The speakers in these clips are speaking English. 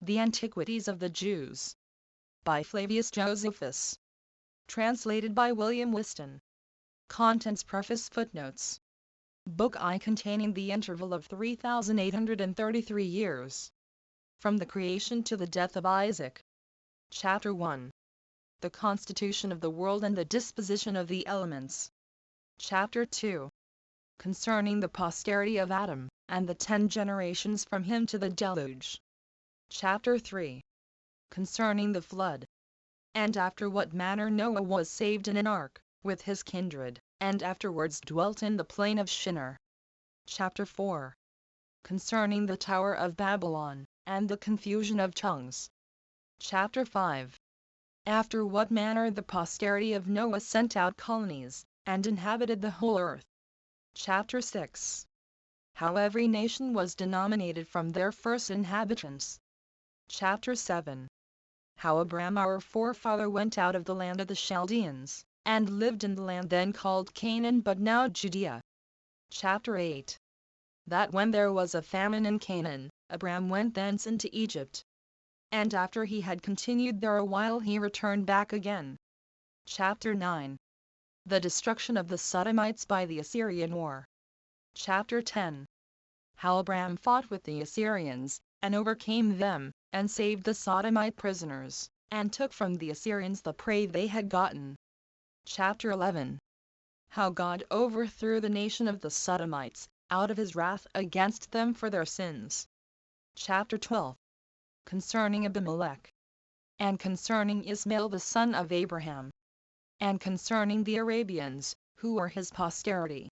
The Antiquities of the Jews. By Flavius Josephus. Translated by William Whiston. Contents Preface Footnotes. Book I containing the interval of 3,833 years. From the creation to the death of Isaac. Chapter 1. The constitution of the world and the disposition of the elements. Chapter 2. Concerning the posterity of Adam, and the 10 generations from him to the deluge. Chapter 3. Concerning the flood. And after what manner Noah was saved in an ark, with his kindred, and afterwards dwelt in the plain of Shinar. Chapter 4. Concerning the Tower of Babylon, and the confusion of tongues. Chapter 5. After what manner the posterity of Noah sent out colonies, and inhabited the whole earth. Chapter 6. How every nation was denominated from their first inhabitants. Chapter 7. How Abram our forefather went out of the land of the Chaldeans, and lived in the land then called Canaan but now Judea. Chapter 8. That when there was a famine in Canaan, Abram went thence into Egypt. And after he had continued there a while he returned back again. Chapter 9. The destruction of the Sodomites by the Assyrian war. Chapter 10. How Abram fought with the Assyrians, and overcame them, and saved the Sodomite prisoners, and took from the Assyrians the prey they had gotten. Chapter 11. How God overthrew the nation of the Sodomites, out of his wrath against them for their sins. Chapter 12. Concerning Abimelech. And concerning Ismail the son of Abraham. And concerning the Arabians, who were his posterity.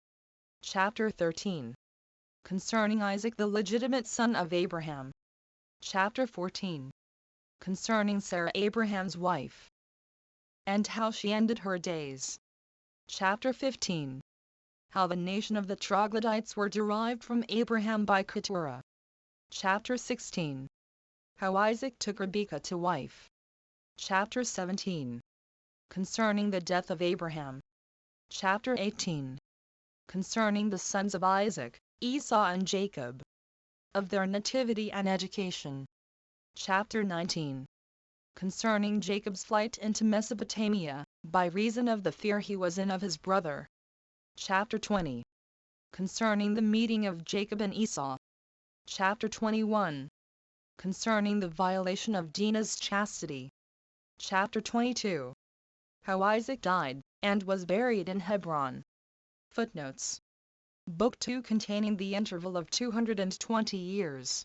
Chapter 13. Concerning Isaac the legitimate son of Abraham. Chapter 14. Concerning Sarah Abraham's wife. And how she ended her days. Chapter 15. How the nation of the Troglodytes were derived from Abraham by Keturah. Chapter 16. How Isaac took Rebekah to wife. Chapter 17. Concerning the death of Abraham. Chapter 18. Concerning the sons of Isaac, Esau and Jacob. Of their nativity and education. Chapter 19. Concerning Jacob's flight into Mesopotamia, by reason of the fear he was in of his brother. Chapter 20. Concerning the meeting of Jacob and Esau. Chapter 21. Concerning the violation of Dinah's chastity. Chapter 22. How Isaac died, and was buried in Hebron. Footnotes. Book 2 containing the interval of 220 years.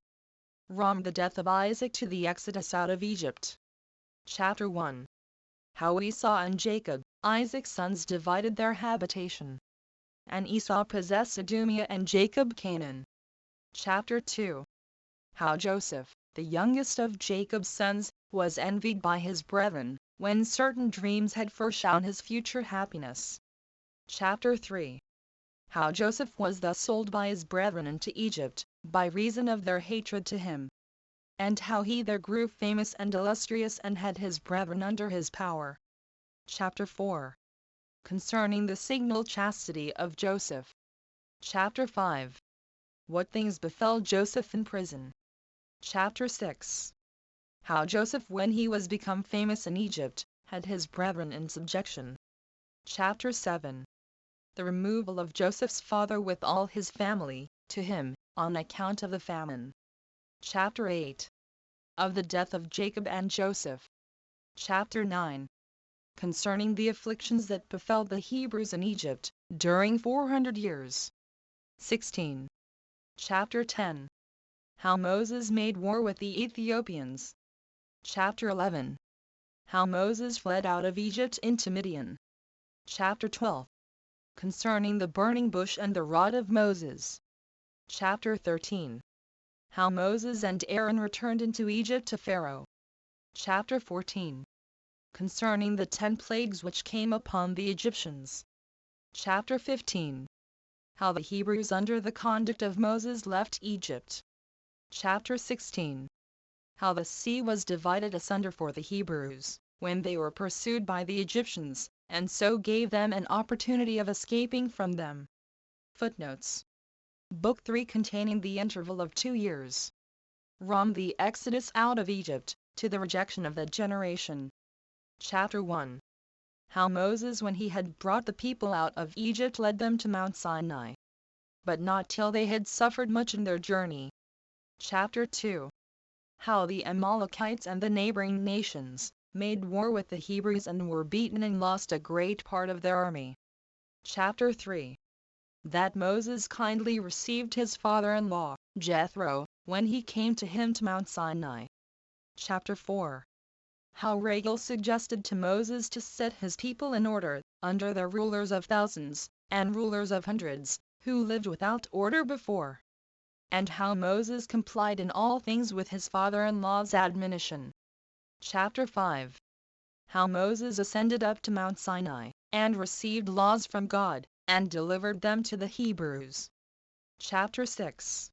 From the death of Isaac to the exodus out of Egypt. Chapter 1. How Esau and Jacob, Isaac's sons, divided their habitation. And Esau possessed Idumea and Jacob Canaan. Chapter 2. How Joseph, the youngest of Jacob's sons, was envied by his brethren, when certain dreams had foreshown his future happiness. Chapter 3. How Joseph was thus sold by his brethren into Egypt, by reason of their hatred to him. And how he there grew famous and illustrious and had his brethren under his power. Chapter 4. Concerning the signal chastity of Joseph. Chapter 5. What things befell Joseph in prison. Chapter 6. How Joseph, when he was become famous in Egypt, had his brethren in subjection. Chapter 7. The removal of Joseph's father with all his family, to him, on account of the famine. Chapter 8. Of the death of Jacob and Joseph. Chapter 9. Concerning the afflictions that befell the Hebrews in Egypt, during 400 years. 16. Chapter 10. How Moses made war with the Ethiopians. Chapter 11. How Moses fled out of Egypt into Midian. Chapter 12. Concerning the burning bush and the rod of Moses. Chapter 13. How Moses and Aaron returned into Egypt to Pharaoh. Chapter 14. Concerning the 10 plagues which came upon the Egyptians. Chapter 15. How the Hebrews under the conduct of Moses left Egypt. Chapter 16. How the sea was divided asunder for the Hebrews, when they were pursued by the Egyptians, and so gave them an opportunity of escaping from them. Footnotes. Book 3 containing the interval of 2 years. From the Exodus out of Egypt, to the rejection of that generation. Chapter 1. How Moses, when he had brought the people out of Egypt, led them to Mount Sinai, but not till they had suffered much in their journey. Chapter 2. How the Amalekites and the neighboring nations made war with the Hebrews and were beaten and lost a great part of their army. Chapter 3. That Moses kindly received his father-in-law, Jethro, when he came to him to Mount Sinai. Chapter 4. How Rachel suggested to Moses to set his people in order, under the rulers of thousands, and rulers of hundreds, who lived without order before. And how Moses complied in all things with his father-in-law's admonition. Chapter 5. How Moses ascended up to Mount Sinai, and received laws from God, and delivered them to the Hebrews. Chapter 6.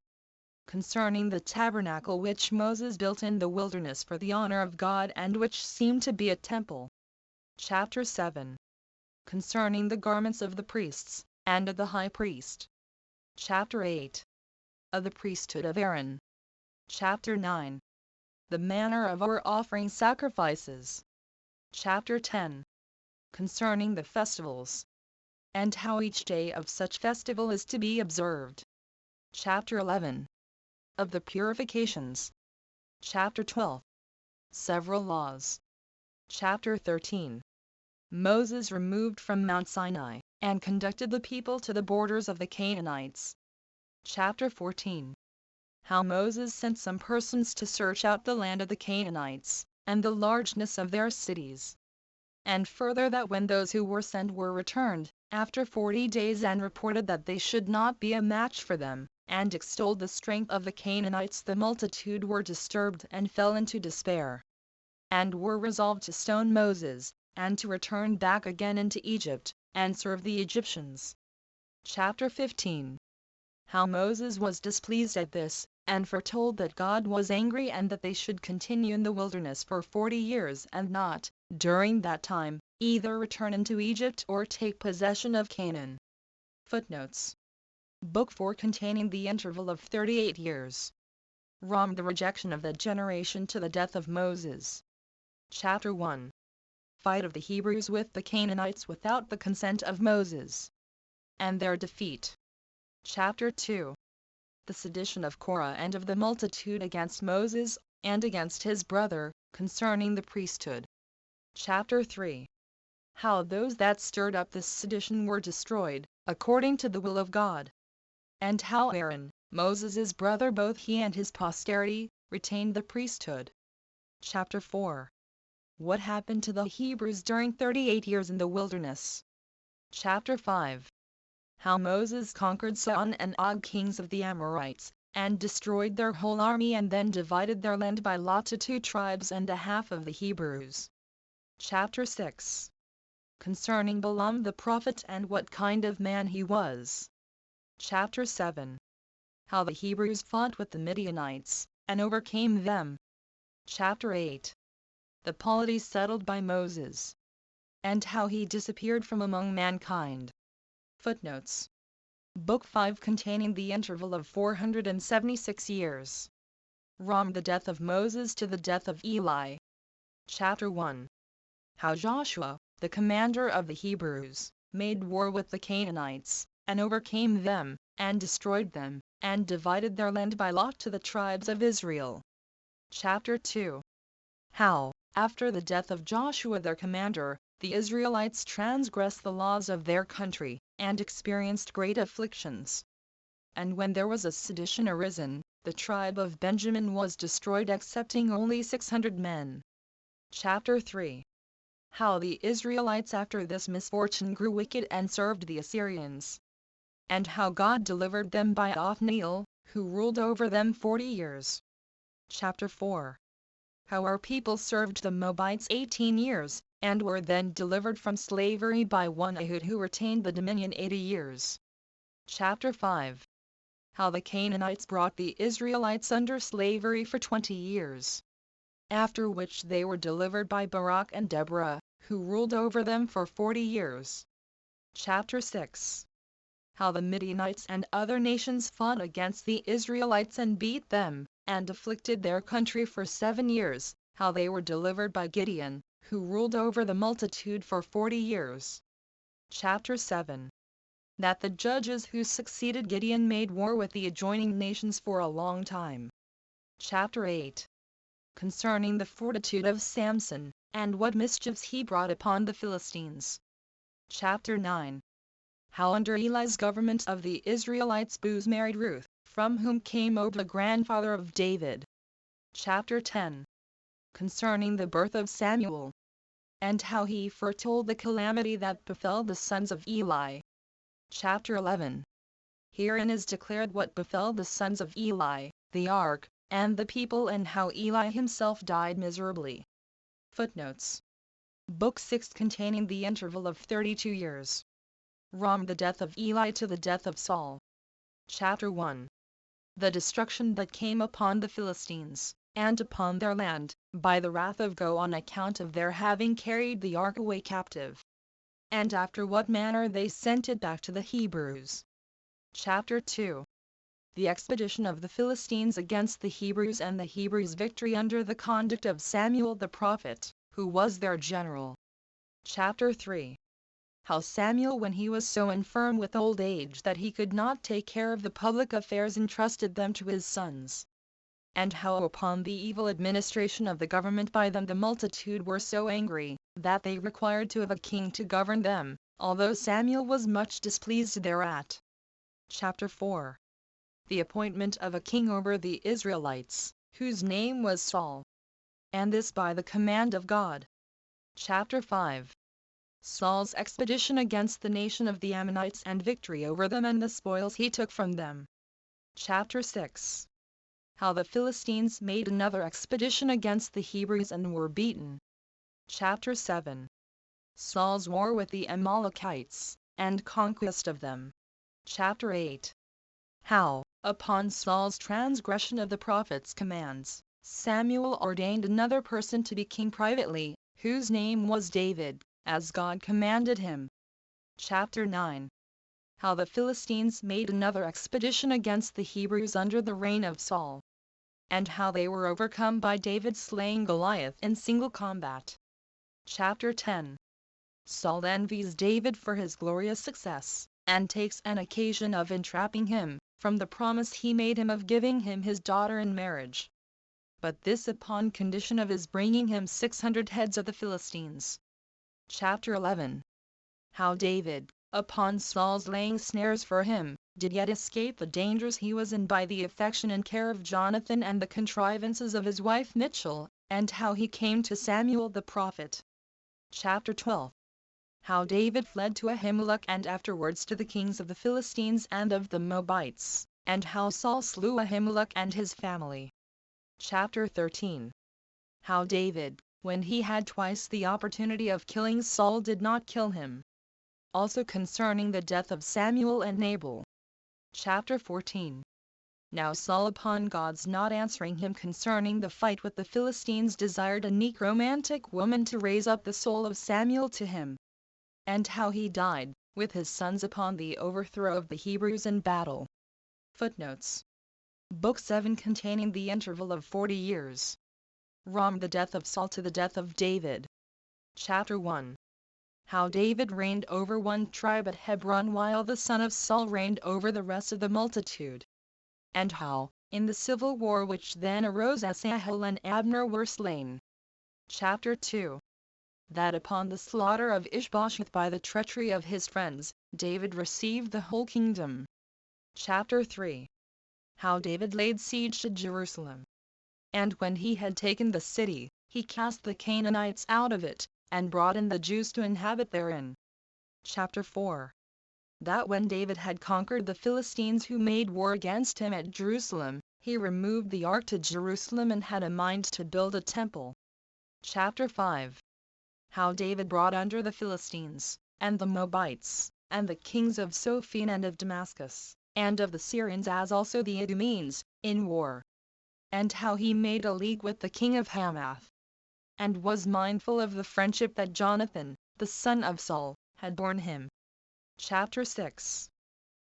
Concerning the tabernacle which Moses built in the wilderness for the honor of God, and which seemed to be a temple. Chapter 7. Concerning the garments of the priests, and of the high priest. Chapter 8. Of the priesthood of Aaron. Chapter 9. The manner of our offering sacrifices. Chapter 10. Concerning the festivals, and how each day of such festival is to be observed. Chapter 11. Of the purifications. Chapter 12. Several laws. Chapter 13. Moses removed from Mount Sinai, and conducted the people to the borders of the Canaanites. Chapter 14. How Moses sent some persons to search out the land of the Canaanites, and the largeness of their cities. And further, that when those who were sent were returned, after 40 days, and reported that they should not be a match for them, and extolled the strength of the Canaanites, the multitude were disturbed and fell into despair, and were resolved to stone Moses, and to return back again into Egypt, and serve the Egyptians. Chapter 15. How Moses was displeased at this, and foretold that God was angry, and that they should continue in the wilderness for 40 years, and not, during that time, either return into Egypt or take possession of Canaan. Footnotes. Book 4, containing the interval of 38 years. From the rejection of that generation to the death of Moses. Chapter 1. Fight of the Hebrews with the Canaanites without the consent of Moses, and their defeat. Chapter 2. The sedition of Korah and of the multitude against Moses, and against his brother, concerning the priesthood. Chapter 3. How those that stirred up this sedition were destroyed, according to the will of God. And how Aaron, Moses' brother, both he and his posterity, retained the priesthood. Chapter 4. What happened to the Hebrews during 38 years in the wilderness. Chapter 5. How Moses conquered Sihon and Og, kings of the Amorites, and destroyed their whole army, and then divided their land by lot to 2 tribes and a half of the Hebrews. Chapter 6. Concerning Balaam the prophet, and what kind of man he was. Chapter 7. How the Hebrews fought with the Midianites, and overcame them. Chapter 8. The polity settled by Moses, and how he disappeared from among mankind. Footnotes. Book 5, containing the interval of 476 years. From the death of Moses to the death of Eli. Chapter 1. How Joshua, the commander of the Hebrews, made war with the Canaanites, and overcame them, and destroyed them, and divided their land by lot to the tribes of Israel. Chapter 2. How, after the death of Joshua their commander, the Israelites transgressed the laws of their country, and experienced great afflictions. And when there was a sedition arisen, the tribe of Benjamin was destroyed, excepting only 600 men. Chapter 3. How the Israelites after this misfortune grew wicked and served the Assyrians. And how God delivered them by Othniel, who ruled over them 40 years. Chapter 4. How our people served the Moabites 18 years, and were then delivered from slavery by one Ehud, who retained the dominion 80 years. Chapter 5. How the Canaanites brought the Israelites under slavery for 20 years. After which they were delivered by Barak and Deborah, who ruled over them for 40 years. Chapter 6. How the Midianites and other nations fought against the Israelites and beat them, and afflicted their country for 7 years, how they were delivered by Gideon, who ruled over the multitude for 40 years. Chapter 7. That the judges who succeeded Gideon made war with the adjoining nations for a long time. Chapter 8. Concerning the fortitude of Samson, and what mischiefs he brought upon the Philistines. Chapter 9. How under Eli's government of the Israelites Boaz married Ruth, from whom came Obed, grandfather of David. Chapter 10. Concerning the birth of Samuel, and how he foretold the calamity that befell the sons of Eli. Chapter 11. Herein is declared what befell the sons of Eli, the ark, and the people, and how Eli himself died miserably. Footnotes. Book 6 containing the interval of 32 years. From the death of Eli to the death of Saul. Chapter 1. The destruction that came upon the Philistines, and upon their land, by the wrath of God on account of their having carried the ark away captive. And after what manner they sent it back to the Hebrews. Chapter 2. The expedition of the Philistines against the Hebrews, and the Hebrews' victory under the conduct of Samuel the prophet, who was their general. Chapter 3. How Samuel, when he was so infirm with old age that he could not take care of the public affairs, entrusted them to his sons. And how upon the evil administration of the government by them the multitude were so angry, that they required to have a king to govern them, although Samuel was much displeased thereat. Chapter 4. The appointment of a king over the Israelites, whose name was Saul. And this by the command of God. Chapter 5. Saul's expedition against the nation of the Ammonites, and victory over them, and the spoils he took from them. Chapter 6. How the Philistines made another expedition against the Hebrews and were beaten. Chapter 7. Saul's war with the Amalekites, and conquest of them. Chapter 8. How, upon Saul's transgression of the prophet's commands, Samuel ordained another person to be king privately, whose name was David, as God commanded him. Chapter 9. How the Philistines made another expedition against the Hebrews under the reign of Saul. And how they were overcome by David slaying Goliath in single combat. Chapter 10. Saul envies David for his glorious success, and takes an occasion of entrapping him, from the promise he made him of giving him his daughter in marriage. But this upon condition of his bringing him 600 heads of the Philistines. Chapter 11. How David, upon Saul's laying snares for him, did yet escape the dangers he was in by the affection and care of Jonathan and the contrivances of his wife Michal, and how he came to Samuel the prophet. Chapter 12. How David fled to Ahimelech, and afterwards to the kings of the Philistines and of the Moabites, and how Saul slew Ahimelech and his family. Chapter 13. How David, when he had twice the opportunity of killing Saul, did not kill him. Also concerning the death of Samuel and Nabal. Chapter 14. Now Saul, upon God's not answering him concerning the fight with the Philistines, desired a necromantic woman to raise up the soul of Samuel to him. And how he died, with his sons, upon the overthrow of the Hebrews in battle. Footnotes. Book 7 containing the interval of 40 years. From the death of Saul to the death of David. Chapter 1. How David reigned over one tribe at Hebron, while the son of Saul reigned over the rest of the multitude. And how, in the civil war which then arose, Asahel and Abner were slain. Chapter 2. That upon the slaughter of Ishbosheth by the treachery of his friends, David received the whole kingdom. Chapter 3. How David laid siege to Jerusalem. And when he had taken the city, he cast the Canaanites out of it, and brought in the Jews to inhabit therein. Chapter 4. That when David had conquered the Philistines who made war against him at Jerusalem, he removed the ark to Jerusalem, and had a mind to build a temple. Chapter 5. How David brought under the Philistines, and the Moabites, and the kings of Sophene and of Damascus, and of the Syrians, as also the Idumeans, in war. And how he made a league with the king of Hamath, and was mindful of the friendship that Jonathan, the son of Saul, had borne him. Chapter 6.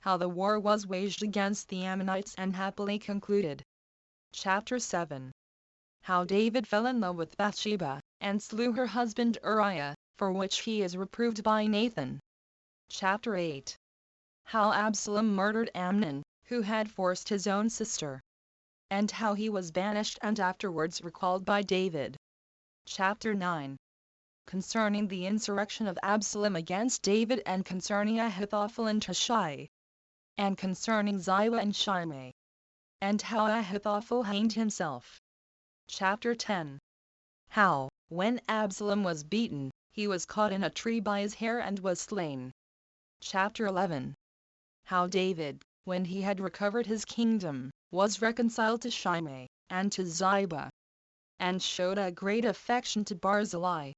How the war was waged against the Ammonites and happily concluded. Chapter 7. How David fell in love with Bathsheba, and slew her husband Uriah, for which he is reproved by Nathan. Chapter 8. How Absalom murdered Amnon, who had forced his own sister, and how he was banished and afterwards recalled by David. Chapter 9. Concerning the insurrection of Absalom against David, and concerning Ahithophel and Hushai, and concerning Ziba and Shimei, and how Ahithophel hanged himself. Chapter 10. How, when Absalom was beaten, he was caught in a tree by his hair and was slain. Chapter 11. How David, when he had recovered his kingdom, was reconciled to Shimei, and to Ziba, and showed a great affection to Barzillai.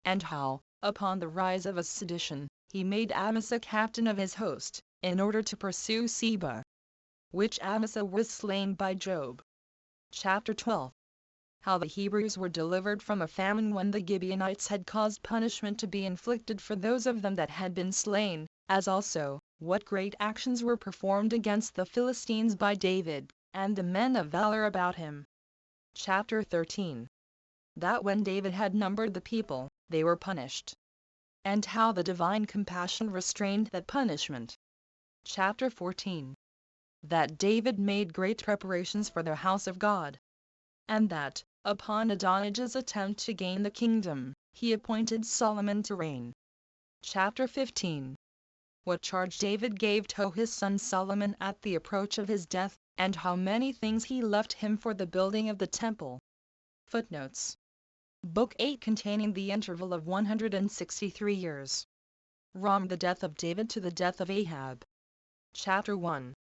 And how, upon the rise of a sedition, he made Amasa captain of his host, in order to pursue Seba, which Amasa was slain by Job. Chapter 12. How the Hebrews were delivered from a famine when the Gibeonites had caused punishment to be inflicted for those of them that had been slain, as also, what great actions were performed against the Philistines by David, and the men of valor about him. Chapter 13. That when David had numbered the people, they were punished, and how the divine compassion restrained that punishment. Chapter 14. That David made great preparations for the house of God, and that, upon Adonijah's attempt to gain the kingdom, he appointed Solomon to reign. Chapter 15. What charge David gave to his son Solomon at the approach of his death, and how many things he left him for the building of the temple. Footnotes. Book 8 containing the interval of 163 years. From the death of David to the death of Ahab. Chapter 1.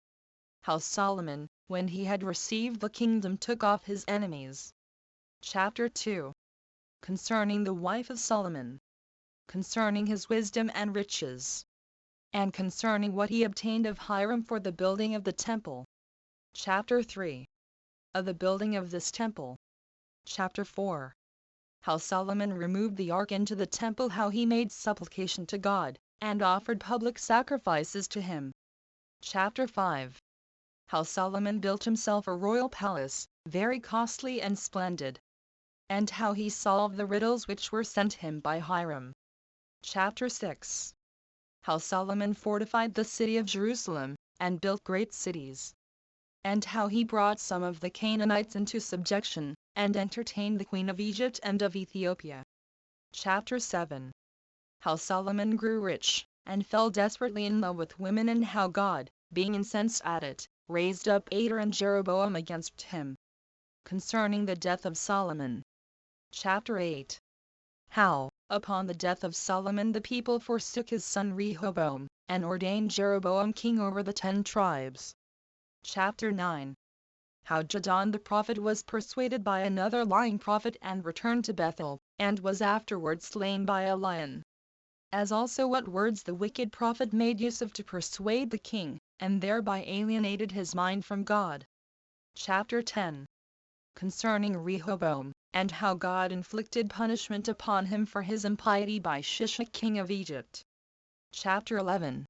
How Solomon, when he had received the kingdom, took off his enemies. Chapter 2. Concerning the wife of Solomon. Concerning his wisdom and riches. And concerning what he obtained of Hiram for the building of the temple. Chapter 3. Of the building of this temple. Chapter 4. How Solomon removed the ark into the temple, how he made supplication to God, and offered public sacrifices to him. Chapter 5. How Solomon built himself a royal palace, very costly and splendid, and how he solved the riddles which were sent him by Hiram. Chapter 6. How Solomon fortified the city of Jerusalem, and built great cities, and how he brought some of the Canaanites into subjection, and entertained the queen of Egypt and of Ethiopia. Chapter 7. How Solomon grew rich, and fell desperately in love with women, and how God, being incensed at it, raised up Ader and Jeroboam against him. Concerning the death of Solomon. Chapter 8. How, upon the death of Solomon, the people forsook his son Rehoboam, and ordained Jeroboam king over the 10 tribes. Chapter 9. How Jadon the prophet was persuaded by another lying prophet, and returned to Bethel, and was afterwards slain by a lion. As also what words the wicked prophet made use of to persuade the king, and thereby alienated his mind from God. Chapter 10. Concerning Rehoboam, and how God inflicted punishment upon him for his impiety by Shishak king of Egypt. Chapter 11.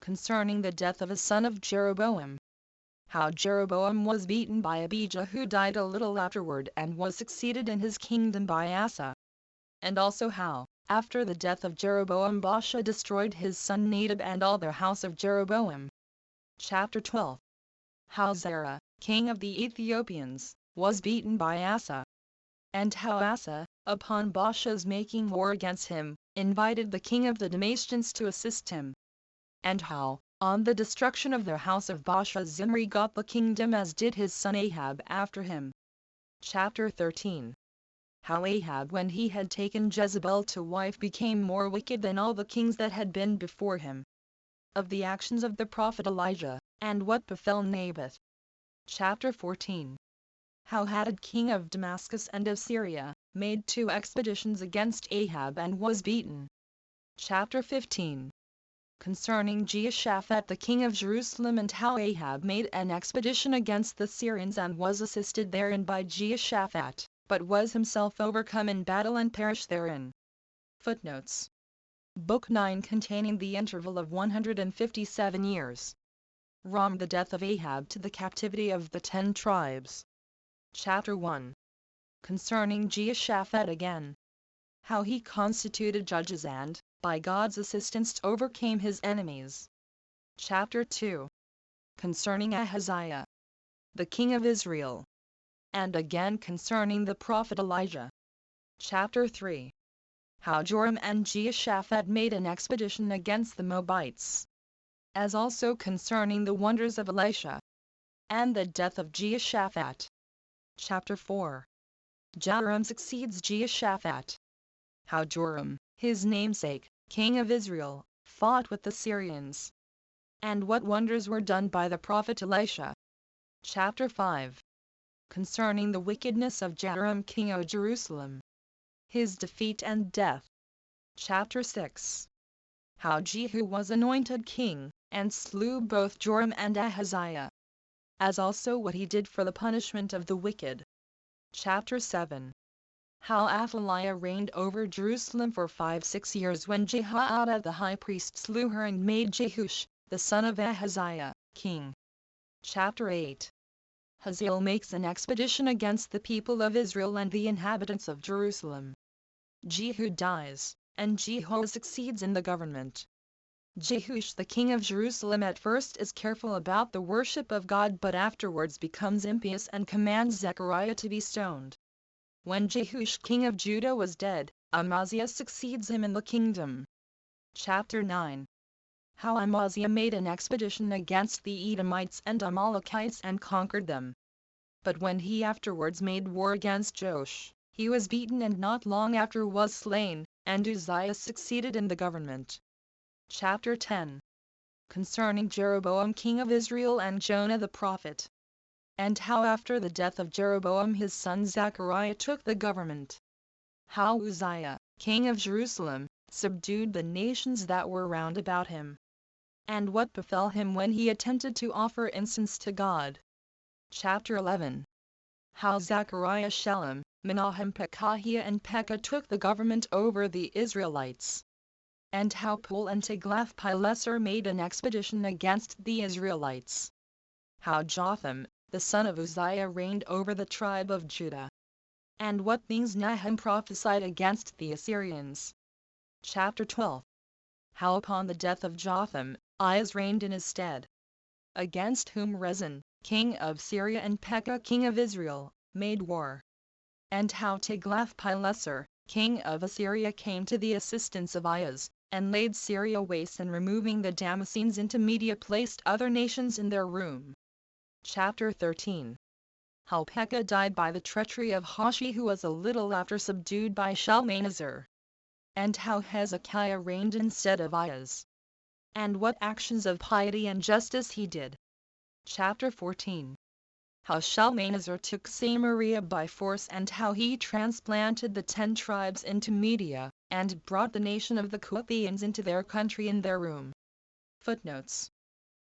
Concerning the death of a son of Jeroboam. How Jeroboam was beaten by Abijah, who died a little afterward, and was succeeded in his kingdom by Asa. And also how, after the death of Jeroboam, Baasha destroyed his son Nadab and all the house of Jeroboam. Chapter 12. How Zerah, king of the Ethiopians, was beaten by Asa. And how Asa, upon Baasha's making war against him, invited the king of the Damascens to assist him. And how, on the destruction of the house of Baasha, Zimri got the kingdom, as did his son Ahab after him. Chapter 13. How Ahab, when he had taken Jezebel to wife, became more wicked than all the kings that had been before him. Of the actions of the prophet Elijah, and what befell Naboth. Chapter 14. How Hadad king of Damascus and of Syria made 2 expeditions against Ahab, and was beaten. Chapter 15. Concerning Jehoshaphat the king of Jerusalem, and how Ahab made an expedition against the Syrians, and was assisted therein by Jehoshaphat, but was himself overcome in battle and perished therein. Footnotes. Book 9 containing the interval of 157 years. From the death of Ahab to the captivity of the 10 tribes. Chapter 1. Concerning Jehoshaphat again. How he constituted judges and, by God's assistance, overcame his enemies. Chapter 2. Concerning Ahaziah, the king of Israel. And again concerning the prophet Elijah. Chapter 3. How Joram and Jehoshaphat made an expedition against the Moabites. As also concerning the wonders of Elisha. And the death of Jehoshaphat. Chapter 4. Joram succeeds Jehoshaphat. How Joram, his namesake, king of Israel, fought with the Syrians. And what wonders were done by the prophet Elisha. Chapter 5. Concerning the wickedness of Joram king of Jerusalem. His defeat and death. Chapter 6. How Jehu was anointed king, and slew both Joram and Ahaziah. As also what he did for the punishment of the wicked. Chapter 7. How Athaliah reigned over Jerusalem for 5-6 years when Jehoiada the high priest slew her and made Jehush, the son of Ahaziah, king. Chapter 8. Hazael makes an expedition against the people of Israel and the inhabitants of Jerusalem. Jehu dies, and Jehu succeeds in the government. Jehush the king of Jerusalem at first is careful about the worship of God, but afterwards becomes impious and commands Zechariah to be stoned. When Jehush king of Judah was dead, Amaziah succeeds him in the kingdom. Chapter 9. How Amaziah made an expedition against the Edomites and Amalekites and conquered them. But when he afterwards made war against Joash, he was beaten and not long after was slain, and Uzziah succeeded in the government. Chapter 10. Concerning Jeroboam king of Israel and Jonah the prophet. And how after the death of Jeroboam his son Zechariah took the government. How Uzziah, king of Jerusalem, subdued the nations that were round about him. And what befell him when he attempted to offer incense to God. Chapter 11. How Zechariah, Shallum, Menahem, Pekahiah and Pekah took the government over the Israelites. And how Pul and Tiglath-Pileser made an expedition against the Israelites. How Jotham, the son of Uzziah, reigned over the tribe of Judah. And what things Nahum prophesied against the Assyrians. Chapter 12. How upon the death of Jotham, Ahaz reigned in his stead. Against whom Rezin, king of Syria, and Pekah king of Israel, made war. And how Tiglath-Pileser, king of Assyria, came to the assistance of Ahaz, and laid Syria waste, and removing the Damascenes into Media placed other nations in their room. Chapter 13. How Pekah died by the treachery of Hoshea, who was a little after subdued by Shalmaneser. And how Hezekiah reigned instead of Ahaz. And what actions of piety and justice he did. Chapter 14. How Shalmaneser took Samaria by force, and how he transplanted the 10 tribes into Media, and brought the nation of the Cuthians into their country in their room. Footnotes.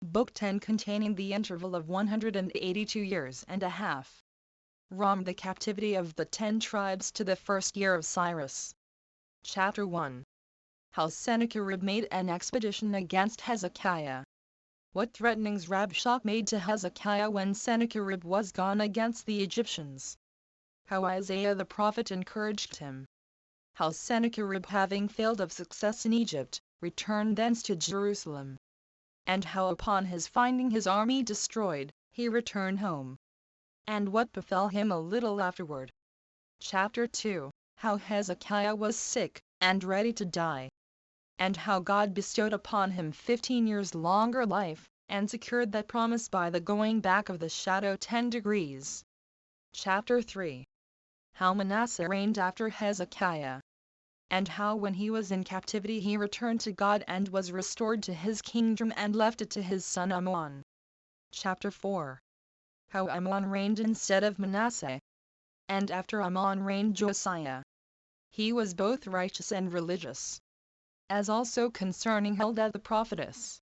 Book 10 containing the interval of 182 years and a half. Rom, the captivity of the 10 tribes to the first year of Cyrus. Chapter 1. How Sennacherib made an expedition against Hezekiah. What threatenings Rabshakeh made to Hezekiah when Sennacherib was gone against the Egyptians. How Isaiah the prophet encouraged him. How Sennacherib, having failed of success in Egypt, returned thence to Jerusalem. And how upon his finding his army destroyed, he returned home. And what befell him a little afterward. Chapter 2. How Hezekiah was sick, and ready to die. And how God bestowed upon him 15 years longer life, and secured that promise by the going back of the shadow 10 degrees. Chapter 3. How Manasseh reigned after Hezekiah. And how when he was in captivity he returned to God and was restored to his kingdom and left it to his son Amon. Chapter 4. How Amon reigned instead of Manasseh. And after Amon reigned Josiah. He was both righteous and religious. As also concerning Huldah the prophetess.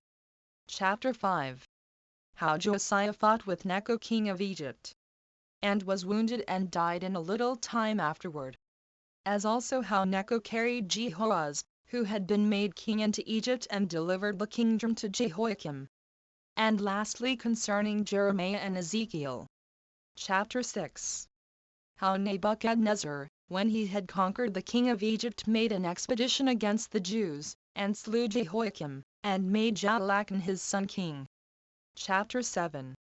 Chapter 5. How Josiah fought with Necho king of Egypt. And was wounded and died in a little time afterward. As also how Necho carried Jehoahaz, who had been made king, into Egypt and delivered the kingdom to Jehoiakim. And lastly concerning Jeremiah and Ezekiel. Chapter 6. How Nebuchadnezzar, when he had conquered the king of Egypt, made an expedition against the Jews, and slew Jehoiakim, and made Jehoiakim his son king. Chapter 7.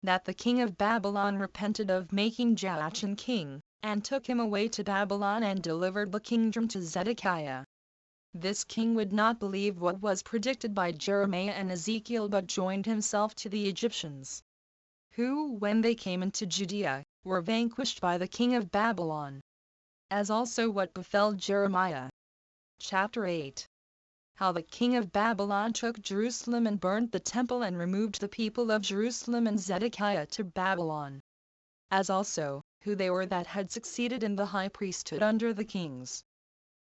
That the king of Babylon repented of making Joachim king, and took him away to Babylon and delivered the kingdom to Zedekiah. This king would not believe what was predicted by Jeremiah and Ezekiel, but joined himself to the Egyptians, who, when they came into Judea, were vanquished by the king of Babylon. As also what befell Jeremiah. Chapter 8. How the king of Babylon took Jerusalem and burnt the temple and removed the people of Jerusalem and Zedekiah to Babylon. As also, who they were that had succeeded in the high priesthood under the kings.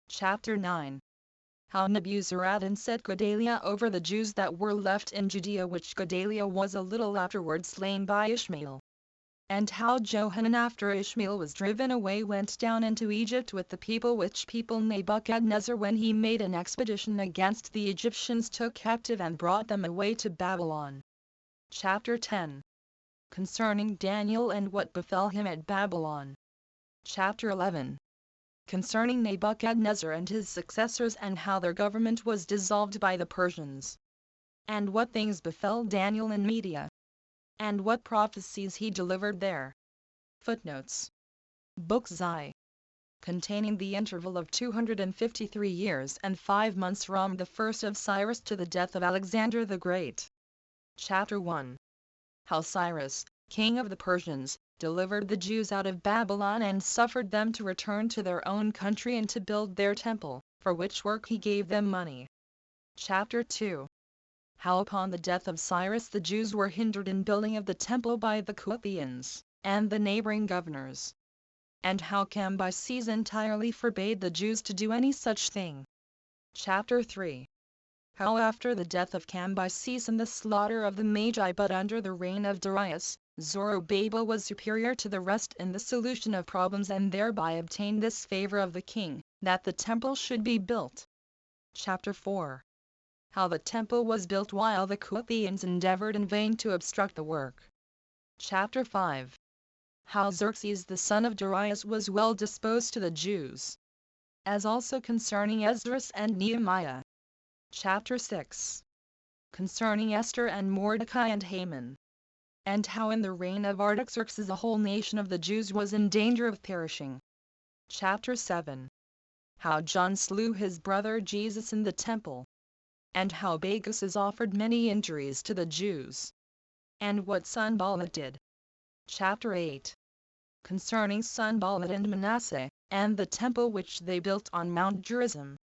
Chapter 9. How Nebuzaradan set Gedaliah over the Jews that were left in Judea, which Gedaliah was a little afterward slain by Ishmael. And how Johanan, after Ishmael was driven away, went down into Egypt with the people, which people Nebuchadnezzar, when he made an expedition against the Egyptians, took captive and brought them away to Babylon. Chapter 10. Concerning Daniel and what befell him at Babylon. Chapter 11. Concerning Nebuchadnezzar and his successors, and how their government was dissolved by the Persians. And what things befell Daniel in Media, and what prophecies he delivered there. Footnotes. Book Xi. Containing the interval of 253 years and 5 months from the first of Cyrus to the death of Alexander the Great. Chapter 1. How Cyrus, king of the Persians, delivered the Jews out of Babylon and suffered them to return to their own country and to build their temple, for which work he gave them money. Chapter 2. How upon the death of Cyrus the Jews were hindered in building of the temple by the Kuthians, and the neighboring governors. And how Cambyses entirely forbade the Jews to do any such thing. Chapter 3. How after the death of Cambyses and the slaughter of the Magi, but under the reign of Darius, Zorobabel was superior to the rest in the solution of problems, and thereby obtained this favor of the king, that the temple should be built. Chapter 4. How the temple was built while the Kuthians endeavored in vain to obstruct the work. Chapter 5. How Xerxes the son of Darius was well disposed to the Jews. As also concerning Esdras and Nehemiah. Chapter 6. Concerning Esther and Mordecai and Haman. And how in the reign of Artaxerxes the whole nation of the Jews was in danger of perishing. Chapter 7. How John slew his brother Jesus in the temple. And how Bagasus offered many injuries to the Jews. And what Sanballat did. Chapter 8. Concerning Sanballat and Manasseh, and the temple which they built on Mount Gerizim.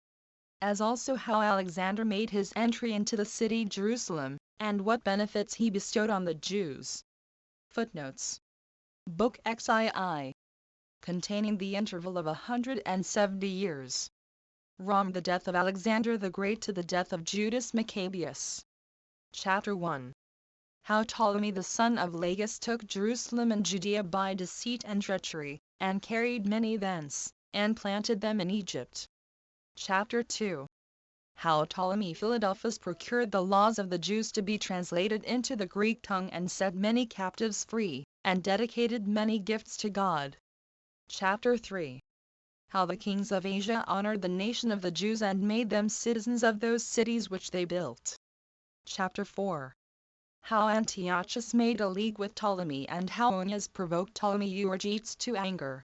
As also how Alexander made his entry into the city Jerusalem, and what benefits he bestowed on the Jews. Footnotes. Book Xii. Containing the interval of 170 years. From the death of Alexander the Great to the death of Judas Maccabeus. Chapter 1. How Ptolemy the son of Lagus took Jerusalem and Judea by deceit and treachery, and carried many thence, and planted them in Egypt. Chapter 2. How Ptolemy Philadelphus procured the laws of the Jews to be translated into the Greek tongue, and set many captives free, and dedicated many gifts to God. Chapter 3. How the kings of Asia honored the nation of the Jews and made them citizens of those cities which they built. Chapter 4. How Antiochus made a league with Ptolemy, and how Onias provoked Ptolemy Euergetes to anger.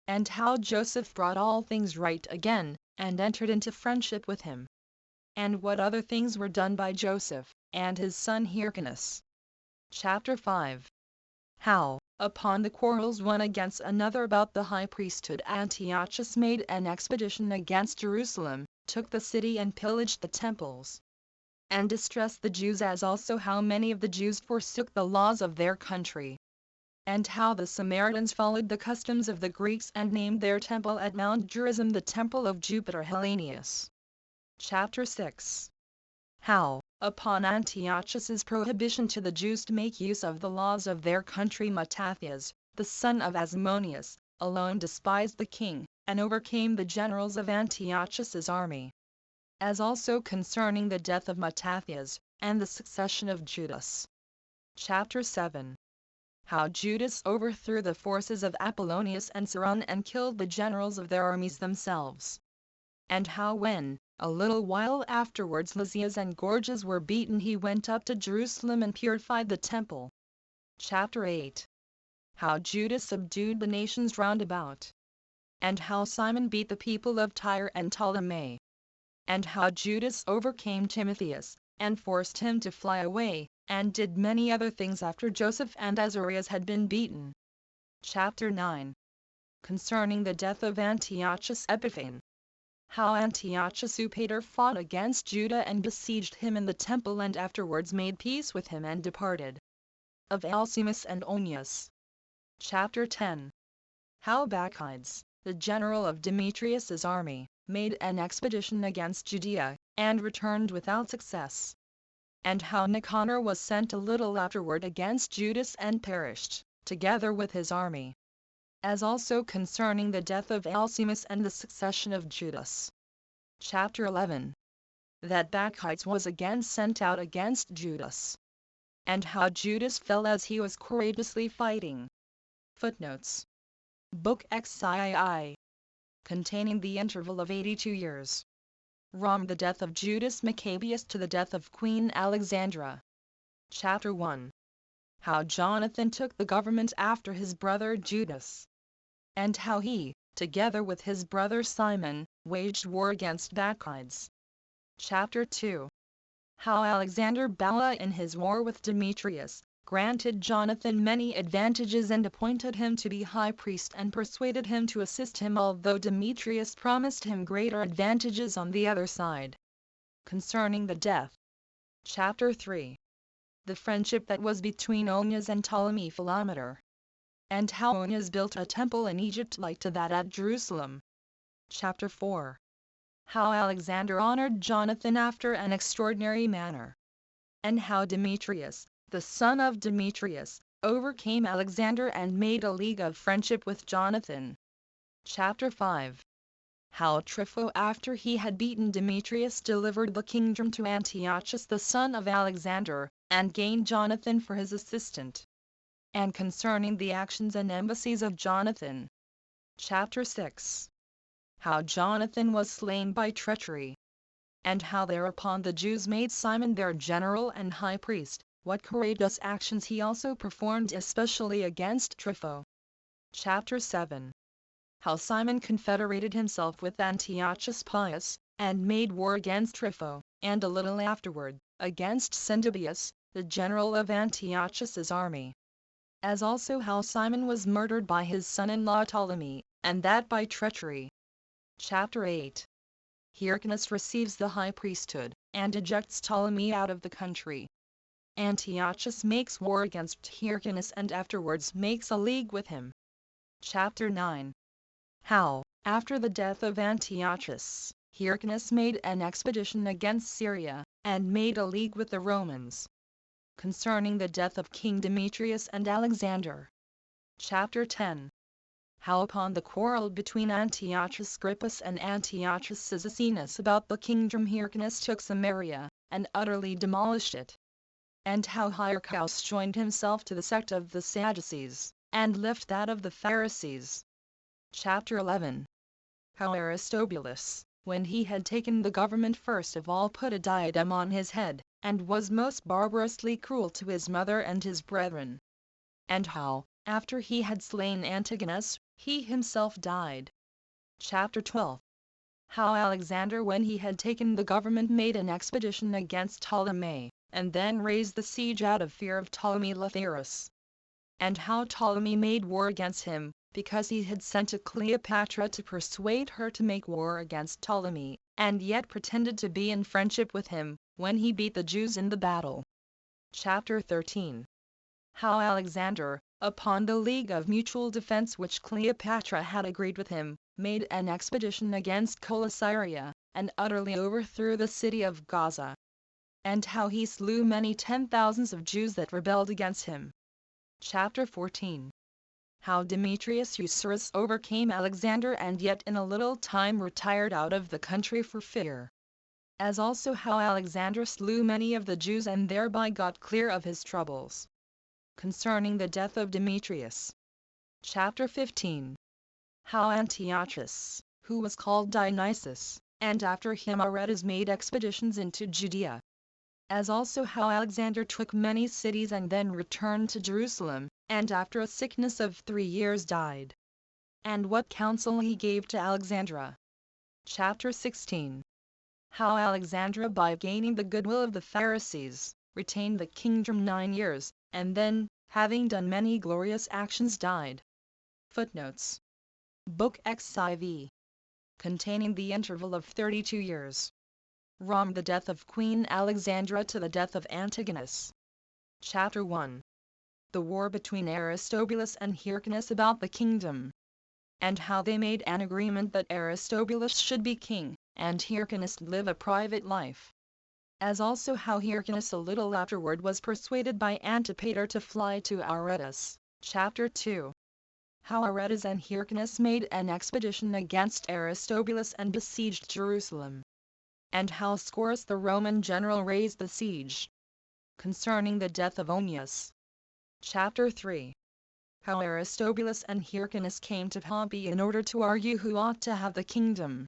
And how Joseph brought all things right again, and entered into friendship with him. And what other things were done by Joseph, and his son Hyrcanus. Chapter 5. How, upon the quarrels one against another about the high priesthood, Antiochus made an expedition against Jerusalem, took the city and pillaged the temples, and distressed the Jews, as also how many of the Jews forsook the laws of their country. And how the Samaritans followed the customs of the Greeks and named their temple at Mount Gerizim the temple of Jupiter Hellenius. Chapter 6. How, upon Antiochus's prohibition to the Jews to make use of the laws of their country, Mattathias, the son of Asmoneus, alone despised the king, and overcame the generals of Antiochus's army. As also concerning the death of Mattathias, and the succession of Judas. Chapter 7. how Judas overthrew the forces of Apollonius and Saron and killed the generals of their armies themselves. And how when, a little while afterwards, Lysias and Gorgias were beaten, he went up to Jerusalem and purified the temple. Chapter 8. How Judas subdued the nations round about. And how Simon beat the people of Tyre and Ptolemy. And how Judas overcame Timotheus, and forced him to fly away, and did many other things after Joseph and Azarias had been beaten. Chapter 9. Concerning the death of Antiochus Epiphanes. How Antiochus Eupator fought against Judah and besieged him in the temple, and afterwards made peace with him and departed. Of Alcimus and Onias. Chapter 10. How Bacchides, the general of Demetrius's army, made an expedition against Judea, and returned without success. And how Nicanor was sent a little afterward against Judas and perished, together with his army. As also concerning the death of Alcimus and the succession of Judas. Chapter 11. That Bacchides was again sent out against Judas. And how Judas fell as he was courageously fighting. Footnotes. Book XII. Containing the interval of 82 years. From the death of Judas Maccabeus to the death of Queen Alexandra. Chapter 1. How Jonathan took the government after his brother Judas. And how he, together with his brother Simon, waged war against Bacchides. Chapter 2. How Alexander Bala in his war with Demetrius, granted Jonathan many advantages and appointed him to be high priest and persuaded him to assist him, although Demetrius promised him greater advantages on the other side. Concerning the death. Chapter 3. The friendship that was between Onias and Ptolemy Philometor. And how Onias built a temple in Egypt like to that at Jerusalem. Chapter 4. How Alexander honored Jonathan after an extraordinary manner. And how Demetrius, the son of Demetrius, overcame Alexander and made a league of friendship with Jonathan. Chapter 5. How Trypho, after he had beaten Demetrius, delivered the kingdom to Antiochus the son of Alexander, and gained Jonathan for his assistant. And concerning the actions and embassies of Jonathan. Chapter 6. How Jonathan was slain by treachery. And how thereupon the Jews made Simon their general and high priest, what courageous actions he also performed, especially against Trypho. Chapter 7. How Simon confederated himself with Antiochus Pius, and made war against Trypho, and a little afterward, against Cendebeus, the general of Antiochus's army. As also how Simon was murdered by his son-in-law Ptolemy, and that by treachery. Chapter 8. Hyrcanus receives the high priesthood, and ejects Ptolemy out of the country. Antiochus makes war against Hyrcanus and afterwards makes a league with him. Chapter 9. How, after the death of Antiochus, Hyrcanus made an expedition against Syria, and made a league with the Romans. Concerning the death of King Demetrius and Alexander. Chapter 10. How upon the quarrel between Antiochus Grypus and Antiochus Cyzicenus about the kingdom, Hyrcanus took Samaria, and utterly demolished it. And how Hyrcanus joined himself to the sect of the Sadducees, and left that of the Pharisees. Chapter 11. How Aristobulus, when he had taken the government, first of all put a diadem on his head, and was most barbarously cruel to his mother and his brethren. And how, after he had slain Antigonus, he himself died. Chapter 12. How Alexander, when he had taken the government, made an expedition against Ptolemy, and then raised the siege out of fear of Ptolemy Lathyrus. And how Ptolemy made war against him, because he had sent to Cleopatra to persuade her to make war against Ptolemy, and yet pretended to be in friendship with him, when he beat the Jews in the battle. Chapter 13. How Alexander, upon the league of mutual defense which Cleopatra had agreed with him, made an expedition against Coelesyria, and utterly overthrew the city of Gaza. And how he slew many 10,000s of Jews that rebelled against him. Chapter 14. How Demetrius Eucerus overcame Alexander, and yet in a little time retired out of the country for fear. As also how Alexander slew many of the Jews and thereby got clear of his troubles. concerning the death of Demetrius. Chapter 15. How Antiochus, who was called Dionysus, and after him Aretas made expeditions into Judea. As also how Alexander took many cities and then returned to Jerusalem, and after a sickness of 3 years died. And what counsel he gave to Alexandra. Chapter 16. How Alexandra, by gaining the goodwill of the Pharisees, retained the kingdom 9 years, and then, having done many glorious actions, died. Footnotes. Book XIV. Containing the interval of 32 years. From the death of Queen Alexandra to the death of Antigonus. Chapter 1. The war between Aristobulus and Hyrcanus about the kingdom. And how they made an agreement that Aristobulus should be king, and Hyrcanus live a private life. As also how Hyrcanus a little afterward was persuaded by Antipater to fly to Aretas. Chapter 2. How Aretas and Hyrcanus made an expedition against Aristobulus and besieged Jerusalem. And how Scaurus the Roman general raised the siege. Concerning the death of Onias. Chapter 3. How Aristobulus and Hyrcanus came to Pompey in order to argue who ought to have the kingdom.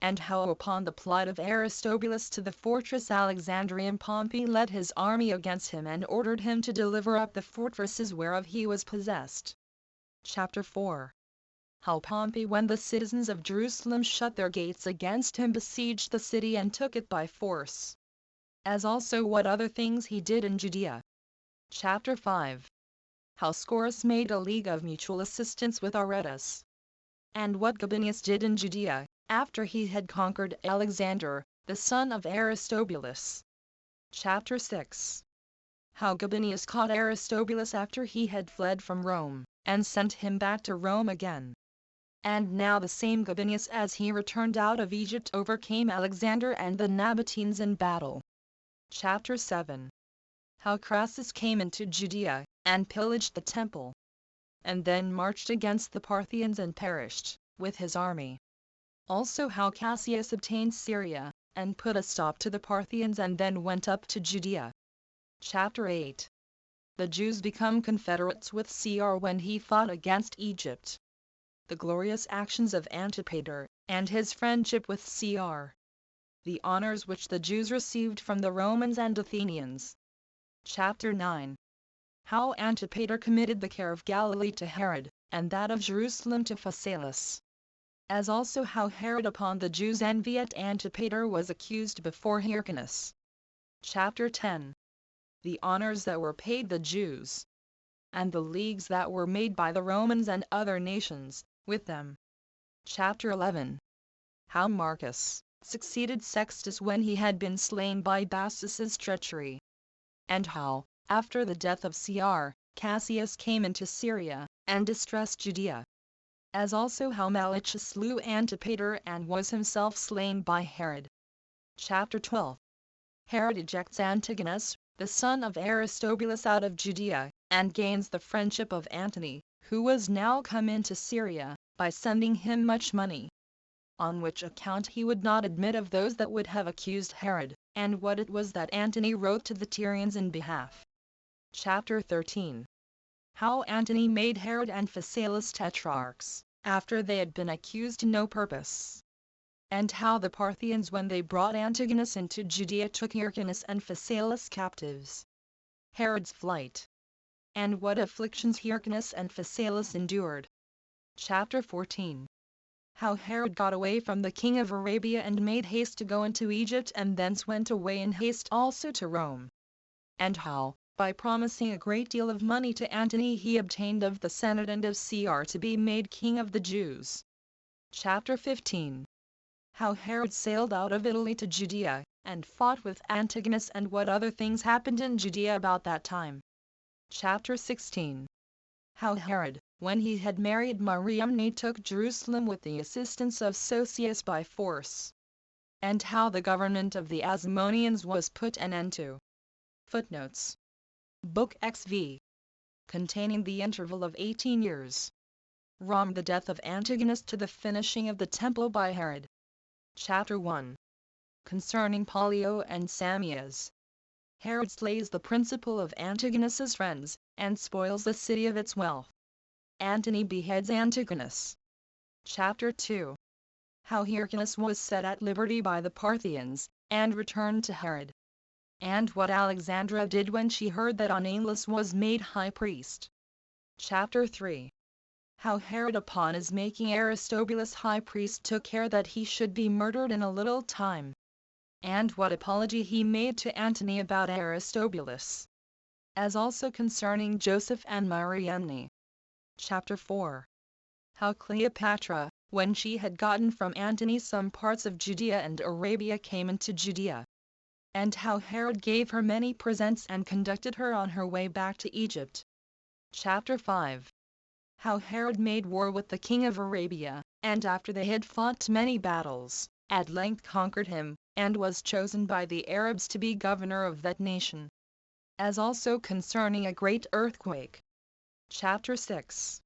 And how upon the plight of Aristobulus to the fortress Alexandrium Pompey led his army against him and ordered him to deliver up the fortresses whereof he was possessed. Chapter 4. How Pompey, when the citizens of Jerusalem shut their gates against him, besieged the city and took it by force. As also what other things he did in Judea. Chapter 5. How Scaurus made a league of mutual assistance with Aretas. And what Gabinius did in Judea, after he had conquered Alexander, the son of Aristobulus. Chapter 6. How Gabinius caught Aristobulus after he had fled from Rome, and sent him back to Rome again. And now the same Gabinius, as he returned out of Egypt, overcame Alexander and the Nabateans in battle. Chapter 7. How Crassus came into Judea, and pillaged the temple, and then marched against the Parthians and perished, with his army. Also how Cassius obtained Syria, and put a stop to the Parthians, and then went up to Judea. Chapter 8. The Jews become confederates with Cr when he fought against Egypt. The glorious actions of Antipater, and his friendship with Cr. The honors which the Jews received from the Romans and Athenians. Chapter 9. How Antipater committed the care of Galilee to Herod, and that of Jerusalem to Phasaelus. As also how Herod upon the Jews' envy at Antipater was accused before Hyrcanus. Chapter 10. The honors that were paid the Jews, and the leagues that were made by the Romans and other nations, with them. Chapter 11. How Marcus succeeded Sextus when he had been slain by Bassus's treachery. And how, after the death of Cr, Cassius came into Syria, and distressed Judea. As also how Malichus slew Antipater and was himself slain by Herod. Chapter 12. Herod ejects Antigonus, the son of Aristobulus, out of Judea, and gains the friendship of Antony, who was now come into Syria, by sending him much money. On which account he would not admit of those that would have accused Herod, and what it was that Antony wrote to the Tyrians in behalf. Chapter 13. How Antony made Herod and Phasaelus tetrarchs, after they had been accused to no purpose. And how the Parthians, when they brought Antigonus into Judea, took Hyrcanus and Phasaelus captives. Herod's flight. And what afflictions Hyrcanus and Phasaelus endured. Chapter 14. How Herod got away from the king of Arabia and made haste to go into Egypt, and thence went away in haste also to Rome. And how, by promising a great deal of money to Antony, he obtained of the Senate and of Cr to be made king of the Jews. Chapter 15. How Herod sailed out of Italy to Judea, and fought with Antigonus, and what other things happened in Judea about that time. Chapter 16. How Herod, when he had married Mariamne, took Jerusalem with the assistance of Sosius by force. And how the government of the Asimonians was put an end to. Footnotes. Book XV. Containing the interval of 18 years. From the death of Antigonus to the finishing of the temple by Herod. Chapter 1. Concerning Pollio and Samias. Herod slays the principal of Antigonus's friends, and spoils the city of its wealth. Antony beheads Antigonus. Chapter 2. How Hyrcanus was set at liberty by the Parthians, and returned to Herod. And what Alexandra did when she heard that Ananus was made high priest. Chapter 3. How Herod upon his making Aristobulus high priest took care that he should be murdered in a little time. And what apology he made to Antony about Aristobulus. As also concerning Joseph and Mariamne. Chapter 4. How Cleopatra, when she had gotten from Antony some parts of Judea and Arabia, came into Judea. And how Herod gave her many presents and conducted her on her way back to Egypt. Chapter 5. How Herod made war with the king of Arabia, and after they had fought many battles, at length conquered him, and was chosen by the Arabs to be governor of that nation. As also concerning a great earthquake. Chapter 6.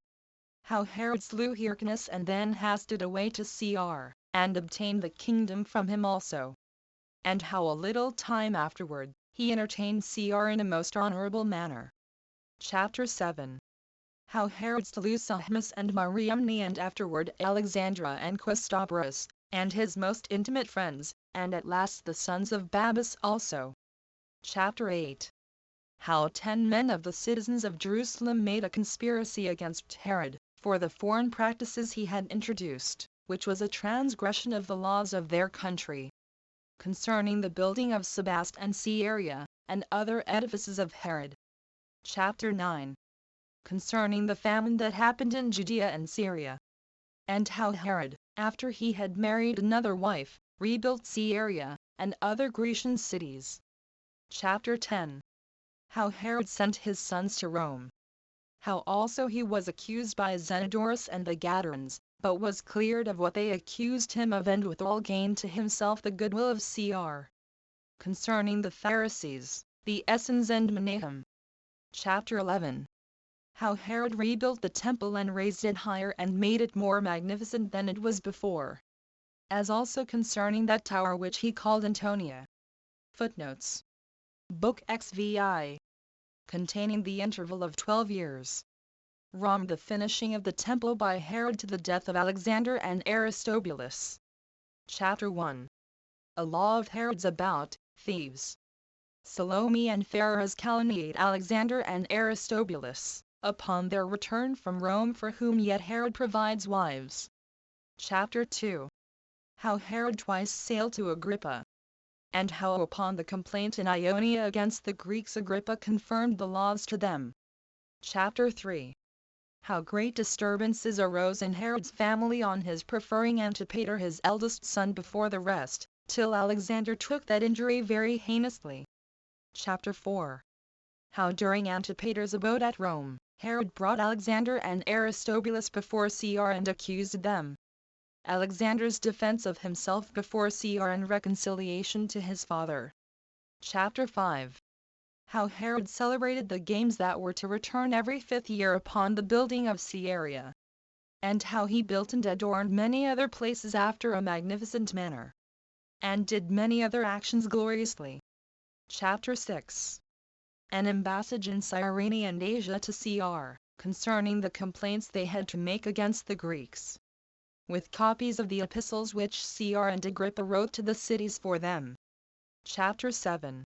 How Herod slew Hyrcanus and then hasted away to Cr, and obtained the kingdom from him also. And how a little time afterward, he entertained Cr in a most honorable manner. Chapter 7. How Herod slew Sahmus and Mariamne, and afterward Alexandra and Christoborus, and his most intimate friends, and at last the sons of Babas also. Chapter 8. How 10 men of the citizens of Jerusalem made a conspiracy against Herod, for the foreign practices he had introduced, which was a transgression of the laws of their country. Concerning the building of Sebast and Caesarea, and other edifices of Herod. Chapter 9. Concerning the famine that happened in Judea and Syria. And how Herod, after he had married another wife, rebuilt Caesarea, and other Grecian cities. Chapter 10. How Herod sent his sons to Rome. How also he was accused by Zenodorus and the Gadarens, but was cleared of what they accused him of, and withal gained to himself the goodwill of Cr. Concerning the Pharisees, the Essenes and Menahem. Chapter 11. How Herod rebuilt the temple and raised it higher and made it more magnificent than it was before. As also concerning that tower which he called Antonia. Footnotes. Book XVI. Containing the interval of 12 years. Rom. The finishing of the temple by Herod to the death of Alexander and Aristobulus. Chapter 1. A law of Herod's about thieves. Salome and Phares calumniate Alexander and Aristobulus, upon their return from Rome, for whom yet Herod provides wives. Chapter 2. How Herod twice sailed to Agrippa. And how upon the complaint in Ionia against the Greeks Agrippa confirmed the laws to them. Chapter 3. How great disturbances arose in Herod's family on his preferring Antipater his eldest son before the rest, till Alexander took that injury very heinously. Chapter 4. How during Antipater's abode at Rome, Herod brought Alexander and Aristobulus before Cr and accused them. Alexander's defense of himself before Cr and reconciliation to his father. Chapter 5. How Herod celebrated the games that were to return every 5th year upon the building of Caesarea. And how he built and adorned many other places after a magnificent manner. And did many other actions gloriously. Chapter 6. An embassage in Cyrene and Asia to Cr, concerning the complaints they had to make against the Greeks. With copies of the epistles which Cr and Agrippa wrote to the cities for them. Chapter 7.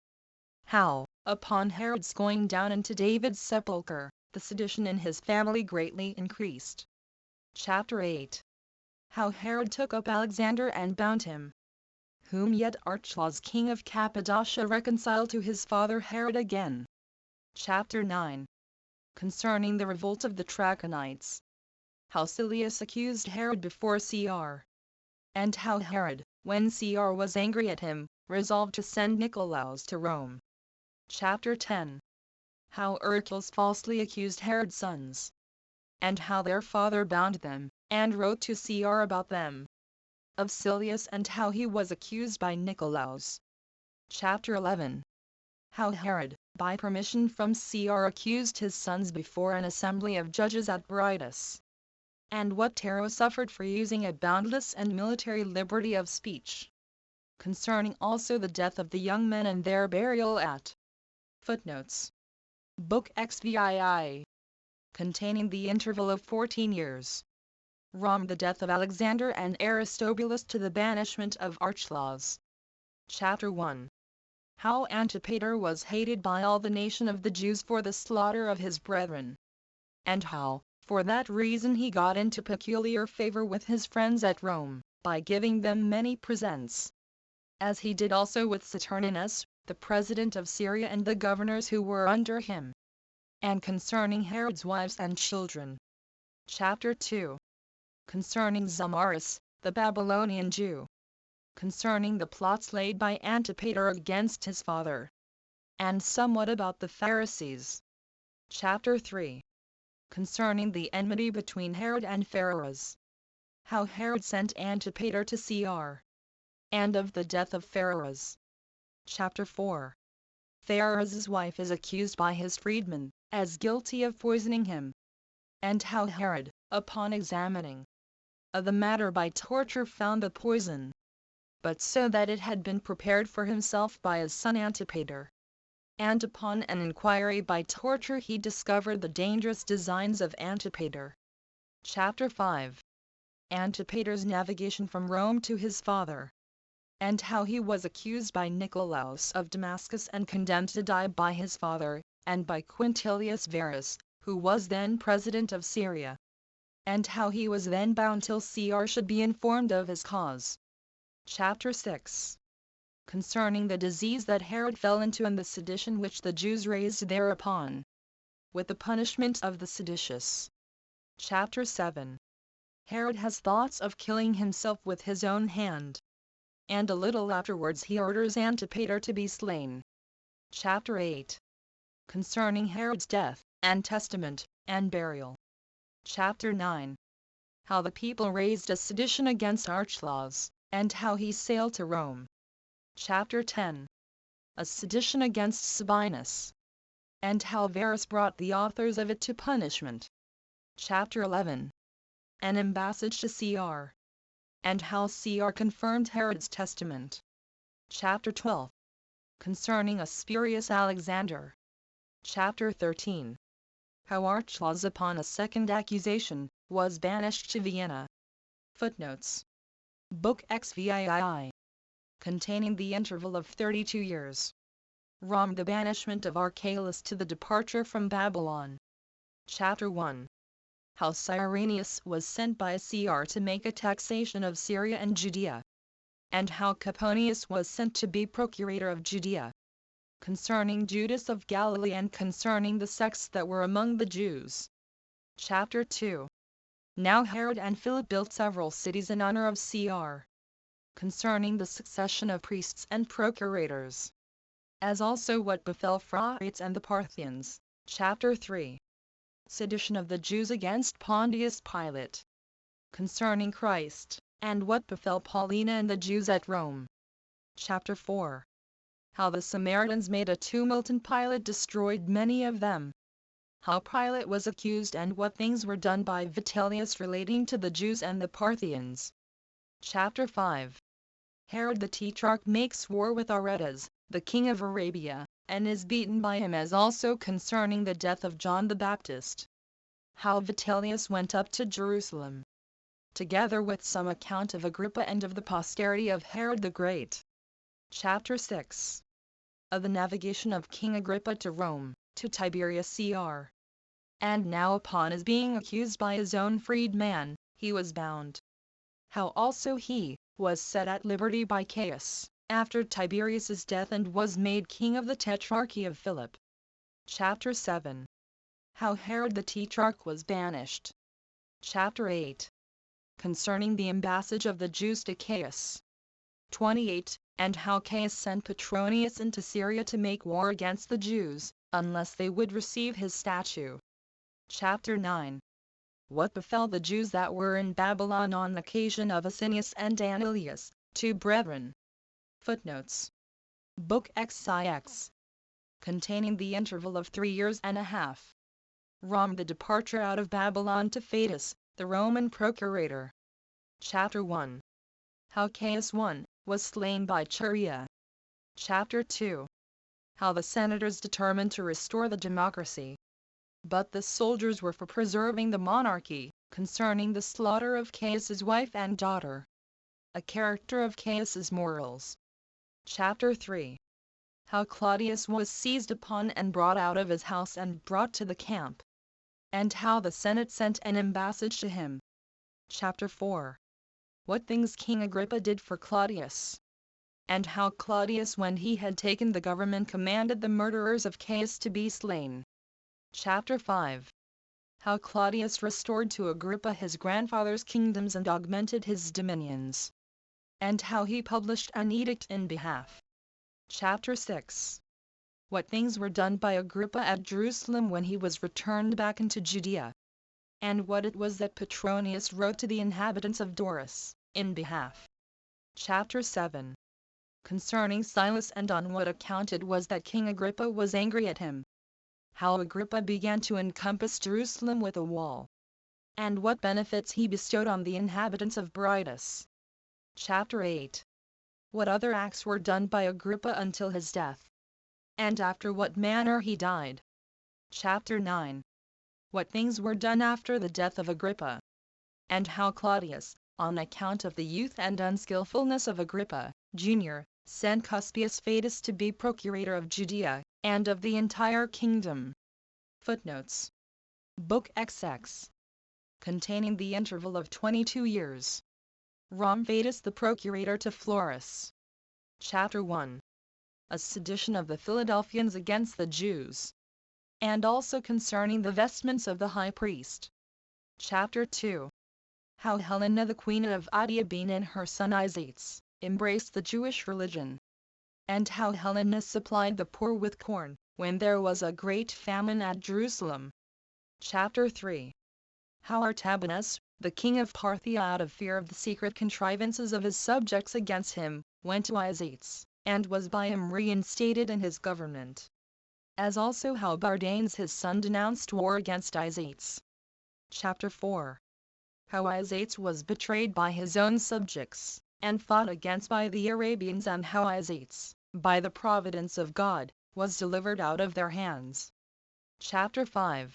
How, upon Herod's going down into David's sepulchre, the sedition in his family greatly increased. Chapter 8. How Herod took up Alexander and bound him. Whom yet Archelaus king of Cappadocia reconciled to his father Herod again. Chapter 9. Concerning the revolt of the Trachonites. How Silius accused Herod before Cr. And how Herod, when Cr was angry at him, resolved to send Nicolaus to Rome. Chapter 10. How Archelaus falsely accused Herod's sons. And how their father bound them, and wrote to Cr about them. Of Silius, and how he was accused by Nicolaus. Chapter 11. How Herod, by permission from Cr, accused his sons before an assembly of judges at Brytus. And what Tero suffered for using a boundless and military liberty of speech. Concerning also the death of the young men and their burial at Footnotes. Book XVII. Containing the interval of 14 years. From the death of Alexander and Aristobulus to the banishment of Archelaus. Chapter 1. How Antipater was hated by all the nation of the Jews for the slaughter of his brethren. And how, for that reason he got into peculiar favor with his friends at Rome, by giving them many presents. As he did also with Saturninus, the president of Syria, and the governors who were under him. And concerning Herod's wives and children. Chapter 2. Concerning Zamaris, the Babylonian Jew. Concerning the plots laid by Antipater against his father. And somewhat about the Pharisees. Chapter 3. Concerning the enmity between Herod and Phares. How Herod sent Antipater to Cr. And of the death of Phares. Chapter 4. Phares' wife is accused by his freedmen, as guilty of poisoning him. And how Herod, upon examining the matter by torture, found the poison, but so that it had been prepared for himself by his son Antipater. And upon an inquiry by torture he discovered the dangerous designs of Antipater. Chapter 5. Antipater's navigation from Rome to his father. And how he was accused by Nicolaus of Damascus and condemned to die by his father, and by Quintilius Varus, who was then president of Syria. And how he was then bound till Cr should be informed of his cause. Chapter 6. Concerning the disease that Herod fell into and the sedition which the Jews raised thereupon, with the punishment of the seditious. Chapter 7. Herod has thoughts of killing himself with his own hand. And a little afterwards he orders Antipater to be slain. Chapter 8. Concerning Herod's death, and testament, and burial. Chapter 9. How the people raised a sedition against Archelaus, and how he sailed to Rome. Chapter 10. A sedition against Sabinus. And how Varus brought the authors of it to punishment. Chapter 11. An embassage to Cr. And how Cr confirmed Herod's testament. Chapter 12. Concerning a spurious Alexander. Chapter 13. How Archelaus, upon a second accusation, was banished to Vienna. Footnotes. Book XVII. Containing the interval of 32 years. From the banishment of Archelaus to the departure from Babylon. Chapter 1. How Cyrenius was sent by Cr to make a taxation of Syria and Judea. And how Coponius was sent to be procurator of Judea. Concerning Judas of Galilee and concerning the sects that were among the Jews. Chapter 2. Now Herod and Philip built several cities in honor of Cr. Concerning the succession of priests and procurators. As also what befell Frates and the Parthians. Chapter 3. Sedition of the Jews against Pontius Pilate. Concerning Christ, and what befell Paulina and the Jews at Rome. Chapter 4. How the Samaritans made a tumult and Pilate destroyed many of them. How Pilate was accused and what things were done by Vitellius relating to the Jews and the Parthians. Chapter 5. Herod the Tetrarch makes war with Aretas, the king of Arabia, and is beaten by him, as also concerning the death of John the Baptist. How Vitellius went up to Jerusalem. Together with some account of Agrippa and of the posterity of Herod the Great. Chapter 6. Of the navigation of King Agrippa to Rome, to Tiberias Cr. And now upon his being accused by his own freedman, he was bound. How also he was set at liberty by Caius, after Tiberius's death, and was made king of the Tetrarchy of Philip. Chapter 7. How Herod the Tetrarch was banished. Chapter 8. Concerning the embassage of the Jews to Caius. 28. And how Caius sent Petronius into Syria to make war against the Jews, unless they would receive his statue. Chapter 9. What befell the Jews that were in Babylon on occasion of Asinius and Anilius, two brethren. Footnotes. Book XIX. Containing the interval of 3 years and a half. From the departure out of Babylon to Fatus, the Roman procurator. Chapter 1. How Caius I was slain by Cherea. Chapter 2. how the senators determined to restore the democracy, but the soldiers were for preserving the monarchy, concerning the slaughter of Caius's wife and daughter. A character of Caius's morals. Chapter 3. How Claudius was seized upon and brought out of his house and brought to the camp, and how the Senate sent an embassage to him. Chapter 4. What things King Agrippa did for Claudius, and how Claudius, when he had taken the government, commanded the murderers of Caius to be slain. Chapter 5. How Claudius restored to Agrippa his grandfather's kingdoms and augmented his dominions, and how he published an edict in behalf. Chapter 6. What things were done by Agrippa at Jerusalem when he was returned back into Judea, and what it was that Petronius wrote to the inhabitants of Doris, in behalf. Chapter 7. Concerning Silas, and on what account it was that King Agrippa was angry at him. How Agrippa began to encompass Jerusalem with a wall, and what benefits he bestowed on the inhabitants of Brytus. Chapter 8. What other acts were done by Agrippa until his death, and after what manner he died. Chapter 9. What things were done after the death of Agrippa, and how Claudius, on account of the youth and unskillfulness of Agrippa, Jr., sent Cuspius Fadus to be procurator of Judea, and of the entire kingdom. Footnotes. Book XX. Containing the interval of 22 years. Rom Fadus the procurator to Florus. Chapter 1. A sedition of the Philadelphians against the Jews, and also concerning the vestments of the high priest. Chapter 2. How Helena the queen of Adiabene and her son Isaetes embraced the Jewish religion, and how Helena supplied the poor with corn, when there was a great famine at Jerusalem. Chapter 3. How Artabanus, the king of Parthia, out of fear of the secret contrivances of his subjects against him, went to Isaetes, and was by him reinstated in his government. As also how Bardanes his son denounced war against Isaetes. Chapter 4. How Isaetes was betrayed by his own subjects, and fought against by the Arabians, and how Isaetes, by the providence of God, was delivered out of their hands. Chapter 5.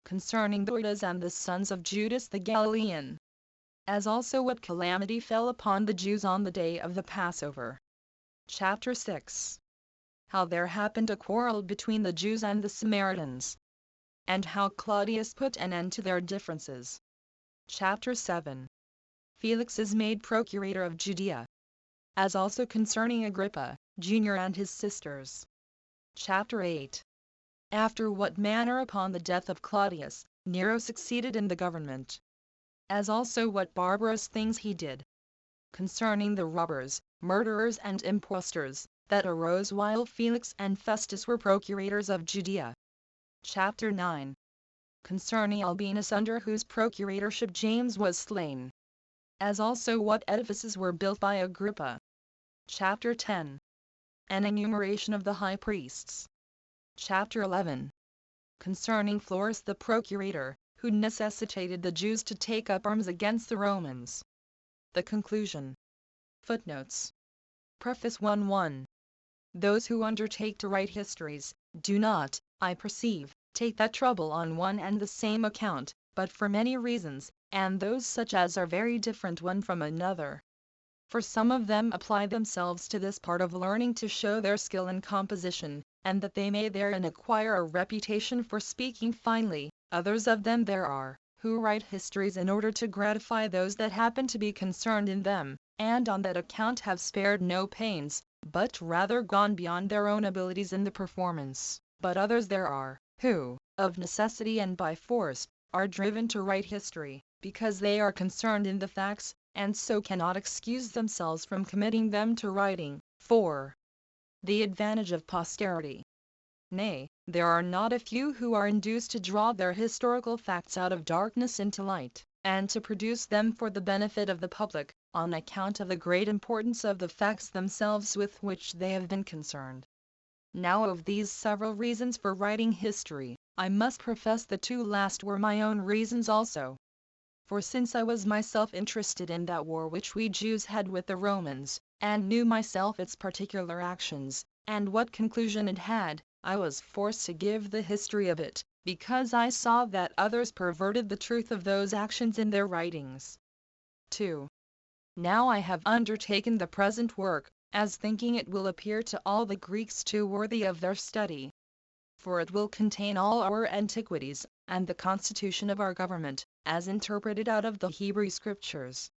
Concerning Judas and the sons of Judas the Galilean, as also what calamity fell upon the Jews on the day of the Passover. Chapter 6. How there happened a quarrel between the Jews and the Samaritans, and how Claudius put an end to their differences. Chapter 7. Felix is made procurator of Judea, as also concerning Agrippa, Jr. and his sisters. Chapter 8. After what manner upon the death of Claudius, Nero succeeded in the government, as also what barbarous things he did, concerning the robbers, murderers and impostors, that arose while Felix and Festus were procurators of Judea. Chapter 9. Concerning Albinus, under whose procuratorship James was slain, as also what edifices were built by Agrippa. Chapter 10. An enumeration of the high priests. Chapter 11. Concerning Florus the procurator, who necessitated the Jews to take up arms against the Romans. The conclusion. Footnotes. Preface 1:1. Those who undertake to write histories, do not, I perceive, take that trouble on one and the same account, but for many reasons, and those such as are very different one from another. For some of them apply themselves to this part of learning to show their skill in composition, and that they may therein acquire a reputation for speaking finely. Others of them there are, who write histories in order to gratify those that happen to be concerned in them, and on that account have spared no pains, but rather gone beyond their own abilities in the performance. But others there are, who, of necessity and by force, are driven to write history, because they are concerned in the facts, and so cannot excuse themselves from committing them to writing, for the advantage of posterity. Nay, there are not a few who are induced to draw their historical facts out of darkness into light, and to produce them for the benefit of the public, on account of the great importance of the facts themselves with which they have been concerned. Now of these several reasons for writing history, I must profess the two last were my own reasons also. For since I was myself interested in that war which we Jews had with the Romans, and knew myself its particular actions, and what conclusion it had, I was forced to give the history of it, because I saw that others perverted the truth of those actions in their writings. 2. Now I have undertaken the present work, as thinking it will appear to all the Greeks too worthy of their study. For it will contain all our antiquities, and the constitution of our government, as interpreted out of the Hebrew Scriptures.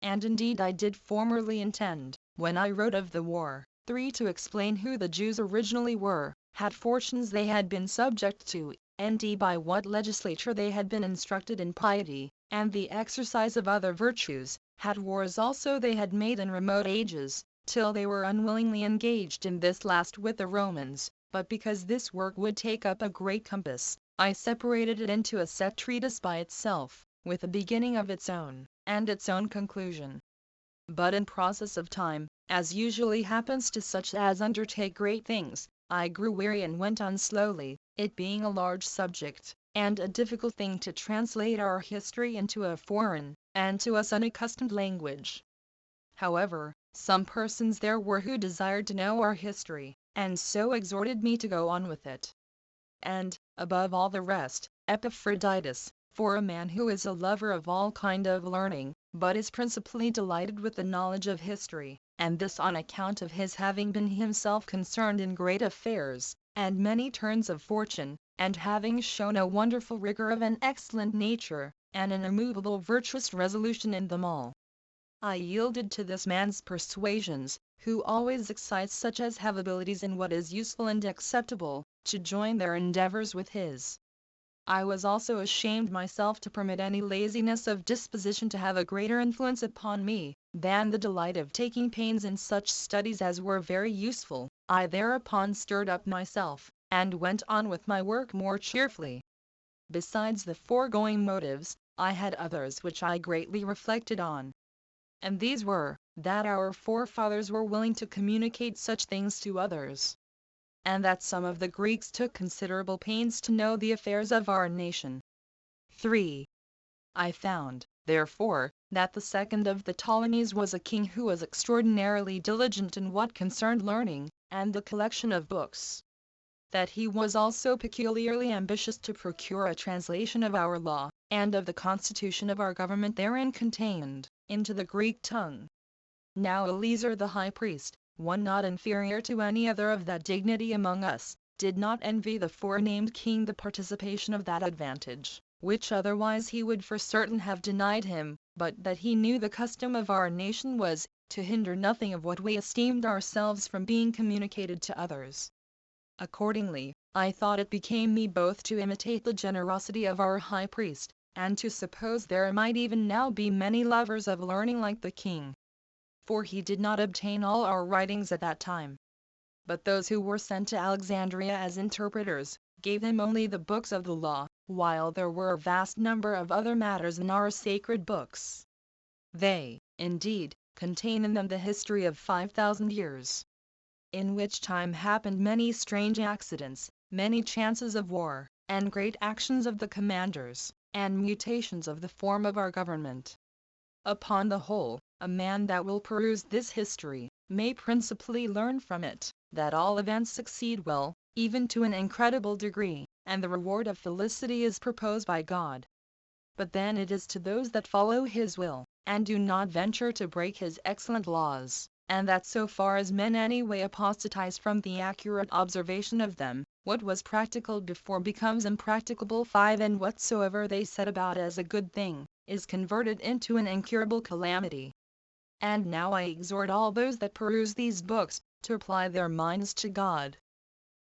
And indeed I did formerly intend, when I wrote of the war, 3. To explain who the Jews originally were, had fortunes they had been subject to, and by what legislature they had been instructed in piety, and the exercise of other virtues, had wars also they had made in remote ages, till they were unwillingly engaged in this last with the Romans, but because this work would take up a great compass, I separated it into a set treatise by itself, with a beginning of its own, and its own conclusion. But in process of time, as usually happens to such as undertake great things, I grew weary and went on slowly, it being a large subject, and a difficult thing to translate our history into a foreign, and to us unaccustomed language. However, some persons there were who desired to know our history, and so exhorted me to go on with it. And, above all the rest, Epaphroditus, for a man who is a lover of all kind of learning, but is principally delighted with the knowledge of history, and this on account of his having been himself concerned in great affairs, and many turns of fortune, and having shown a wonderful rigor of an excellent nature, and an immovable virtuous resolution in them all. I yielded to this man's persuasions, who always excites such as have abilities in what is useful and acceptable, to join their endeavors with his. I was also ashamed myself to permit any laziness of disposition to have a greater influence upon me, than the delight of taking pains in such studies as were very useful. I thereupon stirred up myself, and went on with my work more cheerfully. Besides the foregoing motives, I had others which I greatly reflected on. And these were, that our forefathers were willing to communicate such things to others, and that some of the Greeks took considerable pains to know the affairs of our nation. 3. I found, therefore, that the second of the Ptolemies was a king who was extraordinarily diligent in what concerned learning, and the collection of books. That he was also peculiarly ambitious to procure a translation of our law, and of the constitution of our government therein contained, into the Greek tongue. Now Eleazar the high priest, one not inferior to any other of that dignity among us, did not envy the forenamed king the participation of that advantage, which otherwise he would for certain have denied him, but that he knew the custom of our nation was, to hinder nothing of what we esteemed ourselves from being communicated to others. Accordingly, I thought it became me both to imitate the generosity of our high priest, and to suppose there might even now be many lovers of learning like the king. For he did not obtain all our writings at that time, but those who were sent to Alexandria as interpreters, gave him only the books of the law, while there were a vast number of other matters in our sacred books. They, indeed, contain in them the history of 5,000 years, in which time happened many strange accidents, many chances of war, and great actions of the commanders, and mutations of the form of our government. Upon the whole, a man that will peruse this history, may principally learn from it, that all events succeed well, even to an incredible degree, and the reward of felicity is proposed by God. But then it is to those that follow his will, and do not venture to break his excellent laws, and that so far as men any way apostatize from the accurate observation of them, what was practical before becomes impracticable. 5. And whatsoever they set about as a good thing, is converted into an incurable calamity. And now I exhort all those that peruse these books, to apply their minds to God,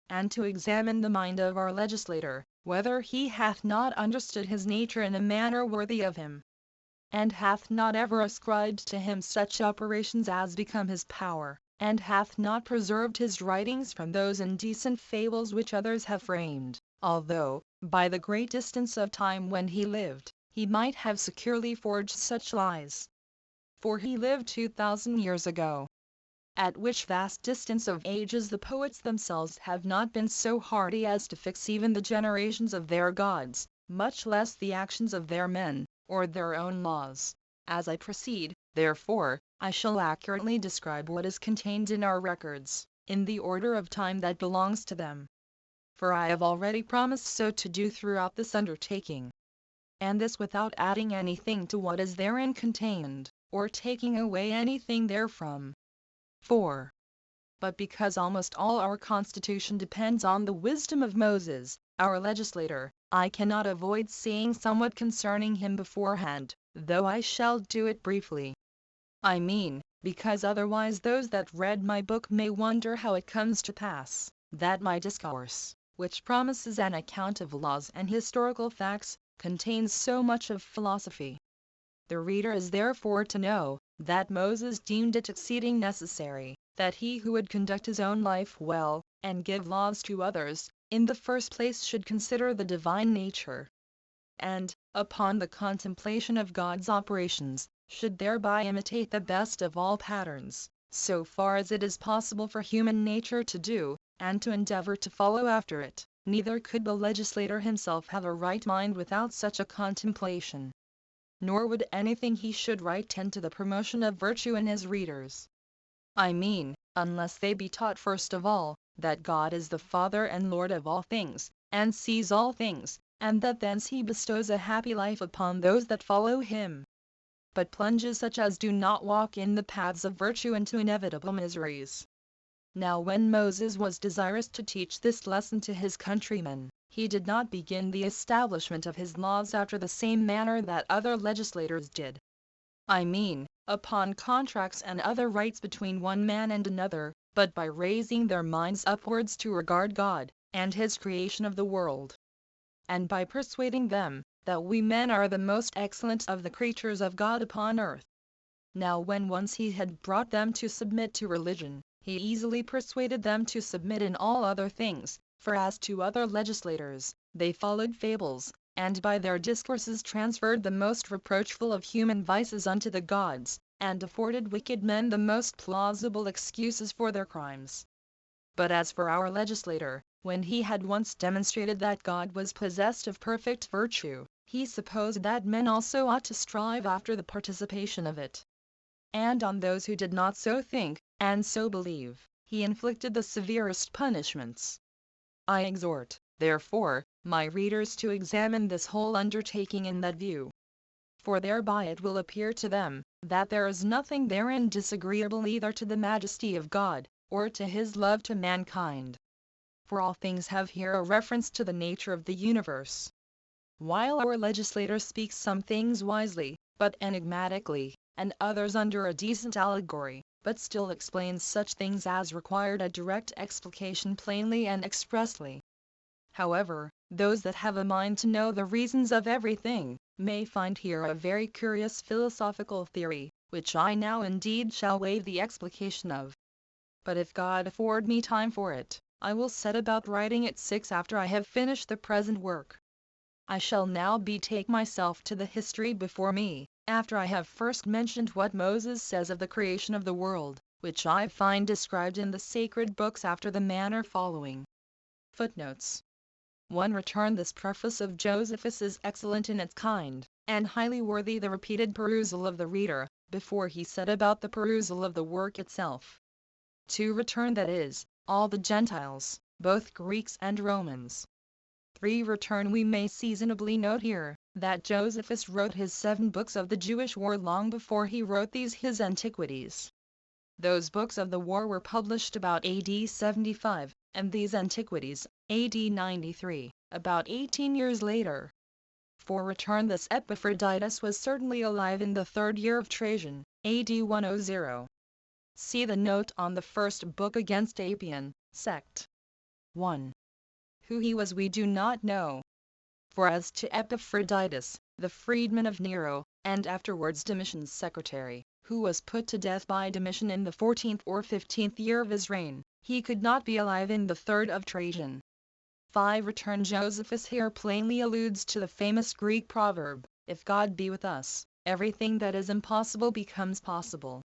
and to examine the mind of our legislator, whether he hath not understood his nature in a manner worthy of him, and hath not ever ascribed to him such operations as become his power, and hath not preserved his writings from those indecent fables which others have framed, although, by the great distance of time when he lived, he might have securely forged such lies. For he lived 2,000 years ago, at which vast distance of ages the poets themselves have not been so hardy as to fix even the generations of their gods, much less the actions of their men, or their own laws. As I proceed, therefore, I shall accurately describe what is contained in our records, in the order of time that belongs to them. For I have already promised so to do throughout this undertaking, and this without adding anything to what is therein contained, or taking away anything therefrom. 4. But because almost all our constitution depends on the wisdom of Moses, our legislator, I cannot avoid saying somewhat concerning him beforehand, though I shall do it briefly. I mean, because otherwise those that read my book may wonder how it comes to pass, that my discourse, which promises an account of laws and historical facts, contains so much of philosophy. The reader is therefore to know, that Moses deemed it exceeding necessary, that he who would conduct his own life well, and give laws to others, in the first place should consider the divine nature, and, upon the contemplation of God's operations, should thereby imitate the best of all patterns, so far as it is possible for human nature to do, and to endeavor to follow after it. Neither could the legislator himself have a right mind without such a contemplation, nor would anything he should write tend to the promotion of virtue in his readers. I mean, unless they be taught first of all, that God is the Father and Lord of all things, and sees all things, and that thence he bestows a happy life upon those that follow him, but plunges such as do not walk in the paths of virtue into inevitable miseries. Now when Moses was desirous to teach this lesson to his countrymen, he did not begin the establishment of his laws after the same manner that other legislators did. I mean, upon contracts and other rights between one man and another, but by raising their minds upwards to regard God, and his creation of the world, and by persuading them, that we men are the most excellent of the creatures of God upon earth. Now when once he had brought them to submit to religion, he easily persuaded them to submit in all other things, for as to other legislators, they followed fables, and by their discourses transferred the most reproachful of human vices unto the gods, and afforded wicked men the most plausible excuses for their crimes. But as for our legislator, when he had once demonstrated that God was possessed of perfect virtue, he supposed that men also ought to strive after the participation of it. And on those who did not so think, and so believe, he inflicted the severest punishments. I exhort, therefore, my readers to examine this whole undertaking in that view. For thereby it will appear to them, that there is nothing therein disagreeable either to the majesty of God, or to his love to mankind. For all things have here a reference to the nature of the universe. While our legislator speaks some things wisely, but enigmatically, and others under a decent allegory, but still explains such things as required a direct explication plainly and expressly. However, those that have a mind to know the reasons of everything, may find here a very curious philosophical theory, which I now indeed shall waive the explication of. But if God afford me time for it, I will set about writing it 6 after I have finished the present work. I shall now betake myself to the history before me, after I have first mentioned what Moses says of the creation of the world, which I find described in the sacred books after the manner following. Footnotes. 1. Return. This preface of Josephus is excellent in its kind, and highly worthy the repeated perusal of the reader, before he set about the perusal of the work itself. 2. Return. That is, all the Gentiles, both Greeks and Romans. 3. Return. We may seasonably note here, that Josephus wrote his 7 books of the Jewish war long before he wrote these his Antiquities. Those books of the war were published about AD 75, and these Antiquities, AD 93, about 18 years later. 4. Return. This Epaphroditus was certainly alive in the 3rd year of Trajan, AD 100. See the note on the first book against Apian, sect. 1. Who he was we do not know. For as to Epaphroditus, the freedman of Nero, and afterwards Domitian's secretary, who was put to death by Domitian in the 14th or 15th year of his reign, he could not be alive in the 3rd of Trajan. 5. Return. Josephus here plainly alludes to the famous Greek proverb, if God be with us, everything that is impossible becomes possible.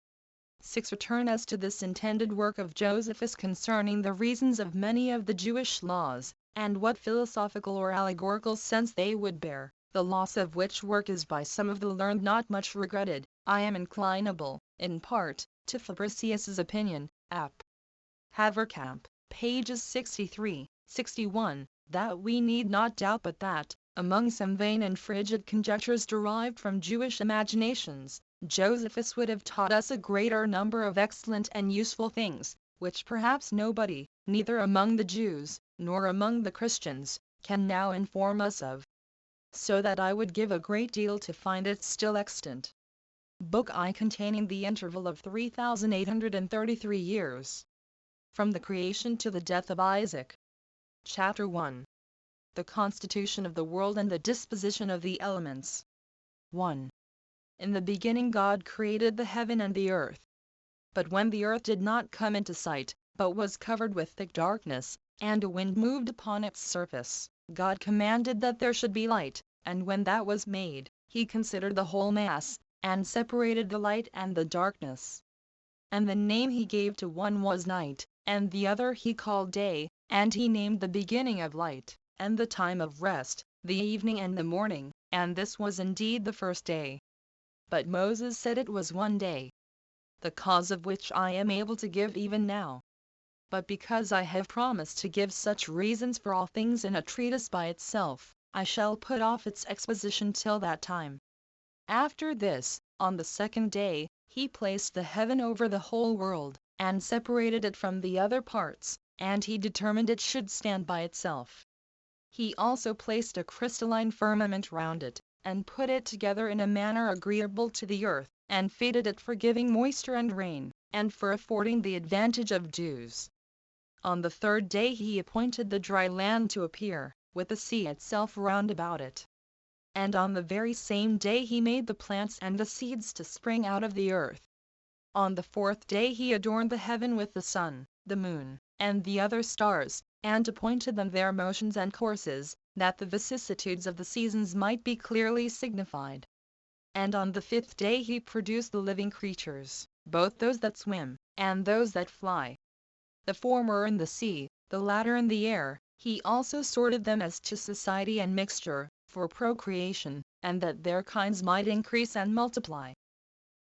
6. Return. As to this intended work of Josephus concerning the reasons of many of the Jewish laws, and what philosophical or allegorical sense they would bear, the loss of which work is by some of the learned not much regretted, I am inclinable, in part, to Fabricius's opinion, App. Haverkamp, pages 63, 61, that we need not doubt but that, among some vain and frigid conjectures derived from Jewish imaginations, Josephus would have taught us a greater number of excellent and useful things, which perhaps nobody, neither among the Jews, nor among the Christians, can now inform us of. So that I would give a great deal to find it still extant. Book I, containing the interval of 3,833 years. From the creation to the death of Isaac. Chapter 1. The constitution of the world and the disposition of the elements. 1. In the beginning God created the heaven and the earth. But when the earth did not come into sight, but was covered with thick darkness, and a wind moved upon its surface, God commanded that there should be light, and when that was made, he considered the whole mass, and separated the light and the darkness. And the name he gave to one was night, and the other he called day, and he named the beginning of light, and the time of rest, the evening and the morning, and this was indeed the first day. But Moses said it was one day. The cause of which I am able to give even now. But because I have promised to give such reasons for all things in a treatise by itself, I shall put off its exposition till that time. After this, on the second day, he placed the heaven over the whole world, and separated it from the other parts, and he determined it should stand by itself. He also placed a crystalline firmament round it, and put it together in a manner agreeable to the earth, and fitted it for giving moisture and rain, and for affording the advantage of dews. On the third day he appointed the dry land to appear, with the sea itself round about it. And on the very same day he made the plants and the seeds to spring out of the earth. On the fourth day he adorned the heaven with the sun, the moon, and the other stars, and appointed them their motions and courses, that the vicissitudes of the seasons might be clearly signified. And on the fifth day he produced the living creatures, both those that swim, and those that fly. The former in the sea, the latter in the air. He also sorted them as to society and mixture, for procreation, and that their kinds might increase and multiply.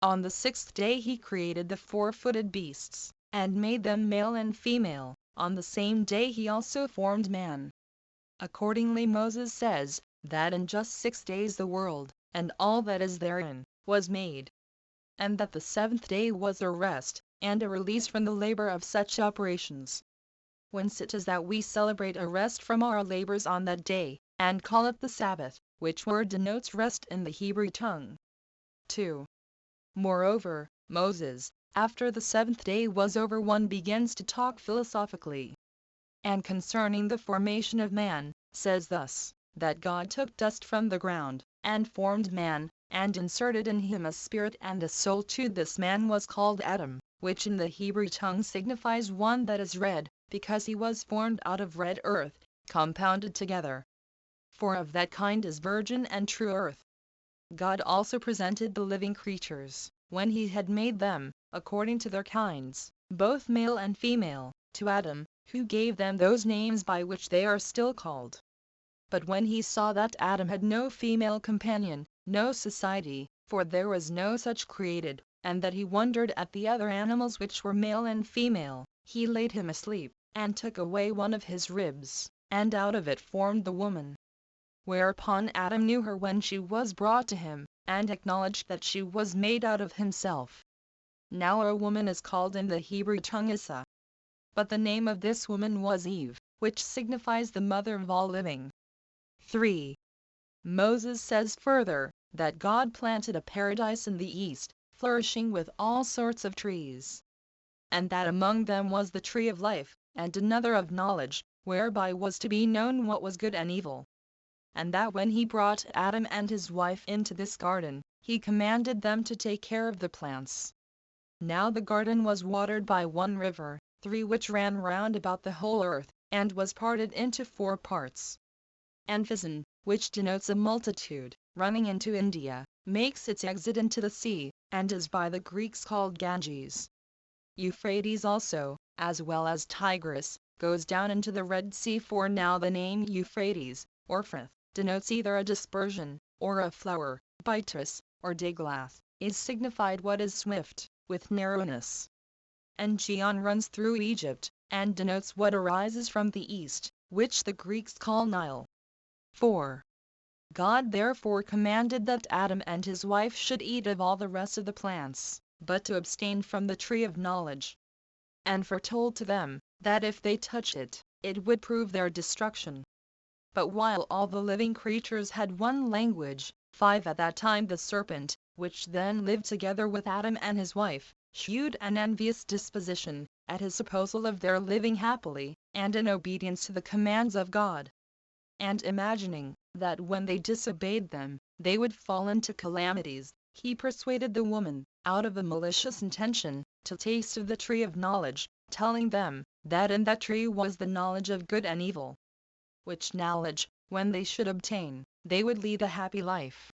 On the sixth day he created the four-footed beasts, and made them male and female. On the same day he also formed man. Accordingly Moses says, that in just 6 days the world, and all that is therein, was made. And that the seventh day was a rest, and a release from the labor of such operations. Whence it is that we celebrate a rest from our labors on that day, and call it the Sabbath, which word denotes rest in the Hebrew tongue. 2. Moreover, Moses, after the seventh day was over, one begins to talk philosophically. And concerning the formation of man, says thus, that God took dust from the ground, and formed man, and inserted in him a spirit and a soul. To this man was called Adam, which in the Hebrew tongue signifies one that is red, because he was formed out of red earth, compounded together. For of that kind is virgin and true earth. God also presented the living creatures, when he had made them, according to their kinds, both male and female, to Adam, who gave them those names by which they are still called. But when he saw that Adam had no female companion, no society, for there was no such created, and that he wondered at the other animals which were male and female, he laid him asleep, and took away one of his ribs, and out of it formed the woman. Whereupon Adam knew her when she was brought to him, and acknowledged that she was made out of himself. Now a woman is called in the Hebrew tongue Issa. But the name of this woman was Eve, which signifies the mother of all living. 3. Moses says further, that God planted a paradise in the east, flourishing with all sorts of trees. And that among them was the tree of life, and another of knowledge, whereby was to be known what was good and evil. And that when he brought Adam and his wife into this garden, he commanded them to take care of the plants. Now the garden was watered by one river, 3 which ran round about the whole earth, and was parted into 4 parts. Amphisin, which denotes a multitude, running into India, makes its exit into the sea, and is by the Greeks called Ganges. Euphrates also, as well as Tigris, goes down into the Red Sea. For now the name Euphrates, or Frith, denotes either a dispersion, or a flower. Bytris, or Diglath, is signified what is swift, with narrowness. And Gihon runs through Egypt, and denotes what arises from the east, which the Greeks call Nile. 4. God therefore commanded that Adam and his wife should eat of all the rest of the plants, but to abstain from the tree of knowledge, and foretold to them, that if they touched it, it would prove their destruction. But while all the living creatures had one language, 5 At that time the serpent, which then lived together with Adam and his wife, shewed an envious disposition, at his supposal of their living happily, and in obedience to the commands of God. And imagining, that when they disobeyed them, they would fall into calamities, he persuaded the woman, out of a malicious intention, to taste of the tree of knowledge, telling them, that in that tree was the knowledge of good and evil, which knowledge, when they should obtain, they would lead a happy life.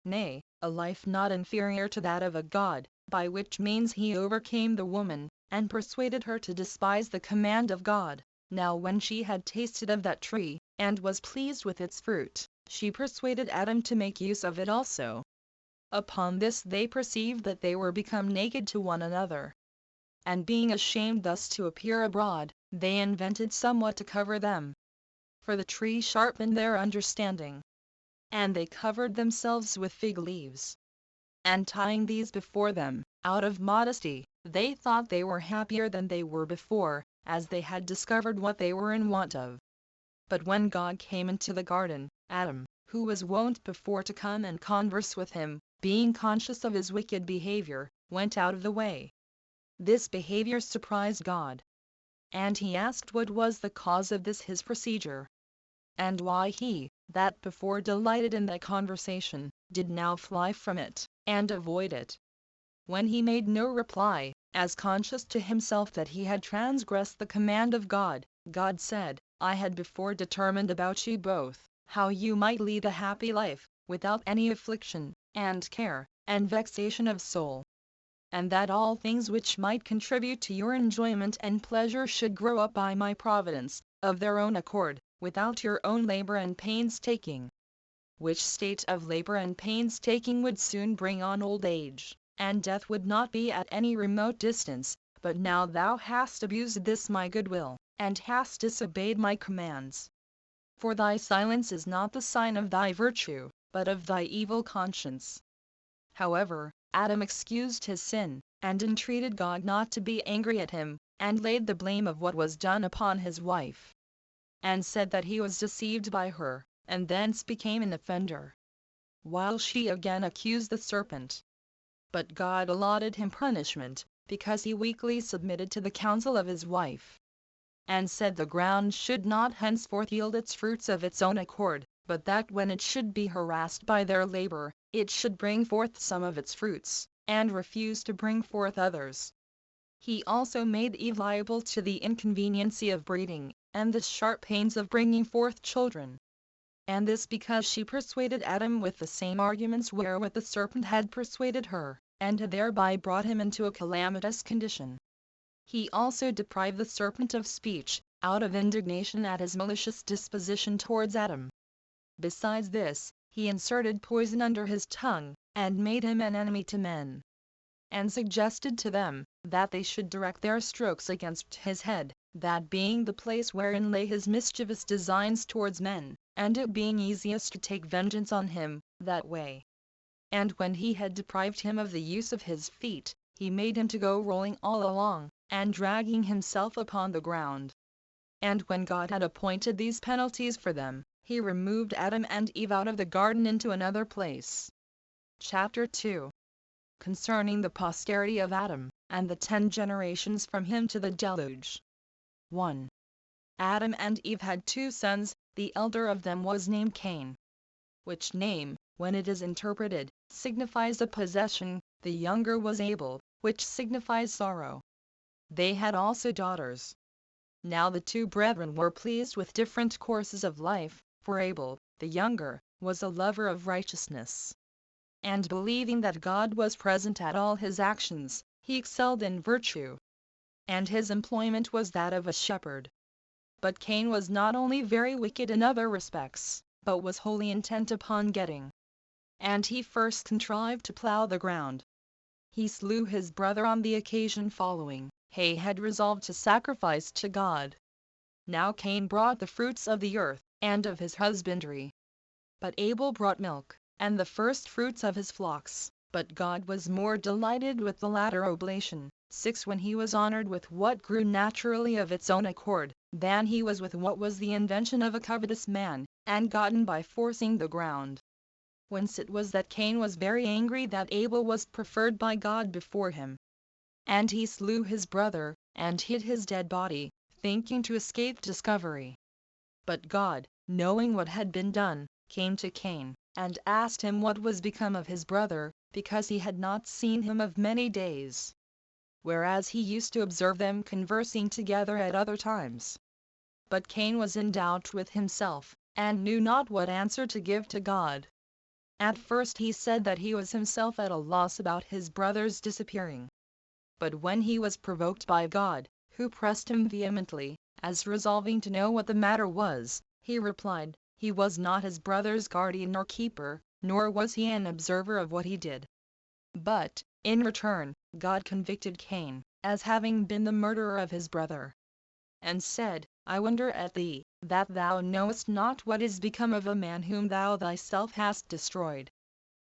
Nay, a life not inferior to that of a god, by which means he overcame the woman, and persuaded her to despise the command of God. Now when she had tasted of that tree, and was pleased with its fruit, she persuaded Adam to make use of it also. Upon this they perceived that they were become naked to one another. And being ashamed thus to appear abroad, they invented somewhat to cover them. For the tree sharpened their understanding. And they covered themselves with fig leaves. And tying these before them, out of modesty, they thought they were happier than they were before, as they had discovered what they were in want of. But when God came into the garden, Adam, who was wont before to come and converse with him, being conscious of his wicked behavior, went out of the way. This behavior surprised God. And he asked what was the cause of this his procedure, and why he, that before delighted in that conversation, did now fly from it, and avoid it. When he made no reply, as conscious to himself that he had transgressed the command of God, God said, I had before determined about you both, how you might lead a happy life, without any affliction, and care, and vexation of soul. And that all things which might contribute to your enjoyment and pleasure should grow up by my providence, of their own accord, without your own labor and painstaking. Which state of labor and painstaking would soon bring on old age, and death would not be at any remote distance. But now thou hast abused this my goodwill, and hast disobeyed my commands. For thy silence is not the sign of thy virtue, but of thy evil conscience. However, Adam excused his sin, and entreated God not to be angry at him, and laid the blame of what was done upon his wife, and said that he was deceived by her, and thence became an offender. While she again accused the serpent. But God allotted him punishment, because he weakly submitted to the counsel of his wife, and said the ground should not henceforth yield its fruits of its own accord, but that when it should be harassed by their labor, it should bring forth some of its fruits, and refuse to bring forth others. He also made Eve liable to the inconveniency of breeding, and the sharp pains of bringing forth children. And this because she persuaded Adam with the same arguments wherewith the serpent had persuaded her, and had thereby brought him into a calamitous condition. He also deprived the serpent of speech, out of indignation at his malicious disposition towards Adam. Besides this, he inserted poison under his tongue, and made him an enemy to men, and suggested to them, that they should direct their strokes against his head, that being the place wherein lay his mischievous designs towards men, and it being easiest to take vengeance on him, that way. And when he had deprived him of the use of his feet, he made him to go rolling all along, and dragging himself upon the ground. And when God had appointed these penalties for them, he removed Adam and Eve out of the garden into another place. Chapter 2. Concerning the posterity of Adam, and the 10 generations from him to the deluge. 1. Adam and Eve had 2 sons, the elder of them was named Cain, which name, when it is interpreted, signifies a possession. The younger was Abel, which signifies sorrow. They had also daughters. Now the 2 brethren were pleased with different courses of life, for Abel, the younger, was a lover of righteousness, and believing that God was present at all his actions, he excelled in virtue, and his employment was that of a shepherd. But Cain was not only very wicked in other respects, but was wholly intent upon getting. And he first contrived to plough the ground. He slew his brother on the occasion following. He had resolved to sacrifice to God. Now Cain brought the fruits of the earth, and of his husbandry. But Abel brought milk, and the first fruits of his flocks. But God was more delighted with the latter oblation, 6 when he was honored with what grew naturally of its own accord, than he was with what was the invention of a covetous man, and gotten by forcing the ground. Whence it was that Cain was very angry that Abel was preferred by God before him. And he slew his brother, and hid his dead body, thinking to escape discovery. But God, knowing what had been done, came to Cain, and asked him what was become of his brother, because he had not seen him of many days, whereas he used to observe them conversing together at other times. But Cain was in doubt with himself, and knew not what answer to give to God. At first he said that he was himself at a loss about his brother's disappearing. But when he was provoked by God, who pressed him vehemently, as resolving to know what the matter was, he replied, he was not his brother's guardian nor keeper, nor was he an observer of what he did. But, in return, God convicted Cain, as having been the murderer of his brother, and said, I wonder at thee, that thou knowest not what is become of a man whom thou thyself hast destroyed.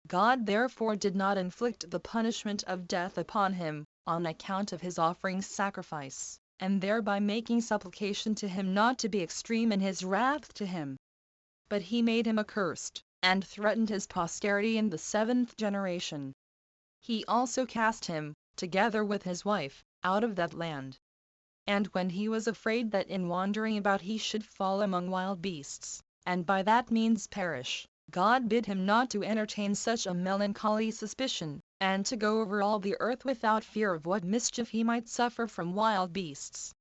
God therefore did not inflict the punishment of death upon him, on account of his offering sacrifice, and thereby making supplication to him not to be extreme in his wrath to him. But he made him accursed, and threatened his posterity in the 7th generation. He also cast him, together with his wife, out of that land. And when he was afraid that in wandering about he should fall among wild beasts, and by that means perish, God bid him not to entertain such a melancholy suspicion, and to go over all the earth without fear of what mischief he might suffer from wild beasts.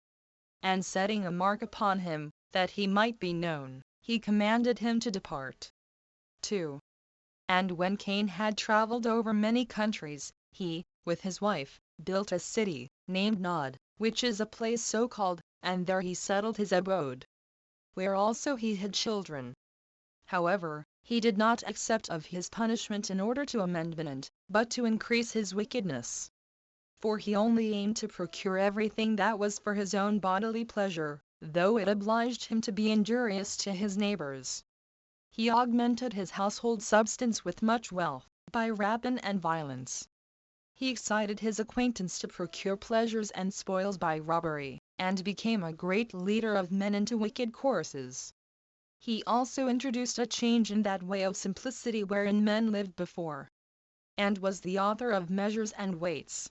And setting a mark upon him, that he might be known, he commanded him to depart. 2. And when Cain had traveled over many countries, he, with his wife, built a city, named Nod, which is a place so called, and there he settled his abode, where also he had children. However, he did not accept of his punishment in order to amendment, but to increase his wickedness. For he only aimed to procure everything that was for his own bodily pleasure, though it obliged him to be injurious to his neighbors. He augmented his household substance with much wealth, by rapine and violence. He excited his acquaintance to procure pleasures and spoils by robbery, and became a great leader of men into wicked courses. He also introduced a change in that way of simplicity wherein men lived before, and was the author of measures and weights.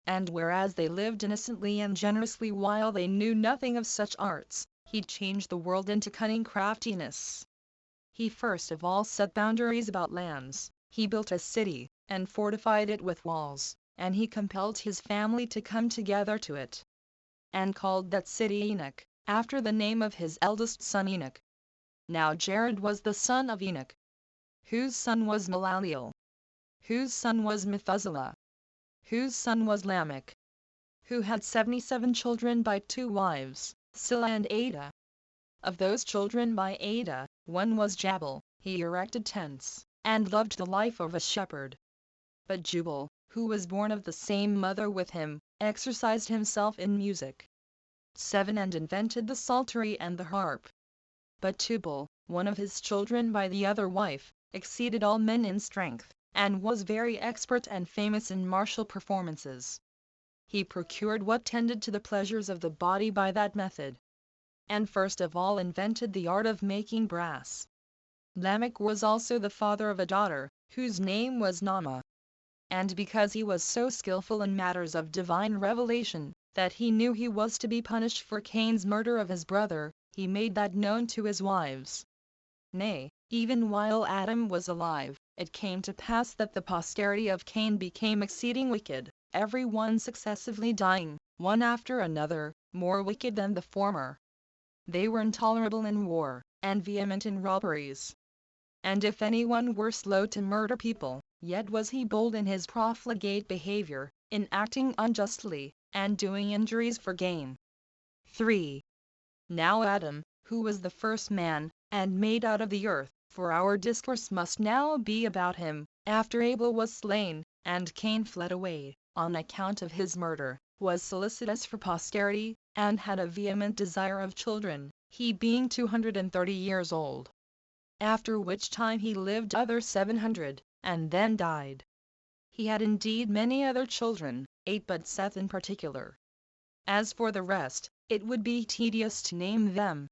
And whereas they lived innocently and generously while they knew nothing of such arts, he changed the world into cunning craftiness. He first of all set boundaries about lands. He built a city, and fortified it with walls, and he compelled his family to come together to it, and called that city Enoch, after the name of his eldest son Enoch. Now Jared was the son of Enoch, whose son was Malaliel, whose son was Methuselah, whose son was Lamech, who had 77 children by 2 wives, Silla and Ada. Of those children by Ada, one was Jabal. He erected tents, and loved the life of a shepherd. But Jubal, who was born of the same mother with him, exercised himself in music. 7 And invented the psaltery and the harp. But Tubal, one of his children by the other wife, exceeded all men in strength, and was very expert and famous in martial performances. He procured what tended to the pleasures of the body by that method, and first of all invented the art of making brass. Lamech was also the father of a daughter, whose name was Naamah. And because he was so skillful in matters of divine revelation, that he knew he was to be punished for Cain's murder of his brother, he made that known to his wives. Nay, even while Adam was alive, it came to pass that the posterity of Cain became exceeding wicked, every one successively dying, one after another, more wicked than the former. They were intolerable in war, and vehement in robberies. And if anyone were slow to murder people, yet was he bold in his profligate behavior, in acting unjustly, and doing injuries for gain. 3. Now Adam, who was the first man, and made out of the earth, for our discourse must now be about him, after Abel was slain, and Cain fled away, on account of his murder, was solicitous for posterity, and had a vehement desire of children, he being 230 years old. After which time he lived other 700, and then died. He had indeed many other children, 8 but Seth in particular. As for the rest, it would be tedious to name them.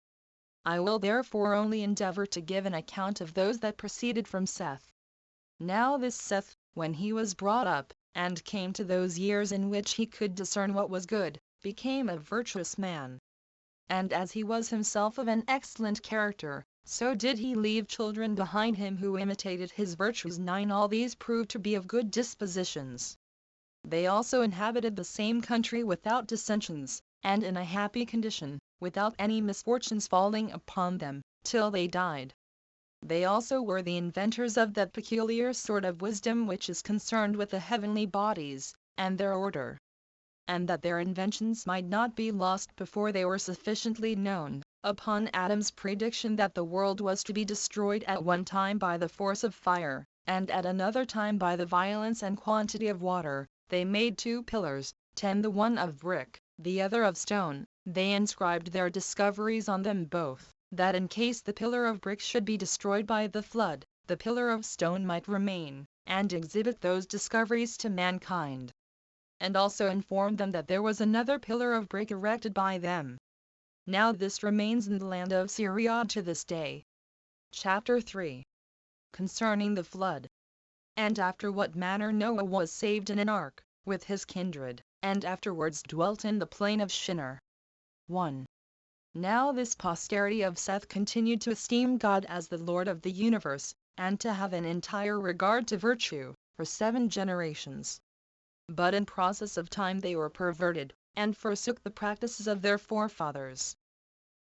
I will therefore only endeavor to give an account of those that proceeded from Seth. Now this Seth, when he was brought up, and came to those years in which he could discern what was good, became a virtuous man. And as he was himself of an excellent character, so did he leave children behind him who imitated his virtues. 9 All these proved to be of good dispositions. They also inhabited the same country without dissensions, and in a happy condition, without any misfortunes falling upon them, till they died. They also were the inventors of that peculiar sort of wisdom which is concerned with the heavenly bodies, and their order. And that their inventions might not be lost before they were sufficiently known, upon Adam's prediction that the world was to be destroyed at one time by the force of fire, and at another time by the violence and quantity of water, they made 2 pillars, 10 the one of brick, the other of stone. They inscribed their discoveries on them both, that in case the pillar of brick should be destroyed by the flood, the pillar of stone might remain, and exhibit those discoveries to mankind. And also informed them that there was another pillar of brick erected by them. Now this remains in the land of Syria to this day. Chapter 3. Concerning the flood. And after what manner Noah was saved in an ark, with his kindred, and afterwards dwelt in the plain of Shinar. 1. Now this posterity of Seth continued to esteem God as the Lord of the universe, and to have an entire regard to virtue, for 7 generations. But in process of time they were perverted, and forsook the practices of their forefathers,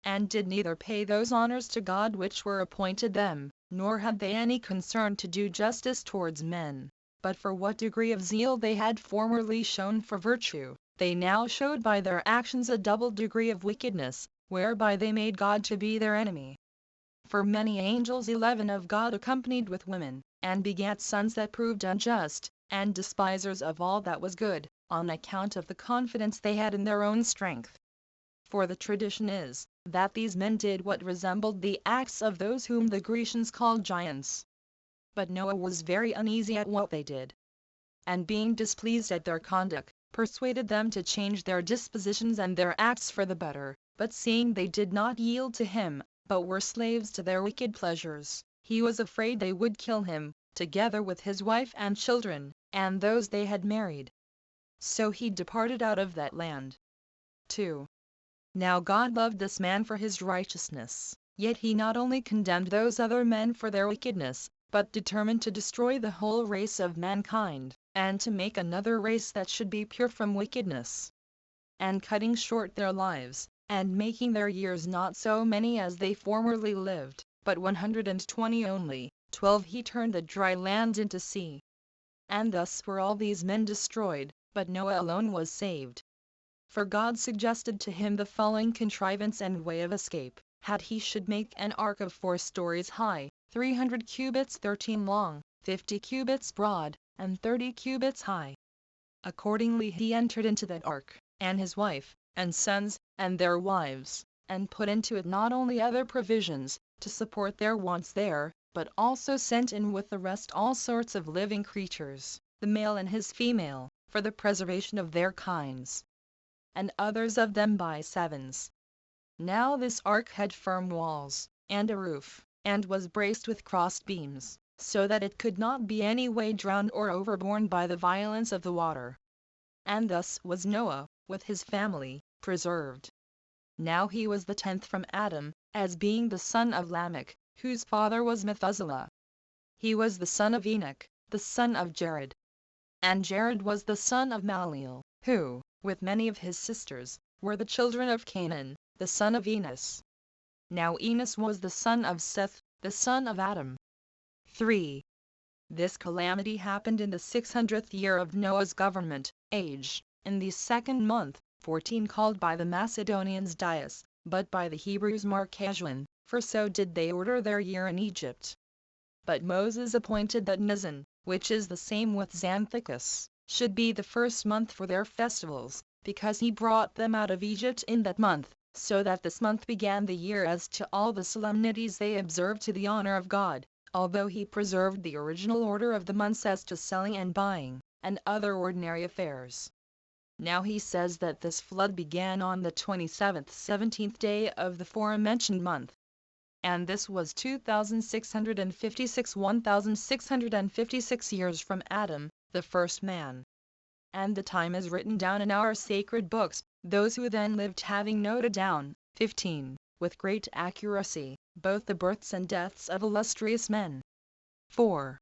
and did neither pay those honors to God which were appointed them, nor had they any concern to do justice towards men, but for what degree of zeal they had formerly shown for virtue, they now showed by their actions a double degree of wickedness, whereby they made God to be their enemy. For many angels 11 of God accompanied with women, and begat sons that proved unjust, and despisers of all that was good, on account of the confidence they had in their own strength. For the tradition is, that these men did what resembled the acts of those whom the Grecians called giants. But Noah was very uneasy at what they did, and being displeased at their conduct, persuaded them to change their dispositions and their acts for the better. But seeing they did not yield to him, but were slaves to their wicked pleasures, he was afraid they would kill him, together with his wife and children, and those they had married. So he departed out of that land. 2. Now God loved this man for his righteousness, yet he not only condemned those other men for their wickedness, but determined to destroy the whole race of mankind, and to make another race that should be pure from wickedness. And cutting short their lives, and making their years not so many as they formerly lived, but 120 only, 12 he turned the dry land into sea. And thus were all these men destroyed, but Noah alone was saved. For God suggested to him the following contrivance and way of escape, had he should make an ark of 4 stories high, 300 cubits 13 long, 50 cubits broad, and 30 cubits high. Accordingly he entered into that ark, and his wife, and sons, and their wives, and put into it not only other provisions, to support their wants there, but also sent in with the rest all sorts of living creatures, the male and his female, for the preservation of their kinds, and others of them by 7s. Now this ark had firm walls, and a roof, and was braced with crossed beams, so that it could not be any way drowned or overborne by the violence of the water. And thus was Noah, with his family, preserved. Now he was the 10th from Adam, as being the son of Lamech, whose father was Methuselah. He was the son of Enoch, the son of Jared. And Jared was the son of Maleel, who, with many of his sisters, were the children of Canaan, the son of Enos. Now Enos was the son of Seth, the son of Adam. 3. This calamity happened in the 600th year of Noah's government, age, in the 2nd month, 14 called by the Macedonians Dias, but by the Hebrews Marcasuan, for so did they order their year in Egypt. But Moses appointed that Nisan, which is the same with Xanthicus, should be the 1st month for their festivals, because he brought them out of Egypt in that month, so that this month began the year as to all the solemnities they observed to the honor of God, although he preserved the original order of the months as to selling and buying, and other ordinary affairs. Now he says that this flood began on the 27th 17th day of the forementioned month. And this was 1656 years from Adam, the first man. And the time is written down in our sacred books, those who then lived having noted down, 15, with great accuracy, both the births and deaths of illustrious men. 4.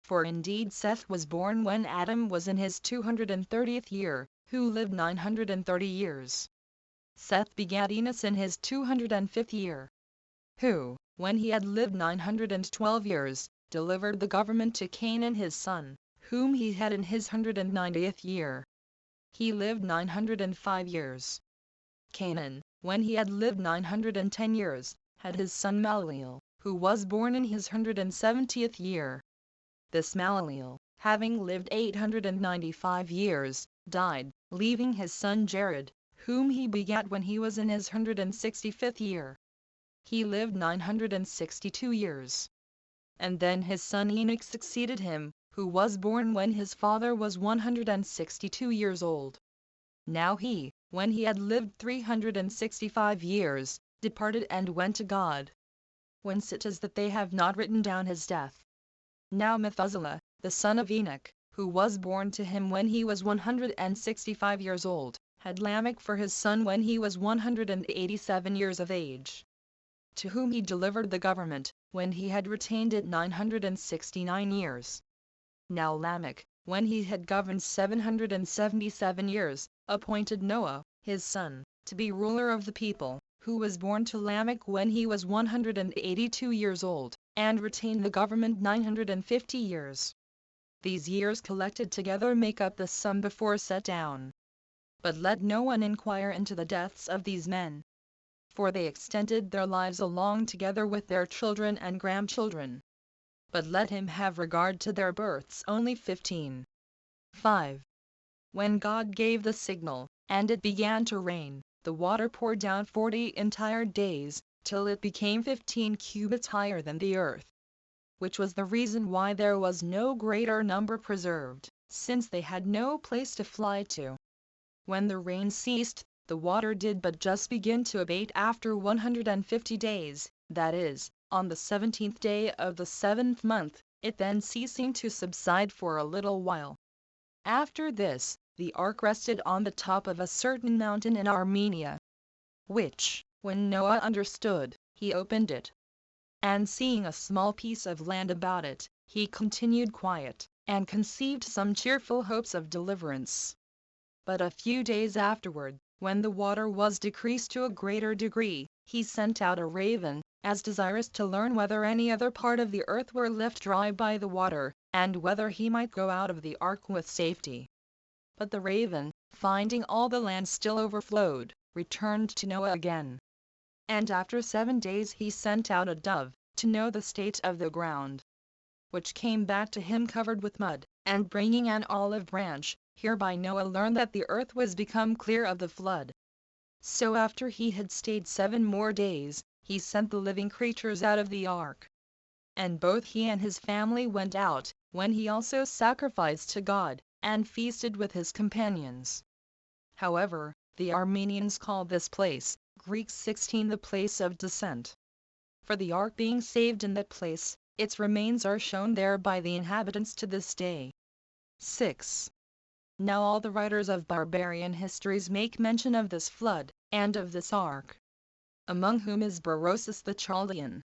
For indeed Seth was born when Adam was in his 230th year, who lived 930 years. Seth begat Enos in his 205th year, who, when he had lived 912 years, delivered the government to Canaan his son, whom he had in his 190th year. He lived 905 years. Canaan, when he had lived 910 years, had his son Malaleel, who was born in his 170th year. This Malaleel, having lived 895 years, died, leaving his son Jared, whom he begat when he was in his 165th year. He lived 962 years. And then his son Enoch succeeded him, who was born when his father was 162 years old. Now he, when he had lived 365 years, departed and went to God. Whence it is that they have not written down his death. Now Methuselah, the son of Enoch, who was born to him when he was 165 years old, had Lamech for his son when he was 187 years of age, to whom he delivered the government, when he had retained it 969 years. Now Lamech, when he had governed 777 years, appointed Noah, his son, to be ruler of the people, who was born to Lamech when he was 182 years old, and retained the government 950 years. These years collected together make up the sum before set down. But let no one inquire into the deaths of these men, for they extended their lives along together with their children and grandchildren. But let him have regard to their births only. 15. 5. When God gave the signal, and it began to rain, the water poured down 40 entire days, till it became 15 cubits higher than the earth. Which was the reason why there was no greater number preserved, since they had no place to fly to. When the rain ceased, the water did but just begin to abate after 150 days, that is, on the 17th day of the 7th month, it then ceasing to subside for a little while. After this, the ark rested on the top of a certain mountain in Armenia, which, when Noah understood, he opened it. And seeing a small piece of land about it, he continued quiet, and conceived some cheerful hopes of deliverance. But a few days afterward, when the water was decreased to a greater degree, he sent out a raven, as desirous to learn whether any other part of the earth were left dry by the water, and whether he might go out of the ark with safety. But the raven, finding all the land still overflowed, returned to Noah again. And after 7 days he sent out a dove, to know the state of the ground, which came back to him covered with mud, and bringing an olive branch. Hereby Noah learned that the earth was become clear of the flood. So after he had stayed 7 more days, he sent the living creatures out of the ark. And both he and his family went out, when he also sacrificed to God, and feasted with his companions. However, the Armenians call this place, Greek 16, the place of descent. For the ark being saved in that place, its remains are shown there by the inhabitants to this day. 6. Now all the writers of barbarian histories make mention of this flood, and of this ark, among whom is Berosus the Chaldean.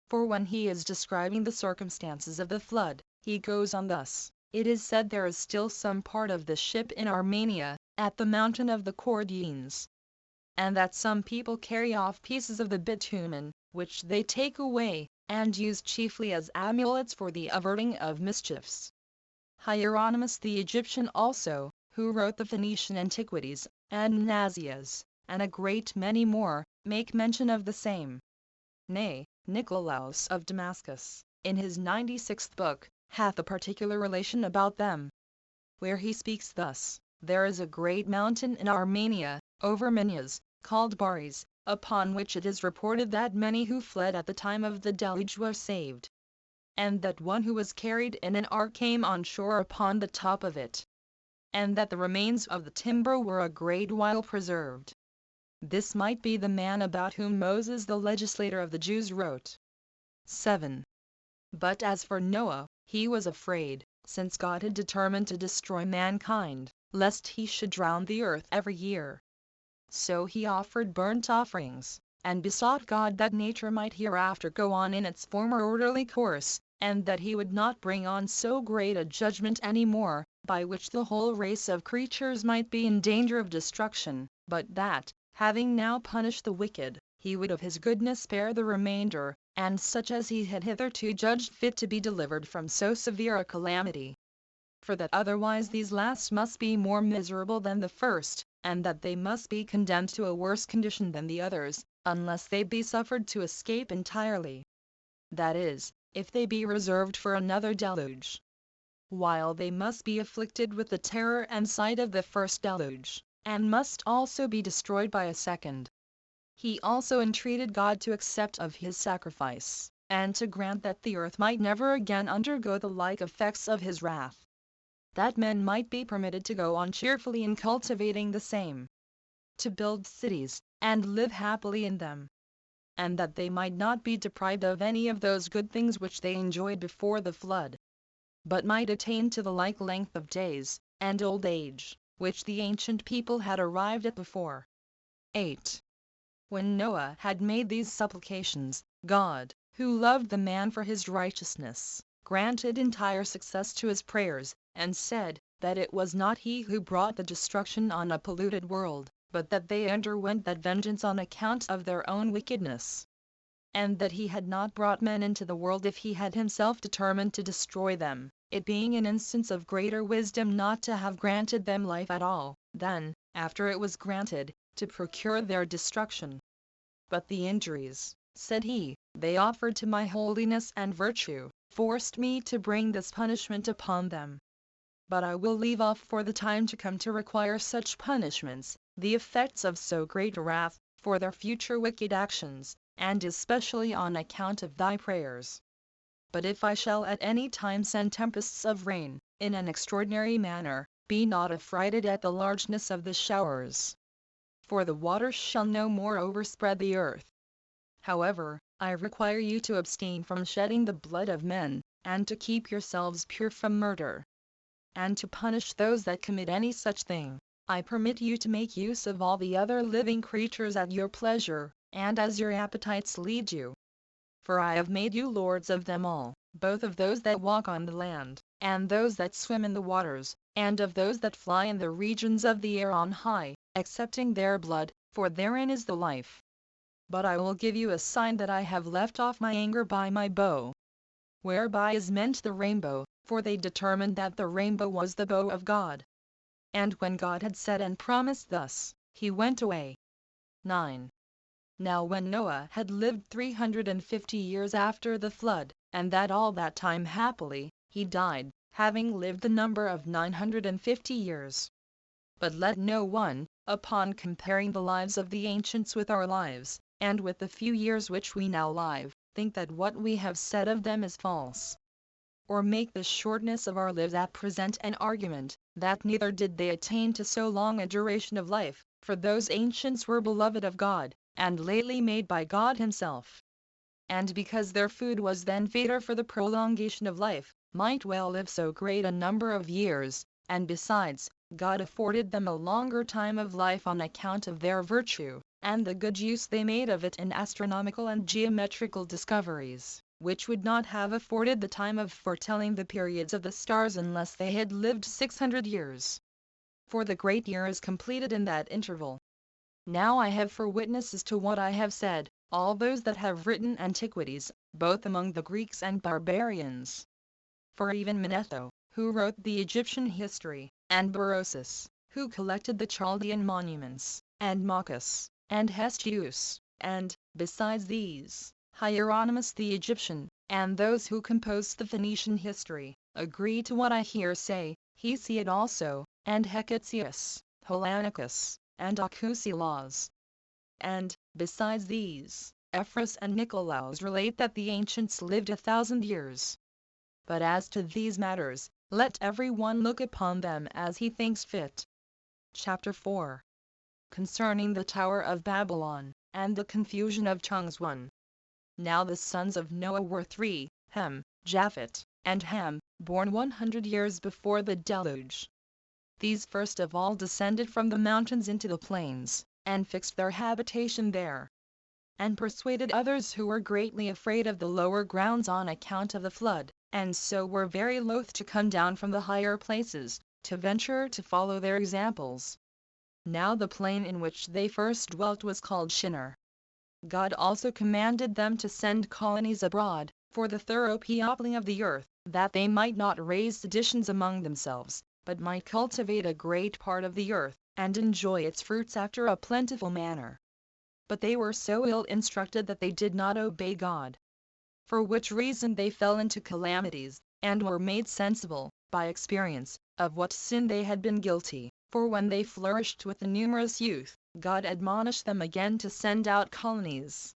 For when he is describing the circumstances of the flood, he goes on thus: It is said there is still some part of the ship in Armenia, at the mountain of the Chaldeans, and that some people carry off pieces of the bitumen, which they take away, and use chiefly as amulets for the averting of mischiefs. Hieronymus the Egyptian also, who wrote the Phoenician Antiquities, and Nazias, and a great many more, make mention of the same. Nay, Nicolaus of Damascus, in his 96th book, hath a particular relation about them, where he speaks thus: there is a great mountain in Armenia, over Minyas, called Bares, upon which it is reported that many who fled at the time of the deluge were saved, and that one who was carried in an ark came on shore upon the top of it, and that the remains of the timber were a great while preserved. This might be the man about whom Moses the legislator of the Jews wrote. 7. But as for Noah, he was afraid, since God had determined to destroy mankind, lest he should drown the earth every year. So he offered burnt offerings, and besought God that nature might hereafter go on in its former orderly course, and that he would not bring on so great a judgment any more, by which the whole race of creatures might be in danger of destruction, but that, having now punished the wicked, he would of his goodness spare the remainder, and such as he had hitherto judged fit to be delivered from so severe a calamity. For that otherwise these last must be more miserable than the first, and that they must be condemned to a worse condition than the others, unless they be suffered to escape entirely. That is, if they be reserved for another deluge. While they must be afflicted with the terror and sight of the first deluge, and must also be destroyed by a second. He also entreated God to accept of his sacrifice, and to grant that the earth might never again undergo the like effects of his wrath. That men might be permitted to go on cheerfully in cultivating the same, to build cities, and live happily in them, and that they might not be deprived of any of those good things which they enjoyed before the flood, but might attain to the like length of days, and old age, which the ancient people had arrived at before. 8. When Noah had made these supplications, God, who loved the man for his righteousness, granted entire success to his prayers, and said, that it was not he who brought the destruction on a polluted world, but that they underwent that vengeance on account of their own wickedness, and that he had not brought men into the world if he had himself determined to destroy them, it being an instance of greater wisdom not to have granted them life at all, than, after it was granted, to procure their destruction. But the injuries, said he, they offered to my holiness and virtue, forced me to bring this punishment upon them. But I will leave off for the time to come to require such punishments, the effects of so great a wrath, for their future wicked actions, and especially on account of thy prayers. But if I shall at any time send tempests of rain, in an extraordinary manner, be not affrighted at the largeness of the showers, for the waters shall no more overspread the earth. However, I require you to abstain from shedding the blood of men, and to keep yourselves pure from murder, and to punish those that commit any such thing. I permit you to make use of all the other living creatures at your pleasure, and as your appetites lead you. For I have made you lords of them all, both of those that walk on the land, and those that swim in the waters, and of those that fly in the regions of the air on high, excepting their blood, for therein is the life. But I will give you a sign that I have left off my anger by my bow. Whereby is meant the rainbow, for they determined that the rainbow was the bow of God. And when God had said and promised thus, he went away. 9. Now when Noah had lived 350 years after the flood, and that all that time happily, he died, having lived the number of 950 years. But let no one, upon comparing the lives of the ancients with our lives, and with the few years which we now live, think that what we have said of them is false, or make the shortness of our lives at present an argument, that neither did they attain to so long a duration of life, for those ancients were beloved of God, and lately made by God himself, and because their food was then fater for the prolongation of life, might well live so great a number of years, and besides, God afforded them a longer time of life on account of their virtue, and the good use they made of it in astronomical and geometrical discoveries, which would not have afforded the time of foretelling the periods of the stars unless they had lived 600 years. For the great year is completed in that interval. Now I have for witnesses to what I have said, all those that have written Antiquities, both among the Greeks and barbarians. For even Manetho, who wrote the Egyptian history, and Berosus, who collected the Chaldean monuments, and Machus, and Hestius, and, besides these, Hieronymus the Egyptian, and those who composed the Phoenician history, agree to what I here say. Hesiod also, and Hecatius, Holanicus, and Acusilas. And, besides these, Ephraim and Nicolaus relate that the ancients lived 1,000 years. But as to these matters, let every one look upon them as he thinks fit. Chapter 4. Concerning the Tower of Babylon, and the confusion of tongues. 1. Now the sons of Noah were 3, Ham, Japhet, and Ham, born 100 years before the deluge. These first of all descended from the mountains into the plains, and fixed their habitation there, and persuaded others who were greatly afraid of the lower grounds on account of the flood, and so were very loath to come down from the higher places, to venture to follow their examples. Now the plain in which they first dwelt was called Shinar. God also commanded them to send colonies abroad, for the thorough peopling of the earth, that they might not raise seditions among themselves, but might cultivate a great part of the earth, and enjoy its fruits after a plentiful manner. But they were so ill instructed that they did not obey God. For which reason they fell into calamities, and were made sensible, by experience, of what sin they had been guilty. For when they flourished with a numerous youth, God admonished them again to send out colonies.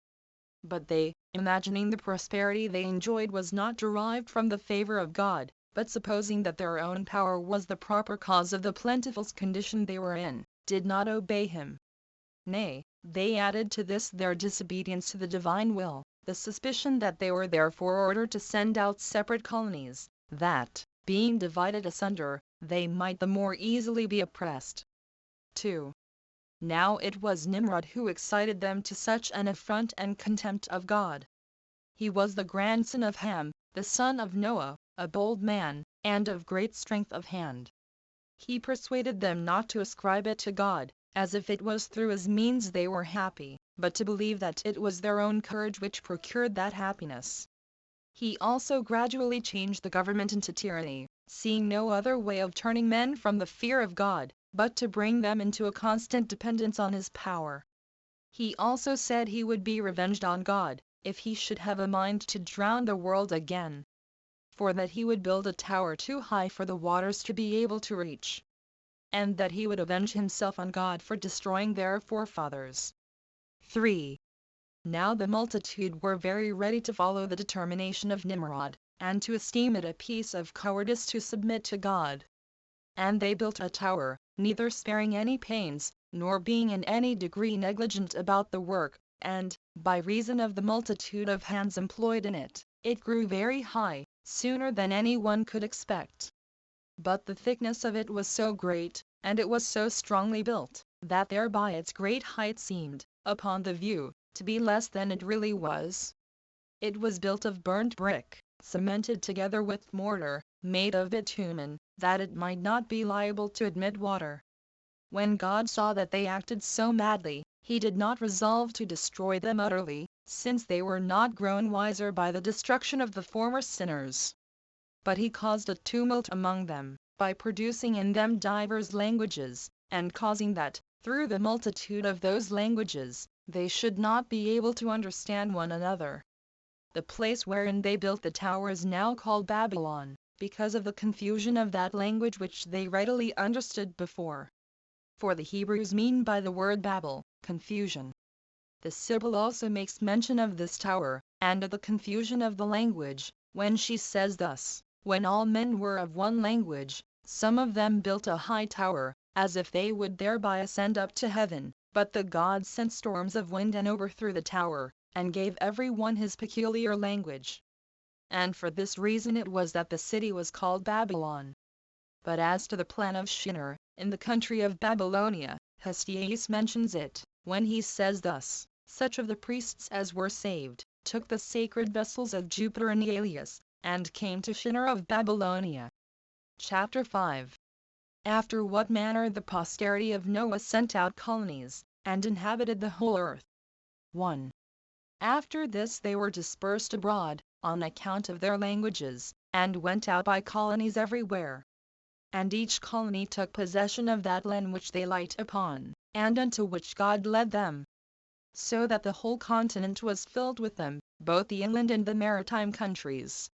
But they, imagining the prosperity they enjoyed was not derived from the favor of God, but supposing that their own power was the proper cause of the plentiful condition they were in, did not obey him. Nay, they added to this their disobedience to the divine will, the suspicion that they were therefore ordered to send out separate colonies, that, being divided asunder, they might the more easily be oppressed. 2. Now it was Nimrod who excited them to such an affront and contempt of God. He was the grandson of Ham, the son of Noah, a bold man, and of great strength of hand. He persuaded them not to ascribe it to God, as if it was through his means they were happy, but to believe that it was their own courage which procured that happiness. He also gradually changed the government into tyranny, seeing no other way of turning men from the fear of God, but to bring them into a constant dependence on his power. He also said he would be revenged on God, if he should have a mind to drown the world again. For that he would build a tower too high for the waters to be able to reach, and that he would avenge himself on God for destroying their forefathers. 3. Now the multitude were very ready to follow the determination of Nimrod, and to esteem it a piece of cowardice to submit to God. And they built a tower, neither sparing any pains, nor being in any degree negligent about the work, and, by reason of the multitude of hands employed in it, it grew very high, sooner than any one could expect. But the thickness of it was so great, and it was so strongly built, that thereby its great height seemed, upon the view, to be less than it really was. It was built of burnt brick, cemented together with mortar, made of bitumen, that it might not be liable to admit water. When God saw that they acted so madly, he did not resolve to destroy them utterly, since they were not grown wiser by the destruction of the former sinners. But he caused a tumult among them, by producing in them divers languages, and causing that, through the multitude of those languages, they should not be able to understand one another. The place wherein they built the tower is now called Babylon, because of the confusion of that language which they readily understood before. For the Hebrews mean by the word Babel, confusion. The Sibyl also makes mention of this tower, and of the confusion of the language, when she says thus: when all men were of one language, some of them built a high tower, as if they would thereby ascend up to heaven, but the gods sent storms of wind and overthrew the tower, and gave every one his peculiar language. And for this reason it was that the city was called Babylon. But as to the plan of Shinar, in the country of Babylonia, Hestiaeus mentions it, when he says thus: such of the priests as were saved, took the sacred vessels of Jupiter and Aeolus, and came to Shinar of Babylonia. Chapter 5. After what manner the posterity of Noah sent out colonies, and inhabited the whole earth. 1. After this they were dispersed abroad, on account of their languages, and went out by colonies everywhere. And each colony took possession of that land which they light upon, and unto which God led them. So that the whole continent was filled with them, both the inland and the maritime countries.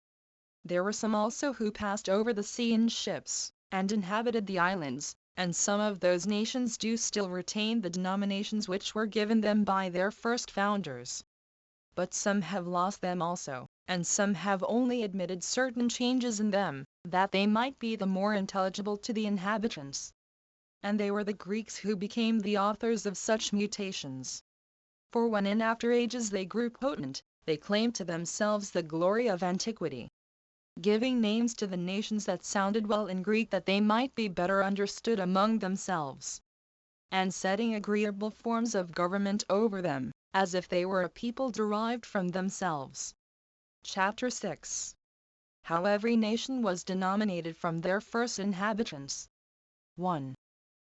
There were some also who passed over the sea in ships, and inhabited the islands, and some of those nations do still retain the denominations which were given them by their first founders. But some have lost them also, and some have only admitted certain changes in them, that they might be the more intelligible to the inhabitants. And they were the Greeks who became the authors of such mutations. For when in after ages they grew potent, they claimed to themselves the glory of antiquity, giving names to the nations that sounded well in Greek that they might be better understood among themselves, and setting agreeable forms of government over them, as if they were a people derived from themselves. Chapter 6. How every nation was denominated from their first inhabitants. 1.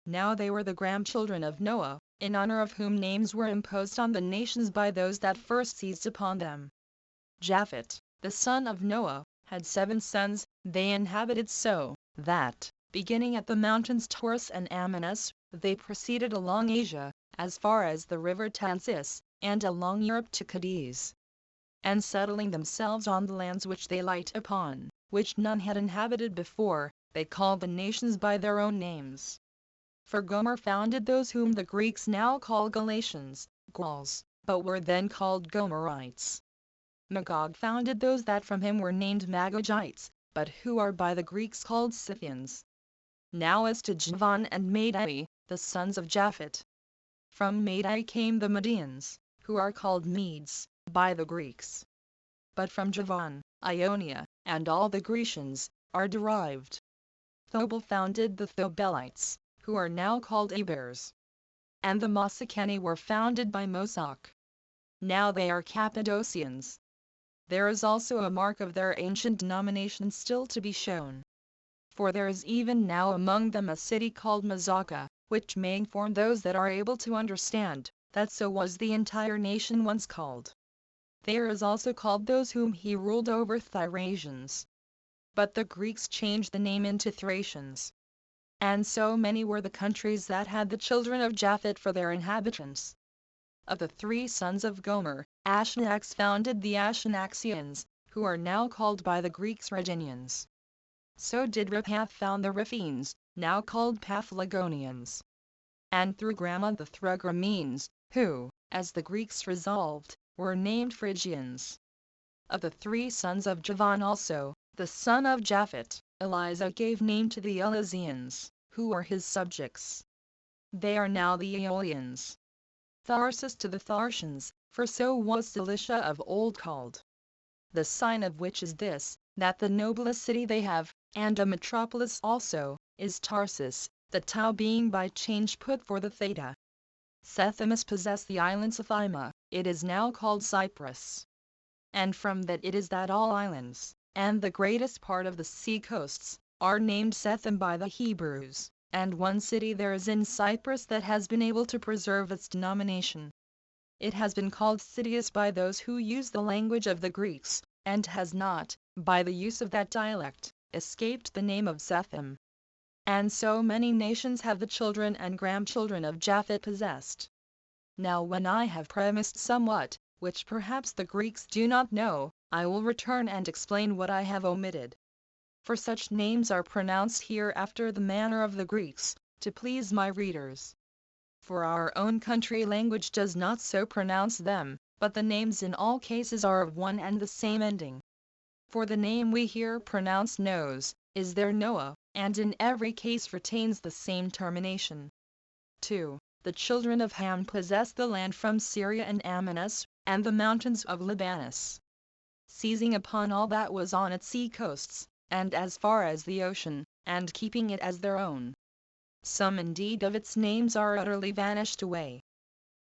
Now they were the grandchildren of Noah, in honor of whom names were imposed on the nations by those that first seized upon them. Japhet, the son of Noah, had 7 sons. They inhabited so, that, beginning at the mountains Taurus and Amanus, they proceeded along Asia, as far as the river Tansis, and along Europe to Cadiz. And settling themselves on the lands which they light upon, which none had inhabited before, they called the nations by their own names. For Gomer founded those whom the Greeks now call Galatians, Gauls, but were then called Gomerites. Magog founded those that from him were named Magogites, but who are by the Greeks called Scythians. Now as to Javan and Madai, the sons of Japhet. From Madai came the Medians, who are called Medes, by the Greeks. But from Javan, Ionia, and all the Grecians, are derived. Thobal founded the Thobelites, who are now called Ebers. And the Mossycani were founded by Mosach. Now they are Cappadocians. There is also a mark of their ancient denomination still to be shown. For there is even now among them a city called Mazaka, which may inform those that are able to understand, that so was the entire nation once called. There is also called those whom he ruled over Thracians. But the Greeks changed the name into Thracians. And so many were the countries that had the children of Japhet for their inhabitants. Of the 3 sons of Gomer, Ashnax founded the Ashnaxians, who are now called by the Greeks Rhaginians. So did Riphath found the Riphaenes, now called Paphlagonians. And through Grama the Thragramenes, who, as the Greeks resolved, were named Phrygians. Of the 3 sons of Javan also, the son of Japhet, Eliza gave name to the Elysians, who were his subjects. They are now the Aeolians. Tharsis to the Tharcians, for so was Cilicia of old called. The sign of which is this, that the noblest city they have, and a metropolis also, is Tarsus, the tau being by change put for the theta. Sethimus possessed the island Sapphima, it is now called Cyprus. And from that it is that all islands, and the greatest part of the sea coasts, are named Sethim by the Hebrews, and one city there is in Cyprus that has been able to preserve its denomination. It has been called Citius by those who use the language of the Greeks, and has not, by the use of that dialect, escaped the name of Sethim. And so many nations have the children and grandchildren of Japhet possessed. Now when I have premised somewhat, which perhaps the Greeks do not know, I will return and explain what I have omitted. For such names are pronounced here after the manner of the Greeks, to please my readers. For our own country language does not so pronounce them, but the names in all cases are of one and the same ending. For the name we here pronounce Nos, is there Noah, and in every case retains the same termination. 2. The children of Ham possessed the land from Syria and Amanus, and the mountains of Libanus, seizing upon all that was on its sea coasts, and as far as the ocean, and keeping it as their own. Some indeed of its names are utterly vanished away.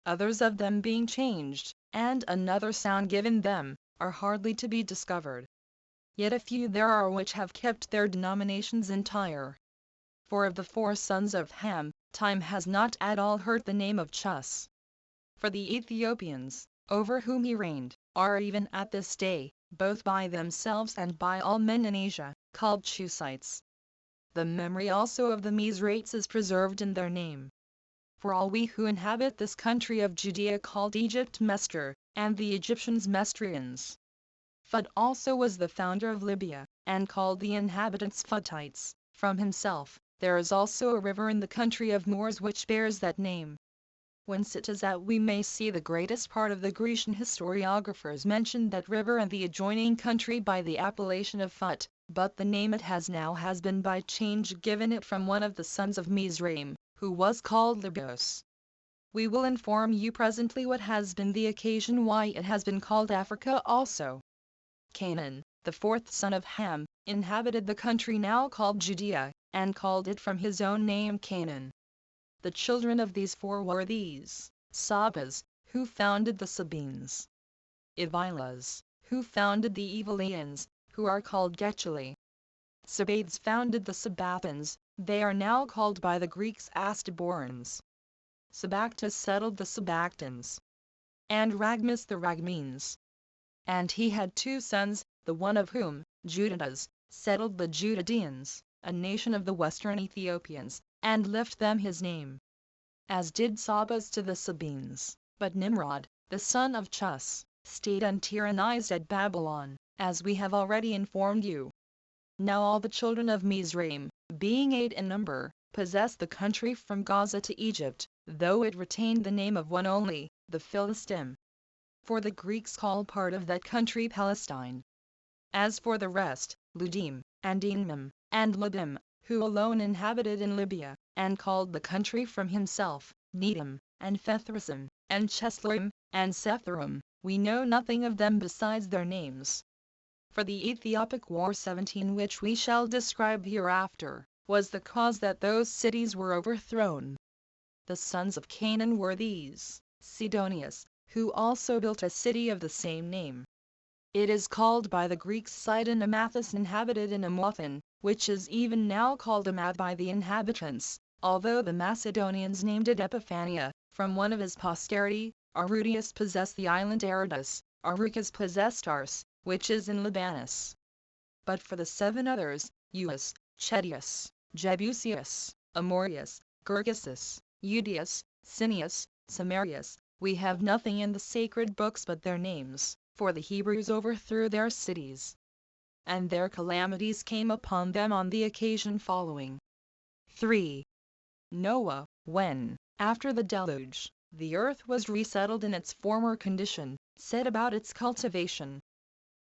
Others of them being changed, and another sound given them, are hardly to be discovered. Yet a few there are which have kept their denominations entire. For of the 4 sons of Ham, time has not at all hurt the name of Chus. For the Ethiopians, over whom he reigned, are even at this day, both by themselves and by all men in Asia, called Chusites. The memory also of the Mizrates is preserved in their name. For all we who inhabit this country of Judea called Egypt Mestre, and the Egyptians Mestrians. Phud also was the founder of Libya, and called the inhabitants Phutites, from himself, There is also a river in the country of Moors which bears that name. Whence it is that we may see the greatest part of the Grecian historiographers mention that river and the adjoining country by the appellation of Phut, but the name it has now has been by change given it from one of the sons of Mizraim, who was called Libyos. We will inform you presently what has been the occasion why it has been called Africa also. Canaan, the fourth son of Ham, inhabited the country now called Judea, and called it from his own name Canaan. The children of these four were these: Sabas, who founded the Sabines; Evilas, who founded the Evilians, who are called Getuli; Sabades founded the Sabathans, they are now called by the Greeks Astaborans; Sabactus settled the Sabactans; and Ragmus the Ragmines. And he had two sons, the one of whom, Judadas, settled the Judaeans, a nation of the western Ethiopians, and left them his name, as did Sabas to the Sabines. But Nimrod, the son of Chus, stayed and tyrannized at Babylon, as we have already informed you. Now all the children of Mizraim, being 8 in number, possessed the country from Gaza to Egypt, though it retained the name of one only, the Philistim. For the Greeks call part of that country Palestine. As for the rest, Ludim, and Enmim, and Libim, who alone inhabited in Libya, and called the country from himself, Nedim, and Phethrasim, and Chesloim, and Sepharim, we know nothing of them besides their names. For the Ethiopic War 17, which we shall describe hereafter, was the cause that those cities were overthrown. The sons of Canaan were these: Sidonius, who also built a city of the same name. It is called by the Greeks Sidon. Amathus inhabited in Amothan, which is even now called Amath by the inhabitants, although the Macedonians named it Epiphania, from one of his posterity. Arrhodius possessed the island Aradus, Arrucus possessed Ars, which is in Libanus. But for the 7 others, Uas, Chedius, Jebusius, Amorius, Gergesus, Eudius, Cineas, Samarius, we have nothing in the sacred books but their names, for the Hebrews overthrew their cities, and their calamities came upon them on the occasion following. 3. Noah, when, after the deluge, the earth was resettled in its former condition, set about its cultivation.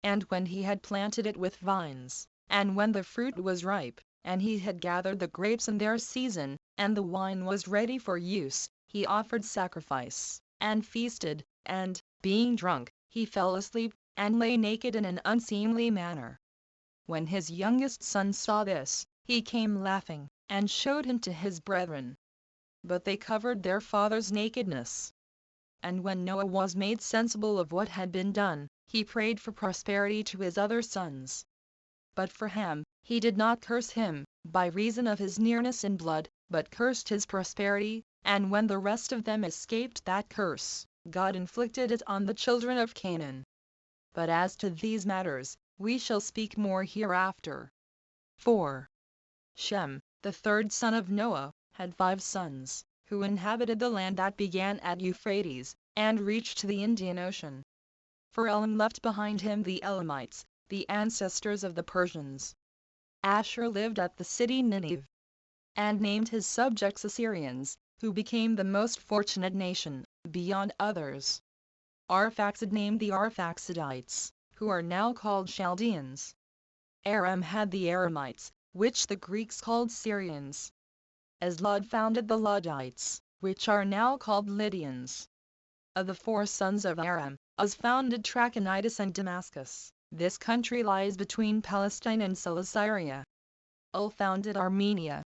And when he had planted it with vines, and when the fruit was ripe, and he had gathered the grapes in their season, and the wine was ready for use, he offered sacrifice, and feasted, and, being drunk, he fell asleep, and lay naked in an unseemly manner. When his youngest son saw this, he came laughing, and showed him to his brethren. But they covered their father's nakedness. And when Noah was made sensible of what had been done, he prayed for prosperity to his other sons. But for Ham, he did not curse him, by reason of his nearness in blood, but cursed his prosperity, and when the rest of them escaped that curse, God inflicted it on the children of Canaan. But as to these matters, we shall speak more hereafter. 4. Shem, the third son of Noah, had 5 sons, who inhabited the land that began at Euphrates, and reached to the Indian Ocean. For Elam left behind him the Elamites, the ancestors of the Persians. Asher lived at the city Nineveh, and named his subjects Assyrians, who became the most fortunate nation, beyond others. Arphaxad named the Arphaxadites, who are now called Chaldeans. Aram had the Aramites, which the Greeks called Syrians. Aslod founded the Ludites, which are now called Lydians. Of the 4 sons of Aram, Uz founded Trachonitis and Damascus. This country lies between Palestine and Cilicia. Ul founded Armenia,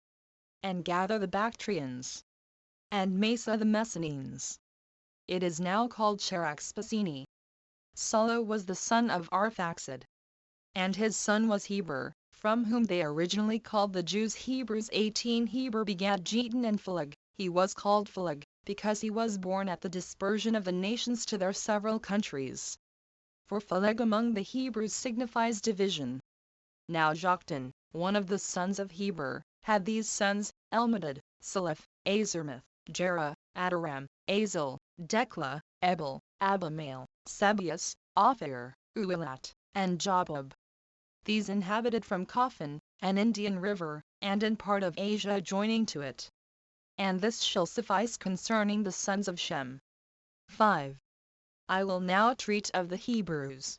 and Gather the Bactrians, and Mesa the Messenians. It is now called Charax-Spasini. Sulu was the son of Arphaxad, and his son was Heber, from whom they originally called the Jews Hebrews. 18 Heber begat Jetan and Phaleg. He was called Phaleg, because he was born at the dispersion of the nations to their several countries. For Phaleg among the Hebrews signifies division. Now Joktan, one of the sons of Heber, had these sons: Elmadad, Salaph, Azarmath, Jerah, Adoram, Azel, Dekla, Ebal, Abimael, Sabius, Ophir, Uilat, and Jobab. These inhabited from Kafan, an Indian river, and in part of Asia adjoining to it. And this shall suffice concerning the sons of Shem. 5. I will now treat of the Hebrews.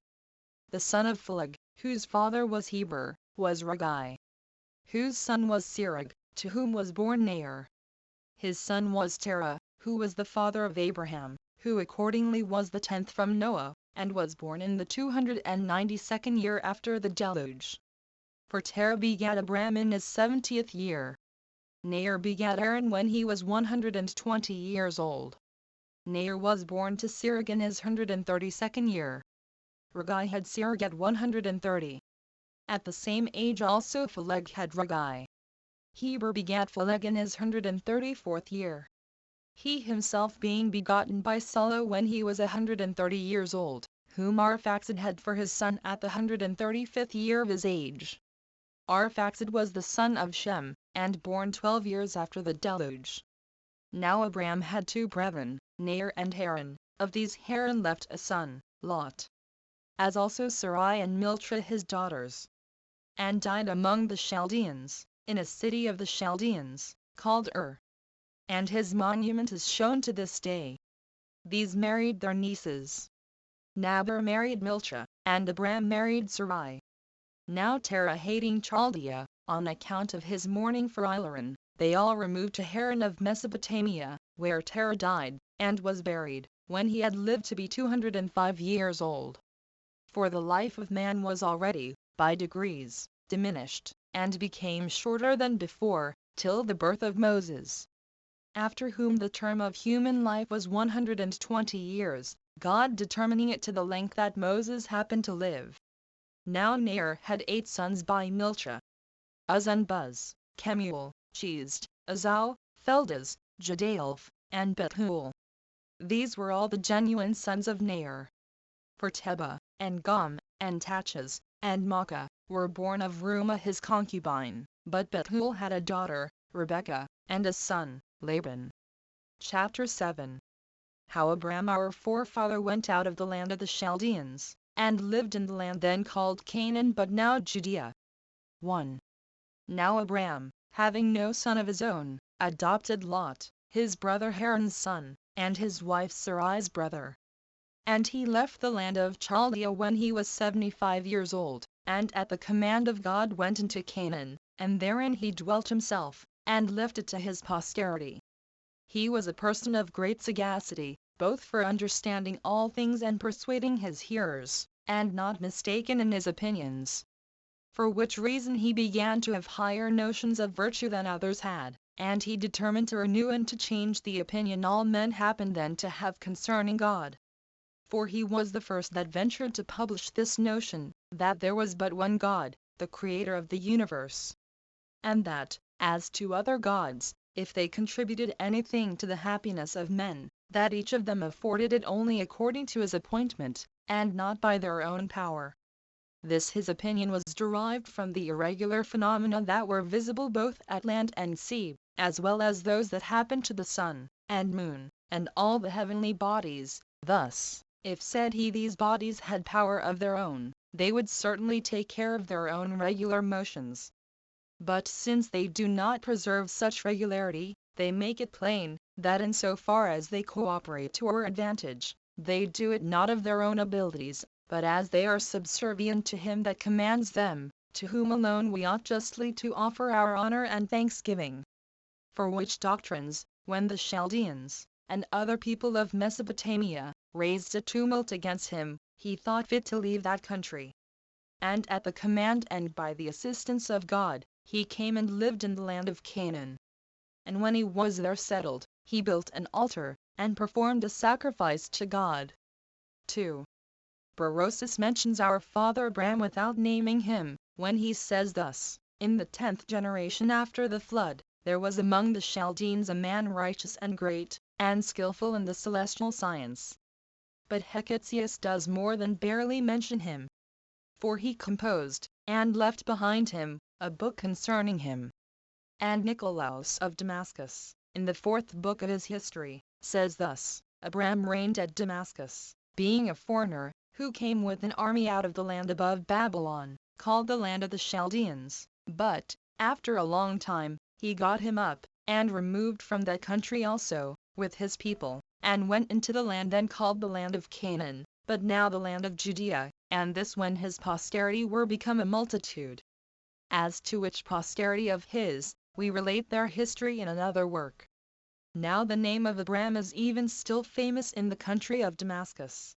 The son of Phaleg, whose father was Heber, was Ragai, whose son was Serug, to whom was born Nair. His son was Terah, who was the father of Abraham, who accordingly was the 10th from Noah, and was born in the 292nd year after the deluge. For Terah begat Abram in his 70th year. Nair begat Aaron when he was 120 years old. Nair was born to Serug in his 132nd year. Ragai had Serug at 130. At the same age also Phaleg had Ragai. Heber begat Phaleg in his 134th year. He himself being begotten by Sala when he was 130 years old, whom Arphaxad had for his son at the 135th year of his age. Arphaxad was the son of Shem, and born 12 years after the deluge. Now Abram had two brethren, Nair and Haran. Of these Haran left a son, Lot, as also Sarai and Miltra his daughters, and died among the Chaldeans, in a city of the Chaldeans, called Ur. And his monument is shown to this day. These married their nieces. Nabor married Miltra, and Abram married Sarai. Now Terah hating Chaldea, on account of his mourning for Ilaran, they all removed to Haran of Mesopotamia, where Terah died, and was buried, when he had lived to be 205 years old. For the life of man was already, by degrees, diminished, and became shorter than before, till the birth of Moses, after whom the term of human life was 120 years, God determining it to the length that Moses happened to live. Now Nair had 8 sons by Miltra: Uz and Buz, Kemuel, Chizd, Azau, Feldas, Jadalf, and Bethuel. These were all the genuine sons of Nair. For Teba, and Gom, and Tachas, and Maacah, were born of Reumah his concubine, but Bethuel had a daughter, Rebekah, and a son, Laban. Chapter 7. How Abram our forefather went out of the land of the Chaldeans, and lived in the land then called Canaan but now Judea. 1. Now Abram, having no son of his own, adopted Lot, his brother Haran's son, and his wife Sarai's brother. And he left the land of Chaldea when he was 75 years old, and at the command of God went into Canaan, and therein he dwelt himself, and left it to his posterity. He was a person of great sagacity, both for understanding all things and persuading his hearers, and not mistaken in his opinions. For which reason he began to have higher notions of virtue than others had, and he determined to renew and to change the opinion all men happened then to have concerning God. For he was the first that ventured to publish this notion, that there was but one God, the Creator of the universe. And that, as to other gods, if they contributed anything to the happiness of men, that each of them afforded it only according to his appointment, and not by their own power. This his opinion was derived from the irregular phenomena that were visible both at land and sea, as well as those that happened to the sun, and moon, and all the heavenly bodies. Thus, if said he these bodies had power of their own, they would certainly take care of their own regular motions. But since they do not preserve such regularity, they make it plain, that in so far as they cooperate to our advantage, they do it not of their own abilities, but as they are subservient to him that commands them, to whom alone we ought justly to offer our honor and thanksgiving. For which doctrines, when the Chaldeans, and other people of Mesopotamia, raised a tumult against him, he thought fit to leave that country. And at the command and by the assistance of God, he came and lived in the land of Canaan. And when he was there settled, he built an altar, and performed a sacrifice to God. 2. Berosus mentions our father Abram without naming him, when he says thus: In the 10th generation after the flood, there was among the Chaldeans a man righteous and great, and skillful in the celestial science. But Hecateus does more than barely mention him. For he composed, and left behind him, a book concerning him. And Nicolaus of Damascus, in the 4th book of his history, says thus: Abram reigned at Damascus, being a foreigner, who came with an army out of the land above Babylon, called the land of the Chaldeans, but, After a long time, he got him up, and removed from that country also, with his people, and went into the land then called the land of Canaan, but now the land of Judea, and this when his posterity were become a multitude. As to which posterity of his, we relate their history in another work. Now the name of Abram is even still famous in the country of Damascus.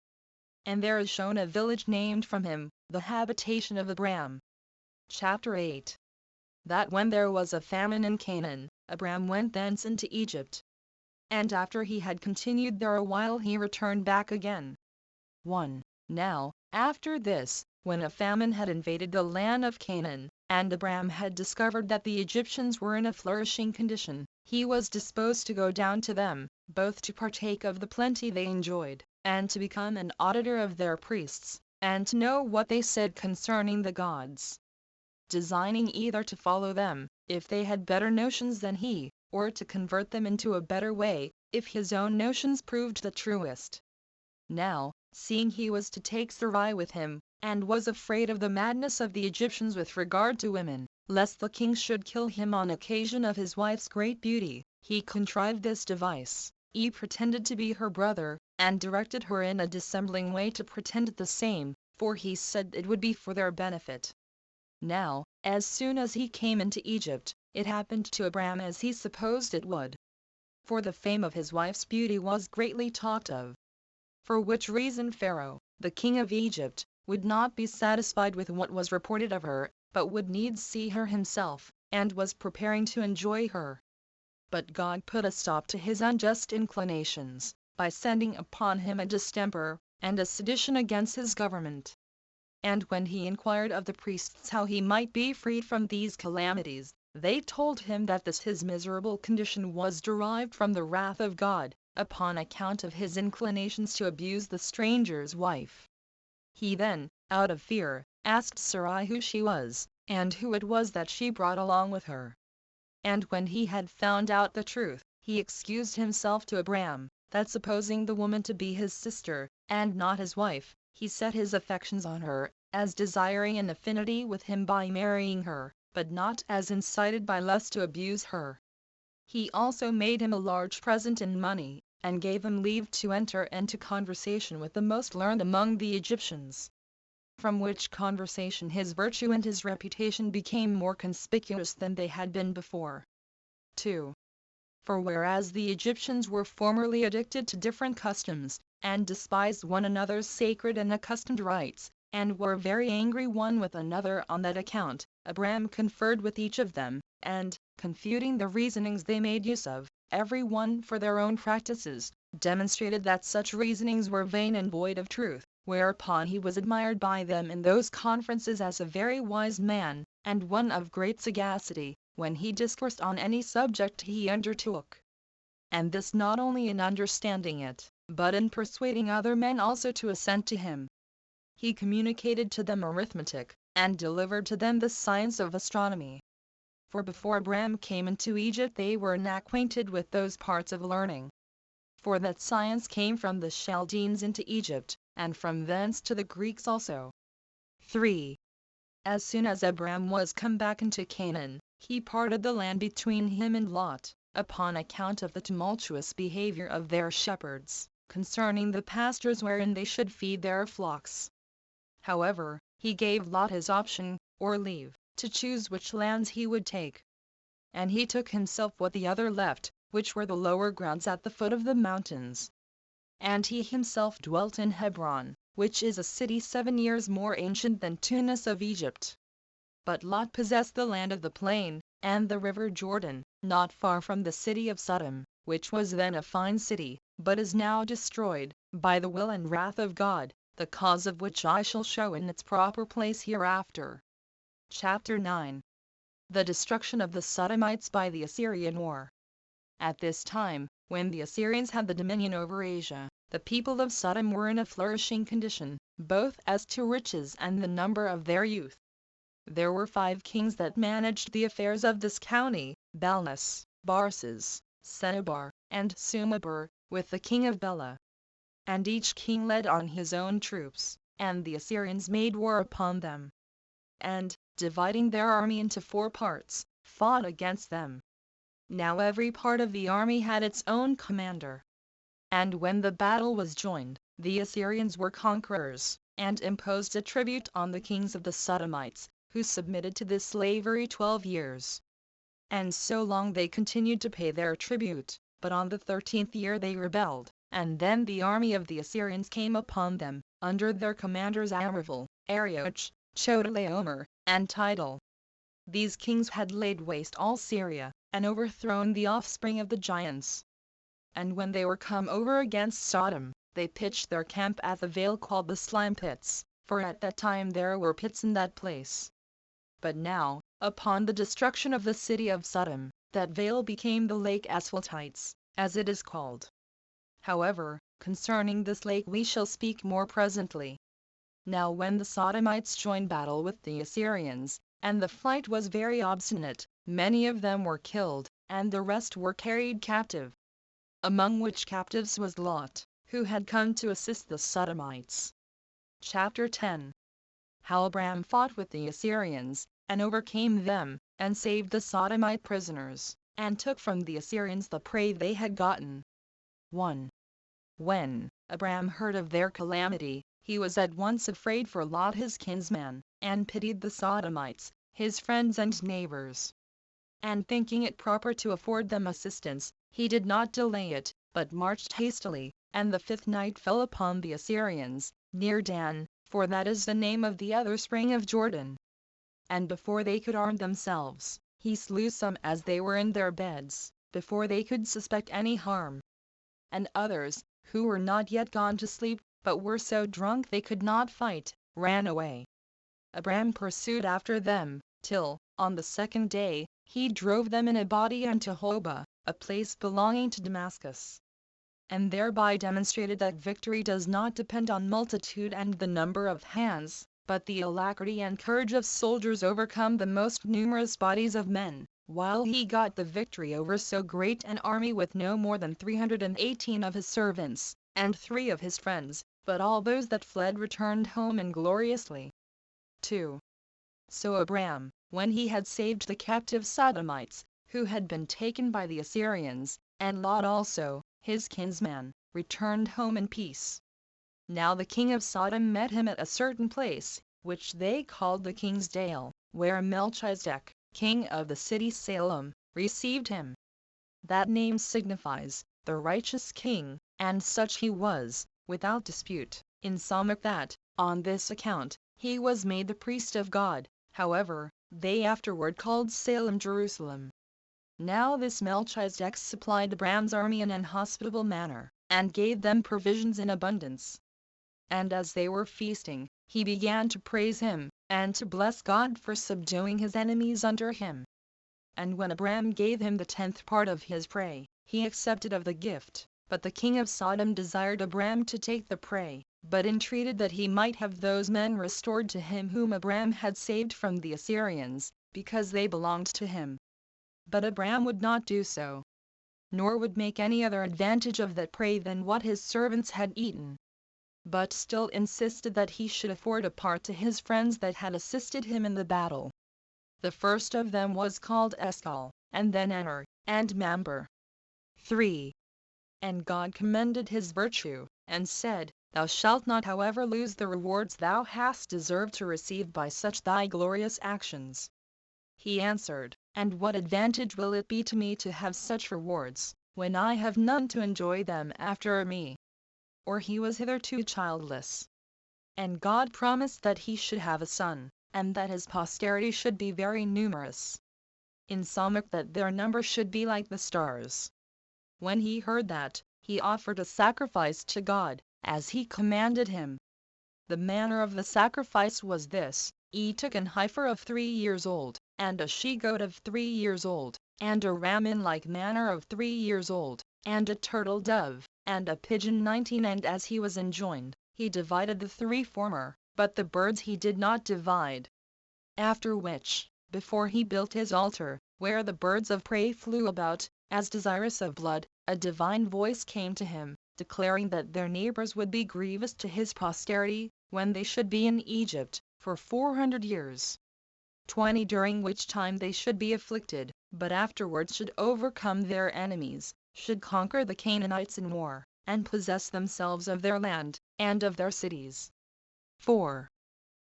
And there is shown a village named from him, the habitation of Abram. Chapter 8. That when there was a famine in Canaan, Abram went thence into Egypt. And after he had continued there a while he returned back again. 1. Now, after this, when a famine had invaded the land of Canaan, and Abram had discovered that the Egyptians were in a flourishing condition, he was disposed to go down to them, both to partake of the plenty they enjoyed, and to become an auditor of their priests, and to know what they said concerning the gods, designing either to follow them, if they had better notions than he, or to convert them into a better way, if his own notions proved the truest. Now, seeing he was to take Sarai with him, and was afraid of the madness of the Egyptians with regard to women, lest the king should kill him on occasion of his wife's great beauty, he contrived this device. He pretended to be her brother, and directed her in a dissembling way to pretend the same, for he said it would be for their benefit. Now, as soon as he came into Egypt, it happened to Abram as he supposed it would. For the fame of his wife's beauty was greatly talked of. For which reason Pharaoh, the king of Egypt, would not be satisfied with what was reported of her, but would needs see her himself, and was preparing to enjoy her. But God put a stop to his unjust inclinations, by sending upon him a distemper, and a sedition against his government. And when he inquired of the priests how he might be freed from these calamities, they told him that this his miserable condition was derived from the wrath of God, upon account of his inclinations to abuse the stranger's wife. He then, out of fear, asked Sarai who she was, and who it was that she brought along with her. And when he had found out the truth, he excused himself to Abram, that supposing the woman to be his sister, and not his wife, he set his affections on her, as desiring an affinity with him by marrying her, but not as incited by lust to abuse her. He also made him a large present in money, and gave him leave to enter into conversation with the most learned among the Egyptians. From which conversation his virtue and his reputation became more conspicuous than they had been before. 2. For whereas the Egyptians were formerly addicted to different customs, and despised one another's sacred and accustomed rites, and were very angry one with another on that account, Abram conferred with each of them, and, confuting the reasonings they made use of, every one for their own practices, demonstrated that such reasonings were vain and void of truth, whereupon he was admired by them in those conferences as a very wise man, and one of great sagacity, when he discoursed on any subject he undertook. And this not only in understanding it, but in persuading other men also to assent to him. He communicated to them arithmetic, and delivered to them the science of astronomy. For before Abram came into Egypt they were unacquainted with those parts of learning. For that science came from the Chaldeans into Egypt, and from thence to the Greeks also. 3. As soon as Abram was come back into Canaan, he parted the land between him and Lot, upon account of the tumultuous behavior of their shepherds, concerning the pastures wherein they should feed their flocks. However, he gave Lot his option, or leave, to choose which lands he would take. And he took himself what the other left, which were the lower grounds at the foot of the mountains. And he himself dwelt in Hebron, which is a city 7 years more ancient than Tunis of Egypt. But Lot possessed the land of the plain, and the river Jordan, not far from the city of Sodom, which was then a fine city, but is now destroyed, by the will and wrath of God, the cause of which I shall show in its proper place hereafter. Chapter 9. The destruction of the Sodomites by the Assyrian war. At this time, when the Assyrians had the dominion over Asia, the people of Sodom were in a flourishing condition, both as to riches and the number of their youth. There were 5 kings that managed the affairs of this county, Balnus, Barses, Sennabar, and Sumaber, with the king of Bela. And each king led on his own troops, and the Assyrians made war upon them. and, dividing their army into 4 parts, fought against them. Now every part of the army had its own commander. And when the battle was joined, the Assyrians were conquerors, and imposed a tribute on the kings of the Sodomites, who submitted to this slavery 12 years. And so long they continued to pay their tribute, but on the 13th year they rebelled, and then the army of the Assyrians came upon them, under their commanders Amraphel, Arioch, Chedorlaomer, and Tidal. These kings had laid waste all Syria, and overthrown the offspring of the giants. And when they were come over against Sodom, they pitched their camp at the vale called the Slime Pits, for at that time there were pits in that place. But now, upon the destruction of the city of Sodom, that vale became the lake Asphaltites, as it is called. However, concerning this lake we shall speak more presently. Now when the Sodomites joined battle with the Assyrians, and the fight was very obstinate, many of them were killed, and the rest were carried captive. Among which captives was Lot, who had come to assist the Sodomites. Chapter 10. How Abram fought with the Assyrians, and overcame them, and saved the Sodomite prisoners, and took from the Assyrians the prey they had gotten. 1. When Abram heard of their calamity, he was at once afraid for Lot his kinsman, and pitied the Sodomites, his friends and neighbors. And thinking it proper to afford them assistance, he did not delay it, but marched hastily, and the 5th night fell upon the Assyrians, near Dan, for that is the name of the other spring of Jordan. And before they could arm themselves, he slew some as they were in their beds, before they could suspect any harm. And others, who were not yet gone to sleep, but were so drunk they could not fight, ran away. Abram pursued after them, till, on the 2nd day, he drove them in a body unto Hobah, a place belonging to Damascus. And thereby demonstrated that victory does not depend on multitude and the number of hands, but the alacrity and courage of soldiers overcome the most numerous bodies of men, while he got the victory over so great an army with no more than 318 of his servants, and 3 of his friends, but all those that fled returned home ingloriously. 2. So Abram, when he had saved the captive Sodomites, who had been taken by the Assyrians, and Lot also, his kinsman, returned home in peace. Now the king of Sodom met him at a certain place, which they called the King's Dale, where Melchizedek, king of the city Salem, received him. That name signifies, the righteous king, and such he was, without dispute, insomuch that, on this account, he was made the priest of God. However, they afterward called Salem Jerusalem. Now this Melchizedek supplied Abram's army in an hospitable manner, and gave them provisions in abundance. And as they were feasting, he began to praise him, and to bless God for subduing his enemies under him. And when Abram gave him the 10th part of his prey, he accepted of the gift, but the king of Sodom desired Abram to take the prey, but entreated that he might have those men restored to him whom Abram had saved from the Assyrians, because they belonged to him. But Abram would not do so, nor would make any other advantage of that prey than what his servants had eaten, but still insisted that he should afford a part to his friends that had assisted him in the battle. The first of them was called Eshcol, and then Aner, and Mamber. 3. And God commended his virtue, and said, Thou shalt not however lose the rewards thou hast deserved to receive by such thy glorious actions. He answered, And what advantage will it be to me to have such rewards, when I have none to enjoy them after me? Or he was hitherto childless. And God promised that he should have a son, and that his posterity should be very numerous, insomuch that their number should be like the stars. When he heard that, he offered a sacrifice to God, as he commanded him. The manner of the sacrifice was this: he took an heifer of 3 years old, and a she-goat of 3 years old, and a ram in like manner of 3 years old, and a turtle dove, and a pigeon 19, and as he was enjoined, he divided the 3 former, but the birds he did not divide. After which, before he built his altar, where the birds of prey flew about, as desirous of blood, a divine voice came to him, declaring that their neighbors would be grievous to his posterity, when they should be in Egypt, for 400 years. 20 during which time they should be afflicted, but afterwards should overcome their enemies, should conquer the Canaanites in war, and possess themselves of their land, and of their cities. 4.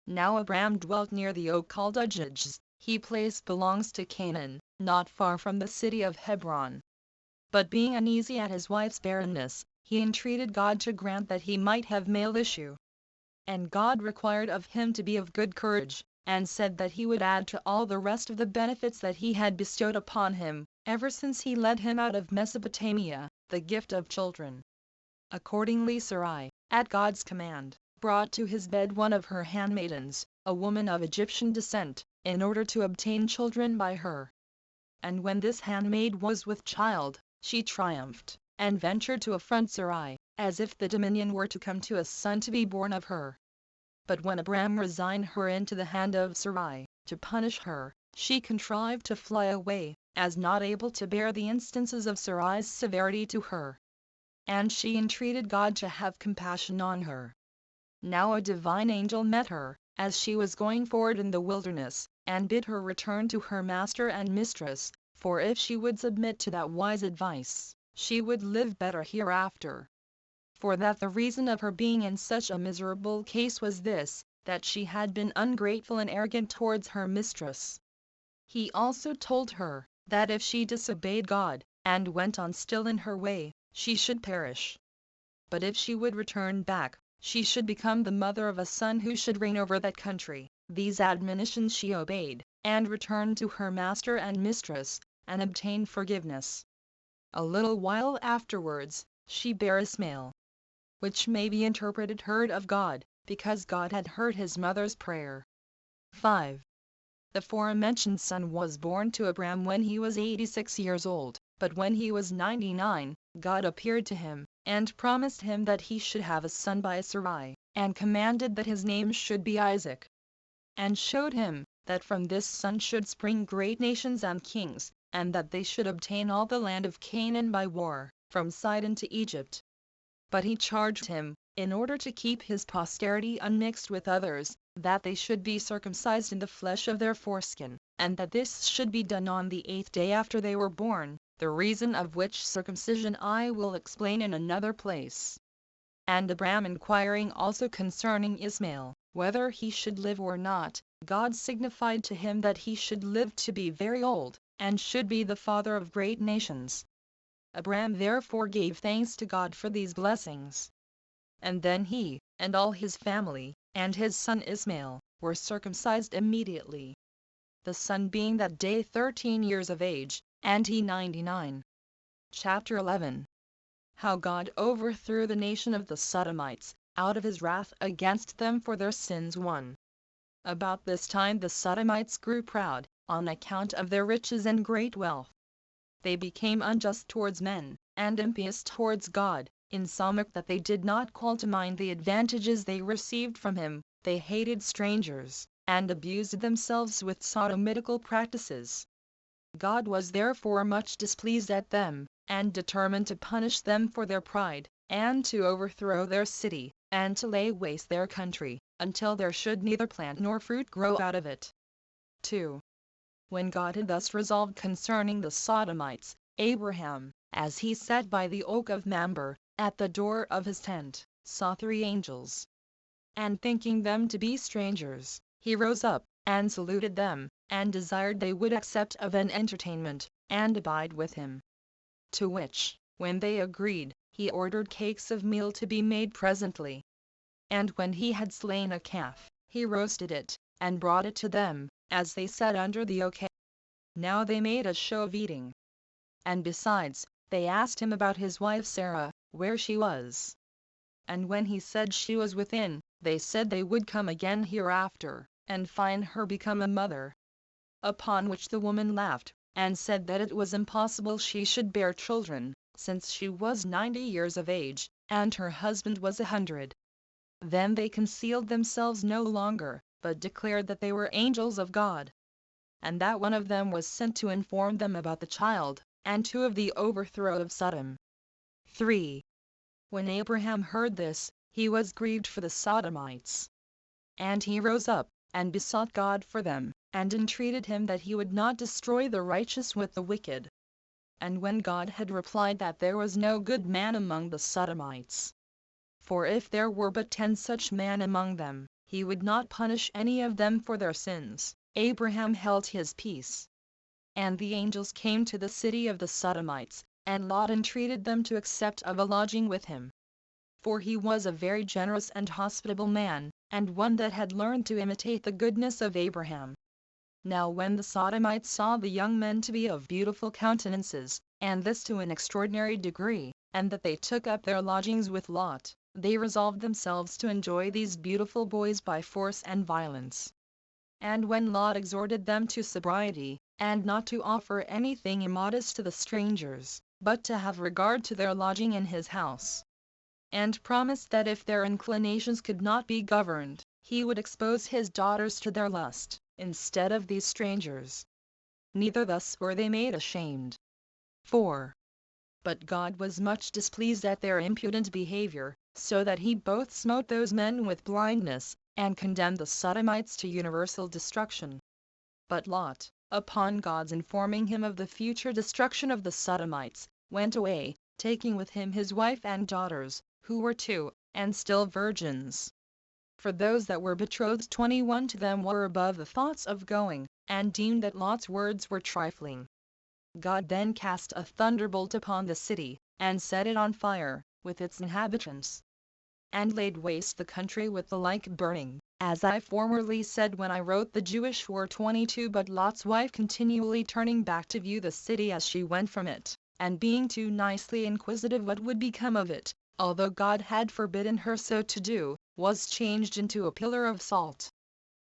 Now Abram dwelt near the oak called Ujij. He place belongs to Canaan, not far from the city of Hebron. But being uneasy at his wife's barrenness, he entreated God to grant that he might have male issue. And God required of him to be of good courage, and said that he would add to all the rest of the benefits that he had bestowed upon him, ever since he led him out of Mesopotamia, the gift of children. Accordingly Sarai, at God's command, brought to his bed one of her handmaidens, a woman of Egyptian descent, in order to obtain children by her. And when this handmaid was with child, she triumphed, and ventured to affront Sarai, as if the dominion were to come to a son to be born of her. But when Abram resigned her into the hand of Sarai, to punish her, she contrived to fly away, as not able to bear the instances of Sarai's severity to her. And she entreated God to have compassion on her. Now a divine angel met her, as she was going forward in the wilderness, and bid her return to her master and mistress, for if she would submit to that wise advice, she would live better hereafter. For that the reason of her being in such a miserable case was this, that she had been ungrateful and arrogant towards her mistress. He also told her, that if she disobeyed God, and went on still in her way, she should perish. But if she would return back, she should become the mother of a son who should reign over that country. These admonitions she obeyed, and returned to her master and mistress, and obtained forgiveness. A little while afterwards, she bare Ismael, which may be interpreted heard of God, because God had heard his mother's prayer. 5. The forementioned son was born to Abram when he was 86 years old, but when he was 99, God appeared to him, and promised him that he should have a son by Sarai, and commanded that his name should be Isaac. And showed him, that from this son should spring great nations and kings, and that they should obtain all the land of Canaan by war, from Sidon to Egypt. But he charged him, in order to keep his posterity unmixed with others, that they should be circumcised in the flesh of their foreskin, and that this should be done on the 8th day after they were born, the reason of which circumcision I will explain in another place. And Abram inquiring also concerning Ismael, whether he should live or not, God signified to him that he should live to be very old, and should be the father of great nations. Abram therefore gave thanks to God for these blessings. And then he, and all his family, and his son Ismael, were circumcised immediately. The son being that day 13 years of age, and he 99. Chapter 11. How God overthrew the nation of the Sodomites, out of his wrath against them for their sins. 1. About this time the Sodomites grew proud, on account of their riches and great wealth. They became unjust towards men, and impious towards God, insomuch that they did not call to mind the advantages they received from him. They hated strangers, and abused themselves with sodomitical practices. God was therefore much displeased at them, and determined to punish them for their pride, and to overthrow their city, and to lay waste their country, until there should neither plant nor fruit grow out of it. 2. When God had thus resolved concerning the Sodomites, Abraham, as he sat by the oak of Mamre, at the door of his tent, saw 3 angels. And thinking them to be strangers, he rose up, and saluted them, and desired they would accept of an entertainment, and abide with him. To which, when they agreed, he ordered cakes of meal to be made presently. And when he had slain a calf, he roasted it, and brought it to them, as they sat under the oak. Now they made a show of eating. And besides, they asked him about his wife Sarah, where she was. And when he said she was within, they said they would come again hereafter, and find her become a mother. Upon which the woman laughed, and said that it was impossible she should bear children, since she was 90 years of age, and her husband was 100. Then they concealed themselves no longer, but declared that they were angels of God. And that one of them was sent to inform them about the child, and 2 of the overthrow of Sodom. 3. When Abraham heard this, he was grieved for the Sodomites. And he rose up, and besought God for them, and entreated him that he would not destroy the righteous with the wicked. And when God had replied that there was no good man among the Sodomites, for if there were but 10 such men among them, he would not punish any of them for their sins, Abraham held his peace. And the angels came to the city of the Sodomites, and Lot entreated them to accept of a lodging with him. For he was a very generous and hospitable man, and one that had learned to imitate the goodness of Abraham. Now when the Sodomites saw the young men to be of beautiful countenances, and this to an extraordinary degree, and that they took up their lodgings with Lot, they resolved themselves to enjoy these beautiful boys by force and violence. And when Lot exhorted them to sobriety, and not to offer anything immodest to the strangers, but to have regard to their lodging in his house, and promised that if their inclinations could not be governed, he would expose his daughters to their lust, instead of these strangers. Neither thus were they made ashamed. 4. But God was much displeased at their impudent behavior, so that he both smote those men with blindness, and condemned the Sodomites to universal destruction. But Lot, upon God's informing him of the future destruction of the Sodomites, went away, taking with him his wife and daughters, who were 2, and still virgins. For those that were betrothed 21 to them were above the thoughts of going, and deemed that Lot's words were trifling. God then cast a thunderbolt upon the city, and set it on fire, with its inhabitants, and laid waste the country with the like burning, as I formerly said when I wrote the Jewish War 22. But Lot's wife continually turning back to view the city as she went from it, and being too nicely inquisitive what would become of it, although God had forbidden her so to do, was changed into a pillar of salt.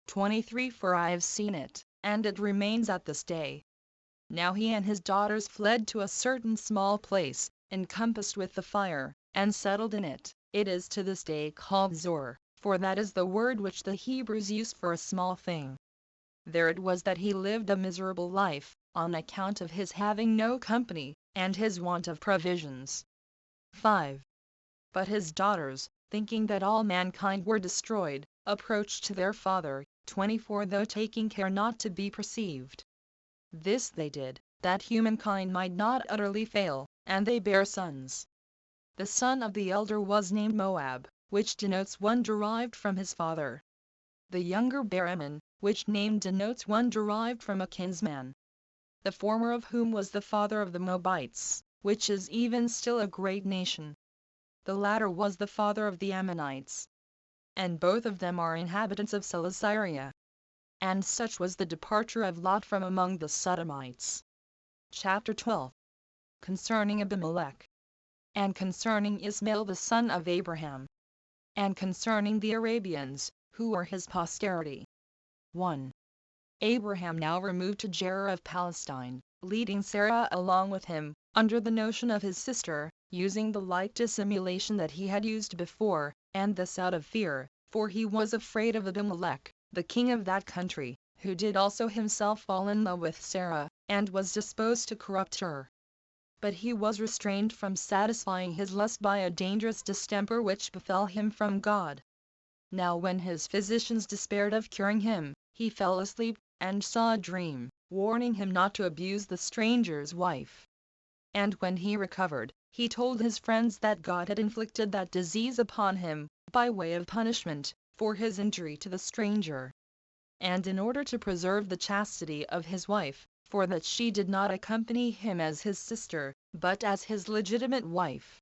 23. For I have seen it, and it remains at this day. Now he and his daughters fled to a certain small place, encompassed with the fire, and settled in it. It is to this day called Zor, for that is the word which the Hebrews use for a small thing. There it was that he lived a miserable life, on account of his having no company, and his want of provisions. 5. But his daughters, thinking that all mankind were destroyed, approached to their father, 24, though taking care not to be perceived. This they did, that humankind might not utterly fail, and they bare sons. The son of the elder was named Moab, which denotes one derived from his father. The younger bare Ammon, which name denotes one derived from a kinsman. The former of whom was the father of the Moabites, which is even still a great nation. The latter was the father of the Ammonites. And both of them are inhabitants of Celesyria. And such was the departure of Lot from among the Sodomites. Chapter 12. Concerning Abimelech. And concerning Ismail the son of Abraham. And concerning the Arabians, who were his posterity. 1. Abraham now removed to Gerar of Palestine, leading Sarah along with him, under the notion of his sister, using the like dissimulation that he had used before, and this out of fear, for he was afraid of Abimelech, the king of that country, who did also himself fall in love with Sarah, and was disposed to corrupt her. But he was restrained from satisfying his lust by a dangerous distemper which befell him from God. Now when his physicians despaired of curing him, he fell asleep, and saw a dream, warning him not to abuse the stranger's wife. And when he recovered, he told his friends that God had inflicted that disease upon him, by way of punishment, for his injury to the stranger. And in order to preserve the chastity of his wife, for that she did not accompany him as his sister, but as his legitimate wife.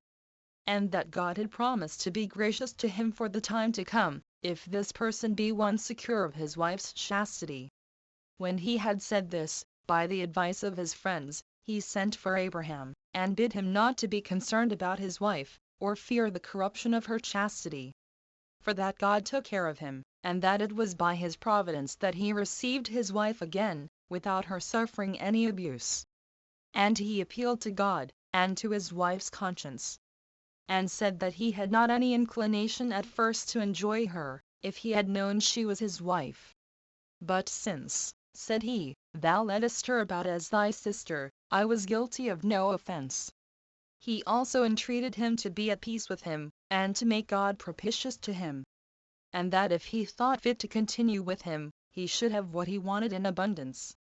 And that God had promised to be gracious to him for the time to come, if this person be one secure of his wife's chastity. When he had said this, by the advice of his friends, he sent for Abraham, and bid him not to be concerned about his wife, or fear the corruption of her chastity. For that God took care of him, and that it was by his providence that he received his wife again, without her suffering any abuse. And he appealed to God, and to his wife's conscience, and said that he had not any inclination at first to enjoy her, if he had known she was his wife. But since, said he, thou leddest her about as thy sister, I was guilty of no offense. He also entreated him to be at peace with him, and to make God propitious to him. And that if he thought fit to continue with him, he should have what he wanted in abundance.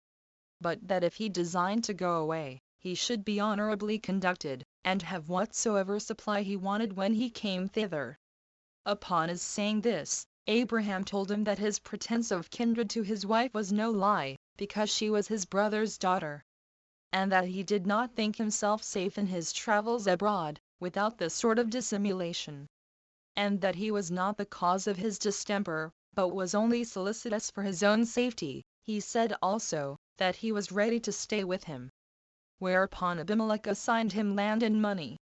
But that if he designed to go away, he should be honorably conducted, and have whatsoever supply he wanted when he came thither. Upon his saying this, Abraham told him that his pretense of kindred to his wife was no lie, because she was his brother's daughter, and that he did not think himself safe in his travels abroad, without this sort of dissimulation, and that he was not the cause of his distemper, but was only solicitous for his own safety. He said also, that he was ready to stay with him. Whereupon Abimelech assigned him land and money.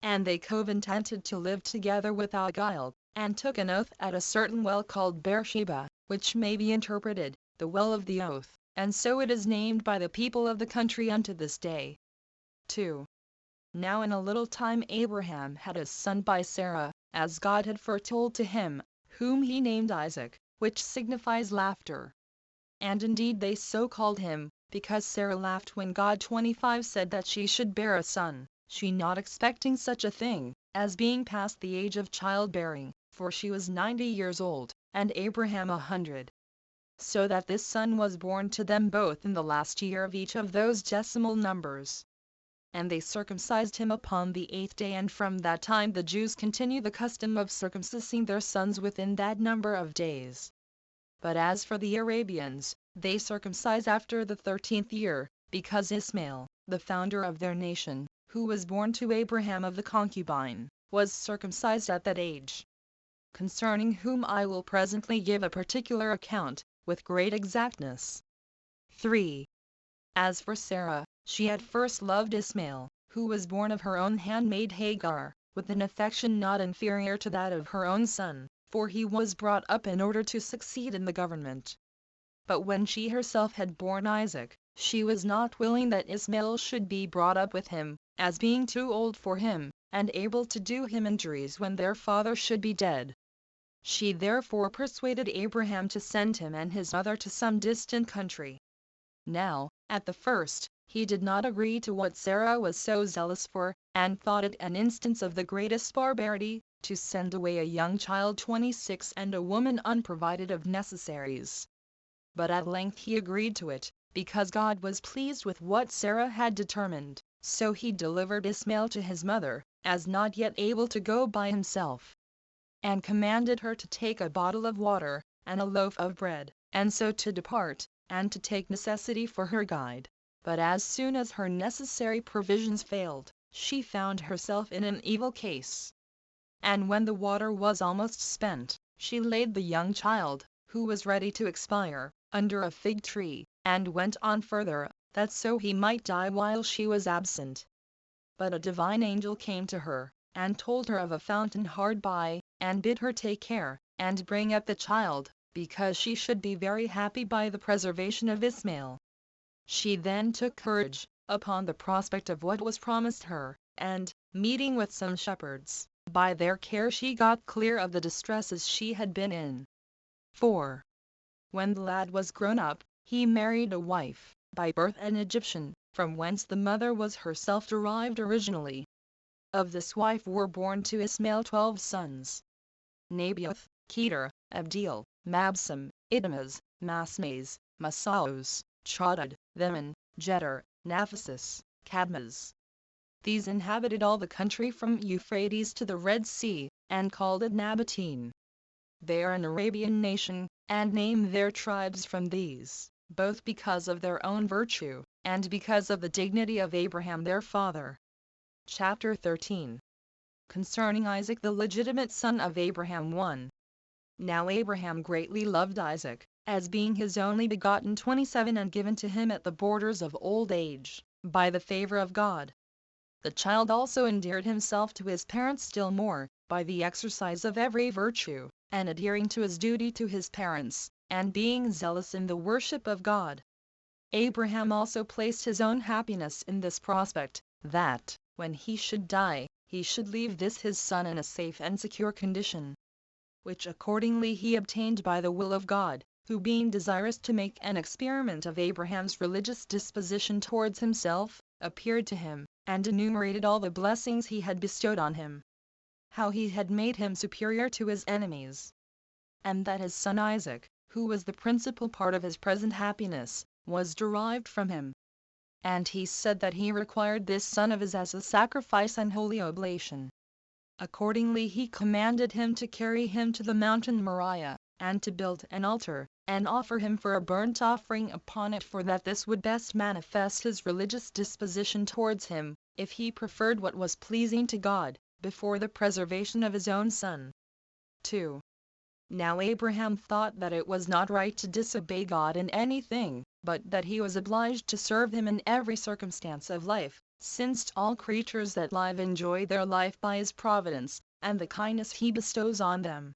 And they covenanted to live together without guile, and took an oath at a certain well called Beersheba, which may be interpreted, the well of the oath, and so it is named by the people of the country unto this day. 2. Now in a little time Abraham had a son by Sarah, as God had foretold to him, whom he named Isaac, which signifies laughter. And indeed they so called him, because Sarah laughed when God 25 said that she should bear a son, she not expecting such a thing, as being past the age of childbearing, for she was 90 years old, and Abraham 100. So that this son was born to them both in the last year of each of those decimal numbers. And they circumcised him upon the 8th day, and from that time the Jews continue the custom of circumcising their sons within that number of days. But as for the Arabians, they circumcise after the 13th year, because Ismail, the founder of their nation, who was born to Abraham of the concubine, was circumcised at that age. Concerning whom I will presently give a particular account, with great exactness. 3. As for Sarah, she had first loved Ismail, who was born of her own handmaid Hagar, with an affection not inferior to that of her own son, for he was brought up in order to succeed in the government. But when she herself had borne Isaac, she was not willing that Ismail should be brought up with him, as being too old for him, and able to do him injuries when their father should be dead. She therefore persuaded Abraham to send him and his mother to some distant country. Now, at the first, he did not agree to what Sarah was so zealous for, and thought it an instance of the greatest barbarity, to send away a young child 26 and a woman unprovided of necessaries. But at length he agreed to it, because God was pleased with what Sarah had determined, so he delivered Ismail to his mother, as not yet able to go by himself, and commanded her to take a bottle of water, and a loaf of bread, and so to depart, and to take necessity for her guide. But as soon as her necessary provisions failed, she found herself in an evil case. And when the water was almost spent, she laid the young child, who was ready to expire, under a fig tree, and went on further, that so he might die while she was absent. But a divine angel came to her, and told her of a fountain hard by, and bid her take care, and bring up the child, because she should be very happy by the preservation of Ismail. She then took courage, upon the prospect of what was promised her, and, meeting with some shepherds, by their care she got clear of the distresses she had been in. 4. When the lad was grown up, he married a wife, by birth an Egyptian, from whence the mother was herself derived originally. Of this wife were born to Ismail 12 sons: Nabaioth, Kedar, Abdeel, Mabsam, Idamaz, Masmaes, Masaos, Chadad, Theman, Jeter, Naphasis, Cadmas. These inhabited all the country from Euphrates to the Red Sea, and called it Nabatean. They are an Arabian nation, and name their tribes from these, both because of their own virtue, and because of the dignity of Abraham their father. Chapter 13. Concerning Isaac the legitimate son of Abraham. 1. Now Abraham greatly loved Isaac, as being his only begotten 27 and given to him at the borders of old age, by the favor of God. The child also endeared himself to his parents still more, by the exercise of every virtue, and adhering to his duty to his parents, and being zealous in the worship of God. Abraham also placed his own happiness in this prospect, that, when he should die, he should leave this his son in a safe and secure condition, which accordingly he obtained by the will of God, who being desirous to make an experiment of Abraham's religious disposition towards himself, appeared to him, and enumerated all the blessings he had bestowed on him, how he had made him superior to his enemies, and that his son Isaac, who was the principal part of his present happiness, was derived from him. And he said that he required this son of his as a sacrifice and holy oblation. Accordingly he commanded him to carry him to the mountain Moriah, and to build an altar, and offer him for a burnt offering upon it, for that this would best manifest his religious disposition towards him, if he preferred what was pleasing to God, before the preservation of his own son. 2. Now Abraham thought that it was not right to disobey God in anything, but that he was obliged to serve him in every circumstance of life, since all creatures that live enjoy their life by his providence, and the kindness he bestows on them.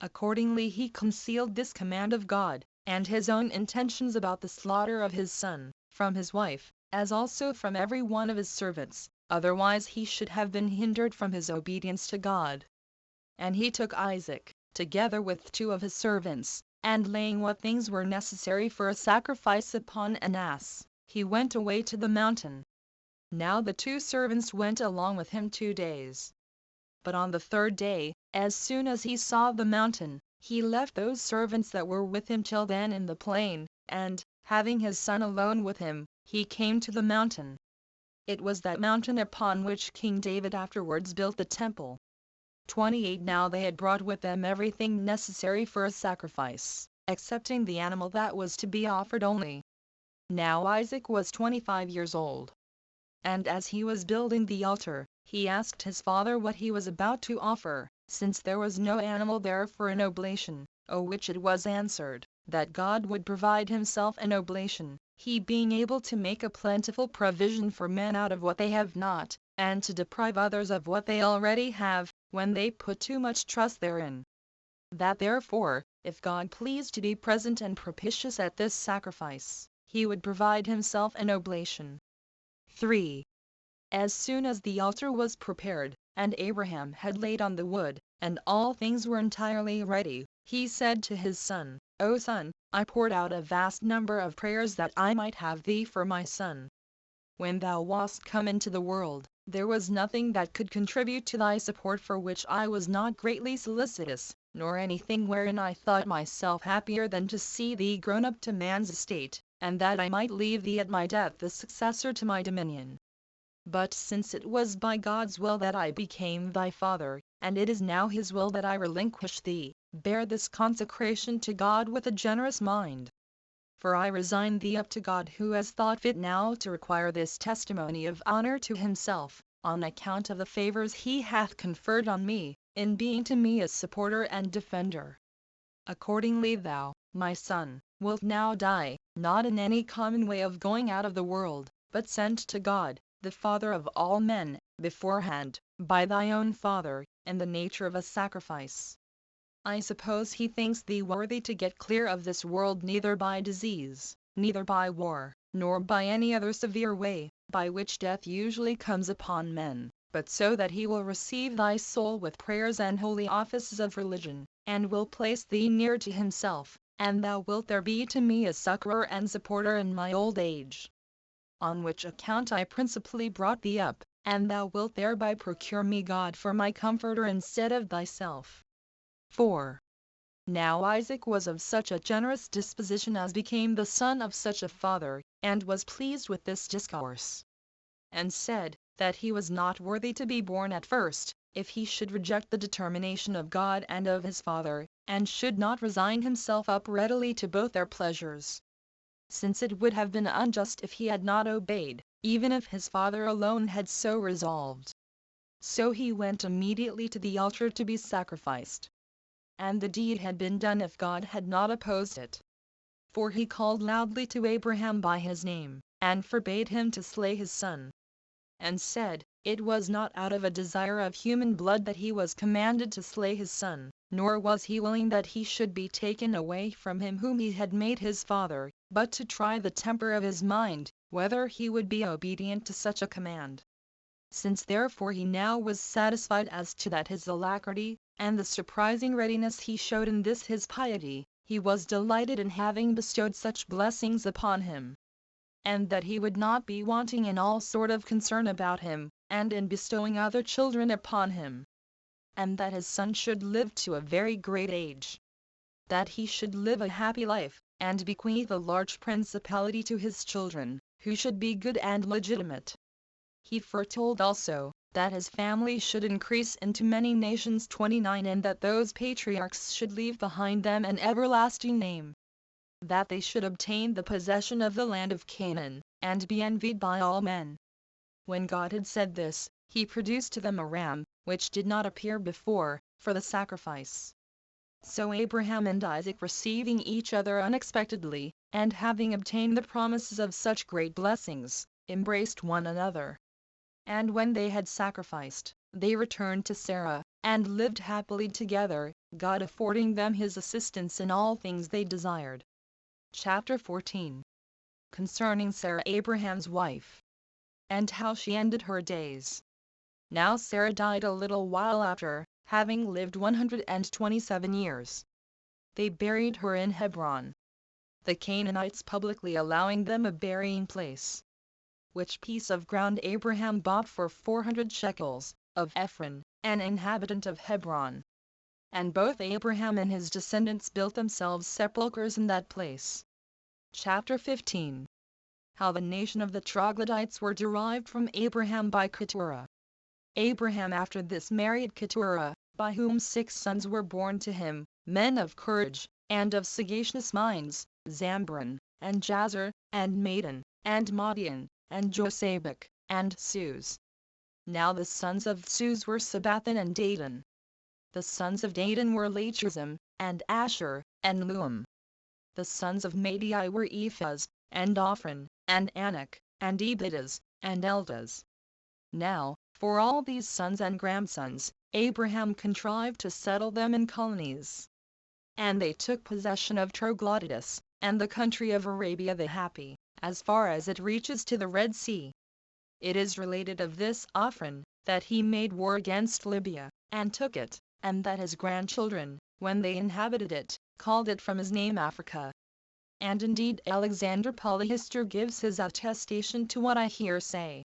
Accordingly he concealed this command of God, and his own intentions about the slaughter of his son, from his wife, as also from every one of his servants, otherwise he should have been hindered from his obedience to God. And he took Isaac, together with 2 of his servants, and laying what things were necessary for a sacrifice upon an ass, he went away to the mountain. Now the 2 servants went along with him 2 days. But on the 3rd day, as soon as he saw the mountain, he left those servants that were with him till then in the plain, and, having his son alone with him, he came to the mountain. It was that mountain upon which King David afterwards built the temple. 28 Now they had brought with them everything necessary for a sacrifice, excepting the animal that was to be offered only. Now Isaac was 25 years old. And as he was building the altar, he asked his father what he was about to offer, since there was no animal there for an oblation, o which it was answered, that God would provide himself an oblation, he being able to make a plentiful provision for men out of what they have not, and to deprive others of what they already have, when they put too much trust therein. That therefore, if God pleased to be present and propitious at this sacrifice, he would provide himself an oblation. 3. As soon as the altar was prepared, and Abraham had laid on the wood, and all things were entirely ready, he said to his son, O son, I poured out a vast number of prayers that I might have thee for my son. When thou wast come into the world, there was nothing that could contribute to thy support for which I was not greatly solicitous, nor anything wherein I thought myself happier than to see thee grown up to man's estate, and that I might leave thee at my death the successor to my dominion. But since it was by God's will that I became thy father, and it is now his will that I relinquish thee, bear this consecration to God with a generous mind. For I resign thee up to God, who has thought fit now to require this testimony of honor to himself, on account of the favors he hath conferred on me, in being to me a supporter and defender. Accordingly thou, my son, wilt now die, not in any common way of going out of the world, but sent to God, the Father of all men, beforehand, by thy own father, in the nature of a sacrifice. I suppose he thinks thee worthy to get clear of this world neither by disease, neither by war, nor by any other severe way, by which death usually comes upon men, but so that he will receive thy soul with prayers and holy offices of religion, and will place thee near to himself, and thou wilt there be to me a succorer and supporter in my old age. On which account I principally brought thee up, and thou wilt thereby procure me God for my comforter instead of thyself. 4. Now Isaac was of such a generous disposition as became the son of such a father, and was pleased with this discourse, and said, that he was not worthy to be born at first, if he should reject the determination of God and of his father, and should not resign himself up readily to both their pleasures. Since it would have been unjust if he had not obeyed, even if his father alone had so resolved. So he went immediately to the altar to be sacrificed. And the deed had been done if God had not opposed it. For he called loudly to Abraham by his name, and forbade him to slay his son, and said, it was not out of a desire of human blood that he was commanded to slay his son, nor was he willing that he should be taken away from him whom he had made his father, but to try the temper of his mind, whether he would be obedient to such a command. Since therefore he now was satisfied as to that his alacrity, and the surprising readiness he showed in this his piety, he was delighted in having bestowed such blessings upon him, and that he would not be wanting in all sort of concern about him, and in bestowing other children upon him, and that his son should live to a very great age. that he should live a happy life, and bequeath a large principality to his children, who should be good and legitimate. He foretold also, that his family should increase into many nations 29, and that those patriarchs should leave behind them an everlasting name. That they should obtain the possession of the land of Canaan, and be envied by all men. When God had said this, he produced to them a ram, which did not appear before, for the sacrifice. So Abraham and Isaac, receiving each other unexpectedly, and having obtained the promises of such great blessings, embraced one another. And when they had sacrificed, they returned to Sarah, and lived happily together, God affording them his assistance in all things they desired. Chapter 14. Concerning Sarah, Abraham's wife, and how she ended her days. Now Sarah died a little while after, having lived 127 years. They buried her in Hebron, the Canaanites publicly allowing them a burying place. Which piece of ground Abraham bought for 400 shekels, of Ephron, an inhabitant of Hebron. And both Abraham and his descendants built themselves sepulchres in that place. Chapter 15. How the nation of the Troglodytes were derived from Abraham by Keturah. Abraham after this married Keturah, by whom 6 sons were born to him, men of courage, and of sagacious minds, Zambran, and Jazer, and Madan, and Madian, and Josephus, and Suz. Now the sons of Suz were Sabathan and Dadan. The sons of Dadan were Lachrzim, and Asher, and Luam. The sons of Madai were Ephaz, and Ophran, and Anak, and Ebidaz, and Eldaz. Now, for all these sons and grandsons, Abraham contrived to settle them in colonies. And they took possession of Troglodytis, and the country of Arabia the Happy, as far as it reaches to the Red Sea. It is related of this Ophran, that he made war against Libya, and took it, and that his grandchildren, when they inhabited it, called it from his name Africa. And indeed Alexander Polyhistor gives his attestation to what I here say.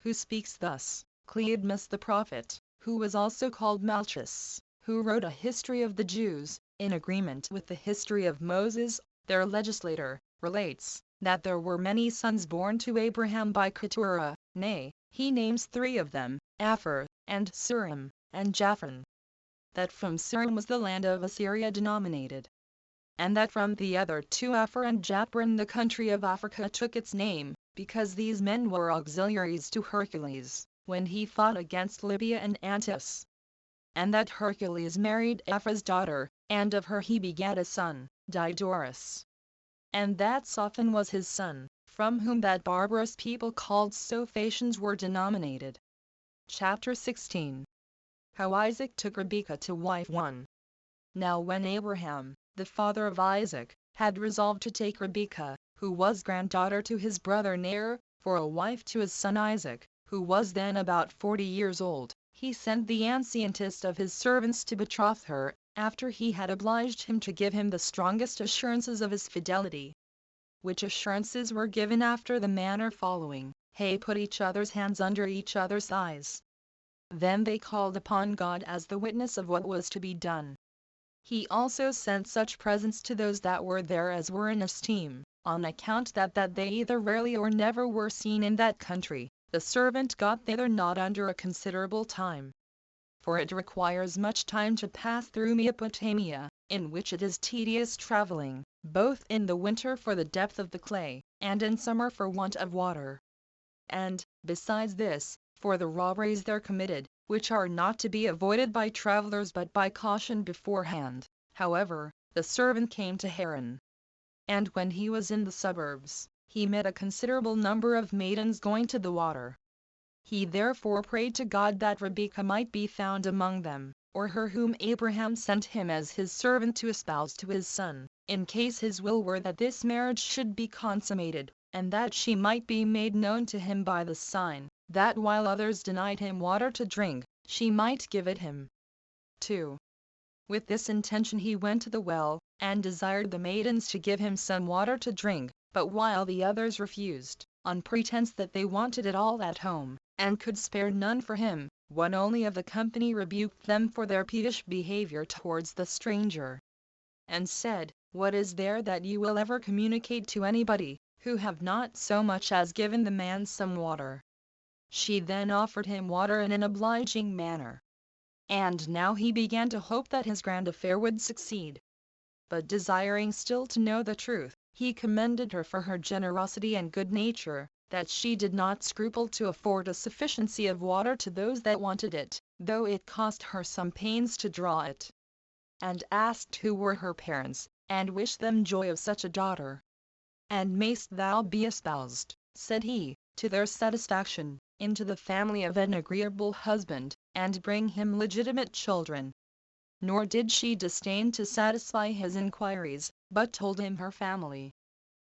Who speaks thus? Cleodemus the prophet, who was also called Malchus, who wrote a history of the Jews, in agreement with the history of Moses, their legislator, relates, that there were many sons born to Abraham by Keturah, nay, he names 3 of them, Aphor, and Surim, and Japhran. That from Surim was the land of Assyria denominated. And that from the other 2 Aphor and Japhran the country of Africa took its name, because these men were auxiliaries to Hercules, when he fought against Libya and Antis. And that Hercules married Aphra's daughter, and of her he begat a son, Diodorus. And that Sophan was his son, from whom that barbarous people called Sophaeans were denominated. Chapter 16. How Isaac took Rebekah to wife 1. Now when Abraham, the father of Isaac, had resolved to take Rebekah, who was granddaughter to his brother Near, for a wife to his son Isaac, who was then about 40 years old, he sent the ancientest of his servants to betroth her, after he had obliged him to give him the strongest assurances of his fidelity. Which assurances were given after the manner following: They put each other's hands under each other's thighs. Then they called upon God as the witness of what was to be done. He also sent such presents to those that were there as were in esteem, on account that they either rarely or never were seen in that country. The servant got thither not under a considerable time. For it requires much time to pass through Mesopotamia, in which it is tedious traveling, both in the winter for the depth of the clay, and in summer for want of water. And, besides this, for the robberies there committed, which are not to be avoided by travelers but by caution beforehand. However, the servant came to Haran. And when he was in the suburbs, he met a considerable number of maidens going to the water. He therefore prayed to God that Rebekah might be found among them, or her whom Abraham sent him as his servant to espouse to his son, in case his will were that this marriage should be consummated, and that she might be made known to him by the sign, that while others denied him water to drink, she might give it him. 2. With this intention he went to the well, and desired the maidens to give him some water to drink, but while the others refused, on pretense that they wanted it all at home, and could spare none for him, one only of the company rebuked them for their peevish behavior towards the stranger. and said, "What is there that you will ever communicate to anybody, who have not so much as given the man some water?" She then offered him water in an obliging manner. And now he began to hope that his grand affair would succeed. But desiring still to know the truth, he commended her for her generosity and good nature, that she did not scruple to afford a sufficiency of water to those that wanted it, though it cost her some pains to draw it. And asked who were her parents, and wished them joy of such a daughter. "And mayst thou be espoused," said he, "to their satisfaction, into the family of an agreeable husband, and bring him legitimate children." Nor did she disdain to satisfy his inquiries, but told him her family.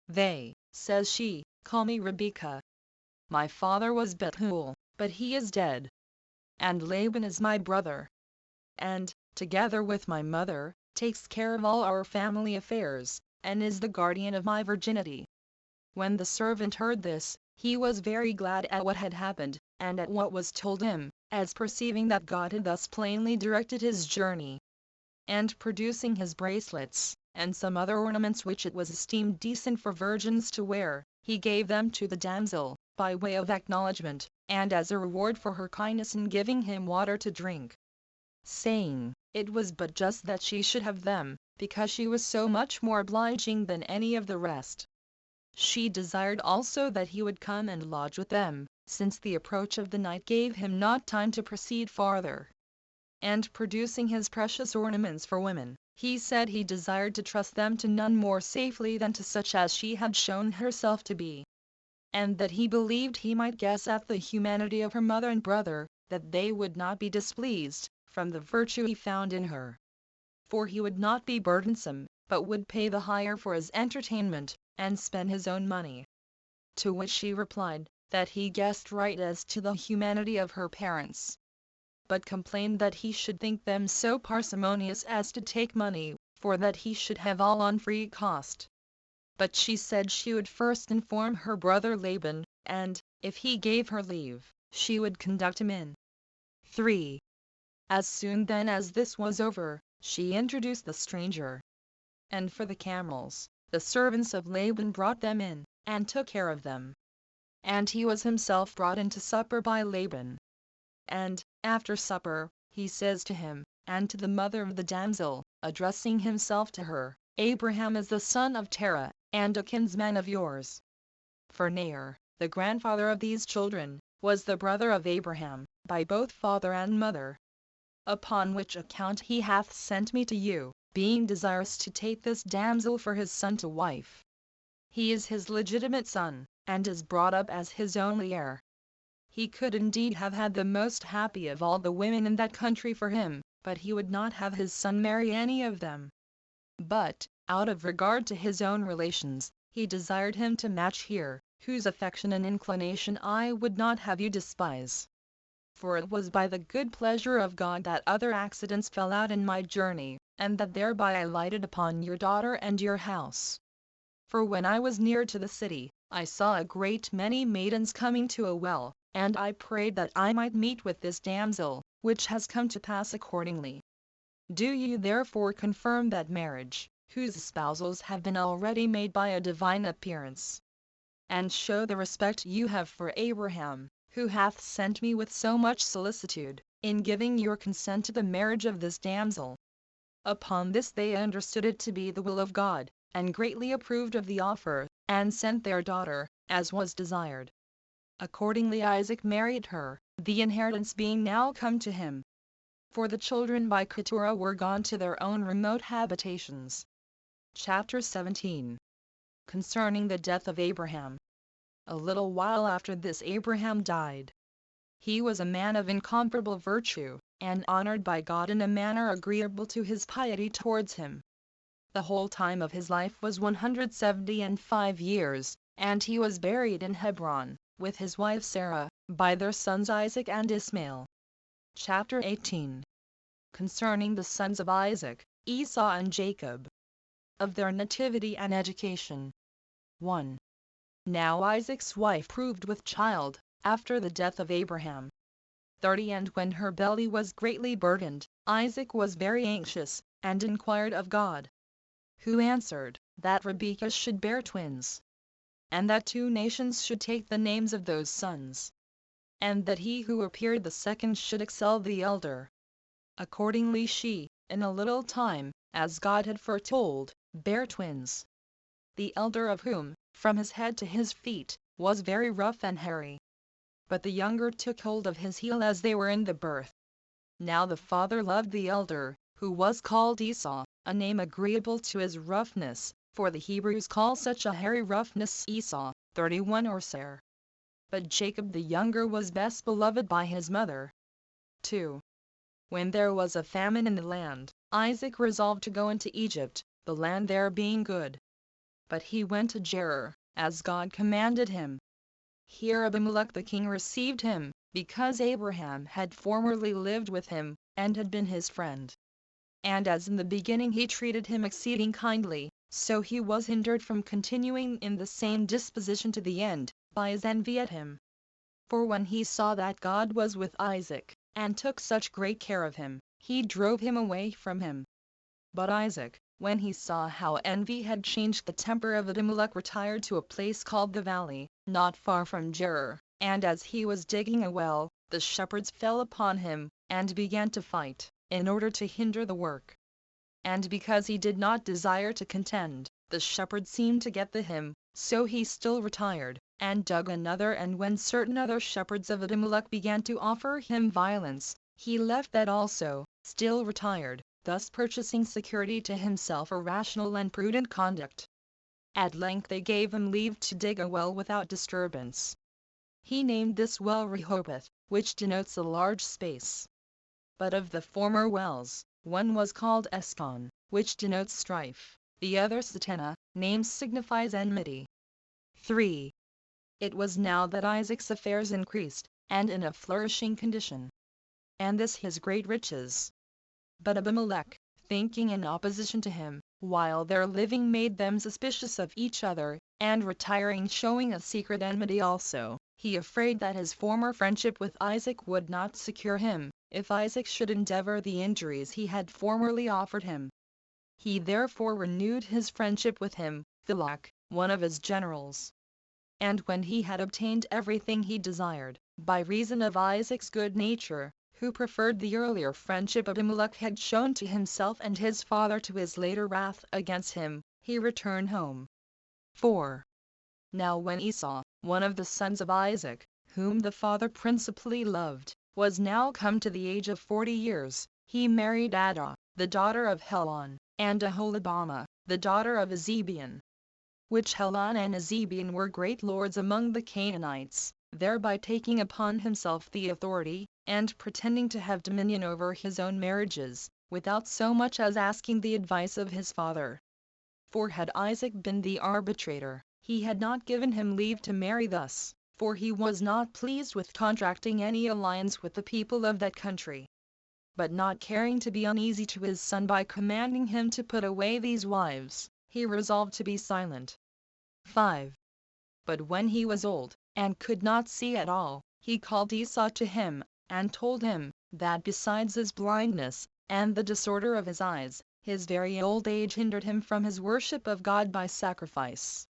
"They," says she, "call me Rebekah. My father was Bethuel, but he is dead. And Laban is my brother. And, together with my mother, takes care of all our family affairs, and is the guardian of my virginity." When the servant heard this, he was very glad at what had happened, and at what was told him, as perceiving that God had thus plainly directed his journey. And producing his bracelets, and some other ornaments which it was esteemed decent for virgins to wear, he gave them to the damsel, by way of acknowledgment, and as a reward for her kindness in giving him water to drink, saying, it was but just that she should have them, because she was so much more obliging than any of the rest. She desired also that he would come and lodge with them, since the approach of the night gave him not time to proceed farther. And producing his precious ornaments for women, he said he desired to trust them to none more safely than to such as she had shown herself to be. And that he believed he might guess at the humanity of her mother and brother, that they would not be displeased, from the virtue he found in her. For he would not be burdensome, but would pay the hire for his entertainment, and spend his own money. To which she replied, that he guessed right as to the humanity of her parents, but complained that he should think them so parsimonious as to take money, for that he should have all on free cost. But she said she would first inform her brother Laban, and, if he gave her leave, she would conduct him in. 3. As soon then as this was over, she introduced the stranger. And for the camels, the servants of Laban brought them in, and took care of them. And he was himself brought in to supper by Laban. And, after supper, he says to him, and to the mother of the damsel, addressing himself to her, "Abraham is the son of Terah, and a kinsman of yours." For Nahor, the grandfather of these children, was the brother of Abraham, by both father and mother. Upon which account he hath sent me to you, being desirous to take this damsel for his son to wife. He is his legitimate son, and is brought up as his only heir. He could indeed have had the most happy of all the women in that country for him, but he would not have his son marry any of them. But, out of regard to his own relations, he desired him to match here, whose affection and inclination I would not have you despise. For it was by the good pleasure of God that other accidents fell out in my journey, and that thereby I lighted upon your daughter and your house. For when I was near to the city, I saw a great many maidens coming to a well, and I prayed that I might meet with this damsel, which has come to pass accordingly. Do you therefore confirm that marriage, whose espousals have been already made by a divine appearance. And show the respect you have for Abraham, who hath sent me with so much solicitude, in giving your consent to the marriage of this damsel. Upon this they understood it to be the will of God, and greatly approved of the offer, and sent their daughter, as was desired. Accordingly Isaac married her, the inheritance being now come to him. For the children by Keturah were gone to their own remote habitations. Chapter 17. Concerning the death of Abraham. A little while after this Abraham died. He was a man of incomparable virtue, and honored by God in a manner agreeable to his piety towards him. The whole time of his life was 175 years, and he was buried in Hebron, with his wife Sarah, by their sons Isaac and Ishmael. Chapter 18. Concerning the sons of Isaac, Esau and Jacob. Of their nativity and education. 1. Now Isaac's wife proved with child, after the death of Abraham. 30. And when her belly was greatly burdened, Isaac was very anxious, and inquired of God. who answered, that Rebekah should bear twins, and that 2 nations should take the names of those sons, and that he who appeared the second should excel the elder. Accordingly she, in a little time, as God had foretold, bare twins, the elder of whom, from his head to his feet, was very rough and hairy. But the younger took hold of his heel as they were in the birth. Now the father loved the elder, who was called Esau, a name agreeable to his roughness, for the Hebrews call such a hairy roughness Esau, 31 or Seir. But Jacob the younger was best beloved by his mother. 2. When there was a famine in the land, Isaac resolved to go into Egypt, the land there being good. But he went to Gerar, as God commanded him. Here Abimelech the king received him, because Abraham had formerly lived with him, and had been his friend. And as in the beginning he treated him exceeding kindly, so he was hindered from continuing in the same disposition to the end, by his envy at him. For when he saw that God was with Isaac, and took such great care of him, he drove him away from him. But Isaac, when he saw how envy had changed the temper of Abimelech, retired to a place called the valley, not far from Gerar, and as he was digging a well, the shepherds fell upon him, and began to fight, in order to hinder the work. And because he did not desire to contend, the shepherds seemed to get the him, so he still retired, and dug another, and when certain other shepherds of Abimelech began to offer him violence, he left that also, still retired, thus purchasing security to himself a rational and prudent conduct. At length they gave him leave to dig a well without disturbance. He named this well Rehoboth, which denotes a large space. But of the former wells, one was called Eskon, which denotes strife, the other Satana, name signifies enmity. 3. It was now that Isaac's affairs increased, and in a flourishing condition, and this his great riches. But Abimelech, thinking in opposition to him, while their living made them suspicious of each other, and retiring showing a secret enmity also, he afraid that his former friendship with Isaac would not secure him, if Isaac should endeavor the injuries he had formerly offered him. He therefore renewed his friendship with him, Thilach, one of his generals. And when he had obtained everything he desired, by reason of Isaac's good nature, who preferred the earlier friendship Abimelech had shown to himself and his father to his later wrath against him, he returned home. 4. Now when Esau, one of the sons of Isaac, whom the father principally loved, was now come to the age of 40 years, he married Adah, the daughter of Helon, and Aholibamah, the daughter of Ezebeon. Which Helon and Ezebeon were great lords among the Canaanites, thereby taking upon himself the authority, and pretending to have dominion over his own marriages, without so much as asking the advice of his father. For had Isaac been the arbitrator, he had not given him leave to marry thus, for he was not pleased with contracting any alliance with the people of that country. But not caring to be uneasy to his son by commanding him to put away these wives, he resolved to be silent. 5. But when he was old, and could not see at all, he called Esau to him, and told him, that besides his blindness, and the disorder of his eyes, his very old age hindered him from his worship of God by sacrifice.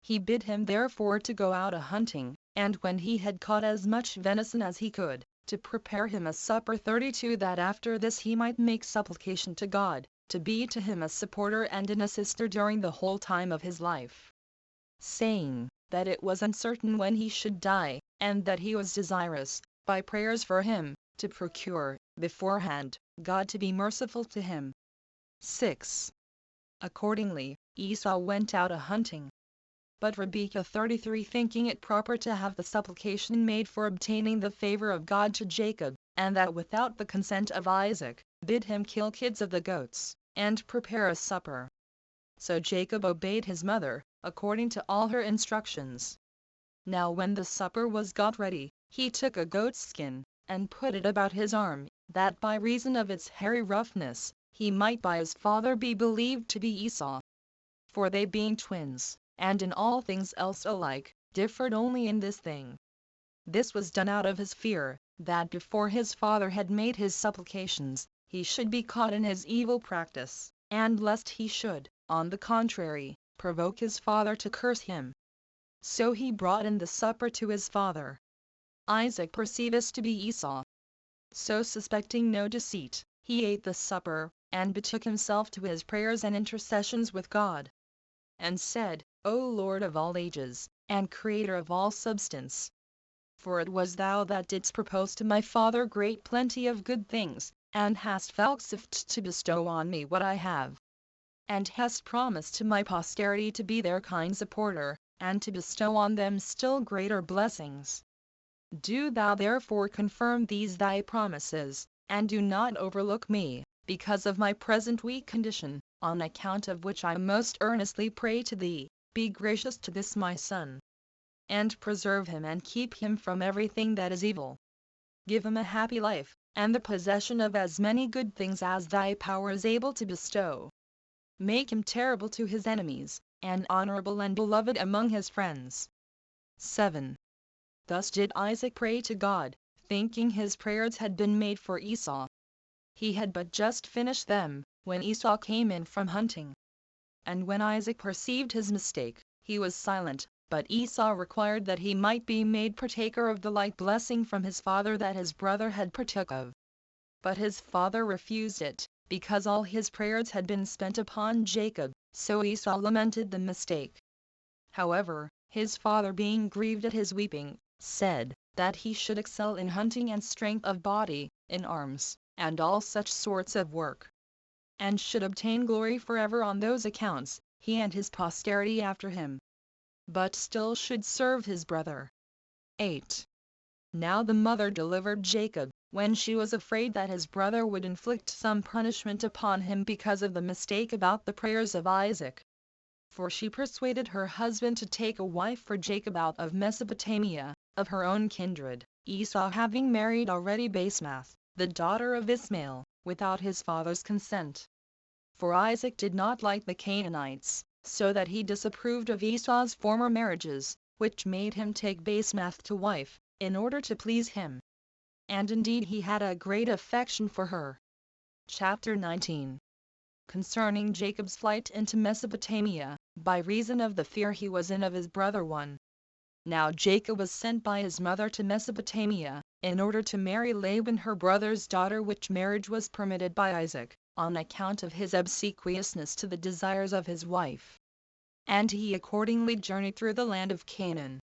He bid him therefore to go out a-hunting, and when he had caught as much venison as he could, to prepare him a supper 32, that after this he might make supplication to God, to be to him a supporter and an assister during the whole time of his life, saying, that it was uncertain when he should die, and that he was desirous, by prayers for him, to procure, beforehand, God to be merciful to him. 6. Accordingly, Esau went out a-hunting. But Rebekah 33, thinking it proper to have the supplication made for obtaining the favor of God to Jacob, and that without the consent of Isaac, bid him kill kids of the goats, and prepare a supper. So Jacob obeyed his mother, according to all her instructions. Now when the supper was got ready, he took a goat's skin, and put it about his arm, that by reason of its hairy roughness, he might by his father be believed to be Esau. For they being twins, and in all things else alike, differed only in this thing. This was done out of his fear, that before his father had made his supplications, he should be caught in his evil practice, and lest he should, on the contrary, provoke his father to curse him. So he brought in the supper to his father. Isaac perceived this to be Esau. So suspecting no deceit, he ate the supper, and betook himself to his prayers and intercessions with God, and said, O Lord of all ages, and Creator of all substance, for it was thou that didst propose to my father great plenty of good things, and hast vouchsafed to bestow on me what I have, and hast promised to my posterity to be their kind supporter, and to bestow on them still greater blessings. Do thou therefore confirm these thy promises, and do not overlook me, because of my present weak condition, on account of which I most earnestly pray to thee. Be gracious to this my son, and preserve him and keep him from everything that is evil. Give him a happy life, and the possession of as many good things as thy power is able to bestow. Make him terrible to his enemies, and honorable and beloved among his friends. 7. Thus did Isaac pray to God, thinking his prayers had been made for Esau. He had but just finished them, when Esau came in from hunting. And when Isaac perceived his mistake, he was silent, but Esau required that he might be made partaker of the like blessing from his father that his brother had partook of. But his father refused it, because all his prayers had been spent upon Jacob, so Esau lamented the mistake. However, his father being grieved at his weeping, said, that he should excel in hunting and strength of body, in arms, and all such sorts of work, and should obtain glory forever on those accounts, he and his posterity after him, but still should serve his brother. 8. Now the mother delivered Jacob, when she was afraid that his brother would inflict some punishment upon him because of the mistake about the prayers of Isaac. For she persuaded her husband to take a wife for Jacob out of Mesopotamia, of her own kindred, Esau having married already Basemath, the daughter of Ismael, without his father's consent. For Isaac did not like the Canaanites, so that he disapproved of Esau's former marriages, which made him take Basemath to wife, in order to please him. And indeed he had a great affection for her. Chapter 19. Concerning Jacob's flight into Mesopotamia, by reason of the fear he was in of his brother one. Now Jacob was sent by his mother to Mesopotamia, in order to marry Laban her brother's daughter, which marriage was permitted by Isaac, on account of his obsequiousness to the desires of his wife. And he accordingly journeyed through the land of Canaan.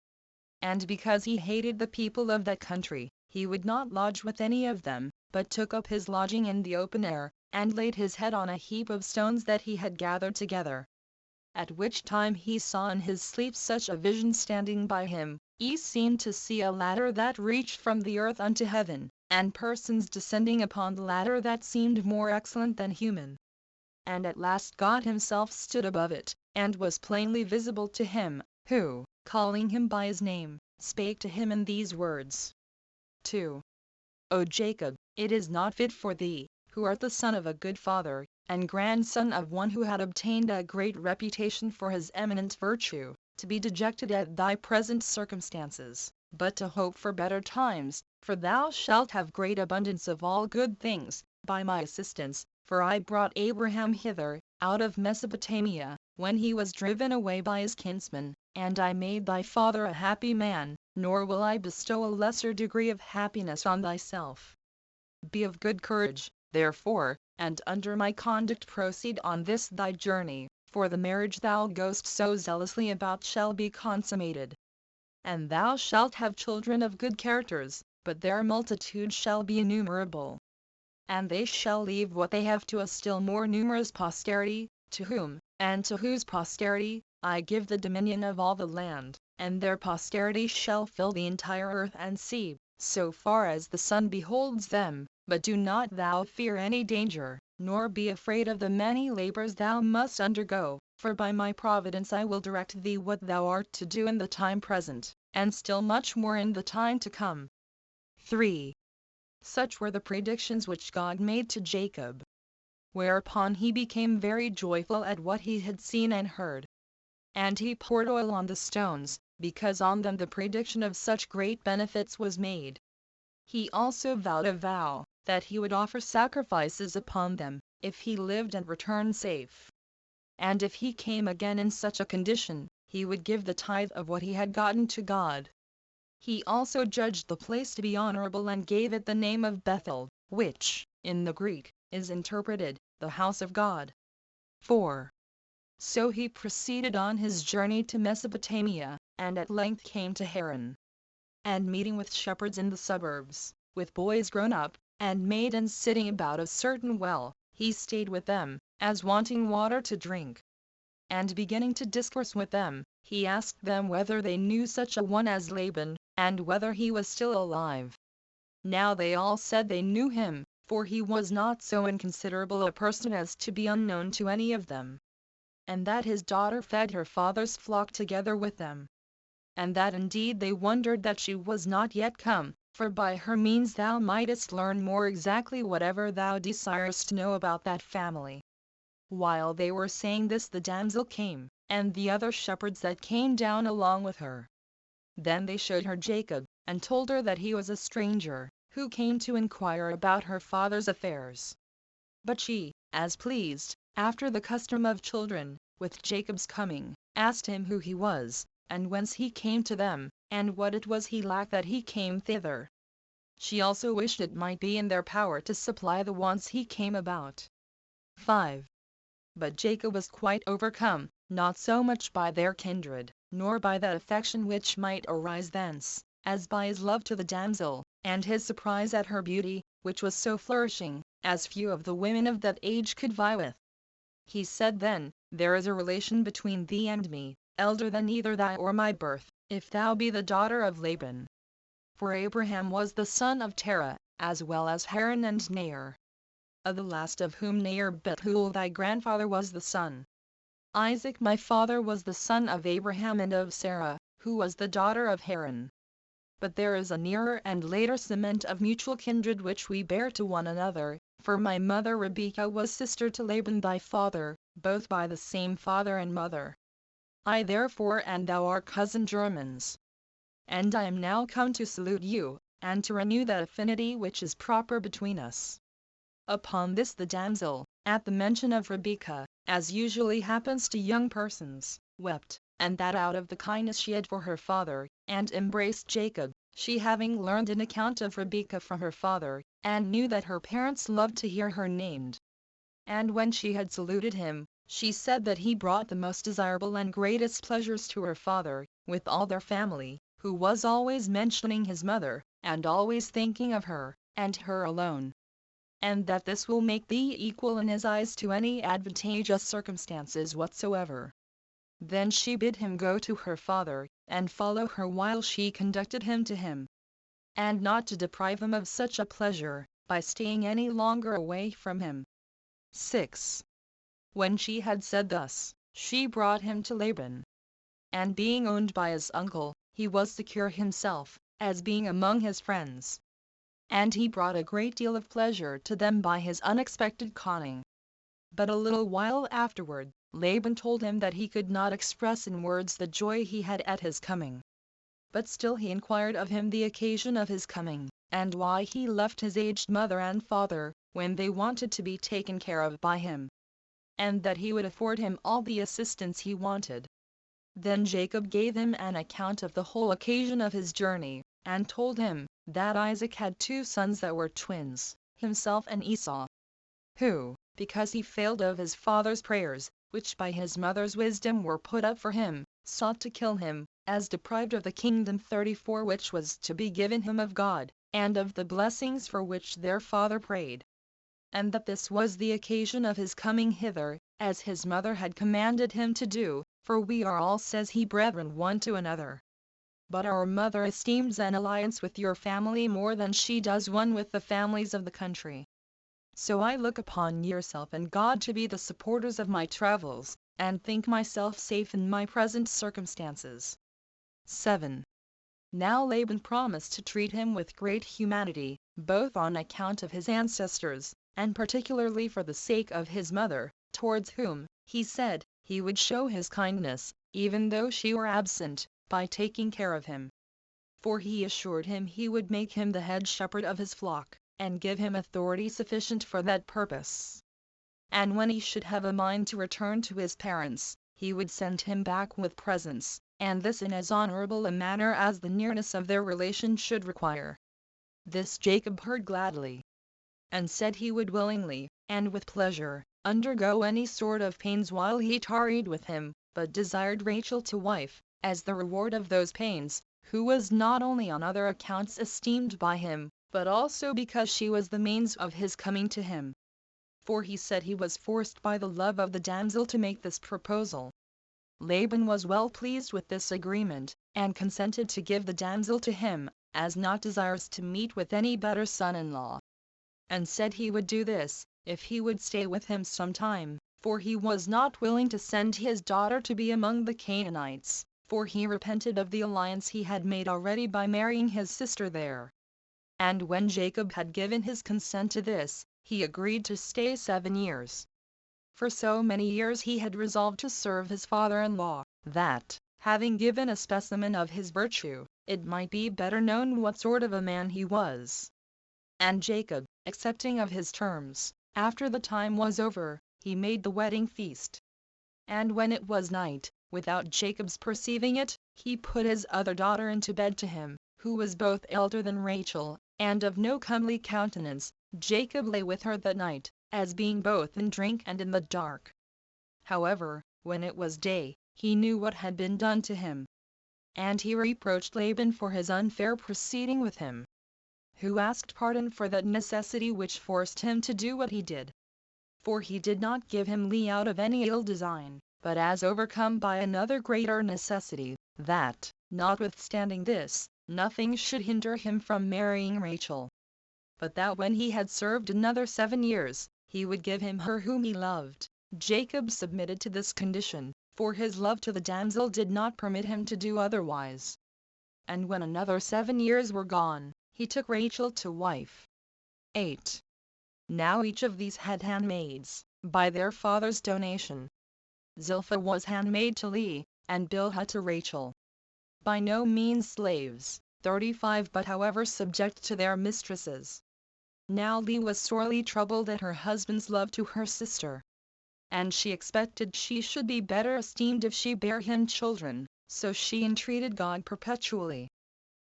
And because he hated the people of that country, he would not lodge with any of them, but took up his lodging in the open air, and laid his head on a heap of stones that he had gathered together. At which time he saw in his sleep such a vision standing by him, he seemed to see a ladder that reached from the earth unto heaven, and persons descending upon the ladder that seemed more excellent than human. And at last God himself stood above it, and was plainly visible to him, who, calling him by his name, spake to him in these words. 2. O Jacob, it is not fit for thee, who art the son of a good father, and grandson of one who had obtained a great reputation for his eminent virtue, to be dejected at thy present circumstances, but to hope for better times, for thou shalt have great abundance of all good things, by my assistance, for I brought Abraham hither, out of Mesopotamia, when he was driven away by his kinsmen, and I made thy father a happy man, nor will I bestow a lesser degree of happiness on thyself. Be of good courage, therefore, and under my conduct proceed on this thy journey, for the marriage thou goest so zealously about shall be consummated. And thou shalt have children of good characters, but their multitude shall be innumerable. And they shall leave what they have to a still more numerous posterity, to whom, and to whose posterity, I give the dominion of all the land, and their posterity shall fill the entire earth and sea, so far as the sun beholds them. But do not thou fear any danger, nor be afraid of the many labors thou must undergo, for by my providence I will direct thee what thou art to do in the time present, and still much more in the time to come. 3. Such were the predictions which God made to Jacob. Whereupon he became very joyful at what he had seen and heard. And he poured oil on the stones, because on them the prediction of such great benefits was made. He also vowed a vow, that he would offer sacrifices upon them, if he lived and returned safe. and if he came again in such a condition, he would give the tithe of what he had gotten to God. He also judged the place to be honorable and gave it the name of Bethel, which, in the Greek, is interpreted, the house of God. 4. So he proceeded on his journey to Mesopotamia, and at length came to Haran. And meeting with shepherds in the suburbs, with boys grown up, and maidens sitting about a certain well, he stayed with them, as wanting water to drink. And beginning to discourse with them, he asked them whether they knew such a one as Laban, and whether he was still alive. Now they all said they knew him, for he was not so inconsiderable a person as to be unknown to any of them. And that his daughter fed her father's flock together with them. And that indeed they wondered that she was not yet come, for by her means thou mightest learn more exactly whatever thou desirest to know about that family. While they were saying this, the damsel came, and the other shepherds that came down along with her. Then they showed her Jacob, and told her that he was a stranger, who came to inquire about her father's affairs. But she, as pleased, after the custom of children, with Jacob's coming, asked him who he was, and whence he came to them, and what it was he lacked that he came thither. She also wished it might be in their power to supply the wants he came about. 5. But Jacob was quite overcome, not so much by their kindred, nor by that affection which might arise thence, as by his love to the damsel, and his surprise at her beauty, which was so flourishing, as few of the women of that age could vie with. He said then, There is a relation between thee and me, elder than either thy or my birth, if thou be the daughter of Laban. For Abraham was the son of Terah, as well as Haran and Nahor. Of the last of whom Nahor Bethuel thy grandfather was the son. Isaac my father was the son of Abraham and of Sarah, who was the daughter of Haran. But there is a nearer and later cement of mutual kindred which we bear to one another, for my mother Rebekah was sister to Laban thy father, both by the same father and mother. I therefore and thou are cousin germans. And I am now come to salute you, and to renew that affinity which is proper between us. Upon this the damsel, at the mention of Rebekah, as usually happens to young persons, wept, and that out of the kindness she had for her father, and embraced Jacob, she having learned an account of Rebekah from her father, and knew that her parents loved to hear her named. And when she had saluted him, she said that he brought the most desirable and greatest pleasures to her father, with all their family, who was always mentioning his mother, and always thinking of her, and her alone. And that this will make thee equal in his eyes to any advantageous circumstances whatsoever. Then she bid him go to her father, and follow her while she conducted him to him. And not to deprive him of such a pleasure, by staying any longer away from him. 6. When she had said thus, she brought him to Laban. And being owned by his uncle, he was secure himself, as being among his friends. And he brought a great deal of pleasure to them by his unexpected conning. But a little while afterward, Laban told him that he could not express in words the joy he had at his coming. But still he inquired of him the occasion of his coming, and why he left his aged mother and father, when they wanted to be taken care of by him, and that he would afford him all the assistance he wanted. Then Jacob gave him an account of the whole occasion of his journey, and told him that Isaac had 2 sons that were twins, himself and Esau, who, because he failed of his father's prayers, which by his mother's wisdom were put up for him, sought to kill him, as deprived of the kingdom 34 which was to be given him of God, and of the blessings for which their father prayed. And that this was the occasion of his coming hither, as his mother had commanded him to do, for we are all, says he, brethren one to another. But our mother esteems an alliance with your family more than she does one with the families of the country. So I look upon yourself and God to be the supporters of my travels, and think myself safe in my present circumstances. 7. Now Laban promised to treat him with great humanity, both on account of his ancestors, and particularly for the sake of his mother, towards whom, he said, he would show his kindness, even though she were absent, by taking care of him. For he assured him he would make him the head shepherd of his flock, and give him authority sufficient for that purpose. and when he should have a mind to return to his parents, he would send him back with presents, and this in as honorable a manner as the nearness of their relation should require. This Jacob heard gladly, and said he would willingly, and with pleasure, undergo any sort of pains while he tarried with him, but desired Rachel to wife, as the reward of those pains, who was not only on other accounts esteemed by him, but also because she was the means of his coming to him. For he said he was forced by the love of the damsel to make this proposal. Laban was well pleased with this agreement, and consented to give the damsel to him, as not desirous to meet with any better son-in-law, and said he would do this, if he would stay with him some time, for he was not willing to send his daughter to be among the Canaanites, for he repented of the alliance he had made already by marrying his sister there. And when Jacob had given his consent to this, he agreed to stay 7 years. For so many years he had resolved to serve his father-in-law, that, having given a specimen of his virtue, it might be better known what sort of a man he was. And Jacob, accepting of his terms, after the time was over, he made the wedding feast. And when it was night, without Jacob's perceiving it, he put his other daughter into bed to him, who was both elder than Rachel, and of no comely countenance. Jacob lay with her that night, as being both in drink and in the dark. However, when it was day, he knew what had been done to him. And he reproached Laban for his unfair proceeding with him, who asked pardon for that necessity which forced him to do what he did. For he did not give him Leah out of any ill design, but as overcome by another greater necessity, that, notwithstanding this, nothing should hinder him from marrying Rachel, but that when he had served another 7 years, he would give him her whom he loved. Jacob submitted to this condition, for his love to the damsel did not permit him to do otherwise. And when another 7 years were gone, he took Rachel to wife. 8. Now each of these had handmaids, by their father's donation. Zilpah was handmaid to Leah, and Bilhah to Rachel. By no means slaves, 35 but however subject to their mistresses. Now Leah was sorely troubled at her husband's love to her sister, and she expected she should be better esteemed if she bare him children, so she entreated God perpetually.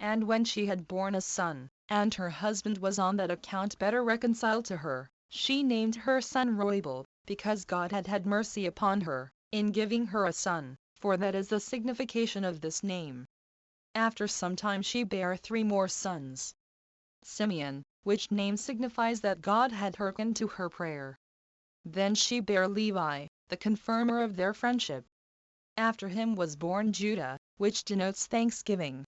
And when she had borne a son, and her husband was on that account better reconciled to her, she named her son Reuel, because God had had mercy upon her, in giving her a son, for that is the signification of this name. After some time she bare 3 more sons. Simeon, which name signifies that God had hearkened to her prayer. Then she bare Levi, the confirmer of their friendship. After him was born Judah, which denotes thanksgiving.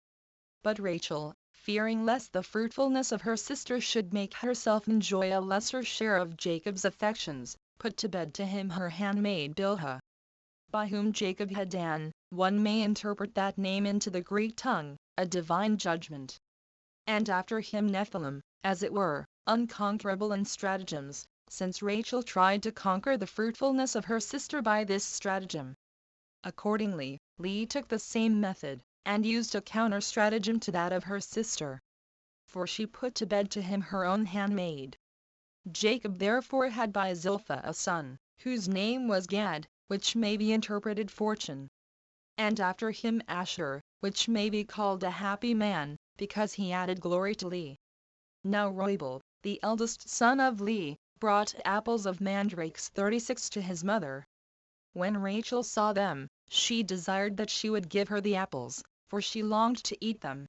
But Rachel, fearing lest the fruitfulness of her sister should make herself enjoy a lesser share of Jacob's affections, put to bed to him her handmaid Bilhah, by whom Jacob had Dan. One may interpret that name into the Greek tongue, a divine judgment. And after him Nephilim, as it were, unconquerable in stratagems, since Rachel tried to conquer the fruitfulness of her sister by this stratagem. Accordingly, Leah took the same method, and used a counter-stratagem to that of her sister. For she put to bed to him her own handmaid. Jacob therefore had by Zilpah a son, whose name was Gad, which may be interpreted fortune. And after him Asher, which may be called a happy man, because he added glory to Leah. Now Reuel, the eldest son of Leah, brought apples of mandrakes 36 to his mother. When Rachel saw them, she desired that she would give her the apples, for she longed to eat them.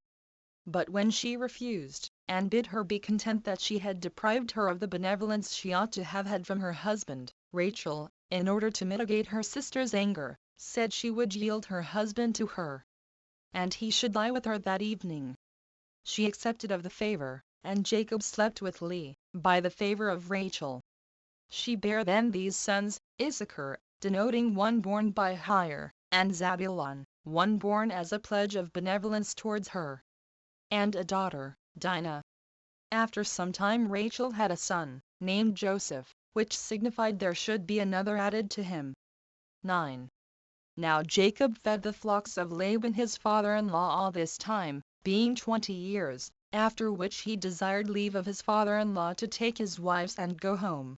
But when she refused, and bid her be content that she had deprived her of the benevolence she ought to have had from her husband, Rachel, in order to mitigate her sister's anger, said she would yield her husband to her, and he should lie with her that evening. She accepted of the favor, and Jacob slept with Leah, by the favor of Rachel. She bare then these sons, Issachar, denoting one born by hire, and Zabulon, one born as a pledge of benevolence towards her, and a daughter, Dinah. After some time Rachel had a son, named Joseph, which signified there should be another added to him. 9. Now Jacob fed the flocks of Laban his father-in-law all this time, being 20 years, after which he desired leave of his father-in-law to take his wives and go home.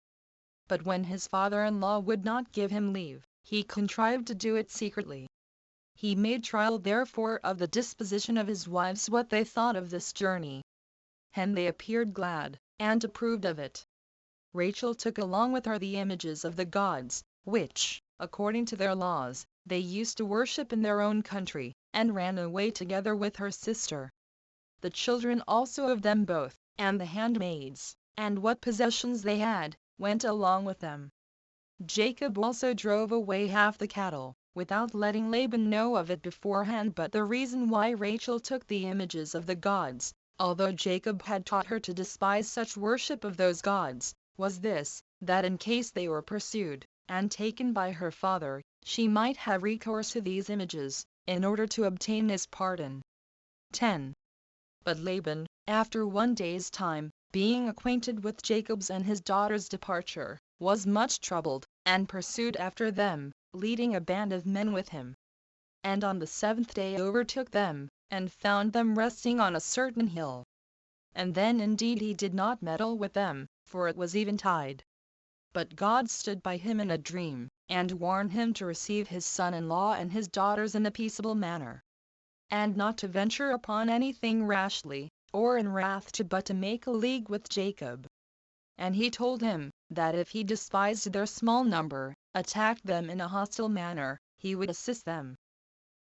But when his father-in-law would not give him leave, he contrived to do it secretly. He made trial therefore of the disposition of his wives what they thought of this journey. And they appeared glad, and approved of it. Rachel took along with her the images of the gods, which, according to their laws, they used to worship in their own country, and ran away together with her sister. The children also of them both, and the handmaids, and what possessions they had, went along with them. Jacob also drove away half the cattle, without letting Laban know of it beforehand. But the reason why Rachel took the images of the gods, although Jacob had taught her to despise such worship of those gods, was this, that in case they were pursued, and taken by her father, she might have recourse to these images, in order to obtain his pardon. 10. But Laban, after one day's time, being acquainted with Jacob's and his daughter's departure, was much troubled, and pursued after them, leading a band of men with him. And on the 7th day overtook them, and found them resting on a certain hill. And then indeed he did not meddle with them, for it was eventide. But God stood by him in a dream, and warned him to receive his son-in-law and his daughters in a peaceable manner, and not to venture upon anything rashly, or in wrath but to make a league with Jacob. And he told him, that if he despised their small number, attacked them in a hostile manner, he would assist them.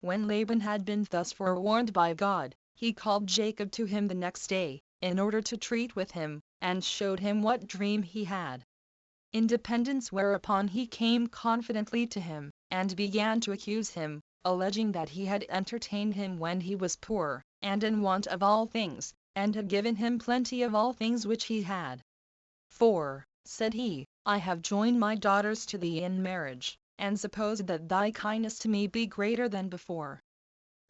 When Laban had been thus forewarned by God, he called Jacob to him the next day, in order to treat with him, and showed him what dream he had. Independence, whereupon he came confidently to him, and began to accuse him, alleging that he had entertained him when he was poor, and in want of all things, and had given him plenty of all things which he had. For, said he, I have joined my daughters to thee in marriage, and supposed that thy kindness to me be greater than before.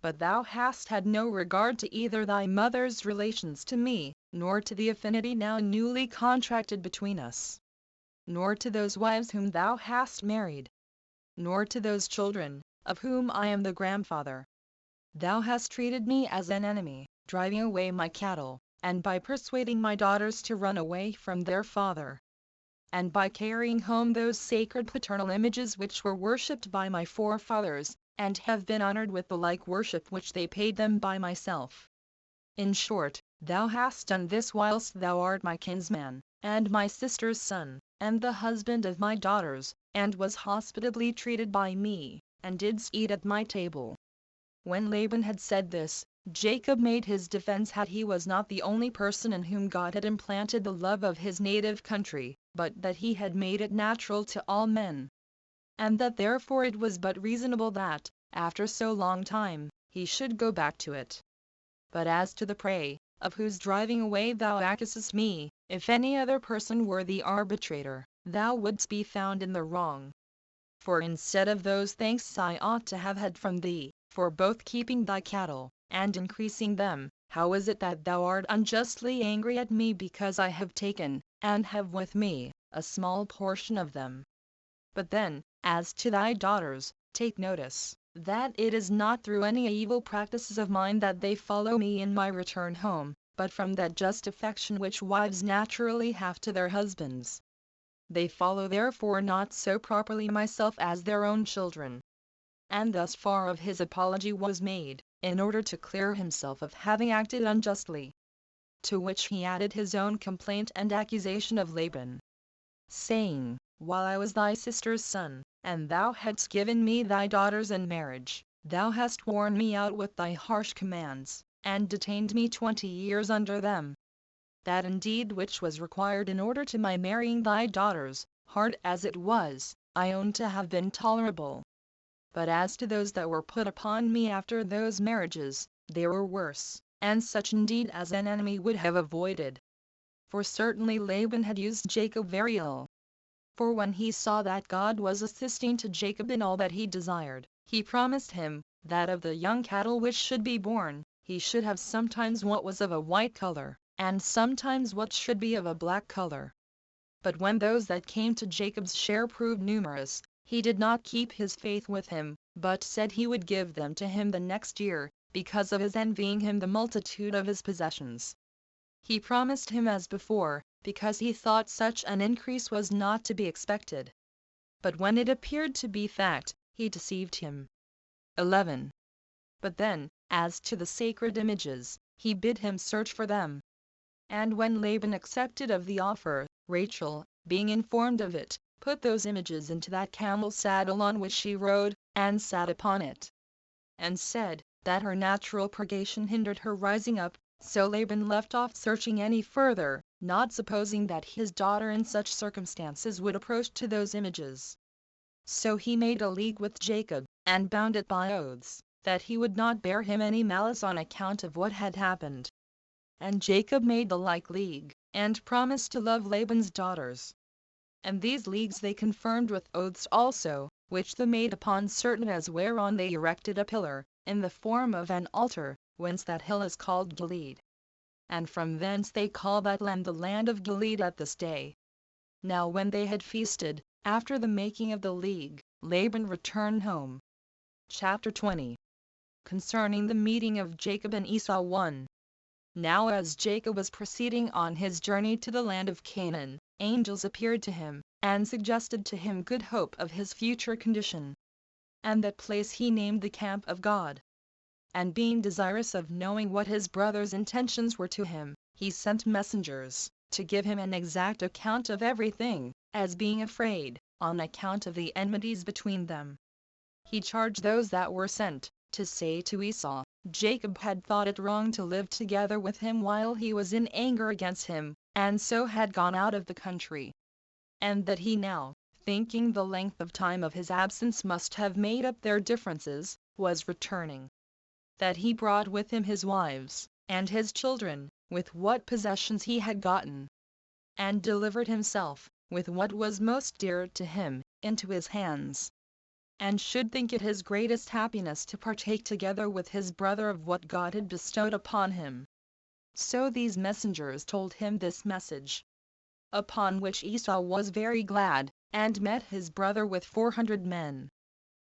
But thou hast had no regard to either thy mother's relations to me, nor to the affinity now newly contracted between us, nor to those wives whom thou hast married, nor to those children, of whom I am the grandfather. Thou hast treated me as an enemy, driving away my cattle, and by persuading my daughters to run away from their father, and by carrying home those sacred paternal images which were worshipped by my forefathers, and have been honored with the like worship which they paid them by myself. In short, thou hast done this whilst thou art my kinsman, and my sister's son, and the husband of my daughters, and was hospitably treated by me, and didst eat at my table. When Laban had said this, Jacob made his defense how he was not the only person in whom God had implanted the love of his native country, but that he had made it natural to all men, and that therefore it was but reasonable that, after so long time, he should go back to it. But as to the prey, of whose driving away thou accusest me, if any other person were the arbitrator, thou wouldst be found in the wrong. For instead of those thanks I ought to have had from thee, for both keeping thy cattle, and increasing them, how is it that thou art unjustly angry at me because I have taken, and have with me, a small portion of them? But then, as to thy daughters, take notice, that it is not through any evil practices of mine that they follow me in my return home, but from that just affection which wives naturally have to their husbands. They follow therefore not so properly myself as their own children. And thus far of his apology was made, in order to clear himself of having acted unjustly. To which he added his own complaint and accusation of Laban, saying, while I was thy sister's son, and thou hadst given me thy daughters in marriage, thou hast worn me out with thy harsh commands, and detained me 20 years under them. That indeed which was required in order to my marrying thy daughters, hard as it was, I own to have been tolerable. But as to those that were put upon me after those marriages, they were worse, and such indeed as an enemy would have avoided. For certainly Laban had used Jacob very ill. For when he saw that God was assisting to Jacob in all that he desired, he promised him, that of the young cattle which should be born, he should have sometimes what was of a white color, and sometimes what should be of a black color. But when those that came to Jacob's share proved numerous, he did not keep his faith with him, but said he would give them to him the next year, because of his envying him the multitude of his possessions. He promised him as before, because he thought such an increase was not to be expected. But when it appeared to be fact, he deceived him. 11. But then, as to the sacred images, he bid him search for them. And when Laban accepted of the offer, Rachel, being informed of it, put those images into that camel saddle on which she rode, and sat upon it, and said that her natural purgation hindered her rising up. So Laban left off searching any further, not supposing that his daughter in such circumstances would approach to those images. So he made a league with Jacob, and bound it by oaths, that he would not bear him any malice on account of what had happened. And Jacob made the like league, and promised to love Laban's daughters. And these leagues they confirmed with oaths also, which they made upon certain as whereon they erected a pillar, in the form of an altar, whence that hill is called Gilead. And from thence they call that land the land of Gilead at this day. Now when they had feasted, after the making of the league, Laban returned home. Chapter 20. Concerning the meeting of Jacob and Esau. 1. Now as Jacob was proceeding on his journey to the land of Canaan, angels appeared to him, and suggested to him good hope of his future condition. And that place he named the camp of God. And being desirous of knowing what his brother's intentions were to him, he sent messengers, to give him an exact account of everything, as being afraid, on account of the enmities between them. He charged those that were sent, to say to Esau, Jacob had thought it wrong to live together with him while he was in anger against him, and so had gone out of the country. And that he now, thinking the length of time of his absence must have made up their differences, was returning. That he brought with him his wives, and his children, with what possessions he had gotten, and delivered himself, with what was most dear to him, into his hands, and should think it his greatest happiness to partake together with his brother of what God had bestowed upon him. So these messengers told him this message. Upon which Esau was very glad, and met his brother with 400 men.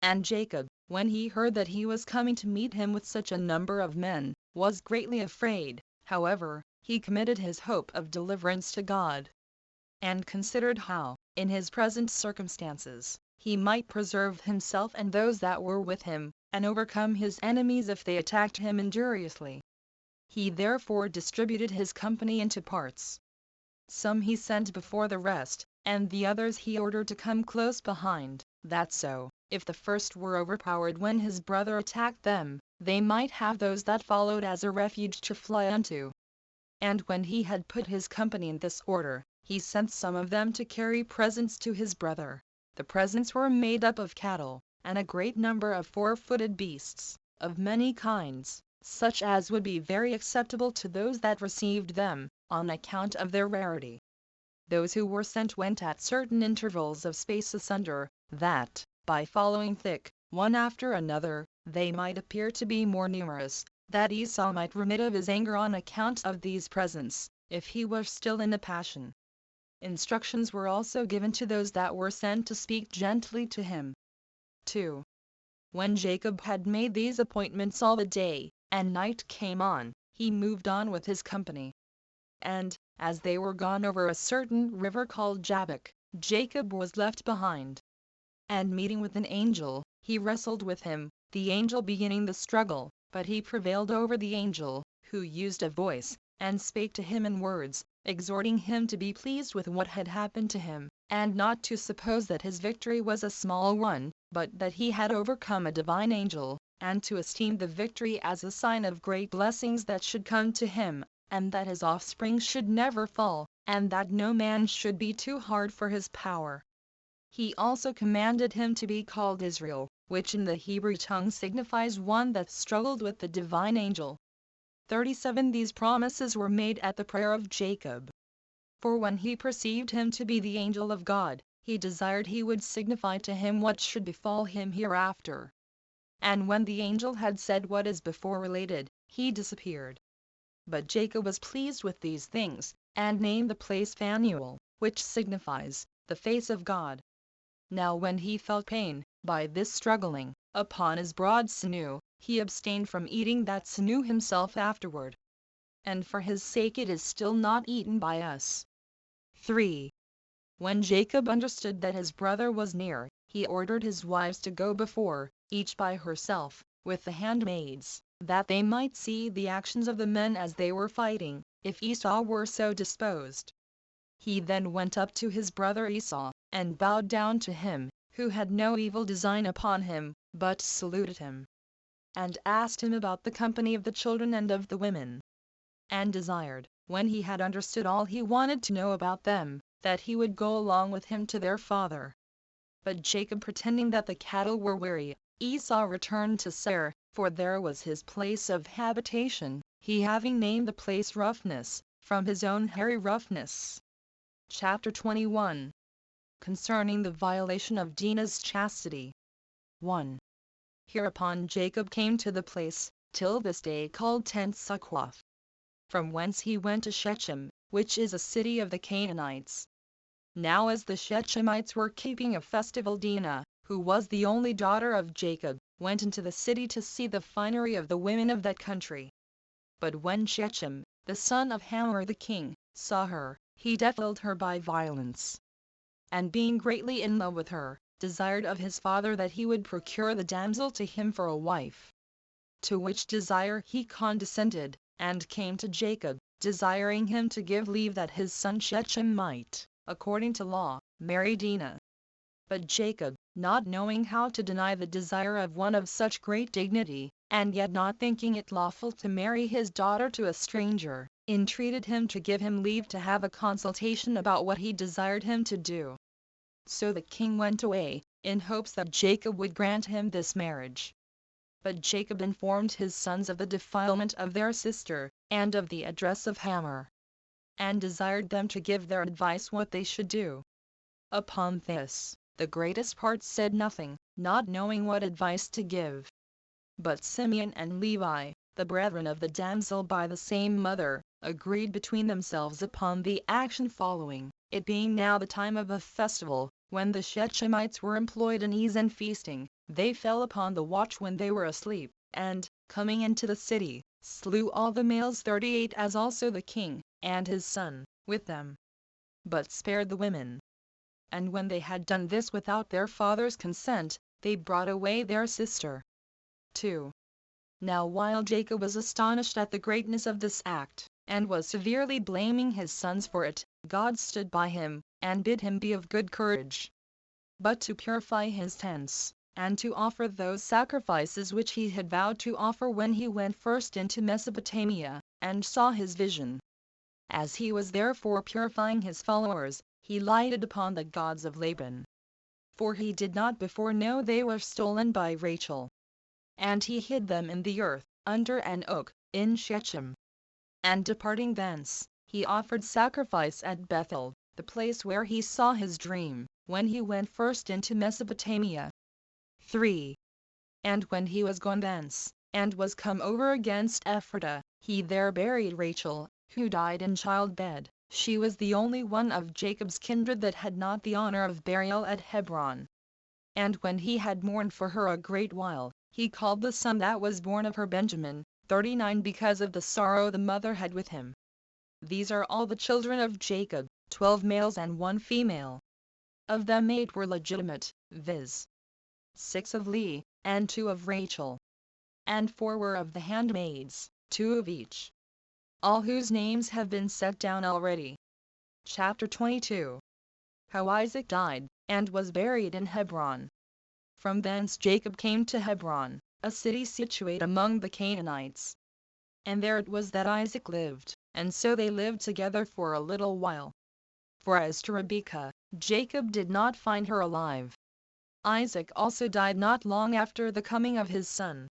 And Jacob, when he heard that he was coming to meet him with such a number of men, was greatly afraid. However, he committed his hope of deliverance to God, and considered how, in his present circumstances, he might preserve himself and those that were with him, and overcome his enemies if they attacked him injuriously. He therefore distributed his company into parts. Some he sent before the rest, and the others he ordered to come close behind, that so, if the first were overpowered when his brother attacked them, they might have those that followed as a refuge to fly unto. And when he had put his company in this order, he sent some of them to carry presents to his brother. The presents were made up of cattle, and a great number of four-footed beasts, of many kinds, such as would be very acceptable to those that received them, on account of their rarity. Those who were sent went at certain intervals of space asunder, that, by following thick, one after another, they might appear to be more numerous, that Esau might remit of his anger on account of these presents, if he were still in a passion. Instructions were also given to those that were sent to speak gently to him. 2. When Jacob had made these appointments all the day, and night came on, he moved on with his company. And, as they were gone over a certain river called Jabbok, Jacob was left behind. And meeting with an angel, he wrestled with him, the angel beginning the struggle, but he prevailed over the angel, who used a voice, and spake to him in words, exhorting him to be pleased with what had happened to him, and not to suppose that his victory was a small one, but that he had overcome a divine angel, and to esteem the victory as a sign of great blessings that should come to him, and that his offspring should never fall, and that no man should be too hard for his power. He also commanded him to be called Israel, which in the Hebrew tongue signifies one that struggled with the divine angel. 37 These promises were made at the prayer of Jacob. For when he perceived him to be the angel of God, he desired he would signify to him what should befall him hereafter. And when the angel had said what is before related, he disappeared. But Jacob was pleased with these things, and named the place Phanuel, which signifies, the face of God. Now when he felt pain, by this struggling, upon his broad sinew, he abstained from eating that sinew himself afterward. And for his sake it is still not eaten by us. 3. When Jacob understood that his brother was near, he ordered his wives to go before, each by herself, with the handmaids, that they might see the actions of the men as they were fighting, if Esau were so disposed. He then went up to his brother Esau, and bowed down to him, who had no evil design upon him, but saluted him, and asked him about the company of the children and of the women, and desired, when he had understood all he wanted to know about them, that he would go along with him to their father. But Jacob, pretending that the cattle were weary, Esau returned to Seir, for there was his place of habitation, he having named the place Roughness, from his own hairy roughness. Chapter 21. Concerning the violation of Dinah's chastity. 1. Hereupon Jacob came to the place, till this day called Tent Succoth, from whence he went to Shechem, which is a city of the Canaanites. Now as the Shechemites were keeping a festival, Dinah, who was the only daughter of Jacob, went into the city to see the finery of the women of that country. But when Shechem, the son of Hamor the king, saw her, he defiled her by violence, and being greatly in love with her, desired of his father that he would procure the damsel to him for a wife. To which desire he condescended, and came to Jacob, desiring him to give leave that his son Shechem might, according to law, marry Dinah. But Jacob, not knowing how to deny the desire of one of such great dignity, and yet not thinking it lawful to marry his daughter to a stranger, entreated him to give him leave to have a consultation about what he desired him to do. So the king went away, in hopes that Jacob would grant him this marriage. But Jacob informed his sons of the defilement of their sister, and of the address of Hamor, and desired them to give their advice what they should do. Upon this, the greatest part said nothing, not knowing what advice to give. But Simeon and Levi, the brethren of the damsel by the same mother, agreed between themselves upon the action following, it being now the time of a festival, when the Shechemites were employed in ease and feasting, they fell upon the watch when they were asleep, and, coming into the city, slew all the males 38, as also the king, and his son, with them, but spared the women. And when they had done this without their father's consent, they brought away their sister. 2. Now while Jacob was astonished at the greatness of this act, and was severely blaming his sons for it, God stood by him, and bid him be of good courage, but to purify his tents, and to offer those sacrifices which he had vowed to offer when he went first into Mesopotamia, and saw his vision. As he was therefore purifying his followers, he lighted upon the gods of Laban, for he did not before know they were stolen by Rachel. And he hid them in the earth, under an oak, in Shechem. And departing thence, he offered sacrifice at Bethel, the place where he saw his dream, when he went first into Mesopotamia. 3. And when he was gone thence, and was come over against Ephrata, he there buried Rachel, who died in childbed. She was the only one of Jacob's kindred that had not the honor of burial at Hebron. And when he had mourned for her a great while, he called the son that was born of her Benjamin, 39, because of the sorrow the mother had with him. These are all the children of Jacob, 12 males and 1 female. Of them 8 were legitimate, viz. 6 of Leah, and 2 of Rachel. And 4 were of the handmaids, 2 of each. All whose names have been set down already. Chapter 22. How Isaac died, and was buried in Hebron. From thence Jacob came to Hebron, a city situate among the Canaanites. And there it was that Isaac lived, and so they lived together for a little while. For as to Rebekah, Jacob did not find her alive. Isaac also died not long after the coming of his son,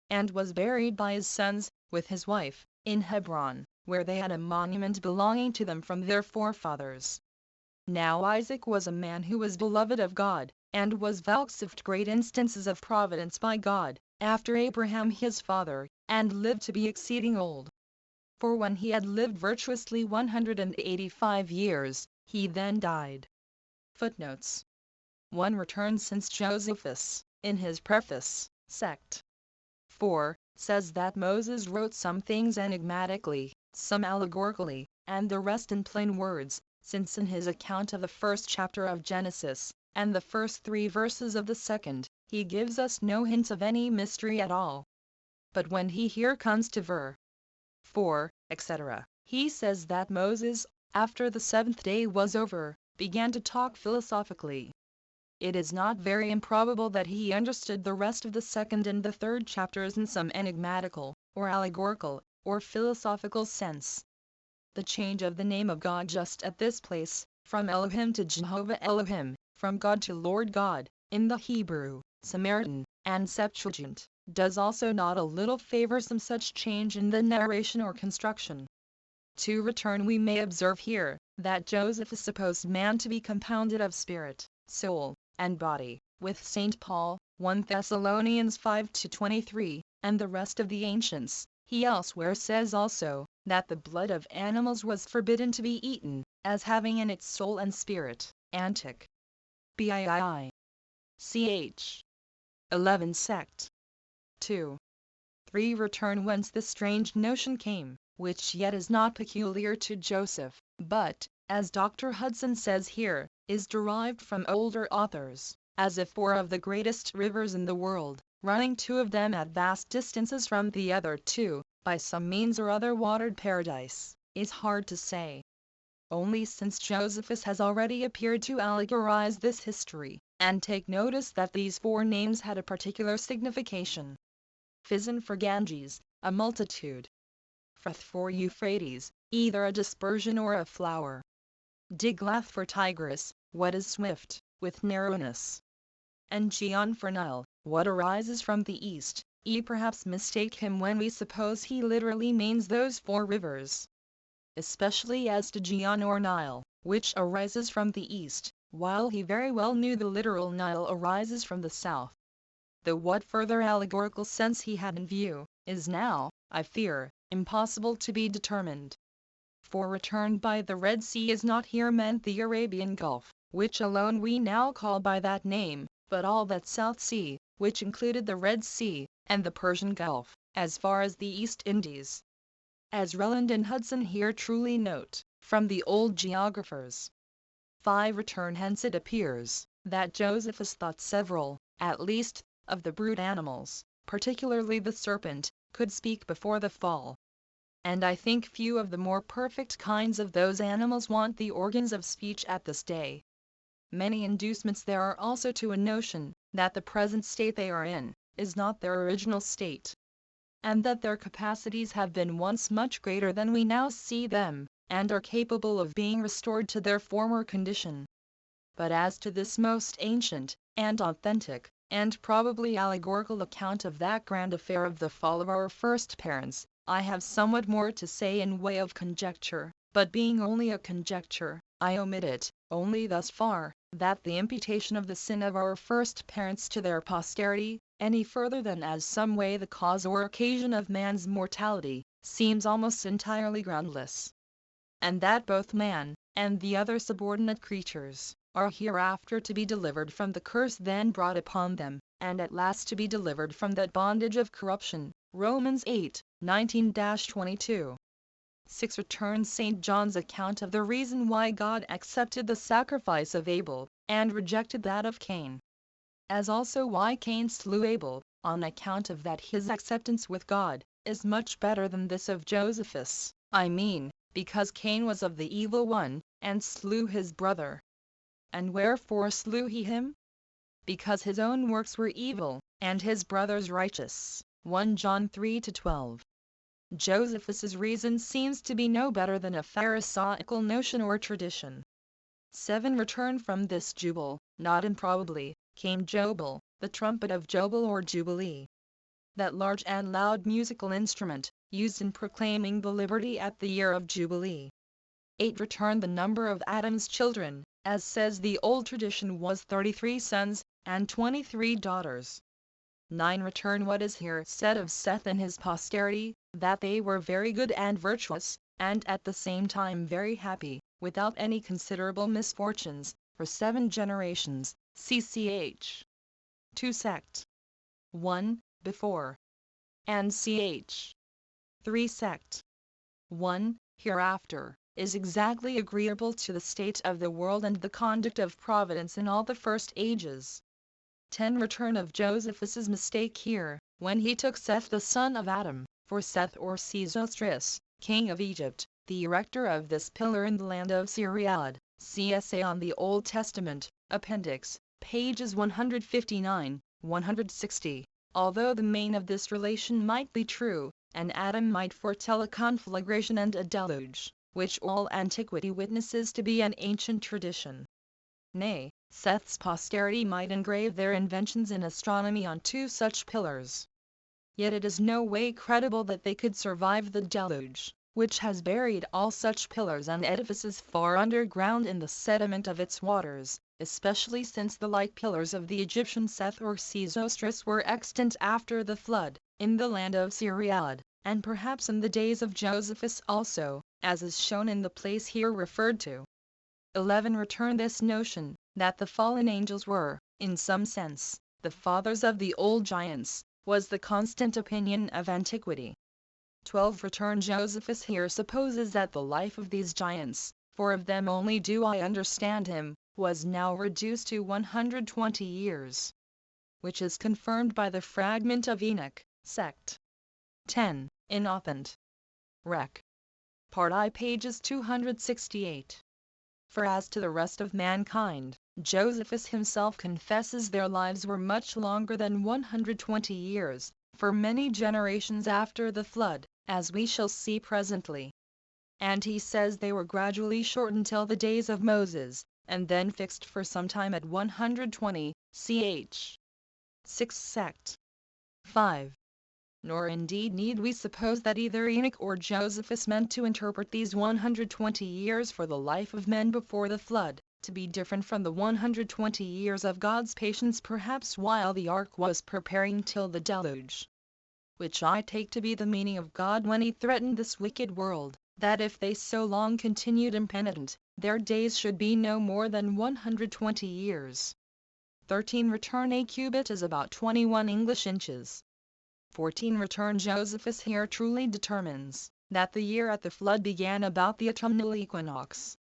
and was buried by his sons, with his wife, in Hebron, where they had a monument belonging to them from their forefathers. Now Isaac was a man who was beloved of God, and was vouchsafed great instances of providence by God, after Abraham his father, and lived to be exceeding old. For when he had lived virtuously 185 years, he then died. Footnotes. 1 returns since Josephus, in his preface, sect. 4, says that Moses wrote some things enigmatically, some allegorically, and the rest in plain words, since in his account of the first chapter of Genesis, and the first 3 verses of the second, he gives us no hints of any mystery at all. But when he here comes to ver. 4, etc., he says that Moses, after the 7th day was over, began to talk philosophically. It is not very improbable that he understood the rest of the 2nd and the 3rd chapters in some enigmatical, or allegorical, or philosophical sense. The change of the name of God just at this place, from Elohim to Jehovah Elohim, from God to Lord God, in the Hebrew, Samaritan, and Septuagint, does also not a little favor some such change in the narration or construction. To return, we may observe here, that Josephus supposed man to be compounded of spirit, soul, and body, with St. Paul, 1 Thessalonians 5-23, and the rest of the ancients. He elsewhere says also, that the blood of animals was forbidden to be eaten, as having in its soul and spirit. Antiquities. Ch. 11 sect. 2. 3. Return whence this strange notion came, which yet is not peculiar to Joseph, but, as Dr. Hudson says here, is derived from older authors, as if 4 of the greatest rivers in the world, running 2 of them at vast distances from the other 2, by some means or other watered paradise, is hard to say. Only since Josephus has already appeared to allegorize this history, and take notice that these 4 names had a particular signification. Phizon for Ganges, a multitude. Frith for Euphrates, either a dispersion or a flower. Diglath for Tigris, what is swift, with narrowness. And Gihon for Nile, what arises from the east. We perhaps mistake him when we suppose he literally means those 4 rivers. Especially as to Gihon or Nile, which arises from the east, while he very well knew the literal Nile arises from the south. Though what further allegorical sense he had in view, is now, I fear, impossible to be determined. For return by the Red Sea is not here meant the Arabian Gulf, which alone we now call by that name, but all that South Sea, which included the Red Sea, and the Persian Gulf, as far as the East Indies. As Relland and Hudson here truly note, from the old geographers. 5. Return hence it appears, that Josephus thought several, at least, of the brute animals, particularly the serpent, could speak before the fall. And I think few of the more perfect kinds of those animals want the organs of speech at this day. Many inducements there are also to a notion, that the present state they are in, is not their original state, and that their capacities have been once much greater than we now see them, and are capable of being restored to their former condition. But as to this most ancient, and authentic, and probably allegorical account of that grand affair of the fall of our first parents, I have somewhat more to say in way of conjecture, but being only a conjecture, I omit it, only thus far, that the imputation of the sin of our first parents to their posterity, any further than as some way the cause or occasion of man's mortality, seems almost entirely groundless. And that both man, and the other subordinate creatures, are hereafter to be delivered from the curse then brought upon them, and at last to be delivered from that bondage of corruption. Romans 8:19-22. 6. Return St. John's account of the reason why God accepted the sacrifice of Abel, and rejected that of Cain. As also why Cain slew Abel, on account of that his acceptance with God, is much better than this of Josephus, I mean, because Cain was of the evil one, and slew his brother. And wherefore slew he him? Because his own works were evil, and his brother's righteous. 1 John 3-12. Josephus's reason seems to be no better than a pharisaical notion or tradition. 7. Return from this jubile, not improbably, came Jobel, the trumpet of Jobel or Jubilee. That large and loud musical instrument, used in proclaiming the liberty at the year of Jubilee. 8. Return the number of Adam's children, as says the old tradition, was 33 sons, and 23 daughters. 9. Return what is here said of Seth and his posterity, that they were very good and virtuous, and at the same time very happy, without any considerable misfortunes, for 7 generations, ch. 2 sect. 1. Before. And ch. 3 sect. 1. Hereafter. is exactly agreeable to the state of the world and the conduct of Providence in all the first ages. 10. Return of Josephus's mistake here, when he took Seth the son of Adam, for Seth or Sesostris, king of Egypt, the erector of this pillar in the land of Syriad. CSA on the Old Testament, Appendix, pages 159, 160. Although the main of this relation might be true, and Adam might foretell a conflagration and a deluge, which all antiquity witnesses to be an ancient tradition. Nay, Seth's posterity might engrave their inventions in astronomy on two such pillars. Yet it is no way credible that they could survive the deluge, which has buried all such pillars and edifices far underground in the sediment of its waters, especially since the like pillars of the Egyptian Seth or Sesostris were extant after the flood, in the land of Syriad, and perhaps in the days of Josephus also, as is shown in the place here referred to. 11. Return this notion, that the fallen angels were, in some sense, the fathers of the old giants, was the constant opinion of antiquity. 12. Return Josephus here supposes that the life of these giants, for of them only do I understand him, was now reduced to 120 years. Which is confirmed by the fragment of Enoch, sect. 10. In Othant. Rec. Part I pages 268. For as to the rest of mankind, Josephus himself confesses their lives were much longer than 120 years, for many generations after the flood, as we shall see presently. And he says they were gradually shortened till the days of Moses, and then fixed for some time at 120, ch. 6 sect. 5. Nor indeed need we suppose that either Enoch or Josephus meant to interpret these 120 years for the life of men before the flood, to be different from the 120 years of God's patience perhaps while the ark was preparing till the deluge. Which I take to be the meaning of God when he threatened this wicked world, that if they so long continued impenitent, their days should be no more than 120 years. 13. Return a cubit is about 21 English inches. 14. Return Josephus here truly determines, that the year at the flood began about the autumnal equinox.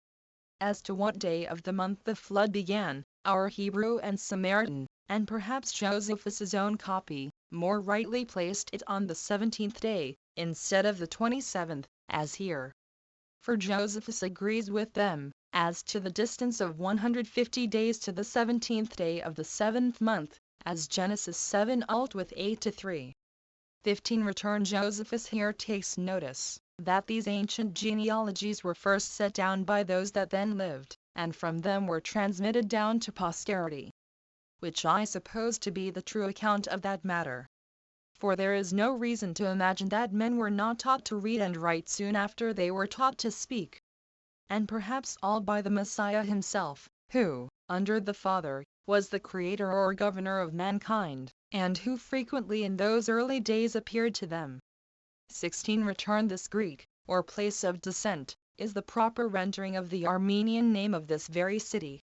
As to what day of the month the flood began, our Hebrew and Samaritan, and perhaps Josephus's own copy, more rightly placed it on the 17th day, instead of the 27th, as here. For Josephus agrees with them, as to the distance of 150 days to the 17th day of the 7th month, as Genesis 7 alt with 8-3. 15. Return Josephus here takes notice, that these ancient genealogies were first set down by those that then lived, and from them were transmitted down to posterity. Which I suppose to be the true account of that matter. For there is no reason to imagine that men were not taught to read and write soon after they were taught to speak. And perhaps all by the Messiah himself, who, under the Father, was the creator or governor of mankind, and who frequently in those early days appeared to them. 16. Return this Greek, or place of descent, is the proper rendering of the Armenian name of this very city.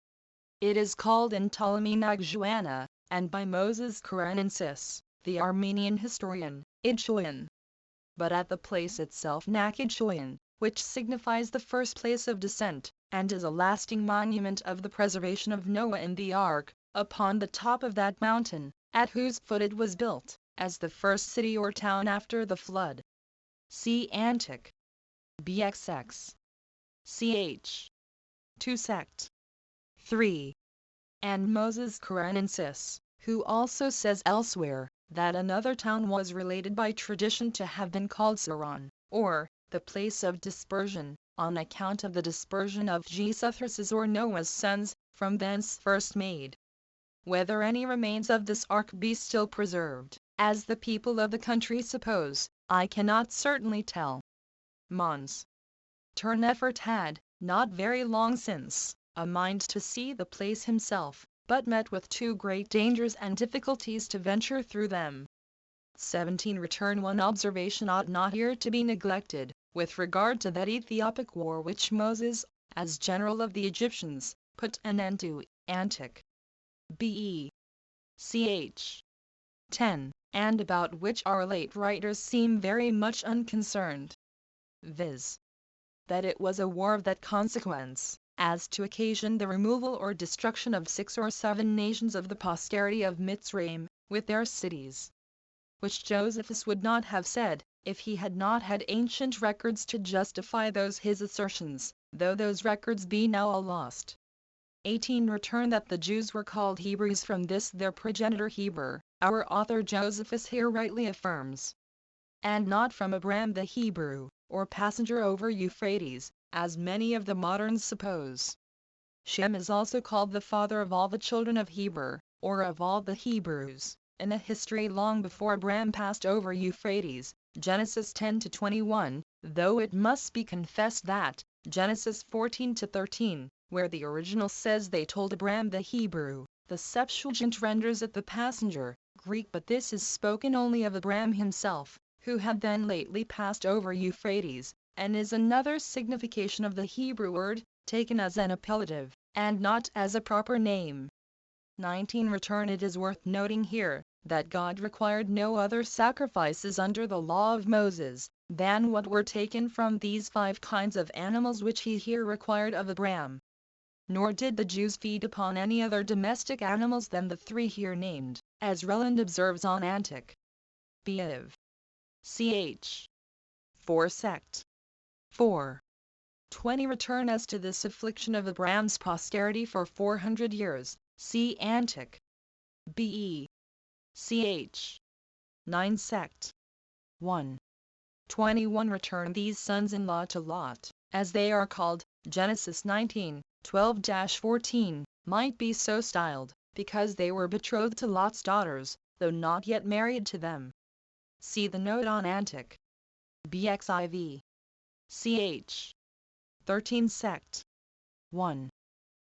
It is called in Ptolemy Nagjuana, and by Moses Karenensis, the Armenian historian, Idchoyan. But at the place itself Nakidchoyan, which signifies the first place of descent, and is a lasting monument of the preservation of Noah in the ark, upon the top of that mountain, at whose foot it was built, as the first city or town after the flood. See Antic. BXX. Ch. 2 sect. 3. And Moses Karenensis, who also says elsewhere, that another town was related by tradition to have been called Saron, or, the place of dispersion, on account of the dispersion of Jesuthris's or Noah's sons, from thence first made. Whether any remains of this ark be still preserved, as the people of the country suppose, I cannot certainly tell. Mons. Turnefert had, not very long since, a mind to see the place himself, but met with too great dangers and difficulties to venture through them. 17. Return one observation ought not here to be neglected, with regard to that Ethiopic war which Moses, as general of the Egyptians, put an end to, Antic. B.E. Ch. 10, and about which our late writers seem very much unconcerned. Viz. that it was a war of that consequence, as to occasion the removal or destruction of 6 or 7 nations of the posterity of Mitzrayim, with their cities. Which Josephus would not have said, if he had not had ancient records to justify those his assertions, though those records be now all lost. 18. Return that the Jews were called Hebrews from this their progenitor Heber, our author Josephus here rightly affirms, and not from Abraham the Hebrew, or passenger over Euphrates, as many of the moderns suppose. Shem is also called the father of all the children of Heber, or of all the Hebrews, in a history long before Abraham passed over Euphrates, Genesis 10-21, though it must be confessed that, Genesis 14-13, where the original says they told Abraham the Hebrew, the Septuagint renders it the passenger, Greek, but this is spoken only of Abraham himself, who had then lately passed over Euphrates, and is another signification of the Hebrew word, taken as an appellative, and not as a proper name. 19. Return. It is worth noting here, that God required no other sacrifices under the law of Moses, than what were taken from these 5 kinds of animals which he here required of Abraham. Nor did the Jews feed upon any other domestic animals than the 3 here named, as Relland observes on Antiquities. Ch. 4 sect. 4. 20. Return as to this affliction of Abraham's posterity for 400 years, see Antiquities. Ch. 9 sect. 1. 21. Return these sons-in-law to Lot, as they are called, Genesis 19:12-14, might be so styled, because they were betrothed to Lot's daughters, though not yet married to them. See the note on Antiquities. Ch. 13 sect. 1.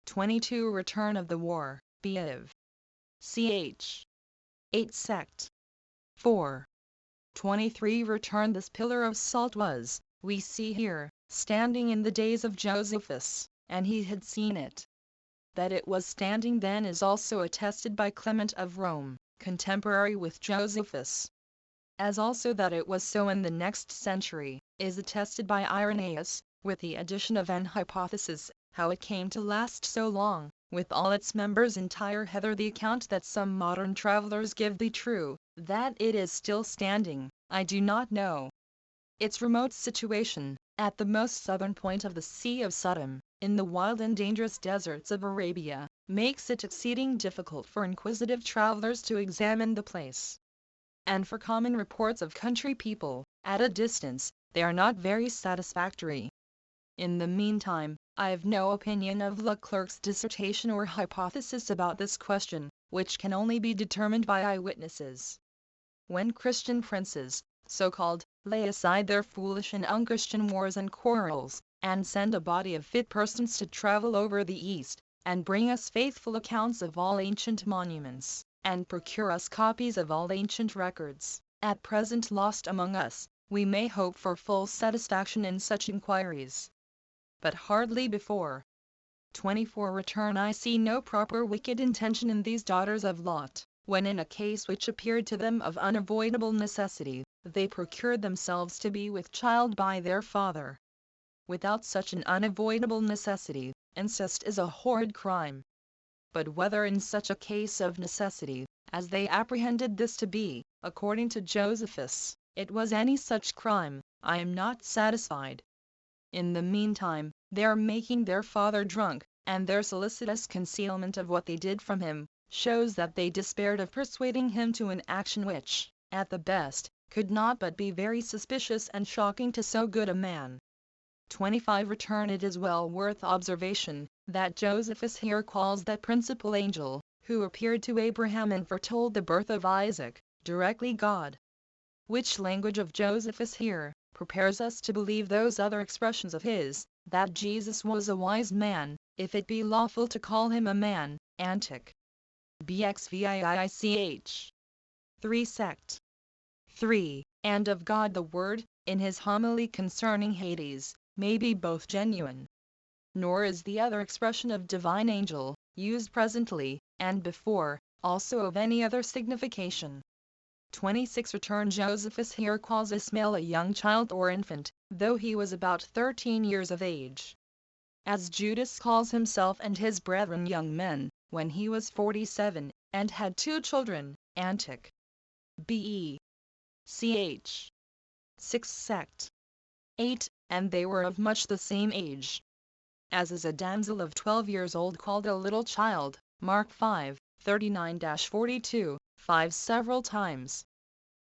22. Return of the war, Ch. 8 sect. 4. 23. Return. This pillar of salt was, we see here, standing in the days of Josephus, and he had seen it. That it was standing then is also attested by Clement of Rome, contemporary with Josephus. As also that it was so in the next century, is attested by Irenaeus, with the addition of an hypothesis, how it came to last so long, with all its members entire. Hither the account that some modern travelers give be true, that it is still standing, I do not know. Its remote situation, at the most southern point of the Sea of Sodom, in the wild and dangerous deserts of Arabia, makes it exceeding difficult for inquisitive travelers to examine the place. And for common reports of country people, at a distance, they are not very satisfactory. In the meantime, I have no opinion of Leclerc's dissertation or hypothesis about this question, which can only be determined by eyewitnesses. When Christian princes, so-called, lay aside their foolish and unchristian wars and quarrels, and send a body of fit persons to travel over the East, and bring us faithful accounts of all ancient monuments, and procure us copies of all ancient records, at present lost among us, we may hope for full satisfaction in such inquiries. But hardly before. 24. Return. I see no proper wicked intention in these daughters of Lot, when in a case which appeared to them of unavoidable necessity, they procured themselves to be with child by their father. Without such an unavoidable necessity, incest is a horrid crime. But whether in such a case of necessity, as they apprehended this to be, according to Josephus, it was any such crime, I am not satisfied. In the meantime, their making their father drunk, and their solicitous concealment of what they did from him, shows that they despaired of persuading him to an action which, at the best, could not but be very suspicious and shocking to so good a man. 25. Return. It is well worth observation, that Josephus here calls that principal angel, who appeared to Abraham and foretold the birth of Isaac, directly God. Which language of Josephus here, prepares us to believe those other expressions of his, that Jesus was a wise man, if it be lawful to call him a man, Antiquities. 3 sect. 3. And of God the Word, in his homily concerning Hades, may be both genuine. Nor is the other expression of divine angel, used presently, and before, also of any other signification. 26 Return Josephus here calls Ismail a young child or infant, though he was about 13 years of age. As Judas calls himself and his brethren young men, when he was 47, and had 2 children, Antic. B. Ch. 6 sect. 8, and they were of much the same age. As is a damsel of 12 years old called a little child, Mark 5, 39-42, 5 several times.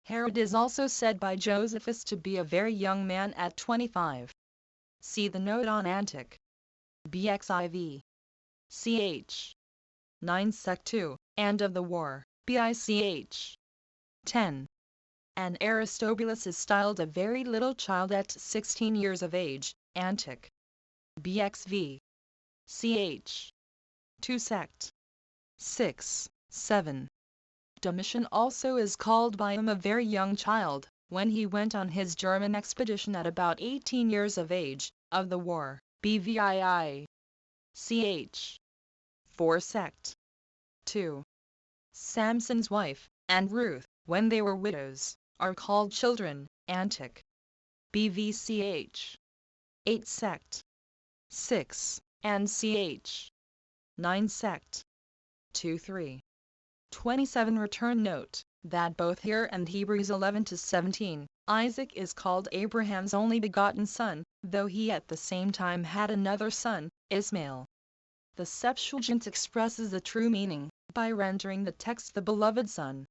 Herod is also said by Josephus to be a very young man at 25. See the note on Antic. Bxiv. Ch. 9 sec 2, and of the war, Bich. 10. And Aristobulus is styled a very little child at 16 years of age, Antic. Bxv. Ch. 2 sect. 6, 7. Domitian also is called by him a very young child, when he went on his German expedition at about 18 years of age, of the war, Bvii. Ch. 4 sect. 2. Samson's wife, and Ruth, when they were widows, are called children, Antic. Bvch. 8 sect. 6, and ch. 9 sect. 2-3. 27 Return note, that both here and Hebrews 11-17, Isaac is called Abraham's only begotten son, though he at the same time had another son, Ismail. The Septuagint expresses the true meaning, by rendering the text the beloved son.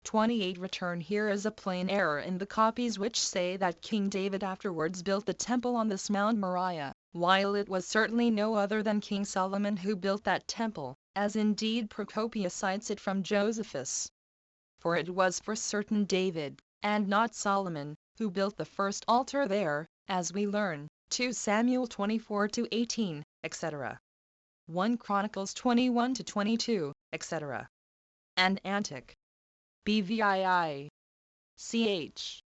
28 Return here is a plain error in the copies which say that King David afterwards built the temple on this Mount Moriah, while it was certainly no other than King Solomon who built that temple, as indeed Procopius cites it from Josephus. For it was for certain David, and not Solomon, who built the first altar there, as we learn, 2 Samuel 24-18, etc. 1 Chronicles 21-22, etc. And Antic. Bvii. Ch.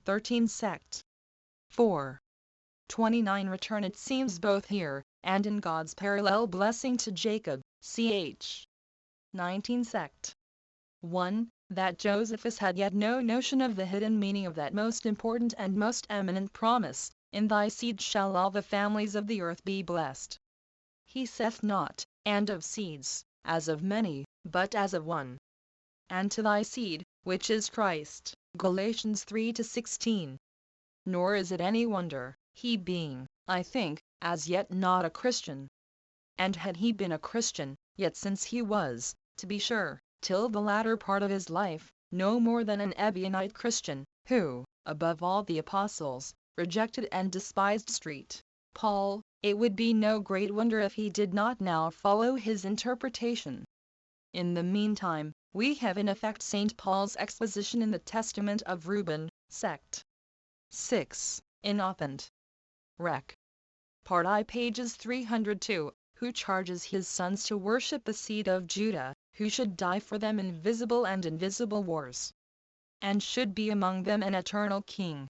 13 sect. 4. 29 Return it seems both here, and in God's parallel blessing to Jacob, ch. 19 sect. 1. That Josephus had yet no notion of the hidden meaning of that most important and most eminent promise, in thy seed shall all the families of the earth be blessed. He saith not, and of seeds, as of many, but as of one. And to thy seed, which is Christ, Galatians 3-16. Nor is it any wonder, he being, I think, as yet not a Christian. And had he been a Christian, yet since he was, to be sure, till the latter part of his life, no more than an Ebionite Christian, who, above all the apostles, rejected and despised St. Paul, it would be no great wonder if he did not now follow his interpretation. In the meantime, we have in effect St. Paul's exposition in the Testament of Reuben, sect. 6, in Othent. Rec. Part I pages 302, who charges his sons to worship the seed of Judah, who should die for them in visible and invisible wars, and should be among them an eternal king.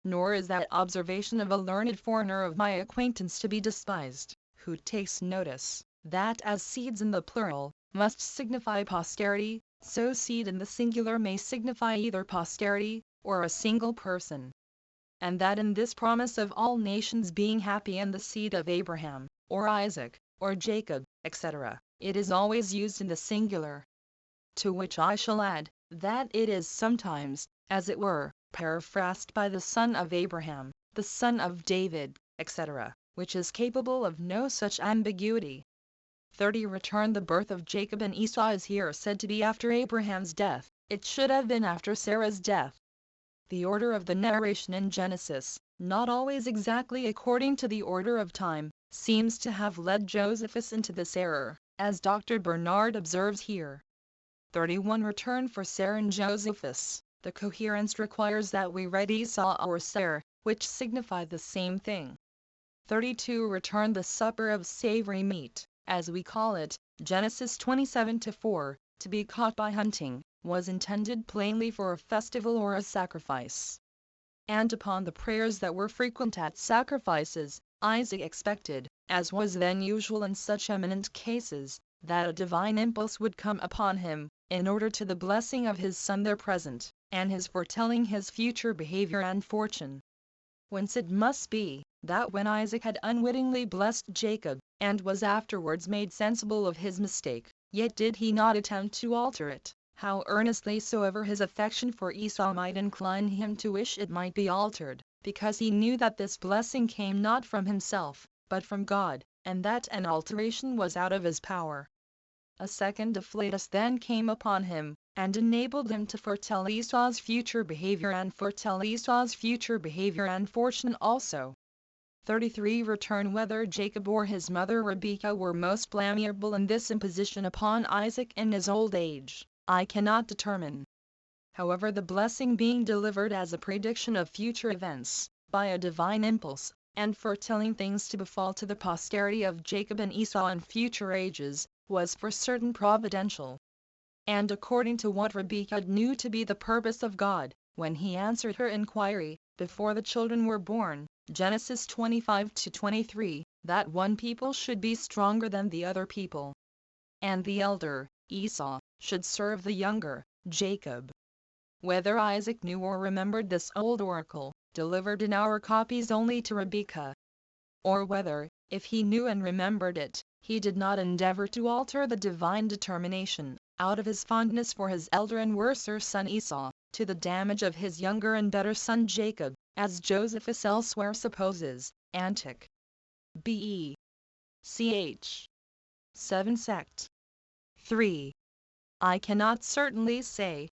Nor is that observation of a learned foreigner of my acquaintance to be despised, who takes notice, that as seeds in the plural, must signify posterity, so seed in the singular may signify either posterity, or a single person. And that in this promise of all nations being happy in the seed of Abraham, or Isaac, or Jacob, etc., it is always used in the singular. To which I shall add, that it is sometimes, as it were, paraphrased by the son of Abraham, the son of David, etc., which is capable of no such ambiguity. 30 Return the birth of Jacob and Esau is here said to be after Abraham's death, it should have been after Sarah's death. The order of the narration in Genesis, not always exactly according to the order of time, seems to have led Josephus into this error, as Dr. Bernard observes here. 31 Return for Sarah and Josephus, the coherence requires that we read Esau or Sarah, which signify the same thing. 32 Return the supper of savory meat, as we call it, Genesis 27-4, to be caught by hunting, was intended plainly for a festival or a sacrifice. And upon the prayers that were frequent at sacrifices, Isaac expected, as was then usual in such eminent cases, that a divine impulse would come upon him, in order to the blessing of his son their present, and his foretelling his future behavior and fortune. Whence it must be, that when Isaac had unwittingly blessed Jacob, and was afterwards made sensible of his mistake, yet did he not attempt to alter it, how earnestly soever his affection for Esau might incline him to wish it might be altered, because he knew that this blessing came not from himself, but from God, and that an alteration was out of his power. A second afflatus then came upon him, and enabled him to foretell Esau's future behavior and foretell Esau's future behavior and fortune also. 33. Return whether Jacob or his mother Rebekah were most blamable in this imposition upon Isaac in his old age, I cannot determine. However, the blessing being delivered as a prediction of future events, by a divine impulse, and foretelling things to befall to the posterity of Jacob and Esau in future ages, was for certain providential. And according to what Rebekah knew to be the purpose of God, when he answered her inquiry, before the children were born, Genesis 25-23, that one people should be stronger than the other people, and the elder, Esau, should serve the younger, Jacob. Whether Isaac knew or remembered this old oracle, delivered in our copies only to Rebekah, or whether, if he knew and remembered it, he did not endeavor to alter the divine determination, out of his fondness for his elder and worser son Esau, to the damage of his younger and better son Jacob, as Josephus elsewhere supposes, Antiquities. B. Ch. 7 sect. 3. I cannot certainly say.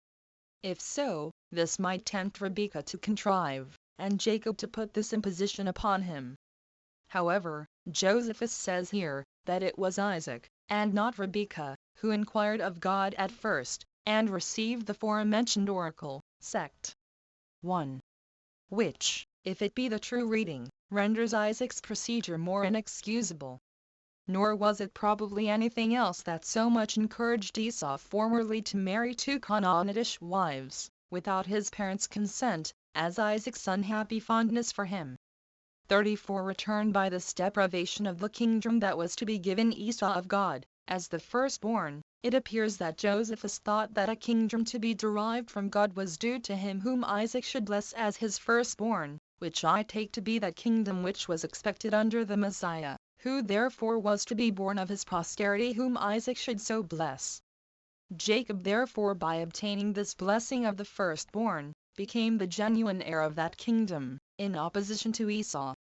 If so, this might tempt Rebekah to contrive, and Jacob to put this imposition upon him. However, Josephus says here, that it was Isaac, and not Rebekah, who inquired of God at first, and received the forementioned oracle, sect. 1. Which, if it be the true reading, renders Isaac's procedure more inexcusable. Nor was it probably anything else that so much encouraged Esau formerly to marry 2 Canaanitish wives, without his parents' consent, as Isaac's unhappy fondness for him. 34. Return by this deprivation of the kingdom that was to be given Esau of God, as the firstborn, it appears that Josephus thought that a kingdom to be derived from God was due to him whom Isaac should bless as his firstborn, which I take to be that kingdom which was expected under the Messiah, who therefore was to be born of his posterity whom Isaac should so bless. Jacob therefore, by obtaining this blessing of the firstborn, became the genuine heir of that kingdom, in opposition to Esau.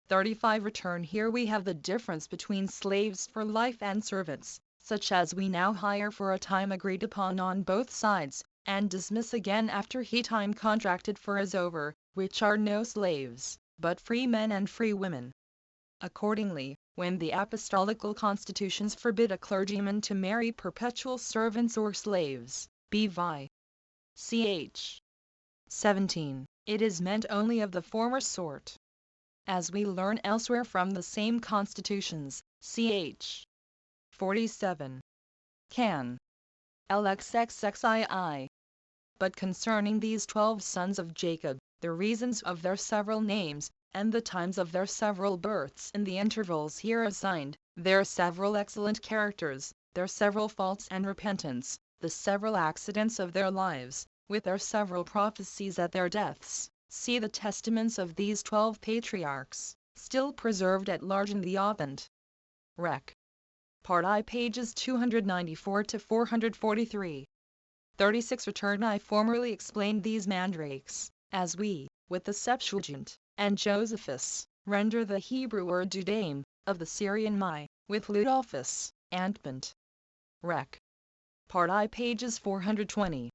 35. Return. Here we have the difference between slaves for life and servants, such as we now hire for a time agreed upon on both sides, and dismiss again after he time contracted for is over, which are no slaves, but free men and free women. Accordingly, when the apostolical constitutions forbid a clergyman to marry perpetual servants or slaves, bvi. Ch. 17, it is meant only of the former sort. As we learn elsewhere from the same constitutions, ch. 47. Can. Lxxxii. But concerning these 12 sons of Jacob, the reasons of their several names, and the times of their several births in the intervals here assigned, their several excellent characters, their several faults and repentance, the several accidents of their lives, with their several prophecies at their deaths, see the testaments of these 12 patriarchs, still preserved at large in the Authentic. Rec. Part I, pages 294-443. 36. Return. I formerly explained these mandrakes, as we, with the Septuagint, and Josephus, render the Hebrew word dudaim, of the Syrian mai, with Ludolphus, Antment. Rec. Part I, pages 420.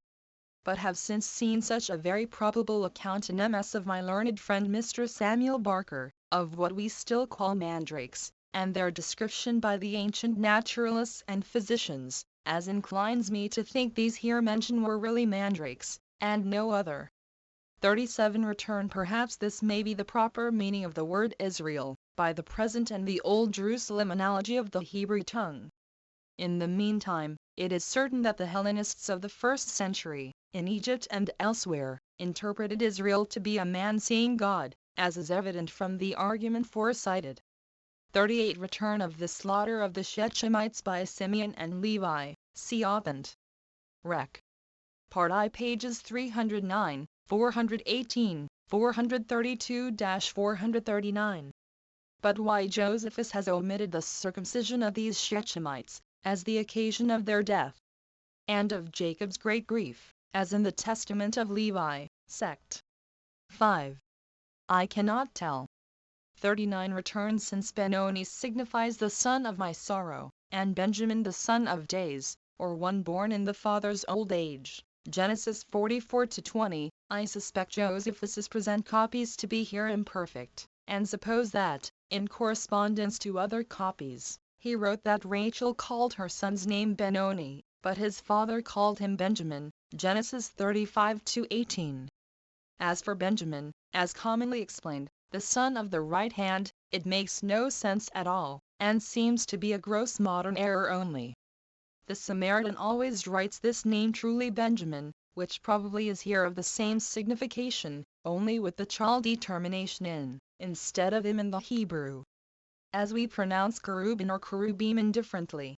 But have since seen such a very probable account in MS of my learned friend Mr. Samuel Barker, of what we still call mandrakes, and their description by the ancient naturalists and physicians, as inclines me to think these here mentioned were really mandrakes, and no other. 37. Return. Perhaps this may be the proper meaning of the word Israel, by the present and the old Jerusalem analogy of the Hebrew tongue. In the meantime, it is certain that the Hellenists of the 1st century, in Egypt and elsewhere, interpreted Israel to be a man seeing God, as is evident from the argument forecited. 38 Return of the slaughter of the Shechemites by Simeon and Levi, see Othant. Rec. Part I pages 309, 418, 432-439. But why Josephus has omitted the circumcision of these Shechemites, as the occasion of their death, and of Jacob's great grief, as in the testament of Levi, sect. 5. I cannot tell. 39 Return since Benoni signifies the son of my sorrow, and Benjamin the son of days, or one born in the father's old age. Genesis 44-20. I suspect Josephus's present copies to be here imperfect, and suppose that, in correspondence to other copies, he wrote that Rachel called her son's name Benoni, but his father called him Benjamin. Genesis 35-18. As for Benjamin, as commonly explained, the son of the right hand, it makes no sense at all, and seems to be a gross modern error only. The Samaritan always writes this name truly Benjamin, which probably is here of the same signification, only with the Chaldee termination in, instead of im in the Hebrew. As we pronounce Cherubim or Cherubim indifferently.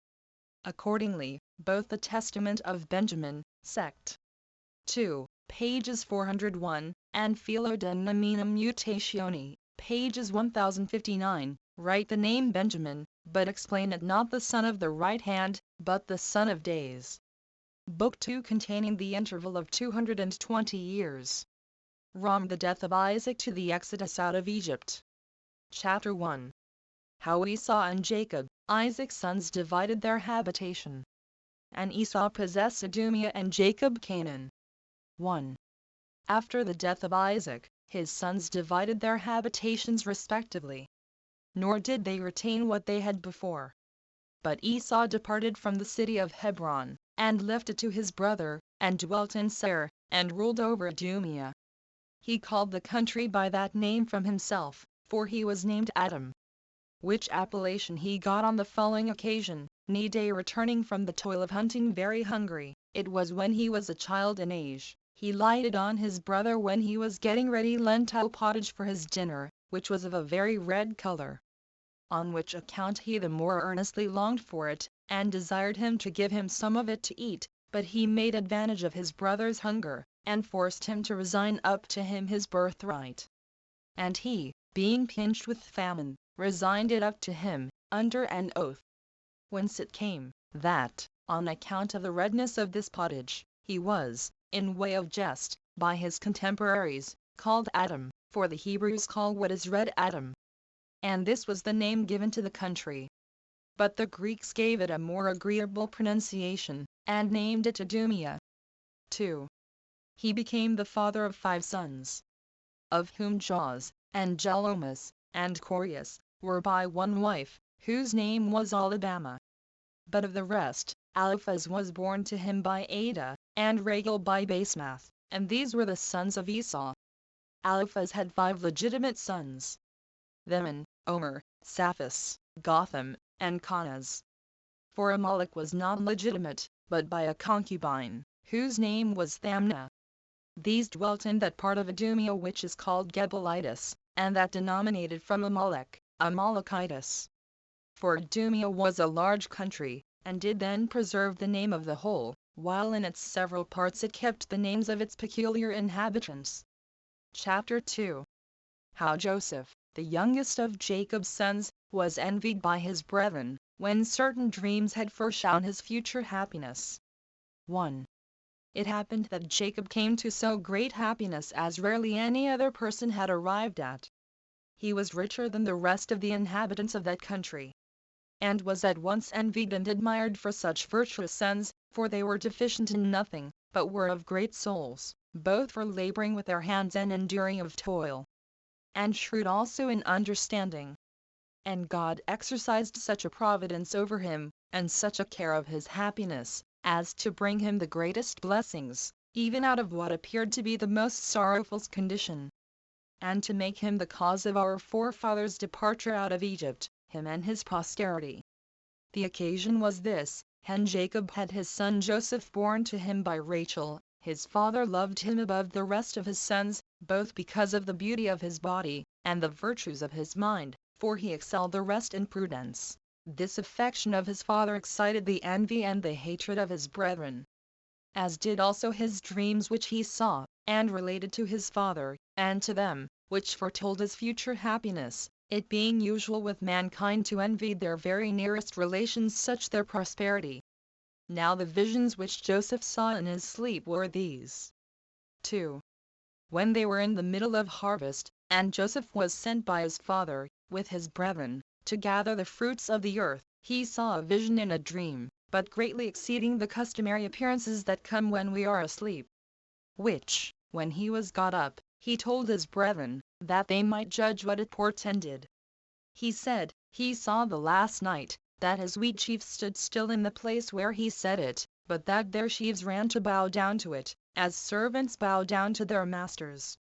Accordingly, both the Testament of Benjamin, sect. 2, pages 401, and Philodenaminum Mutatione, pages 1059, write the name Benjamin, but explain it not the son of the right hand, but the son of days. Book 2 containing the interval of 220 years. From the death of Isaac to the exodus out of Egypt. Chapter 1. How Esau and Jacob, Isaac's sons, divided their habitation. And Esau possessed Idumea and Jacob Canaan. 1. After the death of Isaac, his sons divided their habitations respectively. Nor did they retain what they had before. But Esau departed from the city of Hebron, and left it to his brother, and dwelt in Seir, and ruled over Idumea. He called the country by that name from himself, for he was named Adam. Which appellation he got on the following occasion: one day returning from the toil of hunting very hungry, it was when he was a child in age, he lighted on his brother when he was getting ready lentil pottage for his dinner, which was of a very red color. On which account he the more earnestly longed for it, and desired him to give him some of it to eat, but he made advantage of his brother's hunger, and forced him to resign up to him his birthright. And he, being pinched with famine, resigned it up to him, under an oath. Whence it came, that, on account of the redness of this pottage, he was, in way of jest, by his contemporaries, called Adam, for the Hebrews call what is red Adam. And this was the name given to the country. But the Greeks gave it a more agreeable pronunciation, and named it Idumea. 2. He became the father of 5 sons, of whom Joz, and Jelomus, and Corius, were by one wife, whose name was Alabama. But of the rest, Eliphaz was born to him by Ada, and Rachel by Basemath, and these were the sons of Esau. Eliphaz had 5 legitimate sons: Theman, Omer, Saphus, Gotham, and Kanaz. For Amalek was not legitimate, but by a concubine, whose name was Thamnah. These dwelt in that part of Idumea which is called Gebalitis, and that denominated from Amalek, Amalekitis. For Idumea was a large country, and did then preserve the name of the whole, while in its several parts it kept the names of its peculiar inhabitants. Chapter 2. How Joseph, the youngest of Jacob's sons, was envied by his brethren, when certain dreams had foreshown his future happiness. 1. It happened that Jacob came to so great happiness as rarely any other person had arrived at. He was richer than the rest of the inhabitants of that country, and was at once envied and admired for such virtuous sons, for they were deficient in nothing, but were of great souls, both for laboring with their hands and enduring of toil, and shrewd also in understanding. And God exercised such a providence over him, and such a care of his happiness, as to bring him the greatest blessings, even out of what appeared to be the most sorrowful condition, and to make him the cause of our forefathers' departure out of Egypt, him and his posterity. The occasion was this: when Jacob had his son Joseph born to him by Rachel, his father loved him above the rest of his sons, both because of the beauty of his body, and the virtues of his mind, for he excelled the rest in prudence. This affection of his father excited the envy and the hatred of his brethren, as did also his dreams which he saw, and related to his father, and to them, which foretold his future happiness, it being usual with mankind to envy their very nearest relations such their prosperity. Now the visions which Joseph saw in his sleep were these. 2. When they were in the middle of harvest, and Joseph was sent by his father, with his brethren, to gather the fruits of the earth, he saw a vision in a dream, but greatly exceeding the customary appearances that come when we are asleep. Which, when he was got up, he told his brethren, that they might judge what it portended. He said, he saw the last night, that his wheat sheaf stood still in the place where he set it, but that their sheaves ran to bow down to it, as servants bow down to their masters.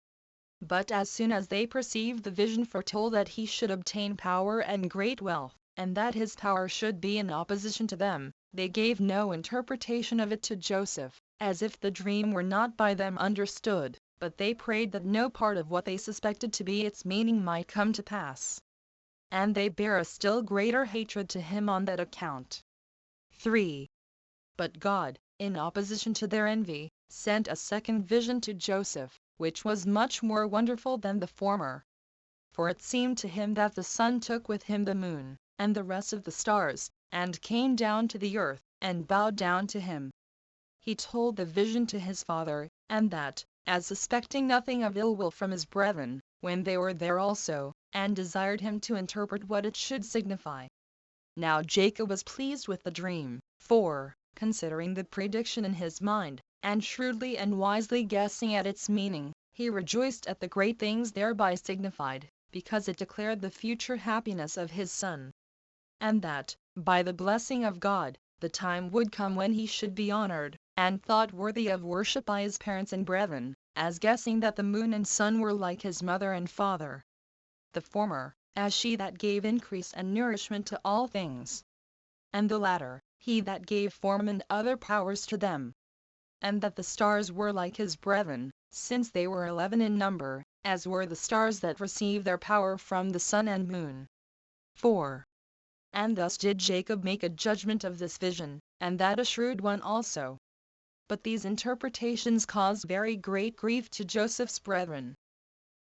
But as soon as they perceived the vision foretold that he should obtain power and great wealth, and that his power should be in opposition to them, they gave no interpretation of it to Joseph, as if the dream were not by them understood, but they prayed that no part of what they suspected to be its meaning might come to pass. And they bare a still greater hatred to him on that account. 3. But God, in opposition to their envy, sent a second vision to Joseph, which was much more wonderful than the former. For it seemed to him that the sun took with him the moon, and the rest of the stars, and came down to the earth, and bowed down to him. He told the vision to his father, and that, as suspecting nothing of ill will from his brethren, when they were there also, and desired him to interpret what it should signify. Now Jacob was pleased with the dream, for, considering the prediction in his mind, and shrewdly and wisely guessing at its meaning, he rejoiced at the great things thereby signified, because it declared the future happiness of his son. And that, by the blessing of God, the time would come when he should be honored, and thought worthy of worship by his parents and brethren, as guessing that the moon and sun were like his mother and father. The former, as she that gave increase and nourishment to all things. And the latter, he that gave form and other powers to them. And that the stars were like his brethren, since they were 11 in number, as were the stars that receive their power from the sun and moon. 4. And thus did Jacob make a judgment of this vision, and that a shrewd one also. But these interpretations caused very great grief to Joseph's brethren.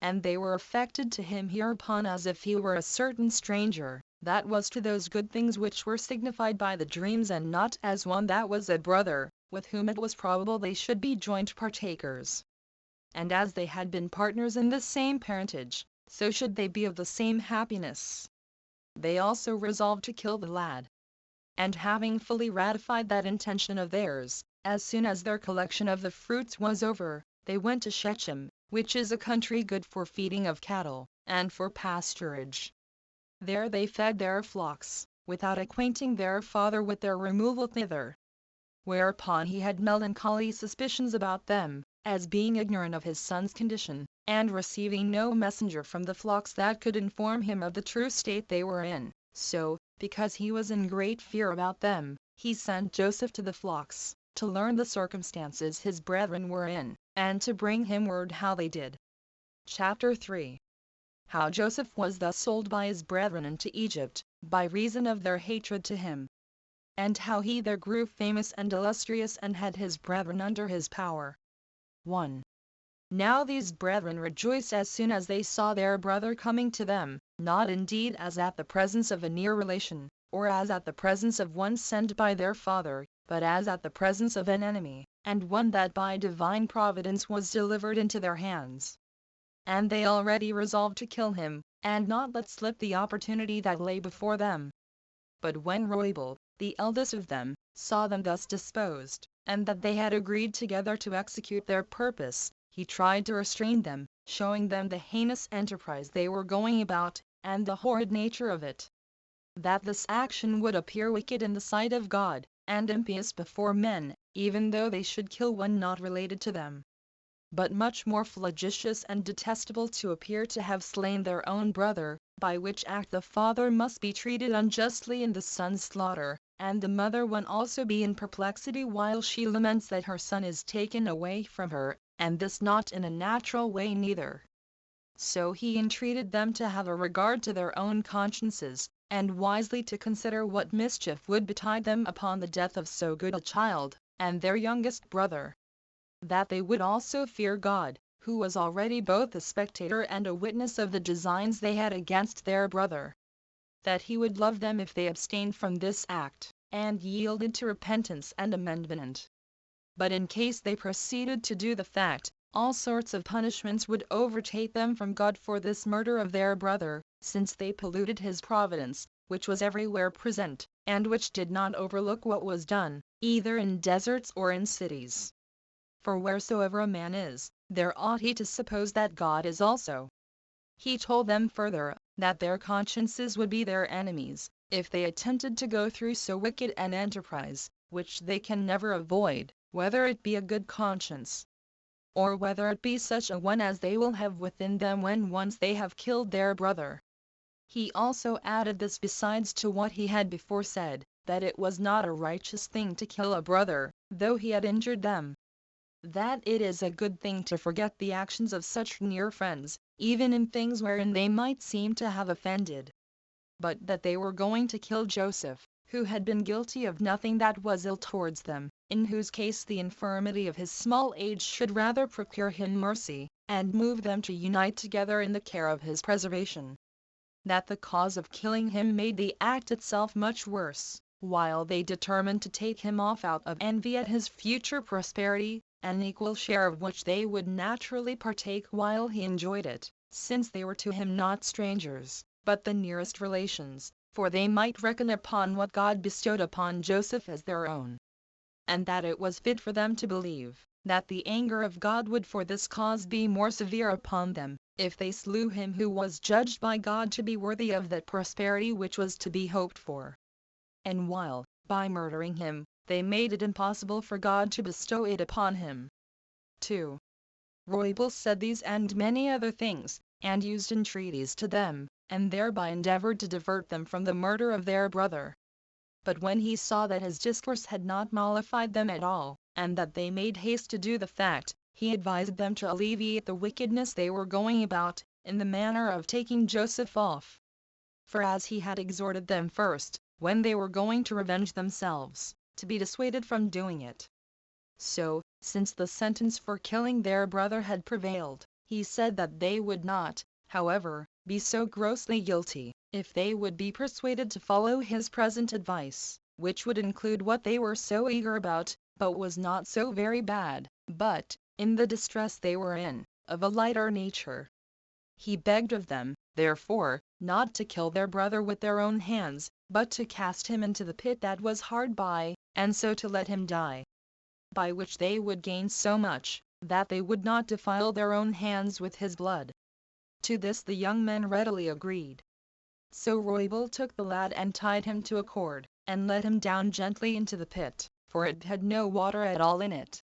And they were affected to him hereupon as if he were a certain stranger, that was to those good things which were signified by the dreams, and not as one that was a brother, with whom it was probable they should be joint partakers. And as they had been partners in the same parentage, so should they be of the same happiness. They also resolved to kill the lad. And having fully ratified that intention of theirs, as soon as their collection of the fruits was over, they went to Shechem, which is a country good for feeding of cattle, and for pasturage. There they fed their flocks, without acquainting their father with their removal thither. Whereupon he had melancholy suspicions about them, as being ignorant of his son's condition, and receiving no messenger from the flocks that could inform him of the true state they were in. So, because he was in great fear about them, he sent Joseph to the flocks, to learn the circumstances his brethren were in, and to bring him word how they did. Chapter 3. How Joseph was thus sold by his brethren into Egypt, by reason of their hatred to him. And how he there grew famous and illustrious, and had his brethren under his power. 1. Now these brethren rejoiced as soon as they saw their brother coming to them, not indeed as at the presence of a near relation, or as at the presence of one sent by their father, but as at the presence of an enemy, and one that by divine providence was delivered into their hands. And they already resolved to kill him, and not let slip the opportunity that lay before them. But when Reuel, the eldest of them, saw them thus disposed, and that they had agreed together to execute their purpose, he tried to restrain them, showing them the heinous enterprise they were going about, and the horrid nature of it. That this action would appear wicked in the sight of God, and impious before men, even though they should kill one not related to them. But much more flagitious and detestable to appear to have slain their own brother, by which act the father must be treated unjustly in the son's slaughter, and the mother one also be in perplexity while she laments that her son is taken away from her, and this not in a natural way neither. So he entreated them to have a regard to their own consciences, and wisely to consider what mischief would betide them upon the death of so good a child, and their youngest brother. That they would also fear God, who was already both a spectator and a witness of the designs they had against their brother. That he would love them if they abstained from this act, and yielded to repentance and amendment. But in case they proceeded to do the fact, all sorts of punishments would overtake them from God for this murder of their brother, since they polluted his providence, which was everywhere present, and which did not overlook what was done, either in deserts or in cities. For wheresoever a man is, there ought he to suppose that God is also. He told them further, that their consciences would be their enemies, if they attempted to go through so wicked an enterprise, which they can never avoid, whether it be a good conscience, or whether it be such a one as they will have within them when once they have killed their brother. He also added this besides to what he had before said, that it was not a righteous thing to kill a brother, though he had injured them. That it is a good thing to forget the actions of such near friends, even in things wherein they might seem to have offended. But that they were going to kill Joseph, who had been guilty of nothing that was ill towards them, in whose case the infirmity of his small age should rather procure him mercy, and move them to unite together in the care of his preservation. That the cause of killing him made the act itself much worse, while they determined to take him off out of envy at his future prosperity, an equal share of which they would naturally partake while he enjoyed it, since they were to him not strangers, but the nearest relations, for they might reckon upon what God bestowed upon Joseph as their own. And that it was fit for them to believe, that the anger of God would for this cause be more severe upon them, if they slew him who was judged by God to be worthy of that prosperity which was to be hoped for. And while, by murdering him, they made it impossible for God to bestow it upon him. 2. Roybal said these and many other things, and used entreaties to them, and thereby endeavored to divert them from the murder of their brother. But when he saw that his discourse had not mollified them at all, and that they made haste to do the fact, he advised them to alleviate the wickedness they were going about, in the manner of taking Joseph off. For as he had exhorted them first, when they were going to revenge themselves, to be dissuaded from doing it, so, since the sentence for killing their brother had prevailed, he said that they would not, however, be so grossly guilty, if they would be persuaded to follow his present advice, which would include what they were so eager about, but was not so very bad, but, in the distress they were in, of a lighter nature. He begged of them, therefore, not to kill their brother with their own hands, but to cast him into the pit that was hard by, and so to let him die. By which they would gain so much, that they would not defile their own hands with his blood. To this the young men readily agreed. So Roybal took the lad and tied him to a cord, and let him down gently into the pit, for it had no water at all in it.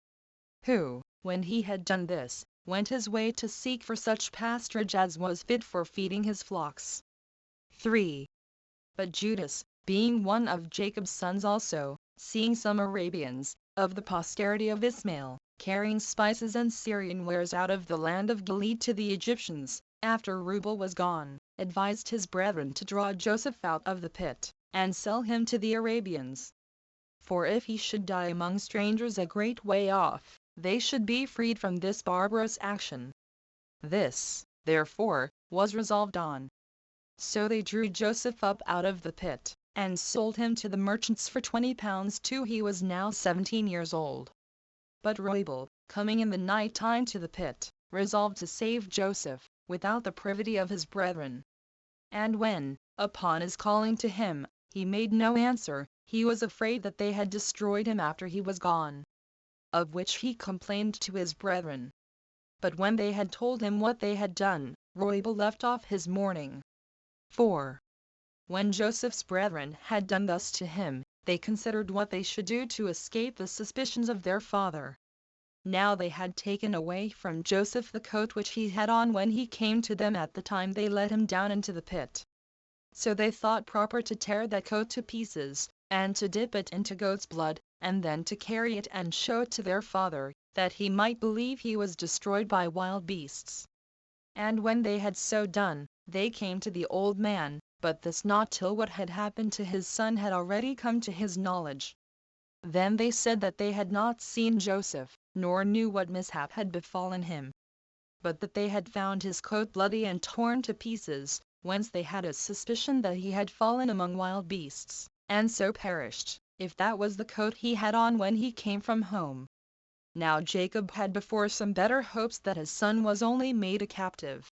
Who, when he had done this, went his way to seek for such pasturage as was fit for feeding his flocks. 3. But Judas, being one of Jacob's sons also, seeing some Arabians, of the posterity of Ismail, carrying spices and Syrian wares out of the land of Gilead to the Egyptians, after Rubel was gone, advised his brethren to draw Joseph out of the pit, and sell him to the Arabians. For if he should die among strangers a great way off, they should be freed from this barbarous action. This, therefore, was resolved on. So they drew Joseph up out of the pit, and sold him to the merchants for 20 pounds too. He was now 17 years old. But Roybal, coming in the night time to the pit, resolved to save Joseph, without the privity of his brethren. And when, upon his calling to him, he made no answer, he was afraid that they had destroyed him after he was gone. Of which he complained to his brethren. But when they had told him what they had done, Roybal left off his mourning. 4. When Joseph's brethren had done thus to him, they considered what they should do to escape the suspicions of their father. Now they had taken away from Joseph the coat which he had on when he came to them at the time they let him down into the pit. So they thought proper to tear that coat to pieces, and to dip it into goat's blood, and then to carry it and show it to their father, that he might believe he was destroyed by wild beasts. And when they had so done, they came to the old man, but this not till what had happened to his son had already come to his knowledge. Then they said that they had not seen Joseph, nor knew what mishap had befallen him, but that they had found his coat bloody and torn to pieces, whence they had a suspicion that he had fallen among wild beasts, and so perished, if that was the coat he had on when he came from home. Now Jacob had before some better hopes that his son was only made a captive.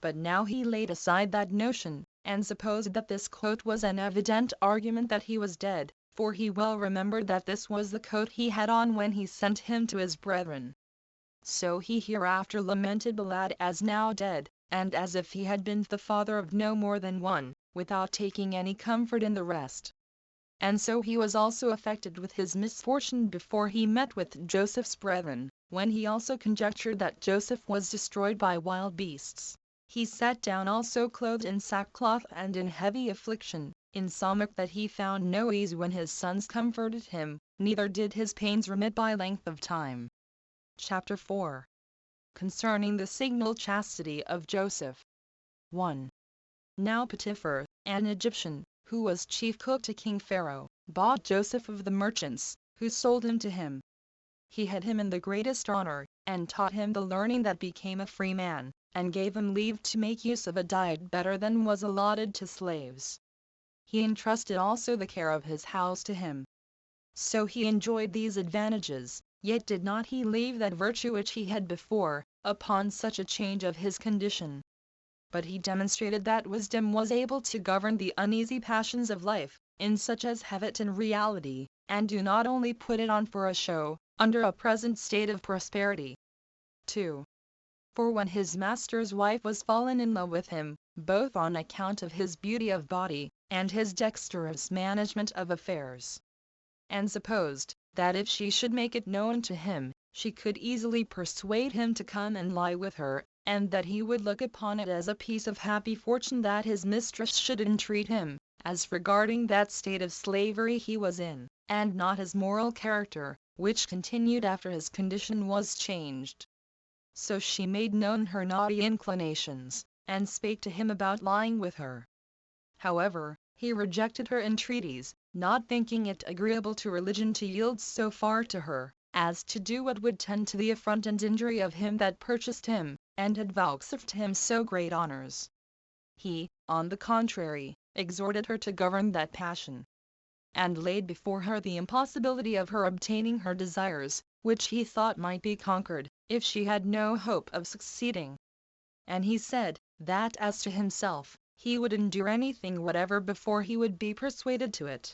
But now he laid aside that notion, and supposed that this coat was an evident argument that he was dead, for he well remembered that this was the coat he had on when he sent him to his brethren. So he hereafter lamented the lad as now dead, and as if he had been the father of no more than one, without taking any comfort in the rest. And so he was also affected with his misfortune before he met with Joseph's brethren, when he also conjectured that Joseph was destroyed by wild beasts. He sat down also clothed in sackcloth and in heavy affliction, insomuch that he found no ease when his sons comforted him, neither did his pains remit by length of time. Chapter 4. Concerning the signal chastity of Joseph. 1. Now Potiphar, an Egyptian, who was chief cook to King Pharaoh, bought Joseph of the merchants, who sold him to him. He had him in the greatest honor, and taught him the learning that became a free man, and gave him leave to make use of a diet better than was allotted to slaves. He entrusted also the care of his house to him. So he enjoyed these advantages, yet did not he leave that virtue which he had before, upon such a change of his condition. But he demonstrated that wisdom was able to govern the uneasy passions of life, in such as have it in reality, and do not only put it on for a show, under a present state of prosperity. 2. For when his master's wife was fallen in love with him, both on account of his beauty of body, and his dexterous management of affairs, and supposed, that if she should make it known to him, she could easily persuade him to come and lie with her, and that he would look upon it as a piece of happy fortune that his mistress should entreat him, as regarding that state of slavery he was in, and not his moral character, which continued after his condition was changed. So she made known her naughty inclinations, and spake to him about lying with her. However, he rejected her entreaties, not thinking it agreeable to religion to yield so far to her, as to do what would tend to the affront and injury of him that purchased him, and had vouchsafed him so great honors. He, on the contrary, exhorted her to govern that passion, and laid before her the impossibility of her obtaining her desires, which he thought might be conquered, if she had no hope of succeeding. And he said, that as to himself, he would endure anything whatever before he would be persuaded to it.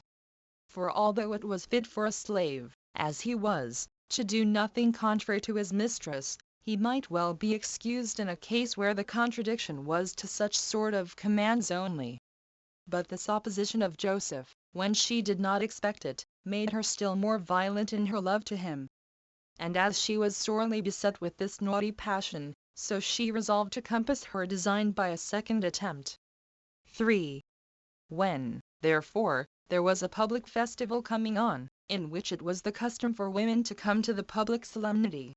For although it was fit for a slave, as he was, to do nothing contrary to his mistress, he might well be excused in a case where the contradiction was to such sort of commands only. But this opposition of Joseph, when she did not expect it, made her still more violent in her love to him. And as she was sorely beset with this naughty passion, so she resolved to compass her design by a second attempt. 3. When, therefore, there was a public festival coming on, in which it was the custom for women to come to the public solemnity,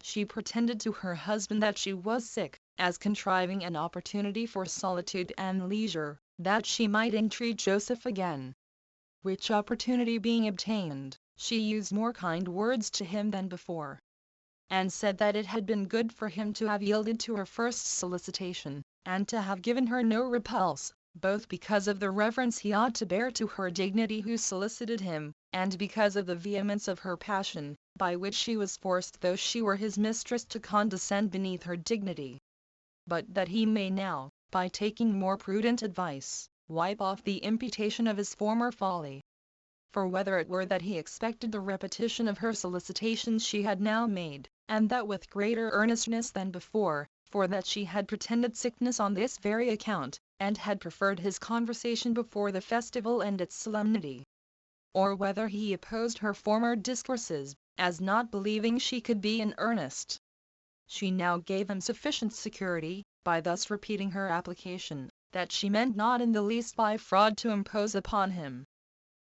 she pretended to her husband that she was sick, as contriving an opportunity for solitude and leisure, that she might entreat Joseph again. Which opportunity being obtained, she used more kind words to him than before, and said that it had been good for him to have yielded to her first solicitation, and to have given her no repulse, both because of the reverence he ought to bear to her dignity who solicited him, and because of the vehemence of her passion, by which she was forced though she were his mistress to condescend beneath her dignity. But that he may now, by taking more prudent advice, wipe off the imputation of his former folly. For whether it were that he expected the repetition of her solicitations she had now made, and that with greater earnestness than before, for that she had pretended sickness on this very account, and had preferred his conversation before the festival and its solemnity, or whether he opposed her former discourses, as not believing she could be in earnest, she now gave him sufficient security, by thus repeating her application, that she meant not in the least by fraud to impose upon him,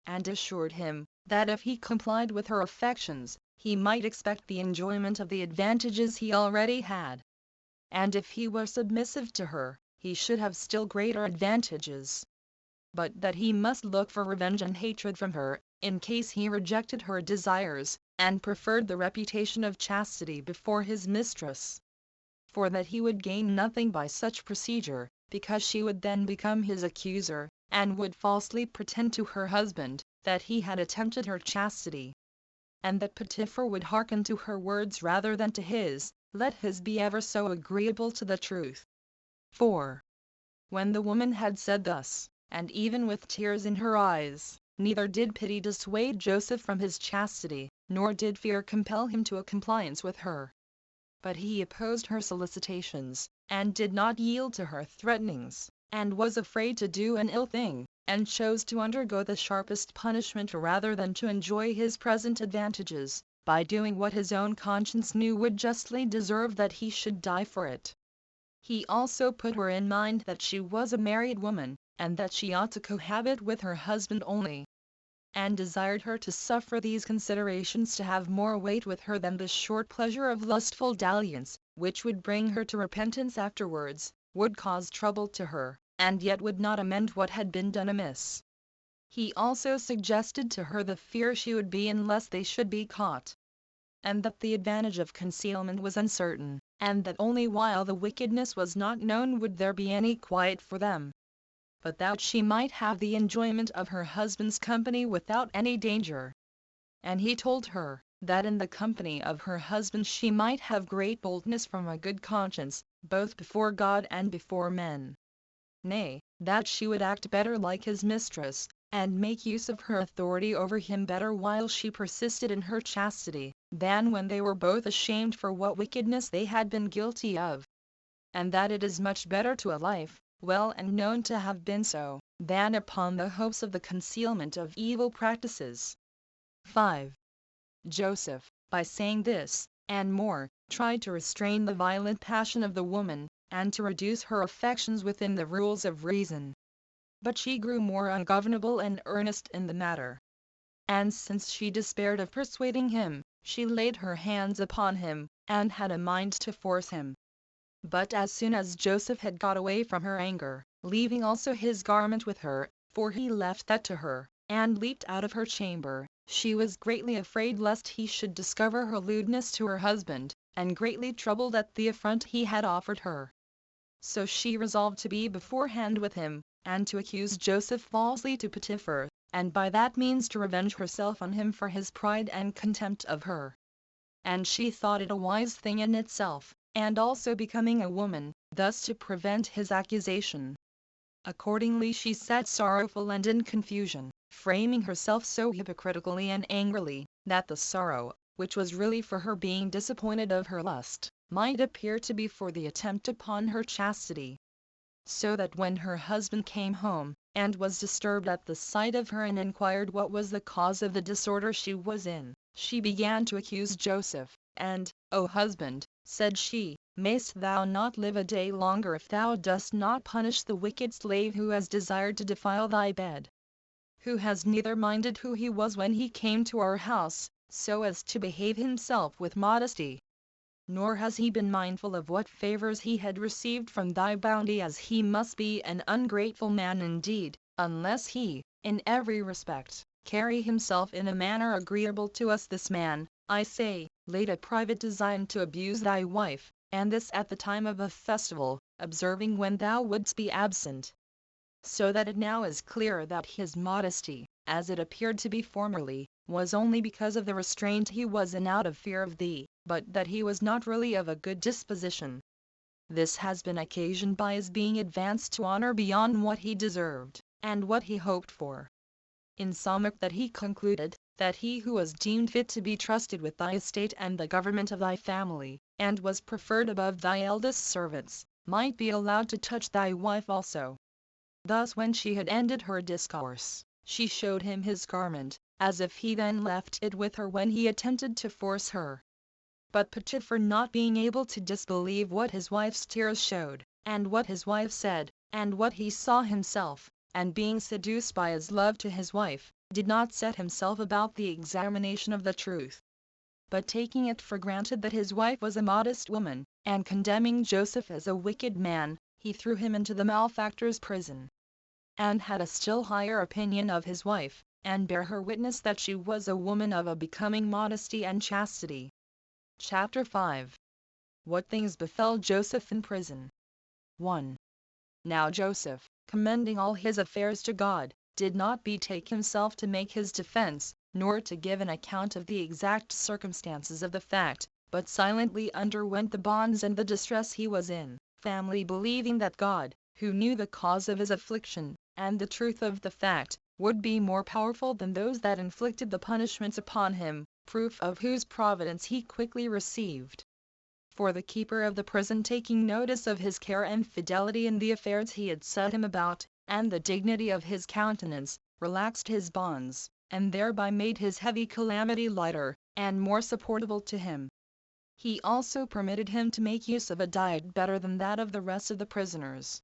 and assured him, that if he complied with her affections, he might expect the enjoyment of the advantages he already had. and if he were submissive to her, he should have still greater advantages. But that he must look for revenge and hatred from her, in case he rejected her desires, and preferred the reputation of chastity before his mistress. For that he would gain nothing by such procedure, because she would then become his accuser, and would falsely pretend to her husband that he had attempted her chastity. And that Potiphar would hearken to her words rather than to his, let his be ever so agreeable to the truth. 4. When the woman had said thus, and even with tears in her eyes, neither did pity dissuade Joseph from his chastity, nor did fear compel him to a compliance with her. But he opposed her solicitations, and did not yield to her threatenings, and was afraid to do an ill thing, and chose to undergo the sharpest punishment rather than to enjoy his present advantages, by doing what his own conscience knew would justly deserve that he should die for it. He also put her in mind that she was a married woman, and that she ought to cohabit with her husband only, and desired her to suffer these considerations to have more weight with her than the short pleasure of lustful dalliance, which would bring her to repentance afterwards, would cause trouble to her, and yet would not amend what had been done amiss. He also suggested to her the fear she would be in lest they should be caught, and that the advantage of concealment was uncertain, and that only while the wickedness was not known would there be any quiet for them, but that she might have the enjoyment of her husband's company without any danger. And he told her, that in the company of her husband she might have great boldness from a good conscience, both before God and before men. Nay, that she would act better like his mistress, and make use of her authority over him better while she persisted in her chastity, than when they were both ashamed for what wickedness they had been guilty of. And that it is much better to a life, well and known to have been so, than upon the hopes of the concealment of evil practices. 5. Joseph, by saying this, and more, tried to restrain the violent passion of the woman, and to reduce her affections within the rules of reason. But she grew more ungovernable and earnest in the matter. And since she despaired of persuading him, she laid her hands upon him, and had a mind to force him. But as soon as Joseph had got away from her anger, leaving also his garment with her, for he left that to her, and leaped out of her chamber, she was greatly afraid lest he should discover her lewdness to her husband, and greatly troubled at the affront he had offered her. So she resolved to be beforehand with him, and to accuse Joseph falsely to Potiphar, and by that means to revenge herself on him for his pride and contempt of her. And she thought it a wise thing in itself, and also becoming a woman, thus to prevent his accusation. Accordingly she sat sorrowful and in confusion, framing herself so hypocritically and angrily, that the sorrow, which was really for her being disappointed of her lust, might appear to be for the attempt upon her chastity. So that when her husband came home, and was disturbed at the sight of her and inquired what was the cause of the disorder she was in, she began to accuse Joseph, and, "O husband," said she, "mayst thou not live a day longer if thou dost not punish the wicked slave who has desired to defile thy bed? Who has neither minded who he was when he came to our house, so as to behave himself with modesty, nor has he been mindful of what favors he had received from thy bounty, as he must be an ungrateful man indeed, unless he, in every respect, carry himself in a manner agreeable to us. This man, I say, laid a private design to abuse thy wife, and this at the time of a festival, observing when thou wouldst be absent. So that it now is clear that his modesty, as it appeared to be formerly, was only because of the restraint he was in out of fear of thee, but that he was not really of a good disposition. This has been occasioned by his being advanced to honor beyond what he deserved, and what he hoped for. Insomuch that he concluded, that he who was deemed fit to be trusted with thy estate and the government of thy family, and was preferred above thy eldest servants, might be allowed to touch thy wife also. Thus when she had ended her discourse, she showed him his garment, as if he then left it with her when he attempted to force her. But Potiphar, not being able to disbelieve what his wife's tears showed, and what his wife said, and what he saw himself, and being seduced by his love to his wife, did not set himself about the examination of the truth. But taking it for granted that his wife was a modest woman, and condemning Joseph as a wicked man, he threw him into the malefactors' prison, and had a still higher opinion of his wife, and bare her witness that she was a woman of a becoming modesty and chastity. Chapter 5. What things befell Joseph in prison. 1. Now Joseph, commending all his affairs to God, did not betake himself to make his defense, nor to give an account of the exact circumstances of the fact, but silently underwent the bonds and the distress he was in, family believing that God, who knew the cause of his affliction, and the truth of the fact, would be more powerful than those that inflicted the punishments upon him, proof of whose providence he quickly received. For the keeper of the prison, taking notice of his care and fidelity in the affairs he had set him about, and the dignity of his countenance, relaxed his bonds, and thereby made his heavy calamity lighter, and more supportable to him. He also permitted him to make use of a diet better than that of the rest of the prisoners.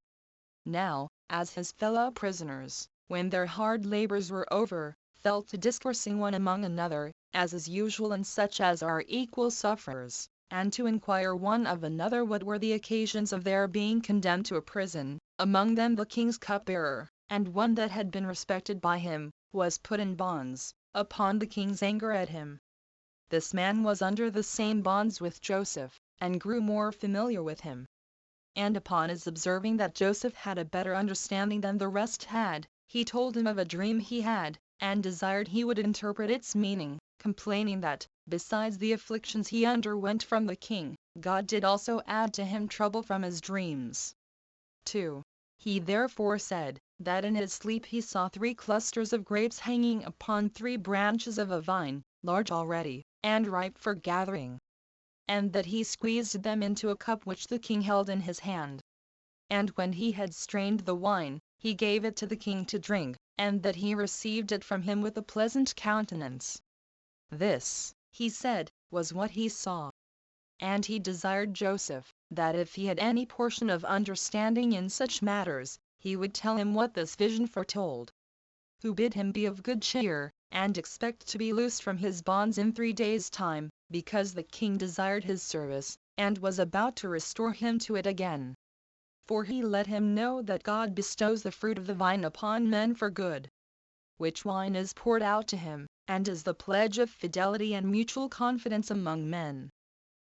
Now, as his fellow prisoners, when their hard labors were over, fell to discoursing one among another, as is usual in such as are equal sufferers, and to inquire one of another what were the occasions of their being condemned to a prison, among them the king's cupbearer, and one that had been respected by him, was put in bonds, upon the king's anger at him. This man was under the same bonds with Joseph, and grew more familiar with him. And upon his observing that Joseph had a better understanding than the rest had, he told him of a dream he had, and desired he would interpret its meaning, complaining that, besides the afflictions he underwent from the king, God did also add to him trouble from his dreams. 2. He therefore said, that in his sleep he saw 3 clusters of grapes hanging upon 3 branches of a vine, large already, and ripe for gathering, and that he squeezed them into a cup which the king held in his hand. And when he had strained the wine, he gave it to the king to drink, and that he received it from him with a pleasant countenance. This, he said, was what he saw. And he desired Joseph, that if he had any portion of understanding in such matters, he would tell him what this vision foretold. Who bid him be of good cheer, and expect to be loosed from his bonds in 3 days' time, because the king desired his service, and was about to restore him to it again. For he let him know that God bestows the fruit of the vine upon men for good, which wine is poured out to him, and is the pledge of fidelity and mutual confidence among men,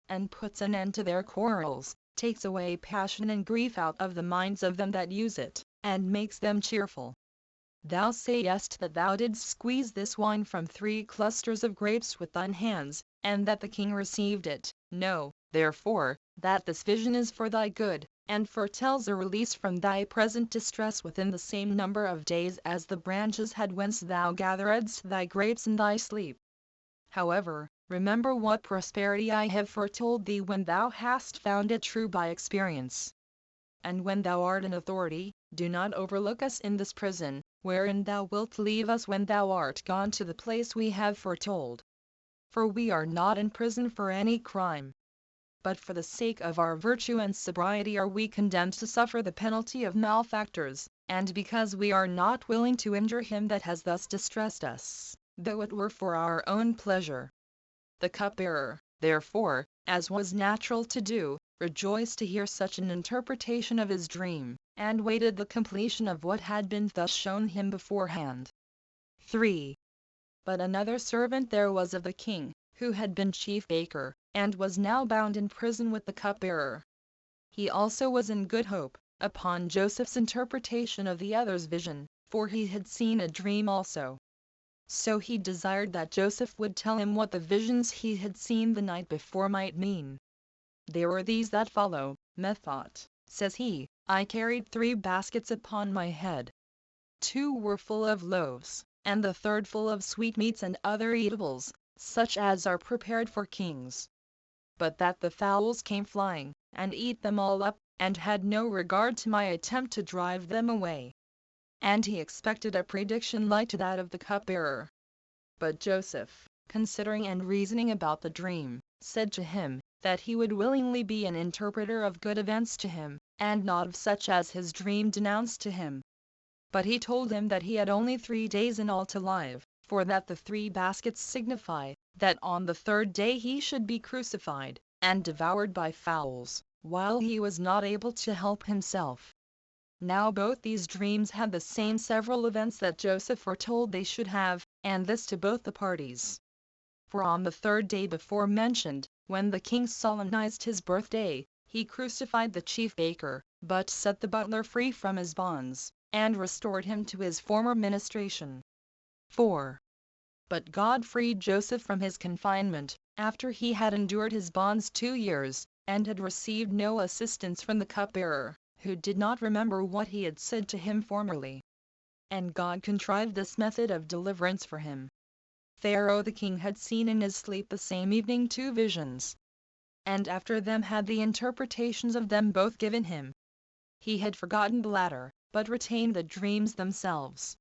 and puts an end to their quarrels, takes away passion and grief out of the minds of them that use it, and makes them cheerful. Thou sayest that thou didst squeeze this wine from 3 clusters of grapes with thine hands, and that the king received it. Know, therefore, that this vision is for thy good, and foretells a release from thy present distress within the same number of days as the branches had whence thou gatheredst thy grapes in thy sleep. However, remember what prosperity I have foretold thee when thou hast found it true by experience. And when thou art in authority, do not overlook us in this prison, wherein thou wilt leave us when thou art gone to the place we have foretold. For we are not in prison for any crime, but for the sake of our virtue and sobriety are we condemned to suffer the penalty of malefactors, and because we are not willing to injure him that has thus distressed us, though it were for our own pleasure. The cupbearer, therefore, as was natural to do, rejoiced to hear such an interpretation of his dream, and waited the completion of what had been thus shown him beforehand. 3. But another servant there was of the king, who had been chief baker, and was now bound in prison with the cupbearer. He also was in good hope, upon Joseph's interpretation of the other's vision, for he had seen a dream also. So he desired that Joseph would tell him what the visions he had seen the night before might mean. They were these that follow. Methought, says he, I carried 3 baskets upon my head. 2 were full of loaves, and the third full of sweetmeats and other eatables, such as are prepared for kings. But that the fowls came flying, and eat them all up, and had no regard to my attempt to drive them away. And he expected a prediction like to that of the cupbearer. But Joseph, considering and reasoning about the dream, said to him, that he would willingly be an interpreter of good events to him, and not of such as his dream denounced to him. But he told him that he had only 3 days in all to live, for that the 3 baskets signify, that on the 3rd day he should be crucified, and devoured by fowls, while he was not able to help himself. Now both these dreams had the same several events that Joseph foretold they should have, and this to both the parties. For on the third day before mentioned, when the king solemnized his birthday, he crucified the chief baker, but set the butler free from his bonds, and restored him to his former ministration. 4. But God freed Joseph from his confinement, after he had endured his bonds 2 years, and had received no assistance from the cupbearer, who did not remember what he had said to him formerly. And God contrived this method of deliverance for him. Pharaoh the king had seen in his sleep the same evening 2 visions, and after them had the interpretations of them both given him. He had forgotten the latter, but retained the dreams themselves.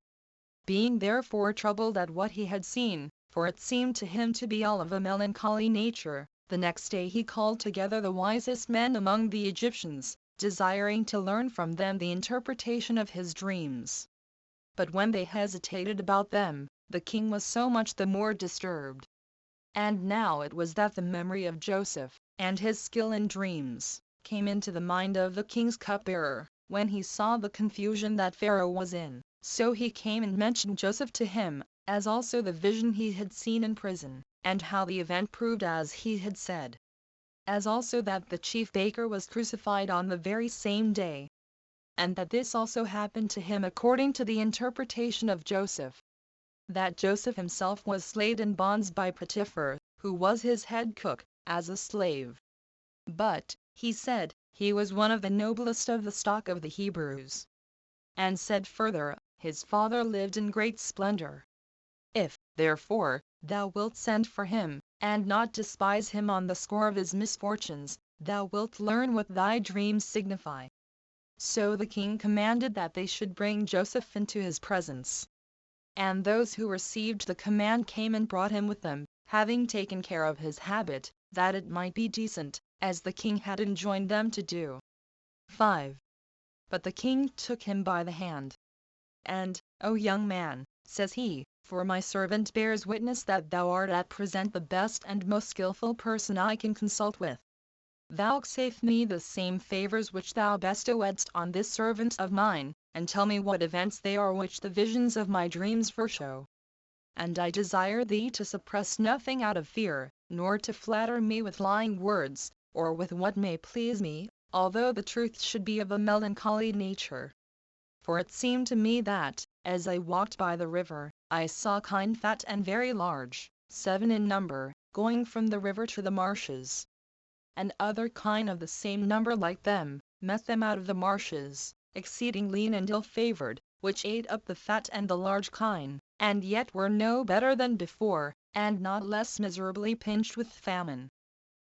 Being therefore troubled at what he had seen, for it seemed to him to be all of a melancholy nature, the next day he called together the wisest men among the Egyptians, desiring to learn from them the interpretation of his dreams. But when they hesitated about them, the king was so much the more disturbed. And now it was that the memory of Joseph, and his skill in dreams, came into the mind of the king's cupbearer, when he saw the confusion that Pharaoh was in. So he came and mentioned Joseph to him, as also the vision he had seen in prison, and how the event proved as he had said. As also that the chief baker was crucified on the very same day. And that this also happened to him according to the interpretation of Joseph. That Joseph himself was slain in bonds by Potiphar, who was his head cook, as a slave. But, he said, he was one of the noblest of the stock of the Hebrews. And said further, his father lived in great splendor. If, therefore, thou wilt send for him, and not despise him on the score of his misfortunes, thou wilt learn what thy dreams signify. So the king commanded that they should bring Joseph into his presence. And those who received the command came and brought him with them, having taken care of his habit, that it might be decent, as the king had enjoined them to do. 5. But the king took him by the hand. And, O young man, says he, for my servant bears witness that thou art at present the best and most skilful person I can consult with. Vouchsafe me the same favors which thou bestowedst on this servant of mine, and tell me what events they are which the visions of my dreams foreshow. And I desire thee to suppress nothing out of fear, nor to flatter me with lying words, or with what may please me, although the truth should be of a melancholy nature. For it seemed to me that, as I walked by the river, I saw kine fat and very large, 7 in number, going from the river to the marshes. And other kine of the same number like them, met them out of the marshes, exceeding lean and ill-favored, which ate up the fat and the large kine, and yet were no better than before, and not less miserably pinched with famine.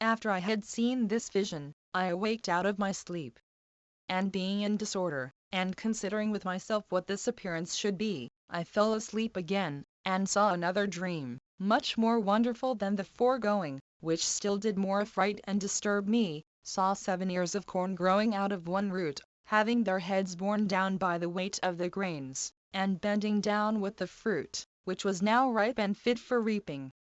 After I had seen this vision, I awaked out of my sleep. And being in disorder, and considering with myself what this appearance should be, I fell asleep again, and saw another dream, much more wonderful than the foregoing, which still did more affright and disturb me, saw 7 ears of corn growing out of one root, having their heads borne down by the weight of the grains, and bending down with the fruit, which was now ripe and fit for reaping.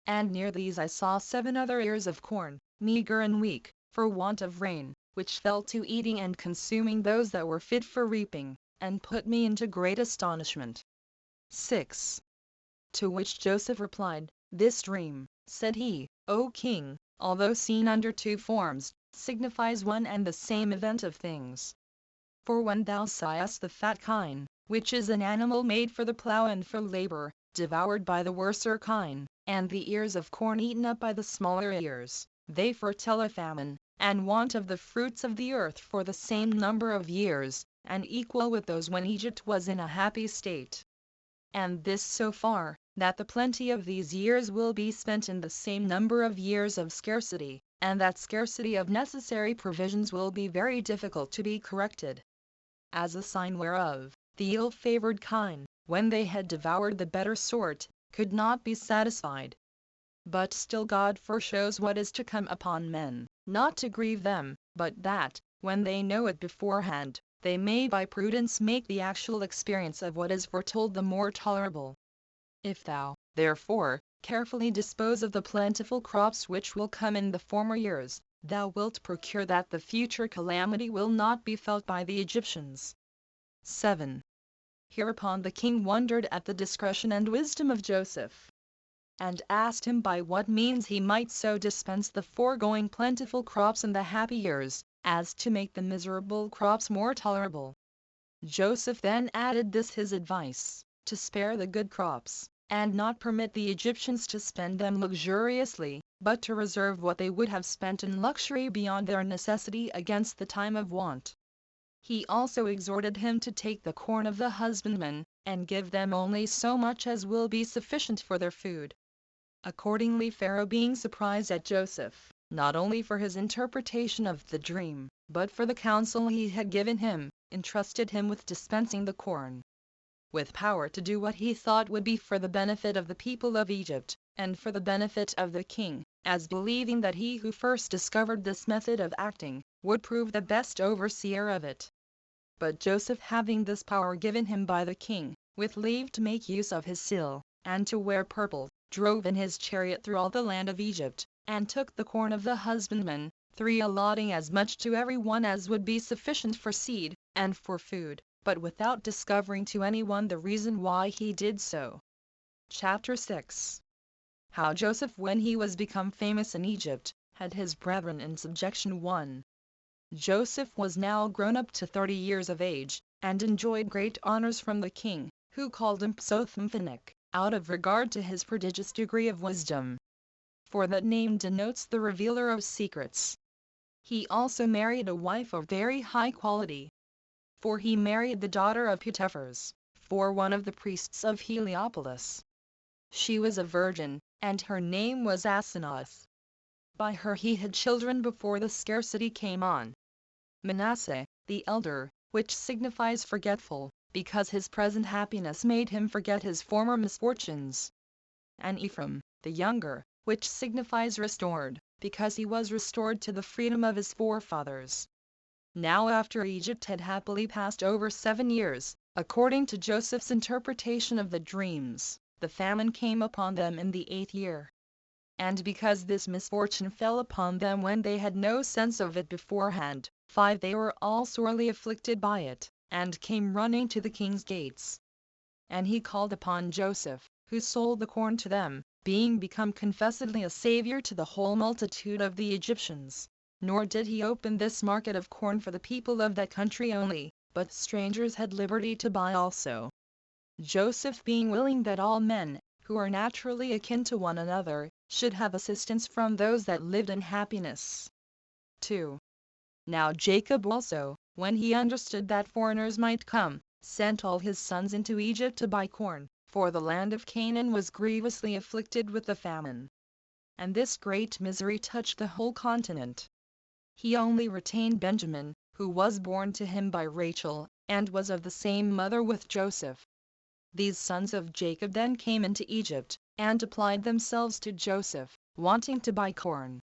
And near these I saw 7 other ears of corn, meagre and weak, for want of rain, which fell to eating and consuming those that were fit for reaping, and put me into great astonishment. 6. To which Joseph replied, This dream, said he, O king, although seen under 2 forms, signifies one and the same event of things. For when thou sawest the fat kine, which is an animal made for the plough and for labor, devoured by the worser kine, and the ears of corn eaten up by the smaller ears, they foretell a famine, and want of the fruits of the earth for the same number of years, and equal with those when Egypt was in a happy state. And this so far, that the plenty of these years will be spent in the same number of years of scarcity, and that scarcity of necessary provisions will be very difficult to be corrected. As a sign whereof, the ill-favored kine, when they had devoured the better sort, could not be satisfied. But still God foreshows what is to come upon men, not to grieve them, but that, when they know it beforehand, they may by prudence make the actual experience of what is foretold the more tolerable. If thou, therefore, carefully dispose of the plentiful crops which will come in the former years, thou wilt procure that the future calamity will not be felt by the Egyptians. 7. Hereupon the king wondered at the discretion and wisdom of Joseph, and asked him by what means he might so dispense the foregoing plentiful crops in the happy years, as to make the miserable crops more tolerable. Joseph then added this his advice, to spare the good crops, and not permit the Egyptians to spend them luxuriously, but to reserve what they would have spent in luxury beyond their necessity against the time of want. He also exhorted him to take the corn of the husbandmen, and give them only so much as will be sufficient for their food. Accordingly Pharaoh, being surprised at Joseph, not only for his interpretation of the dream, but for the counsel he had given him, entrusted him with dispensing the corn, with power to do what he thought would be for the benefit of the people of Egypt, and for the benefit of the king, as believing that he who first discovered this method of acting, would prove the best overseer of it. But Joseph, having this power given him by the king, with leave to make use of his seal, and to wear purple, drove in his chariot through all the land of Egypt, and took the corn of the husbandmen, 3 allotting as much to every one as would be sufficient for seed, and for food, but without discovering to any one the reason why he did so. Chapter 6. How Joseph, when he was become famous in Egypt, had his brethren in subjection. 1. Joseph was now grown up to 30 years of age, and enjoyed great honors from the king, who called him Psophimphanek, out of regard to his prodigious degree of wisdom. For that name denotes the revealer of secrets. He also married a wife of very high quality. For he married the daughter of Putiphars, for one of the priests of Heliopolis. She was a virgin, and her name was Asenath. By her he had children before the scarcity came on. Manasseh, the elder, which signifies forgetful, because his present happiness made him forget his former misfortunes. And Ephraim, the younger, which signifies restored, because he was restored to the freedom of his forefathers. Now after Egypt had happily passed over 7 years, according to Joseph's interpretation of the dreams, the famine came upon them in the 8th year. And because this misfortune fell upon them when they had no sense of it beforehand, 5 they were all sorely afflicted by it, and came running to the king's gates. And he called upon Joseph, who sold the corn to them, being become confessedly a savior to the whole multitude of the Egyptians. Nor did he open this market of corn for the people of that country only, but strangers had liberty to buy also. Joseph being willing that all men, who are naturally akin to one another, should have assistance from those that lived in happiness. 2. Now Jacob also, when he understood that foreigners might come, sent all his sons into Egypt to buy corn, for the land of Canaan was grievously afflicted with the famine. And this great misery touched the whole continent. He only retained Benjamin, who was born to him by Rachel, and was of the same mother with Joseph. These sons of Jacob then came into Egypt, and applied themselves to Joseph, wanting to buy corn.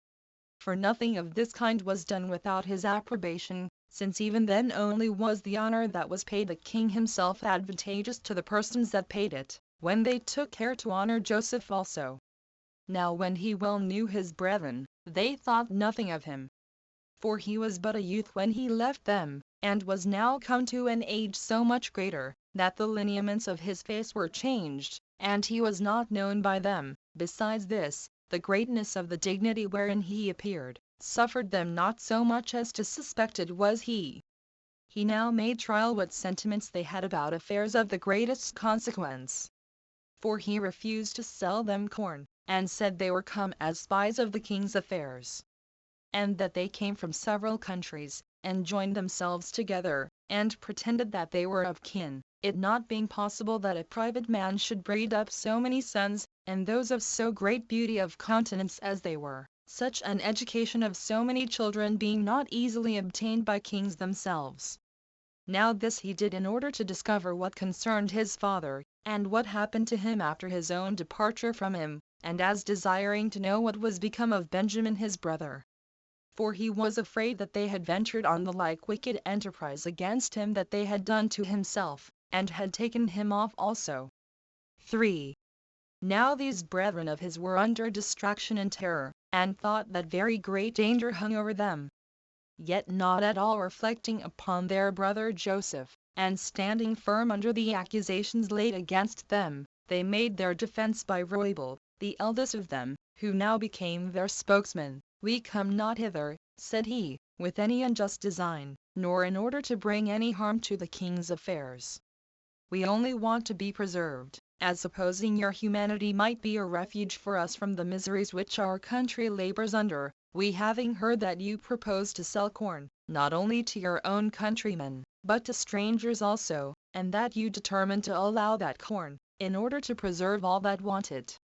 For nothing of this kind was done without his approbation, since even then only was the honor that was paid the king himself advantageous to the persons that paid it, when they took care to honor Joseph also. Now when he well knew his brethren, they thought nothing of him. For he was but a youth when he left them, and was now come to an age so much greater, that the lineaments of his face were changed, and he was not known by them. Besides this, the greatness of the dignity wherein he appeared, suffered them not so much as to suspect it was he. He now made trial what sentiments they had about affairs of the greatest consequence. For he refused to sell them corn, and said they were come as spies of the king's affairs, and that they came from several countries, and joined themselves together, and pretended that they were of kin, it not being possible that a private man should breed up so many sons, and those of so great beauty of countenance as they were, such an education of so many children being not easily obtained by kings themselves. Now this he did in order to discover what concerned his father, and what happened to him after his own departure from him, and as desiring to know what was become of Benjamin his brother. For he was afraid that they had ventured on the like wicked enterprise against him that they had done to himself, and had taken him off also. 3. Now these brethren of his were under distraction and terror, and thought that very great danger hung over them. Yet not at all reflecting upon their brother Joseph, and standing firm under the accusations laid against them, they made their defense by Roybal, the eldest of them, who now became their spokesman. "We come not hither," said he, "with any unjust design, nor in order to bring any harm to the king's affairs. We only want to be preserved, as supposing your humanity might be a refuge for us from the miseries which our country labors under, we having heard that you propose to sell corn, not only to your own countrymen, but to strangers also, and that you determine to allow that corn, in order to preserve all that want it.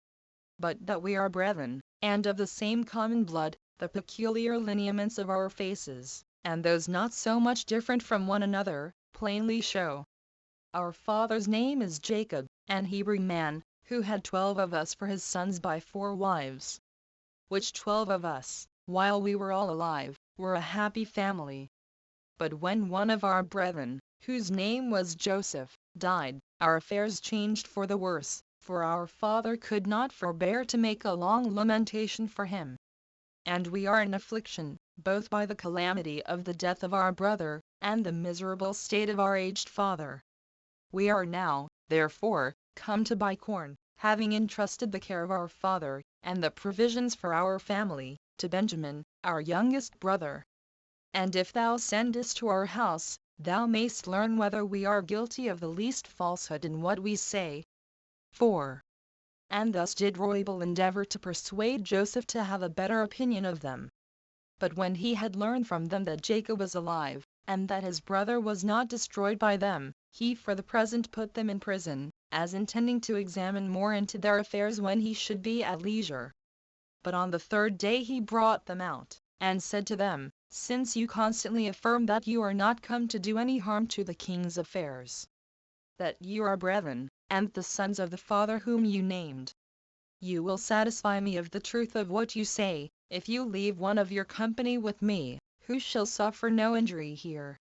But that we are brethren, and of the same common blood, the peculiar lineaments of our faces, and those not so much different from one another, plainly show. Our father's name is Jacob, an Hebrew man, who had 12 of us for his sons by 4 wives. Which 12 of us, while we were all alive, were a happy family. But when one of our brethren, whose name was Joseph, died, our affairs changed for the worse, for our father could not forbear to make a long lamentation for him. And we are in affliction, both by the calamity of the death of our brother, and the miserable state of our aged father. We are now, therefore, come to buy corn, having entrusted the care of our father, and the provisions for our family, to Benjamin, our youngest brother. And if thou sendest to our house, thou mayst learn whether we are guilty of the least falsehood in what we say. 4. And thus did Roybal endeavor to persuade Joseph to have a better opinion of them. But when he had learned from them that Jacob was alive, and that his brother was not destroyed by them, he for the present put them in prison, as intending to examine more into their affairs when he should be at leisure. But on the 3rd day he brought them out, and said to them, "Since you constantly affirm that you are not come to do any harm to the king's affairs, that you are brethren, and the sons of the father whom you named, you will satisfy me of the truth of what you say, if you leave one of your company with me, who shall suffer no injury here.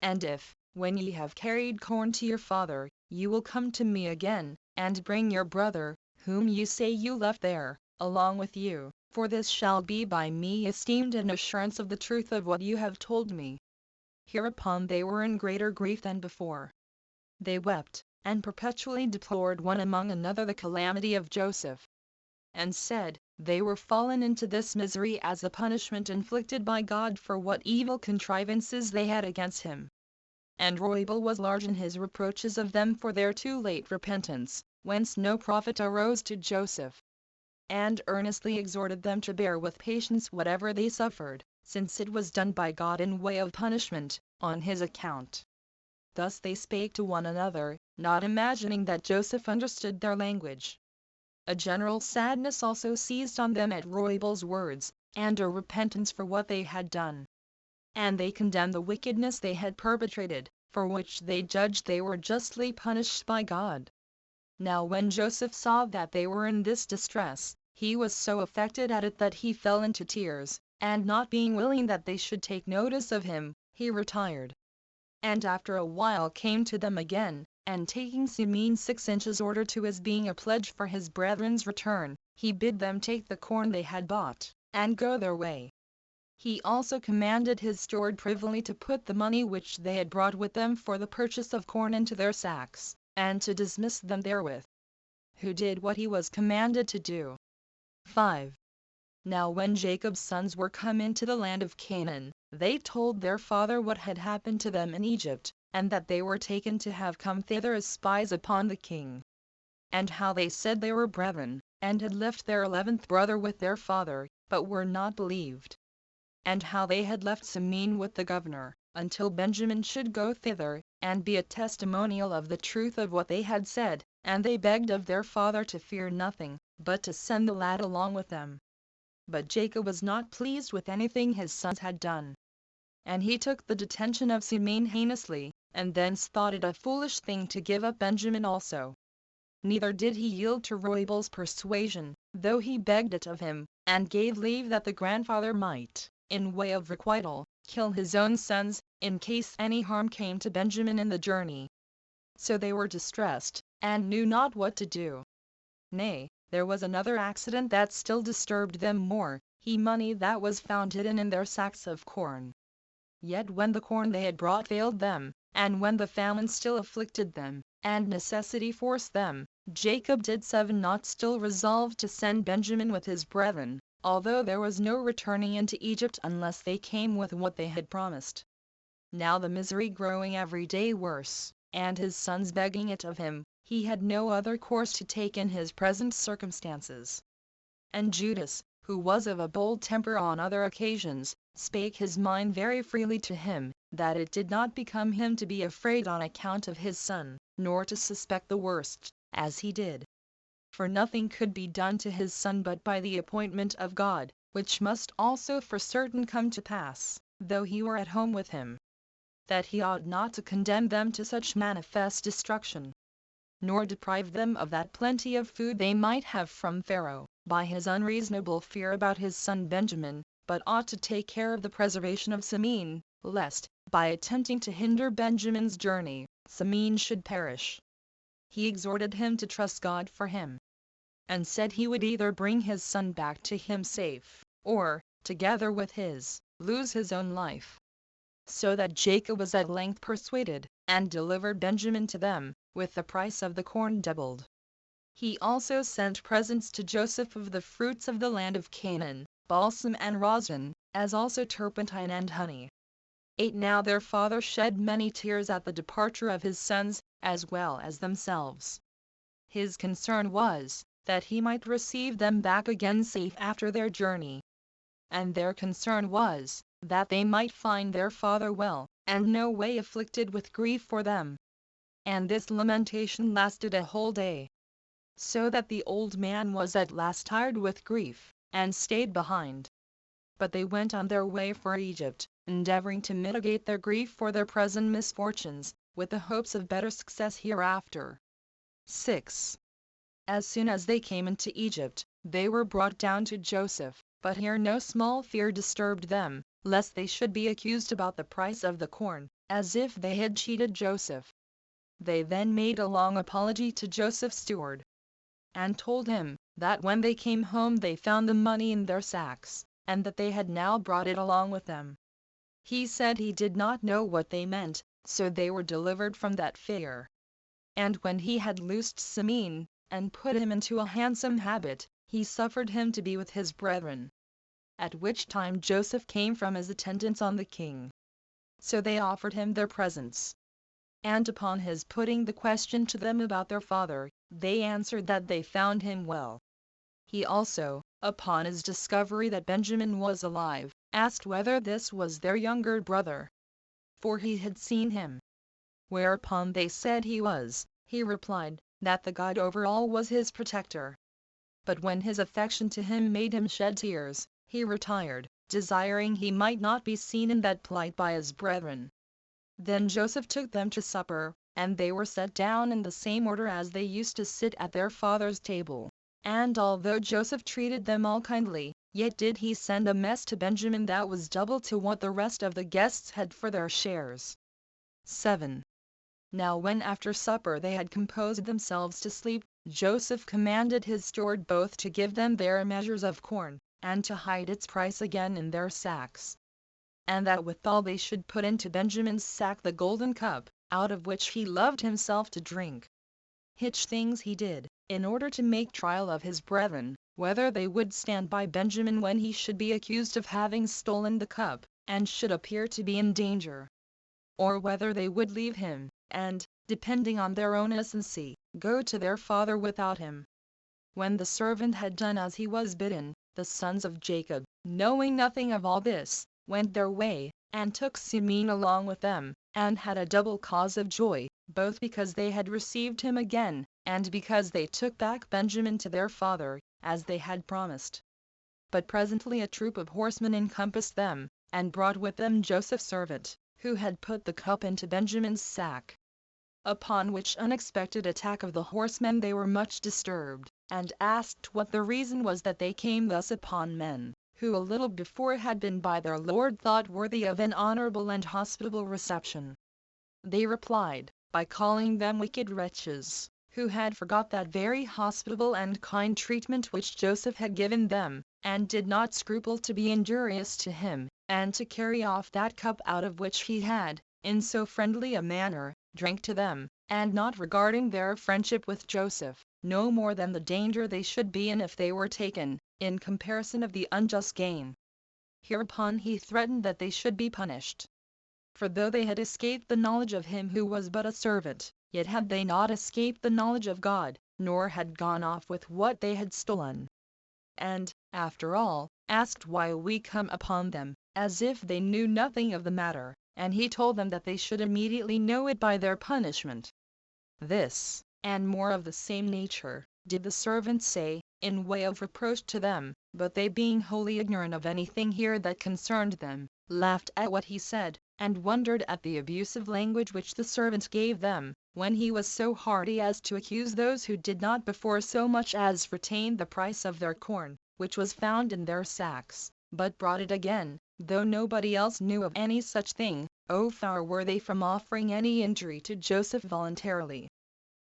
And if, when ye have carried corn to your father, you will come to me again, and bring your brother, whom you say you left there, along with you, for this shall be by me esteemed an assurance of the truth of what you have told me." Hereupon they were in greater grief than before. They wept, and perpetually deplored one among another the calamity of Joseph, and said, they were fallen into this misery as a punishment inflicted by God for what evil contrivances they had against him. And Roybal was large in his reproaches of them for their too late repentance, whence no profit arose to Joseph, and earnestly exhorted them to bear with patience whatever they suffered, since it was done by God in way of punishment, on his account. Thus they spake to one another, not imagining that Joseph understood their language. A general sadness also seized on them at Roybal's words, and a repentance for what they had done. And they condemned the wickedness they had perpetrated, for which they judged they were justly punished by God. Now when Joseph saw that they were in this distress, he was so affected at it that he fell into tears, and not being willing that they should take notice of him, he retired. And after a while came to them again, and taking semen 6 inches order to his being a pledge for his brethren's return, he bid them take the corn they had bought, and go their way. He also commanded his steward privily to put the money which they had brought with them for the purchase of corn into their sacks, and to dismiss them therewith. Who did what he was commanded to do. 5. Now when Jacob's sons were come into the land of Canaan, they told their father what had happened to them in Egypt, and that they were taken to have come thither as spies upon the king. And how they said they were brethren, and had left their 11th brother with their father, but were not believed. And how they had left semen with the governor, until Benjamin should go thither, and be a testimonial of the truth of what they had said, and they begged of their father to fear nothing, but to send the lad along with them. But Jacob was not pleased with anything his sons had done. And he took the detention of semen heinously, and thence thought it a foolish thing to give up Benjamin also. Neither did he yield to Roybal's persuasion, though he begged it of him, and gave leave that the grandfather might, in way of requital, kill his own sons, in case any harm came to Benjamin in the journey. So they were distressed, and knew not what to do. Nay, there was another accident that still disturbed them more, money that was found hidden in their sacks of corn. Yet when the corn they had brought failed them, and when the famine still afflicted them, and necessity forced them, Jacob did 7 not still resolve to send Benjamin with his brethren, although there was no returning into Egypt unless they came with what they had promised. Now the misery growing every day worse, and his sons begging it of him, he had no other course to take in his present circumstances. And Judas, who was of a bold temper on other occasions, spake his mind very freely to him, that it did not become him to be afraid on account of his son, nor to suspect the worst, as he did. For nothing could be done to his son but by the appointment of God, which must also for certain come to pass, though he were at home with him. That he ought not to condemn them to such manifest destruction, nor deprive them of that plenty of food they might have from Pharaoh, by his unreasonable fear about his son Benjamin, but ought to take care of the preservation of Simeon, lest, by attempting to hinder Benjamin's journey, Simeon should perish. He exhorted him to trust God for him, and said he would either bring his son back to him safe, or, together with his, lose his own life. So that Jacob was at length persuaded, and delivered Benjamin to them, with the price of the corn doubled. He also sent presents to Joseph of the fruits of the land of Canaan, balsam and rosin, as also turpentine and honey. 8 Now their father shed many tears at the departure of his sons, as well as themselves. His concern was, that he might receive them back again safe after their journey. And their concern was, that they might find their father well, and no way afflicted with grief for them. And this lamentation lasted a whole day, so that the old man was at last tired with grief, and stayed behind. But they went on their way for Egypt, endeavoring to mitigate their grief for their present misfortunes, with the hopes of better success hereafter. 6. As soon as they came into Egypt, they were brought down to Joseph, but here no small fear disturbed them, lest they should be accused about the price of the corn, as if they had cheated Joseph. They then made a long apology to Joseph's steward, and told him, that when they came home they found the money in their sacks, and that they had now brought it along with them. He said he did not know what they meant, so they were delivered from that fear. And when he had loosed Simeon, and put him into a handsome habit, he suffered him to be with his brethren. At which time Joseph came from his attendance on the king. So they offered him their presents. And upon his putting the question to them about their father, they answered that they found him well. He also, upon his discovery that Benjamin was alive, asked whether this was their younger brother, for he had seen him. Whereupon they said he was. He replied, that the God over all was his protector. But when his affection to him made him shed tears, he retired, desiring he might not be seen in that plight by his brethren. Then Joseph took them to supper, and they were set down in the same order as they used to sit at their father's table. And although Joseph treated them all kindly, yet did he send a mess to Benjamin that was double to what the rest of the guests had for their shares. 7. Now when after supper they had composed themselves to sleep, Joseph commanded his steward both to give them their measures of corn, and to hide its price again in their sacks. And that withal they should put into Benjamin's sack the golden cup, out of which he loved himself to drink. Which things he did, in order to make trial of his brethren, whether they would stand by Benjamin when he should be accused of having stolen the cup, and should appear to be in danger, or whether they would leave him, and, depending on their own innocency, go to their father without him. When the servant had done as he was bidden, the sons of Jacob, knowing nothing of all this, went their way, and took Simeon along with them, and had a double cause of joy, both because they had received him again, and because they took back Benjamin to their father, as they had promised. But presently a troop of horsemen encompassed them, and brought with them Joseph's servant, who had put the cup into Benjamin's sack. Upon which unexpected attack of the horsemen they were much disturbed, and asked what the reason was that they came thus upon men, who a little before had been by their Lord thought worthy of an honorable and hospitable reception. They replied, by calling them wicked wretches, who had forgot that very hospitable and kind treatment which Joseph had given them, and did not scruple to be injurious to him, and to carry off that cup out of which he had, in so friendly a manner, drank to them, and not regarding their friendship with Joseph, no more than the danger they should be in if they were taken, in comparison of the unjust gain. Hereupon he threatened that they should be punished. For though they had escaped the knowledge of him who was but a servant, yet had they not escaped the knowledge of God, nor had gone off with what they had stolen. And, after all, asked why we come upon them, as if they knew nothing of the matter, and he told them that they should immediately know it by their punishment. This, and more of the same nature, did the servants say, in way of reproach to them, but they being wholly ignorant of anything here that concerned them, laughed at what he said, and wondered at the abusive language which the servant gave them, when he was so hardy as to accuse those who did not before so much as retain the price of their corn, which was found in their sacks, but brought it again, though nobody else knew of any such thing. Oh, far were they from offering any injury to Joseph voluntarily.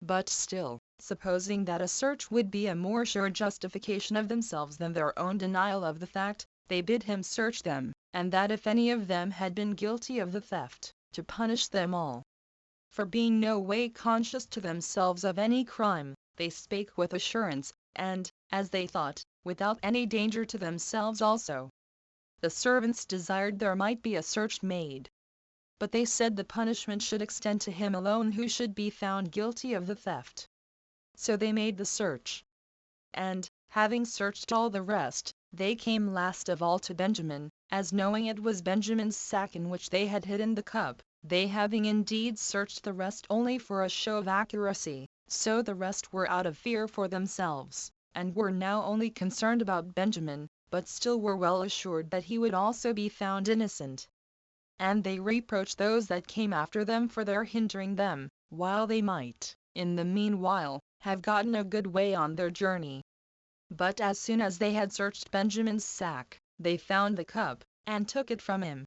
But still, supposing that a search would be a more sure justification of themselves than their own denial of the fact, they bid him search them, and that if any of them had been guilty of the theft, to punish them all. For being no way conscious to themselves of any crime, they spake with assurance, and, as they thought, without any danger to themselves also. The servants desired there might be a search made. But they said the punishment should extend to him alone who should be found guilty of the theft. So they made the search. And, having searched all the rest, they came last of all to Benjamin, as knowing it was Benjamin's sack in which they had hidden the cup, they having indeed searched the rest only for a show of accuracy, so the rest were out of fear for themselves, and were now only concerned about Benjamin, but still were well assured that he would also be found innocent. And they reproached those that came after them for their hindering them, while they might, in the meanwhile, have gotten a good way on their journey. But as soon as they had searched Benjamin's sack, they found the cup, and took it from him.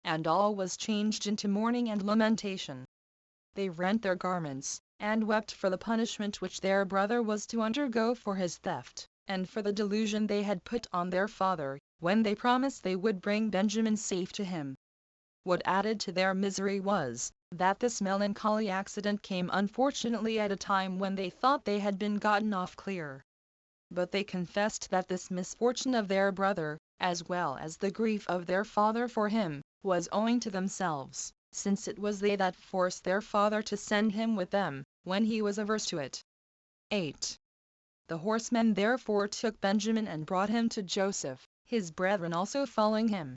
And all was changed into mourning and lamentation. They rent their garments, and wept for the punishment which their brother was to undergo for his theft, and for the delusion they had put on their father, when they promised they would bring Benjamin safe to him. What added to their misery was, that this melancholy accident came unfortunately at a time when they thought they had been gotten off clear. But they confessed that this misfortune of their brother, as well as the grief of their father for him, was owing to themselves, since it was they that forced their father to send him with them, when he was averse to it. 8. The horsemen therefore took Benjamin and brought him to Joseph, his brethren also following him.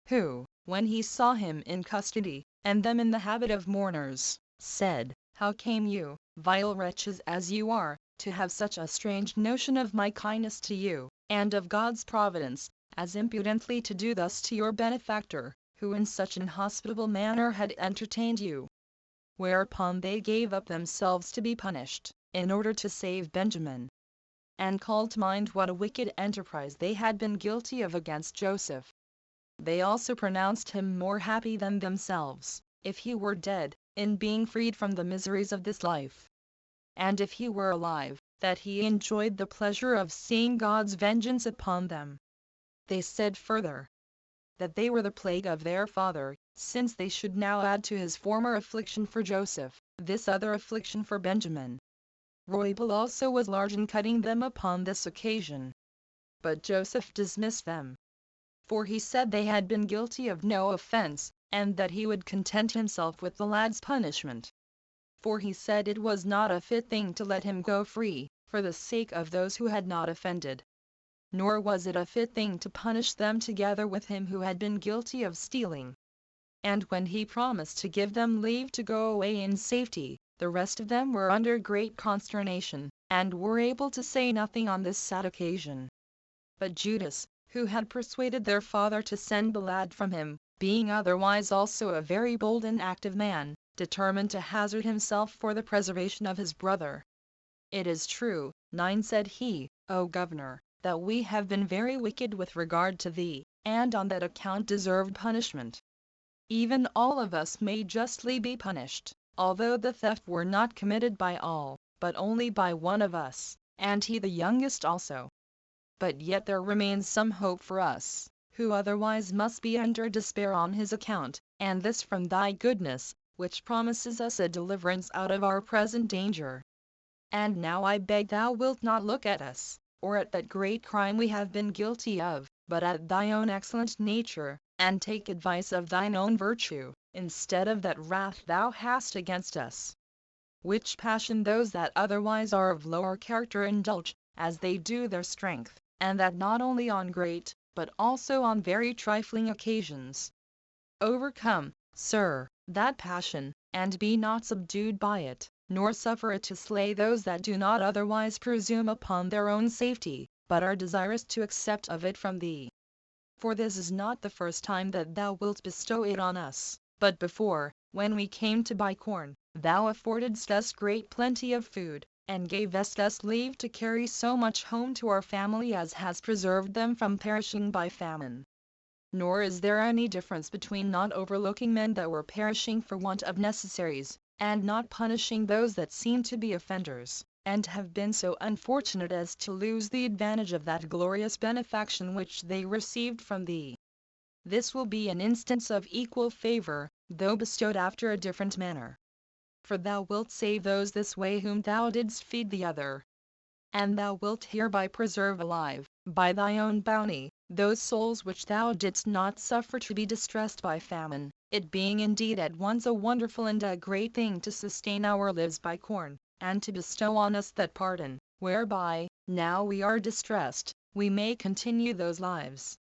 Who, when he saw him in custody, and them in the habit of mourners, said, How came you, vile wretches as you are, to have such a strange notion of my kindness to you, and of God's providence, as impudently to do thus to your benefactor, who in such an hospitable manner had entertained you? Whereupon they gave up themselves to be punished, in order to save Benjamin, and called to mind what a wicked enterprise they had been guilty of against Joseph. They also pronounced him more happy than themselves, if he were dead, in being freed from the miseries of this life. And if he were alive, that he enjoyed the pleasure of seeing God's vengeance upon them. They said further, that they were the plague of their father, since they should now add to his former affliction for Joseph, this other affliction for Benjamin. Roybal also was large in cutting them upon this occasion. But Joseph dismissed them. For he said they had been guilty of no offense, and that he would content himself with the lad's punishment. For he said it was not a fit thing to let him go free, for the sake of those who had not offended. Nor was it a fit thing to punish them together with him who had been guilty of stealing. And when he promised to give them leave to go away in safety, the rest of them were under great consternation, and were able to say nothing on this sad occasion. But Judas, who had persuaded their father to send the lad from him, being otherwise also a very bold and active man, determined to hazard himself for the preservation of his brother. It is true, 9 said he, O governor, that we have been very wicked with regard to thee, and on that account deserved punishment. Even all of us may justly be punished, although the theft were not committed by all, but only by one of us, and he the youngest also. But yet there remains some hope for us, who otherwise must be under despair on his account, and this from thy goodness, which promises us a deliverance out of our present danger. And now I beg thou wilt not look at us, or at that great crime we have been guilty of, but at thy own excellent nature, and take advice of thine own virtue, instead of that wrath thou hast against us. Which passion those that otherwise are of lower character indulge, as they do their strength, and that not only on great, but also on very trifling occasions. Overcome, sir, that passion, and be not subdued by it, nor suffer it to slay those that do not otherwise presume upon their own safety, but are desirous to accept of it from thee. For this is not the first time that thou wilt bestow it on us, but before, when we came to buy corn, thou affordedst us great plenty of food, and gavest us leave to carry so much home to our family as has preserved them from perishing by famine. Nor is there any difference between not overlooking men that were perishing for want of necessaries, and not punishing those that seem to be offenders, and have been so unfortunate as to lose the advantage of that glorious benefaction which they received from thee. This will be an instance of equal favor, though bestowed after a different manner. For thou wilt save those this way whom thou didst feed the other. And thou wilt hereby preserve alive, by thy own bounty, those souls which thou didst not suffer to be distressed by famine, it being indeed at once a wonderful and a great thing to sustain our lives by corn, and to bestow on us that pardon, whereby, now we are distressed, we may continue those lives.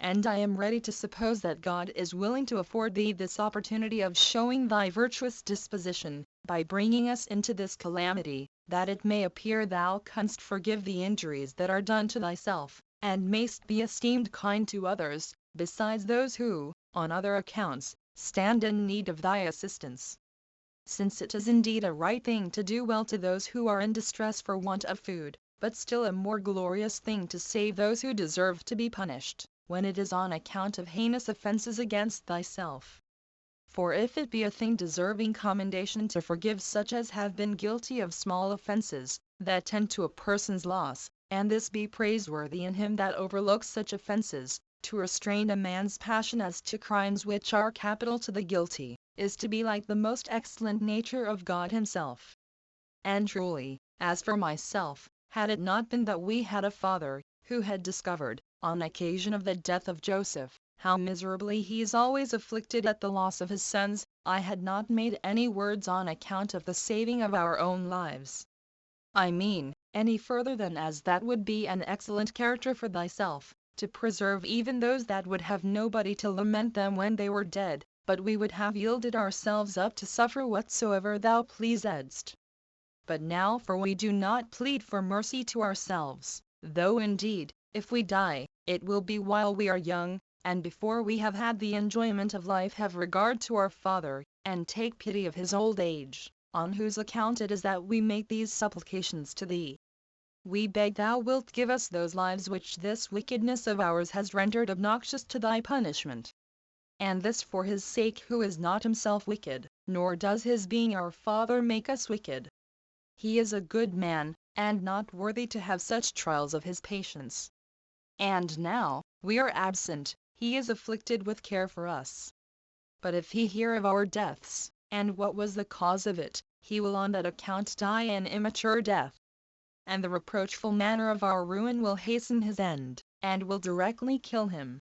And I am ready to suppose that God is willing to afford thee this opportunity of showing thy virtuous disposition, by bringing us into this calamity, that it may appear thou canst forgive the injuries that are done to thyself, and mayst be esteemed kind to others, besides those who, on other accounts, stand in need of thy assistance. Since it is indeed a right thing to do well to those who are in distress for want of food, but still a more glorious thing to save those who deserve to be punished, when it is on account of heinous offenses against thyself. For if it be a thing deserving commendation to forgive such as have been guilty of small offenses, that tend to a person's loss, and this be praiseworthy in him that overlooks such offenses, to restrain a man's passion as to crimes which are capital to the guilty, is to be like the most excellent nature of God himself. And truly, as for myself, had it not been that we had a father, who had discovered, on occasion of the death of Joseph, how miserably he is always afflicted at the loss of his sons, I had not made any words on account of the saving of our own lives. I mean, any further than as that would be an excellent character for thyself, to preserve even those that would have nobody to lament them when they were dead, but we would have yielded ourselves up to suffer whatsoever thou pleasedst. But now for we do not plead for mercy to ourselves, though indeed, if we die, it will be while we are young, and before we have had the enjoyment of life have regard to our Father, and take pity of his old age, on whose account it is that we make these supplications to thee. We beg thou wilt give us those lives which this wickedness of ours has rendered obnoxious to thy punishment. And this for his sake who is not himself wicked, nor does his being our Father make us wicked. He is a good man, and not worthy to have such trials of his patience. And now, we are absent, he is afflicted with care for us. But if he hear of our deaths, and what was the cause of it, he will on that account die an immature death. And the reproachful manner of our ruin will hasten his end, and will directly kill him.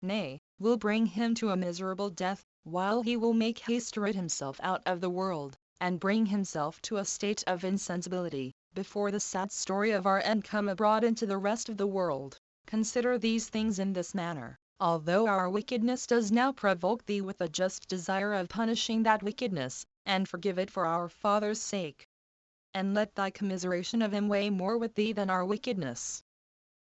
Nay, will bring him to a miserable death, while he will make haste to rid himself out of the world, and bring himself to a state of insensibility, before the sad story of our end come abroad into the rest of the world. Consider these things in this manner, although our wickedness does now provoke thee with a just desire of punishing that wickedness, and forgive it for our Father's sake. And let thy commiseration of him weigh more with thee than our wickedness.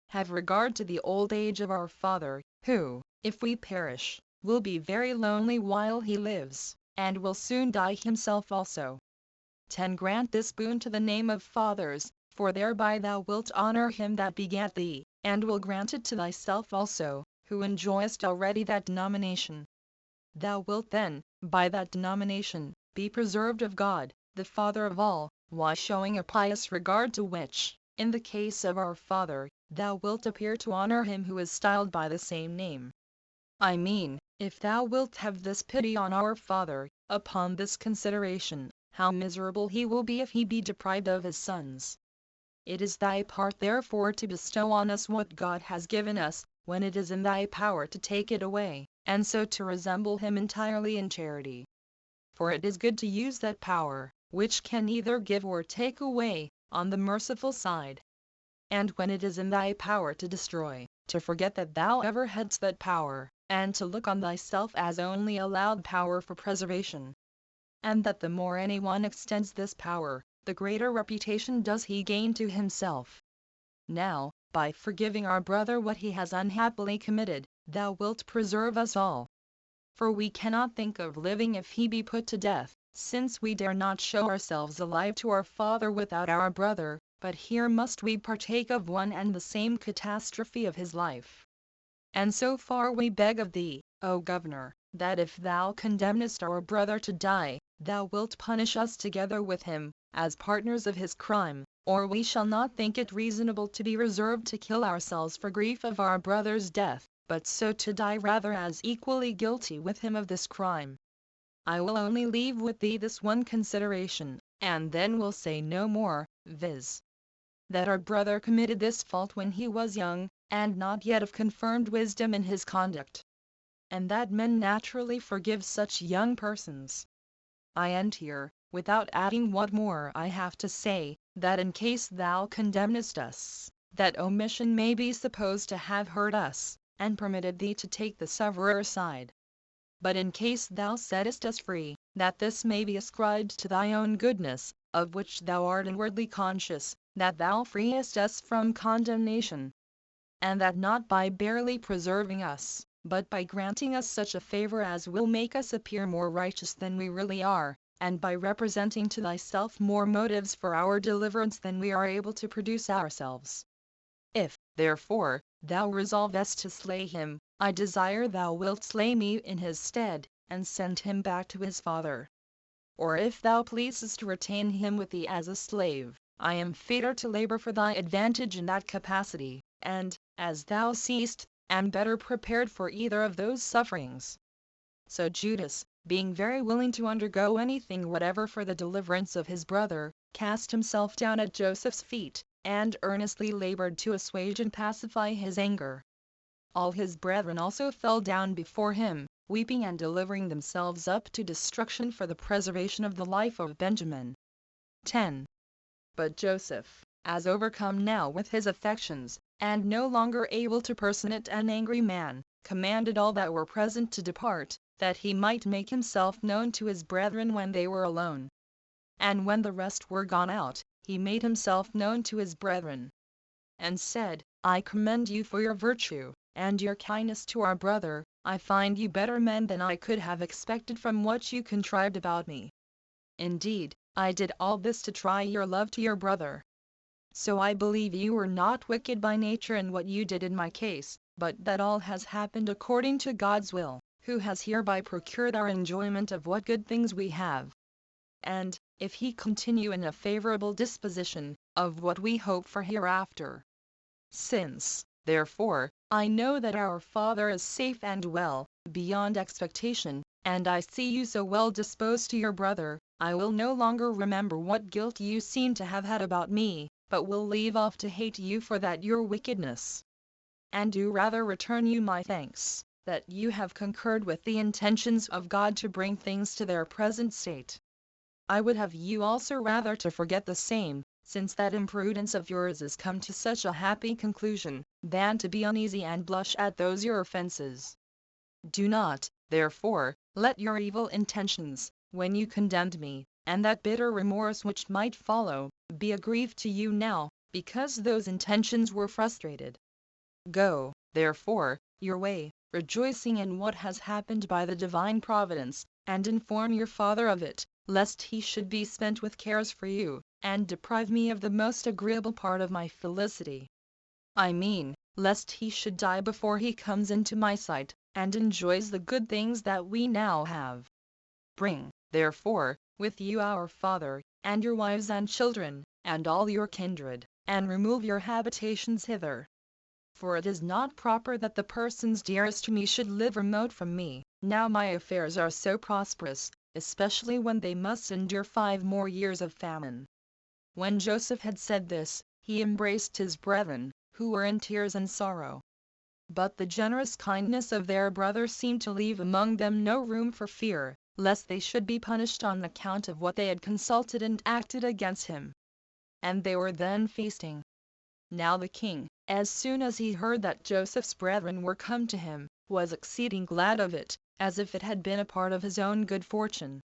Have regard to the old age of our Father, who, if we perish, will be very lonely while he lives, and will soon die himself also. 10. Grant this boon to the name of fathers, for thereby thou wilt honor him that begat thee, and will grant it to thyself also, who enjoyest already that denomination. Thou wilt then, by that denomination, be preserved of God, the Father of all, why showing a pious regard to which, in the case of our father, thou wilt appear to honor him who is styled by the same name. I mean, if thou wilt have this pity on our father, upon this consideration, how miserable he will be if he be deprived of his sons. It is thy part therefore to bestow on us what God has given us, when it is in thy power to take it away, and so to resemble him entirely in charity. For it is good to use that power, which can either give or take away, on the merciful side. And when it is in thy power to destroy, to forget that thou ever hadst that power, and to look on thyself as only allowed power for preservation. And that the more anyone extends this power, the greater reputation does he gain to himself. Now, by forgiving our brother what he has unhappily committed, thou wilt preserve us all. For we cannot think of living if he be put to death, since we dare not show ourselves alive to our father without our brother, but here must we partake of one and the same catastrophe of his life. And so far we beg of thee, O Governor, that if thou condemnest our brother to die, thou wilt punish us together with him, as partners of his crime, or we shall not think it reasonable to be reserved to kill ourselves for grief of our brother's death, but so to die rather as equally guilty with him of this crime. I will only leave with thee this one consideration, and then will say no more, viz. that our brother committed this fault when he was young, and not yet of confirmed wisdom in his conduct. And that men naturally forgive such young persons. I end here, without adding what more I have to say, that in case thou condemnest us, that omission may be supposed to have hurt us, and permitted thee to take the severer side. But in case thou settest us free, that this may be ascribed to thy own goodness, of which thou art inwardly conscious, that thou freest us from condemnation. And that not by barely preserving us, but by granting us such a favor as will make us appear more righteous than we really are, and by representing to thyself more motives for our deliverance than we are able to produce ourselves. If, therefore, thou resolvest to slay him, I desire thou wilt slay me in his stead, and send him back to his father. Or if thou pleasest to retain him with thee as a slave, I am fitter to labor for thy advantage in that capacity, and, as thou seest, am better prepared for either of those sufferings. So Judas, being very willing to undergo anything whatever for the deliverance of his brother, cast himself down at Joseph's feet, and earnestly labored to assuage and pacify his anger. All his brethren also fell down before him, weeping and delivering themselves up to destruction for the preservation of the life of Benjamin. 10. But Joseph, as overcome now with his affections, and no longer able to personate an angry man, commanded all that were present to depart, that he might make himself known to his brethren when they were alone. And when the rest were gone out, he made himself known to his brethren, and said, I commend you for your virtue, and your kindness to our brother. I find you better men than I could have expected from what you contrived about me. Indeed, I did all this to try your love to your brother. So I believe you were not wicked by nature in what you did in my case, but that all has happened according to God's will, who has hereby procured our enjoyment of what good things we have. And, if he continue in a favorable disposition, of what we hope for hereafter. Since, therefore, I know that our father is safe and well, beyond expectation, and I see you so well disposed to your brother, I will no longer remember what guilt you seem to have had about me, but will leave off to hate you for that your wickedness. And do rather return you my thanks, that you have concurred with the intentions of God to bring things to their present state. I would have you also rather to forget the same, since that imprudence of yours is come to such a happy conclusion, than to be uneasy and blush at those your offences. Do not, therefore, let your evil intentions, when you condemned me, and that bitter remorse which might follow, be a grief to you now, because those intentions were frustrated. Go, therefore, your way, rejoicing in what has happened by the divine providence, and inform your father of it, lest he should be spent with cares for you, and deprive me of the most agreeable part of my felicity. I mean, lest he should die before he comes into my sight, and enjoys the good things that we now have. Bring, therefore, with you our father, and your wives and children, and all your kindred, and remove your habitations hither. For it is not proper that the persons dearest to me should live remote from me, now my affairs are so prosperous, especially when they must endure 5 more years of famine." When Joseph had said this, he embraced his brethren, who were in tears and sorrow. But the generous kindness of their brother seemed to leave among them no room for fear, lest they should be punished on account of what they had consulted and acted against him. And they were then feasting. Now the king, as soon as he heard that Joseph's brethren were come to him, was exceeding glad of it, as if it had been a part of his own good fortune,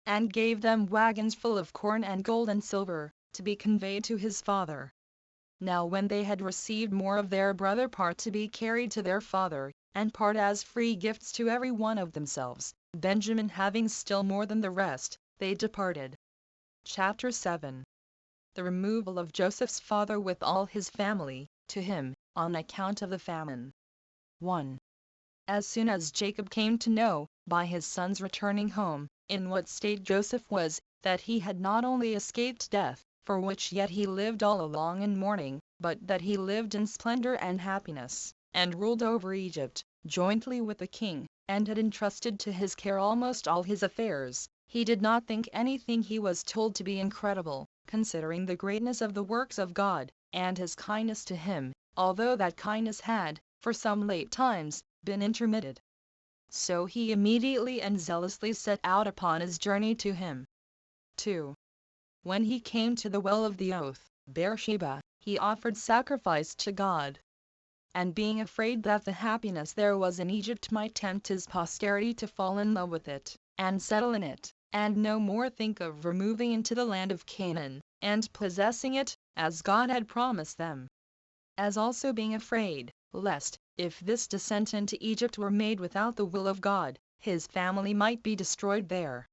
and gave them wagons full of corn and gold and silver, to be conveyed to his father. Now when they had received more of their brother, part to be carried to their father, and part as free gifts to every one of themselves, Benjamin having still more than the rest, they departed. Chapter 7. The removal of Joseph's father with all his family, to him, on account of the famine. 1. As soon as Jacob came to know, by his sons returning home, in what state Joseph was, that he had not only escaped death, for which yet he lived all along in mourning, but that he lived in splendor and happiness, and ruled over Egypt, jointly with the king, and had entrusted to his care almost all his affairs, he did not think anything he was told to be incredible, considering the greatness of the works of God, and his kindness to him, although that kindness had, for some late times, been intermitted. So he immediately and zealously set out upon his journey to him. 2. When he came to the well of the oath, Beersheba, he offered sacrifice to God. And being afraid that the happiness there was in Egypt might tempt his posterity to fall in love with it, and settle in it, and no more think of removing into the land of Canaan, and possessing it, as God had promised them. As also being afraid, lest, if this descent into Egypt were made without the will of God, his family might be destroyed there.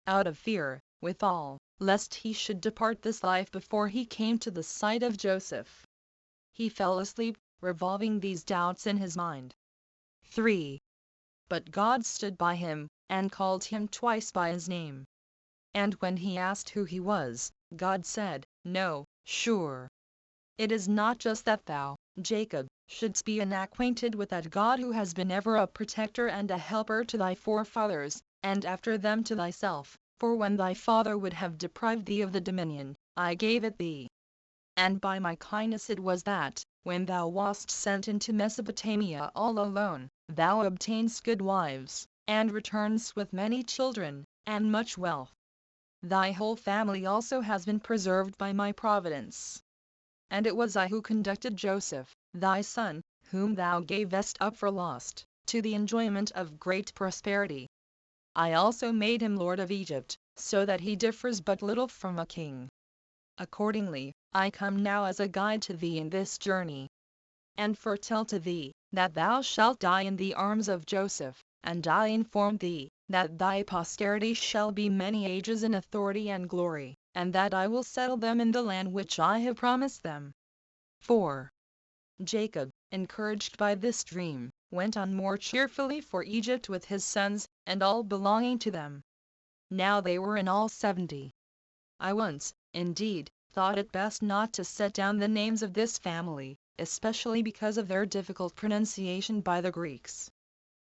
Out of fear, withal, lest he should depart this life before he came to the sight of Joseph, he fell asleep, revolving these doubts in his mind. 3. But God stood by him, and called him twice by his name. And when he asked who he was, God said, "No, sure. It is not just that thou, Jacob, shouldst be unacquainted with that God who has been ever a protector and a helper to thy forefathers, and after them to thyself, for when thy father would have deprived thee of the dominion, I gave it thee. And by my kindness it was that, when thou wast sent into Mesopotamia all alone, thou obtainedst good wives, and returnedst with many children, and much wealth. Thy whole family also has been preserved by my providence. And it was I who conducted Joseph, thy son, whom thou gavest up for lost, to the enjoyment of great prosperity. I also made him lord of Egypt, so that he differs but little from a king. Accordingly, I come now as a guide to thee in this journey, and foretell to thee, that thou shalt die in the arms of Joseph, and I inform thee, that thy posterity shall be many ages in authority and glory, and that I will settle them in the land which I have promised them. 4. Jacob, encouraged by this dream, went on more cheerfully for Egypt with his sons, and all belonging to them. Now they were in all 70. I once, indeed, thought it best not to set down the names of this family, especially because of their difficult pronunciation by the Greeks.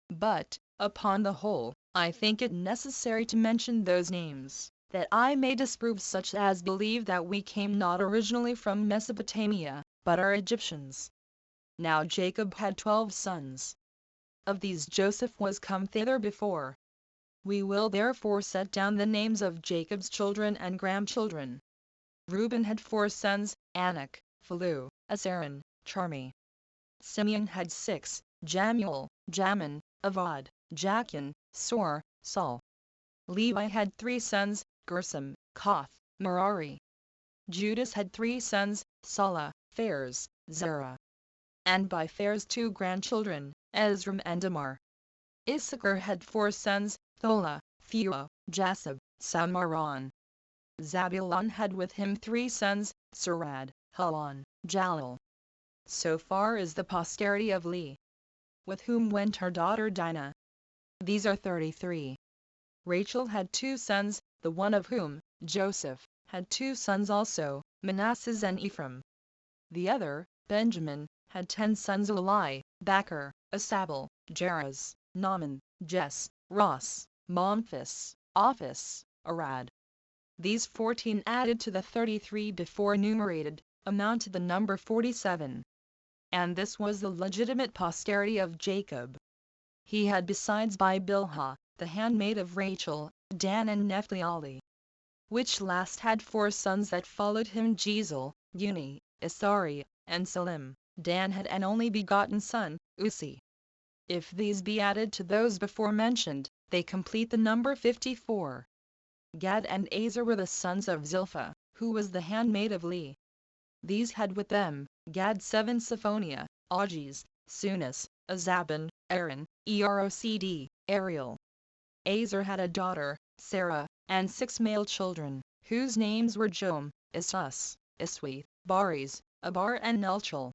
But, upon the whole, I think it necessary to mention those names, that I may disprove such as believe that we came not originally from Mesopotamia, but are Egyptians. Now Jacob had 12 sons. Of these Joseph was come thither before. We will therefore set down the names of Jacob's children and grandchildren. Reuben had 4 sons, Anak, Phalu, Asaren, Charmi. Simeon had 6, Jamuel, Jamin, Avad, Jachin, Sor, Saul. Levi had 3 sons, Gershom, Koth, Merari. Judas had 3 sons, Sala, Phares, Zerah. And by Phares 2 grandchildren, Ezram and Amar. Issachar had 4 sons, Thola, Phua, Jasub, Samaron. Zabulon had with him 3 sons, Sarad, Halon, Jalil. So far is the posterity of Leah, with whom went her daughter Dinah. These are 33. Rachel had 2 sons, the one of whom, Joseph, had 2 sons also, Manasseh and Ephraim. The other, Benjamin, had 10 sons: Eli, Bakar, Asabel, Jeraz, Naaman, Jess, Ross, Memphis, Ophis, Arad. These 14 added to the 33 before enumerated, amount to the number 47. And this was the legitimate posterity of Jacob. He had besides by Bilhah, the handmaid of Rachel, Dan and Naphtali, which last had 4 sons that followed him: Jezel, Uni, Isari, and Salim. Dan had an only begotten son, Uzi. If these be added to those before mentioned, they complete the number 54. Gad and Azer were the sons of Zilpah, who was the handmaid of Lee. These had with them, Gad 7: Sophoniah, Ajiz, Sunas, Azaban, Aaron, Erocd, Ariel. Azer had a daughter, Sarah, and 6 male children, whose names were Jom, Isus, Iswi, Baris, Abar and Nelchel.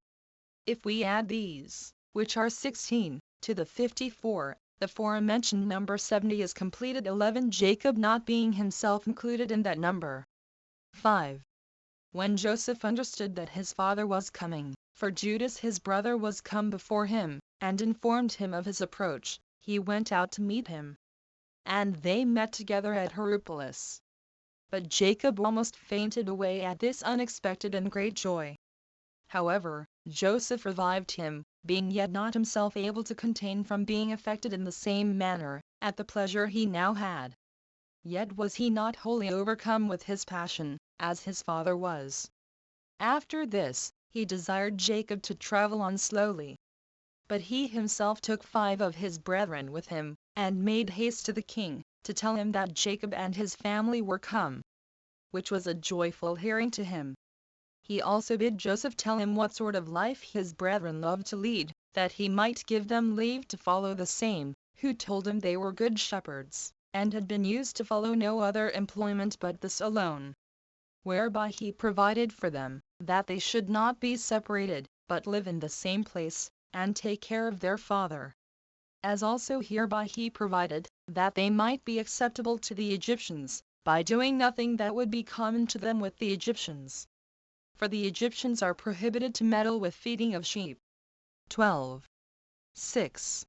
If we add these, which are 16, to the 54, the forementioned number 70 is completed, 11 Jacob not being himself included in that number. 5. When Joseph understood that his father was coming, for Judas his brother was come before him, and informed him of his approach, he went out to meet him. And they met together at Heropolis. But Jacob almost fainted away at this unexpected and great joy. However, Joseph revived him, being yet not himself able to contain from being affected in the same manner, at the pleasure he now had. Yet was he not wholly overcome with his passion, as his father was. After this, he desired Jacob to travel on slowly. But he himself took 5 of his brethren with him, and made haste to the king, to tell him that Jacob and his family were come. Which was a joyful hearing to him. He also bid Joseph tell him what sort of life his brethren loved to lead, that he might give them leave to follow the same, who told him they were good shepherds, and had been used to follow no other employment but this alone. Whereby he provided for them, that they should not be separated, but live in the same place, and take care of their father. As also hereby he provided, that they might be acceptable to the Egyptians, by doing nothing that would be common to them with the Egyptians. For the Egyptians are prohibited to meddle with feeding of sheep. 12. 6.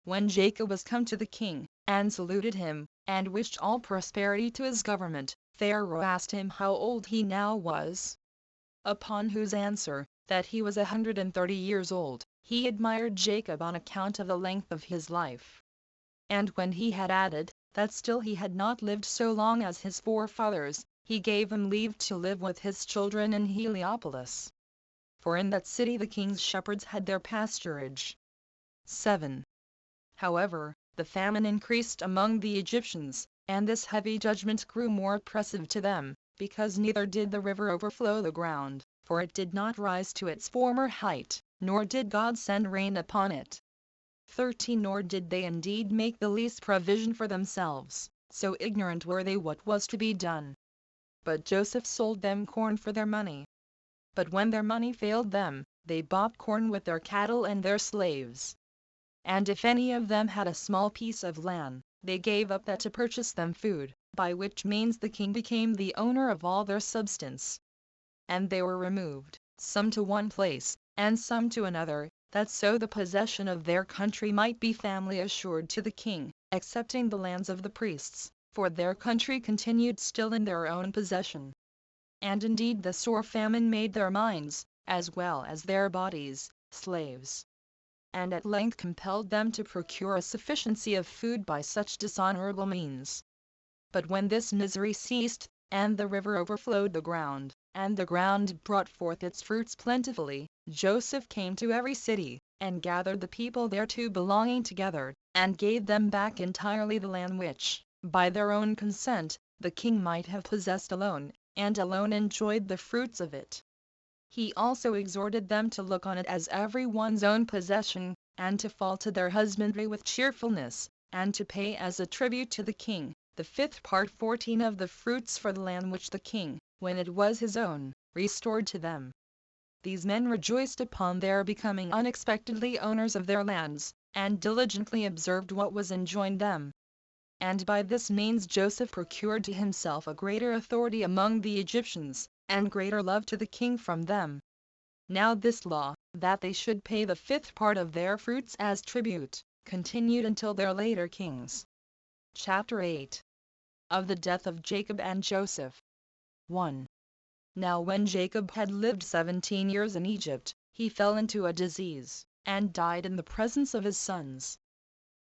When Jacob was come to the king, and saluted him, and wished all prosperity to his government, Pharaoh asked him how old he now was. Upon whose answer, that he was 130 years old, he admired Jacob on account of the length of his life. And when he had added, that still he had not lived so long as his forefathers, he gave him leave to live with his children in Heliopolis. For in that city the king's shepherds had their pasturage. 7. However, the famine increased among the Egyptians, and this heavy judgment grew more oppressive to them, because neither did the river overflow the ground, for it did not rise to its former height, nor did God send rain upon it. 13. Nor did they indeed make the least provision for themselves, so ignorant were they what was to be done. But Joseph sold them corn for their money. But when their money failed them, they bought corn with their cattle and their slaves. And if any of them had a small piece of land, they gave up that to purchase them food, by which means the king became the owner of all their substance. And they were removed, some to one place, and some to another, that so the possession of their country might be family assured to the king, excepting the lands of the priests, for their country continued still in their own possession. And indeed the sore famine made their minds, as well as their bodies, slaves. And at length compelled them to procure a sufficiency of food by such dishonorable means. But when this misery ceased, and the river overflowed the ground, and the ground brought forth its fruits plentifully, Joseph came to every city, and gathered the people thereto belonging together, and gave them back entirely the land which, by their own consent, the king might have possessed alone, and alone enjoyed the fruits of it. He also exhorted them to look on it as every one's own possession, and to fall to their husbandry with cheerfulness, and to pay as a tribute to the king, the 5th part 14 of the fruits for the land which the king, when it was his own, restored to them. These men rejoiced upon their becoming unexpectedly owners of their lands, and diligently observed what was enjoined them. and by this means Joseph procured to himself a greater authority among the Egyptians, and greater love to the king from them. Now this law, that they should pay the fifth part of their fruits as tribute, continued until their later kings. Chapter 8. Of the death of Jacob and Joseph. 1. Now when Jacob had lived 17 years in Egypt, he fell into a disease, and died in the presence of his sons.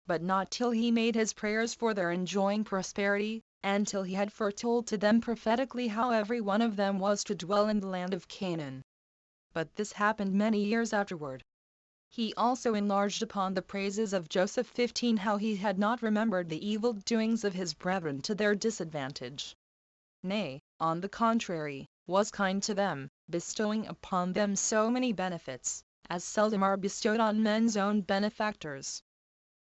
But not till he made his prayers for their enjoying prosperity, and till he had foretold to them prophetically how every one of them was to dwell in the land of Canaan. But this happened many years afterward. He also enlarged upon the praises of Joseph 15, how he had not remembered the evil doings of his brethren to their disadvantage. Nay, on the contrary, was kind to them, bestowing upon them so many benefits, as seldom are bestowed on men's own benefactors.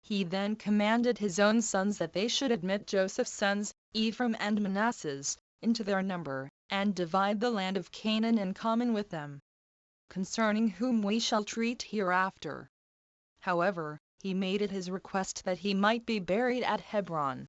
He then commanded his own sons that they should admit Joseph's sons, Ephraim and Manasseh, into their number, and divide the land of Canaan in common with them, concerning whom we shall treat hereafter. However, he made it his request that he might be buried at Hebron.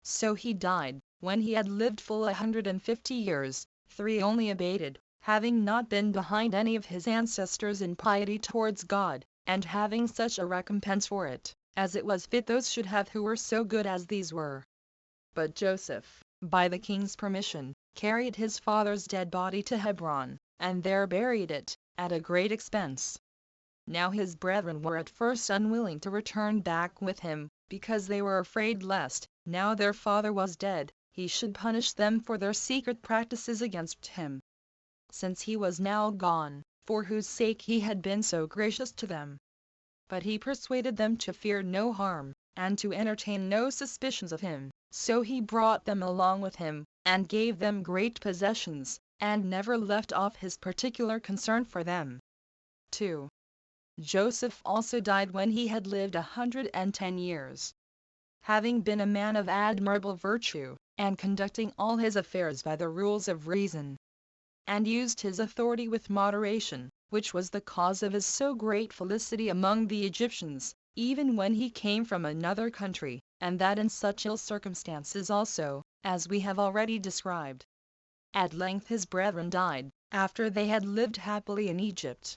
So he died, when he had lived full 150 years, 3 only abated, having not been behind any of his ancestors in piety towards God, and having such a recompense for it, as it was fit those should have who were so good as these were. But Joseph, by the king's permission, carried his father's dead body to Hebron, and there buried it, at a great expense. Now his brethren were at first unwilling to return back with him, because they were afraid lest, now their father was dead, he should punish them for their secret practices against him, since he was now gone, for whose sake he had been so gracious to them. But he persuaded them to fear no harm, and to entertain no suspicions of him, so he brought them along with him, and gave them great possessions, and never left off his particular concern for them. 2. Joseph also died when he had lived 110 years. Having been a man of admirable virtue, and conducting all his affairs by the rules of reason, and used his authority with moderation, which was the cause of his so great felicity among the Egyptians, even when he came from another country, and that in such ill circumstances also, as we have already described. At length his brethren died, after they had lived happily in Egypt.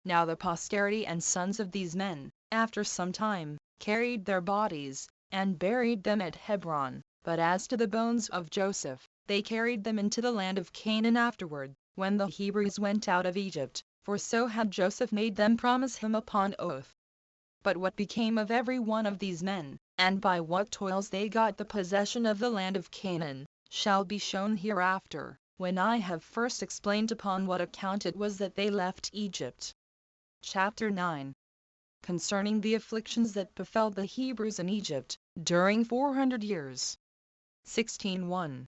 Now the posterity and sons of these men, after some time, carried their bodies, and buried them at Hebron, but as to the bones of Joseph, they carried them into the land of Canaan afterward, when the Hebrews went out of Egypt, for so had Joseph made them promise him upon oath. But what became of every one of these men, and by what toils they got the possession of the land of Canaan, shall be shown hereafter, when I have first explained upon what account it was that they left Egypt. Chapter 9. Concerning the afflictions that befell the Hebrews in Egypt, during 400 years. 16:1.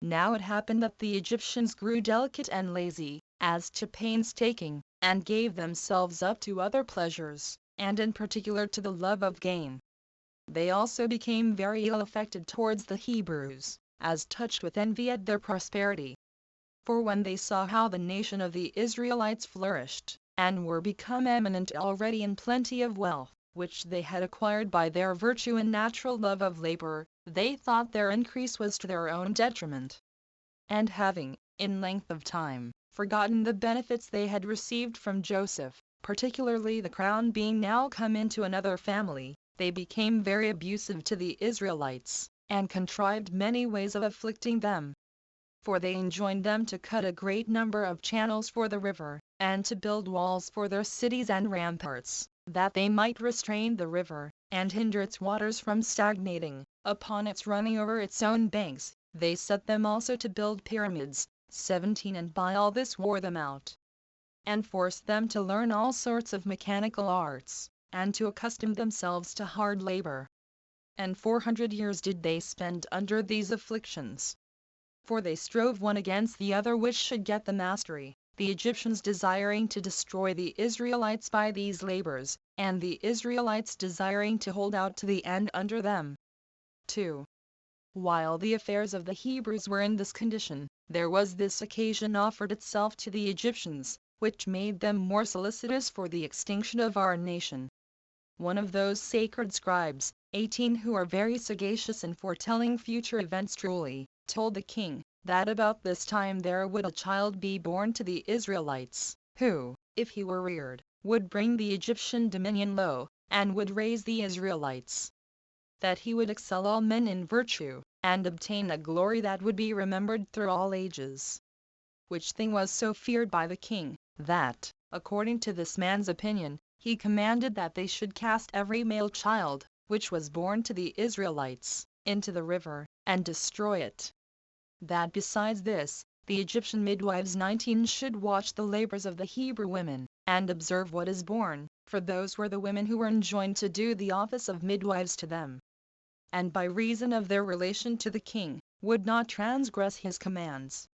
Now it happened that the Egyptians grew delicate and lazy, as to painstaking, and gave themselves up to other pleasures, and in particular to the love of gain. They also became very ill affected towards the Hebrews, as touched with envy at their prosperity. For when they saw how the nation of the Israelites flourished, and were become eminent already in plenty of wealth, which they had acquired by their virtue and natural love of labor, they thought their increase was to their own detriment. And having, in length of time, forgotten the benefits they had received from Joseph, particularly the crown being now come into another family, they became very abusive to the Israelites, and contrived many ways of afflicting them. For they enjoined them to cut a great number of channels for the river, and to build walls for their cities and ramparts, that they might restrain the river, and hinder its waters from stagnating, upon its running over its own banks. They set them also to build pyramids, 17, and by all this wore them out, and forced them to learn all sorts of mechanical arts, and to accustom themselves to hard labor. And 400 years did they spend under these afflictions. For they strove one against the other which should get the mastery, the Egyptians desiring to destroy the Israelites by these labors, and the Israelites desiring to hold out to the end under them. 2. While the affairs of the Hebrews were in this condition, there was this occasion offered itself to the Egyptians, which made them more solicitous for the extinction of our nation. One of those sacred scribes, 18 who are very sagacious in foretelling future events truly, told the king, that about this time there would a child be born to the Israelites, who, if he were reared, would bring the Egyptian dominion low, and would raise the Israelites. That he would excel all men in virtue, and obtain a glory that would be remembered through all ages. Which thing was so feared by the king, that, according to this man's opinion, he commanded that they should cast every male child, which was born to the Israelites, into the river, and destroy it. That besides this, the Egyptian midwives 19 should watch the labors of the Hebrew women, and observe what is born, for those were the women who were enjoined to do the office of midwives to them. And by reason of their relation to the king, would not transgress his commands.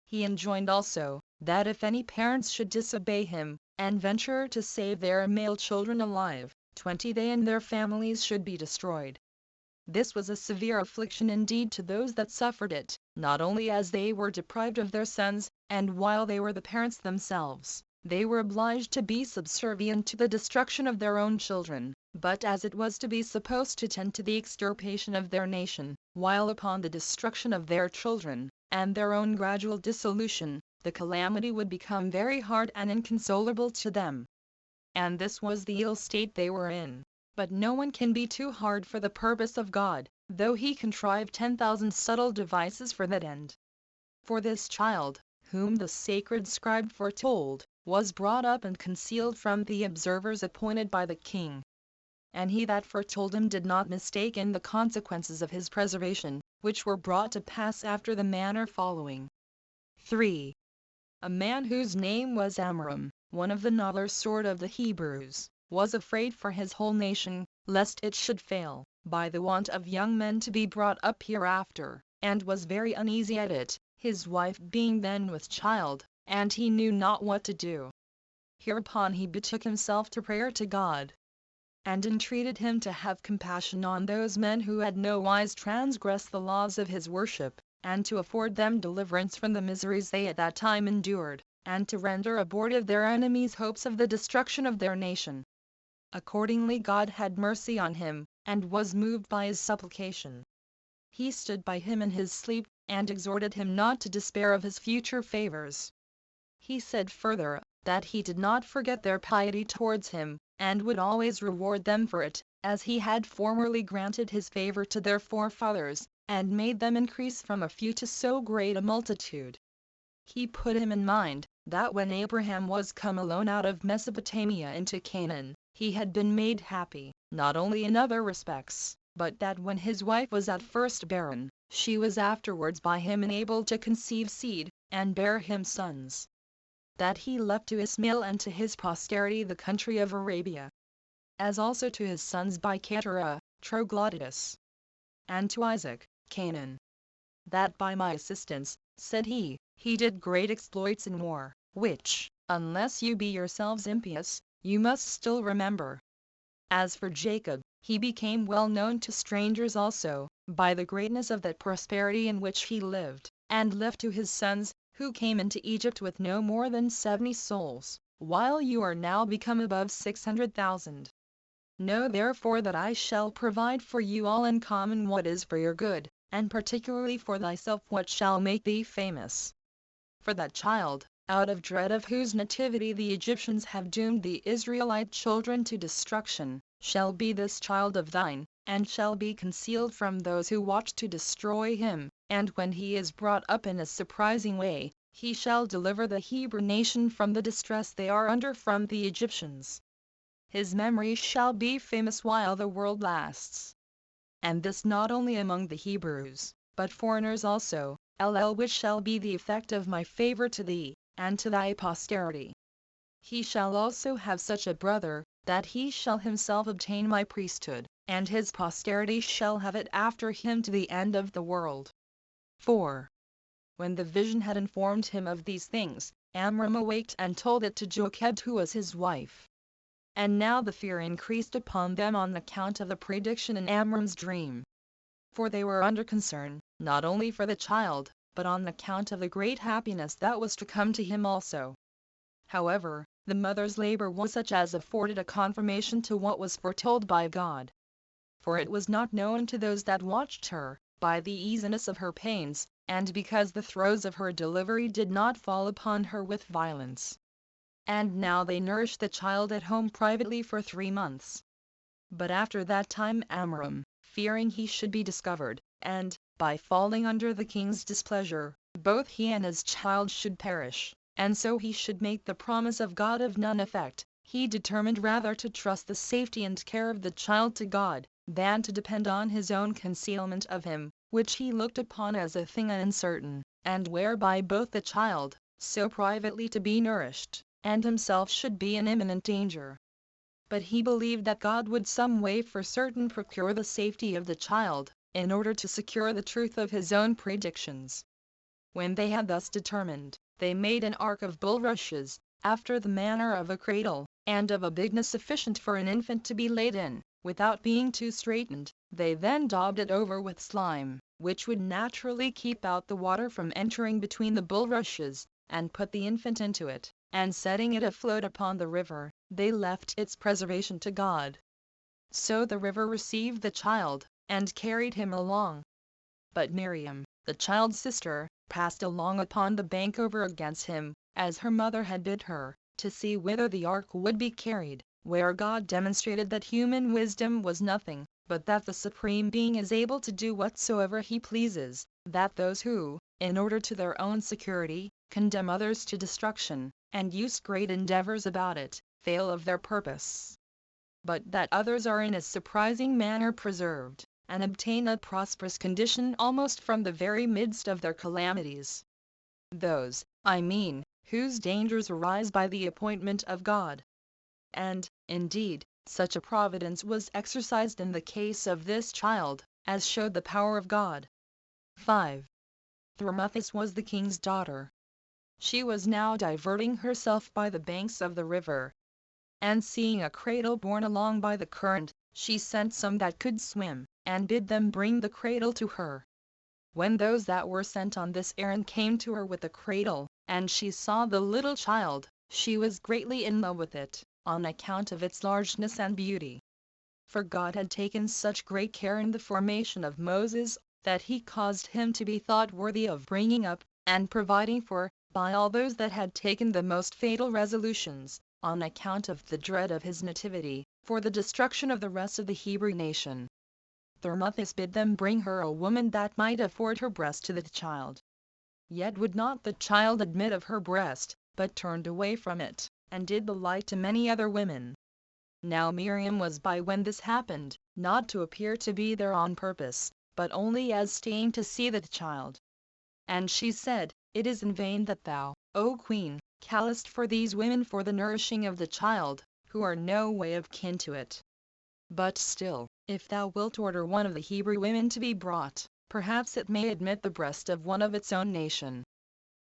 He enjoined also, that if any parents should disobey him, and venture to save their male children alive, 20 they and their families should be destroyed. This was a severe affliction indeed to those that suffered it, not only as they were deprived of their sons, and while they were the parents themselves, they were obliged to be subservient to the destruction of their own children, but as it was to be supposed to tend to the extirpation of their nation, while upon the destruction of their children, and their own gradual dissolution, the calamity would become very hard and inconsolable to them. And this was the ill state they were in. But no one can be too hard for the purpose of God, though he contrive 10,000 subtle devices for that end. For this child, whom the sacred scribe foretold, was brought up and concealed from the observers appointed by the king. And he that foretold him did not mistake in the consequences of his preservation, which were brought to pass after the manner following. 3. A man whose name was Amram, one of the noble sort of the Hebrews, was afraid for his whole nation, lest it should fail, by the want of young men to be brought up hereafter, and was very uneasy at it, his wife being then with child, and he knew not what to do. Hereupon he betook himself to prayer to God, and entreated him to have compassion on those men who had no wise transgressed the laws of his worship, and to afford them deliverance from the miseries they at that time endured, and to render abortive their enemies' hopes of the destruction of their nation. Accordingly God had mercy on him, and was moved by his supplication. He stood by him in his sleep, and exhorted him not to despair of his future favors. He said further, that he did not forget their piety towards him, and would always reward them for it, as he had formerly granted his favor to their forefathers, and made them increase from a few to so great a multitude. He put him in mind, that when Abraham was come alone out of Mesopotamia into Canaan, he had been made happy, not only in other respects, but that when his wife was at first barren, she was afterwards by him enabled to conceive seed, and bear him sons. That he left to Ismael and to his posterity the country of Arabia, as also to his sons by Keturah, Troglodytis, and to Isaac, Canaan. That by my assistance, said he did great exploits in war, which, unless you be yourselves impious, you must still remember. As for Jacob, he became well known to strangers also, by the greatness of that prosperity in which he lived, and left to his sons, who came into Egypt with no more than 70 souls, while you are now become above 600,000. Know therefore that I shall provide for you all in common what is for your good, and particularly for thyself what shall make thee famous. For that child, out of dread of whose nativity the Egyptians have doomed the Israelite children to destruction, shall be this child of thine, and shall be concealed from those who watch to destroy him, and when he is brought up in a surprising way, he shall deliver the Hebrew nation from the distress they are under from the Egyptians. His memory shall be famous while the world lasts. And this not only among the Hebrews, but foreigners also, which shall be the effect of my favor to thee, and to thy posterity. He shall also have such a brother, that he shall himself obtain my priesthood, and his posterity shall have it after him to the end of the world. 4. When the vision had informed him of these things, Amram awaked and told it to Jochebed who was his wife. And now the fear increased upon them on account of the prediction in Amram's dream. For they were under concern, not only for the child, but on account of the great happiness that was to come to him also. However, the mother's labor was such as afforded a confirmation to what was foretold by God. for it was not known to those that watched her, by the easiness of her pains, and because the throes of her delivery did not fall upon her with violence. And now they nourished the child at home privately for 3 months. But after that time Amram, fearing he should be discovered, and, by falling under the king's displeasure, both he and his child should perish, and so he should make the promise of God of none effect, he determined rather to trust the safety and care of the child to God, than to depend on his own concealment of him, which he looked upon as a thing uncertain, and whereby both the child, so privately to be nourished, and himself should be in imminent danger. But he believed that God would some way for certain procure the safety of the child, in order to secure the truth of his own predictions. When they had thus determined, they made an ark of bulrushes, after the manner of a cradle, and of a bigness sufficient for an infant to be laid in, without being too straitened. They then daubed it over with slime, which would naturally keep out the water from entering between the bulrushes, and put the infant into it, and setting it afloat upon the river, they left its preservation to God. So the river received the child, and carried him along. But Miriam, the child's sister, passed along upon the bank over against him, as her mother had bid her, to see whither the ark would be carried, where God demonstrated that human wisdom was nothing, but that the Supreme Being is able to do whatsoever he pleases, that those who, in order to their own security, condemn others to destruction, and use great endeavors about it, fail of their purpose. But that others are in a surprising manner preserved, and obtain a prosperous condition almost from the very midst of their calamities. Those, I mean, whose dangers arise by the appointment of God. And, indeed, such a providence was exercised in the case of this child, as showed the power of God. 5. Thermuthis was the king's daughter. She was now diverting herself by the banks of the river, and seeing a cradle borne along by the current, she sent some that could swim, and bid them bring the cradle to her. When those that were sent on this errand came to her with the cradle, and she saw the little child, she was greatly in love with it, on account of its largeness and beauty. For God had taken such great care in the formation of Moses, that he caused him to be thought worthy of bringing up, and providing for, by all those that had taken the most fatal resolutions, on account of the dread of his nativity, for the destruction of the rest of the Hebrew nation. Thermuthis bid them bring her a woman that might afford her breast to the child. Yet would not the child admit of her breast, but turned away from it, and did the like to many other women. Now Miriam was by when this happened, not to appear to be there on purpose, but only as staying to see the child. And she said, It is in vain that thou, O queen, callest for these women for the nourishing of the child, who are no way of kin to it. But still, if thou wilt order one of the Hebrew women to be brought, perhaps it may admit the breast of one of its own nation.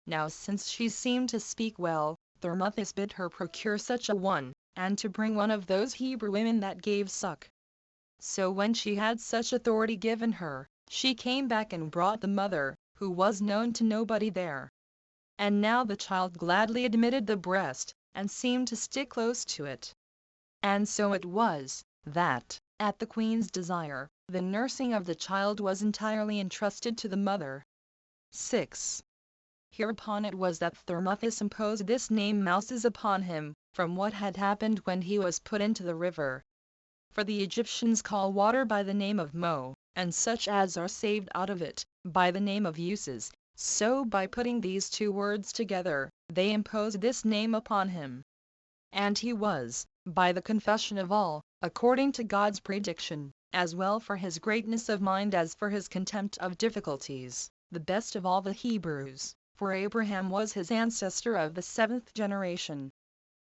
Now since she seemed to speak well, Thermuthis bid her procure such a one, and to bring one of those Hebrew women that gave suck. So when she had such authority given her, she came back and brought the mother, who was known to nobody there. And now the child gladly admitted the breast, and seemed to stick close to it. And so it was, that, at the queen's desire, the nursing of the child was entirely entrusted to the mother. 6. Hereupon it was that Thermuthis imposed this name Mouses upon him, from what had happened when he was put into the river. For the Egyptians call water by the name of Mo, and such as are saved out of it, by the name of Uses. So by putting these two words together, they imposed this name upon him. And he was, by the confession of all, according to God's prediction, as well for his greatness of mind as for his contempt of difficulties, the best of all the Hebrews, for Abraham was his ancestor of the 7th generation.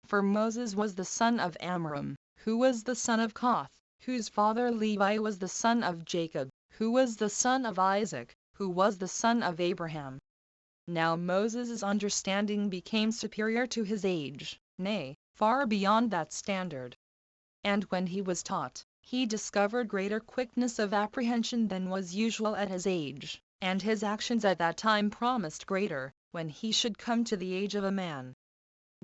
For Moses was the son of Amram, who was the son of Koth, whose father Levi was the son of Jacob, who was the son of Isaac, who was the son of Abraham. Now Moses' understanding became superior to his age, nay, far beyond that standard. And when he was taught, he discovered greater quickness of apprehension than was usual at his age, and his actions at that time promised greater, when he should come to the age of a man.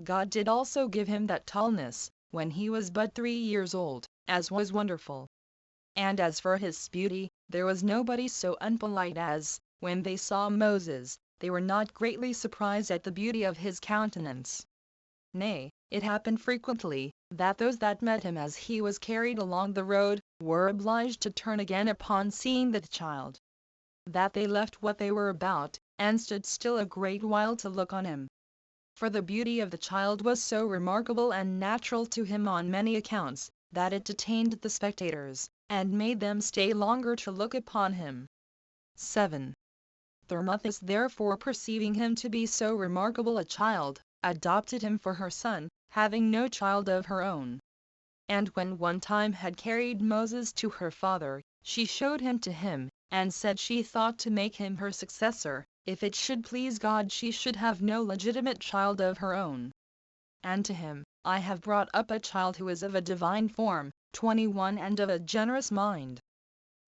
God did also give him that tallness, when he was but 3 years old, as was wonderful. And as for his beauty, there was nobody so unpolite as, when they saw Moses, they were not greatly surprised at the beauty of his countenance. Nay, it happened frequently, that those that met him as he was carried along the road, were obliged to turn again upon seeing the child. That they left what they were about, and stood still a great while to look on him. For the beauty of the child was so remarkable and natural to him on many accounts, that it detained the spectators, and made them stay longer to look upon him. 7. Thermuthis therefore perceiving him to be so remarkable a child, adopted him for her son, having no child of her own. And when one time had carried Moses to her father, she showed him to him, and said she thought to make him her successor, if it should please God she should have no legitimate child of her own. And to him, I have brought up a child who is of a divine form, 21 and of a generous mind.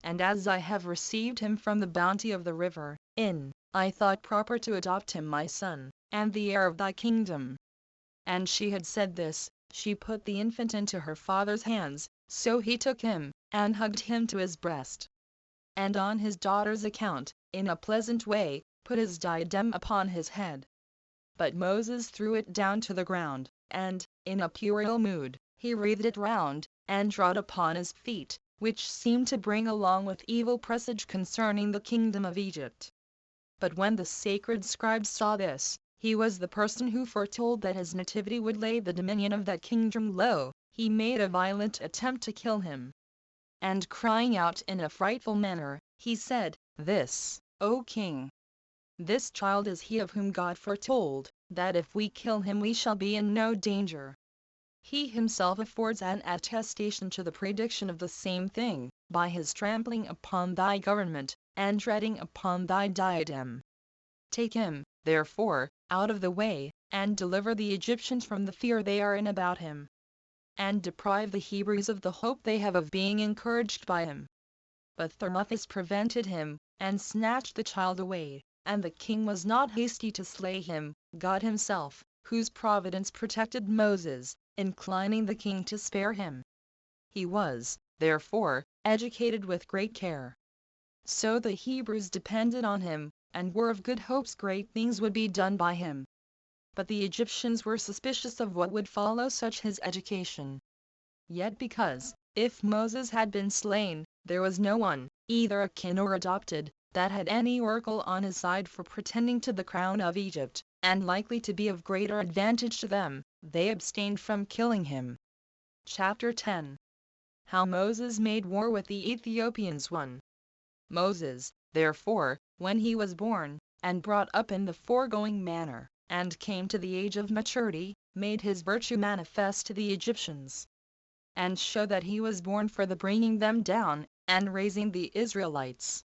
And as I have received him from the bounty of the river, I thought proper to adopt him my son, and the heir of thy kingdom. And she had said this, she put the infant into her father's hands, so he took him, and hugged him to his breast. And on his daughter's account, in a pleasant way, put his diadem upon his head. But Moses threw it down to the ground, and, in a puerile mood, he wreathed it round, and trod upon his feet, which seemed to bring along with evil presage concerning the kingdom of Egypt. But when the sacred scribe saw this, he was the person who foretold that his nativity would lay the dominion of that kingdom low, he made a violent attempt to kill him. And crying out in a frightful manner, he said, This, O king! This child is he of whom God foretold, that if we kill him we shall be in no danger. He himself affords an attestation to the prediction of the same thing, by his trampling upon thy government, and treading upon thy diadem. Take him, therefore, out of the way, and deliver the Egyptians from the fear they are in about him. And deprive the Hebrews of the hope they have of being encouraged by him. But Thermuthis prevented him, and snatched the child away. And the king was not hasty to slay him, God himself, whose providence protected Moses, inclining the king to spare him. He was, therefore, educated with great care. So the Hebrews depended on him, and were of good hopes great things would be done by him. But the Egyptians were suspicious of what would follow such his education. Yet because, if Moses had been slain, there was no one, either akin or adopted, that had any oracle on his side for pretending to the crown of Egypt, and likely to be of greater advantage to them, they abstained from killing him. Chapter 10. How Moses made war with the Ethiopians. 1. Moses, therefore, when he was born, and brought up in the foregoing manner, and came to the age of maturity, made his virtue manifest to the Egyptians, and showed that he was born for the bringing them down, and raising the Israelites.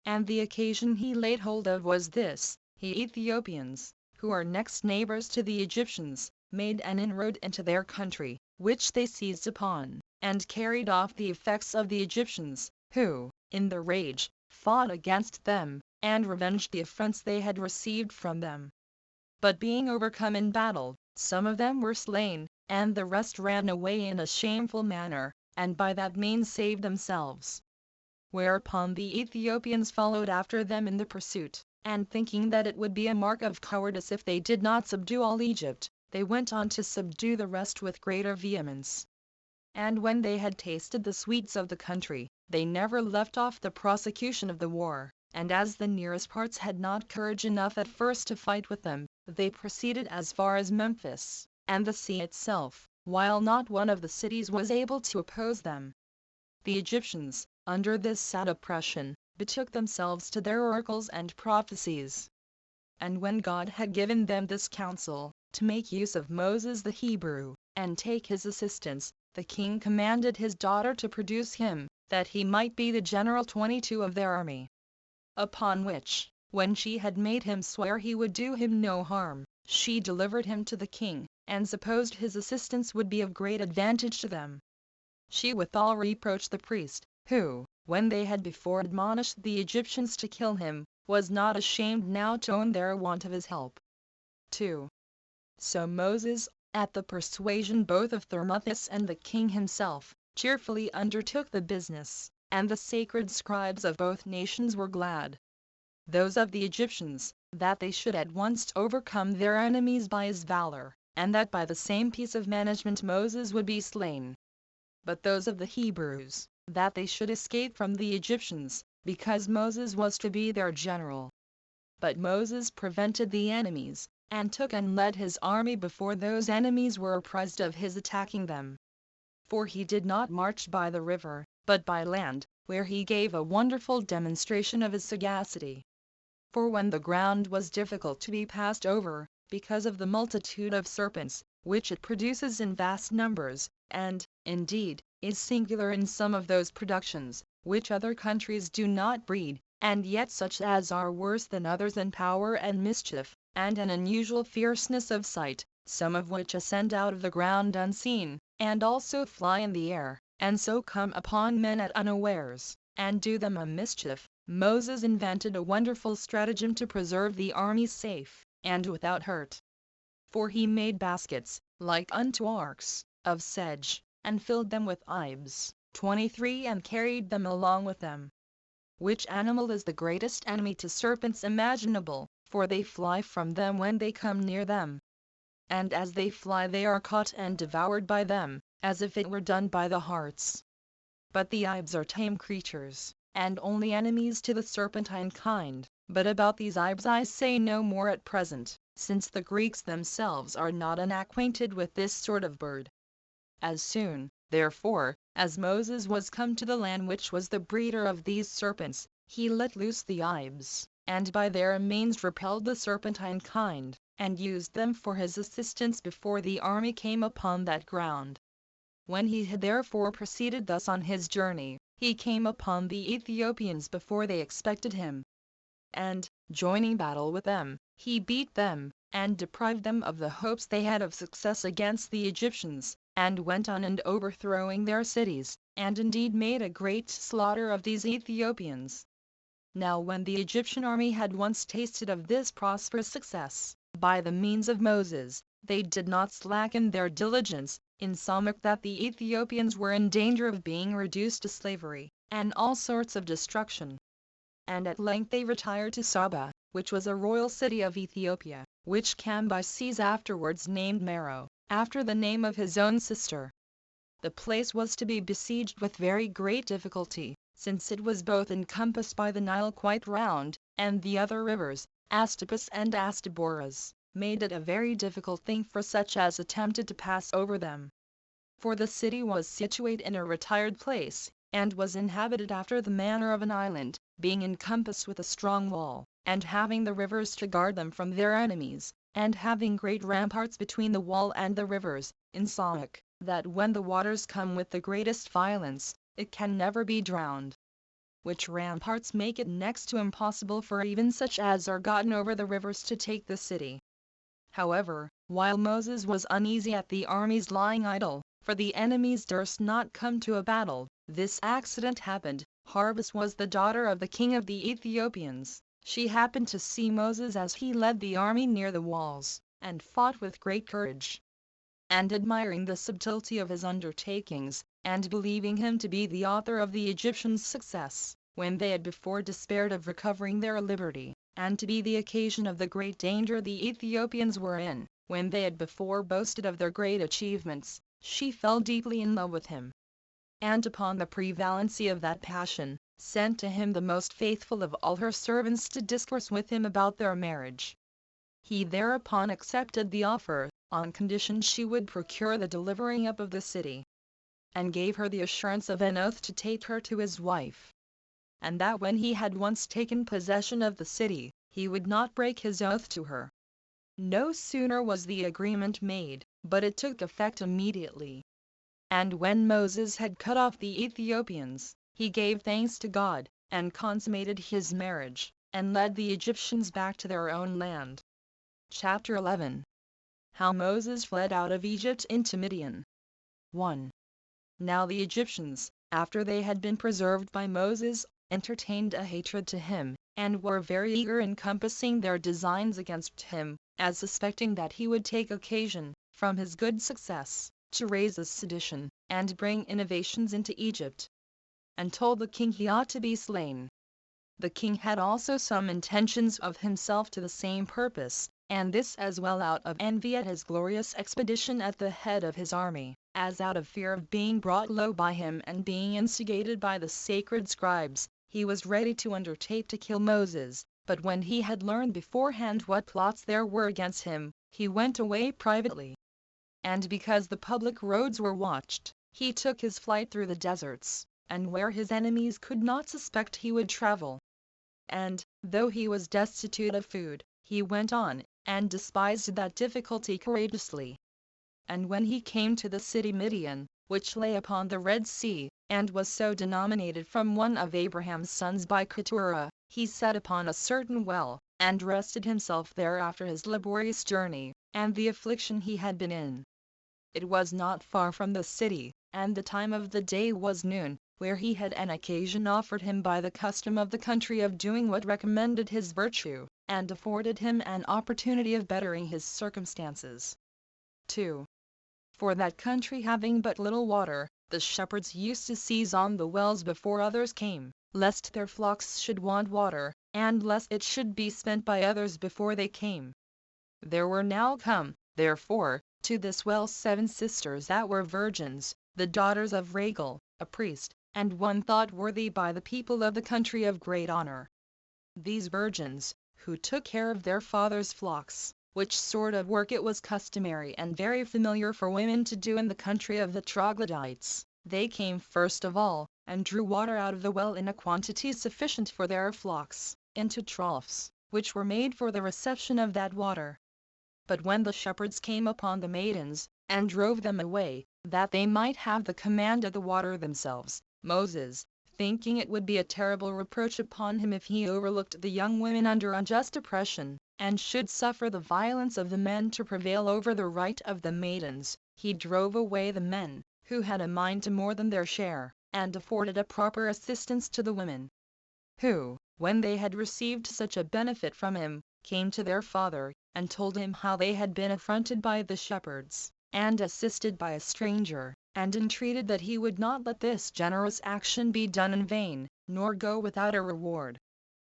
And the occasion he laid hold of was this: he Ethiopians, who are next neighbors to the Egyptians, made an inroad into their country, which they seized upon, and carried off the effects of the Egyptians, who, in their rage, fought against them, and revenged the affronts they had received from them. But being overcome in battle, some of them were slain, and the rest ran away in a shameful manner, and by that means saved themselves. Whereupon the Ethiopians followed after them in the pursuit, and thinking that it would be a mark of cowardice if they did not subdue all Egypt, they went on to subdue the rest with greater vehemence. And when they had tasted the sweets of the country, they never left off the prosecution of the war, and as the nearest parts had not courage enough at first to fight with them, they proceeded as far as Memphis, and the sea itself, while not one of the cities was able to oppose them. The Egyptians, under this sad oppression, betook themselves to their oracles and prophecies. And when God had given them this counsel, to make use of Moses the Hebrew, and take his assistance, the king commanded his daughter to produce him, that he might be the general 22 of their army. Upon which, when she had made him swear he would do him no harm, she delivered him to the king, and supposed his assistance would be of great advantage to them. She withal reproached the priest, who, when they had before admonished the Egyptians to kill him, was not ashamed now to own their want of his help. 2. So Moses, at the persuasion both of Thermuthis and the king himself, cheerfully undertook the business, and the sacred scribes of both nations were glad. Those of the Egyptians, that they should at once overcome their enemies by his valor, and that by the same piece of management Moses would be slain. But those of the Hebrews, that they should escape from the Egyptians, because Moses was to be their general. But Moses prevented the enemies, and took and led his army before those enemies were apprised of his attacking them. For he did not march by the river, but by land, where he gave a wonderful demonstration of his sagacity. For when the ground was difficult to be passed over, because of the multitude of serpents, which it produces in vast numbers, and, indeed, is singular in some of those productions, which other countries do not breed, and yet such as are worse than others in power and mischief, and an unusual fierceness of sight, some of which ascend out of the ground unseen, and also fly in the air, and so come upon men at unawares, and do them a mischief, Moses invented a wonderful stratagem to preserve the army safe, and without hurt. For he made baskets, like unto arks, of sedge, and filled them with ibes, 23, and carried them along with them. Which animal is the greatest enemy to serpents imaginable, for they fly from them when they come near them. And as they fly they are caught and devoured by them, as if it were done by the harts. But the ibes are tame creatures, and only enemies to the serpentine kind, but about these ibes I say no more at present, since the Greeks themselves are not unacquainted with this sort of bird. As soon, therefore, as Moses was come to the land which was the breeder of these serpents, he let loose the ibes, and by their means repelled the serpentine kind, and used them for his assistance before the army came upon that ground. When he had therefore proceeded thus on his journey, he came upon the Ethiopians before they expected him. And, joining battle with them, he beat them, and deprived them of the hopes they had of success against the Egyptians, and went on and overthrowing their cities, and indeed made a great slaughter of these Ethiopians. Now when the Egyptian army had once tasted of this prosperous success, by the means of Moses, they did not slacken their diligence, insomuch that the Ethiopians were in danger of being reduced to slavery, and all sorts of destruction. And at length they retired to Saba, which was a royal city of Ethiopia, which Cambyses afterwards named Meroe, after the name of his own sister. The place was to be besieged with very great difficulty, since it was both encompassed by the Nile quite round, and the other rivers, Astapus and Astaboras, made it a very difficult thing for such as attempted to pass over them. For the city was situate in a retired place, and was inhabited after the manner of an island, being encompassed with a strong wall, and having the rivers to guard them from their enemies, and having great ramparts between the wall and the rivers, insomuch that when the waters come with the greatest violence, it can never be drowned. Which ramparts make it next to impossible for even such as are gotten over the rivers to take the city. However, while Moses was uneasy at the armies lying idle, for the enemies durst not come to a battle, this accident happened. Harbus was the daughter of the king of the Ethiopians. She happened to see Moses as he led the army near the walls, and fought with great courage. And admiring the subtlety of his undertakings, and believing him to be the author of the Egyptians' success, when they had before despaired of recovering their liberty, and to be the occasion of the great danger the Ethiopians were in, when they had before boasted of their great achievements, she fell deeply in love with him. And upon the prevalency of that passion, sent to him the most faithful of all her servants to discourse with him about their marriage. He thereupon accepted the offer, on condition she would procure the delivering up of the city, and gave her the assurance of an oath to take her to his wife, and that when he had once taken possession of the city, he would not break his oath to her. No sooner was the agreement made, but it took effect immediately. And when Moses had cut off the Ethiopians, he gave thanks to God, and consummated his marriage, and led the Egyptians back to their own land. Chapter 11. How Moses fled out of Egypt into Midian. 1. Now the Egyptians, after they had been preserved by Moses, entertained a hatred to him, and were very eager in compassing their designs against him, as suspecting that he would take occasion, from his good success, to raise a sedition, and bring innovations into Egypt, and told the king he ought to be slain. The king had also some intentions of himself to the same purpose, and this as well out of envy at his glorious expedition at the head of his army, as out of fear of being brought low by him, and being instigated by the sacred scribes, he was ready to undertake to kill Moses. But when he had learned beforehand what plots there were against him, he went away privately. And because the public roads were watched, he took his flight through the deserts, and where his enemies could not suspect he would travel. And, though he was destitute of food, he went on, and despised that difficulty courageously. And when he came to the city Midian, which lay upon the Red Sea, and was so denominated from one of Abraham's sons by Keturah, he sat upon a certain well, and rested himself there after his laborious journey, and the affliction he had been in. It was not far from the city, and the time of the day was noon, where he had an occasion offered him by the custom of the country of doing what recommended his virtue, and afforded him an opportunity of bettering his circumstances. 2. For that country having but little water, the shepherds used to seize on the wells before others came, lest their flocks should want water, and lest it should be spent by others before they came. There were now come, therefore, to this well 7 sisters that were virgins, the daughters of Raguel, a priest, and one thought worthy by the people of the country of great honor. These virgins, who took care of their father's flocks, which sort of work it was customary and very familiar for women to do in the country of the troglodytes, they came first of all, and drew water out of the well in a quantity sufficient for their flocks, into troughs, which were made for the reception of that water. But when the shepherds came upon the maidens, and drove them away, that they might have the command of the water themselves, Moses, thinking it would be a terrible reproach upon him if he overlooked the young women under unjust oppression, and should suffer the violence of the men to prevail over the right of the maidens, he drove away the men, who had a mind to more than their share, and afforded a proper assistance to the women, who, when they had received such a benefit from him, came to their father, and told him how they had been affronted by the shepherds, and assisted by a stranger, and entreated that he would not let this generous action be done in vain, nor go without a reward.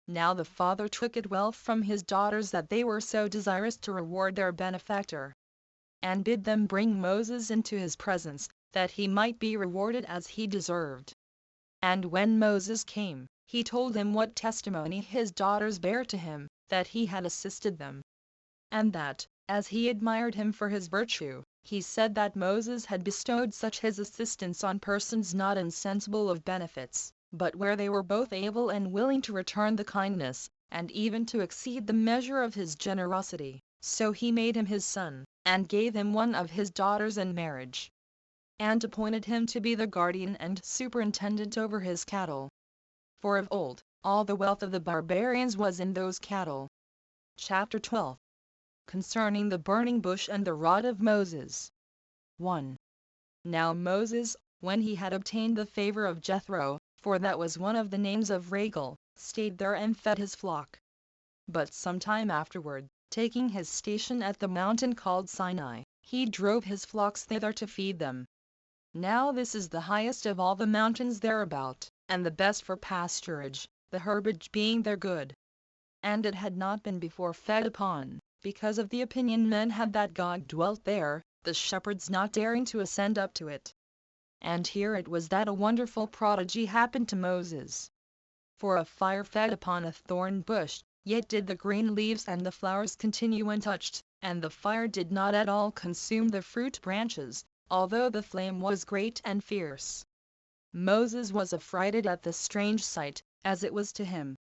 Now the father took it well from his daughters that they were so desirous to reward their benefactor, and bid them bring Moses into his presence, that he might be rewarded as he deserved. And when Moses came, he told him what testimony his daughters bare to him, that he had assisted them, and that, as he admired him for his virtue, he said that Moses had bestowed such his assistance on persons not insensible of benefits, but where they were both able and willing to return the kindness, and even to exceed the measure of his generosity. So he made him his son, and gave him one of his daughters in marriage, and appointed him to be the guardian and superintendent over his cattle. For of old, all the wealth of the barbarians was in those cattle. Chapter 12. Concerning the burning bush and the rod of Moses. 1. Now Moses, when he had obtained the favor of Jethro, for that was one of the names of Raguel, stayed there and fed his flock. But some time afterward, taking his station at the mountain called Sinai, he drove his flocks thither to feed them. Now this is the highest of all the mountains thereabout, and the best for pasturage, the herbage being there good. And it had not been before fed upon, because of the opinion men had that God dwelt there, the shepherds not daring to ascend up to it. And here it was that a wonderful prodigy happened to Moses. For a fire fed upon a thorn bush, yet did the green leaves and the flowers continue untouched, and the fire did not at all consume the fruit branches, although the flame was great and fierce. Moses was affrighted at the strange sight, as it was to him.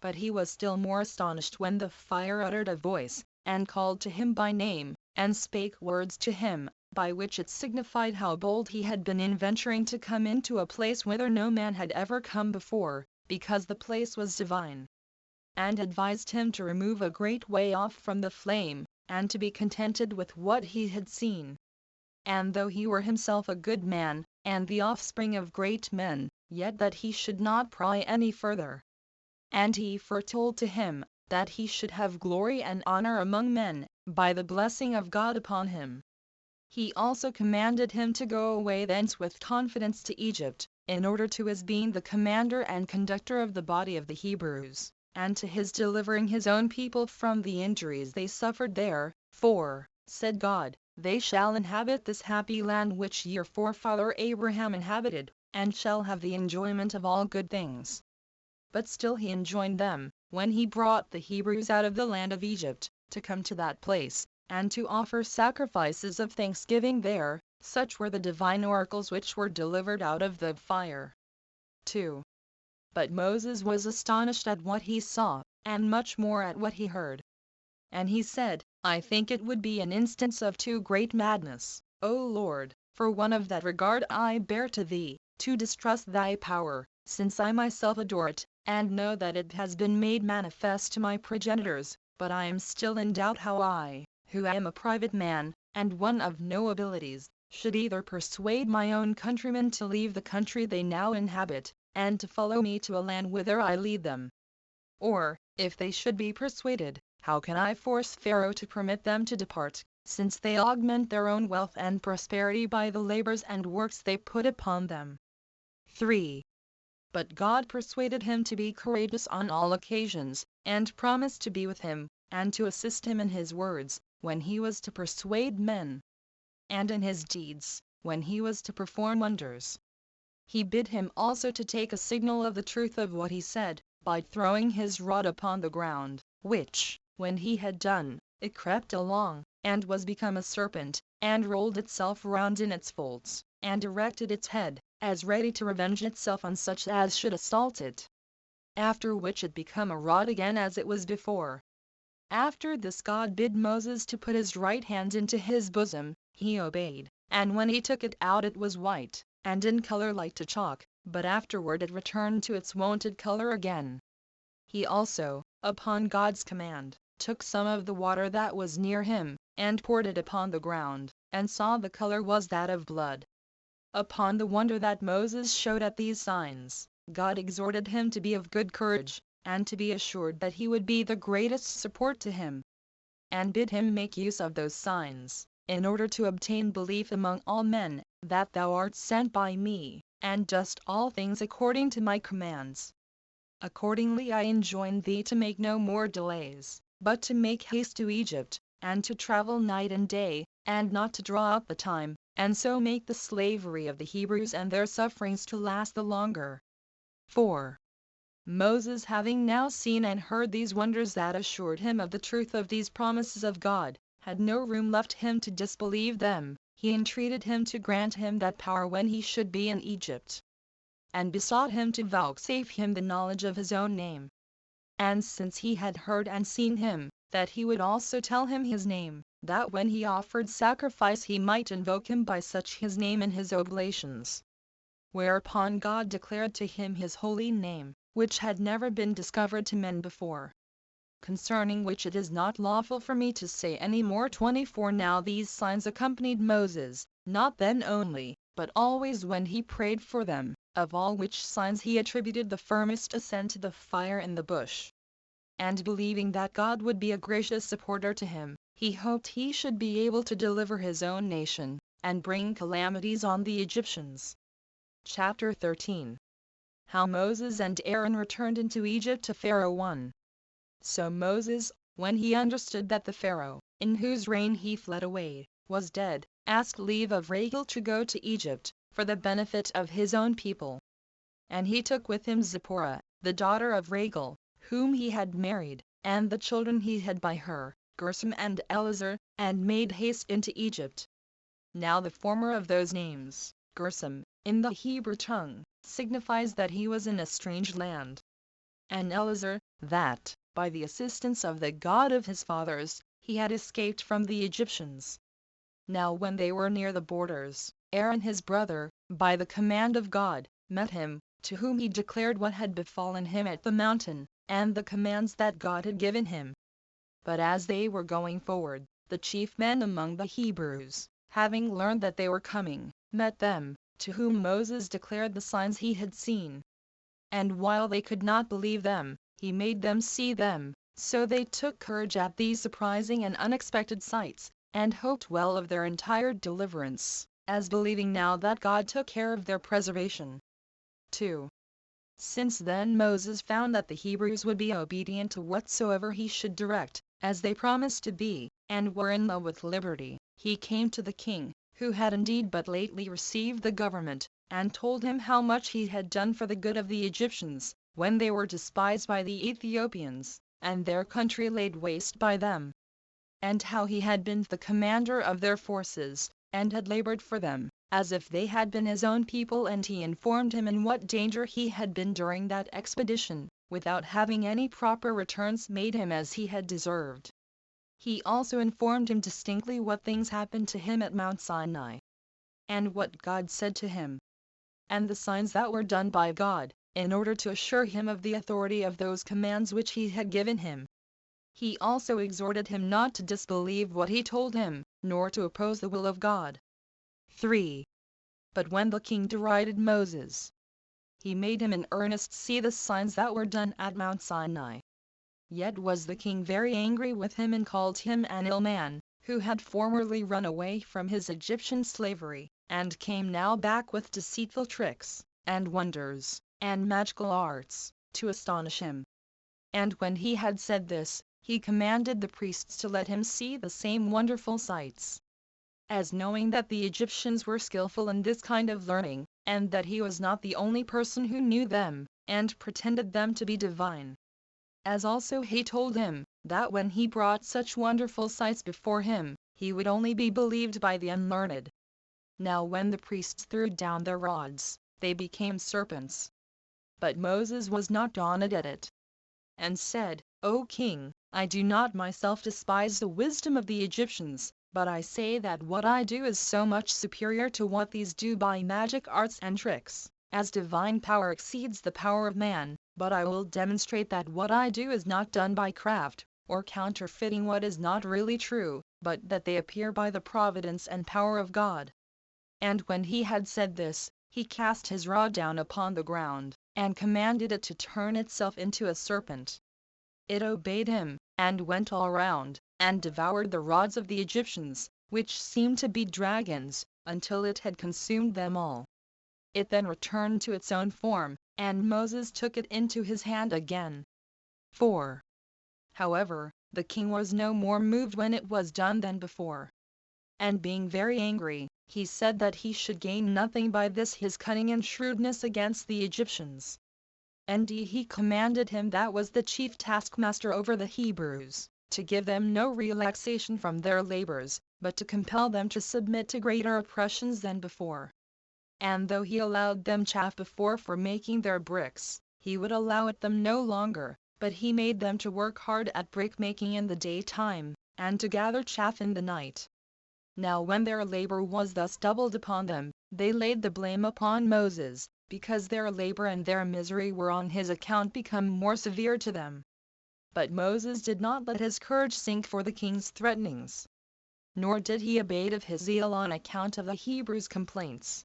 But he was still more astonished when the fire uttered a voice, and called to him by name, and spake words to him, by which it signified how bold he had been in venturing to come into a place whither no man had ever come before, because the place was divine. And advised him to remove a great way off from the flame, and to be contented with what he had seen. And though he were himself a good man, and the offspring of great men, yet that he should not pry any further. And he foretold to him, that he should have glory and honor among men, by the blessing of God upon him. He also commanded him to go away thence with confidence to Egypt, in order to his being the commander and conductor of the body of the Hebrews, and to his delivering his own people from the injuries they suffered there. For, said God, they shall inhabit this happy land which your forefather Abraham inhabited, and shall have the enjoyment of all good things. But still he enjoined them, when he brought the Hebrews out of the land of Egypt, to come to that place, and to offer sacrifices of thanksgiving there. Such were the divine oracles which were delivered out of the fire. 2. But Moses was astonished at what he saw, and much more at what he heard. And he said, I think it would be an instance of too great madness, O Lord, for one of that regard I bear to thee, to distrust thy power, since I myself adore it, and know that it has been made manifest to my progenitors. But I am still in doubt how I, who am a private man, and one of no abilities, should either persuade my own countrymen to leave the country they now inhabit, and to follow me to a land whither I lead them. Or, if they should be persuaded, how can I force Pharaoh to permit them to depart, since they augment their own wealth and prosperity by the labors and works they put upon them? 3. But God persuaded him to be courageous on all occasions, and promised to be with him, and to assist him in his words, when he was to persuade men, and in his deeds, when he was to perform wonders. He bid him also to take a signal of the truth of what he said, by throwing his rod upon the ground, which, when he had done, it crept along, and was become a serpent, and rolled itself round in its folds, and erected its head, as ready to revenge itself on such as should assault it. After which it became a rod again as it was before. After this God bid Moses to put his right hand into his bosom. He obeyed, and when he took it out it was white, and in color like to chalk, but afterward it returned to its wonted color again. He also, upon God's command, took some of the water that was near him, and poured it upon the ground, and saw the color was that of blood. Upon the wonder that Moses showed at these signs, God exhorted him to be of good courage, and to be assured that he would be the greatest support to him, and bid him make use of those signs, in order to obtain belief among all men, that thou art sent by me, and dost all things according to my commands. Accordingly I enjoin thee to make no more delays, but to make haste to Egypt, and to travel night and day, and not to draw out the time, and so make the slavery of the Hebrews and their sufferings to last the longer. 4. Moses, having now seen and heard these wonders that assured him of the truth of these promises of God, had no room left him to disbelieve them. He entreated him to grant him that power when he should be in Egypt, and besought him to vouchsafe him the knowledge of his own name. And since he had heard and seen him, that he would also tell him his name, that when he offered sacrifice he might invoke him by such his name in his oblations. Whereupon God declared to him his holy name, which had never been discovered to men before. Concerning which it is not lawful for me to say any more. 24 Now these signs accompanied Moses, not then only, but always when he prayed for them, of all which signs he attributed the firmest ascent to the fire in the bush. And believing that God would be a gracious supporter to him, he hoped he should be able to deliver his own nation, and bring calamities on the Egyptians. Chapter 13. How Moses and Aaron returned into Egypt to Pharaoh. 1. So Moses, when he understood that the Pharaoh, in whose reign he fled away, was dead, asked leave of Rachel to go to Egypt, for the benefit of his own people. And he took with him Zipporah, the daughter of Rachel, whom he had married, and the children he had by her, Gershom and Eleazar, and made haste into Egypt. Now the former of those names, Gershom, in the Hebrew tongue, signifies that he was in a strange land. And Eleazar, that, by the assistance of the God of his fathers, he had escaped from the Egyptians. Now when they were near the borders, Aaron his brother, by the command of God, met him, to whom he declared what had befallen him at the mountain, and the commands that God had given him. But as they were going forward, the chief men among the Hebrews, having learned that they were coming, met them, to whom Moses declared the signs he had seen. And while they could not believe them, he made them see them, so they took courage at these surprising and unexpected sights, and hoped well of their entire deliverance, as believing now that God took care of their preservation. 2. Since then Moses found that the Hebrews would be obedient to whatsoever he should direct, as they promised to be, and were in love with liberty, he came to the king, who had indeed but lately received the government, and told him how much he had done for the good of the Egyptians, when they were despised by the Ethiopians, and their country laid waste by them, and how he had been the commander of their forces, and had labored for them, as if they had been his own people, and he informed him in what danger he had been during that expedition, without having any proper returns made him as he had deserved. He also informed him distinctly what things happened to him at Mount Sinai, and what God said to him, and the signs that were done by God, in order to assure him of the authority of those commands which he had given him. He also exhorted him not to disbelieve what he told him, nor to oppose the will of God. 3. But when the king derided Moses, he made him in earnest see the signs that were done at Mount Sinai. Yet was the king very angry with him, and called him an ill man, who had formerly run away from his Egyptian slavery, and came now back with deceitful tricks, and wonders, and magical arts, to astonish him. And when he had said this, he commanded the priests to let him see the same wonderful sights. As knowing that the Egyptians were skillful in this kind of learning, and that he was not the only person who knew them, and pretended them to be divine. As also he told him, that when he brought such wonderful sights before him, he would only be believed by the unlearned. Now when the priests threw down their rods, they became serpents. But Moses was not daunted at it, and said, O king, I do not myself despise the wisdom of the Egyptians, but I say that what I do is so much superior to what these do by magic arts and tricks, as divine power exceeds the power of man. But I will demonstrate that what I do is not done by craft, or counterfeiting what is not really true, but that they appear by the providence and power of God. And when he had said this, he cast his rod down upon the ground, and commanded it to turn itself into a serpent. It obeyed him, and went all round, and devoured the rods of the Egyptians, which seemed to be dragons, until it had consumed them all. It then returned to its own form, and Moses took it into his hand again. 4. However, the king was no more moved when it was done than before. And being very angry, he said that he should gain nothing by this his cunning and shrewdness against the Egyptians. And he commanded him that was the chief taskmaster over the Hebrews, to give them no relaxation from their labors, but to compel them to submit to greater oppressions than before. And though he allowed them chaff before for making their bricks, he would allow it them no longer, but he made them to work hard at brick-making in the daytime, and to gather chaff in the night. Now when their labor was thus doubled upon them, they laid the blame upon Moses, because their labor and their misery were on his account become more severe to them. But Moses did not let his courage sink for the king's threatenings, nor did he abate of his zeal on account of the Hebrews' complaints.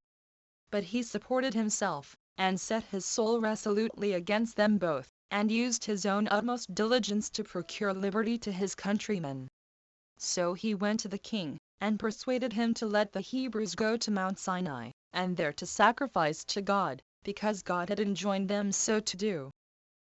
But he supported himself, and set his soul resolutely against them both, and used his own utmost diligence to procure liberty to his countrymen. So he went to the king, and persuaded him to let the Hebrews go to Mount Sinai, and there to sacrifice to God, because God had enjoined them so to do.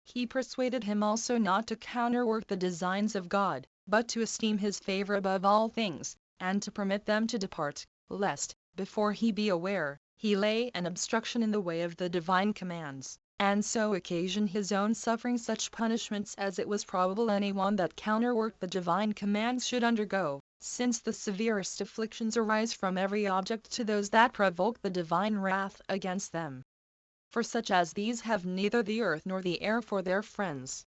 He persuaded him also not to counterwork the designs of God, but to esteem his favor above all things, and to permit them to depart, lest, before he be aware, he lay an obstruction in the way of the divine commands, and so occasion his own suffering such punishments as it was probable any one that counterworked the divine commands should undergo, since the severest afflictions arise from every object to those that provoke the divine wrath against them. For such as these have neither the earth nor the air for their friends,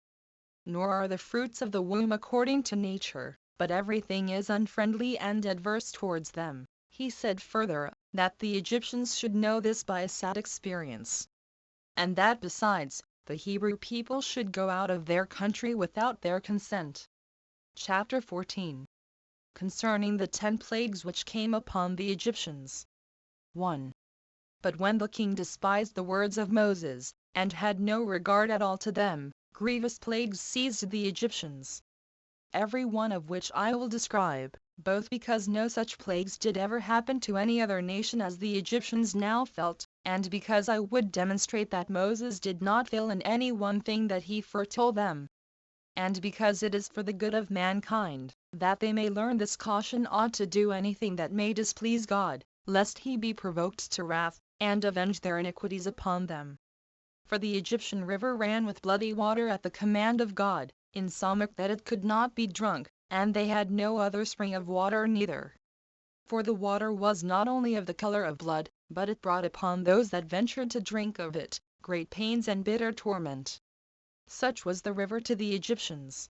nor are the fruits of the womb according to nature, but everything is unfriendly and adverse towards them. He said further, that the Egyptians should know this by a sad experience, and that besides, the Hebrew people should go out of their country without their consent. Chapter 14. Concerning the 10 plagues which came upon the Egyptians. 1. But when the king despised the words of Moses, and had no regard at all to them, grievous plagues seized the Egyptians. every one of which I will describe, both because no such plagues did ever happen to any other nation as the Egyptians now felt, and because I would demonstrate that Moses did not fail in any one thing that he foretold them. And because it is for the good of mankind, that they may learn this caution not to do anything that may displease God, lest he be provoked to wrath, and avenge their iniquities upon them. For the Egyptian river ran with bloody water at the command of God, insomuch that it could not be drunk, and they had no other spring of water neither. For the water was not only of the color of blood, but it brought upon those that ventured to drink of it, great pains and bitter torment. Such was the river to the Egyptians.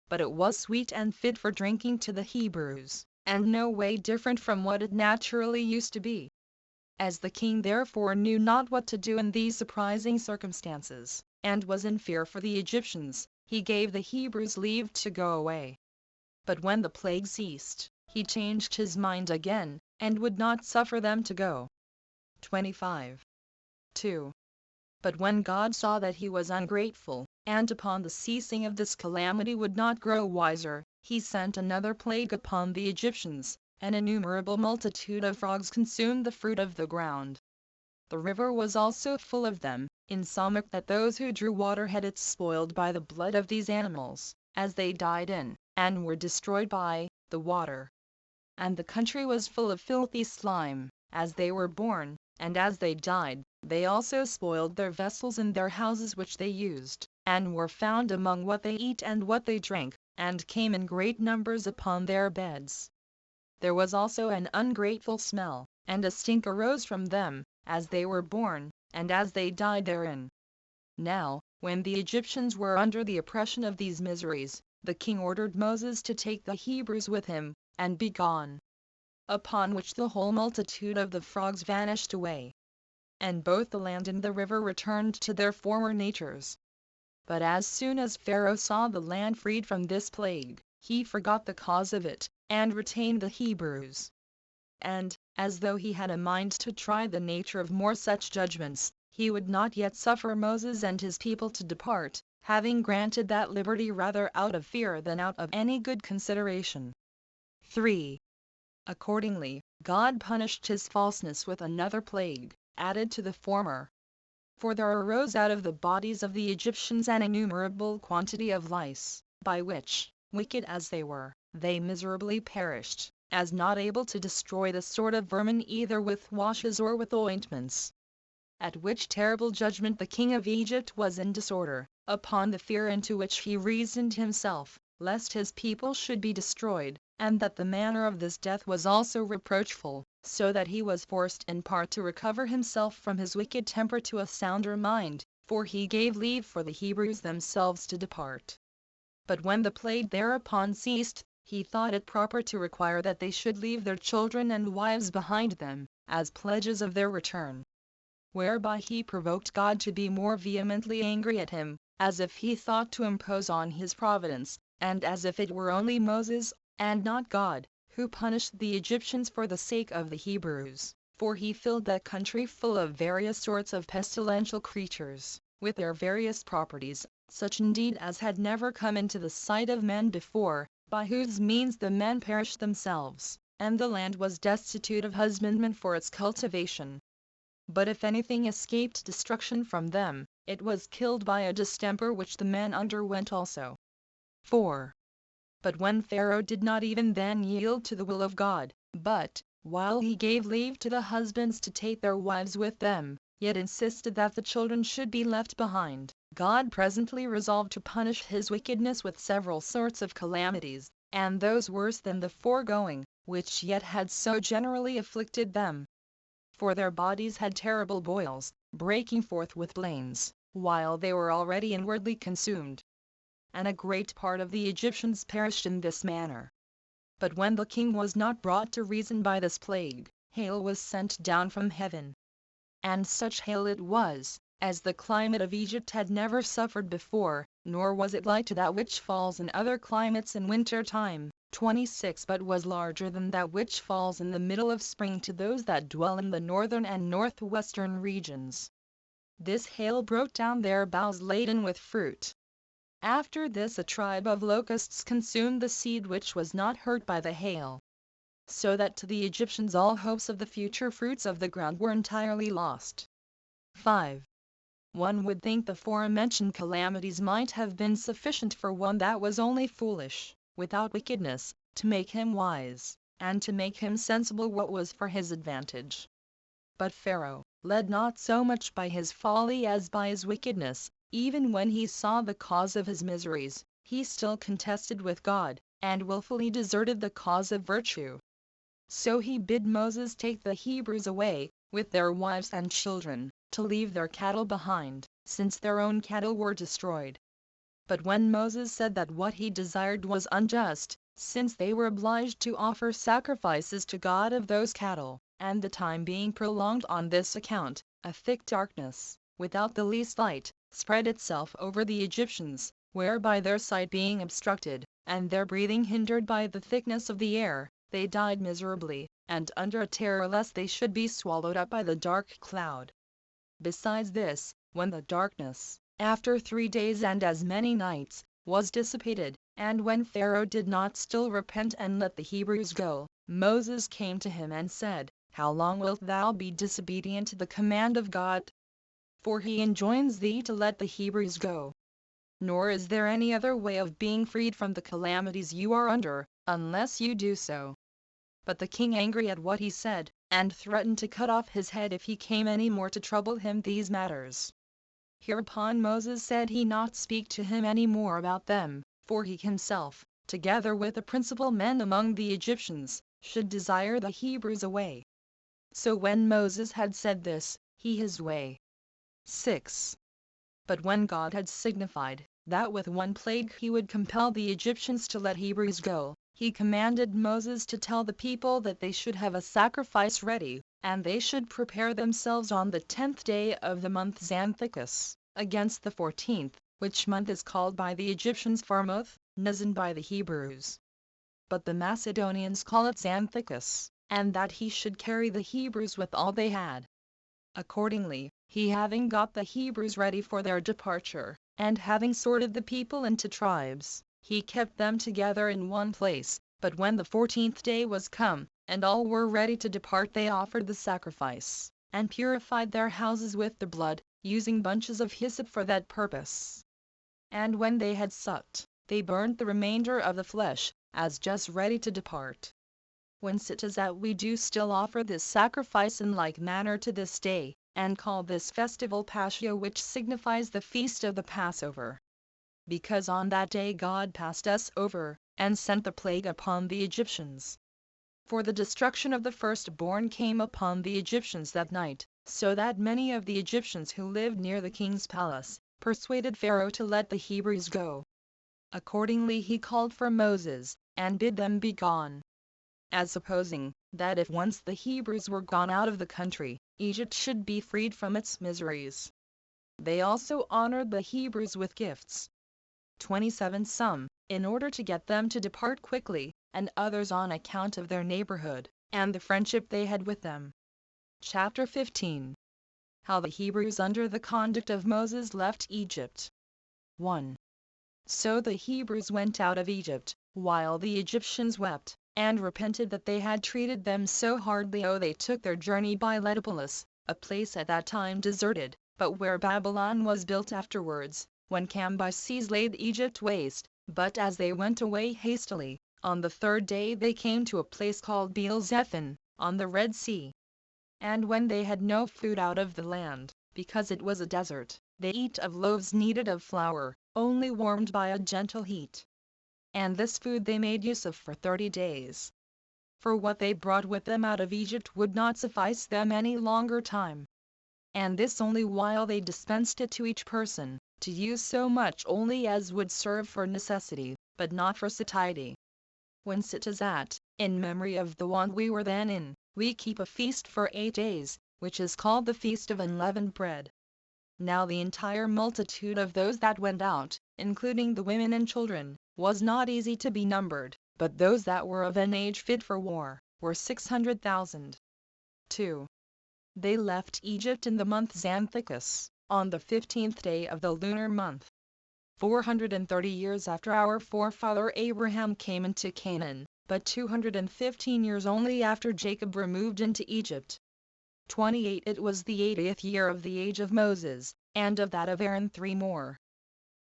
But it was sweet and fit for drinking to the Hebrews, and no way different from what it naturally used to be. As the king therefore knew not what to do in these surprising circumstances, and was in fear for the Egyptians, he gave the Hebrews leave to go away. But when the plague ceased, he changed his mind again, and would not suffer them to go. 25. 2. But when God saw that he was ungrateful, and upon the ceasing of this calamity would not grow wiser, he sent another plague upon the Egyptians. An innumerable multitude of frogs consumed the fruit of the ground. The river was also full of them, insomuch that those who drew water had it spoiled by the blood of these animals, as they died in, and were destroyed by, the water. And the country was full of filthy slime, as they were born, and as they died, they also spoiled their vessels in their houses which they used, and were found among what they eat and what they drank, and came in great numbers upon their beds. There was also an ungrateful smell, and a stink arose from them, as they were born, and as they died therein. Now, when the Egyptians were under the oppression of these miseries, the king ordered Moses to take the Hebrews with him, and be gone. Upon which the whole multitude of the frogs vanished away. And both the land and the river returned to their former natures. But as soon as Pharaoh saw the land freed from this plague, he forgot the cause of it, and retained the Hebrews. And, as though he had a mind to try the nature of more such judgments, he would not yet suffer Moses and his people to depart, having granted that liberty rather out of fear than out of any good consideration. 3. Accordingly, God punished his falseness with another plague, added to the former. For there arose out of the bodies of the Egyptians an innumerable quantity of lice, by which, wicked as they were, they miserably perished, as not able to destroy the sort of vermin either with washes or with ointments. At which terrible judgment the king of Egypt was in disorder, upon the fear into which he reasoned himself, lest his people should be destroyed, and that the manner of this death was also reproachful, so that he was forced in part to recover himself from his wicked temper to a sounder mind, for he gave leave for the Hebrews themselves to depart. But when the plague thereupon ceased, he thought it proper to require that they should leave their children and wives behind them, as pledges of their return. Whereby he provoked God to be more vehemently angry at him, as if he thought to impose on his providence, and as if it were only Moses, and not God, who punished the Egyptians for the sake of the Hebrews, for he filled that country full of various sorts of pestilential creatures, with their various properties, such indeed as had never come into the sight of men before, by whose means the men perished themselves, and the land was destitute of husbandmen for its cultivation. But if anything escaped destruction from them, it was killed by a distemper which the men underwent also. 4. But when Pharaoh did not even then yield to the will of God, but, while he gave leave to the husbands to take their wives with them, yet insisted that the children should be left behind, God presently resolved to punish his wickedness with several sorts of calamities, and those worse than the foregoing, which yet had so generally afflicted them. For their bodies had terrible boils, breaking forth with blains, while they were already inwardly consumed. And a great part of the Egyptians perished in this manner. But when the king was not brought to reason by this plague, hail was sent down from heaven. And such hail it was, as the climate of Egypt had never suffered before, nor was it like to that which falls in other climates in winter time. 26 But was larger than that which falls in the middle of spring to those that dwell in the northern and northwestern regions. This hail broke down their boughs laden with fruit. After this a tribe of locusts consumed the seed which was not hurt by the hail, so that to the Egyptians all hopes of the future fruits of the ground were entirely lost. 5. One would think the forementioned calamities might have been sufficient for one that was only foolish, without wickedness, to make him wise, and to make him sensible what was for his advantage. But Pharaoh, led not so much by his folly as by his wickedness, even when he saw the cause of his miseries, he still contested with God, and wilfully deserted the cause of virtue. So he bid Moses take the Hebrews away, with their wives and children, to leave their cattle behind, since their own cattle were destroyed. But when Moses said that what he desired was unjust, since they were obliged to offer sacrifices to God of those cattle, and the time being prolonged on this account, a thick darkness, without the least light, spread itself over the Egyptians, whereby their sight being obstructed, and their breathing hindered by the thickness of the air, they died miserably, and under a terror lest they should be swallowed up by the dark cloud. Besides this, when the darkness, after 3 days and as many nights, was dissipated, and when Pharaoh did not still repent and let the Hebrews go, Moses came to him and said, How long wilt thou be disobedient to the command of God? For he enjoins thee to let the Hebrews go. Nor is there any other way of being freed from the calamities you are under, unless you do so. But the king, angry at what he said, and threatened to cut off his head if he came any more to trouble him these matters. Hereupon Moses said he not speak to him any more about them, for he himself, together with the principal men among the Egyptians, should desire the Hebrews away. So when Moses had said this, he his way. 6. But when God had signified that with one plague he would compel the Egyptians to let Hebrews go, he commanded Moses to tell the people that they should have a sacrifice ready, and they should prepare themselves on the 10th day of the month Xanthicus, against the 14th, which month is called by the Egyptians Pharmoth, Nisan by the Hebrews. But the Macedonians call it Xanthicus, and that he should carry the Hebrews with all they had. Accordingly, he having got the Hebrews ready for their departure, and having sorted the people into tribes, he kept them together in one place. But when the 14th day was come, and all were ready to depart, they offered the sacrifice, and purified their houses with the blood, using bunches of hyssop for that purpose. And when they had supped, they burnt the remainder of the flesh, as just ready to depart. Whence it is that we do still offer this sacrifice in like manner to this day, and call this festival Paschia, which signifies the feast of the Passover. Because on that day God passed us over, and sent the plague upon the Egyptians. For the destruction of the firstborn came upon the Egyptians that night, so that many of the Egyptians who lived near the king's palace, persuaded Pharaoh to let the Hebrews go. Accordingly he called for Moses, and bid them be gone. As supposing, that if once the Hebrews were gone out of the country, Egypt should be freed from its miseries. They also honored the Hebrews with gifts. 27 some, in order to get them to depart quickly, and others on account of their neighborhood, and the friendship they had with them. Chapter 15. How the Hebrews under the conduct of Moses left Egypt. 1. So the Hebrews went out of Egypt, while the Egyptians wept, and repented that they had treated them so hardly. They took their journey by Letopolis, a place at that time deserted, but where Babylon was built afterwards, when Cambyses laid Egypt waste. But as they went away hastily, on the 3rd day they came to a place called Baal-zephon, on the Red Sea. And when they had no food out of the land, because it was a desert, they ate of loaves kneaded of flour, only warmed by a gentle heat. And this food they made use of for 30 days. For what they brought with them out of Egypt would not suffice them any longer time. And this only while they dispensed it to each person, to use so much only as would serve for necessity, but not for satiety. Whence it is that, in memory of the want we were then in, we keep a feast for 8 days, which is called the Feast of Unleavened Bread. Now the entire multitude of those that went out, including the women and children, was not easy to be numbered, but those that were of an age fit for war, were 600,000. 2. They left Egypt in the month Xanthicus, on the 15th day of the lunar month. 430 years after our forefather Abraham came into Canaan, but 215 years only after Jacob removed into Egypt. 28 It was the 80th year of the age of Moses, and of that of Aaron 3 more.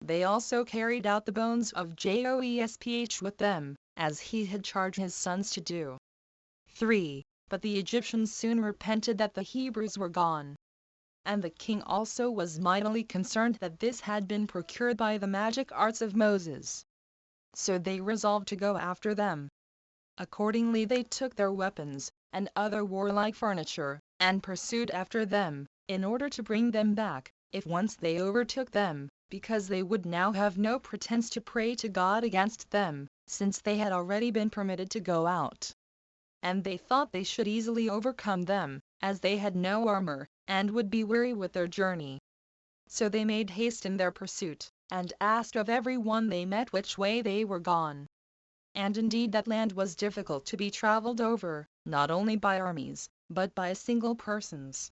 They also carried out the bones of Josephus with them, as he had charged his sons to do. 3 But the Egyptians soon repented that the Hebrews were gone. And the king also was mightily concerned that this had been procured by the magic arts of Moses. So they resolved to go after them. Accordingly they took their weapons, and other warlike furniture, and pursued after them, in order to bring them back, if once they overtook them, because they would now have no pretence to pray to God against them, since they had already been permitted to go out. And they thought they should easily overcome them, as they had no armor, and would be weary with their journey. So they made haste in their pursuit, and asked of every one they met which way they were gone. And indeed that land was difficult to be traveled over, not only by armies, but by single persons.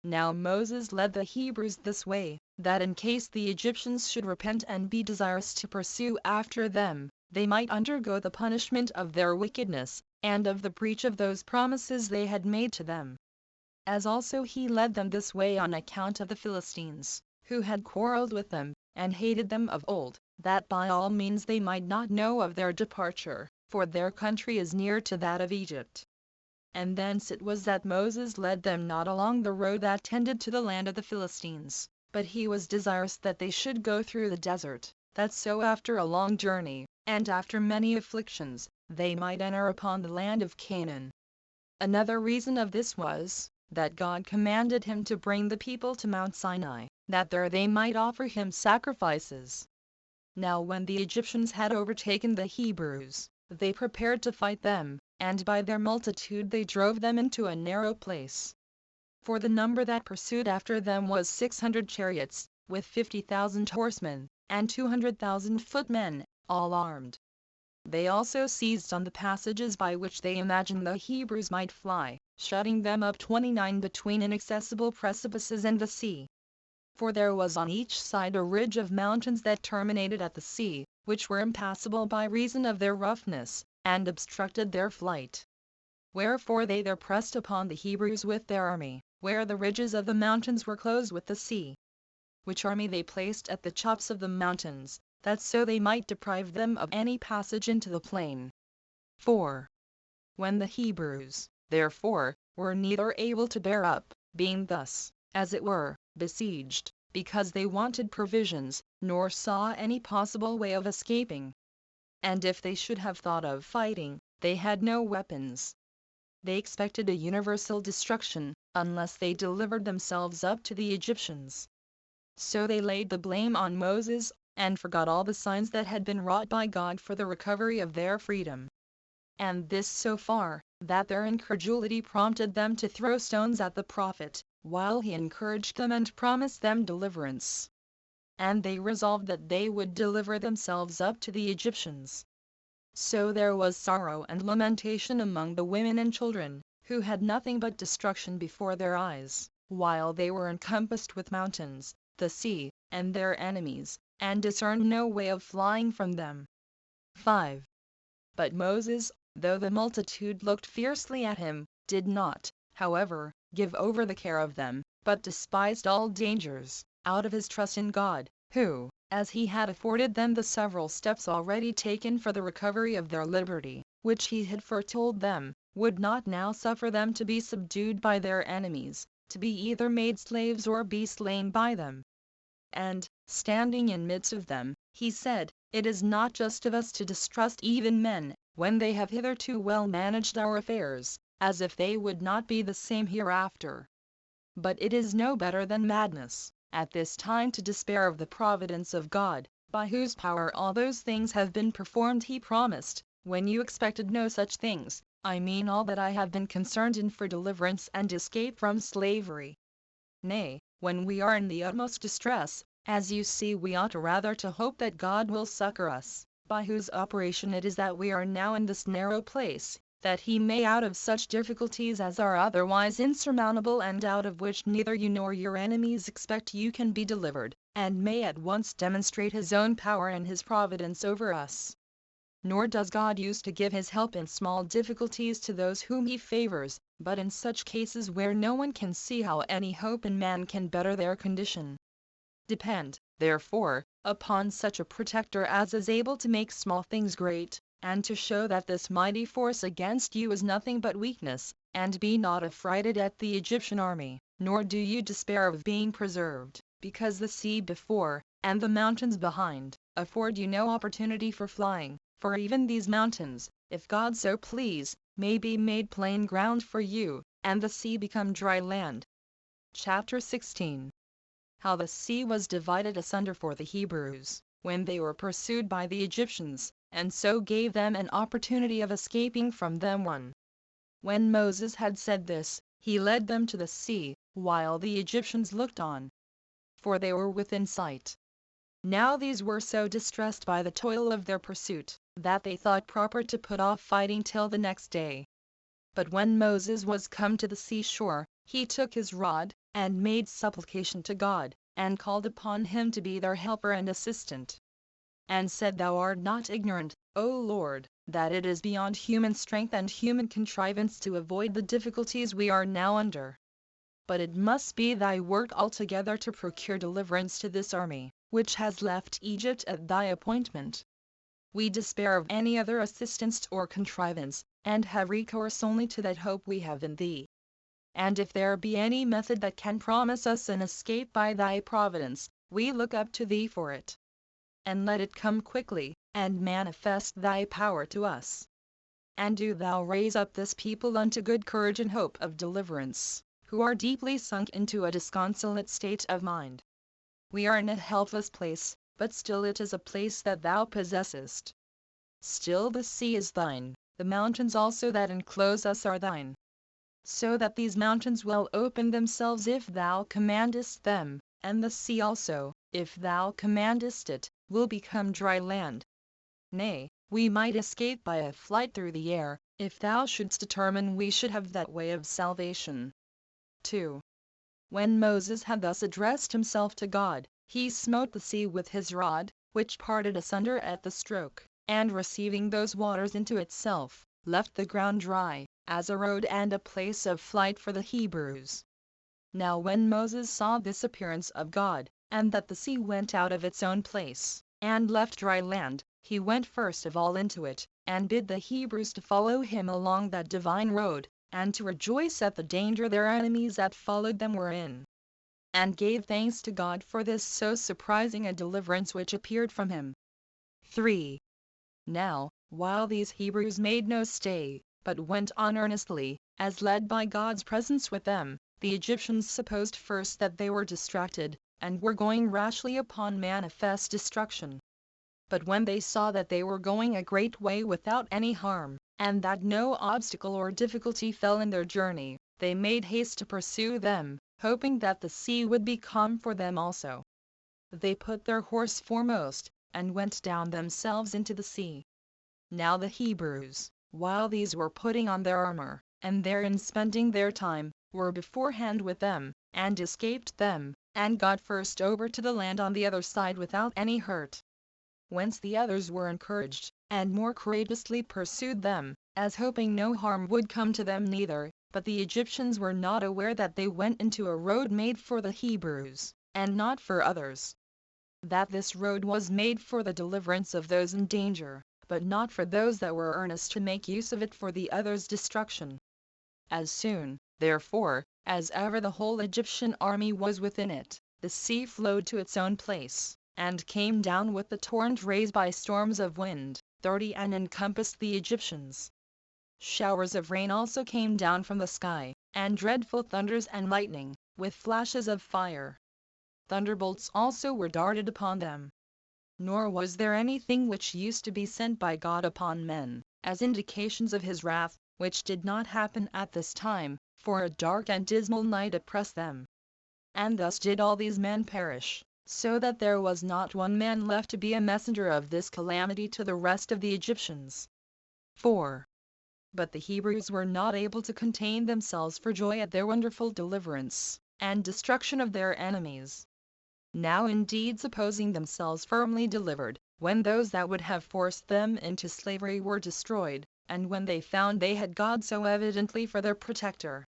Now Moses led the Hebrews this way, that in case the Egyptians should repent and be desirous to pursue after them, they might undergo the punishment of their wickedness, and of the breach of those promises they had made to them. As also he led them this way on account of the Philistines, who had quarreled with them, and hated them of old, that by all means they might not know of their departure, for their country is near to that of Egypt. And thence it was that Moses led them not along the road that tended to the land of the Philistines, but he was desirous that they should go through the desert, that so after a long journey, and after many afflictions, they might enter upon the land of Canaan. Another reason of this was, that God commanded him to bring the people to Mount Sinai, that there they might offer him sacrifices. Now when the Egyptians had overtaken the Hebrews, they prepared to fight them, and by their multitude they drove them into a narrow place. For the number that pursued after them was 600 chariots, with 50,000 horsemen, and 200,000 footmen, all armed. They also seized on the passages by which they imagined the Hebrews might fly, shutting them up 29 between inaccessible precipices and the sea. For there was on each side a ridge of mountains that terminated at the sea, which were impassable by reason of their roughness, and obstructed their flight. Wherefore they there pressed upon the Hebrews with their army, where the ridges of the mountains were closed with the sea. Which army they placed at the chops of the mountains, that so they might deprive them of any passage into the plain. 4. When the Hebrews, therefore, were neither able to bear up, being thus, as it were, besieged, because they wanted provisions, nor saw any possible way of escaping. And if they should have thought of fighting, they had no weapons. They expected a universal destruction, unless they delivered themselves up to the Egyptians. So they laid the blame on Moses, and forgot all the signs that had been wrought by God for the recovery of their freedom. And this so far, that their incredulity prompted them to throw stones at the prophet, while he encouraged them and promised them deliverance. And they resolved that they would deliver themselves up to the Egyptians. So there was sorrow and lamentation among the women and children, who had nothing but destruction before their eyes, while they were encompassed with mountains, the sea, and their enemies, and discerned no way of flying from them. 5. But Moses, though the multitude looked fiercely at him, did not, however, give over the care of them, but despised all dangers, out of his trust in God, who, as he had afforded them the several steps already taken for the recovery of their liberty, which he had foretold them, would not now suffer them to be subdued by their enemies, to be either made slaves or be slain by them. And, standing in midst of them, he said, "It is not just of us to distrust even men, when they have hitherto well managed our affairs, as if they would not be the same hereafter. But it is no better than madness, at this time to despair of the providence of God, by whose power all those things have been performed he promised, when you expected no such things, I mean all that I have been concerned in for deliverance and escape from slavery. Nay, when we are in the utmost distress, as you see we ought rather to hope that God will succor us, by whose operation it is that we are now in this narrow place, that he may out of such difficulties as are otherwise insurmountable and out of which neither you nor your enemies expect you can be delivered, and may at once demonstrate his own power and his providence over us. Nor does God use to give his help in small difficulties to those whom he favors, but in such cases where no one can see how any hope in man can better their condition. Depend, therefore, upon such a protector as is able to make small things great, and to show that this mighty force against you is nothing but weakness, and be not affrighted at the Egyptian army, nor do you despair of being preserved, because the sea before, and the mountains behind, afford you no opportunity for flying, for even these mountains, if God so please, may be made plain ground for you, and the sea become dry land. Chapter 16. How the sea was divided asunder for the Hebrews, when they were pursued by the Egyptians, and so gave them an opportunity of escaping from them. 1. When Moses had said this, he led them to the sea, while the Egyptians looked on, for they were within sight. Now these were so distressed by the toil of their pursuit, that they thought proper to put off fighting till the next day. But when Moses was come to the seashore, he took his rod, and made supplication to God, and called upon him to be their helper and assistant, and said, Thou art not ignorant, O Lord, that it is beyond human strength and human contrivance to avoid the difficulties we are now under. But it must be thy work altogether to procure deliverance to this army, which has left Egypt at thy appointment. We despair of any other assistance or contrivance, and have recourse only to that hope we have in thee. And if there be any method that can promise us an escape by thy providence, we look up to thee for it. And let it come quickly, and manifest thy power to us. And do thou raise up this people unto good courage and hope of deliverance, who are deeply sunk into a disconsolate state of mind. We are in a helpless place, but still it is a place that thou possessest. Still the sea is thine, the mountains also that enclose us are thine. So that these mountains will open themselves if thou commandest them, and the sea also, if thou commandest it, will become dry land. Nay, we might escape by a flight through the air, if thou shouldst determine we should have that way of salvation. 2. When Moses had thus addressed himself to God, he smote the sea with his rod, which parted asunder at the stroke, and receiving those waters into itself, left the ground dry, as a road and a place of flight for the Hebrews. Now when Moses saw this appearance of God, and that the sea went out of its own place, and left dry land, he went first of all into it, and bid the Hebrews to follow him along that divine road, and to rejoice at the danger their enemies that followed them were in, and gave thanks to God for this so surprising a deliverance which appeared from him. 3. Now, while these Hebrews made no stay, but went on earnestly, as led by God's presence with them, the Egyptians supposed first that they were distracted, and were going rashly upon manifest destruction. But when they saw that they were going a great way without any harm, and that no obstacle or difficulty fell in their journey, they made haste to pursue them, hoping that the sea would be calm for them also. They put their horse foremost, and went down themselves into the sea. Now the Hebrews, while these were putting on their armor, and therein spending their time, were beforehand with them, and escaped them, and got first over to the land on the other side without any hurt. Whence the others were encouraged, and more courageously pursued them, as hoping no harm would come to them neither, but the Egyptians were not aware that they went into a road made for the Hebrews, and not for others. That this road was made for the deliverance of those in danger, but not for those that were earnest to make use of it for the others' destruction. As soon, therefore, as ever the whole Egyptian army was within it, the sea flowed to its own place, and came down with the torrent raised by storms of wind, 30 and encompassed the Egyptians. Showers of rain also came down from the sky, and dreadful thunders and lightning, with flashes of fire. Thunderbolts also were darted upon them. Nor was there anything which used to be sent by God upon men, as indications of his wrath, which did not happen at this time, for a dark and dismal night oppressed them. And thus did all these men perish, so that there was not one man left to be a messenger of this calamity to the rest of the Egyptians. 4. But the Hebrews were not able to contain themselves for joy at their wonderful deliverance, and destruction of their enemies. now indeed supposing themselves firmly delivered, when those that would have forced them into slavery were destroyed, and when they found they had God so evidently for their protector.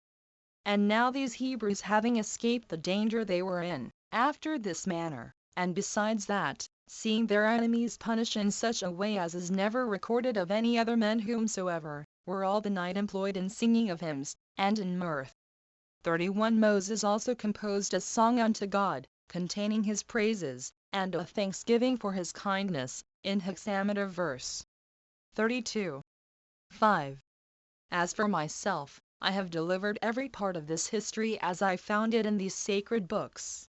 And now these Hebrews having escaped the danger they were in, after this manner, and besides that, seeing their enemies punished in such a way as is never recorded of any other men whomsoever, were all the night employed in singing of hymns, and in mirth. 31 Moses also composed a song unto God, containing his praises, and a thanksgiving for his kindness, in hexameter verse. 32. 5. As for myself, I have delivered every part of this history as I found it in these sacred books.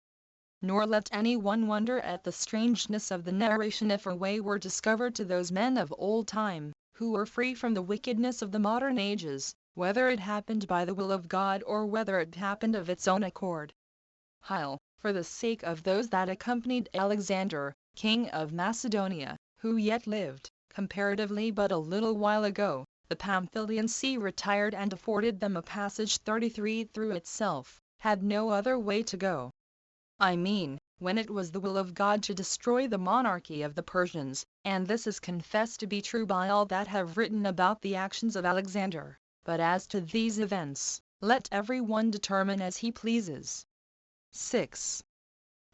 Nor let any one wonder at the strangeness of the narration if a way were discovered to those men of old time, who were free from the wickedness of the modern ages, whether it happened by the will of God or whether it happened of its own accord. Heil, for the sake of those that accompanied Alexander, king of Macedonia, who yet lived, comparatively but a little while ago, the Pamphylian sea retired and afforded them a passage 33 through itself, had no other way to go. I mean, when it was the will of God to destroy the monarchy of the Persians, and this is confessed to be true by all that have written about the actions of Alexander. But as to these events, let every one determine as he pleases. 6.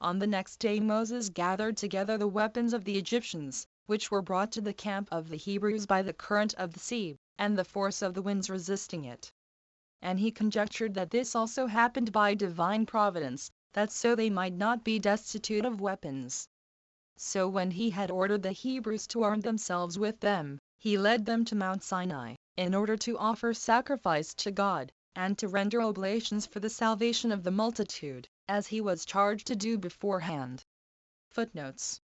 On the next day Moses gathered together the weapons of the Egyptians, which were brought to the camp of the Hebrews by the current of the sea, and the force of the winds resisting it. And he conjectured that this also happened by divine providence, that so they might not be destitute of weapons. So when he had ordered the Hebrews to arm themselves with them, he led them to Mount Sinai, in order to offer sacrifice to God, and to render oblations for the salvation of the multitude, as he was charged to do beforehand. Footnotes.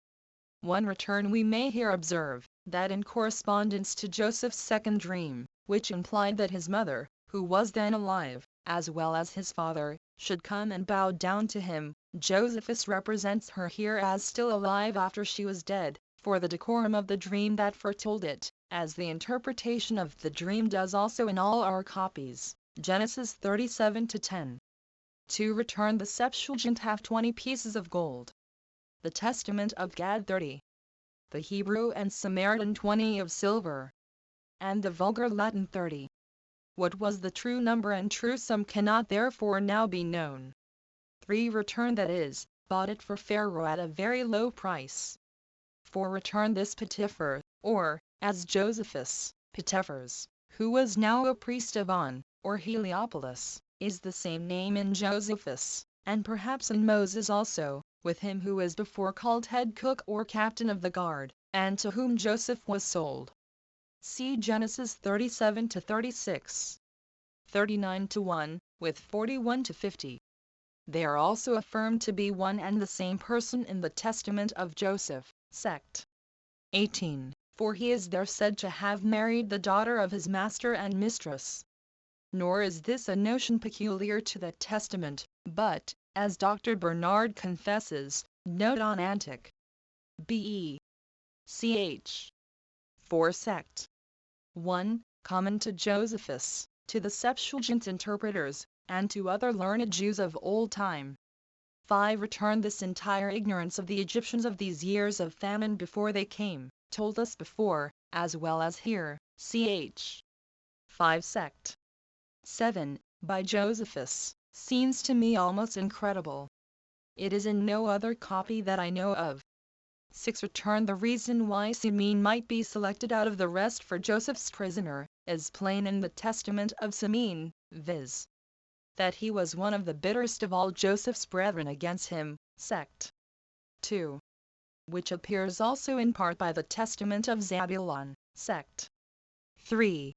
One return we may here observe, that in correspondence to Joseph's second dream, which implied that his mother, who was then alive, as well as his father, should come and bow down to him, Josephus represents her here as still alive after she was dead, for the decorum of the dream that foretold it, as the interpretation of the dream does also in all our copies. Genesis 37-10. 2. Return the Septuagint have 20 pieces of gold. The Testament of Gad 30. The Hebrew and Samaritan 20 of silver. And the vulgar Latin 30. What was the true number and true sum cannot therefore now be known. 3. Return that is, bought it for Pharaoh at a very low price. 4. Return this Potiphar, or, as Josephus, Potiphar's, who was now a priest of On, or Heliopolis, is the same name in Josephus, and perhaps in Moses also, with him who was before called head cook or captain of the guard, and to whom Joseph was sold. See Genesis 37-36, 39-1, with 41-50. They are also affirmed to be one and the same person in the Testament of Joseph, sect. 18. For he is there said to have married the daughter of his master and mistress. Nor is this a notion peculiar to that Testament, but, as Dr. Bernard confesses, note on Antiq. B. E. Ch. 4 sect. 1. Common to Josephus, to the Septuagint interpreters, and to other learned Jews of old time. 5. Return this entire ignorance of the Egyptians of these years of famine before they came, told us before, as well as here, ch. 5 sect. 7. By Josephus, seems to me almost incredible. It is in no other copy that I know of. 6. Return the reason why Simeon might be selected out of the rest for Joseph's prisoner, is plain in the Testament of Simeon, viz. that he was one of the bitterest of all Joseph's brethren against him, sect. 2. Which appears also in part by the Testament of Zabulon, sect. 3.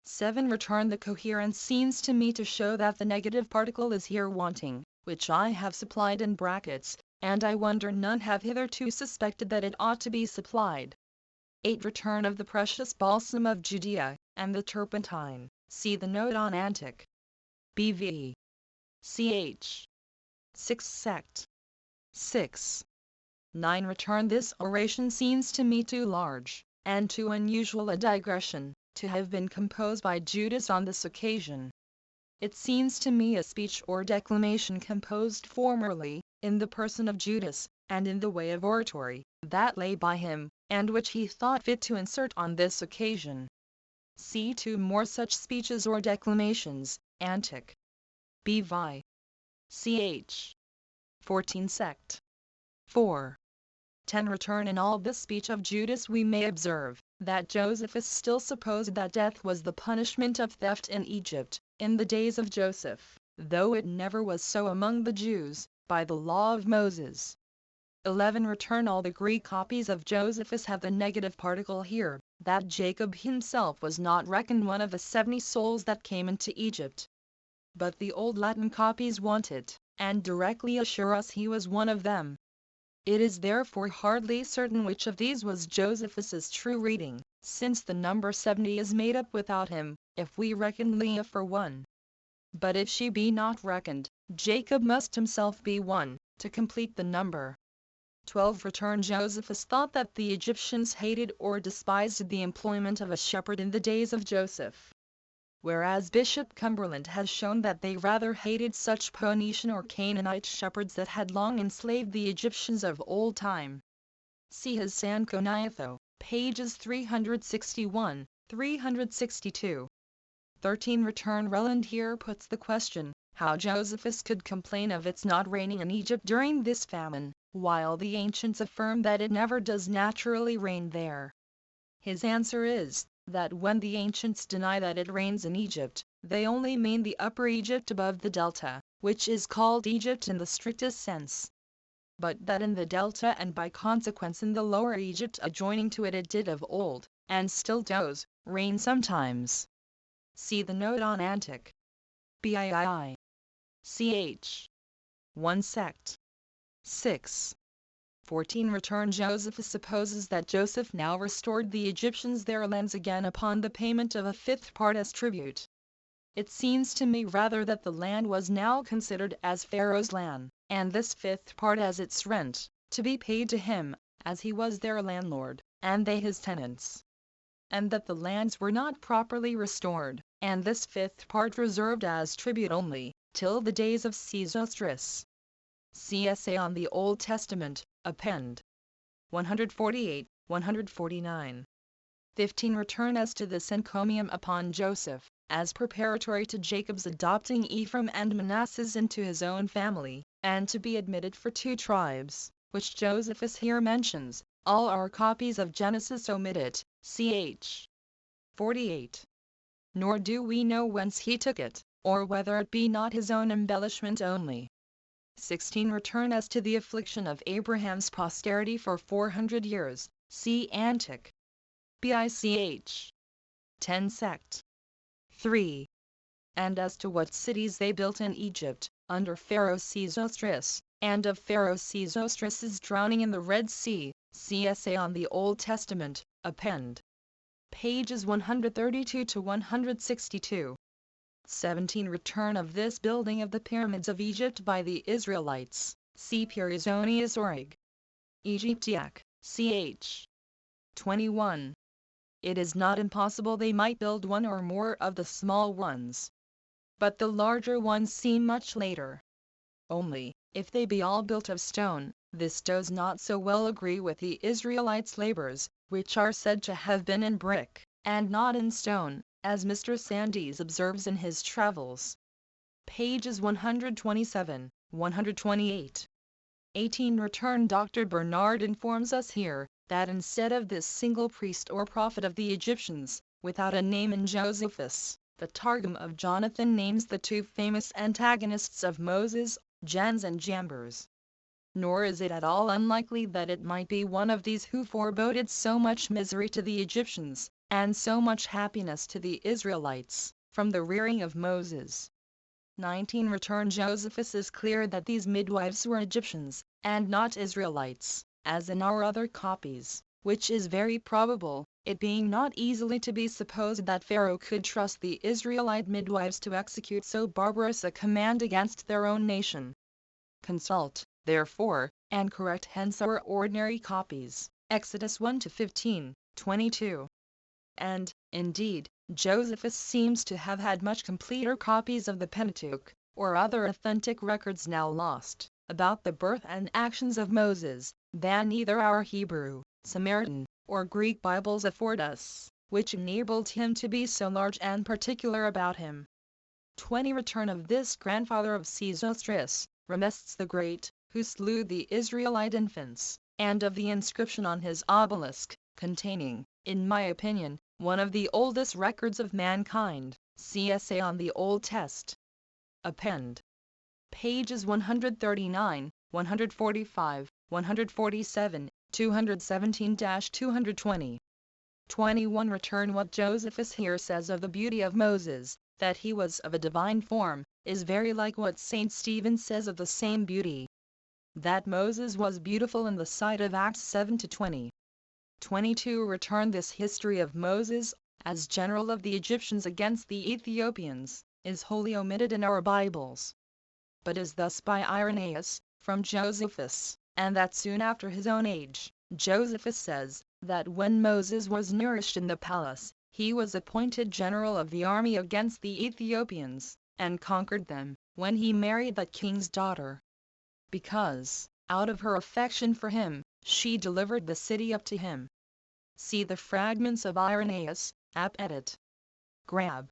7. Return the coherence seems to me to show that the negative particle is here wanting, which I have supplied in brackets, and I wonder none have hitherto suspected that it ought to be supplied. 8. Return of the precious balsam of Judea, and the turpentine, see the note on Antiq. BV. Ch. 6 sect. 6. 9. Return this oration seems to me too large, and too unusual a digression, to have been composed by Judas on this occasion. It seems to me a speech or declamation composed formerly, in the person of Judas, and in the way of oratory, that lay by him, and which he thought fit to insert on this occasion. See 2 more such speeches or declamations, Antic. B.V. Ch. 14 sect. 4. 10 Return. In all this speech of Judas we may observe, that Josephus still supposed that death was the punishment of theft in Egypt, in the days of Joseph, though it never was so among the Jews, by the law of Moses. 11 Return. All the Greek copies of Josephus have the negative particle here, that Jacob himself was not reckoned one of the 70 souls that came into Egypt. But the old Latin copies want it, and directly assure us he was one of them. It is therefore hardly certain which of these was Josephus's true reading, since the number 70 is made up without him, if we reckon Leah for one. But if she be not reckoned, Jacob must himself be one, to complete the number. 12 Return. Josephus thought that the Egyptians hated or despised the employment of a shepherd in the days of Joseph, whereas Bishop Cumberland has shown that they rather hated such Phoenician or Canaanite shepherds that had long enslaved the Egyptians of old time. See his Sanchoniatho, pages 361, 362. 13 Return. Relland here puts the question, how Josephus could complain of its not raining in Egypt during this famine, while the ancients affirm that it never does naturally rain there. His answer is, that when the ancients deny that it rains in Egypt, they only mean the upper Egypt above the delta, which is called Egypt in the strictest sense. But that in the delta and by consequence in the lower Egypt adjoining to it did of old, and still does, rain sometimes. See the note on Antic. Biii. Ch. 1 sect. 6. 14 Return. Josephus supposes that Joseph now restored the Egyptians their lands again upon the payment of a 5th part as tribute. It seems to me rather that the land was now considered as Pharaoh's land, and this 5th part as its rent, to be paid to him, as he was their landlord, and they his tenants. And that the lands were not properly restored, and this 5th part reserved as tribute only, till the days of Sesostris. See Essay on the Old Testament, Append. 148, 149. 15 Return. As to this encomium upon Joseph, as preparatory to Jacob's adopting Ephraim and Manasseh into his own family, and to be admitted for 2 tribes, which Josephus here mentions, all our copies of Genesis omit it, ch. 48. Nor do we know whence he took it, or whether it be not his own embellishment only. 16 Return. As to the affliction of Abraham's posterity for 400 years, see Antic. Bich. 10 sect. 3. And as to what cities they built in Egypt, under Pharaoh Sesostris, and of Pharaoh Sesostris's drowning in the Red Sea, see Essay on the Old Testament, Append. Pages 132 to 162. 17 Return. Of this building of the pyramids of Egypt by the Israelites, see Perizonius Orig. Egyptiac, ch. 21. It is not impossible they might build one or more of the small ones, but the larger ones seem much later. Only, if they be all built of stone, this does not so well agree with the Israelites' labors, which are said to have been in brick, and not in stone, as Mr. Sandys observes in his Travels. Pages 127, 128. 18 Return. Dr. Bernard informs us here, that instead of this single priest or prophet of the Egyptians, without a name in Josephus, the Targum of Jonathan names the 2 famous antagonists of Moses, Jannes and Jambres. Nor is it at all unlikely that it might be one of these who foreboded so much misery to the Egyptians, and so much happiness to the Israelites, from the rearing of Moses. 19 Return. Josephus is clear that these midwives were Egyptians, and not Israelites, as in our other copies, which is very probable, it being not easily to be supposed that Pharaoh could trust the Israelite midwives to execute so barbarous a command against their own nation. Consult, therefore, and correct hence our ordinary copies, Exodus 1-15, 22. And, indeed, Josephus seems to have had much completer copies of the Pentateuch, or other authentic records now lost, about the birth and actions of Moses, than either our Hebrew, Samaritan, or Greek Bibles afford us, which enabled him to be so large and particular about him. 20. Return of this grandfather of Sesostris, Ramesses the Great, who slew the Israelite infants, and of the inscription on his obelisk, containing, in my opinion, one of the oldest records of mankind. See Essay on the Old Test. Append. Pages 139, 145, 147, 217-220. 21. Return what Josephus here says of the beauty of Moses, that he was of a divine form, is very like what St. Stephen says of the same beauty. That Moses was beautiful in the sight of Acts 7-20. 22. Return this history of Moses, as general of the Egyptians against the Ethiopians, is wholly omitted in our Bibles, but is thus by Irenaeus, from Josephus, and that soon after his own age. Josephus says, that when Moses was nourished in the palace, he was appointed general of the army against the Ethiopians, and conquered them, when he married that king's daughter, because, out of her affection for him, she delivered the city up to him. See the fragments of Irenaeus, App. Edit. Grab.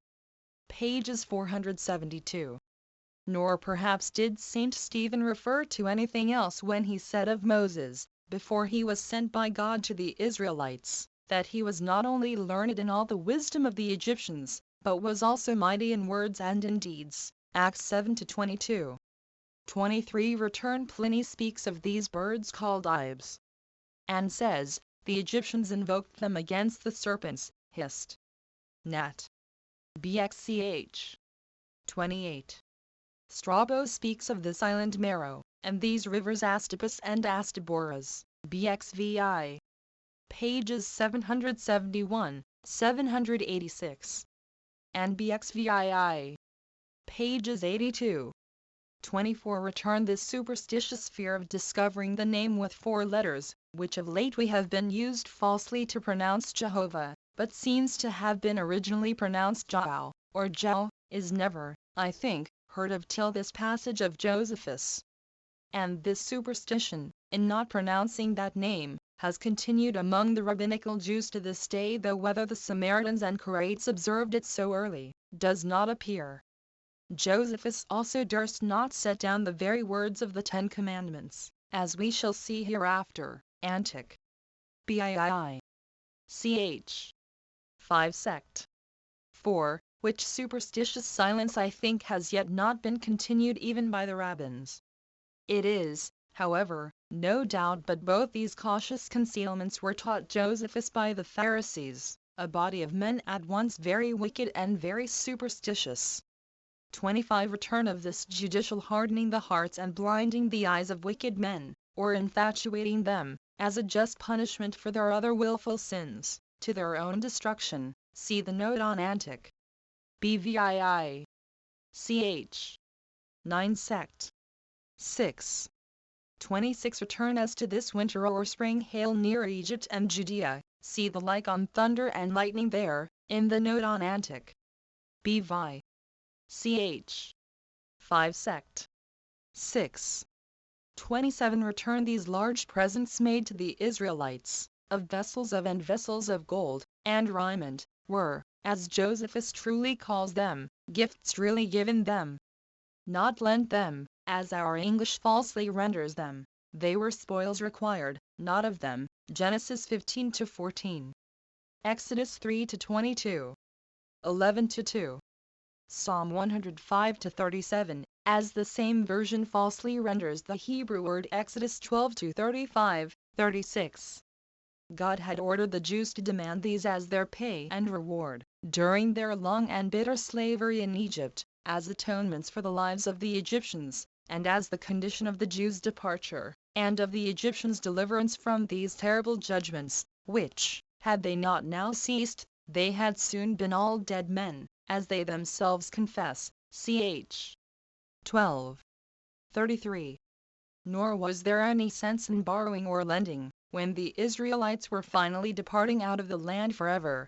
Pages 472. Nor perhaps did St. Stephen refer to anything else when he said of Moses, before he was sent by God to the Israelites, that he was not only learned in all the wisdom of the Egyptians, but was also mighty in words and in deeds. Acts 7-22. 23. Return Pliny speaks of these birds called ibis, and says, the Egyptians invoked them against the serpents, hissed. Nat. Bxch. 28. Strabo speaks of this island Mero, and these rivers Astapus and Astaboras, Bxvi. Pages 771, 786. And Bxvii. Pages 82. 24. Return this superstitious fear of discovering the name with 4 letters, which of late we have been used falsely to pronounce Jehovah, but seems to have been originally pronounced Jau, or Jau, is never, I think, heard of till this passage of Josephus. And this superstition, in not pronouncing that name, has continued among the rabbinical Jews to this day, though whether the Samaritans and Karaites observed it so early, does not appear. Josephus also durst not set down the very words of the 10 Commandments, as we shall see hereafter. Antic. Bii. Ch. 5 sect. 4. Which superstitious silence I think has yet not been continued even by the rabbins. It is, however, no doubt but both these cautious concealments were taught Josephus by the Pharisees, a body of men at once very wicked and very superstitious. 25. Return of this judicial hardening the hearts and blinding the eyes of wicked men, or infatuating them, as a just punishment for their other willful sins, to their own destruction. See the note on Antic. Bvii. Ch. 9 sect. 6. 26. Return as to this winter or spring hail near Egypt and Judea, see the like on thunder and lightning there, in the note on Antic. Bvi. Ch. 5 sect. 6. 27. Return these large presents made to the Israelites, of vessels of and vessels of gold, and raiment, were, as Josephus truly calls them, gifts really given them, not lent them, as our English falsely renders them. They were spoils required, not of them. Genesis 15-14. Exodus 3-22. 11-2. Psalm 105-37, as the same version falsely renders the Hebrew word Exodus 12-35, 36. God had ordered the Jews to demand these as their pay and reward, during their long and bitter slavery in Egypt, as atonements for the lives of the Egyptians, and as the condition of the Jews' departure, and of the Egyptians' deliverance from these terrible judgments, which, had they not now ceased, they had soon been all dead men, as they themselves confess. Ch. 12. 33. Nor was there any sense in borrowing or lending, when the Israelites were finally departing out of the land forever.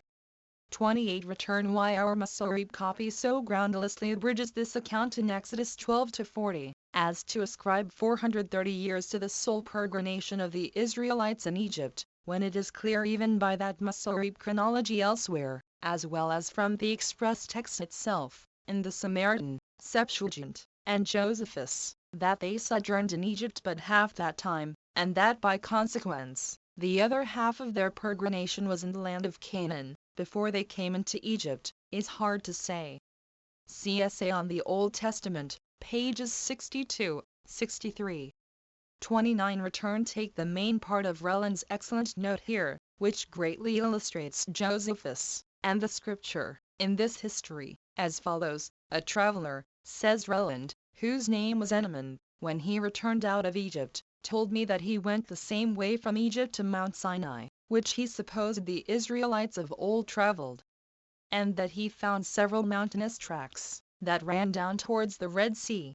28. Return why our Masoretic copy so groundlessly abridges this account in Exodus 12-40, as to ascribe 430 years to the sole peregrination of the Israelites in Egypt, when it is clear even by that Masoretic chronology elsewhere, as well as from the express text itself, in the Samaritan, Septuagint, and Josephus, that they sojourned in Egypt but half that time, and that by consequence, the other half of their peregrination was in the land of Canaan, before they came into Egypt, is hard to say. See Essay on the Old Testament, pages 62, 63. 29. Return. Take the main part of Relland's excellent note here, which greatly illustrates Josephus, and the scripture, in this history, as follows: "A traveler," says Relland, "whose name was Enamon, when he returned out of Egypt, told me that he went the same way from Egypt to Mount Sinai, which he supposed the Israelites of old traveled, and that he found several mountainous tracts, that ran down towards the Red Sea.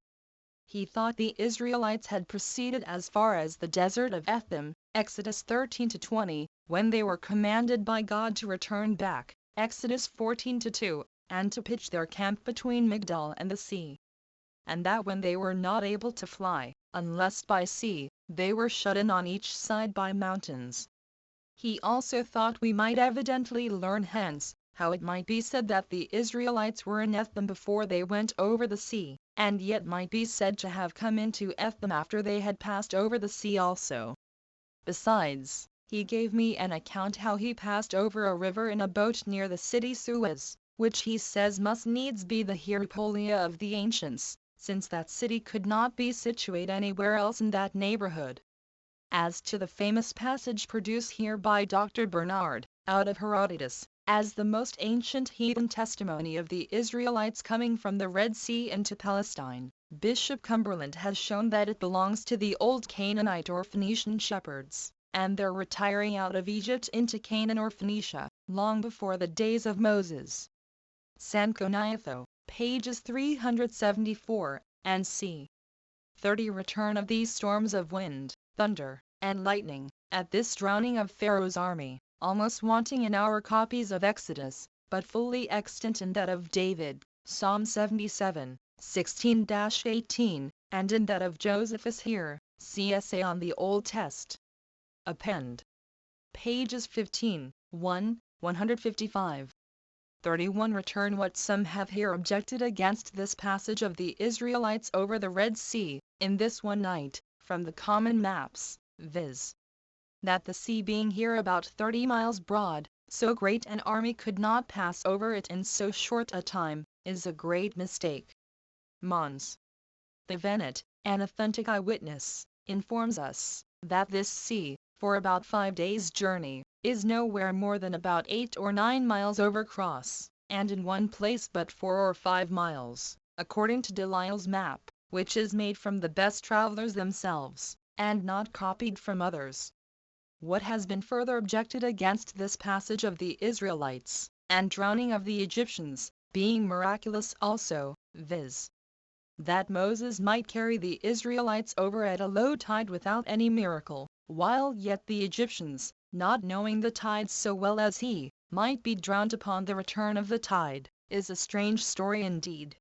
He thought the Israelites had proceeded as far as the desert of Etham, Exodus 13-20, when they were commanded by God to return back, Exodus 14-2, and to pitch their camp between Migdol and the sea. And that when they were not able to fly, unless by sea, they were shut in on each side by mountains. He also thought we might evidently learn hence, how it might be said that the Israelites were in Etham before they went over the sea, and yet might be said to have come into Etham after they had passed over the sea also. Besides, he gave me an account how he passed over a river in a boat near the city Suez, which he says must needs be the Hierapolia of the ancients, since that city could not be situate anywhere else in that neighborhood." As to the famous passage produced here by Dr. Bernard, out of Herodotus, as the most ancient heathen testimony of the Israelites coming from the Red Sea into Palestine, Bishop Cumberland has shown that it belongs to the old Canaanite or Phoenician shepherds, and their retiring out of Egypt into Canaan or Phoenicia, long before the days of Moses. Sanchoniathon, pages 374, and c. 30. Return of these storms of wind, thunder, and lightning, at this drowning of Pharaoh's army, almost wanting in our copies of Exodus, but fully extant in that of David, Psalm 77, 16-18, and in that of Josephus here, see Essay on the Old Test. Append. Pages 15, 155. 31. Return. What some have here objected against this passage of the Israelites over the Red Sea, in this one night, from the common maps, viz. that the sea being here about 30 miles broad, so great an army could not pass over it in so short a time, is a great mistake. Mons. The Venet, an authentic eyewitness, informs us, that this sea, for about 5 days' journey, is nowhere more than about 8 or 9 miles over cross, and in one place but 4 or 5 miles, according to Delisle's map, which is made from the best travelers themselves, and not copied from others. What has been further objected against this passage of the Israelites, and drowning of the Egyptians, being miraculous also, viz. that Moses might carry the Israelites over at a low tide without any miracle, while yet the Egyptians, not knowing the tides so well as he, might be drowned upon the return of the tide, is a strange story indeed.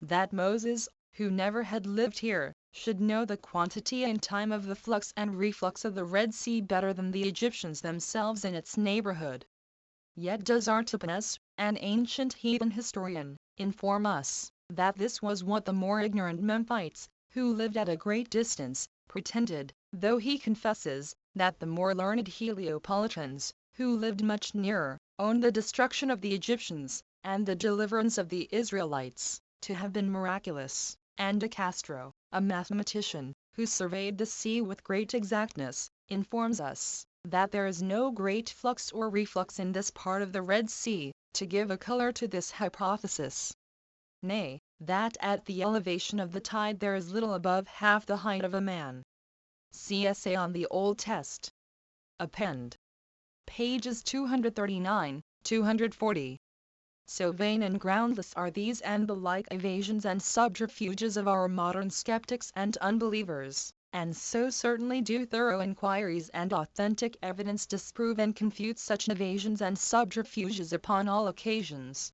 That Moses, who never had lived here, should know the quantity and time of the flux and reflux of the Red Sea better than the Egyptians themselves in its neighborhood. Yet does Artapanus, an ancient heathen historian, inform us, that this was what the more ignorant Memphites, who lived at a great distance, pretended, though he confesses, that the more learned Heliopolitans, who lived much nearer, owned the destruction of the Egyptians, and the deliverance of the Israelites, to have been miraculous, and De Castro, a mathematician, who surveyed the sea with great exactness, informs us, that there is no great flux or reflux in this part of the Red Sea, to give a color to this hypothesis. Nay, that at the elevation of the tide there is little above half the height of a man. See Essay on the Old Test. Append. Pages 239, 240. So vain and groundless are these and the like evasions and subterfuges of our modern skeptics and unbelievers, and so certainly do thorough inquiries and authentic evidence disprove and confute such evasions and subterfuges upon all occasions.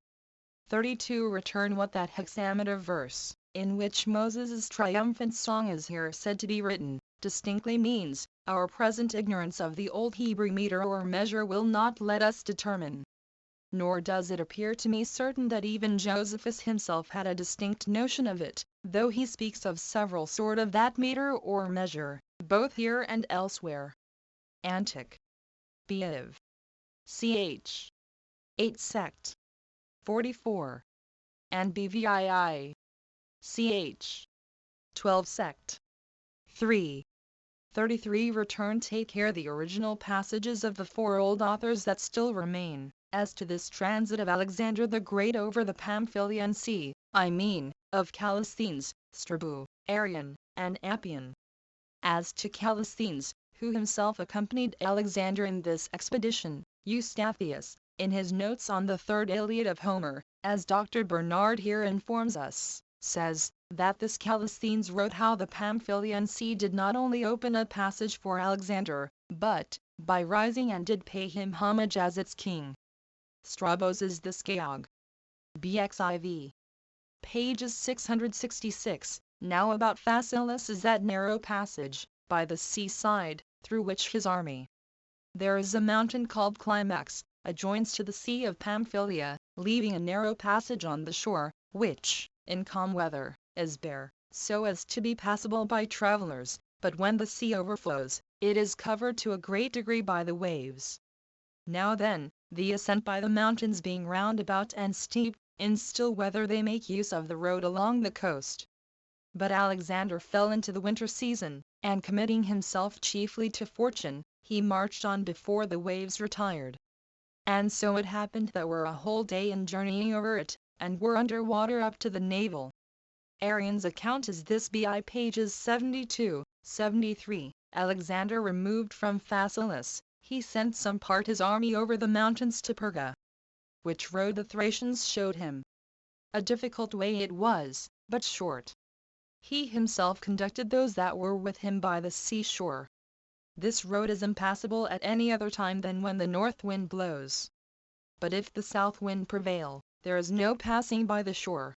32. Return. What that hexameter verse, in which Moses' triumphant song is here said to be written, distinctly means, our present ignorance of the old Hebrew meter or measure will not let us determine. Nor does it appear to me certain that even Josephus himself had a distinct notion of it, though he speaks of several sort of that meter or measure, both here and elsewhere. Antic. Biev. Ch. 8 sect. 44. And Bvii. Ch. 12 sect. 3. 33 Return take care the original passages of the four old authors that still remain, as to this transit of Alexander the Great over the Pamphylian Sea, I mean, of Callisthenes, Strabo, Arrian, and Appian. As to Callisthenes, who himself accompanied Alexander in this expedition, Eustathius, in his notes on the third Iliad of Homer, as Dr. Bernard here informs us, says, that this Callisthenes wrote how the Pamphylian Sea did not only open a passage for Alexander, but, by rising and did pay him homage as its king. Strabos is the Scaeog. Bxiv. Pages 666, now about Phaselis is that narrow passage, by the seaside, through which his army. There is a mountain called Climax, adjoins to the Sea of Pamphylia, leaving a narrow passage on the shore, which, in calm weather, is bare, so as to be passable by travelers, but when the sea overflows, it is covered to a great degree by the waves. Now then, the ascent by the mountains being roundabout and steep, in still weather they make use of the road along the coast. But Alexander fell into the winter season, and committing himself chiefly to fortune, he marched on before the waves retired. And so it happened that we're a whole day in journeying over it, and were under water up to the navel. Arrian's account is this bi pages 72, 73. Alexander removed from Phaselis, he sent some part his army over the mountains to Perga, which road the Thracians showed him. A difficult way it was, but short. He himself conducted those that were with him by the seashore. This road is impassable at any other time than when the north wind blows. But if the south wind prevail, there is no passing by the shore.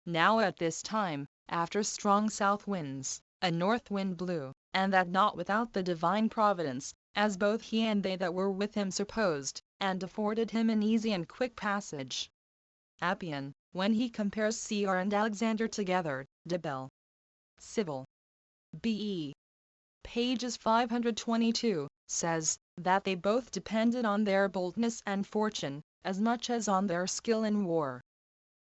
Now at this time, after strong south winds, a north wind blew, and that not without the divine providence, as both he and they that were with him supposed, and afforded him an easy and quick passage. Appian, when he compares Cr and Alexander together, de Bell. Civil. B.E. pages 522, says, that they both depended on their boldness and fortune, as much as on their skill in war.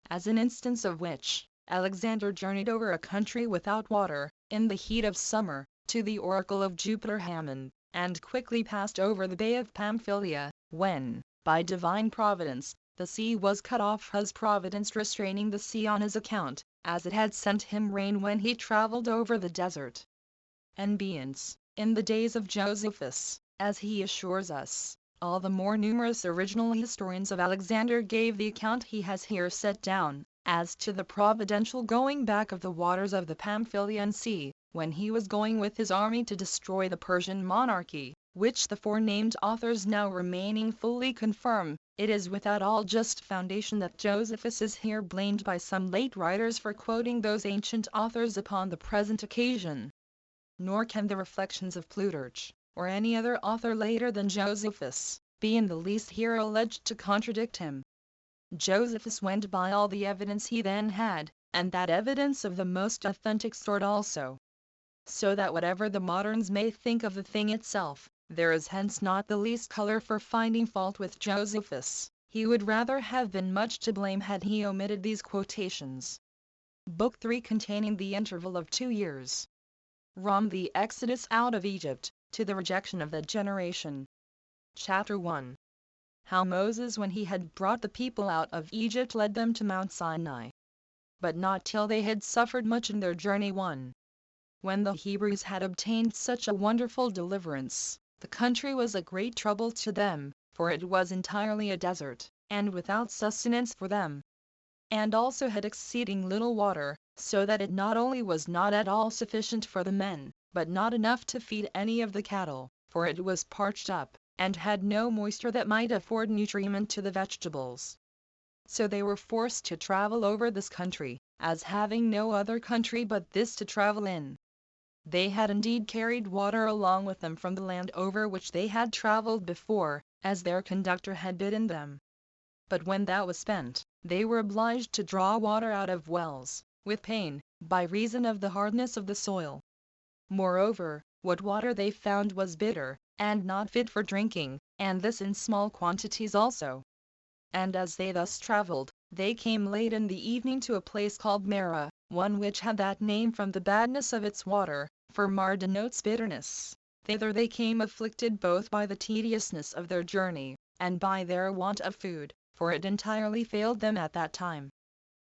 As an instance of which, Alexander journeyed over a country without water, in the heat of summer, to the oracle of Jupiter Hammon, and quickly passed over the Bay of Pamphylia, when, by divine providence, the sea was cut off, his providence restraining the sea on his account, as it had sent him rain when he travelled over the desert. Enbiance, in the days of Josephus, as he assures us, all the more numerous original historians of Alexander gave the account he has here set down, as to the providential going back of the waters of the Pamphylian Sea, when he was going with his army to destroy the Persian monarchy, which the forenamed authors now remaining fully confirm. It is without all just foundation that Josephus is here blamed by some late writers for quoting those ancient authors upon the present occasion. Nor can the reflections of Plutarch, or any other author later than Josephus, be in the least here alleged to contradict him. Josephus went by all the evidence he then had, and that evidence of the most authentic sort also. So that whatever the moderns may think of the thing itself, there is hence not the least color for finding fault with Josephus. He would rather have been much to blame had he omitted these quotations. Book 3 containing the interval of 2 years. From the Exodus out of Egypt, to the rejection of that generation. Chapter 1. How Moses when he had brought the people out of Egypt led them to Mount Sinai. But not till they had suffered much in their journey. 1. When the Hebrews had obtained such a wonderful deliverance, the country was a great trouble to them, for it was entirely a desert, and without sustenance for them, and also had exceeding little water, so that it not only was not at all sufficient for the men, but not enough to feed any of the cattle, for it was parched up, and had no moisture that might afford nutriment to the vegetables. So they were forced to travel over this country, as having no other country but this to travel in. They had indeed carried water along with them from the land over which they had travelled before, as their conductor had bidden them. But when that was spent, they were obliged to draw water out of wells, with pain, by reason of the hardness of the soil. Moreover, what water they found was bitter, and not fit for drinking, and this in small quantities also. And as they thus travelled, they came late in the evening to a place called Marah, one which had that name from the badness of its water, for Mar denotes bitterness. Thither they came afflicted both by the tediousness of their journey, and by their want of food, for it entirely failed them at that time.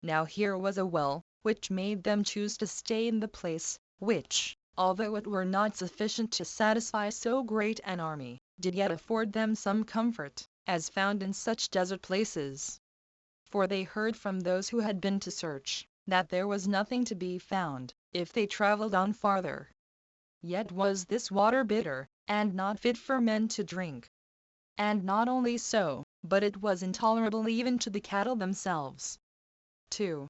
Now here was a well, which made them choose to stay in the place, which, although it were not sufficient to satisfy so great an army, did yet afford them some comfort, as found in such desert places. For they heard from those who had been to search, that there was nothing to be found, if they travelled on farther. Yet was this water bitter, and not fit for men to drink. And not only so, but it was intolerable even to the cattle themselves. 2.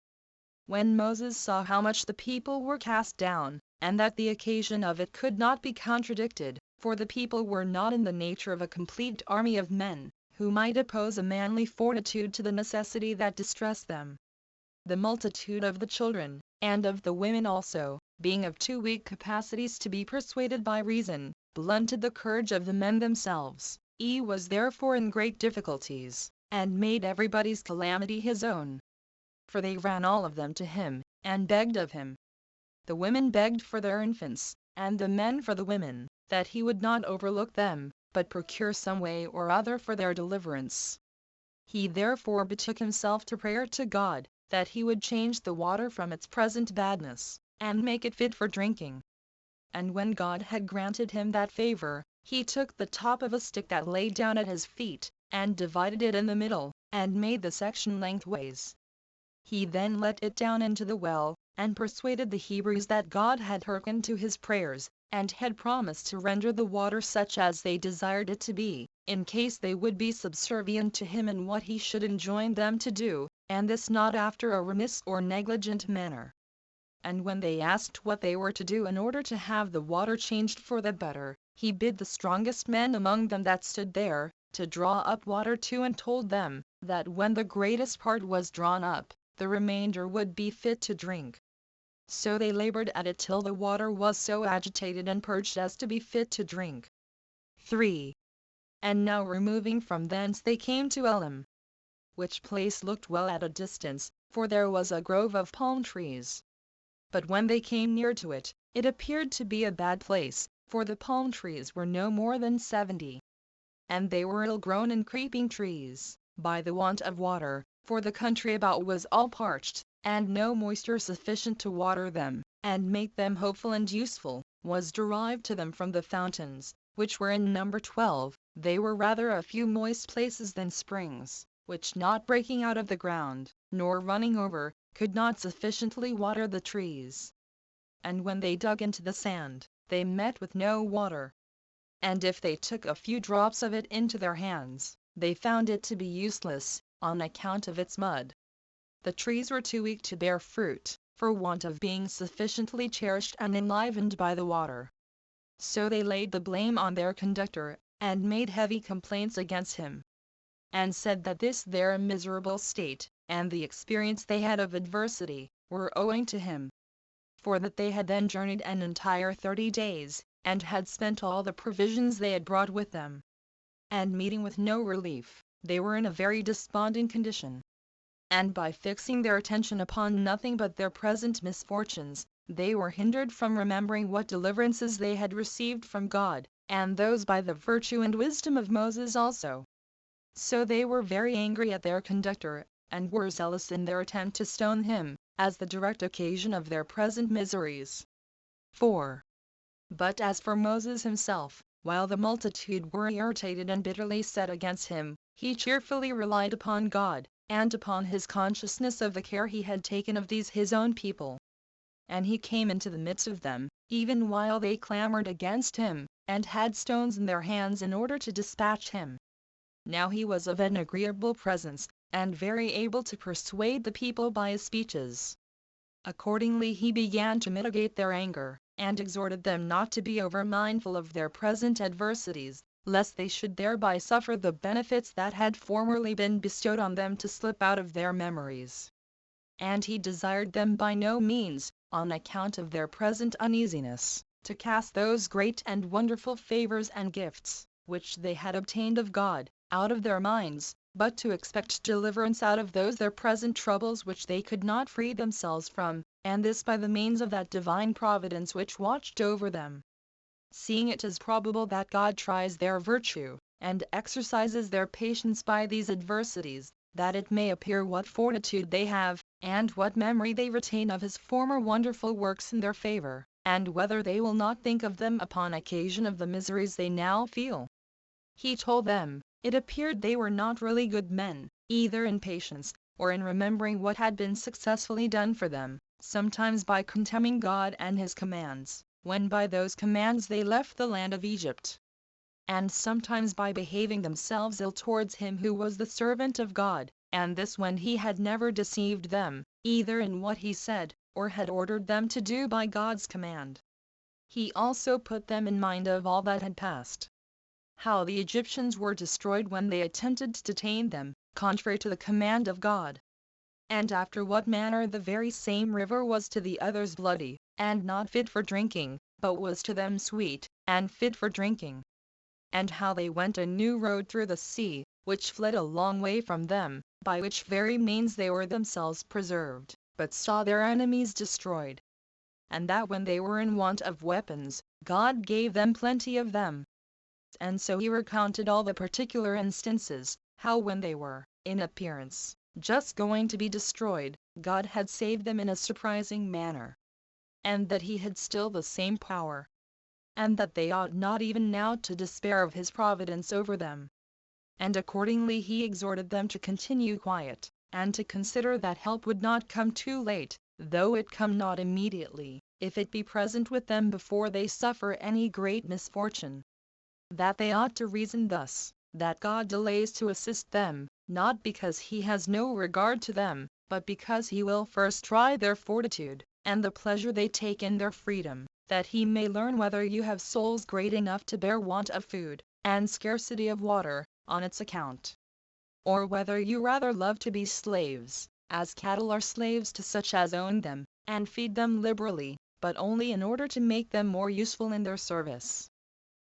When Moses saw how much the people were cast down, and that the occasion of it could not be contradicted, for the people were not in the nature of a complete army of men, who might oppose a manly fortitude to the necessity that distressed them. The multitude of the children, and of the women also, being of too weak capacities to be persuaded by reason, blunted the courage of the men themselves. He was therefore in great difficulties, and made everybody's calamity his own. For they ran all of them to him, and begged of him. The women begged for their infants, and the men for the women, that he would not overlook them, but procure some way or other for their deliverance. He therefore betook himself to prayer to God, that he would change the water from its present badness, and make it fit for drinking. And when God had granted him that favor, he took the top of a stick that lay down at his feet, and divided it in the middle, and made the section lengthways. He then let it down into the well, and persuaded the Hebrews that God had hearkened to his prayers, and had promised to render the water such as they desired it to be, in case they would be subservient to him in what he should enjoin them to do, and this not after a remiss or negligent manner. And when they asked what they were to do in order to have the water changed for the better, he bid the strongest men among them that stood there, to draw up water too, and told them, that when the greatest part was drawn up, the remainder would be fit to drink. So they labored at it till the water was so agitated and purged as to be fit to drink. 3. And now removing from thence they came to Elim, which place looked well at a distance, for there was a grove of palm trees. But when they came near to it, it appeared to be a bad place, for the palm trees were no more than 70. And they were ill-grown and creeping trees, by the want of water, for the country about was all parched, and no moisture sufficient to water them, and make them hopeful and useful, was derived to them from the fountains, which were in number 12. They were rather a few moist places than springs, which not breaking out of the ground, nor running over, could not sufficiently water the trees. And when they dug into the sand, they met with no water. And if they took a few drops of it into their hands, they found it to be useless, on account of its mud. The trees were too weak to bear fruit, for want of being sufficiently cherished and enlivened by the water. So they laid the blame on their conductor, and made heavy complaints against him, and said that this their miserable state, and the experience they had of adversity, were owing to him. For that they had then journeyed an entire 30 days, and had spent all the provisions they had brought with them. And meeting with no relief, they were in a very desponding condition. And by fixing their attention upon nothing but their present misfortunes, they were hindered from remembering what deliverances they had received from God, and those by the virtue and wisdom of Moses also. So they were very angry at their conductor, and were zealous in their attempt to stone him, as the direct occasion of their present miseries. 4. But as for Moses himself, while the multitude were irritated and bitterly set against him, he cheerfully relied upon God, and upon his consciousness of the care he had taken of these his own people. And he came into the midst of them, even while they clamored against him, and had stones in their hands in order to dispatch him. Now he was of an agreeable presence, and very able to persuade the people by his speeches. Accordingly he began to mitigate their anger, and exhorted them not to be over-mindful of their present adversities, lest they should thereby suffer the benefits that had formerly been bestowed on them to slip out of their memories. And he desired them by no means, on account of their present uneasiness, to cast those great and wonderful favors and gifts, which they had obtained of God, out of their minds, but to expect deliverance out of those their present troubles which they could not free themselves from, and this by the means of that divine providence which watched over them. Seeing it is probable that God tries their virtue, and exercises their patience by these adversities, that it may appear what fortitude they have, and what memory they retain of his former wonderful works in their favor, and whether they will not think of them upon occasion of the miseries they now feel. He told them, it appeared they were not really good men, either in patience, or in remembering what had been successfully done for them, sometimes by contemning God and his commands, when by those commands they left the land of Egypt, and sometimes by behaving themselves ill towards him who was the servant of God, and this when he had never deceived them, either in what he said, or had ordered them to do by God's command. He also put them in mind of all that had passed, how the Egyptians were destroyed when they attempted to detain them, contrary to the command of God, and after what manner the very same river was to the others bloody, and not fit for drinking, but was to them sweet, and fit for drinking. And how they went a new road through the sea, which fled a long way from them, by which very means they were themselves preserved, but saw their enemies destroyed. And that when they were in want of weapons, God gave them plenty of them. And so he recounted all the particular instances, how when they were, in appearance, just going to be destroyed, God had saved them in a surprising manner, and that he had still the same power, and that they ought not even now to despair of his providence over them. And accordingly he exhorted them to continue quiet, and to consider that help would not come too late, though it come not immediately, if it be present with them before they suffer any great misfortune. That they ought to reason thus, that God delays to assist them, not because he has no regard to them, but because he will first try their fortitude, and the pleasure they take in their freedom, that he may learn whether you have souls great enough to bear want of food, and scarcity of water, on its account, or whether you rather love to be slaves, as cattle are slaves to such as own them, and feed them liberally, but only in order to make them more useful in their service.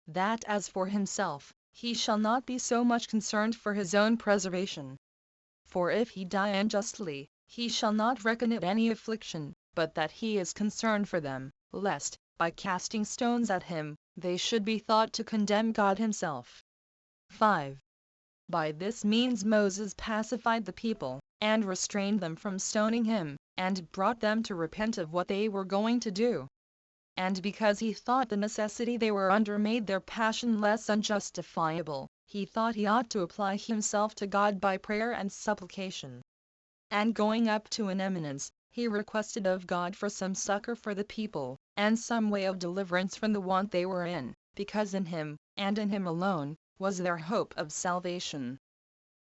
That as for himself, he shall not be so much concerned for his own preservation. For if he die unjustly, he shall not reckon it any affliction, but that he is concerned for them, lest, by casting stones at him, they should be thought to condemn God himself. 5. By this means Moses pacified the people, and restrained them from stoning him, and brought them to repent of what they were going to do. And because he thought the necessity they were under made their passion less unjustifiable, he thought he ought to apply himself to God by prayer and supplication. And going up to an eminence, he requested of God for some succor for the people, and some way of deliverance from the want they were in, because in him, and in him alone, was their hope of salvation.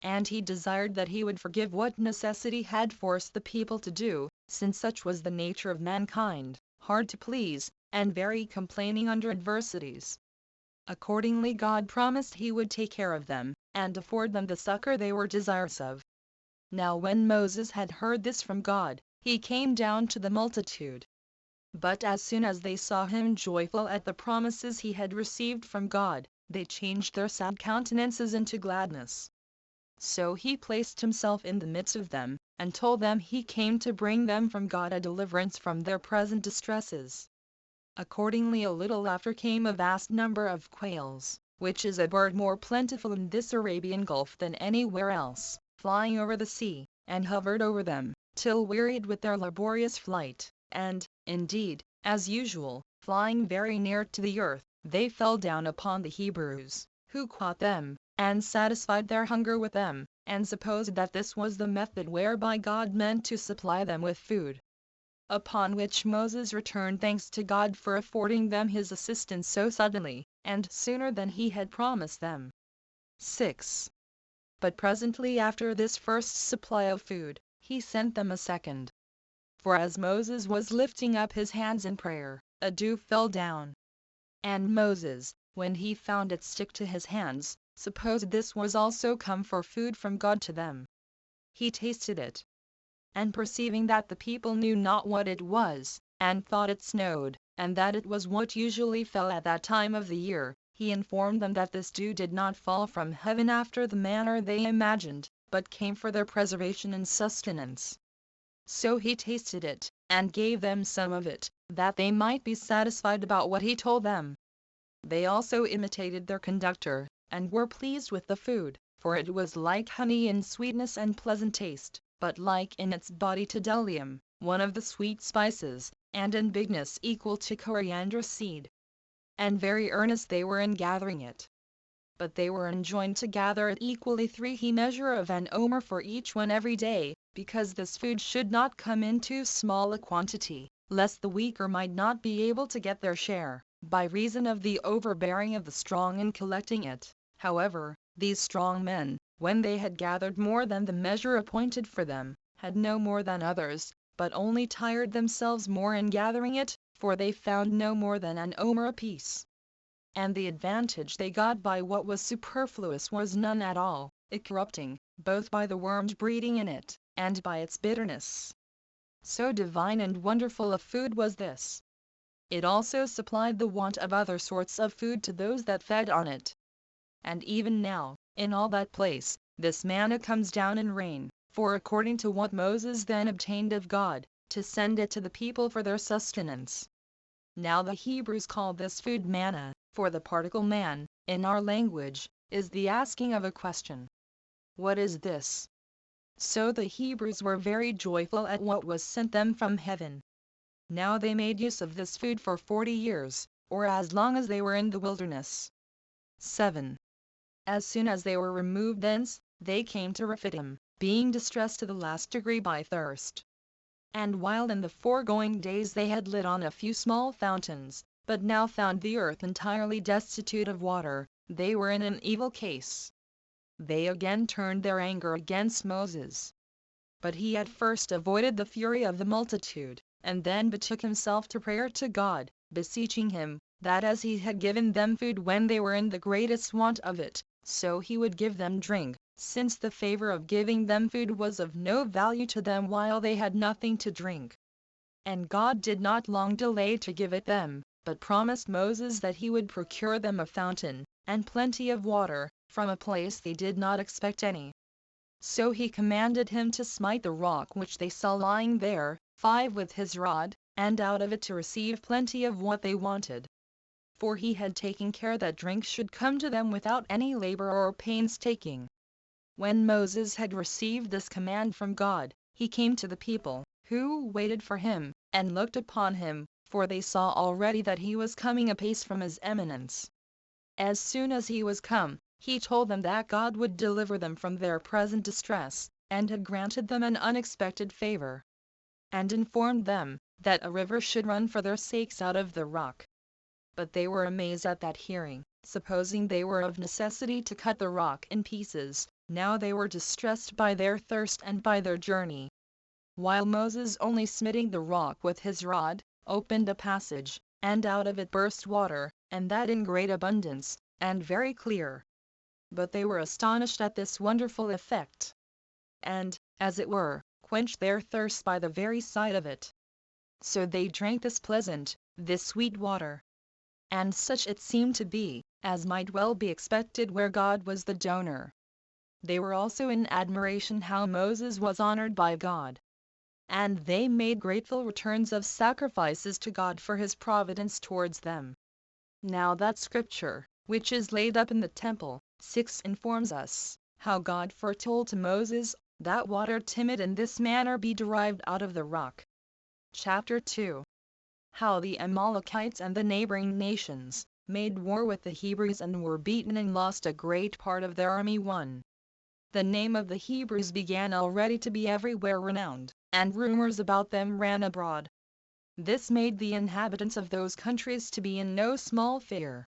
And he desired that he would forgive what necessity had forced the people to do, since such was the nature of mankind, hard to please, and very complaining under adversities. Accordingly God promised he would take care of them, and afford them the succor they were desirous of. Now when Moses had heard this from God, he came down to the multitude. But as soon as they saw him joyful at the promises he had received from God, they changed their sad countenances into gladness. So he placed himself in the midst of them, and told them he came to bring them from God a deliverance from their present distresses. Accordingly a little after came a vast number of quails, which is a bird more plentiful in this Arabian Gulf than anywhere else, flying over the sea, and hovered over them, till wearied with their laborious flight, and, indeed, as usual, flying very near to the earth, they fell down upon the Hebrews, who caught them, and satisfied their hunger with them, and supposed that this was the method whereby God meant to supply them with food. Upon which Moses returned thanks to God for affording them his assistance so suddenly, and sooner than he had promised them. 6. But presently after this first supply of food, he sent them a second. for as Moses was lifting up his hands in prayer, a dew fell down. And Moses, when he found it stick to his hands, supposed this was also come for food from God to them. He tasted it, and perceiving that the people knew not what it was, and thought it snowed, and that it was what usually fell at that time of the year, he informed them that this dew did not fall from heaven after the manner they imagined, but came for their preservation and sustenance. So he tasted it, and gave them some of it, that they might be satisfied about what he told them. They also imitated their conductor, and were pleased with the food, for it was like honey in sweetness and pleasant taste, but like in its body to bdellium, one of the sweet spices, and in bigness equal to coriander seed. And very earnest they were in gathering it. But they were enjoined to gather it equally 3 measure of an omer for each one every day, because this food should not come in too small a quantity, lest the weaker might not be able to get their share, by reason of the overbearing of the strong in collecting it. However, these strong men, when they had gathered more than the measure appointed for them, had no more than others, but only tired themselves more in gathering it, for they found no more than an omer apiece. And the advantage they got by what was superfluous was none at all, it corrupting, both by the worms breeding in it, and by its bitterness. So divine and wonderful a food was this. It also supplied the want of other sorts of food to those that fed on it. And even now, in all that place, this manna comes down in rain, for according to what Moses then obtained of God, to send it to the people for their sustenance. Now the Hebrews call this food manna, for the particle man, in our language, is the asking of a question. What is this? So the Hebrews were very joyful at what was sent them from heaven. Now they made use of this food for 40 years, or as long as they were in the wilderness. 7. As soon as they were removed thence, they came to Rephidim, being distressed to the last degree by thirst. And while in the foregoing days they had lit on a few small fountains, but now found the earth entirely destitute of water, they were in an evil case. They again turned their anger against Moses. But he at first avoided the fury of the multitude, and then betook himself to prayer to God, beseeching him, that as he had given them food when they were in the greatest want of it, so he would give them drink, since the favor of giving them food was of no value to them while they had nothing to drink. And God did not long delay to give it them, but promised Moses that he would procure them a fountain, and plenty of water, from a place they did not expect any. So he commanded him to smite the rock which they saw lying there, 5 with his rod, and out of it to receive plenty of what they wanted. For he had taken care that drink should come to them without any labor or painstaking. When Moses had received this command from God, he came to the people, who waited for him, and looked upon him, for they saw already that he was coming apace from his eminence. As soon as he was come, he told them that God would deliver them from their present distress, and had granted them an unexpected favor. And informed them, that a river should run for their sakes out of the rock. But they were amazed at that hearing, supposing they were of necessity to cut the rock in pieces, now they were distressed by their thirst and by their journey. While Moses only smiting the rock with his rod, opened a passage, and out of it burst water, and that in great abundance, and very clear. But they were astonished at this wonderful effect, and, as it were, quenched their thirst by the very sight of it. So they drank this pleasant, this sweet water. And such it seemed to be, as might well be expected where God was the donor. They were also in admiration how Moses was honored by God. And they made grateful returns of sacrifices to God for his providence towards them. Now that scripture, which is laid up in the temple, 6 informs us, how God foretold to Moses, that water timid in this manner be derived out of the rock. Chapter 2. How the Amalekites and the neighboring nations made war with the Hebrews and were beaten and lost a great part of their army. 1. The name of the Hebrews began already to be everywhere renowned, and rumors about them ran abroad. This made the inhabitants of those countries to be in no small fear.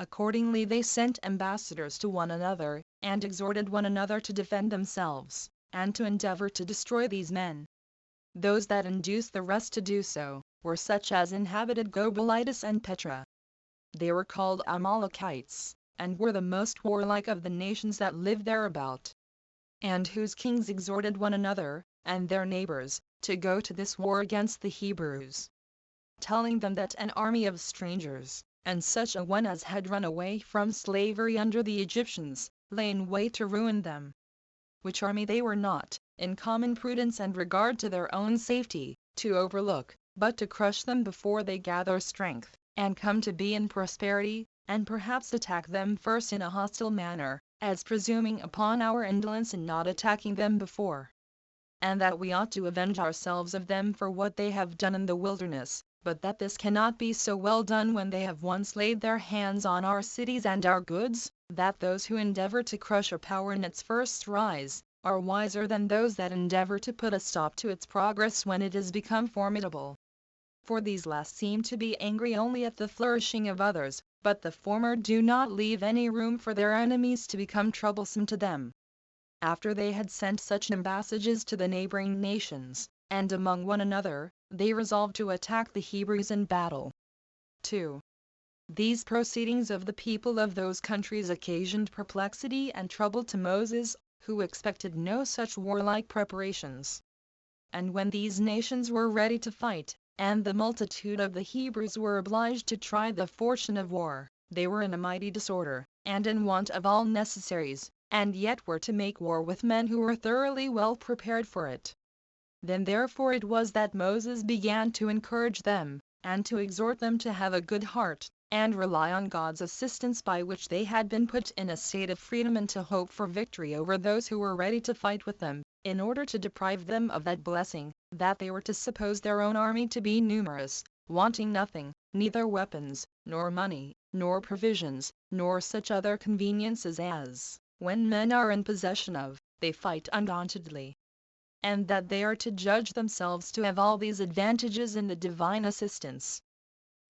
Accordingly they sent ambassadors to one another, and exhorted one another to defend themselves, and to endeavor to destroy these men. those that induced the rest to do so, were such as inhabited Gobelitis and Petra. They were called Amalekites, and were the most warlike of the nations that lived thereabout, and whose kings exhorted one another, and their neighbors, to go to this war against the Hebrews, telling them that an army of strangers, and such a one as had run away from slavery under the Egyptians, lay in wait to ruin them. Which army they were not, in common prudence and regard to their own safety, to overlook, but to crush them before they gather strength, and come to be in prosperity, and perhaps attack them first in a hostile manner, as presuming upon our indolence in not attacking them before, and that we ought to avenge ourselves of them for what they have done in the wilderness, but that this cannot be so well done when they have once laid their hands on our cities and our goods, that those who endeavor to crush a power in its first rise, are wiser than those that endeavor to put a stop to its progress when it is become formidable. For these last seem to be angry only at the flourishing of others, but the former do not leave any room for their enemies to become troublesome to them. After they had sent such embassages to the neighboring nations, and among one another, they resolved to attack the Hebrews in battle. 2. These proceedings of the people of those countries occasioned perplexity and trouble to Moses, who expected no such warlike preparations. And when these nations were ready to fight, and the multitude of the Hebrews were obliged to try the fortune of war, they were in a mighty disorder, and in want of all necessaries, and yet were to make war with men who were thoroughly well prepared for it. Then therefore it was that Moses began to encourage them, and to exhort them to have a good heart, and rely on God's assistance by which they had been put in a state of freedom, and to hope for victory over those who were ready to fight with them, in order to deprive them of that blessing, that they were to suppose their own army to be numerous, wanting nothing, neither weapons, nor money, nor provisions, nor such other conveniences as, when men are in possession of, they fight undauntedly. And that they are to judge themselves to have all these advantages in the divine assistance.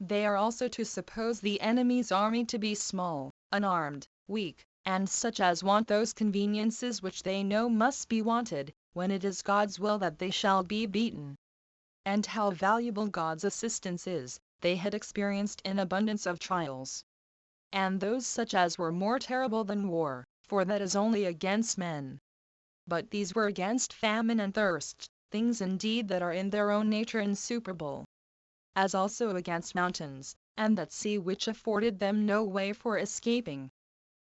They are also to suppose the enemy's army to be small, unarmed, weak, and such as want those conveniences which they know must be wanted, when it is God's will that they shall be beaten. And how valuable God's assistance is, they had experienced in abundance of trials. And those such as were more terrible than war, for that is only against men. But these were against famine and thirst, things indeed that are in their own nature insuperable. As also against mountains, and that sea which afforded them no way for escaping.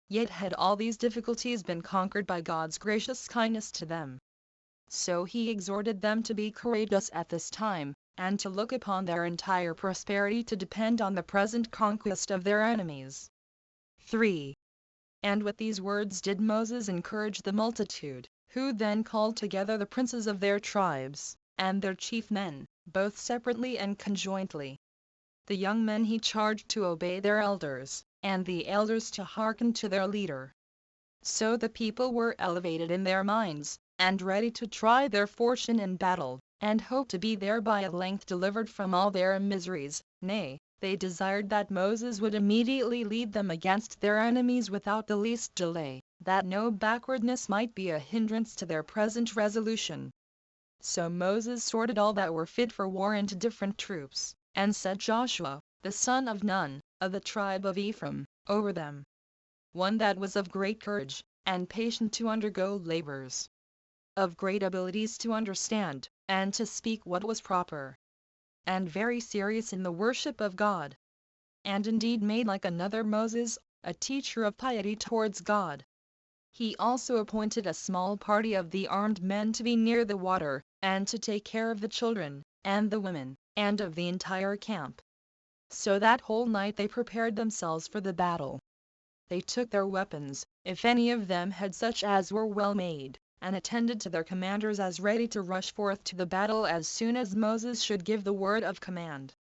Yet had all these difficulties been conquered by God's gracious kindness to them. So he exhorted them to be courageous at this time, and to look upon their entire prosperity to depend on the present conquest of their enemies. 3. And with these words did Moses encourage the multitude, who then called together the princes of their tribes, and their chief men, both separately and conjointly. The young men he charged to obey their elders, and the elders to hearken to their leader. So the people were elevated in their minds, and ready to try their fortune in battle, and hoped to be thereby at length delivered from all their miseries. Nay, they desired that Moses would immediately lead them against their enemies without the least delay, that no backwardness might be a hindrance to their present resolution. So Moses sorted all that were fit for war into different troops, and set Joshua, the son of Nun, of the tribe of Ephraim, over them. One that was of great courage, and patient to undergo labors, of great abilities to understand, and to speak what was proper, and very serious in the worship of God, and indeed made like another Moses, a teacher of piety towards God. He also appointed a small party of the armed men to be near the water, and to take care of the children, and the women, and of the entire camp. So that whole night they prepared themselves for the battle. They took their weapons, if any of them had such as were well made, and attended to their commanders as ready to rush forth to the battle as soon as Moses should give the word of command.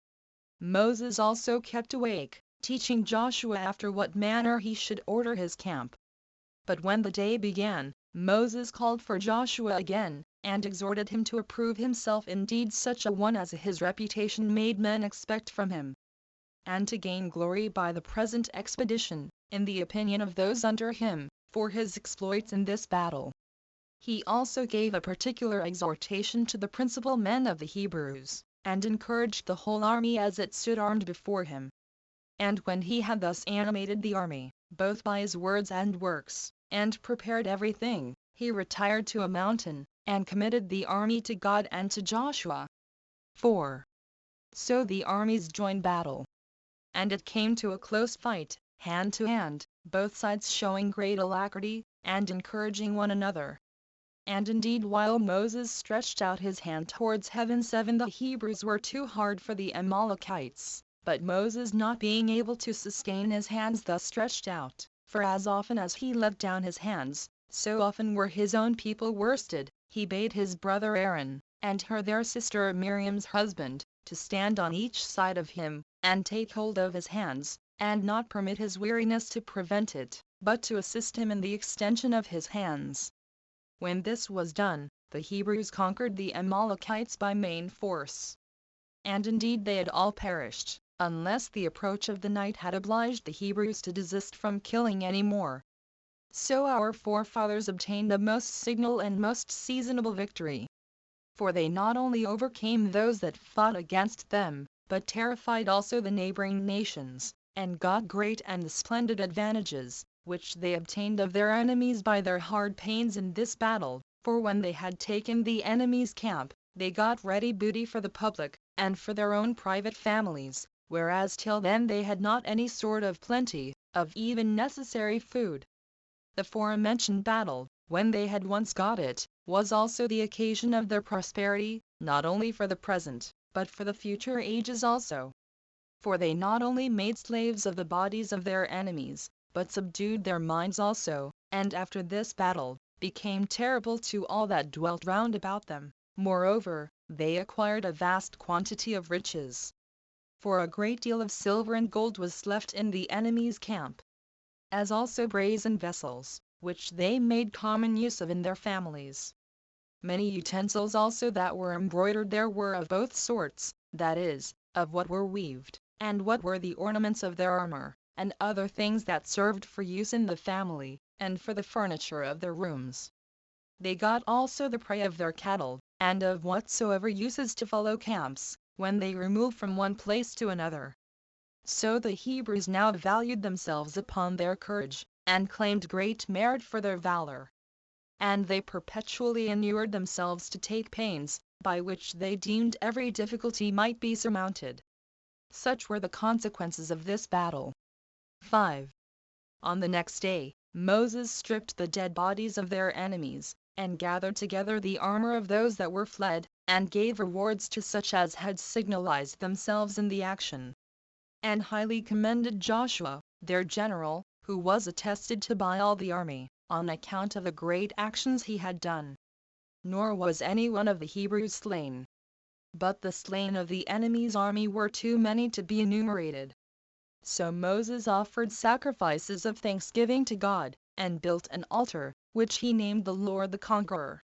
Moses also kept awake, teaching Joshua after what manner he should order his camp. But when the day began, Moses called for Joshua again, and exhorted him to approve himself indeed such a one as his reputation made men expect from him, and to gain glory by the present expedition, in the opinion of those under him, for his exploits in this battle. He also gave a particular exhortation to the principal men of the Hebrews, and encouraged the whole army as it stood armed before him. And when he had thus animated the army, both by his words and works, and prepared everything, he retired to a mountain, and committed the army to God and to Joshua. 4. So the armies joined battle. And it came to a close fight, hand to hand, both sides showing great alacrity, and encouraging one another. And indeed while Moses stretched out his hand towards heaven, 7 the Hebrews were too hard for the Amalekites, but Moses not being able to sustain his hands thus stretched out, for as often as he let down his hands, so often were his own people worsted, he bade his brother Aaron, and her their sister Miriam's husband, to stand on each side of him, and take hold of his hands, and not permit his weariness to prevent it, but to assist him in the extension of his hands. When this was done, the Hebrews conquered the Amalekites by main force. And indeed they had all perished, unless the approach of the night had obliged the Hebrews to desist from killing any more. So our forefathers obtained a most signal and most seasonable victory. For they not only overcame those that fought against them, but terrified also the neighboring nations, and got great and splendid advantages, which they obtained of their enemies by their hard pains in this battle. For when they had taken the enemy's camp, they got ready booty for the public, and for their own private families, whereas till then they had not any sort of plenty, of even necessary food. The forementioned battle, when they had once got it, was also the occasion of their prosperity, not only for the present, but for the future ages also. For they not only made slaves of the bodies of their enemies, but subdued their minds also, and after this battle, became terrible to all that dwelt round about them. Moreover, they acquired a vast quantity of riches. For a great deal of silver and gold was left in the enemy's camp, as also brazen vessels, which they made common use of in their families. Many utensils also that were embroidered there were of both sorts, that is, of what were weaved, and what were the ornaments of their armor, and other things that served for use in the family, and for the furniture of their rooms. They got also the prey of their cattle, and of whatsoever uses to follow camps, when they removed from one place to another. So the Hebrews now valued themselves upon their courage, and claimed great merit for their valor. And they perpetually inured themselves to take pains, by which they deemed every difficulty might be surmounted. Such were the consequences of this battle. 5. On the next day, Moses stripped the dead bodies of their enemies, and gathered together the armor of those that were fled, and gave rewards to such as had signalized themselves in the action. And highly commended Joshua, their general, who was attested to by all the army, on account of the great actions he had done. Nor was any one of the Hebrews slain. But the slain of the enemy's army were too many to be enumerated. So Moses offered sacrifices of thanksgiving to God, and built an altar, which he named the Lord the Conqueror.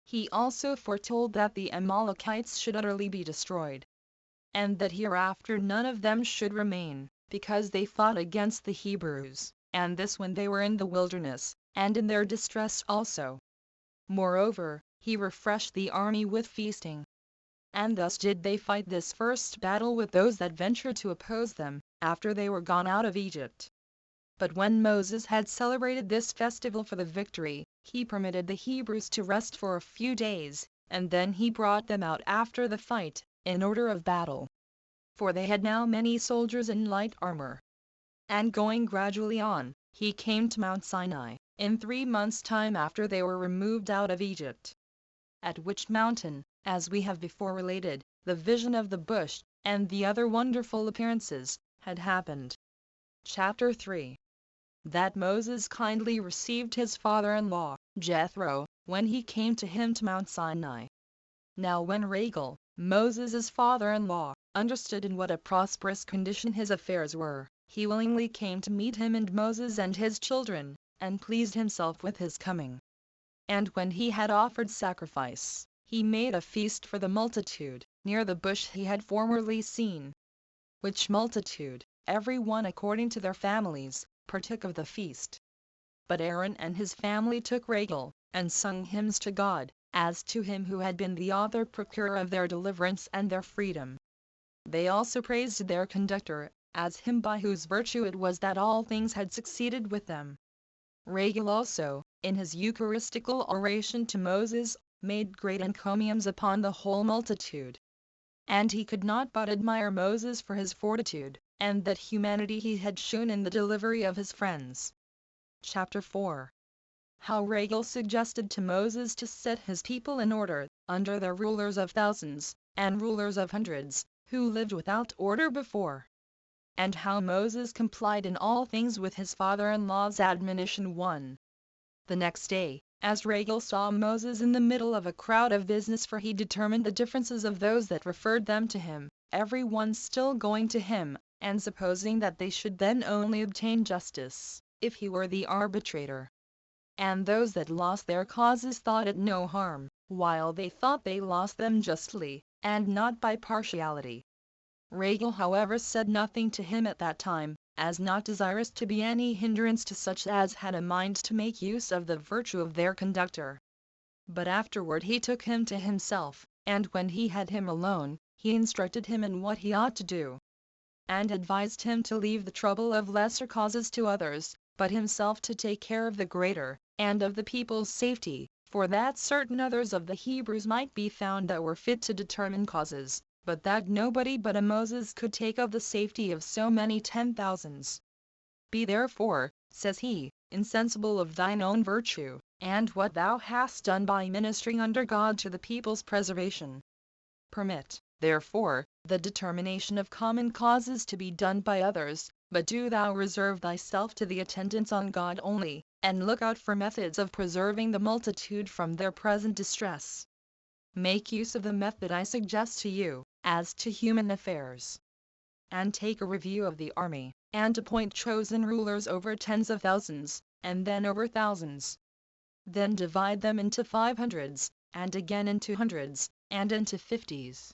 He also foretold that the Amalekites should utterly be destroyed, and that hereafter none of them should remain, because they fought against the Hebrews, and this when they were in the wilderness, and in their distress also. Moreover, he refreshed the army with feasting. And thus did they fight this first battle with those that ventured to oppose them, after they were gone out of Egypt. But when Moses had celebrated this festival for the victory, he permitted the Hebrews to rest for a few days, and then he brought them out after the fight, in order of battle. For they had now many soldiers in light armor. And going gradually on, he came to Mount Sinai, in 3 months' time after they were removed out of Egypt. At which mountain, as we have before related, the vision of the bush, and the other wonderful appearances, had happened. Chapter 3. That Moses kindly received his father-in-law, Jethro, when he came to him to Mount Sinai. Now when Rachel, Moses' father-in-law, understood in what a prosperous condition his affairs were, he willingly came to meet him and Moses and his children, and pleased himself with his coming. And when he had offered sacrifice, he made a feast for the multitude, near the bush he had formerly seen. Which multitude, every one according to their families, partook of the feast. But Aaron and his family took Rachel, and sung hymns to God, as to him who had been the author procurer of their deliverance and their freedom. They also praised their conductor, as him by whose virtue it was that all things had succeeded with them. Regal also, in his Eucharistical oration to Moses, made great encomiums upon the whole multitude. And he could not but admire Moses for his fortitude, and that humanity he had shewn in the delivery of his friends. Chapter 4. How Regal suggested to Moses to set his people in order, under their rulers of thousands, and rulers of hundreds, who lived without order before. And how Moses complied in all things with his father-in-law's admonition. 1. The next day, as Regal saw Moses in the middle of a crowd of business, for he determined the differences of those that referred them to him, every one still going to him, and supposing that they should then only obtain justice, if he were the arbitrator. And those that lost their causes thought it no harm, while they thought they lost them justly, and not by partiality. Regal however said nothing to him at that time, as not desirous to be any hindrance to such as had a mind to make use of the virtue of their conductor. But afterward he took him to himself, and when he had him alone, he instructed him in what he ought to do, and advised him to leave the trouble of lesser causes to others, but himself to take care of the greater, and of the people's safety, for that certain others of the Hebrews might be found that were fit to determine causes, but that nobody but a Moses could take of the safety of so many 10,000s. Be therefore, says he, insensible of thine own virtue, and what thou hast done by ministering under God to the people's preservation. Permit, therefore, the determination of common causes to be done by others, but do thou reserve thyself to the attendance on God only, and look out for methods of preserving the multitude from their present distress. Make use of the method I suggest to you, as to human affairs. And take a review of the army, and appoint chosen rulers over tens of thousands, and then over thousands. Then divide them into 500s, and again into hundreds, and into 50s.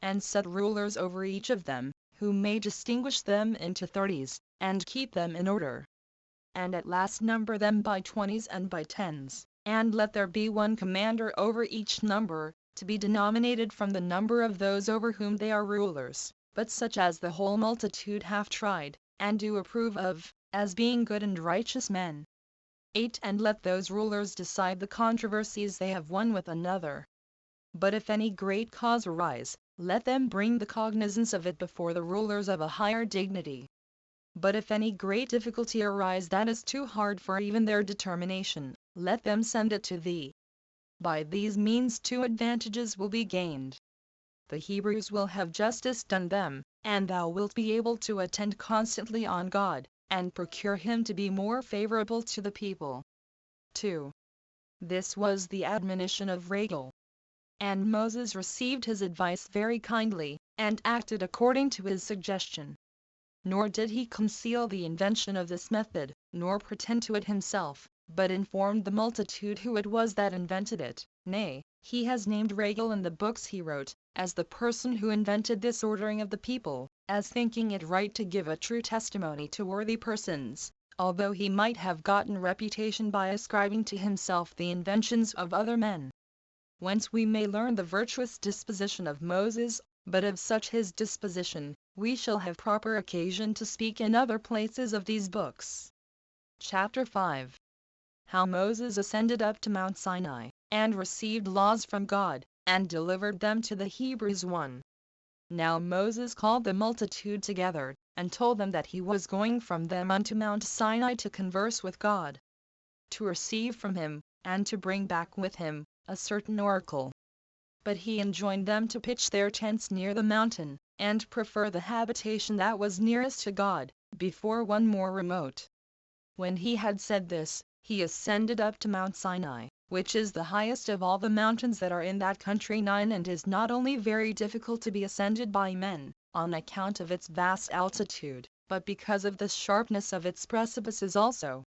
And set rulers over each of them, who may distinguish them into 30s, and keep them in order. And at last number them by 20s and by 10s, and let there be one commander over each number, to be denominated from the number of those over whom they are rulers, but such as the whole multitude have tried, and do approve of, as being good and righteous men. 8. And let those rulers decide the controversies they have one with another. But if any great cause arise, let them bring the cognizance of it before the rulers of a higher dignity. But if any great difficulty arise that is too hard for even their determination, let them send it to thee. By these means 2 advantages will be gained. The Hebrews will have justice done them, and thou wilt be able to attend constantly on God, and procure him to be more favorable to the people. 2. This was the admonition of Regal. And Moses received his advice very kindly, and acted according to his suggestion. Nor did he conceal the invention of this method, nor pretend to it himself, but informed the multitude who it was that invented it. Nay, he has named Regal in the books he wrote, as the person who invented this ordering of the people, as thinking it right to give a true testimony to worthy persons, although he might have gotten reputation by ascribing to himself the inventions of other men. Whence we may learn the virtuous disposition of Moses, but of such his disposition, we shall have proper occasion to speak in other places of these books. Chapter 5. How Moses ascended up to Mount Sinai, and received laws from God, and delivered them to the Hebrews. 1. Now Moses called the multitude together, and told them that he was going from them unto Mount Sinai to converse with God, to receive from him, and to bring back with him, a certain oracle. But he enjoined them to pitch their tents near the mountain, and prefer the habitation that was nearest to God, before one more remote. When he had said this, he ascended up to Mount Sinai, which is the highest of all the mountains that are in that country, 9, and is not only very difficult to be ascended by men, on account of its vast altitude, but because of the sharpness of its precipices also.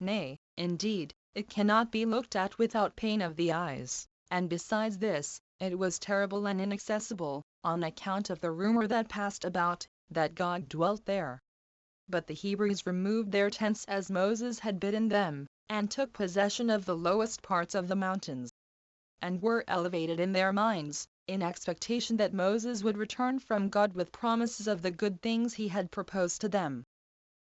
Nay, indeed, it cannot be looked at without pain of the eyes, and besides this, it was terrible and inaccessible, on account of the rumor that passed about, that God dwelt there. But the Hebrews removed their tents as Moses had bidden them, and took possession of the lowest parts of the mountains, and were elevated in their minds, in expectation that Moses would return from God with promises of the good things he had proposed to them.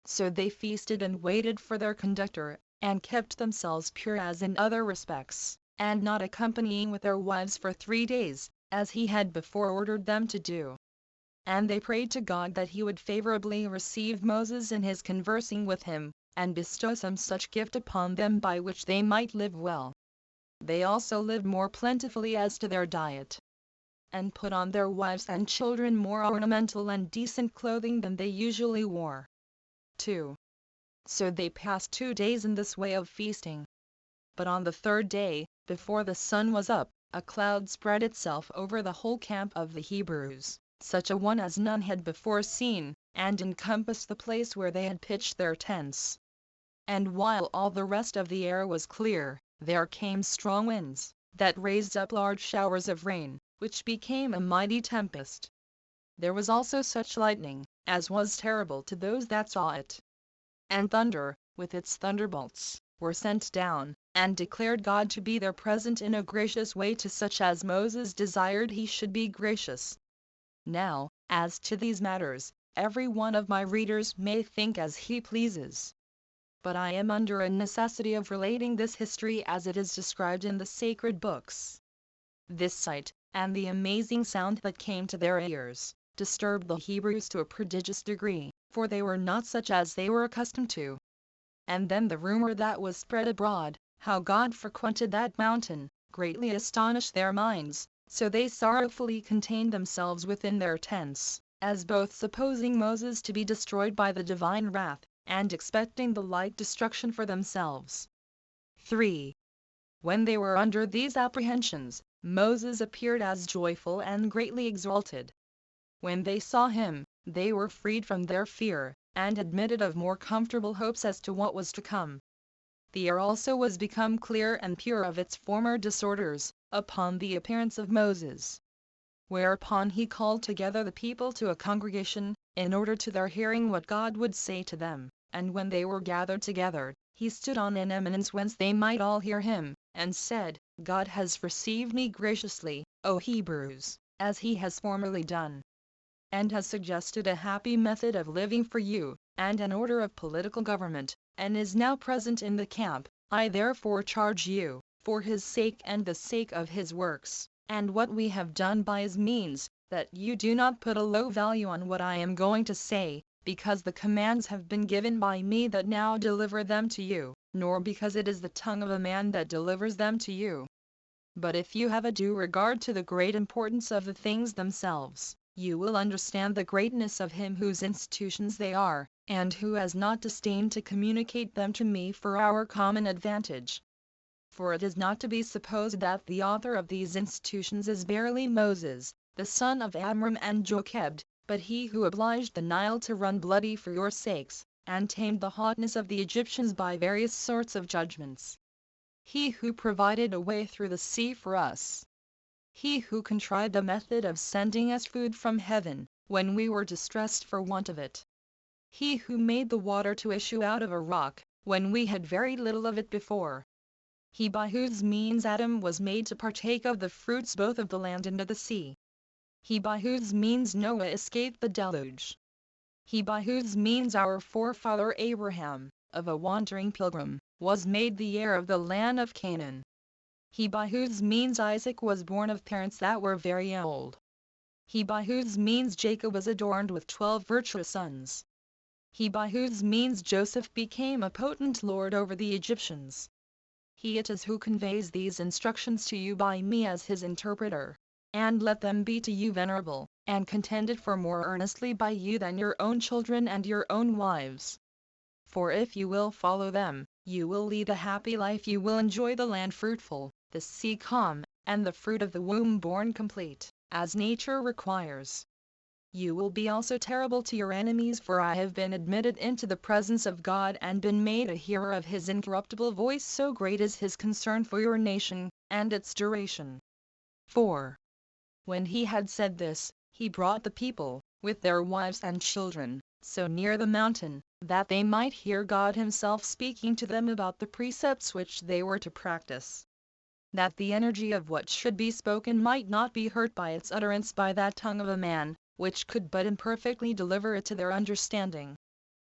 So they feasted and waited for their conductor, and kept themselves pure as in other respects, and not accompanying with their wives for 3 days, as he had before ordered them to do. And they prayed to God that he would favorably receive Moses in his conversing with him, and bestow some such gift upon them by which they might live well. They also lived more plentifully as to their diet, and put on their wives and children more ornamental and decent clothing than they usually wore. 2. So they passed 2 days in this way of feasting. But on the 3rd day, before the sun was up, a cloud spread itself over the whole camp of the Hebrews, such a one as none had before seen, and encompassed the place where they had pitched their tents. And while all the rest of the air was clear, there came strong winds, that raised up large showers of rain, which became a mighty tempest. There was also such lightning, as was terrible to those that saw it. And thunder, with its thunderbolts, were sent down, and declared God to be there present in a gracious way to such as Moses desired he should be gracious. Now, as to these matters, every one of my readers may think as he pleases. But I am under a necessity of relating this history as it is described in the sacred books. This sight, and the amazing sound that came to their ears, disturbed the Hebrews to a prodigious degree, for they were not such as they were accustomed to. And then the rumor that was spread abroad, how God frequented that mountain, greatly astonished their minds, so they sorrowfully contained themselves within their tents, as both supposing Moses to be destroyed by the divine wrath, and expecting the like destruction for themselves. 3. When they were under these apprehensions, Moses appeared as joyful and greatly exalted. When they saw him, they were freed from their fear, and admitted of more comfortable hopes as to what was to come. The air also was become clear and pure of its former disorders, upon the appearance of Moses. Whereupon he called together the people to a congregation, in order to their hearing what God would say to them, and when they were gathered together, he stood on an eminence whence they might all hear him, and said, God has received me graciously, O Hebrews, as he has formerly done, and has suggested a happy method of living for you, and an order of political government, and is now present in the camp. I therefore charge you, for his sake and the sake of his works, and what we have done by his means, that you do not put a low value on what I am going to say, because the commands have been given by me that now deliver them to you, nor because it is the tongue of a man that delivers them to you. But if you have a due regard to the great importance of the things themselves, you will understand the greatness of him whose institutions they are, and who has not disdained to communicate them to me for our common advantage. For it is not to be supposed that the author of these institutions is barely Moses, the son of Amram and Jochebed, but he who obliged the Nile to run bloody for your sakes, and tamed the haughtiness of the Egyptians by various sorts of judgments. He who provided a way through the sea for us. He who contrived a method of sending us food from heaven, when we were distressed for want of it. He who made the water to issue out of a rock, when we had very little of it before. He by whose means Adam was made to partake of the fruits both of the land and of the sea. He by whose means Noah escaped the deluge. He by whose means our forefather Abraham, of a wandering pilgrim, was made the heir of the land of Canaan. He by whose means Isaac was born of parents that were very old. He by whose means Jacob was adorned with 12 virtuous sons. He by whose means Joseph became a potent lord over the Egyptians. He it is who conveys these instructions to you by me as his interpreter, and let them be to you venerable, and contended for more earnestly by you than your own children and your own wives. For if you will follow them, you will lead a happy life, you will enjoy the land fruitful, the sea calm, and the fruit of the womb born complete, as nature requires. You will be also terrible to your enemies, for I have been admitted into the presence of God and been made a hearer of his incorruptible voice, so great is his concern for your nation, and its duration. 4. When he had said this, he brought the people, with their wives and children, so near the mountain, that they might hear God Himself speaking to them about the precepts which they were to practice. That the energy of what should be spoken might not be hurt by its utterance by that tongue of a man, which could but imperfectly deliver it to their understanding.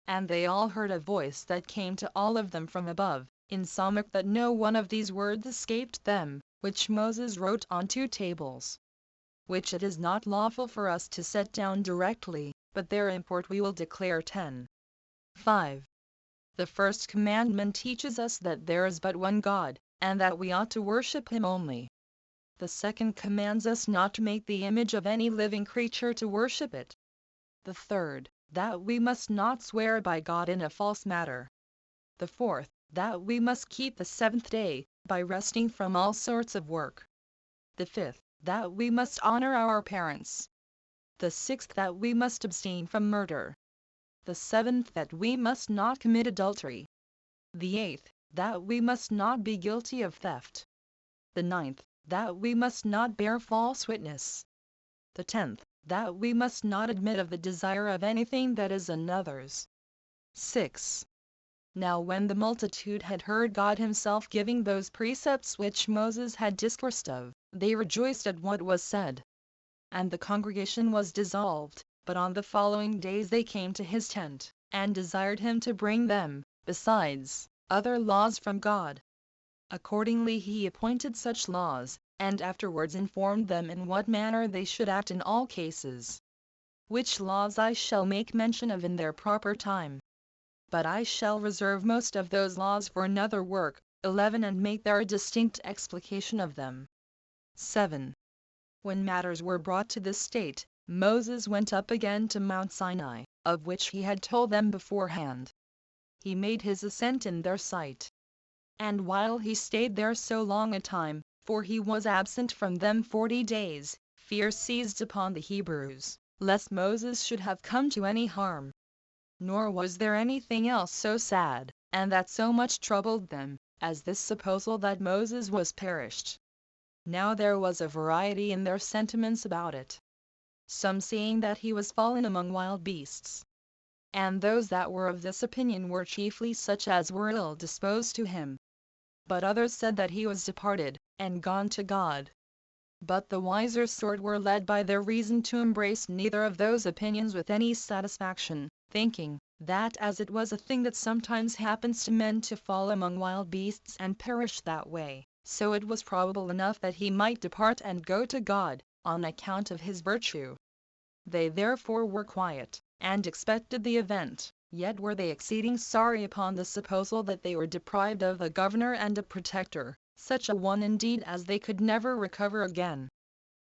And they all heard a voice that came to all of them from above, insomuch that no one of these words escaped them, which Moses wrote on 2 tables, which it is not lawful for us to set down directly, but their import we will declare 10. 5. The first commandment teaches us that there is but one God, and that we ought to worship Him only. The second commands us not to make the image of any living creature to worship it. The third, that we must not swear by God in a false matter. The fourth, that we must keep the 7th day, by resting from all sorts of work. The fifth, that we must honor our parents. The sixth, that we must abstain from murder. The 7th, that we must not commit adultery. The 8th, that we must not be guilty of theft. The 9th, that we must not bear false witness. The 10th, that we must not admit of the desire of anything that is another's. 6. Now when the multitude had heard God Himself giving those precepts which Moses had discoursed of, they rejoiced at what was said. And the congregation was dissolved, but on the following days they came to his tent, and desired him to bring them, besides, other laws from God. Accordingly he appointed such laws, and afterwards informed them in what manner they should act in all cases. Which laws I shall make mention of in their proper time. But I shall reserve most of those laws for another work, 11, and make there a distinct explication of them. 7. When matters were brought to this state, Moses went up again to Mount Sinai, of which he had told them beforehand. He made his ascent in their sight. And while he stayed there so long a time, for he was absent from them 40 days, fear seized upon the Hebrews, lest Moses should have come to any harm. Nor was there anything else so sad, and that so much troubled them, as this supposal that Moses was perished. Now there was a variety in their sentiments about it. Some saying that he was fallen among wild beasts. And those that were of this opinion were chiefly such as were ill disposed to him. But others said that he was departed, and gone to God. But the wiser sort were led by their reason to embrace neither of those opinions with any satisfaction, thinking, that as it was a thing that sometimes happens to men to fall among wild beasts and perish that way, so it was probable enough that he might depart and go to God, on account of his virtue. They therefore were quiet, and expected the event, yet were they exceeding sorry upon the supposal that they were deprived of a governor and a protector, such a one indeed as they could never recover again.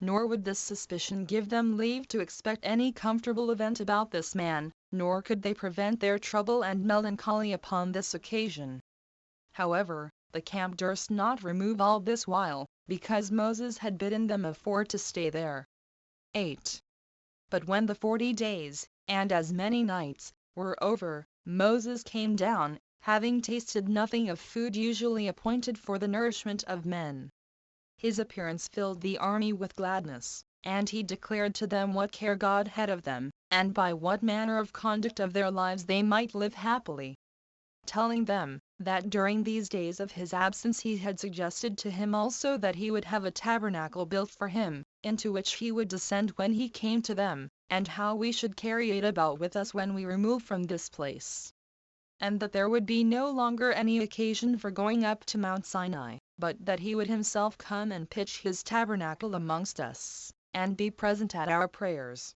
Nor would this suspicion give them leave to expect any comfortable event about this man, nor could they prevent their trouble and melancholy upon this occasion. However, the camp durst not remove all this while, because Moses had bidden them afore to stay there. 8. But when the 40 days, and as many nights, were over, Moses came down, having tasted nothing of food usually appointed for the nourishment of men. His appearance filled the army with gladness, and he declared to them what care God had of them, and by what manner of conduct of their lives they might live happily. Telling them, that during these days of his absence he had suggested to him also that he would have a tabernacle built for him, into which he would descend when he came to them, and how we should carry it about with us when we remove from this place. And that there would be no longer any occasion for going up to Mount Sinai, but that he would himself come and pitch his tabernacle amongst us, and be present at our prayers.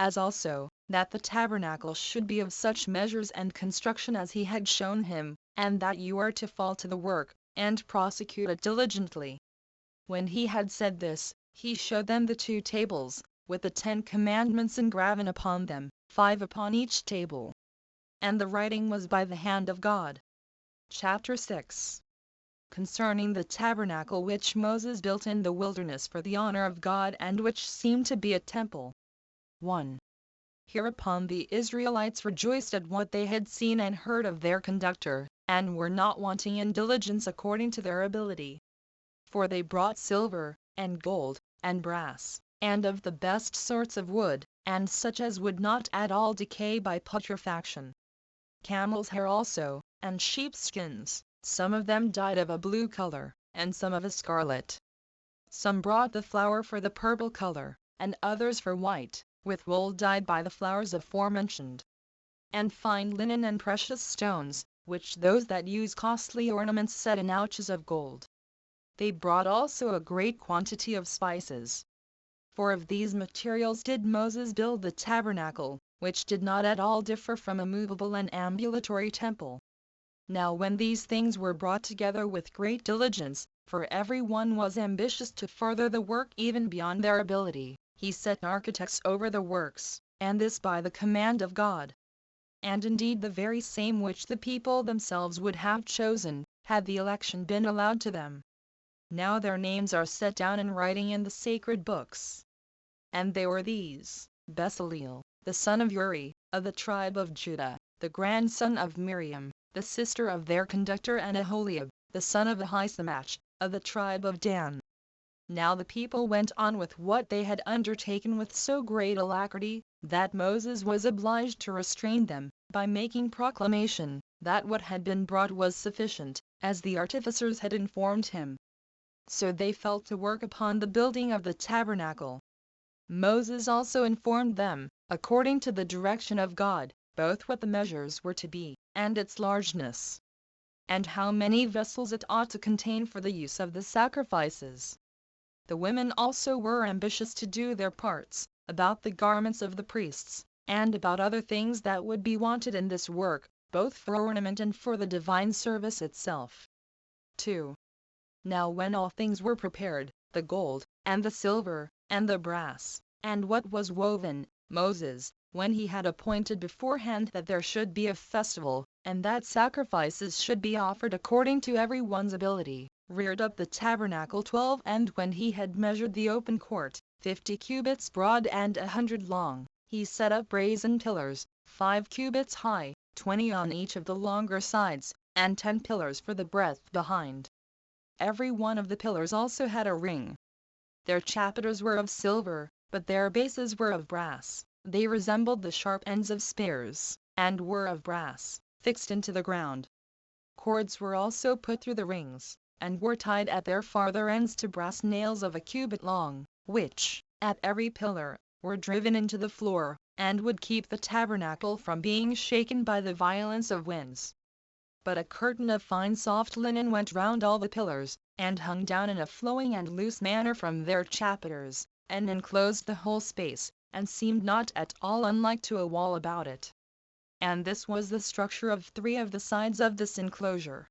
As also, that the tabernacle should be of such measures and construction as he had shown him, and that you are to fall to the work, and prosecute it diligently. When he had said this, he showed them the 2 tables, with the 10 commandments engraven upon them, 5 upon each table. And the writing was by the hand of God. Chapter 6. Concerning the tabernacle which Moses built in the wilderness for the honor of God, and which seemed to be a temple. 1. Hereupon the Israelites rejoiced at what they had seen and heard of their conductor, and were not wanting in diligence according to their ability. For they brought silver, and gold, and brass, and of the best sorts of wood, and such as would not at all decay by putrefaction. camel's hair also, and sheepskins, some of them dyed of a blue color, and some of a scarlet. Some brought the flower for the purple color, and others for white, with wool dyed by the flowers aforementioned. And fine linen and precious stones, which those that use costly ornaments set in ouches of gold. They brought also a great quantity of spices. For of these materials did Moses build the tabernacle, which did not at all differ from a movable and ambulatory temple. Now when these things were brought together with great diligence, for every one was ambitious to further the work even beyond their ability, he set architects over the works, and this by the command of God. And indeed the very same which the people themselves would have chosen, had the election been allowed to them. Now their names are set down in writing in the sacred books. And they were these: Bezaleel, the son of Uri, of the tribe of Judah, the grandson of Miriam, the sister of their conductor, and Aholiab, the son of Ahisamach, of the tribe of Dan. Now the people went on with what they had undertaken with so great alacrity, that Moses was obliged to restrain them, by making proclamation, that what had been brought was sufficient, as the artificers had informed him. So they fell to work upon the building of the tabernacle. Moses also informed them, according to the direction of God, both what the measures were to be, and its largeness, and how many vessels it ought to contain for the use of the sacrifices. The women also were ambitious to do their parts, about the garments of the priests, and about other things that would be wanted in this work, both for ornament and for the divine service itself. 2. Now when all things were prepared, the gold, and the silver, and the brass, and what was woven, Moses, when he had appointed beforehand that there should be a festival, and that sacrifices should be offered according to every one's ability, reared up the tabernacle 12. And when he had measured the open court, 50 cubits broad and 100 long, he set up brazen pillars, 5 cubits high, 20 on each of the longer sides, and 10 pillars for the breadth behind. Every one of the pillars also had a ring. Their chapiters were of silver, but their bases were of brass. They resembled the sharp ends of spears, and were of brass, fixed into the ground. Cords were also put through the rings, and were tied at their farther ends to brass nails of a cubit long, which, at every pillar, were driven into the floor, and would keep the tabernacle from being shaken by the violence of winds. But a curtain of fine soft linen went round all the pillars, and hung down in a flowing and loose manner from their chapiters, and enclosed the whole space, and seemed not at all unlike to a wall about it. And this was the structure of 3 of the sides of this enclosure.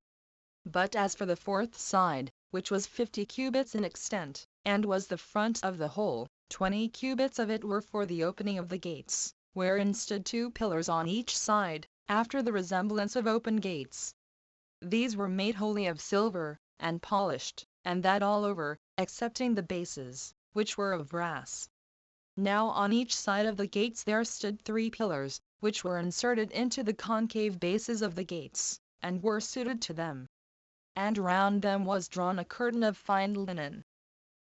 But as for the 4th side, which was 50 cubits in extent, and was the front of the whole, 20 cubits of it were for the opening of the gates, wherein stood 2 pillars on each side, after the resemblance of open gates. These were made wholly of silver, and polished, and that all over, excepting the bases, which were of brass. Now on each side of the gates there stood 3 pillars, which were inserted into the concave bases of the gates, and were suited to them. And round them was drawn a curtain of fine linen.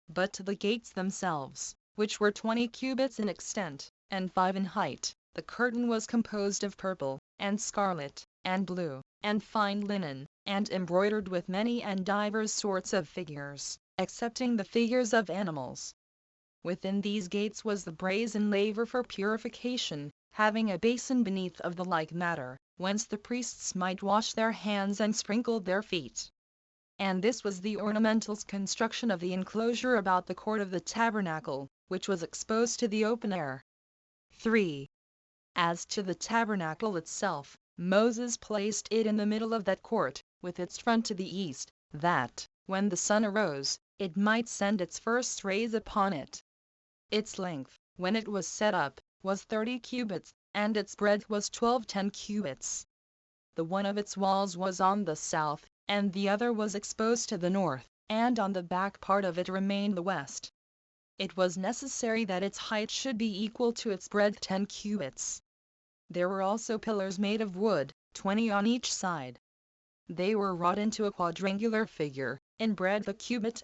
But to the gates themselves, which were 20 cubits in extent, and 5 in height, the curtain was composed of purple, and scarlet, and blue, and fine linen, and embroidered with many and divers sorts of figures, excepting the figures of animals. Within these gates was the brazen laver for purification, having a basin beneath of the like matter, whence the priests might wash their hands and sprinkle their feet. And this was the ornamental construction of the enclosure about the court of the tabernacle, which was exposed to the open air. 3. As to the tabernacle itself, Moses placed it in the middle of that court, with its front to the east, that, when the sun arose, it might send its first rays upon it. Its length, when it was set up, was 30 cubits, and its breadth was 10 cubits. The one of its walls was on the south, and the other was exposed to the north, and on the back part of it remained the west. It was necessary that its height should be equal to its breadth 10 cubits. There were also pillars made of wood, 20 on each side. They were wrought into a quadrangular figure, in breadth 1.5 cubits,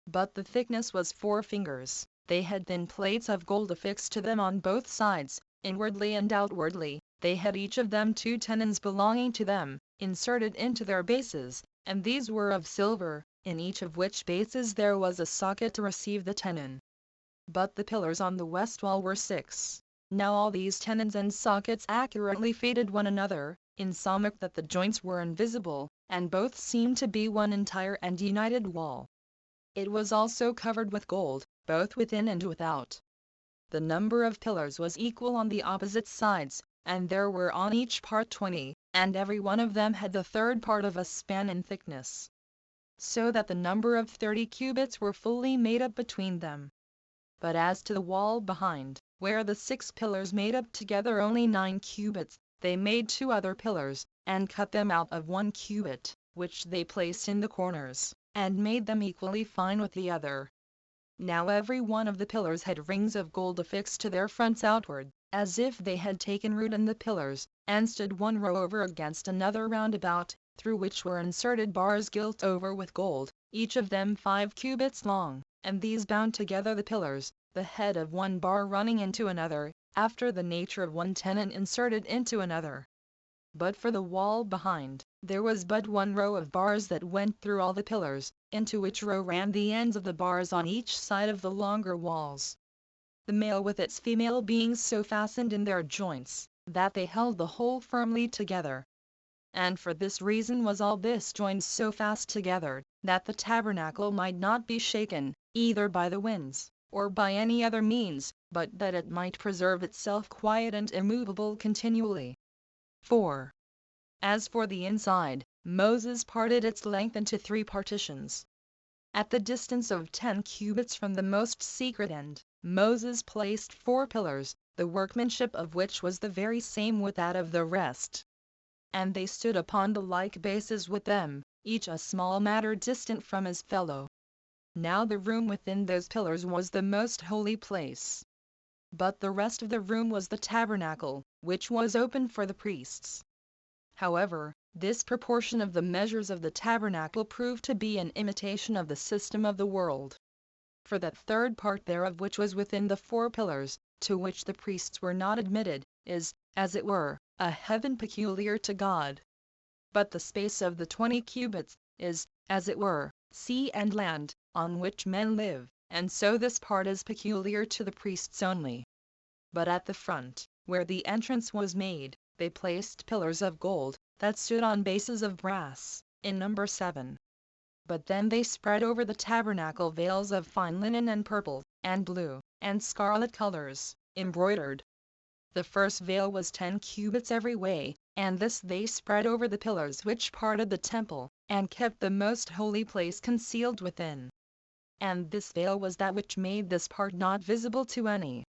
but the thickness was 4 fingers. They had thin plates of gold affixed to them on both sides, Inwardly and outwardly, they had each of them 2 tenons belonging to them, inserted into their bases, and these were of silver, in each of which bases there was a socket to receive the tenon. But the pillars on the west wall were 6. Now all these tenons and sockets accurately fitted one another, insomuch that the joints were invisible, and both seemed to be one entire and united wall. It was also covered with gold, both within and without. The number of pillars was equal on the opposite sides, and there were on each part 20, and every one of them had the third part of a span in thickness. So that the number of 30 cubits were fully made up between them. But as to the wall behind, where the 6 pillars made up together only 9 cubits, they made 2 other pillars, and cut them out of 1 cubit, which they placed in the corners, and made them equally fine with the other. Now every one of the pillars had rings of gold affixed to their fronts outward, as if they had taken root in the pillars, and stood one row over against another round about, through which were inserted bars gilt over with gold, each of them 5 cubits long, and these bound together the pillars, the head of one bar running into another, after the nature of one tenon inserted into another. But for the wall behind, there was but 1 row of bars that went through all the pillars, into which row ran the ends of the bars on each side of the longer walls. The male with its female being so fastened in their joints, that they held the whole firmly together. And for this reason was all this joined so fast together, that the tabernacle might not be shaken, either by the winds, or by any other means, but that it might preserve itself quiet and immovable continually. 4. As for the inside, Moses parted its length into 3 partitions. At the distance of 10 cubits from the most secret end, Moses placed 4 pillars, the workmanship of which was the very same with that of the rest. And they stood upon the like bases with them, each a small matter distant from his fellow. Now the room within those pillars was the most holy place. But the rest of the room was the tabernacle, which was open for the priests. However, this proportion of the measures of the tabernacle proved to be an imitation of the system of the world. For that third part thereof which was within the 4 pillars, to which the priests were not admitted, is, as it were, a heaven peculiar to God. But the space of the 20 cubits, is, as it were, sea and land, on which men live, and so this part is peculiar to the priests only. But at the front, where the entrance was made, they placed pillars of gold, that stood on bases of brass, in number 7. But then they spread over the tabernacle veils of fine linen and purple, and blue, and scarlet colors, embroidered. The first veil was 10 cubits every way, and this they spread over the pillars which parted the temple, and kept the most holy place concealed within. And this veil was that which made this part not visible to any.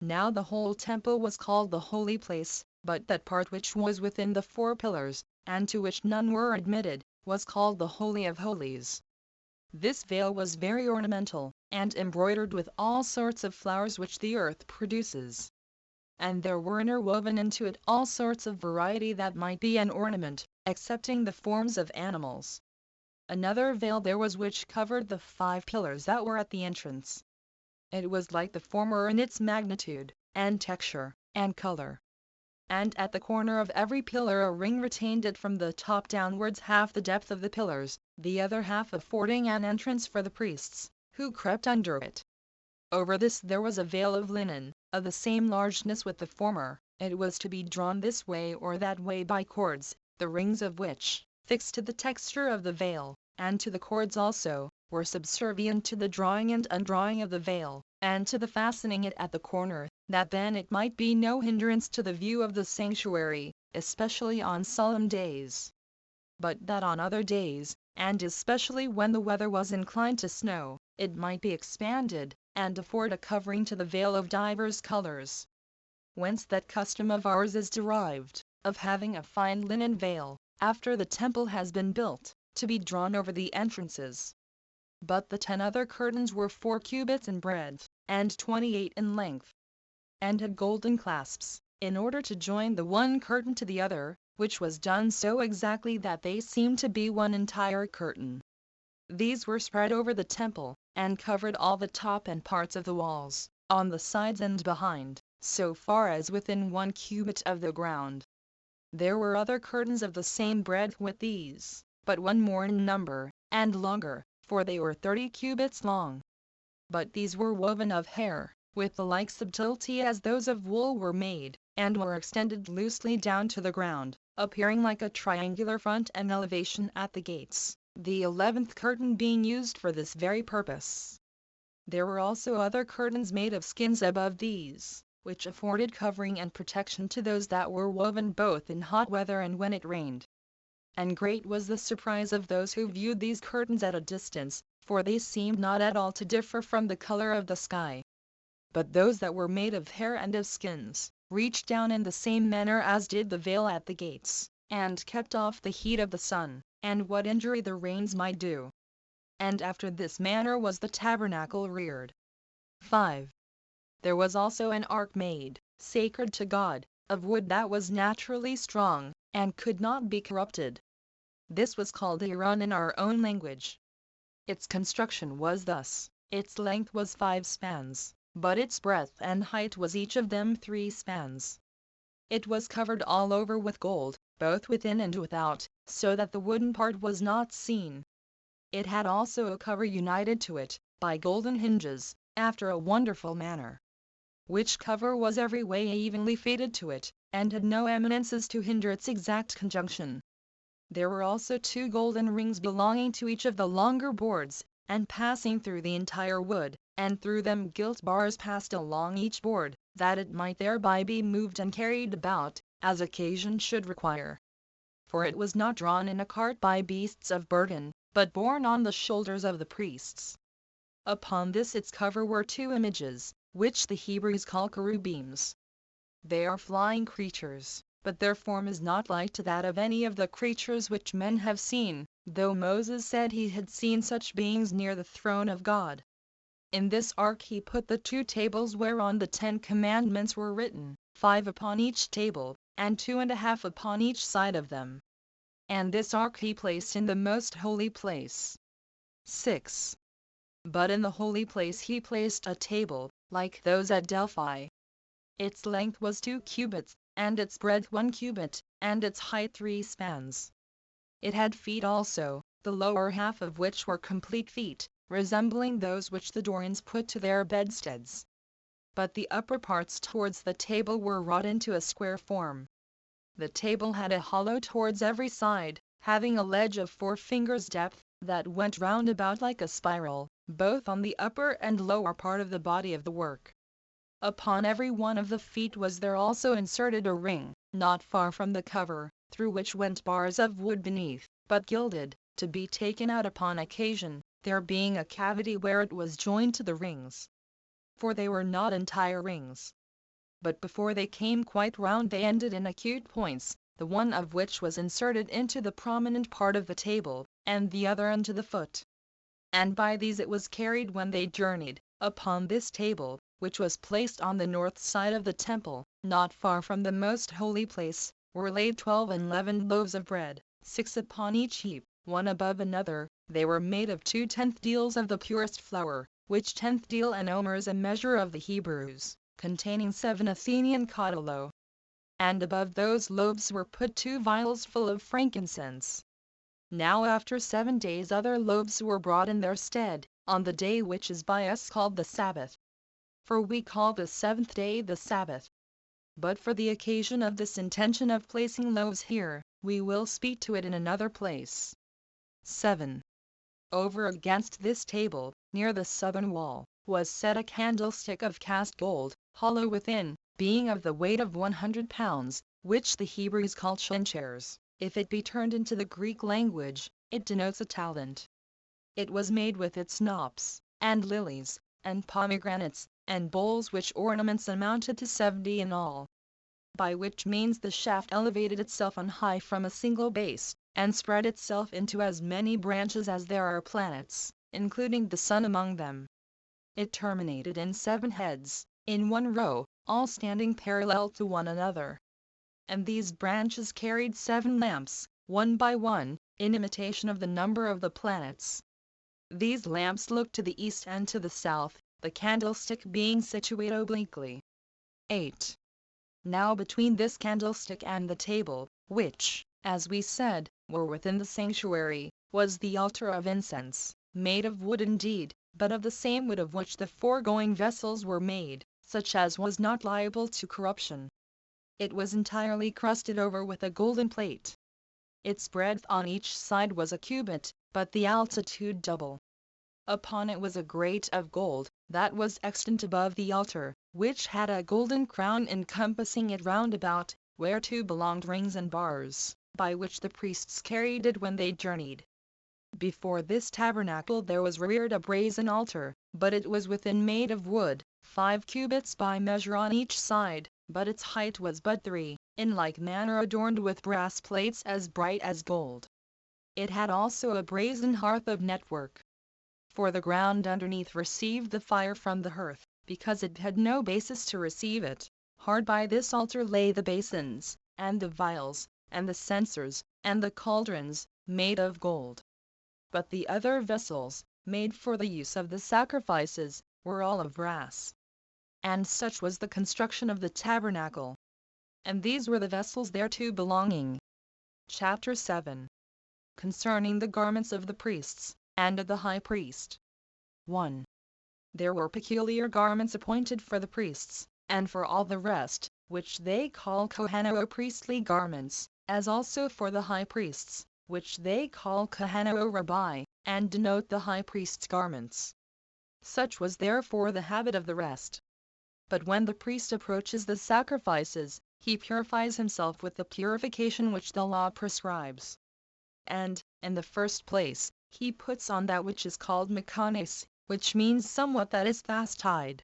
Now the whole temple was called the holy place, but that part which was within the 4 pillars, and to which none were admitted, was called the Holy of Holies. This veil was very ornamental, and embroidered with all sorts of flowers which the earth produces. And there were interwoven into it all sorts of variety that might be an ornament, excepting the forms of animals. Another veil there was which covered the 5 pillars that were at the entrance. It was like the former in its magnitude, and texture, and color. And at the corner of every pillar a ring retained it from the top downwards half the depth of the pillars, the other half affording an entrance for the priests, who crept under it. Over this there was a veil of linen, of the same largeness with the former. It was to be drawn this way or that way by cords, the rings of which, fixed to the texture of the veil, and to the cords also, were subservient to the drawing and undrawing of the veil, and to the fastening it at the corner, that then it might be no hindrance to the view of the sanctuary, especially on solemn days. But that on other days, and especially when the weather was inclined to snow, it might be expanded, and afford a covering to the veil of divers colors. Whence that custom of ours is derived, of having a fine linen veil, after the temple has been built, to be drawn over the entrances. But the 10 other curtains were 4 cubits in breadth, and 28 in length, and had golden clasps, in order to join the one curtain to the other, which was done so exactly that they seemed to be one entire curtain. These were spread over the temple, and covered all the top and parts of the walls, on the sides and behind, so far as within 1 cubit of the ground. There were other curtains of the same breadth with these, but one more in number, and longer, for they were 30 cubits long. But these were woven of hair, with the like subtlety as those of wool were made, and were extended loosely down to the ground, appearing like a triangular front and elevation at the gates, the 11th curtain being used for this very purpose. There were also other curtains made of skins above these, which afforded covering and protection to those that were woven both in hot weather and when it rained. And great was the surprise of those who viewed these curtains at a distance, for they seemed not at all to differ from the color of the sky. But those that were made of hair and of skins, reached down in the same manner as did the veil at the gates, and kept off the heat of the sun, and what injury the rains might do. And after this manner was the tabernacle reared. 5. There was also an ark made, sacred to God, of wood that was naturally strong, and could not be corrupted. This was called Aaron in our own language. Its construction was thus: its length was 5 spans, but its breadth and height was each of them 3 spans. It was covered all over with gold, both within and without, so that the wooden part was not seen. It had also a cover united to it, by golden hinges, after a wonderful manner. Which cover was every way evenly fitted to it, and had no eminences to hinder its exact conjunction. There were also 2 golden rings belonging to each of the longer boards, and passing through the entire wood, and through them gilt bars passed along each board, that it might thereby be moved and carried about, as occasion should require. For it was not drawn in a cart by beasts of burden, but borne on the shoulders of the priests. Upon this its cover were 2 images, which the Hebrews call cherubims. They are flying creatures, but their form is not like to that of any of the creatures which men have seen, though Moses said he had seen such beings near the throne of God. In this ark he put the 2 tables whereon the 10 commandments were written, 5 upon each table, and 2½ upon each side of them. And this ark he placed in the most holy place. 6. But in the holy place he placed a table, like those at Delphi. Its length was 2 cubits, and its breadth 1 cubit, and its height 3 spans. It had feet also, the lower half of which were complete feet, resembling those which the Dorians put to their bedsteads. But the upper parts towards the table were wrought into a square form. The table had a hollow towards every side, having a ledge of 4 fingers' depth, that went round about like a spiral, both on the upper and lower part of the body of the work. Upon every one of the feet was there also inserted a ring, not far from the cover, through which went bars of wood beneath, but gilded, to be taken out upon occasion, there being a cavity where it was joined to the rings. For they were not entire rings, but before they came quite round they ended in acute points, the one of which was inserted into the prominent part of the table, and the other into the foot. And by these it was carried when they journeyed. Upon this table, which was placed on the north side of the temple, not far from the most holy place, were laid 12 unleavened loaves of bread, 6 upon each heap, one above another. They were made of 2 tenth deals of the purest flour, which 10th deal and omer is a measure of the Hebrews, containing 7 Athenian caudello. And above those loaves were put 2 vials full of frankincense. Now after 7 days other loaves were brought in their stead, on the day which is by us called the Sabbath. For we call the 7th day the Sabbath. But for the occasion of this intention of placing loaves here, we will speak to it in another place. 7. Over against this table, near the southern wall, was set a candlestick of cast gold, hollow within, being of the weight of 100 pounds, which the Hebrews call shenchers. If it be turned into the Greek language, it denotes a talent. It was made with its knops, and lilies, and pomegranates, and bowls which ornaments amounted to 70 in all. By which means the shaft elevated itself on high from a single base, and spread itself into as many branches as there are planets, including the sun among them. It terminated in 7 heads, in one row, all standing parallel to one another. And these branches carried 7 lamps, one by one, in imitation of the number of the planets. These lamps looked to the east and to the south, the candlestick being situate obliquely. 8. Now between this candlestick and the table, which, as we said, were within the sanctuary, was the altar of incense, made of wood indeed, but of the same wood of which the foregoing vessels were made, such as was not liable to corruption. It was entirely crusted over with a golden plate. Its breadth on each side was a cubit, but the altitude double. Upon it was a grate of gold, that was extant above the altar, which had a golden crown encompassing it round about, whereto belonged rings and bars, by which the priests carried it when they journeyed. Before this tabernacle there was reared a brazen altar, but it was within made of wood, 5 cubits by measure on each side, but its height was but 3, in like manner adorned with brass plates as bright as gold. It had also a brazen hearth of network. For the ground underneath received the fire from the hearth, because it had no basis to receive it. Hard by this altar lay the basins, and the vials, and the censers, and the cauldrons, made of gold. But the other vessels, made for the use of the sacrifices, were all of brass. And such was the construction of the tabernacle. And these were the vessels thereto belonging. Chapter 7. Concerning the garments of the priests, and of the high priest. 1. There were peculiar garments appointed for the priests, and for all the rest, which they call Kohano or priestly garments, as also for the high priests, which they call Kohano or Rabbi, and denote the high priest's garments. Such was therefore the habit of the rest. But when the priest approaches the sacrifices, he purifies himself with the purification which the law prescribes. And, in the first place, he puts on that which is called mekanes, which means somewhat that is fast tied.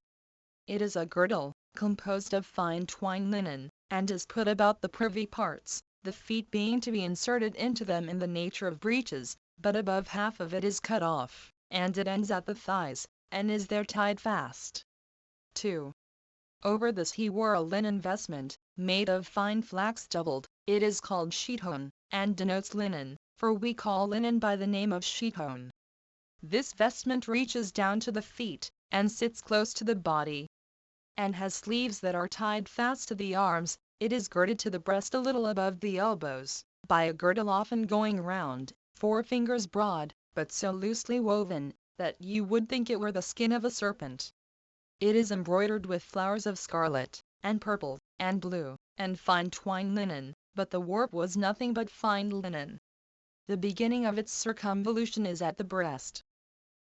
It is a girdle, composed of fine twined linen, and is put about the privy parts, the feet being to be inserted into them in the nature of breeches, but above half of it is cut off, and it ends at the thighs, and is there tied fast. 2. Over this he wore a linen vestment, made of fine flax doubled, it is called chiton, and denotes linen, for we call linen by the name of chiton. This vestment reaches down to the feet, and sits close to the body, and has sleeves that are tied fast to the arms. It is girded to the breast a little above the elbows, by a girdle often going round, 4 fingers broad, but so loosely woven, that you would think it were the skin of a serpent. It is embroidered with flowers of scarlet, and purple, and blue, and fine twined linen, but the warp was nothing but fine linen. The beginning of its circumvolution is at the breast.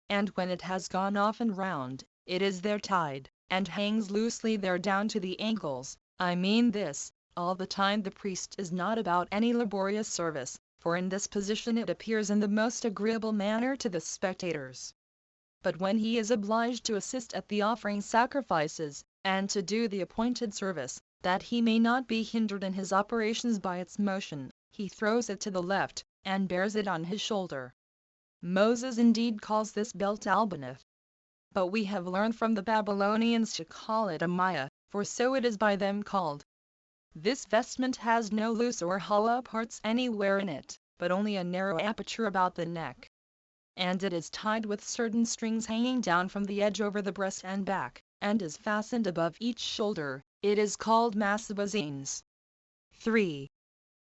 And when it has gone often round, it is there tied, and hangs loosely there down to the ankles. I mean this, all the time the priest is not about any laborious service, for in this position it appears in the most agreeable manner to the spectators. But when he is obliged to assist at the offering sacrifices, and to do the appointed service, that he may not be hindered in his operations by its motion, he throws it to the left, and bears it on his shoulder. Moses indeed calls this belt albaneth. But we have learned from the Babylonians to call it a maya, for so it is by them called. This vestment has no loose or hollow parts anywhere in it, but only a narrow aperture about the neck. And it is tied with certain strings hanging down from the edge over the breast and back, and is fastened above each shoulder. It is called masabazines. 3.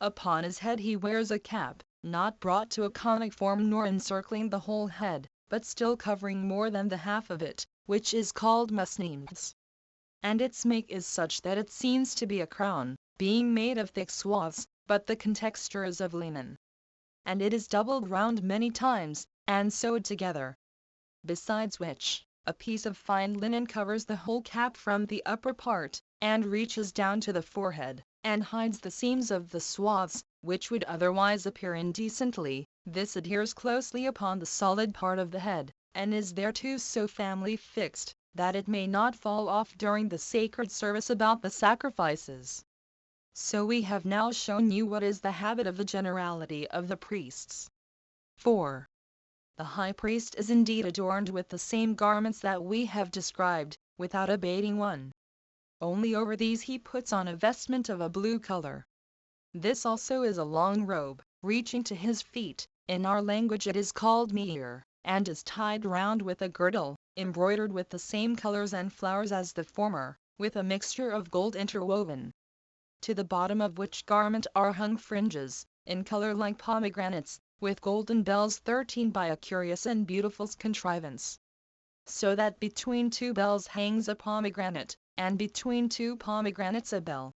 Upon his head he wears a cap, not brought to a conic form nor encircling the whole head, but still covering more than the half of it, which is called masnims. And its make is such that it seems to be a crown, being made of thick swaths, but the contexture is of linen. And it is doubled round many times, and sewed together. Besides which, a piece of fine linen covers the whole cap from the upper part, and reaches down to the forehead, and hides the seams of the swaths, which would otherwise appear indecently. This adheres closely upon the solid part of the head, and is thereto so firmly fixed, that it may not fall off during the sacred service about the sacrifices. So we have now shown you what is the habit of the generality of the priests. 4. The high priest is indeed adorned with the same garments that we have described, without abating one. Only over these he puts on a vestment of a blue color. This also is a long robe, reaching to his feet. In our language it is called meir, and is tied round with a girdle, embroidered with the same colors and flowers as the former, with a mixture of gold interwoven. To the bottom of which garment are hung fringes, in color like pomegranates, with golden bells 13 by a curious and beautiful contrivance. So that between 2 bells hangs a pomegranate, and between 2 pomegranates a bell.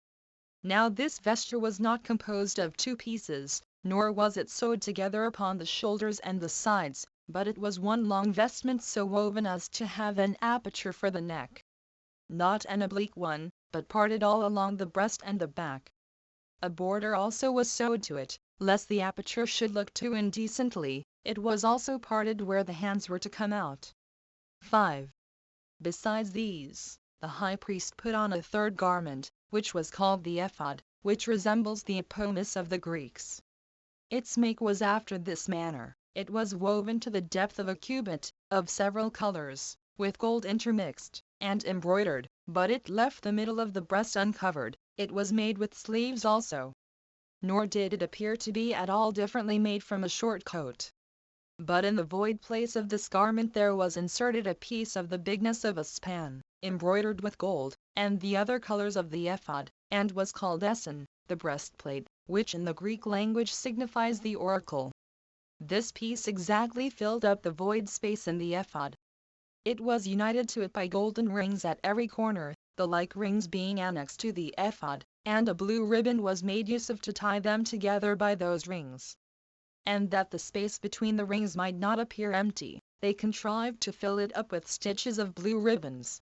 Now this vesture was not composed of 2 pieces, nor was it sewed together upon the shoulders and the sides, but it was one long vestment so woven as to have an aperture for the neck. Not an oblique one, but parted all along the breast and the back. A border also was sewed to it, lest the aperture should look too indecently. It was also parted where the hands were to come out. 5. Besides these, the high priest put on a third garment, which was called the ephod, which resembles the epomis of the Greeks. Its make was after this manner: it was woven to the depth of a cubit, of several colors, with gold intermixed, and embroidered, but it left the middle of the breast uncovered. It was made with sleeves also. Nor did it appear to be at all differently made from a short coat. But in the void place of this garment there was inserted a piece of the bigness of a span, embroidered with gold, and the other colors of the ephod, and was called eson, the breastplate, which in the Greek language signifies the oracle. This piece exactly filled up the void space in the ephod. It was united to it by golden rings at every corner, the like rings being annexed to the ephod, and a blue ribbon was made use of to tie them together by those rings. And that the space between the rings might not appear empty, they contrived to fill it up with stitches of blue ribbons.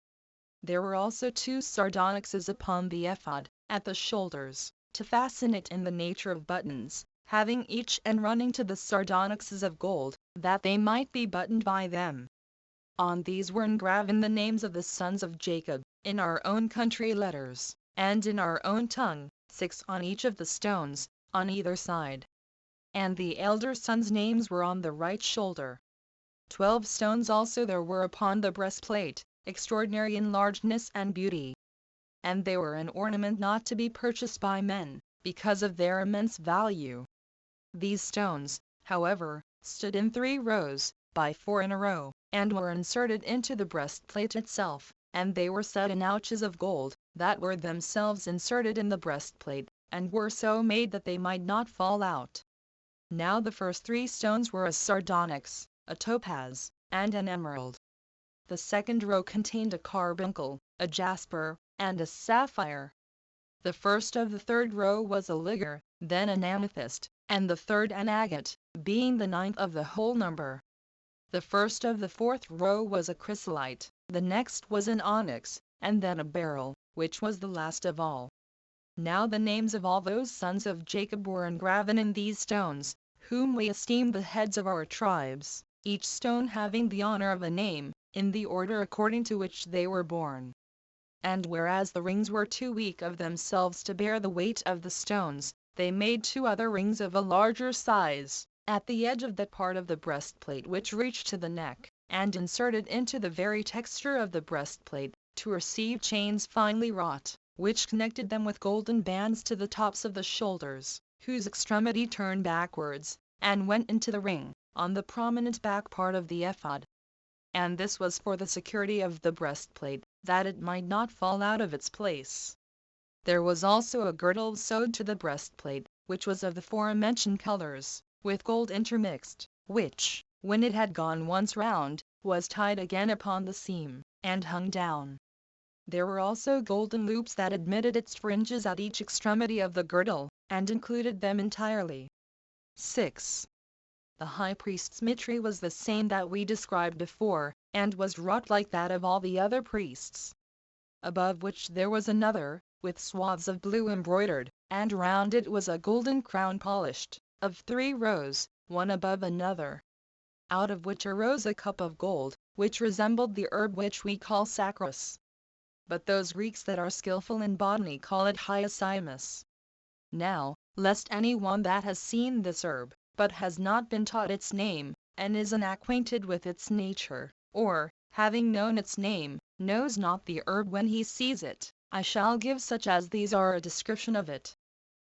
There were also 2 sardonyxes upon the ephod, at the shoulders, to fasten it in the nature of buttons, having each end running to the sardonyxes of gold, that they might be buttoned by them. On these were engraven the names of the sons of Jacob, in our own country letters, and in our own tongue, 6 on each of the stones, on either side. And the elder sons' names were on the right shoulder. 12 stones also there were upon the breastplate, extraordinary in largeness and beauty. And they were an ornament not to be purchased by men, because of their immense value. These stones, however, stood in 3 rows, by 4 in a row, and were inserted into the breastplate itself, and they were set in ouches of gold, that were themselves inserted in the breastplate, and were so made that they might not fall out. Now the first 3 stones were a sardonyx, a topaz, and an emerald. The second row contained a carbuncle, a jasper, and a sapphire. The first of the third row was a ligure, then an amethyst, and the third an agate, being the 9th of the whole number. The first of the fourth row was a chrysolite, the next was an onyx, and then a beryl, which was the last of all. Now the names of all those sons of Jacob were engraven in these stones, whom we esteem the heads of our tribes, each stone having the honor of a name, in the order according to which they were born. And whereas the rings were too weak of themselves to bear the weight of the stones, they made 2 other rings of a larger size, at the edge of that part of the breastplate which reached to the neck, and inserted into the very texture of the breastplate, to receive chains finely wrought, which connected them with golden bands to the tops of the shoulders, whose extremity turned backwards, and went into the ring, on the prominent back part of the ephod. And this was for the security of the breastplate, that it might not fall out of its place. There was also a girdle sewed to the breastplate, which was of the forementioned colors, with gold intermixed, which, when it had gone once round, was tied again upon the seam, and hung down. There were also golden loops that admitted its fringes at each extremity of the girdle, and included them entirely. 6. The high priest's mitre was the same that we described before, and was wrought like that of all the other priests. Above which there was another, with swaths of blue embroidered, and round it was a golden crown polished, of 3 rows, one above another. Out of which arose a cup of gold, which resembled the herb which we call saccharis. But those Greeks that are skillful in botany call it hyacinthus. Now, lest any one that has seen this herb, but has not been taught its name, and is unacquainted with its nature, or, having known its name, knows not the herb when he sees it, I shall give such as these are a description of it.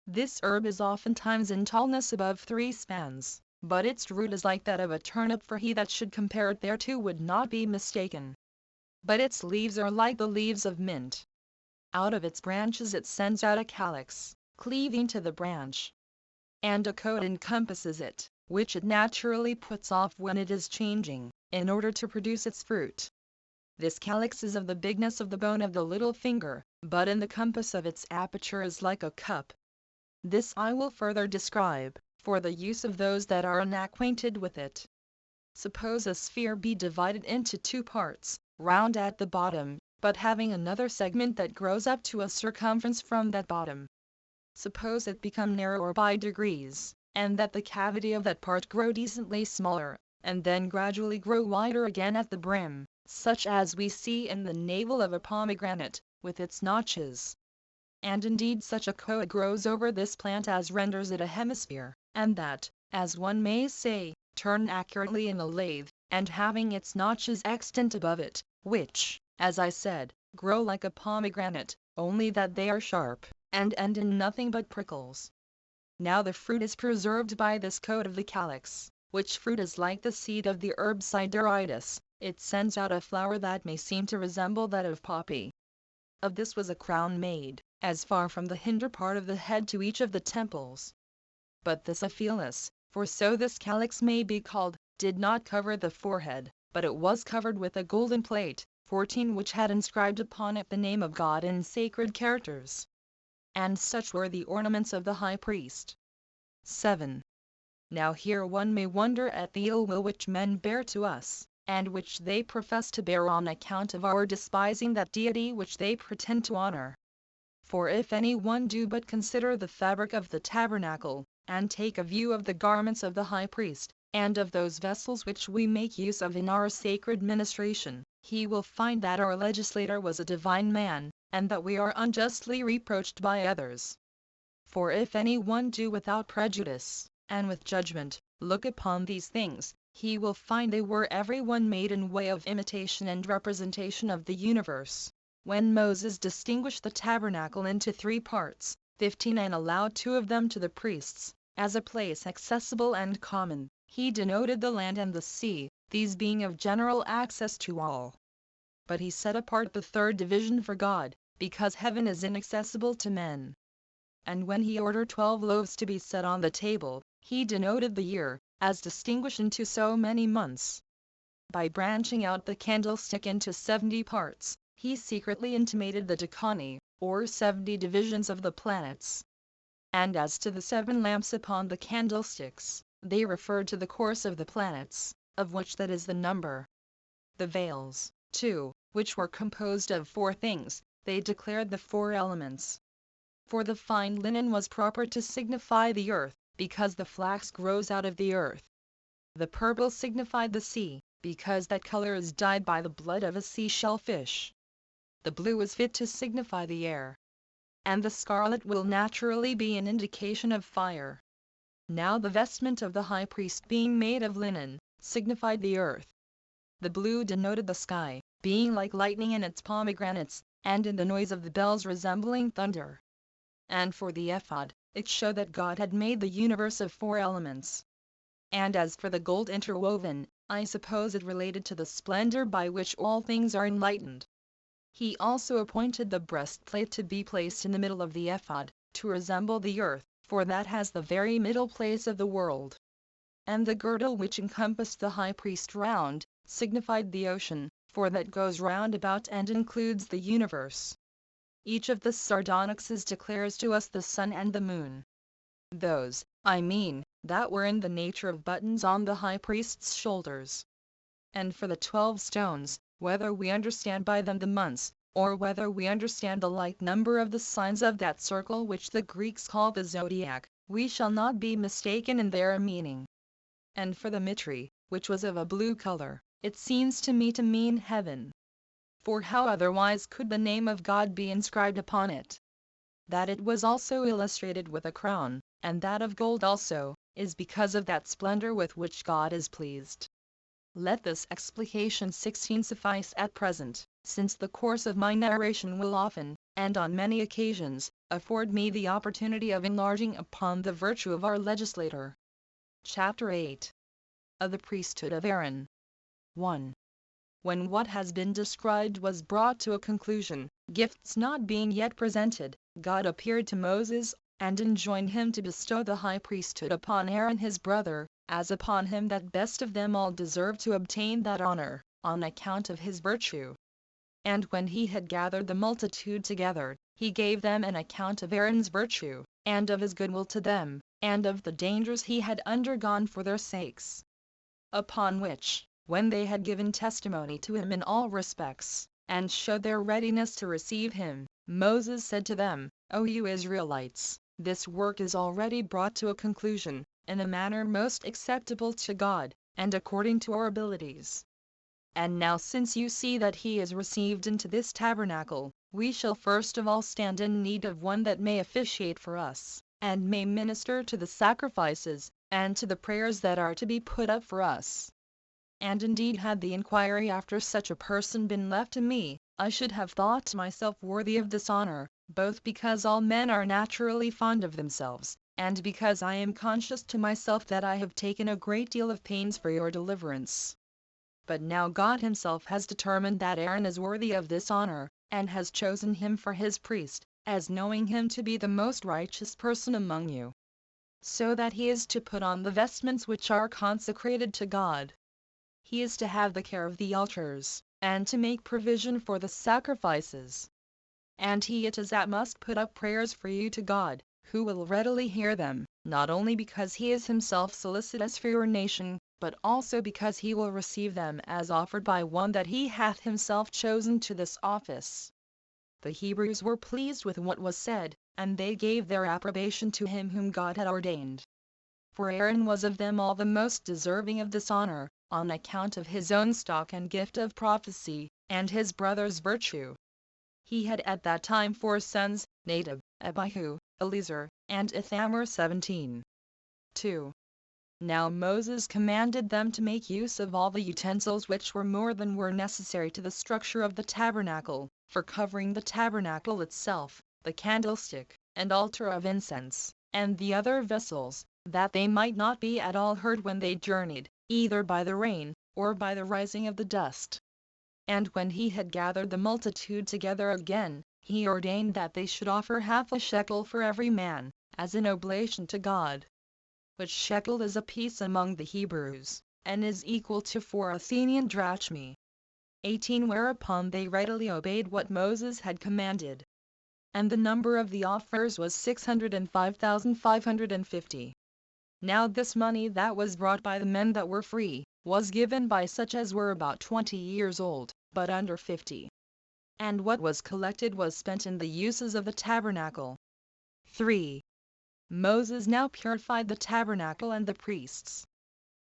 This herb is oftentimes in tallness above 3 spans, but its root is like that of a turnip, for he that should compare it thereto would not be mistaken. But its leaves are like the leaves of mint. Out of its branches it sends out a calyx, cleaving to the branch, and a coat encompasses it, which it naturally puts off when it is changing, in order to produce its fruit. This calyx is of the bigness of the bone of the little finger, but in the compass of its aperture is like a cup. This I will further describe, for the use of those that are unacquainted with it. Suppose a sphere be divided into two parts, round at the bottom, but having another segment that grows up to a circumference from that bottom. Suppose it become narrower by degrees, and that the cavity of that part grow decently smaller, and then gradually grow wider again at the brim, such as we see in the navel of a pomegranate, with its notches. And indeed such a coat grows over this plant as renders it a hemisphere, and that, as one may say, turn accurately in a lathe, and having its notches extant above it, which, as I said, grow like a pomegranate, only that they are sharp, and end in nothing but prickles. Now the fruit is preserved by this coat of the calyx, which fruit is like the seed of the herb sideritis. It sends out a flower that may seem to resemble that of poppy. Of this was a crown made, as far from the hinder part of the head to each of the temples. But this Aphelis, for so this calyx may be called, did not cover the forehead, but it was covered with a golden plate, 14, which had inscribed upon it the name of God in sacred characters. And such were the ornaments of the high priest. 7. Now here one may wonder at the ill will which men bear to us, and which they profess to bear on account of our despising that deity which they pretend to honor. For if any one do but consider the fabric of the tabernacle, and take a view of the garments of the high priest, and of those vessels which we make use of in our sacred ministration, he will find that our legislator was a divine man, and that we are unjustly reproached by others. For if any one do without prejudice, and with judgment, look upon these things, he will find they were every one made in way of imitation and representation of the universe. When Moses distinguished the tabernacle into 3 parts, 15, and allowed 2 of them to the priests, as a place accessible and common, he denoted the land and the sea, these being of general access to all. But he set apart the 3rd division for God, because heaven is inaccessible to men. And when he ordered 12 loaves to be set on the table, he denoted the year, as distinguished into so many months. By branching out the candlestick into 70 parts, he secretly intimated the decani, or 70 divisions of the planets. And as to the 7 lamps upon the candlesticks, they referred to the course of the planets, of which that is the number. The veils, too, which were composed of 4 things, they declared the 4 elements. For the fine linen was proper to signify the earth, because the flax grows out of the earth. The purple signified the sea, because that color is dyed by the blood of a sea-shell fish. The blue is fit to signify the air. And the scarlet will naturally be an indication of fire. Now the vestment of the high priest being made of linen, signified the earth. The blue denoted the sky, being like lightning in its pomegranates, and in the noise of the bells resembling thunder. And for the ephod, it showed that God had made the universe of 4 elements. And as for the gold interwoven, I suppose it related to the splendor by which all things are enlightened. He also appointed the breastplate to be placed in the middle of the ephod, to resemble the earth, for that has the very middle place of the world. And the girdle which encompassed the high priest round, signified the ocean, for that goes round about and includes the universe. Each of the sardonyxes declares to us the sun and the moon. Those, I mean, that were in the nature of buttons on the high priest's shoulders. And for the 12 stones, whether we understand by them the months, or whether we understand the like number of the signs of that circle which the Greeks call the zodiac, we shall not be mistaken in their meaning. And for the mitre, which was of a blue color, it seems to me to mean heaven. For how otherwise could the name of God be inscribed upon it? That it was also illustrated with a crown, and that of gold also, is because of that splendor with which God is pleased. Let this explication 16 suffice at present, since the course of my narration will often, and on many occasions, afford me the opportunity of enlarging upon the virtue of our legislator. Chapter 8. Of the priesthood of Aaron. 1. When what has been described was brought to a conclusion, Gifts not being yet presented, God appeared to Moses, and enjoined him to bestow the high priesthood upon Aaron his brother, as upon him that best of them all deserved to obtain that honor, on account of his virtue. And when he had gathered the multitude together, he gave them an account of Aaron's virtue, and of his goodwill to them, and of the dangers he had undergone for their sakes. Upon which, when they had given testimony to him in all respects, and showed their readiness to receive him, Moses said to them, O you Israelites, this work is already brought to a conclusion, in a manner most acceptable to God, and according to our abilities. And now since you see that he is received into this tabernacle, we shall first of all stand in need of one that may officiate for us, and may minister to the sacrifices, and to the prayers that are to be put up for us. And indeed had the inquiry after such a person been left to me, I should have thought myself worthy of this honor, both because all men are naturally fond of themselves, and because I am conscious to myself that I have taken a great deal of pains for your deliverance. But now God himself has determined that Aaron is worthy of this honor, and has chosen him for his priest, as knowing him to be the most righteous person among you. So that he is to put on the vestments which are consecrated to God. He is to have the care of the altars, and to make provision for the sacrifices. And he it is that must put up prayers for you to God, who will readily hear them, not only because he is himself solicitous for your nation, but also because he will receive them as offered by one that he hath himself chosen to this office. The Hebrews were pleased with what was said, and they gave their approbation to him whom God had ordained. For Aaron was of them all the most deserving of this honor, on account of his own stock and gift of prophecy, and his brother's virtue. He had at that time 4 sons, Nadab, Abihu, Eleazar, and Ithamar 17. 2. Now Moses commanded them to make use of all the utensils which were more than were necessary to the structure of the tabernacle, for covering the tabernacle itself, the candlestick, and altar of incense, and the other vessels, that they might not be at all hurt when they journeyed, either by the rain, or by the rising of the dust. And when he had gathered the multitude together again, he ordained that they should offer half a shekel for every man, as an oblation to God. Which shekel is a piece among the Hebrews, and is equal to 4 Athenian drachmae. 18. Whereupon they readily obeyed what Moses had commanded. And the number of the offers was 605,550. Now this money that was brought by the men that were free, was given by such as were about 20 years old, but under 50. And what was collected was spent in the uses of the tabernacle. 3. Moses now purified the tabernacle and the priests.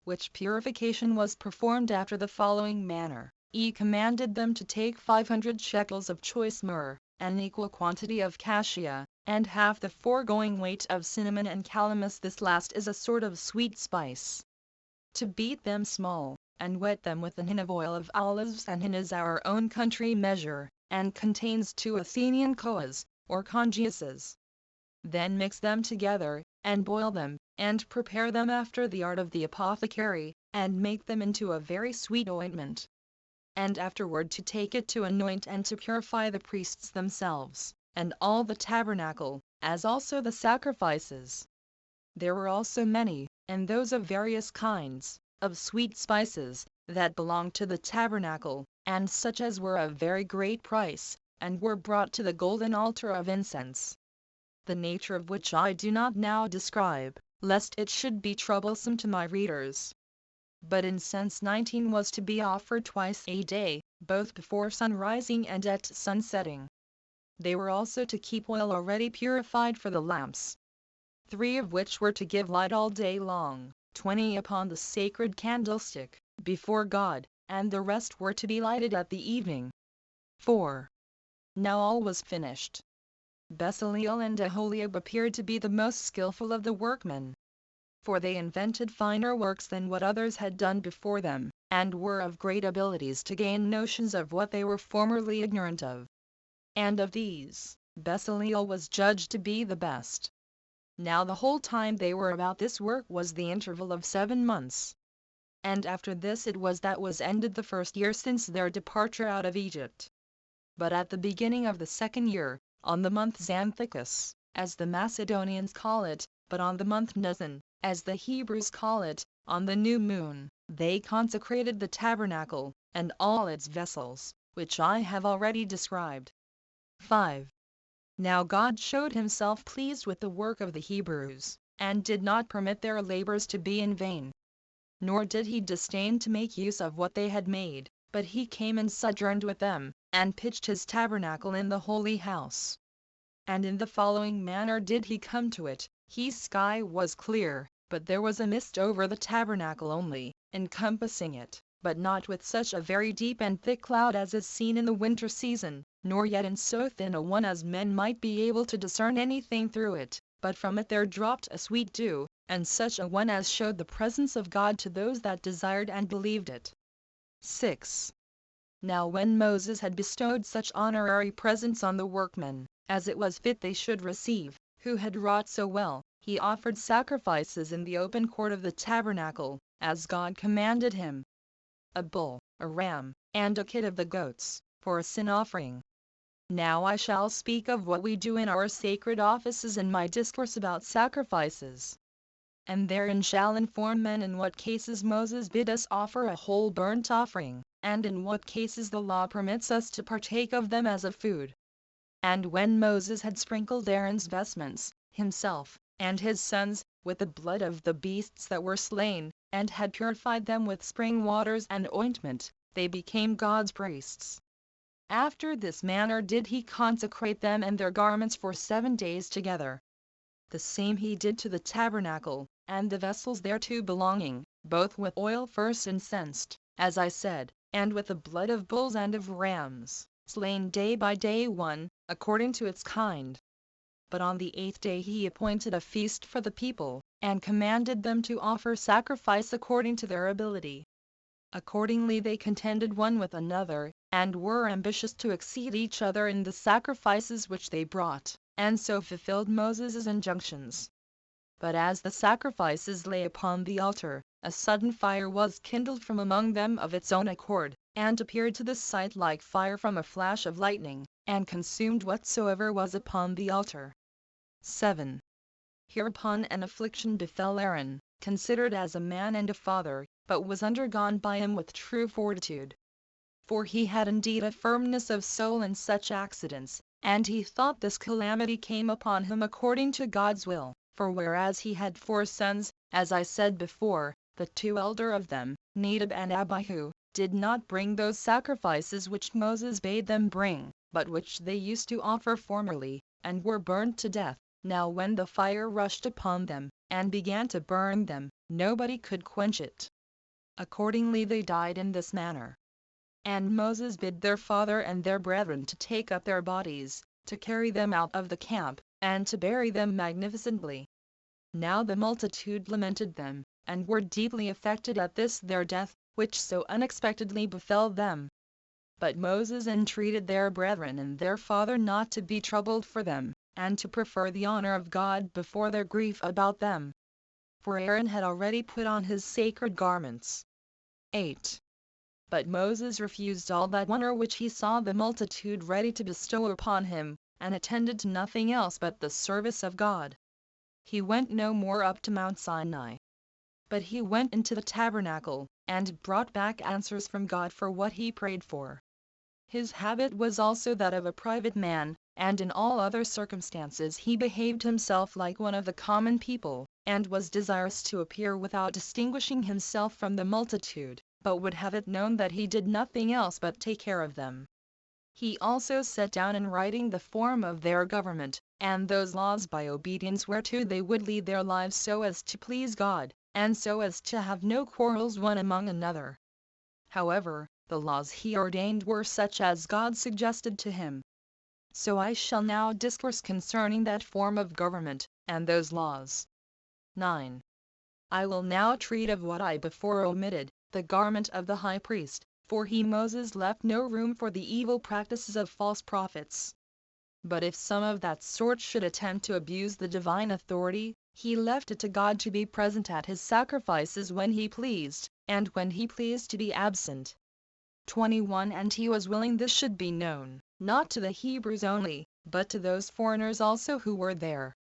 Which purification was performed after the following manner. He commanded them to take 500 shekels of choice myrrh, an equal quantity of cassia, and half the foregoing weight of cinnamon and calamus. This last is a sort of sweet spice. To beat them small, and wet them with an hin of oil of olives. An hin is our own country measure, and contains 2 Athenian koas, or congiuses. Then mix them together, and boil them, and prepare them after the art of the apothecary, and make them into a very sweet ointment. And afterward to take it to anoint and to purify the priests themselves, and all the tabernacle, as also the sacrifices. There were also many, and those of various kinds, of sweet spices, that belonged to the tabernacle, and such as were of very great price, and were brought to the golden altar of incense. The nature of which I do not now describe, lest it should be troublesome to my readers. But incense 19 was to be offered twice a day, both before sunrising and at sunsetting. They were also to keep oil already purified for the lamps. 3 of which were to give light all day long, 20 upon the sacred candlestick, before God, and the rest were to be lighted at the evening. 4. Now all was finished. Bezaleel and Aholiab appeared to be the most skillful of the workmen. For they invented finer works than what others had done before them, and were of great abilities to gain notions of what they were formerly ignorant of. And of these, Bezaleel was judged to be the best. Now the whole time they were about this work was the interval of 7 months. And after this it was that was ended the first year since their departure out of Egypt. but at the beginning of the 2nd year, on the month Xanthicus, as the Macedonians call it, but on the month Nisan, as the Hebrews call it, on the new moon, they consecrated the tabernacle, and all its vessels, which I have already described. 5. Now God showed himself pleased with the work of the Hebrews, and did not permit their labors to be in vain. Nor did he disdain to make use of what they had made, but he came and sojourned with them, and pitched his tabernacle in the holy house. And in the following manner did he come to it: his sky was clear, but there was a mist over the tabernacle only, encompassing it, but not with such a very deep and thick cloud as is seen in the winter season, nor yet in so thin a one as men might be able to discern anything through it, but from it there dropped a sweet dew, and such a one as showed the presence of God to those that desired and believed it. 6. Now when Moses had bestowed such honorary presents on the workmen, as it was fit they should receive, who had wrought so well, he offered sacrifices in the open court of the tabernacle, as God commanded him: a bull, a ram, and a kid of the goats, for a sin offering. Now I shall speak of what we do in our sacred offices in my discourse about sacrifices, and therein shall inform men in what cases Moses bid us offer a whole burnt offering, and in what cases the law permits us to partake of them as of food. And when Moses had sprinkled Aaron's vestments, himself, and his sons, with the blood of the beasts that were slain, and had purified them with spring waters and ointment, they became God's priests. After this manner did he consecrate them and their garments for 7 days together. The same he did to the tabernacle, and the vessels thereto belonging, both with oil first incensed, as I said, and with the blood of bulls and of rams, slain day by day one, according to its kind. But on the 8th day he appointed a feast for the people, and commanded them to offer sacrifice according to their ability. Accordingly they contended one with another, and were ambitious to exceed each other in the sacrifices which they brought, and so fulfilled Moses' injunctions. But as the sacrifices lay upon the altar, a sudden fire was kindled from among them of its own accord, and appeared to the sight like fire from a flash of lightning, and consumed whatsoever was upon the altar. 7. Hereupon an affliction befell Aaron, considered as a man and a father, but was undergone by him with true fortitude. For he had indeed a firmness of soul in such accidents, and he thought this calamity came upon him according to God's will, for whereas he had 4 sons, as I said before, the 2 elder of them, Nadab and Abihu, did not bring those sacrifices which Moses bade them bring, but which they used to offer formerly, and were burned to death. Now when the fire rushed upon them, and began to burn them, nobody could quench it. Accordingly they died in this manner. And Moses bid their father and their brethren to take up their bodies, to carry them out of the camp, and to bury them magnificently. Now the multitude lamented them, and were deeply affected at this their death, which so unexpectedly befell them. But Moses entreated their brethren and their father not to be troubled for them, and to prefer the honor of God before their grief about them. For Aaron had already put on his sacred garments. 8. But Moses refused all that honor which he saw the multitude ready to bestow upon him, and attended to nothing else but the service of God. He went no more up to Mount Sinai. But he went into the tabernacle, and brought back answers from God for what he prayed for. His habit was also that of a private man, and in all other circumstances he behaved himself like one of the common people, and was desirous to appear without distinguishing himself from the multitude, but would have it known that he did nothing else but take care of them. He also set down in writing the form of their government, and those laws by obedience whereto they would lead their lives so as to please God, and so as to have no quarrels one among another. However, the laws he ordained were such as God suggested to him. So I shall now discourse concerning that form of government, and those laws. 9. I will now treat of what I before omitted, the garment of the high priest, for he Moses left no room for the evil practices of false prophets. But if some of that sort should attempt to abuse the divine authority, he left it to God to be present at his sacrifices when he pleased, and when he pleased to be absent. 21. And he was willing this should be known, not to the Hebrews only, but to those foreigners also who were there.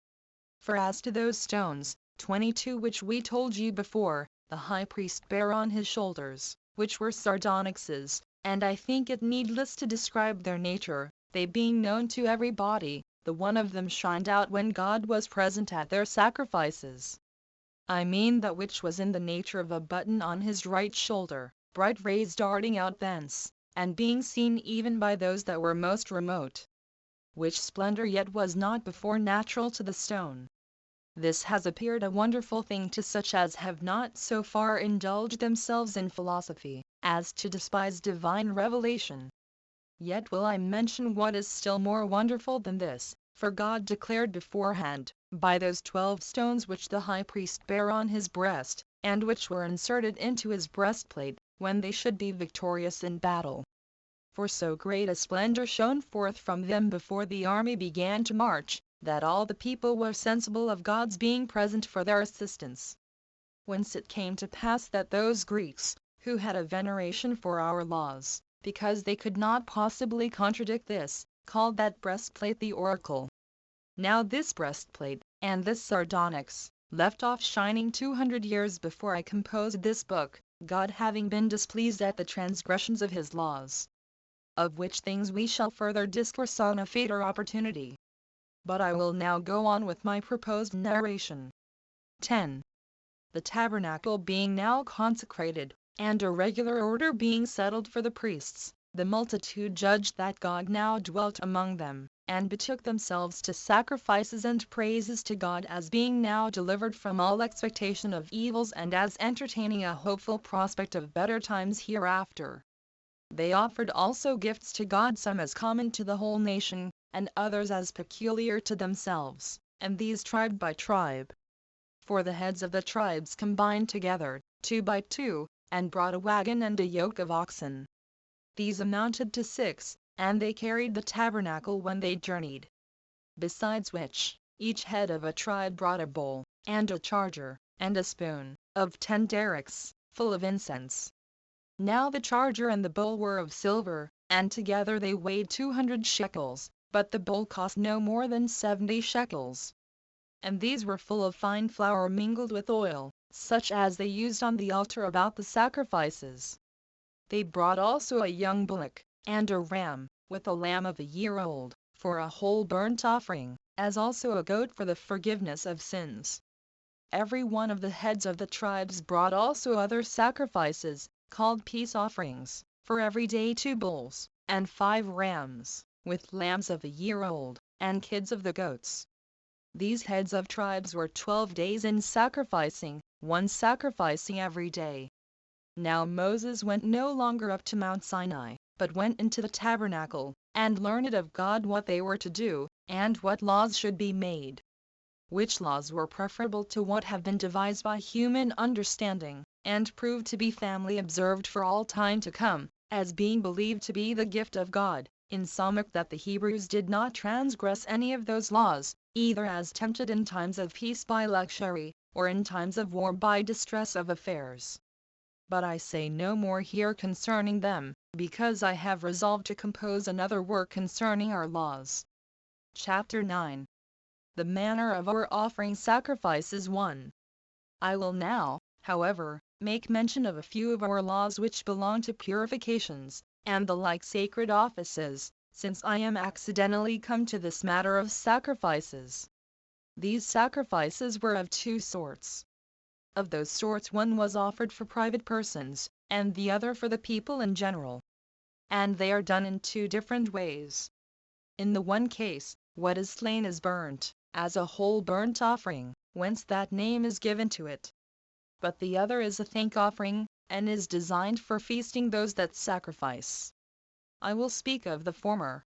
For as to those stones, 22 which we told you before, the high priest bare on his shoulders, which were sardonyxes, and I think it needless to describe their nature, they being known to every body, the one of them shined out when God was present at their sacrifices. I mean that which was in the nature of a button on his right shoulder, bright rays darting out thence, and being seen even by those that were most remote. Which splendor yet was not before natural to the stone. This has appeared a wonderful thing to such as have not so far indulged themselves in philosophy, as to despise divine revelation. Yet will I mention what is still more wonderful than this, for God declared beforehand, by those 12 stones which the high priest bare on his breast, and which were inserted into his breastplate, when they should be victorious in battle. For so great a splendor shone forth from them before the army began to march, that all the people were sensible of God's being present for their assistance. Whence it came to pass that those Greeks, who had a veneration for our laws, because they could not possibly contradict this, called that breastplate the oracle. Now this breastplate, and this sardonyx, left off shining 200 years before I composed this book, God having been displeased at the transgressions of his laws. Of which things we shall further discourse on a fater opportunity. But I will now go on with my proposed narration. 10. The tabernacle being now consecrated, and a regular order being settled for the priests, the multitude judged that God now dwelt among them, and betook themselves to sacrifices and praises to God as being now delivered from all expectation of evils and as entertaining a hopeful prospect of better times hereafter. They offered also gifts to God, some as common to the whole nation, and others as peculiar to themselves, and these tribe by tribe. For the heads of the tribes combined together, 2 by 2, and brought a wagon and a yoke of oxen. These amounted to 6, and they carried the tabernacle when they journeyed. Besides which, each head of a tribe brought a bowl, and a charger, and a spoon, of 10 derricks, full of incense. Now the charger and the bowl were of silver, and together they weighed 200 shekels, but the bowl cost no more than 70 shekels. And these were full of fine flour mingled with oil, such as they used on the altar about the sacrifices. They brought also a young bullock, and a ram, with a lamb of a year old, for a whole burnt offering, as also a goat for the forgiveness of sins. Every one of the heads of the tribes brought also other sacrifices, called peace offerings, for every day 2 bulls, and 5 rams, with lambs of a year old, and kids of the goats. These heads of tribes were 12 days in sacrificing, one sacrificing every day. Now Moses went no longer up to Mount Sinai, but went into the tabernacle, and learned of God what they were to do, and what laws should be made. Which laws were preferable to what have been devised by human understanding, and proved to be firmly observed for all time to come, as being believed to be the gift of God, insomuch that the Hebrews did not transgress any of those laws, either as tempted in times of peace by luxury, or in times of war by distress of affairs. But I say no more here concerning them, because I have resolved to compose another work concerning our laws. Chapter 9. The manner of our offering sacrifices 1. I will now, however, make mention of a few of our laws which belong to purifications, and the like sacred offices, since I am accidentally come to this matter of sacrifices. These sacrifices were of 2 sorts. Of those sorts one was offered for private persons, and the other for the people in general. And they are done in 2 different ways. In the one case, what is slain is burnt, as a whole burnt offering, whence that name is given to it. But the other is a thank offering, and is designed for feasting those that sacrifice. I will speak of the former.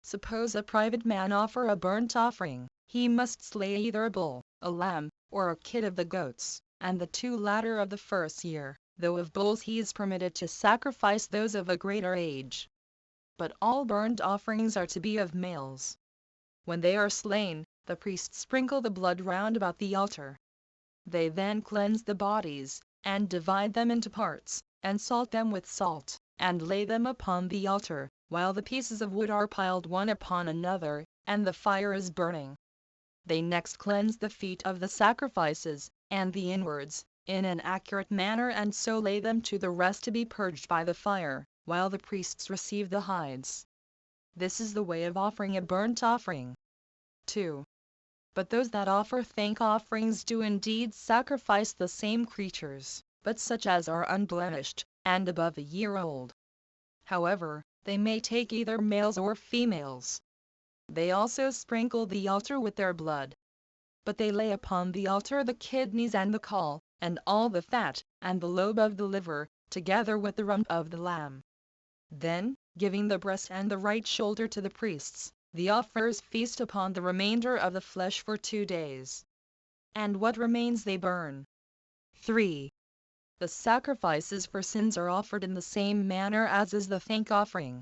Suppose a private man offer a burnt offering, he must slay either a bull, a lamb, or a kid of the goats, and the 2 latter of the first year, though of bulls he is permitted to sacrifice those of a greater age. But all burnt offerings are to be of males. When they are slain, the priests sprinkle the blood round about the altar. They then cleanse the bodies, and divide them into parts, and salt them with salt, and lay them upon the altar, while the pieces of wood are piled one upon another, and the fire is burning. They next cleanse the feet of the sacrifices, and the inwards, in an accurate manner, and so lay them to the rest to be purged by the fire, while the priests receive the hides. This is the way of offering a burnt offering. 2. But those that offer thank offerings do indeed sacrifice the same creatures, but such as are unblemished, and above a year old. However, they may take either males or females. They also sprinkle the altar with their blood. But they lay upon the altar the kidneys and the caul, and all the fat, and the lobe of the liver, together with the rump of the lamb. Then, giving the breast and the right shoulder to the priests, the offerers feast upon the remainder of the flesh for 2 days. And what remains they burn. 3. The sacrifices for sins are offered in the same manner as is the thank offering.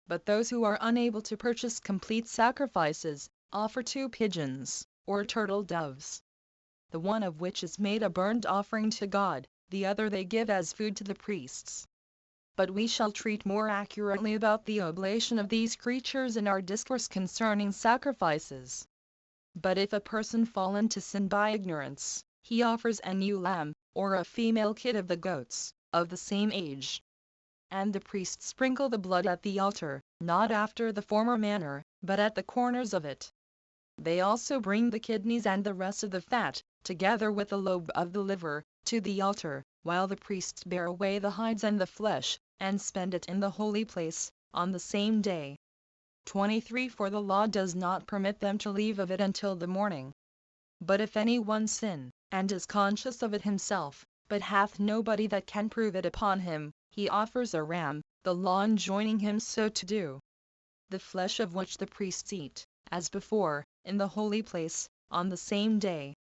But those who are unable to purchase complete sacrifices, offer 2 pigeons, or turtle doves, the one of which is made a burnt offering to God, the other they give as food to the priests. But we shall treat more accurately about the oblation of these creatures in our discourse concerning sacrifices. But if a person fall into sin by ignorance, he offers an ewe lamb, or a female kid of the goats, of the same age. And the priests sprinkle the blood at the altar, not after the former manner, but at the corners of it. They also bring the kidneys and the rest of the fat, together with the lobe of the liver, to the altar, while the priests bear away the hides and the flesh, and spend it in the holy place, on the same day. 23. For the law does not permit them to leave of it until the morning. But if any one sin, and is conscious of it himself, but hath nobody that can prove it upon him, he offers a ram, the law enjoining him so to do. The flesh of which the priests eat, as before, in the holy place, on the same day.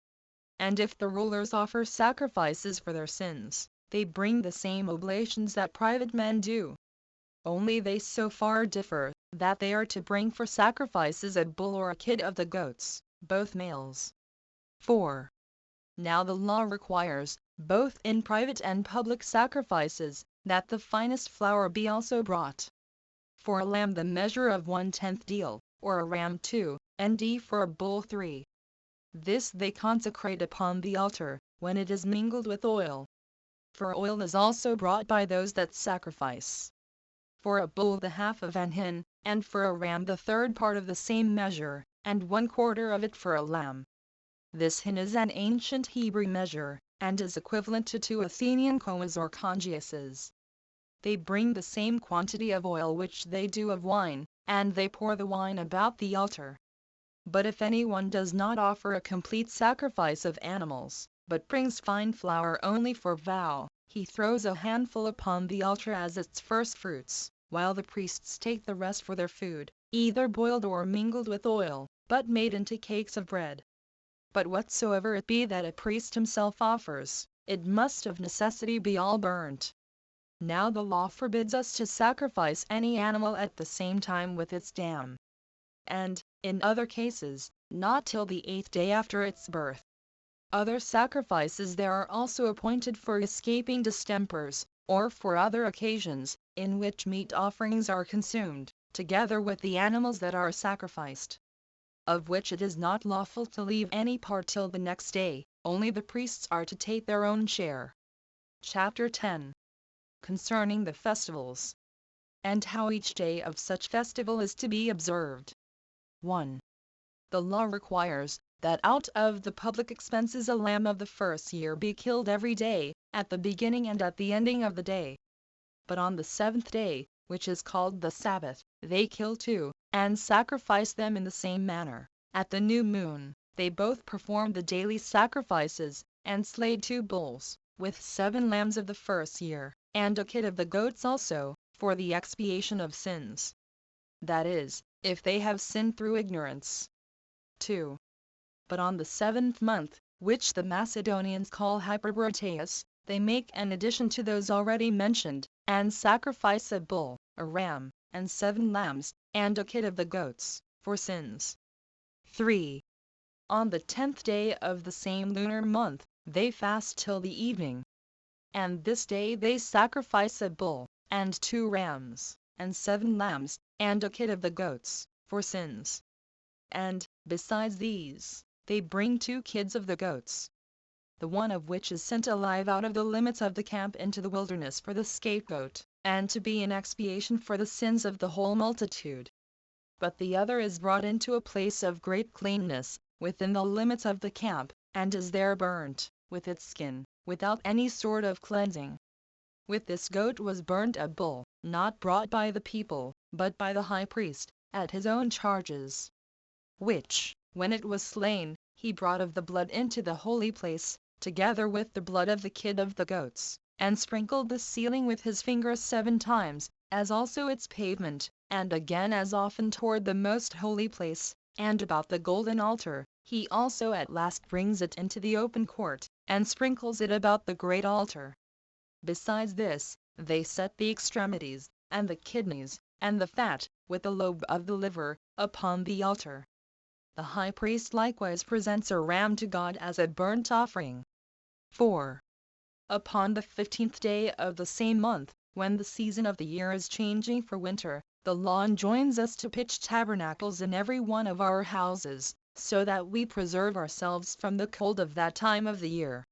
And if the rulers offer sacrifices for their sins, they bring the same oblations that private men do. Only they so far differ, that they are to bring for sacrifices a bull or a kid of the goats, both males. 4. Now the law requires, both in private and public sacrifices, that the finest flour be also brought. For a lamb the measure of 1/10 deal, or a ram 2, nd for a bull 3. This they consecrate upon the altar, when it is mingled with oil. For oil is also brought by those that sacrifice. For a bull the half of an hin, and for a ram the 3rd part of the same measure, and 1/4 of it for a lamb. This hin is an ancient Hebrew measure, and is equivalent to 2 Athenian komas or congiuses. They bring the same quantity of oil which they do of wine, and they pour the wine about the altar. But if any one does not offer a complete sacrifice of animals, but brings fine flour only for vow, he throws a handful upon the altar as its first fruits, while the priests take the rest for their food, either boiled or mingled with oil, but made into cakes of bread. But whatsoever it be that a priest himself offers, it must of necessity be all burnt. Now the law forbids us to sacrifice any animal at the same time with its dam. And, in other cases, not till the 8th day after its birth. Other sacrifices there are also appointed for escaping distempers, or for other occasions, in which meat offerings are consumed, together with the animals that are sacrificed. Of which it is not lawful to leave any part till the next day, only the priests are to take their own share. Chapter 10. Concerning the festivals, and how each day of such festival is to be observed. 1. The law requires, that out of the public expenses a lamb of the first year be killed every day, at the beginning and at the ending of the day. But on the 7th day, which is called the Sabbath, they kill 2, and sacrifice them in the same manner. At the new moon, they both perform the daily sacrifices, and slay 2 bulls, with 7 lambs of the first year, and a kid of the goats also, for the expiation of sins. That is, if they have sinned through ignorance. 2. But on the 7th month, which the Macedonians call Hyperboreteus, they make an addition to those already mentioned, and sacrifice a bull, a ram, and 7 lambs, and a kid of the goats, for sins. 3. On the 10th day of the same lunar month, they fast till the evening. And this day they sacrifice a bull, and 2 rams. and 7 lambs, and a kid of the goats, for sins. And, besides these, they bring 2 kids of the goats, the one of which is sent alive out of the limits of the camp into the wilderness for the scapegoat, and to be an expiation for the sins of the whole multitude. But the other is brought into a place of great cleanness, within the limits of the camp, and is there burnt, with its skin, without any sort of cleansing. With this goat was burnt a bull, not brought by the people, but by the high priest, at his own charges. Which, when it was slain, he brought of the blood into the holy place, together with the blood of the kid of the goats, and sprinkled the ceiling with his finger 7 times, as also its pavement, and again as often toward the most holy place, and about the golden altar. He also at last brings it into the open court, and sprinkles it about the great altar. Besides this, they set the extremities, and the kidneys, and the fat, with the lobe of the liver, upon the altar. The high priest likewise presents a ram to God as a burnt offering. 4. Upon the 15th day of the same month, when the season of the year is changing for winter, the law enjoins us to pitch tabernacles in every one of our houses, so that we preserve ourselves from the cold of that time of the year.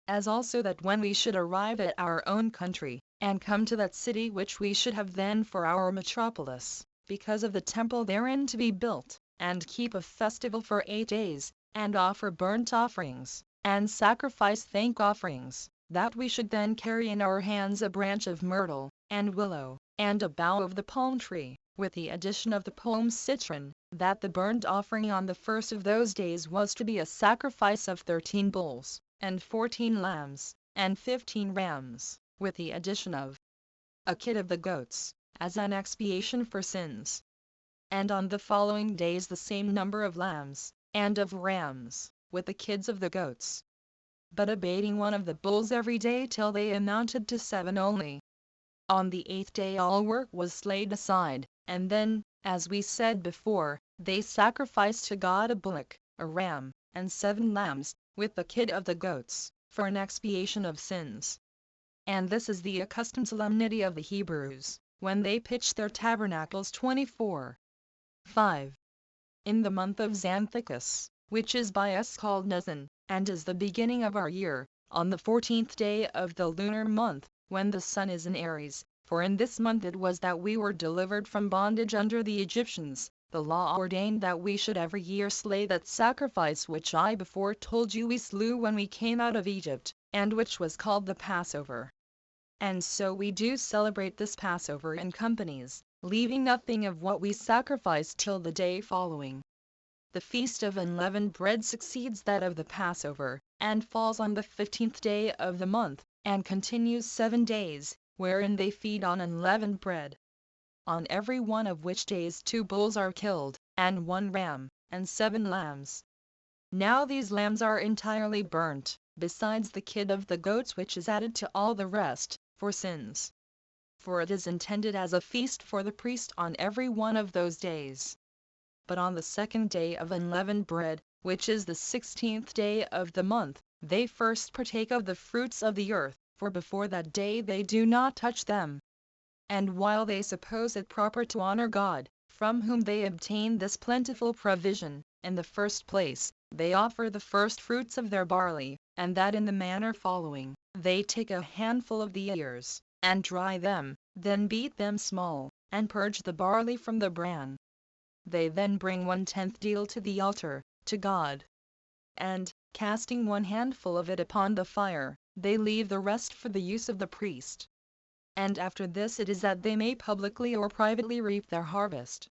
As also that when we should arrive at our own country, and come to that city which we should have then for our metropolis, because of the temple therein to be built, and keep a festival for 8 days, and offer burnt offerings, and sacrifice thank offerings, that we should then carry in our hands a branch of myrtle, and willow, and a bough of the palm tree, with the addition of the palm citron, that the burnt offering on the first of those days was to be a sacrifice of 13 bulls, and 14 lambs, and 15 rams, with the addition of a kid of the goats, as an expiation for sins. And on the following days the same number of lambs, and of rams, with the kids of the goats, but abating one of the bulls every day till they amounted to 7 only. On the 8th day all work was laid aside, and then, as we said before, they sacrificed to God a bullock, a ram, and 7 lambs, with the kid of the goats, for an expiation of sins. And this is the accustomed solemnity of the Hebrews, when they pitch their tabernacles 24. 5. In the month of Xanthicus, which is by us called Nisan, and is the beginning of our year, on the 14th day of the lunar month, when the sun is in Aries, for in this month it was that we were delivered from bondage under the Egyptians, the law ordained that we should every year slay that sacrifice which I before told you we slew when we came out of Egypt, and which was called the Passover. And so we do celebrate this Passover in companies, leaving nothing of what we sacrificed till the day following. The feast of unleavened bread succeeds that of the Passover, and falls on the 15th day of the month, and continues 7 days, wherein they feed on unleavened bread. On every one of which days 2 bulls are killed, and 1 ram, and 7 lambs. Now these lambs are entirely burnt, besides the kid of the goats which is added to all the rest, for sins. For it is intended as a feast for the priest on every one of those days. But on the 2nd day of unleavened bread, which is the 16th day of the month, they first partake of the fruits of the earth, for before that day they do not touch them. And while they suppose it proper to honor God, from whom they obtain this plentiful provision, in the first place, they offer the first fruits of their barley, and that in the manner following: they take a handful of the ears, and dry them, then beat them small, and purge the barley from the bran. They then bring 1/10 deal to the altar, to God. And, casting 1 handful of it upon the fire, they leave the rest for the use of the priest. And after this it is that they may publicly or privately reap their harvest.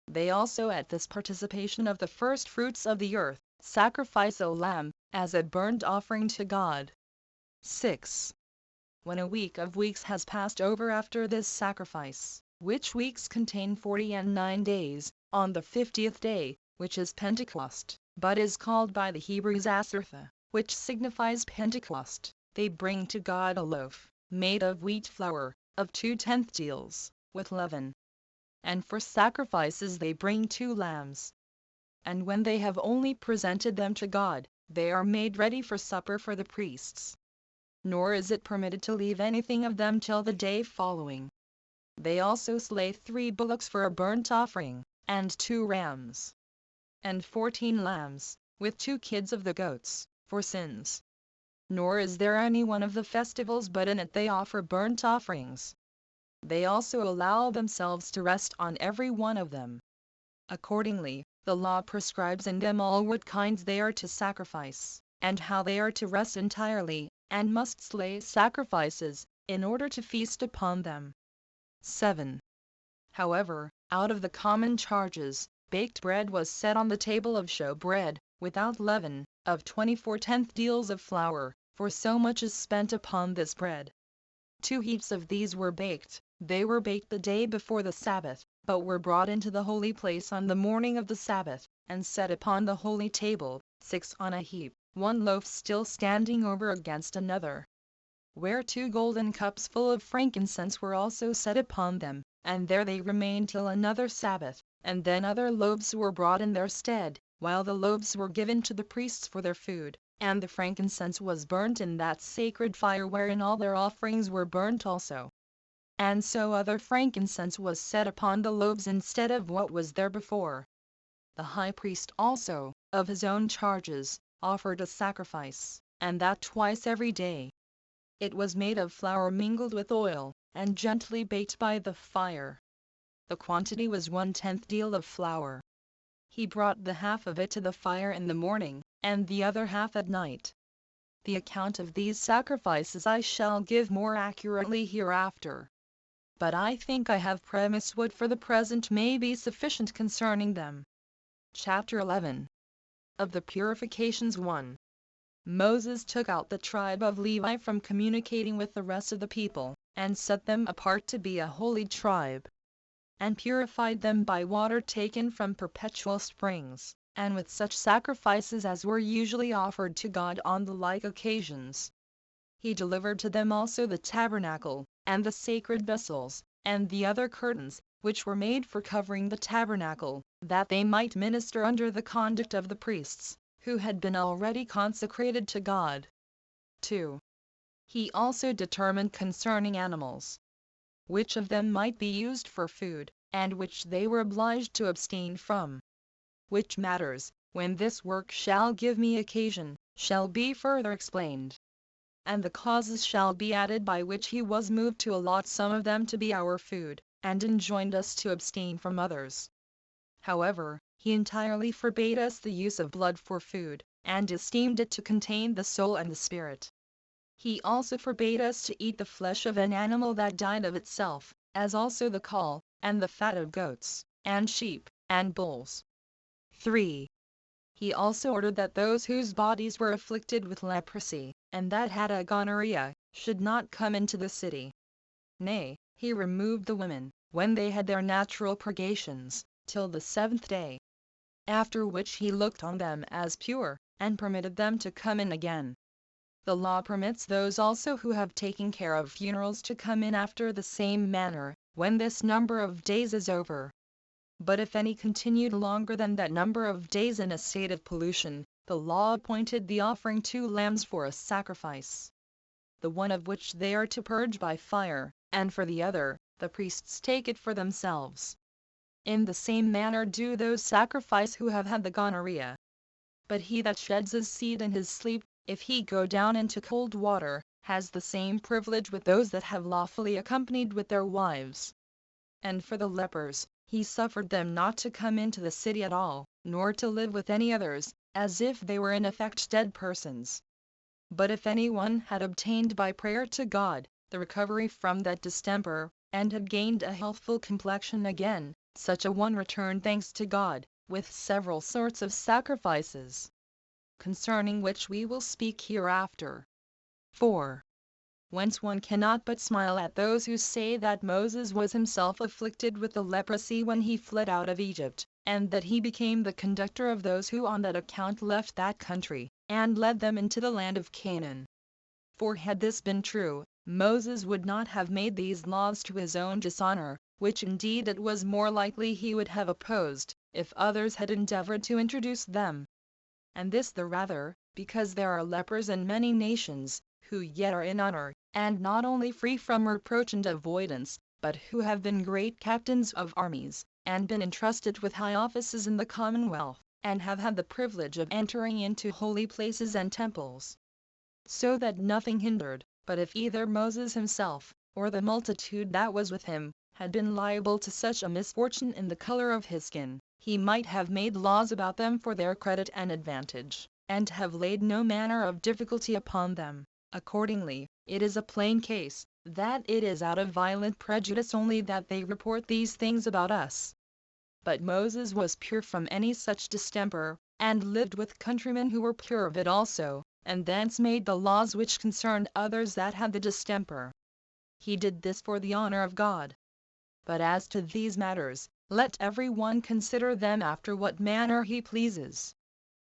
They also at this participation of the first fruits of the earth, sacrifice a lamb, as a burnt offering to God. 6. When a week of weeks has passed over after this sacrifice, which weeks contain 49 days, on the 50th day, which is Pentecost, but is called by the Hebrews Asartha, which signifies Pentecost, they bring to God a loaf, made of wheat flour, of 2/10 deals, with leaven. And for sacrifices they bring 2 lambs. And when they have only presented them to God, they are made ready for supper for the priests. Nor is it permitted to leave anything of them till the day following. They also slay 3 bullocks for a burnt offering, and 2 rams, and 14 lambs, with 2 kids of the goats, for sins. Nor is there any one of the festivals but in it they offer burnt offerings. They also allow themselves to rest on every one of them. Accordingly, the law prescribes in them all what kinds they are to sacrifice, and how they are to rest entirely, and must slay sacrifices, in order to feast upon them. 7. However, out of the common charges, baked bread was set on the table of show bread, without leaven, of 24/10 deals of flour, for so much is spent upon this bread. 2 heaps of these were baked. They were baked the day before the Sabbath, but were brought into the holy place on the morning of the Sabbath, and set upon the holy table, 6 on a heap, 1 loaf still standing over against another. Where 2 golden cups full of frankincense were also set upon them, and there they remained till another Sabbath, and then other loaves were brought in their stead, while the loaves were given to the priests for their food, and the frankincense was burnt in that sacred fire wherein all their offerings were burnt also. And so other frankincense was set upon the loaves instead of what was there before. The high priest also, of his own charges, offered a sacrifice, and that twice every day. It was made of flour mingled with oil, and gently baked by the fire. The quantity was 1/10 deal of flour. He brought the half of it to the fire in the morning, and the other half at night. The account of these sacrifices I shall give more accurately hereafter. But I think I have premised what for the present may be sufficient concerning them. Chapter 11. Of the Purifications. 1. Moses took out the tribe of Levi from communicating with the rest of the people, and set them apart to be a holy tribe, and purified them by water taken from perpetual springs, and with such sacrifices as were usually offered to God on the like occasions. He delivered to them also the tabernacle, and the sacred vessels, and the other curtains, which were made for covering the tabernacle, that they might minister under the conduct of the priests, who had been already consecrated to God. 2. He also determined concerning animals, which of them might be used for food, and which they were obliged to abstain from. Which matters, when this work shall give me occasion, shall be further explained. And the causes shall be added by which he was moved to allot some of them to be our food, and enjoined us to abstain from others. However, he entirely forbade us the use of blood for food, and esteemed it to contain the soul and the spirit. He also forbade us to eat the flesh of an animal that died of itself, as also the caul, and the fat of goats, and sheep, and bulls. 3. He also ordered that those whose bodies were afflicted with leprosy, and that had a gonorrhea, should not come into the city. Nay, he removed the women, when they had their natural purgations, till the 7th day. After which he looked on them as pure, and permitted them to come in again. The law permits those also who have taken care of funerals to come in after the same manner, when this number of days is over. But if any continued longer than that number of days in a state of pollution, the law appointed the offering 2 lambs for a sacrifice, the one of which they are to purge by fire, and for the other, the priests take it for themselves. In the same manner do those sacrifice who have had the gonorrhea. But he that sheds his seed in his sleep, if he go down into cold water, has the same privilege with those that have lawfully accompanied with their wives. And for the lepers, he suffered them not to come into the city at all, nor to live with any others, as if they were in effect dead persons. But if any one had obtained by prayer to God the recovery from that distemper, and had gained a healthful complexion again, such a one returned thanks to God, with several sorts of sacrifices, concerning which we will speak hereafter. 4. Whence one cannot but smile at those who say that Moses was himself afflicted with the leprosy when he fled out of Egypt, and that he became the conductor of those who on that account left that country, and led them into the land of Canaan. For had this been true, Moses would not have made these laws to his own dishonor, which indeed it was more likely he would have opposed, if others had endeavored to introduce them. And this the rather, because there are lepers in many nations, who yet are in honor, and not only free from reproach and avoidance, but who have been great captains of armies, and been entrusted with high offices in the commonwealth, and have had the privilege of entering into holy places and temples. So that nothing hindered, but if either Moses himself, or the multitude that was with him, had been liable to such a misfortune in the color of his skin, he might have made laws about them for their credit and advantage, and have laid no manner of difficulty upon them. Accordingly, it is a plain case, that it is out of violent prejudice only that they report these things about us. But Moses was pure from any such distemper, and lived with countrymen who were pure of it also, and thence made the laws which concerned others that had the distemper. He did this for the honor of God. But as to these matters, let every one consider them after what manner he pleases.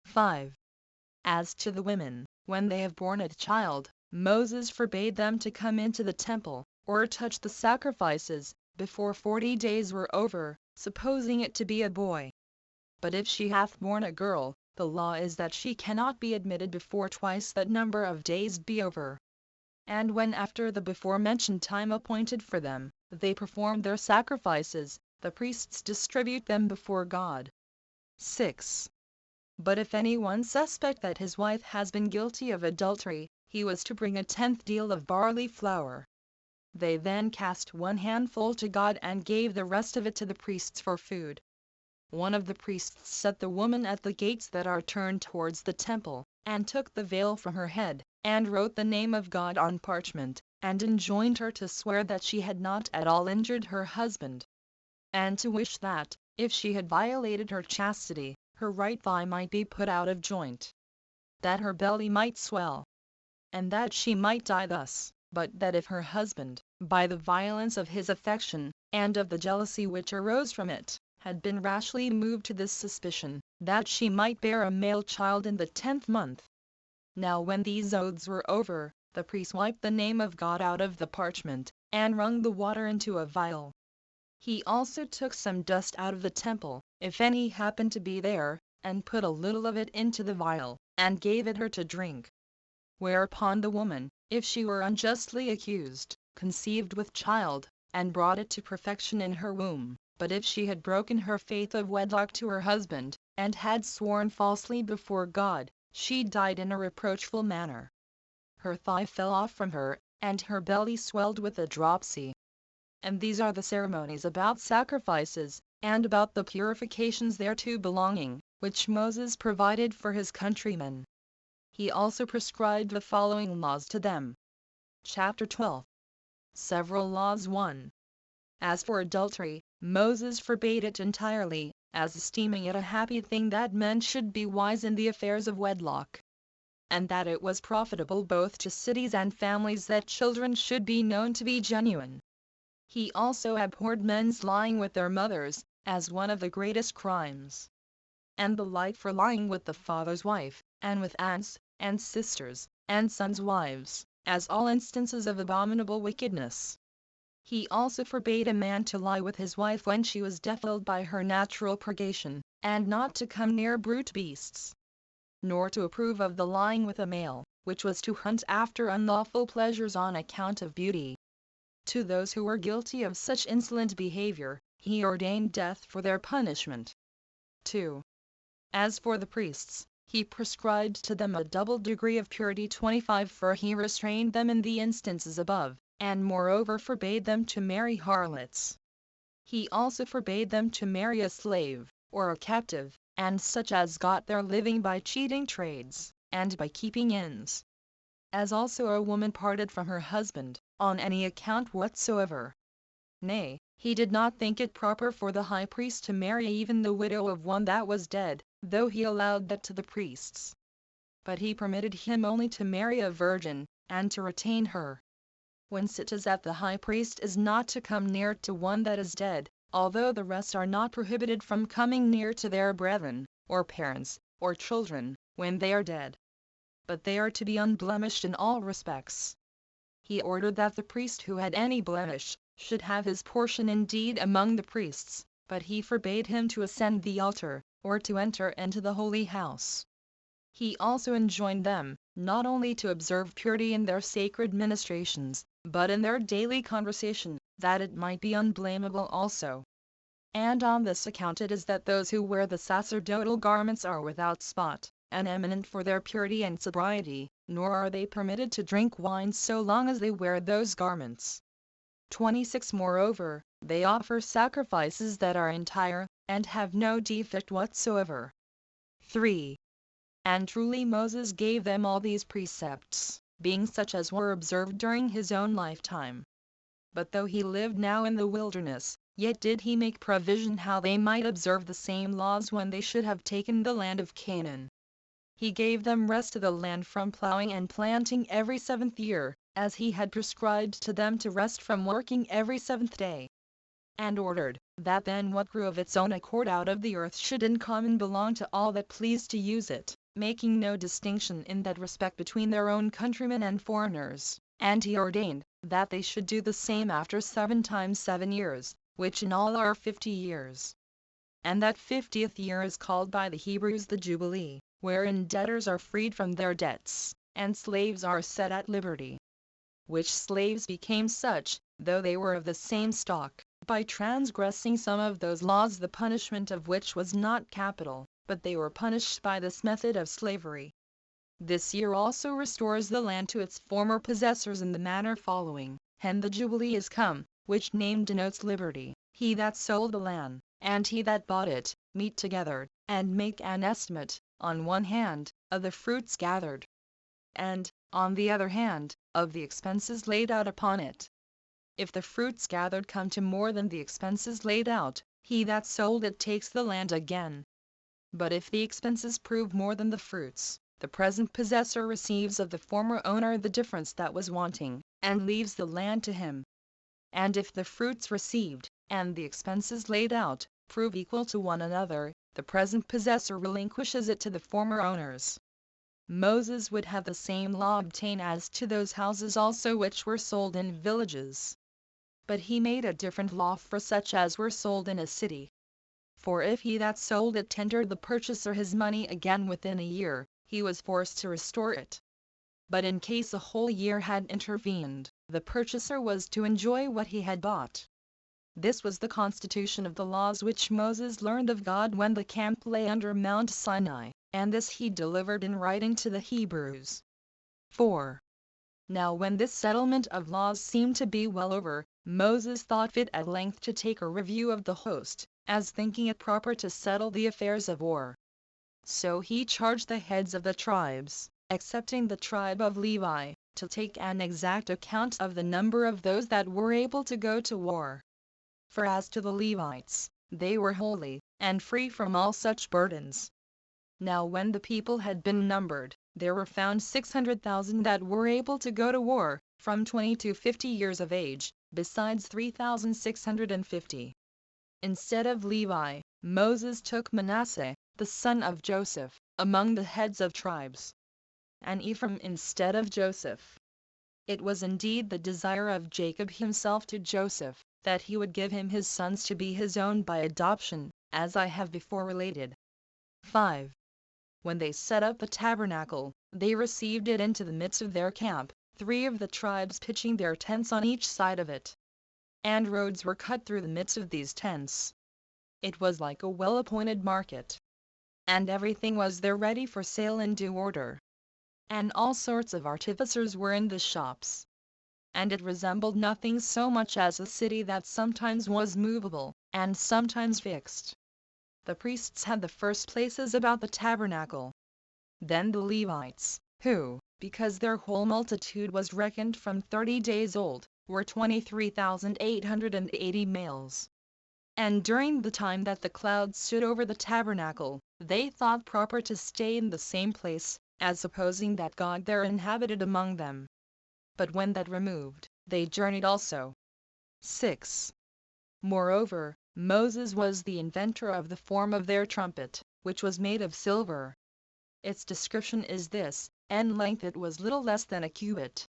5. As to the women, when they have borne a child, Moses forbade them to come into the temple, or touch the sacrifices, before 40 days were over, supposing it to be a boy. But if she hath borne a girl, the law is that she cannot be admitted before twice that number of days be over. And when after the before-mentioned time appointed for them, they perform their sacrifices, the priests distribute them before God. 6. But if any one suspect that his wife has been guilty of adultery, he was to bring a 10th deal of barley flour. They then cast 1 handful to God and gave the rest of it to the priests for food. One of the priests set the woman at the gates that are turned towards the temple, and took the veil from her head, and wrote the name of God on parchment, and enjoined her to swear that she had not at all injured her husband, and to wish that, if she had violated her chastity, her right thigh might be put out of joint, that her belly might swell, and that she might die thus, but that if her husband, by the violence of his affection, and of the jealousy which arose from it, had been rashly moved to this suspicion, that she might bear a male child in the 10th month. Now when these oaths were over, the priest wiped the name of God out of the parchment, and wrung the water into a vial. He also took some dust out of the temple, if any happened to be there, and put a little of it into the vial, and gave it her to drink. Whereupon the woman, if she were unjustly accused, conceived with child, and brought it to perfection in her womb. But if she had broken her faith of wedlock to her husband, and had sworn falsely before God, she died in a reproachful manner. Her thigh fell off from her, and her belly swelled with a dropsy. And these are the ceremonies about sacrifices, and about the purifications thereto belonging, which Moses provided for his countrymen. He also prescribed the following laws to them. Chapter 12. Several laws. 1. As for adultery, Moses forbade it entirely, as esteeming it a happy thing that men should be wise in the affairs of wedlock, and that it was profitable both to cities and families that children should be known to be genuine. He also abhorred men's lying with their mothers, as one of the greatest crimes, and the like for lying with the father's wife, and with aunts, and sisters, and sons' wives, as all instances of abominable wickedness. He also forbade a man to lie with his wife when she was defiled by her natural purgation, and not to come near brute beasts, nor to approve of the lying with a male, which was to hunt after unlawful pleasures on account of beauty. To those who were guilty of such insolent behavior, he ordained death for their punishment. 2. As for the priests, he prescribed to them a double degree of purity 25, for he restrained them in the instances above, and moreover forbade them to marry harlots. He also forbade them to marry a slave, or a captive, and such as got their living by cheating trades, and by keeping inns. As also a woman parted from her husband, on any account whatsoever. Nay, he did not think it proper for the high priest to marry even the widow of one that was dead, though he allowed that to the priests. But he permitted him only to marry a virgin, and to retain her. Whence it is that the high priest is not to come near to one that is dead, although the rest are not prohibited from coming near to their brethren, or parents, or children, when they are dead. But they are to be unblemished in all respects. He ordered that the priest who had any blemish, should have his portion indeed among the priests, but he forbade him to ascend the altar, or to enter into the holy house. He also enjoined them, not only to observe purity in their sacred ministrations, but in their daily conversation, that it might be unblameable also. And on this account it is that those who wear the sacerdotal garments are without spot, and eminent for their purity and sobriety, nor are they permitted to drink wine so long as they wear those garments. 26. Moreover, they offer sacrifices that are entire, and have no defect whatsoever. 3. And truly Moses gave them all these precepts, being such as were observed during his own lifetime. But though he lived now in the wilderness, yet did he make provision how they might observe the same laws when they should have taken the land of Canaan. He gave them rest to the land from plowing and planting every 7th year, as he had prescribed to them to rest from working every 7th day. And ordered, that then what grew of its own accord out of the earth should in common belong to all that pleased to use it, making no distinction in that respect between their own countrymen and foreigners. And he ordained, that they should do the same after 7 times 7 years, which in all are 50 years. And that 50th year is called by the Hebrews the Jubilee, wherein debtors are freed from their debts, and slaves are set at liberty. Which slaves became such, though they were of the same stock, by transgressing some of those laws the punishment of which was not capital, but they were punished by this method of slavery. This year also restores the land to its former possessors in the manner following: Hen the Jubilee is come, which name denotes liberty. He that sold the land, and he that bought it, meet together, and make an estimate, on one hand, of the fruits gathered, and, on the other hand, of the expenses laid out upon it. If the fruits gathered come to more than the expenses laid out, he that sold it takes the land again. But if the expenses prove more than the fruits, the present possessor receives of the former owner the difference that was wanting, and leaves the land to him. And if the fruits received, and the expenses laid out, prove equal to one another, the present possessor relinquishes it to the former owners. Moses would have the same law obtain as to those houses also which were sold in villages. But he made a different law for such as were sold in a city. For if he that sold it tendered the purchaser his money again within a year, he was forced to restore it. But in case a whole year had intervened, the purchaser was to enjoy what he had bought. This was the constitution of the laws which Moses learned of God when the camp lay under Mount Sinai, and this he delivered in writing to the Hebrews. 4. Now when this settlement of laws seemed to be well over, Moses thought fit at length to take a review of the host, as thinking it proper to settle the affairs of war. So he charged the heads of the tribes, excepting the tribe of Levi, to take an exact account of the number of those that were able to go to war. For as to the Levites, they were holy, and free from all such burdens. Now when the people had been numbered, there were found 600,000 that were able to go to war, from 20 to 50 years of age, besides 3,650. Instead of Levi, Moses took Manasseh, the son of Joseph, among the heads of tribes, and Ephraim instead of Joseph. It was indeed the desire of Jacob himself to Joseph, that he would give him his sons to be his own by adoption, as I have before related. 5. When they set up the tabernacle, they received it into the midst of their camp, 3 of the tribes pitching their tents on each side of it. And roads were cut through the midst of these tents. It was like a well-appointed market. And everything was there ready for sale in due order. And all sorts of artificers were in the shops. And it resembled nothing so much as a city that sometimes was movable, and sometimes fixed. The priests had the first places about the tabernacle. Then the Levites, who, because their whole multitude was reckoned from 30 days old, were 23,880 males. And during the time that the cloud stood over the tabernacle, they thought proper to stay in the same place, as supposing that God there inhabited among them. But when that removed, they journeyed also. 6. Moreover, Moses was the inventor of the form of their trumpet, which was made of silver. Its description is this: in length it was little less than a cubit.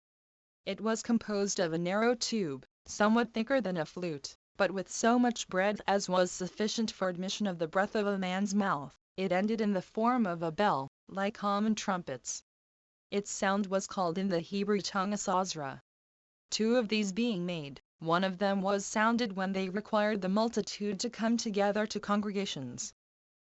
It was composed of a narrow tube, somewhat thicker than a flute, but with so much breadth as was sufficient for admission of the breath of a man's mouth. It ended in the form of a bell, like common trumpets. Its sound was called in the Hebrew tongue a sazra. 2 of these being made, one of them was sounded when they required the multitude to come together to congregations.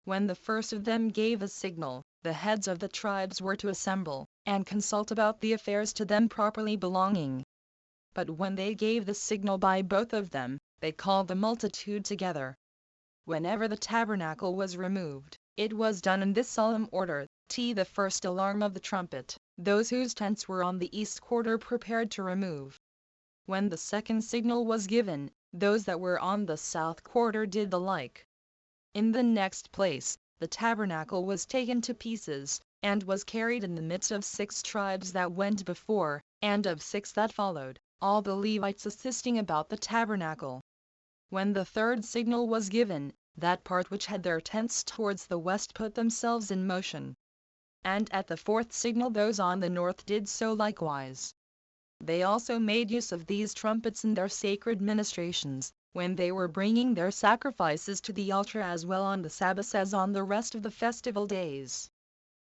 When the first of them gave a signal, the heads of the tribes were to assemble, and consult about the affairs to them properly belonging. But when they gave the signal by both of them, they called the multitude together. Whenever the tabernacle was removed, it was done in this solemn order: the first alarm of the trumpet, those whose tents were on the east quarter prepared to remove. When the second signal was given, those that were on the south quarter did the like. In the next place, the tabernacle was taken to pieces, and was carried in the midst of 6 tribes that went before, and of 6 that followed, all the Levites assisting about the tabernacle. When the third signal was given, that part which had their tents towards the west put themselves in motion. And at the fourth signal those on the north did so likewise. They also made use of these trumpets in their sacred ministrations, when they were bringing their sacrifices to the altar, as well on the Sabbaths as on the rest of the festival days.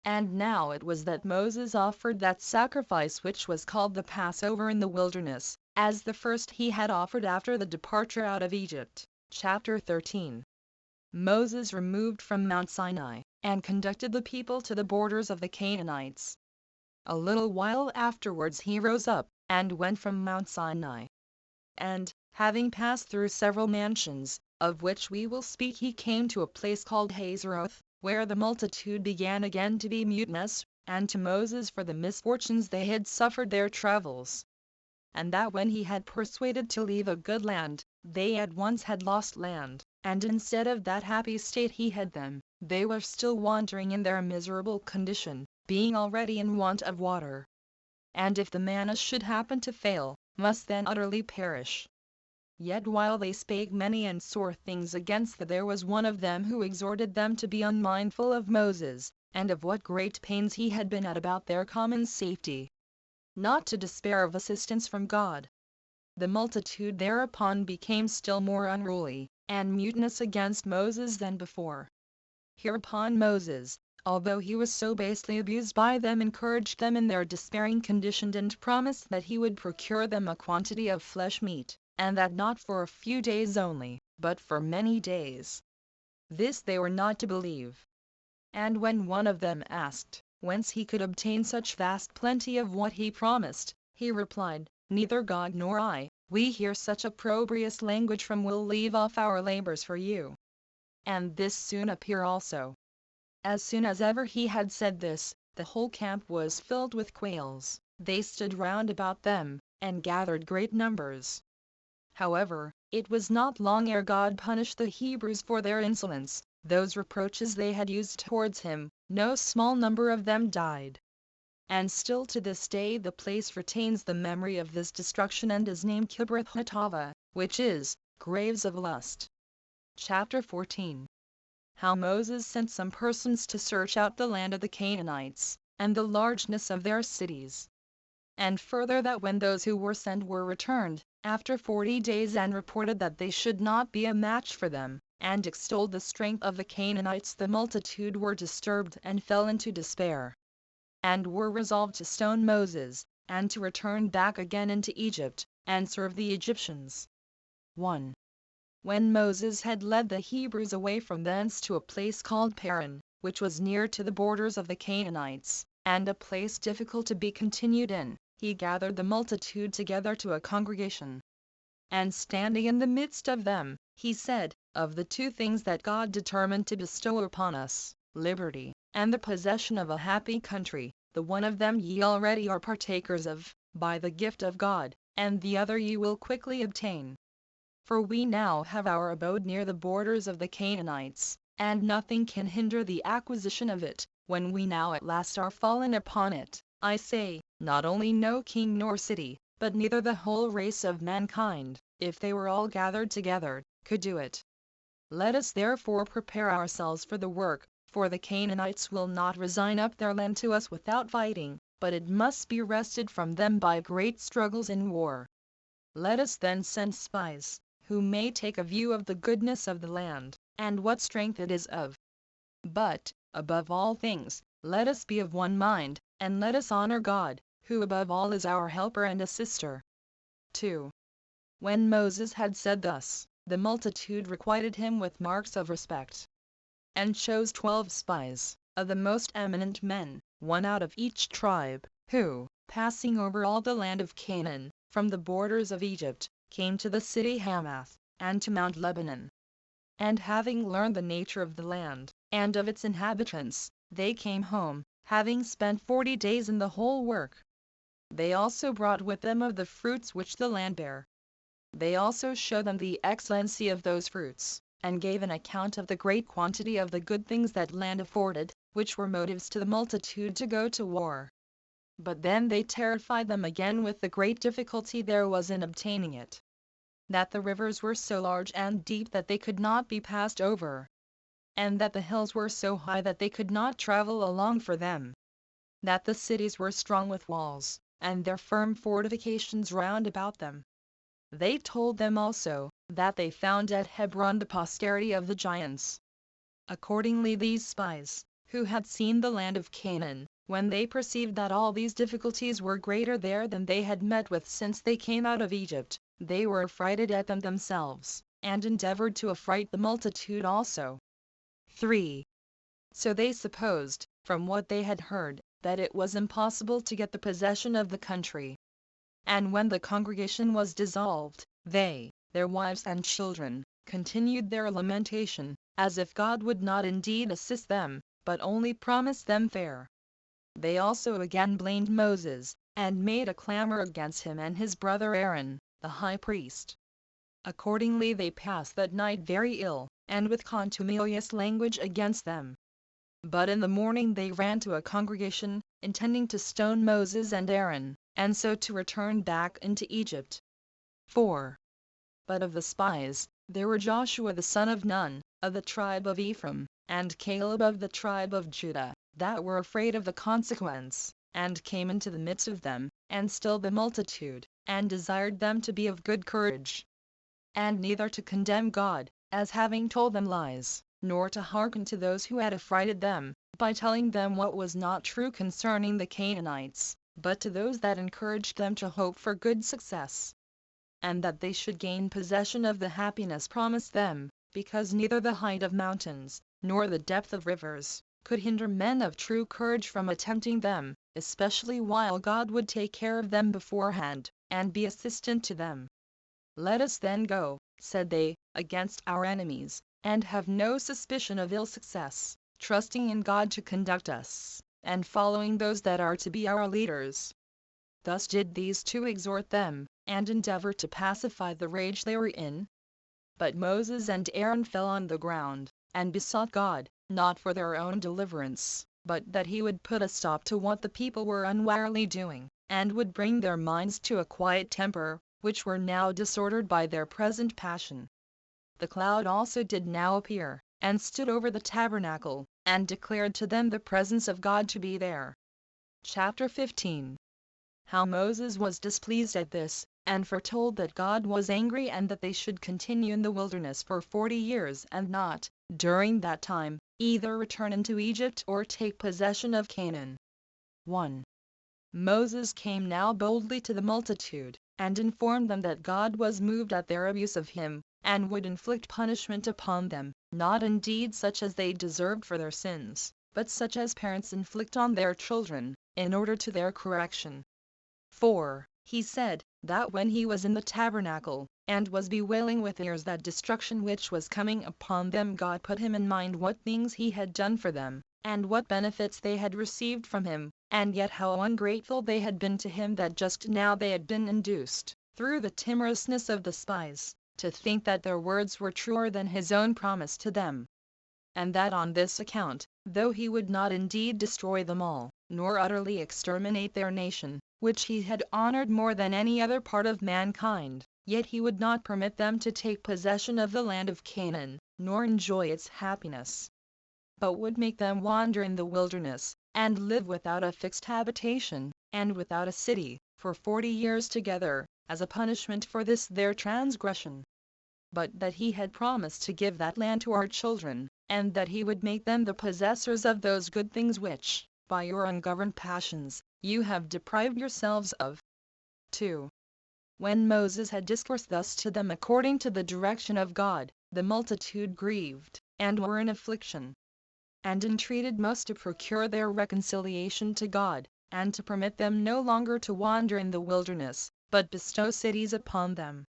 And now it was that Moses offered that sacrifice which was called the Passover in the wilderness, as the first he had offered after the departure out of Egypt. Chapter 13. Moses removed from Mount Sinai, and conducted the people to the borders of the Canaanites. A little while afterwards he rose up, and went from Mount Sinai. And, having passed through several mansions, of which we will speak, he came to a place called Hazeroth, where the multitude began again to be mutinous, and to Moses for the misfortunes they had suffered their travels. And that when he had persuaded to leave a good land, they at once had lost land, and instead of that happy state he had them, they were still wandering in their miserable condition, being already in want of water. And if the manna should happen to fail, must then utterly perish. Yet while they spake many and sore things against there was one of them who exhorted them to be unmindful of Moses, and of what great pains he had been at about their common safety, not to despair of assistance from God. The multitude thereupon became still more unruly, and mutinous against Moses than before. Hereupon Moses, although he was so basely abused by them, encouraged them in their despairing condition, and promised that he would procure them a quantity of flesh meat, and that not for a few days only, but for many days. This they were not to believe. And when one of them asked, whence he could obtain such vast plenty of what he promised, he replied, neither God nor I, we hear such opprobrious language from, will leave off our labors for you. And this soon appear also. As soon as ever he had said this, the whole camp was filled with quails. They stood round about them, and gathered great numbers. However, it was not long ere God punished the Hebrews for their insolence. Those reproaches they had used towards him, no small number of them died. And still to this day the place retains the memory of this destruction, and is named Kibroth Hattaavah, which is, graves of lust. Chapter 14. How Moses sent some persons to search out the land of the Canaanites, and the largeness of their cities. And further, that when those who were sent were returned, after 40 days, and reported that they should not be a match for them, and extolled the strength of the Canaanites, the multitude were disturbed and fell into despair, and were resolved to stone Moses, and to return back again into Egypt, and serve the Egyptians. 1. When Moses had led the Hebrews away from thence to a place called Paran, which was near to the borders of the Canaanites, and a place difficult to be continued in, he gathered the multitude together to a congregation. And standing in the midst of them, he said, of the 2 things that God determined to bestow upon us, liberty, and the possession of a happy country, the one of them ye already are partakers of, by the gift of God, and the other ye will quickly obtain. For we now have our abode near the borders of the Canaanites, and nothing can hinder the acquisition of it. When we now at last are fallen upon it, I say, not only no king nor city, but neither the whole race of mankind, if they were all gathered together, could do it. Let us therefore prepare ourselves for the work, for the Canaanites will not resign up their land to us without fighting, but it must be wrested from them by great struggles in war. Let us then send spies, who may take a view of the goodness of the land, and what strength it is of. But, above all things, let us be of one mind, and let us honor God, who above all is our helper and assister. 2. When Moses had said thus, the multitude requited him with marks of respect, and chose 12 spies, of the most eminent men, one out of each tribe, who, passing over all the land of Canaan, from the borders of Egypt, came to the city Hamath, and to Mount Lebanon. And having learned the nature of the land, and of its inhabitants, they came home, having spent 40 days in the whole work. They also brought with them of the fruits which the land bare. They also showed them the excellency of those fruits, and gave an account of the great quantity of the good things that land afforded, which were motives to the multitude to go to war. But then they terrified them again with the great difficulty there was in obtaining it, that the rivers were so large and deep that they could not be passed over, and that the hills were so high that they could not travel along for them, that the cities were strong with walls, and their firm fortifications round about them. They told them also, that they found at Hebron the posterity of the giants. Accordingly these spies, who had seen the land of Canaan, when they perceived that all these difficulties were greater there than they had met with since they came out of Egypt, they were affrighted at them themselves, and endeavored to affright the multitude also. 3. So they supposed, from what they had heard, that it was impossible to get the possession of the country. And when the congregation was dissolved, they, their wives and children, continued their lamentation, as if God would not indeed assist them, but only promise them fair. They also again blamed Moses, and made a clamor against him and his brother Aaron, the high priest. Accordingly they passed that night very ill, and with contumelious language against them. But in the morning they ran to a congregation, intending to stone Moses and Aaron, and so to return back into Egypt. 4. But of the spies, there were Joshua the son of Nun, of the tribe of Ephraim, and Caleb of the tribe of Judah, that were afraid of the consequence, and came into the midst of them, and stilled the multitude, and desired them to be of good courage, and neither to condemn God, as having told them lies, nor to hearken to those who had affrighted them, by telling them what was not true concerning the Canaanites, but to those that encouraged them to hope for good success, and that they should gain possession of the happiness promised them, because neither the height of mountains, nor the depth of rivers, could hinder men of true courage from attempting them, especially while God would take care of them beforehand, and be assistant to them. Let us then go, said they, against our enemies, and have no suspicion of ill success, trusting in God to conduct us, and following those that are to be our leaders. Thus did these two exhort them, and endeavor to pacify the rage they were in. But Moses and Aaron fell on the ground, and besought God, not for their own deliverance, but that he would put a stop to what the people were unwarily doing, and would bring their minds to a quiet temper, which were now disordered by their present passion. The cloud also did now appear, and stood over the tabernacle, and declared to them the presence of God to be there. Chapter 15. How Moses was displeased at this, and foretold that God was angry and that they should continue in the wilderness for 40 years and not, during that time, either return into Egypt or take possession of Canaan. 1. Moses came now boldly to the multitude, and informed them that God was moved at their abuse of him, and would inflict punishment upon them, not indeed such as they deserved for their sins, but such as parents inflict on their children, in order to their correction. 4. He said, that when he was in the tabernacle, and was bewailing with tears that destruction which was coming upon them, God put him in mind what things he had done for them, and what benefits they had received from him, and yet how ungrateful they had been to him, that just now they had been induced, through the timorousness of the spies, to think that their words were truer than his own promise to them. And that on this account, though he would not indeed destroy them all, nor utterly exterminate their nation, which he had honored more than any other part of mankind, yet he would not permit them to take possession of the land of Canaan, nor enjoy its happiness, but would make them wander in the wilderness, and live without a fixed habitation, and without a city, for 40 years together, as a punishment for this their transgression. But that he had promised to give that land to our children, and that he would make them the possessors of those good things which, by your ungoverned passions, you have deprived yourselves of. 2. When Moses had discoursed thus to them according to the direction of God, the multitude grieved, and were in affliction, and entreated Moses to procure their reconciliation to God, and to permit them no longer to wander in the wilderness, but bestow cities upon them.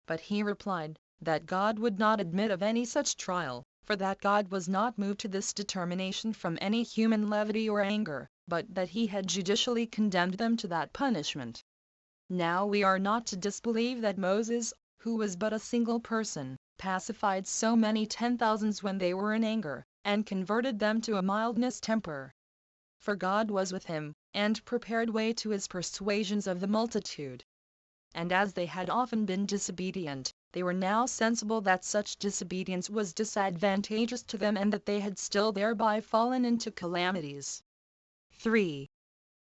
But he replied, that God would not admit of any such trial, for that God was not moved to this determination from any human levity or anger, but that he had judicially condemned them to that punishment. Now we are not to disbelieve that Moses, who was but a single person, pacified so many 10,000s when they were in anger, and converted them to a mildness temper. For God was with him, and prepared way to his persuasions of the multitude. And as they had often been disobedient, they were now sensible that such disobedience was disadvantageous to them, and that they had still thereby fallen into calamities. 3.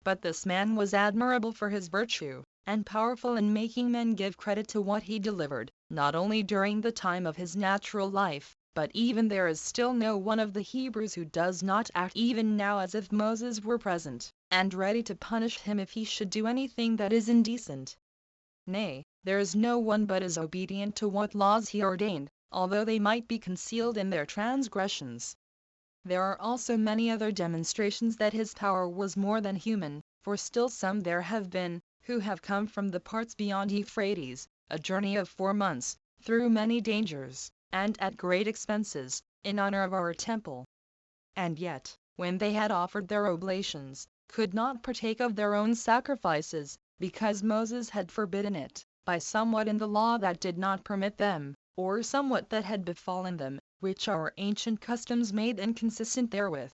But this man was admirable for his virtue, and powerful in making men give credit to what he delivered, not only during the time of his natural life, but even there is still no one of the Hebrews who does not act even now as if Moses were present, and ready to punish him if he should do anything that is indecent. Nay, there is no one but is obedient to what laws he ordained, although they might be concealed in their transgressions. There are also many other demonstrations that his power was more than human, for still some there have been, who have come from the parts beyond Euphrates, a journey of 4 months, through many dangers, and at great expenses, in honor of our temple. And yet, when they had offered their oblations, could not partake of their own sacrifices, because Moses had forbidden it, by somewhat in the law that did not permit them, or somewhat that had befallen them, which our ancient customs made inconsistent therewith.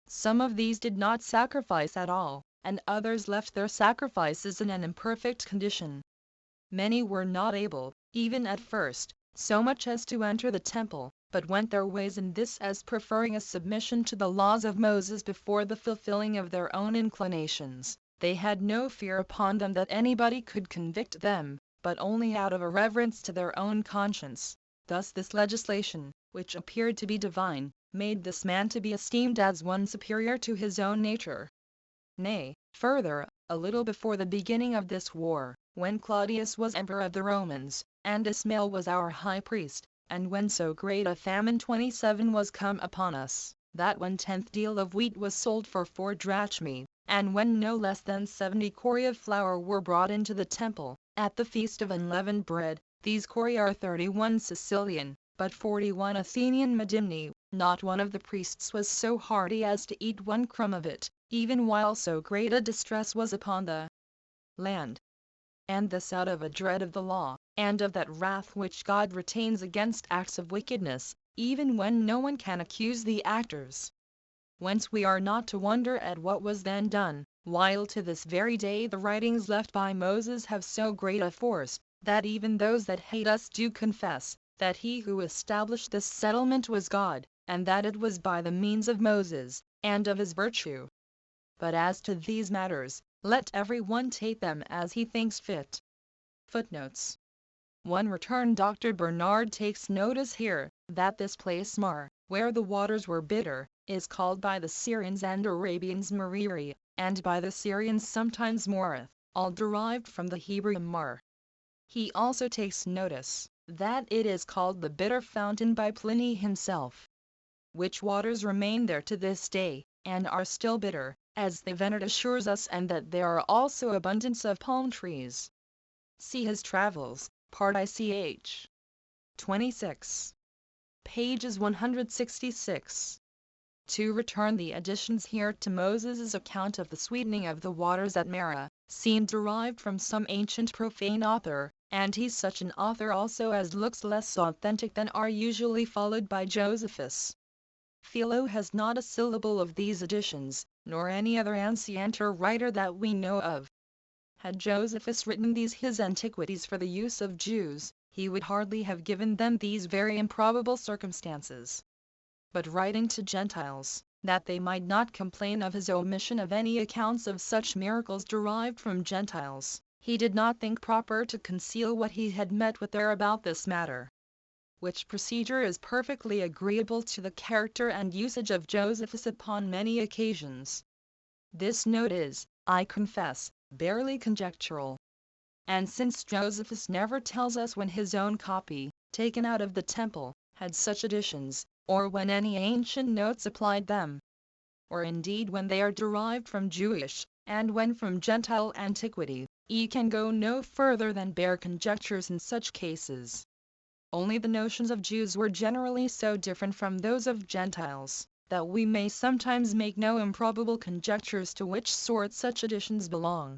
Some of these did not sacrifice at all, and others left their sacrifices in an imperfect condition. Many were not able, even at first, so much as to enter the temple, but went their ways in this as preferring a submission to the laws of Moses before the fulfilling of their own inclinations. They had no fear upon them that anybody could convict them, but only out of a reverence to their own conscience. Thus this legislation, which appeared to be divine, made this man to be esteemed as one superior to his own nature. Nay, further, a little before the beginning of this war, when Claudius was emperor of the Romans, and Ismail was our high priest, and when so great a famine 27 was come upon us, that 1/10 deal of wheat was sold for 4 drachmae, and when no less than 70 cori of flour were brought into the temple, at the feast of unleavened bread, these cori are 31 Sicilian, but 41 Athenian medimni, not one of the priests was so hardy as to eat 1 crumb of it, even while so great a distress was upon the land. And this out of a dread of the law, and of that wrath which God retains against acts of wickedness, even when no one can accuse the actors. Whence we are not to wonder at what was then done, while to this very day the writings left by Moses have so great a force, that even those that hate us do confess, that he who established this settlement was God, and that it was by the means of Moses, and of his virtue. But as to these matters, let every one take them as he thinks fit. Footnotes 1. Return Dr. Bernard takes notice here, that this place Mar, where the waters were bitter, is called by the Syrians and Arabians Mariri, and by the Syrians sometimes Morith, all derived from the Hebrew Mar. He also takes notice, that it is called the bitter fountain by Pliny himself. Which waters remain there to this day, and are still bitter, as the Venerat assures us, and that there are also abundance of palm trees. See his Travels, Part ICH. 26. Pages 166. To return the additions here to Moses' account of the sweetening of the waters at Marah, seem derived from some ancient profane author, and he's such an author also as looks less authentic than are usually followed by Josephus. Philo has not a syllable of these additions, nor any other ancient writer that we know of. Had Josephus written these his Antiquities for the use of Jews, he would hardly have given them these very improbable circumstances. But writing to Gentiles, that they might not complain of his omission of any accounts of such miracles derived from Gentiles, he did not think proper to conceal what he had met with there about this matter. Which procedure is perfectly agreeable to the character and usage of Josephus upon many occasions. This note is, I confess, barely conjectural. and since Josephus never tells us when his own copy, taken out of the temple, had such additions, or when any ancient notes applied them, or indeed when they are derived from Jewish, and when from Gentile antiquity, he can go no further than bare conjectures in such cases. Only the notions of Jews were generally so different from those of Gentiles, that we may sometimes make no improbable conjectures to which sort such additions belong.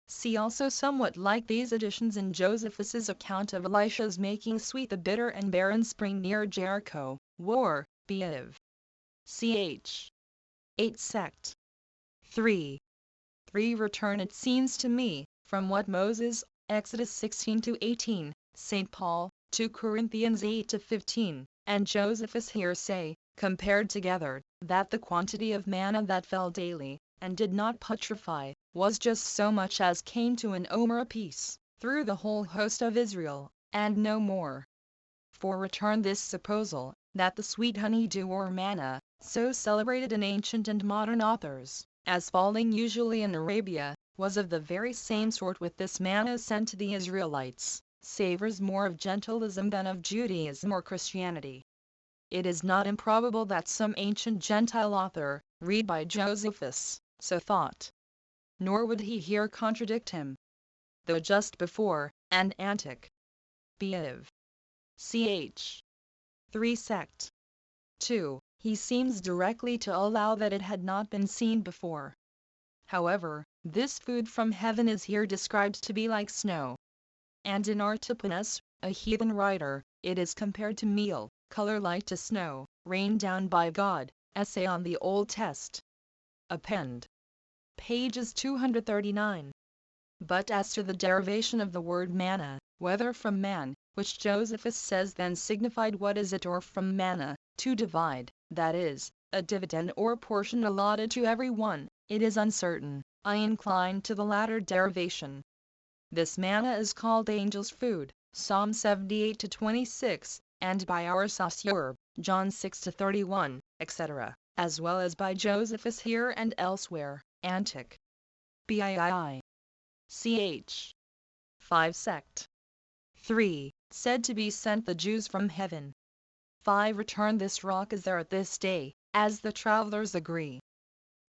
See also somewhat like these additions in Josephus's account of Elisha's making sweet the bitter and barren spring near Jericho, war, Be'ev. Ch. 8 sect. 3. Return. It seems to me, from what Moses, Exodus 16-18, St. Paul, 2 Corinthians 8-15, and Josephus here say, compared together, that the quantity of manna that fell daily, and did not putrefy, was just so much as came to an omer apiece, through the whole host of Israel, and no more. For return this supposal, that the sweet honey-dew or manna, so celebrated in ancient and modern authors, as falling usually in Arabia, was of the very same sort with this manna sent to the Israelites, savors more of Gentilism than of Judaism or Christianity. It is not improbable that some ancient Gentile author, read by Josephus, so thought. Nor would he here contradict him. Though just before, and Antic. Be'ev. Ch. 3 sect. 2. He seems directly to allow that it had not been seen before. However, this food from heaven is here described to be like snow. And in Artipanus, a heathen writer, it is compared to meal, color like to snow, rained down by God. Essay on the Old Test. Append. Pages 239. But as to the derivation of the word manna, whether from man, which Josephus says then signified what is it, or from manna, to divide, that is, a dividend or portion allotted to every one, it is uncertain. I incline to the latter derivation. This manna is called angel's food, Psalm 78-26, and by our Saussure, John 6-31, etc., as well as by Josephus here and elsewhere, Antic. Bii. Ch. 5 sect. 3. Said to be sent the Jews from heaven. 5. Return. This rock is there at this day, as the travelers agree,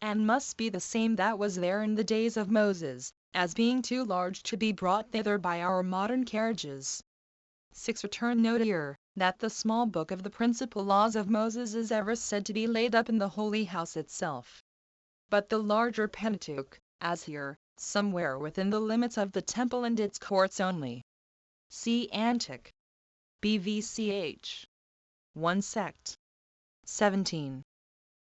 and must be the same that was there in the days of Moses, as being too large to be brought thither by our modern carriages. 6. Return. Note here, that the small book of the principal laws of Moses is ever said to be laid up in the holy house itself, but the larger Pentateuch, as here, somewhere within the limits of the temple and its courts only. See Antic. BVCH. 1 sect. 17.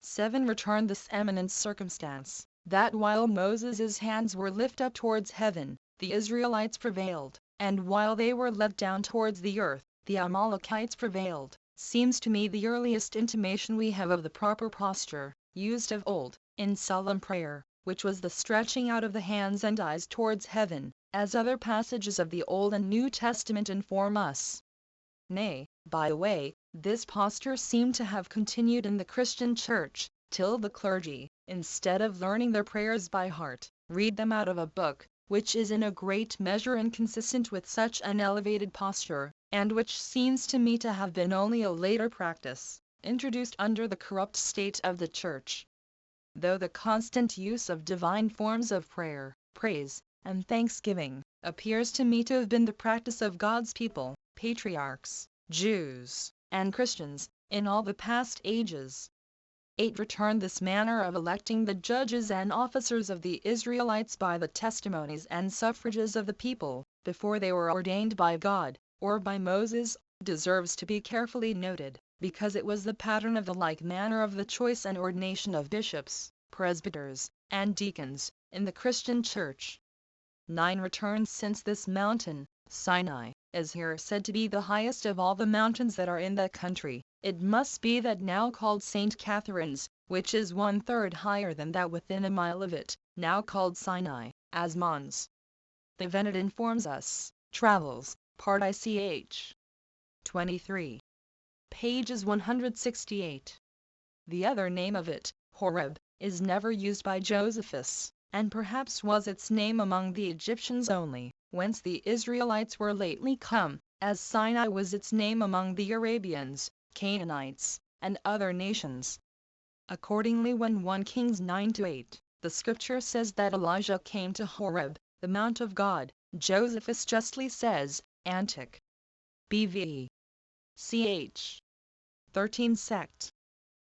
7. Return. This eminent circumstance, that while Moses' hands were lifted up towards heaven, the Israelites prevailed, and while they were let down towards the earth, the Amalekites prevailed, seems to me the earliest intimation we have of the proper posture, used of old, in solemn prayer, which was the stretching out of the hands and eyes towards heaven, as other passages of the Old and New Testament inform us. Nay, by the way, this posture seemed to have continued in the Christian Church, till the clergy, instead of learning their prayers by heart, read them out of a book, which is in a great measure inconsistent with such an elevated posture, and which seems to me to have been only a later practice, introduced under the corrupt state of the Church. Though the constant use of divine forms of prayer, praise, and thanksgiving, appears to me to have been the practice of God's people, patriarchs, Jews, and Christians, in all the past ages. 8. Return. This manner of electing the judges and officers of the Israelites by the testimonies and suffrages of the people, before they were ordained by God, or by Moses, deserves to be carefully noted, because it was the pattern of the like manner of the choice and ordination of bishops, presbyters, and deacons, in the Christian Church. 9. Return. Since this mountain, Sinai, is here said to be the highest of all the mountains that are in that country, it must be that now called St. Catherine's, which is 1/3 higher than that within a mile of it, now called Sinai, as Mons. The Venet informs us, Travels, Part ICH. 23. Pages 168. The other name of it, Horeb, is never used by Josephus, and perhaps was its name among the Egyptians only, whence the Israelites were lately come, as Sinai was its name among the Arabians, Canaanites, and other nations. Accordingly when 1 Kings 9-8, the scripture says that Elijah came to Horeb, the mount of God, Josephus justly says, Antic. BV. Ch. 13 sect.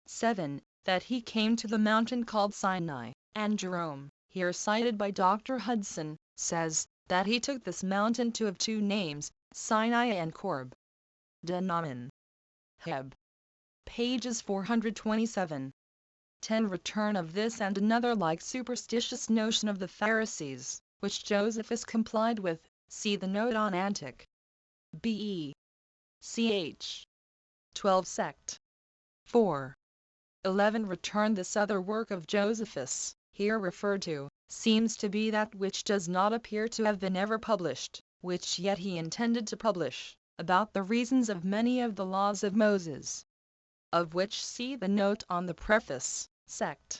7, that he came to the mountain called Sinai, and Jerome, here cited by Dr. Hudson, says, that he took this mountain to have two names, Sinai and Corb. De Nomen. Heb. Pages 427. 10. Return of this and another like superstitious notion of the Pharisees, which Josephus complied with, see the note on Antic. B. Ch. 12 sect. 4. 11. Return. This other work of Josephus, here referred to, seems to be that which does not appear to have been ever published, which yet he intended to publish, about the reasons of many of the laws of Moses, of which see the note on the preface, sect.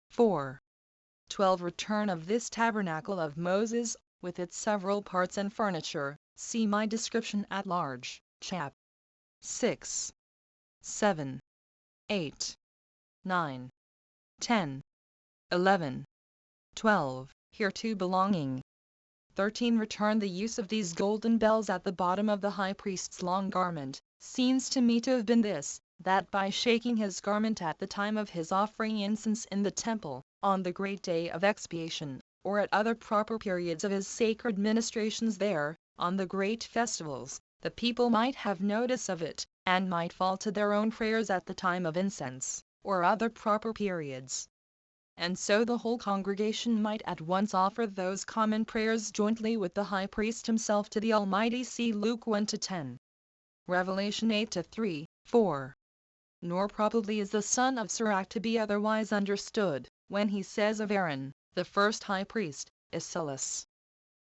4. 12. Return of this tabernacle of Moses, with its several parts and furniture, see my description at large, chap. 6, 7, 8, 9, 10, 11, 12, hereto belonging. 13. Return. The use of these golden bells at the bottom of the high priest's long garment, seems to me to have been this, that by shaking his garment at the time of his offering incense in the temple, on the great day of expiation, or at other proper periods of his sacred ministrations there, on the great festivals, the people might have notice of it, and might fall to their own prayers at the time of incense, or other proper periods. And so the whole congregation might at once offer those common prayers jointly with the high priest himself to the Almighty. See Luke 1-10. Revelation 8-3, 4. Nor probably is the son of Sirach to be otherwise understood, when he says of Aaron, the first high priest, Esaias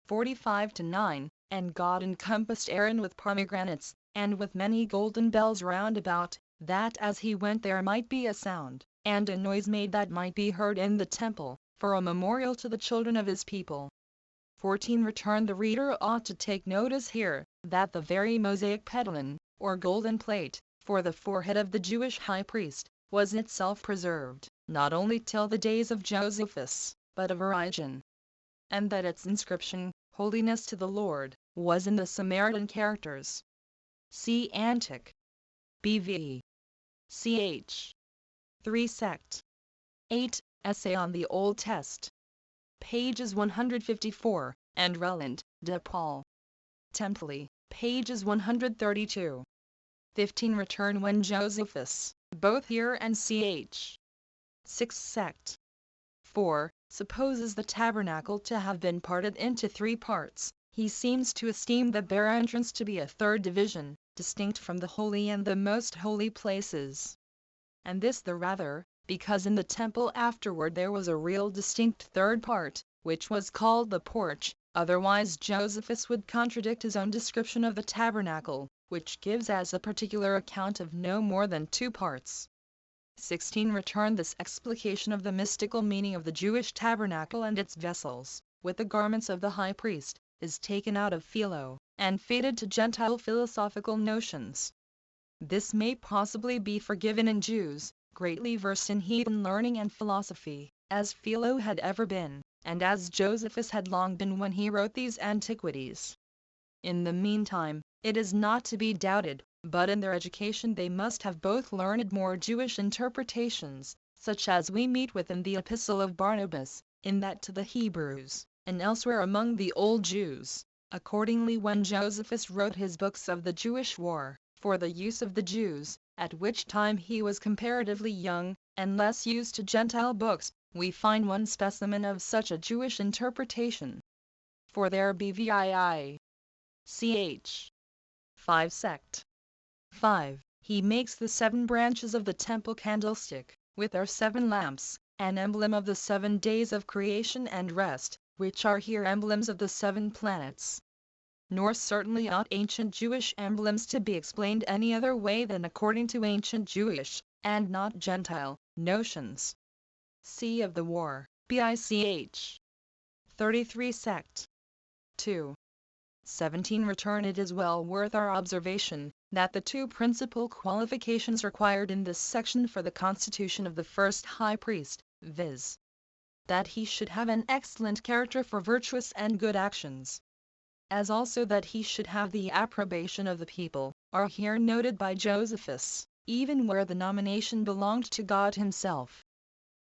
45-9, and God encompassed Aaron with pomegranates, and with many golden bells round about, that as he went there might be a sound, and a noise made that might be heard in the temple, for a memorial to the children of his people. 14. Return. The reader ought to take notice here, that the very Mosaic pedilon, or golden plate, for the forehead of the Jewish high priest, was itself preserved, not only till the days of Josephus, but of Origen, and that its inscription, Holiness to the Lord, was in the Samaritan characters. See Antic. BV. Ch. 3 sect. 8. Essay on the Old Test. Pages 154, and Relland, de Paul. Temple, pages 132. 15. Return. When Josephus, both here and ch. 6 sect. 4, supposes the tabernacle to have been parted into 3 parts, he seems to esteem the bare entrance to be a third division, distinct from the holy and the most holy places. And this the rather, because in the temple afterward there was a real distinct third part, which was called the porch, otherwise Josephus would contradict his own description of the tabernacle, which gives as a particular account of no more than 2 parts. 16. Return. This explication of the mystical meaning of the Jewish tabernacle and its vessels, with the garments of the high priest, is taken out of Philo, and fitted to Gentile philosophical notions. This may possibly be forgiven in Jews, greatly versed in heathen learning and philosophy, as Philo had ever been, and as Josephus had long been when he wrote these Antiquities. In the meantime, it is not to be doubted, but in their education they must have both learned more Jewish interpretations, such as we meet with in the Epistle of Barnabas, in that to the Hebrews, and elsewhere among the old Jews. Accordingly when Josephus wrote his books of the Jewish war, for the use of the Jews, at which time he was comparatively young, and less used to Gentile books, we find one specimen of such a Jewish interpretation. For there bvii. Ch. 5 sect. 5. He makes the 7 branches of the temple candlestick, with their 7 lamps, an emblem of the 7 days of creation and rest, which are here emblems of the 7 planets. Nor certainly ought ancient Jewish emblems to be explained any other way than according to ancient Jewish, and not Gentile, notions. C. Of the war, Bich. 33 sect. 2. 17 return. It is well worth our observation, that the two principal qualifications required in this section for the constitution of the first high priest, viz., that he should have an excellent character for virtuous and good actions, as also that he should have the approbation of the people, are here noted by Josephus, even where the nomination belonged to God himself,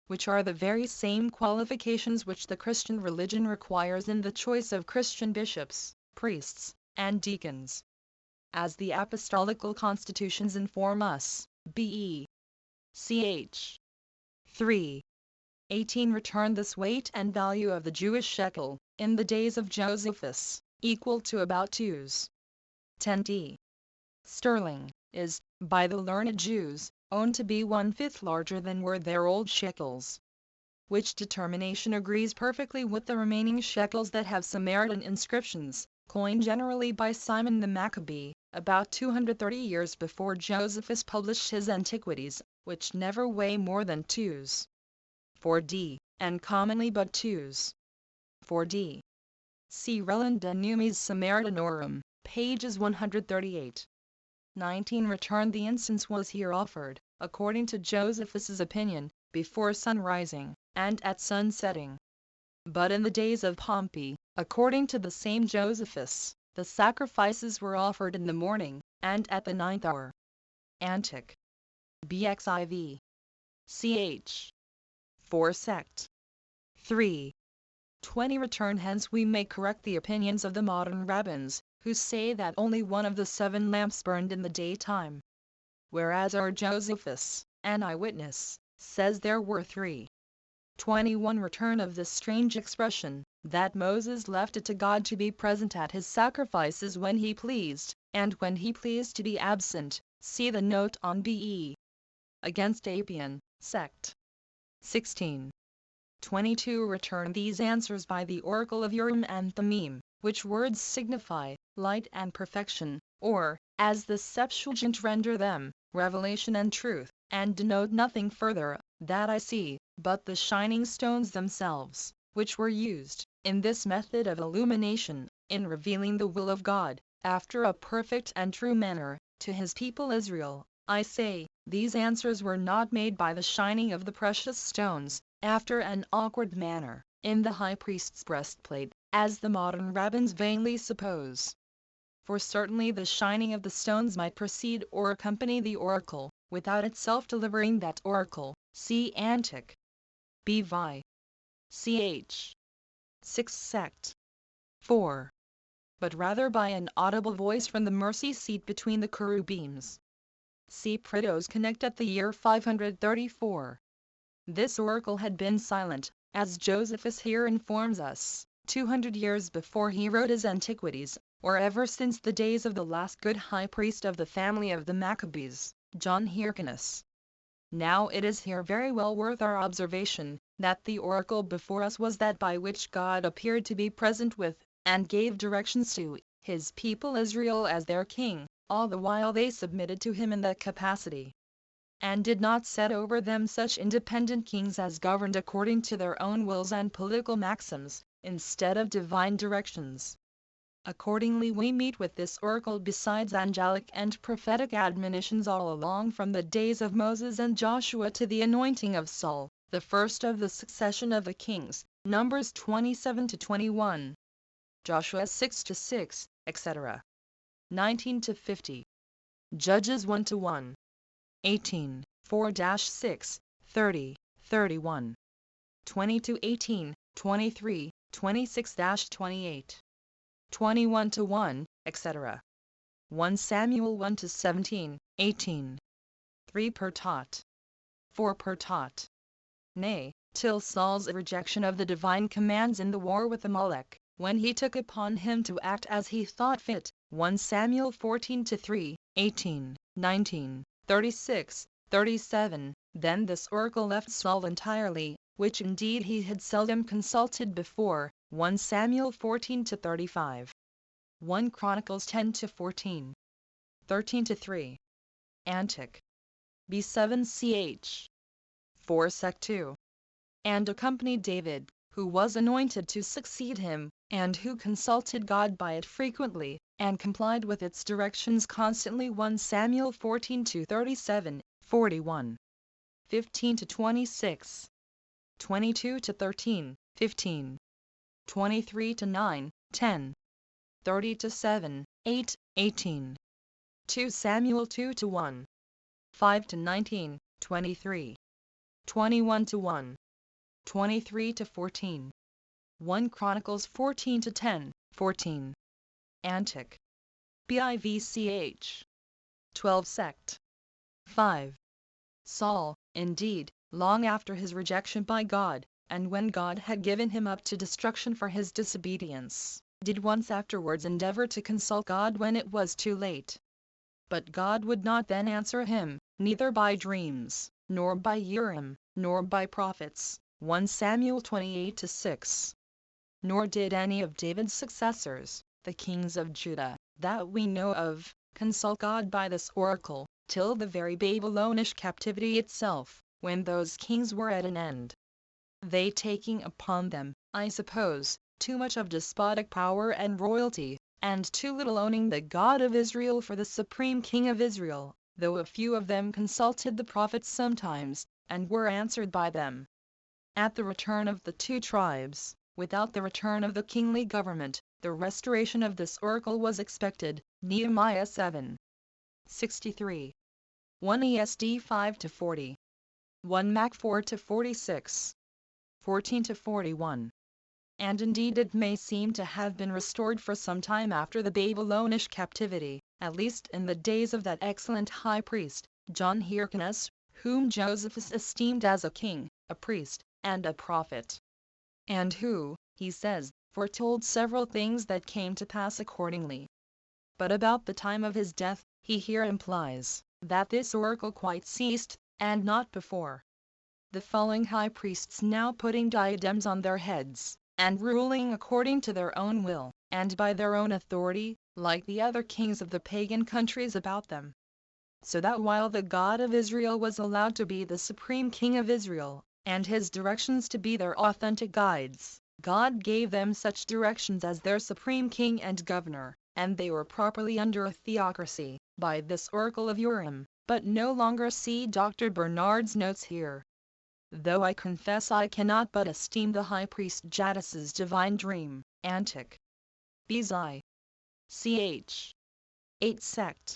which are the very same qualifications which the Christian religion requires in the choice of Christian bishops, priests, and deacons. As the apostolical constitutions inform us, B.E. ch. 3. 18 return. This weight and value of the Jewish shekel, in the days of Josephus, equal to about 2s. sterling, is, by the learned Jews, owned to be 1/5 larger than were their old shekels. Which determination agrees perfectly with the remaining shekels that have Samaritan inscriptions, coined generally by Simon the Maccabee, about 230 years before Josephus published his Antiquities, which never weigh more than 2s. 4d, and commonly but 2s. 4d. See Reland de Numis Samaritanorum, pages 138. 19 return. The incense was here offered, according to Josephus's opinion, before sunrising, and at sunsetting. But in the days of Pompey, according to the same Josephus, the sacrifices were offered in the morning, and at the 9th hour. Antic. Bxiv. Ch. 4 sect. 3. 20 return. Hence we may correct the opinions of the modern rabbins, who say that only one of the 7 lamps burned in the daytime, whereas our Josephus, an eyewitness, says there were 3. 21 return. Of this strange expression, that Moses left it to God to be present at his sacrifices when he pleased, and when he pleased to be absent, see the note on B.E. against Apian, sect. 16. 22 return. These answers by the oracle of Urim and Thummim, which words signify light and perfection, or, as the Septuagint render them, revelation and truth, and denote nothing further, that I see, but the shining stones themselves, which were used, in this method of illumination, in revealing the will of God, after a perfect and true manner, to his people Israel. I say, these answers were not made by the shining of the precious stones, after an awkward manner, in the high priest's breastplate, as the modern rabbins vainly suppose. For certainly the shining of the stones might precede or accompany the oracle, without itself delivering that oracle. See Antic. Bvi. Ch. 6 sect. 4. But rather by an audible voice from the mercy seat between the cherubims. See Pritos Connect at the year 534. This oracle had been silent, as Josephus here informs us, 200 years before he wrote his Antiquities, or ever since the days of the last good high priest of the family of the Maccabees, John Hyrcanus. Now it is here very well worth our observation, that the oracle before us was that by which God appeared to be present with, and gave directions to, his people Israel as their king, all the while they submitted to him in that capacity, and did not set over them such independent kings as governed according to their own wills and political maxims, instead of divine directions. Accordingly we meet with this oracle besides angelic and prophetic admonitions all along from the days of Moses and Joshua to the anointing of Saul, the first of the succession of the kings, Numbers 27-21, Joshua 6-6, etc. 19-50. Judges 1-1. 18, 4-6, 30, 31. 20-18, 23, 26-28. 21-1, etc. 1 Samuel 1-17, 18. 3 per tot. 4 per tot. Nay, till Saul's rejection of the divine commands in the war with Amalek, when he took upon him to act as he thought fit, 1 Samuel 14-3, 18, 19, 36, 37, then this oracle left Saul entirely, which indeed he had seldom consulted before, 1 Samuel 14-35. 1 Chronicles 10-14. 13-3. Antic. B7 ch. 4 sec 2. And accompanied David, who was anointed to succeed him, and who consulted God by it frequently, and complied with its directions constantly. 1 Samuel 14-37, 41. 15-26. 22-13, 15. 23-9, 10. 30-7, 8, 18. 2 Samuel 2-1. 5-19, 23. 21-1. 23-14. 1 Chronicles 14-10, 14. Antic. Bivch. 12 Sect. 5. Saul, indeed, long after his rejection by God, and when God had given him up to destruction for his disobedience, did once afterwards endeavor to consult God when it was too late. But God would not then answer him, neither by dreams, nor by Urim, nor by prophets. 1 Samuel 28-6. Nor did any of David's successors, the kings of Judah, that we know of, consult God by this oracle, till the very Babylonish captivity itself, when those kings were at an end. They taking upon them, I suppose, too much of despotic power and royalty, and too little owning the God of Israel for the supreme King of Israel, though a few of them consulted the prophets sometimes, and were answered by them. At the return of the 2 tribes, without the return of the kingly government, the restoration of this oracle was expected. Nehemiah 7. 63. 1 ESD 5-40. 1 Mac 4-46. 14-41. And indeed it may seem to have been restored for some time after the Babylonish captivity, at least in the days of that excellent high priest, John Hyrcanus, whom Josephus esteemed as a king, a priest, and a prophet, and who, he says, foretold several things that came to pass accordingly. But about the time of his death, he here implies that this oracle quite ceased, and not before. The following high priests now putting diadems on their heads, and ruling according to their own will, and by their own authority, like the other kings of the pagan countries about them. So that while the God of Israel was allowed to be the supreme King of Israel, and his directions to be their authentic guides, God gave them such directions as their supreme king and governor, and they were properly under a theocracy, by this oracle of Urim, but no longer. See Dr. Bernard's notes here. Though I confess I cannot but esteem the high priest Jadas's divine dream, Antic. Bzi. Ch. 8 Sect.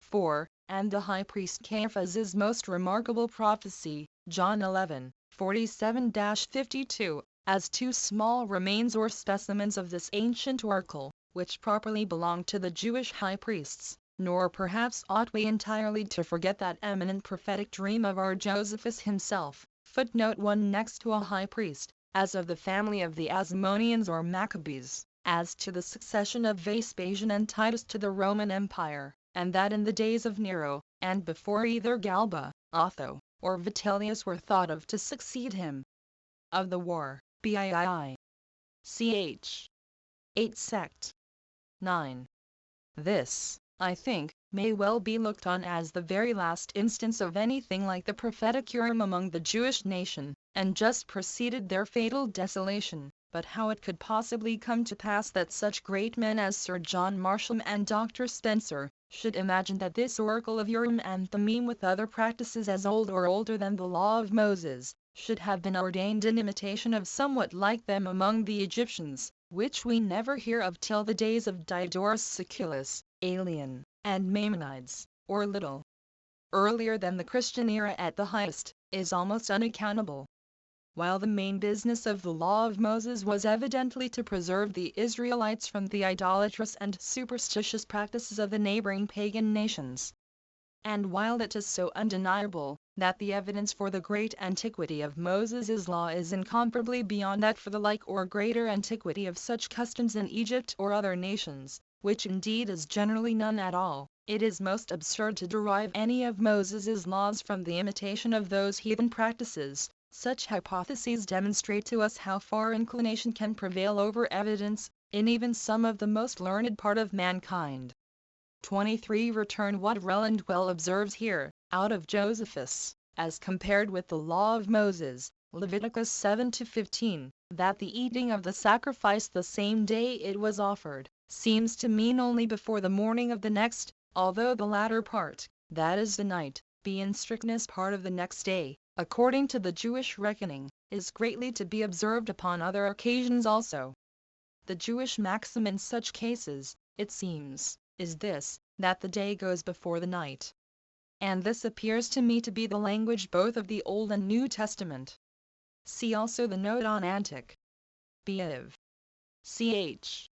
4, and the high priest Caiaphas's most remarkable prophecy, John 11, 47-52, as 2 small remains or specimens of this ancient oracle, which properly belonged to the Jewish high priests. Nor perhaps ought we entirely to forget that eminent prophetic dream of our Josephus himself. Footnote 1 Next to a high priest, as of the family of the Asmoneans or Maccabees, as to the succession of Vespasian and Titus to the Roman Empire, and that in the days of Nero, and before either Galba, Otho, or Vitellius were thought of to succeed him. Of the war, Biii. Ch. 8 Sect. 9. This, I think, may well be looked on as the very last instance of anything like the prophetic Urim among the Jewish nation, and just preceded their fatal desolation. But how it could possibly come to pass that such great men as Sir John Marshall and Dr. Spencer should imagine that this oracle of Urim and Thummim, with other practices as old or older than the law of Moses, should have been ordained in imitation of somewhat like them among the Egyptians, which we never hear of till the days of Diodorus Siculus, Aelian, and Maimonides, or little earlier than the Christian era at the highest, is almost unaccountable. While the main business of the law of Moses was evidently to preserve the Israelites from the idolatrous and superstitious practices of the neighboring pagan nations, and while it is so undeniable that the evidence for the great antiquity of Moses' law is incomparably beyond that for the like or greater antiquity of such customs in Egypt or other nations, which indeed is generally none at all, it is most absurd to derive any of Moses' laws from the imitation of those heathen practices. Such hypotheses demonstrate to us how far inclination can prevail over evidence, in even some of the most learned part of mankind. 23. Return what Reland well observes here, out of Josephus, as compared with the law of Moses, Leviticus 7-15, that the eating of the sacrifice the same day it was offered, seems to mean only before the morning of the next, although the latter part, that is the night, be in strictness part of the next day, according to the Jewish reckoning, is greatly to be observed upon other occasions also. The Jewish maxim in such cases, it seems, is this, that the day goes before the night. And this appears to me to be the language both of the Old and New Testament. See also the note on Antiquities. Ch.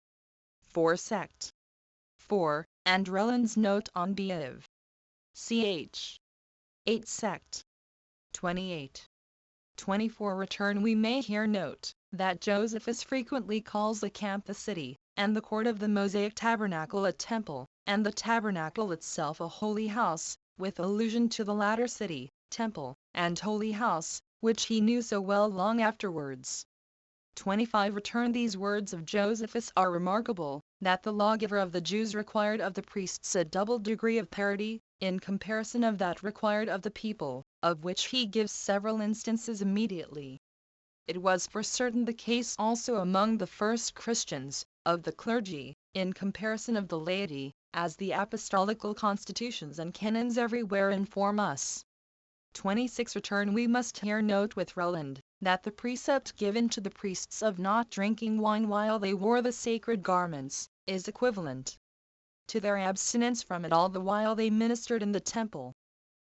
4 sect. 4, and Relland's note on Ch. 8 sect. 28. 24 return. We may here note that Josephus frequently calls the camp the city, and the court of the Mosaic tabernacle a temple, and the tabernacle itself a holy house, with allusion to the latter city, temple, and holy house, which he knew so well long afterwards. 25 return. These words of Josephus are remarkable, that the lawgiver of the Jews required of the priests a double degree of parity, in comparison of that required of the people, of which he gives several instances immediately. It was for certain the case also among the first Christians, of the clergy, in comparison of the laity, as the apostolical constitutions and canons everywhere inform us. 26 return. We must here note with Relland, that the precept given to the priests of not drinking wine while they wore the sacred garments, is equivalent to their abstinence from it all the while they ministered in the temple,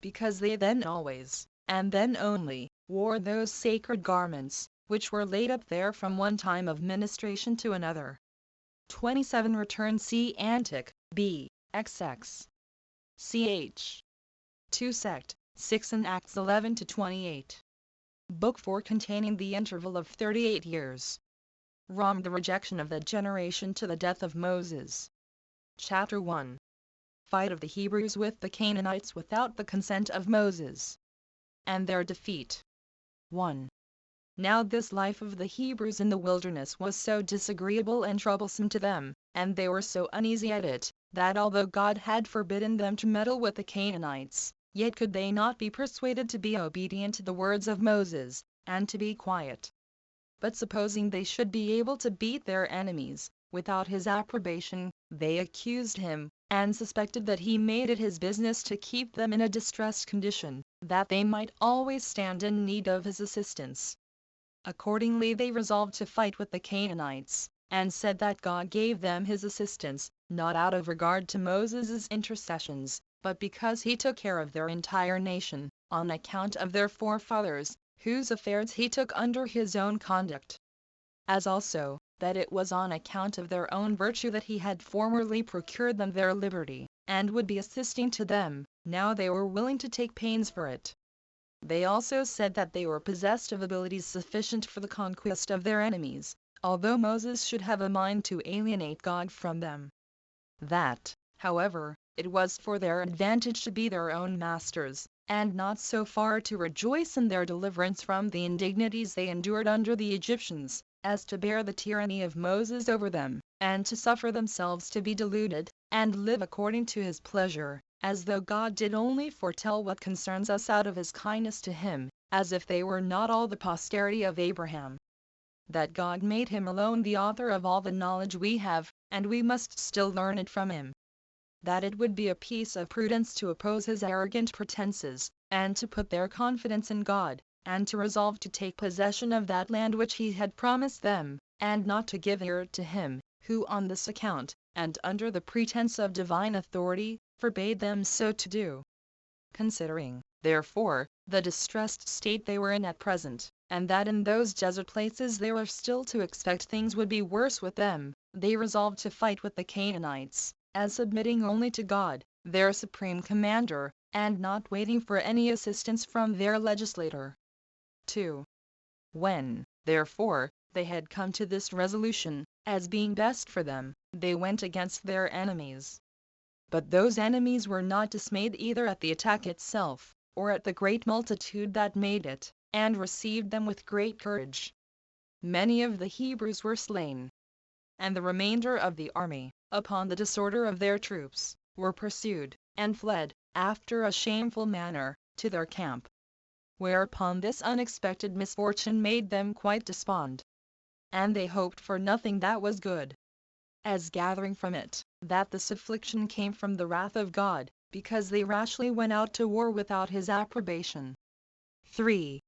because they then always, and then only, wore those sacred garments, which were laid up there from one time of ministration to another. 27 return. See Antic. B. XX. Ch. 2 sect. 6 and Acts 11-28. Book 4 containing the interval of 38 years. Rom. The rejection of that generation to the death of Moses. Chapter 1. Fight of the Hebrews with the Canaanites without the consent of Moses, and their defeat. 1. Now this life of the Hebrews in the wilderness was so disagreeable and troublesome to them, and they were so uneasy at it, that although God had forbidden them to meddle with the Canaanites, yet could they not be persuaded to be obedient to the words of Moses, and to be quiet. But supposing they should be able to beat their enemies, without his approbation, they accused him, and suspected that he made it his business to keep them in a distressed condition, that they might always stand in need of his assistance. Accordingly they resolved to fight with the Canaanites, and said that God gave them his assistance, not out of regard to Moses' intercessions, but because he took care of their entire nation, on account of their forefathers, whose affairs he took under his own conduct. As also, that it was on account of their own virtue that he had formerly procured them their liberty, and would be assisting to them, now they were willing to take pains for it. They also said that they were possessed of abilities sufficient for the conquest of their enemies, although Moses should have a mind to alienate God from them. That, however, it was for their advantage to be their own masters, and not so far to rejoice in their deliverance from the indignities they endured under the Egyptians, as to bear the tyranny of Moses over them, and to suffer themselves to be deluded, and live according to his pleasure, as though God did only foretell what concerns us out of his kindness to him, as if they were not all the posterity of Abraham. That God made him alone the author of all the knowledge we have, and we must still learn it from him. That it would be a piece of prudence to oppose his arrogant pretenses, and to put their confidence in God, and to resolve to take possession of that land which he had promised them, and not to give ear to him, who on this account, and under the pretense of divine authority, forbade them so to do. Considering, therefore, the distressed state they were in at present, and that in those desert places they were still to expect things would be worse with them, they resolved to fight with the Canaanites, as submitting only to God, their supreme commander, and not waiting for any assistance from their legislator. 2. When, therefore, they had come to this resolution, as being best for them, they went against their enemies. But those enemies were not dismayed either at the attack itself, or at the great multitude that made it, and received them with great courage. Many of the Hebrews were slain, and the remainder of the army, upon the disorder of their troops, were pursued, and fled, after a shameful manner, to their camp. whereupon this unexpected misfortune made them quite despond. And they hoped for nothing that was good, as gathering from it, that this affliction came from the wrath of God, because they rashly went out to war without his approbation. 3.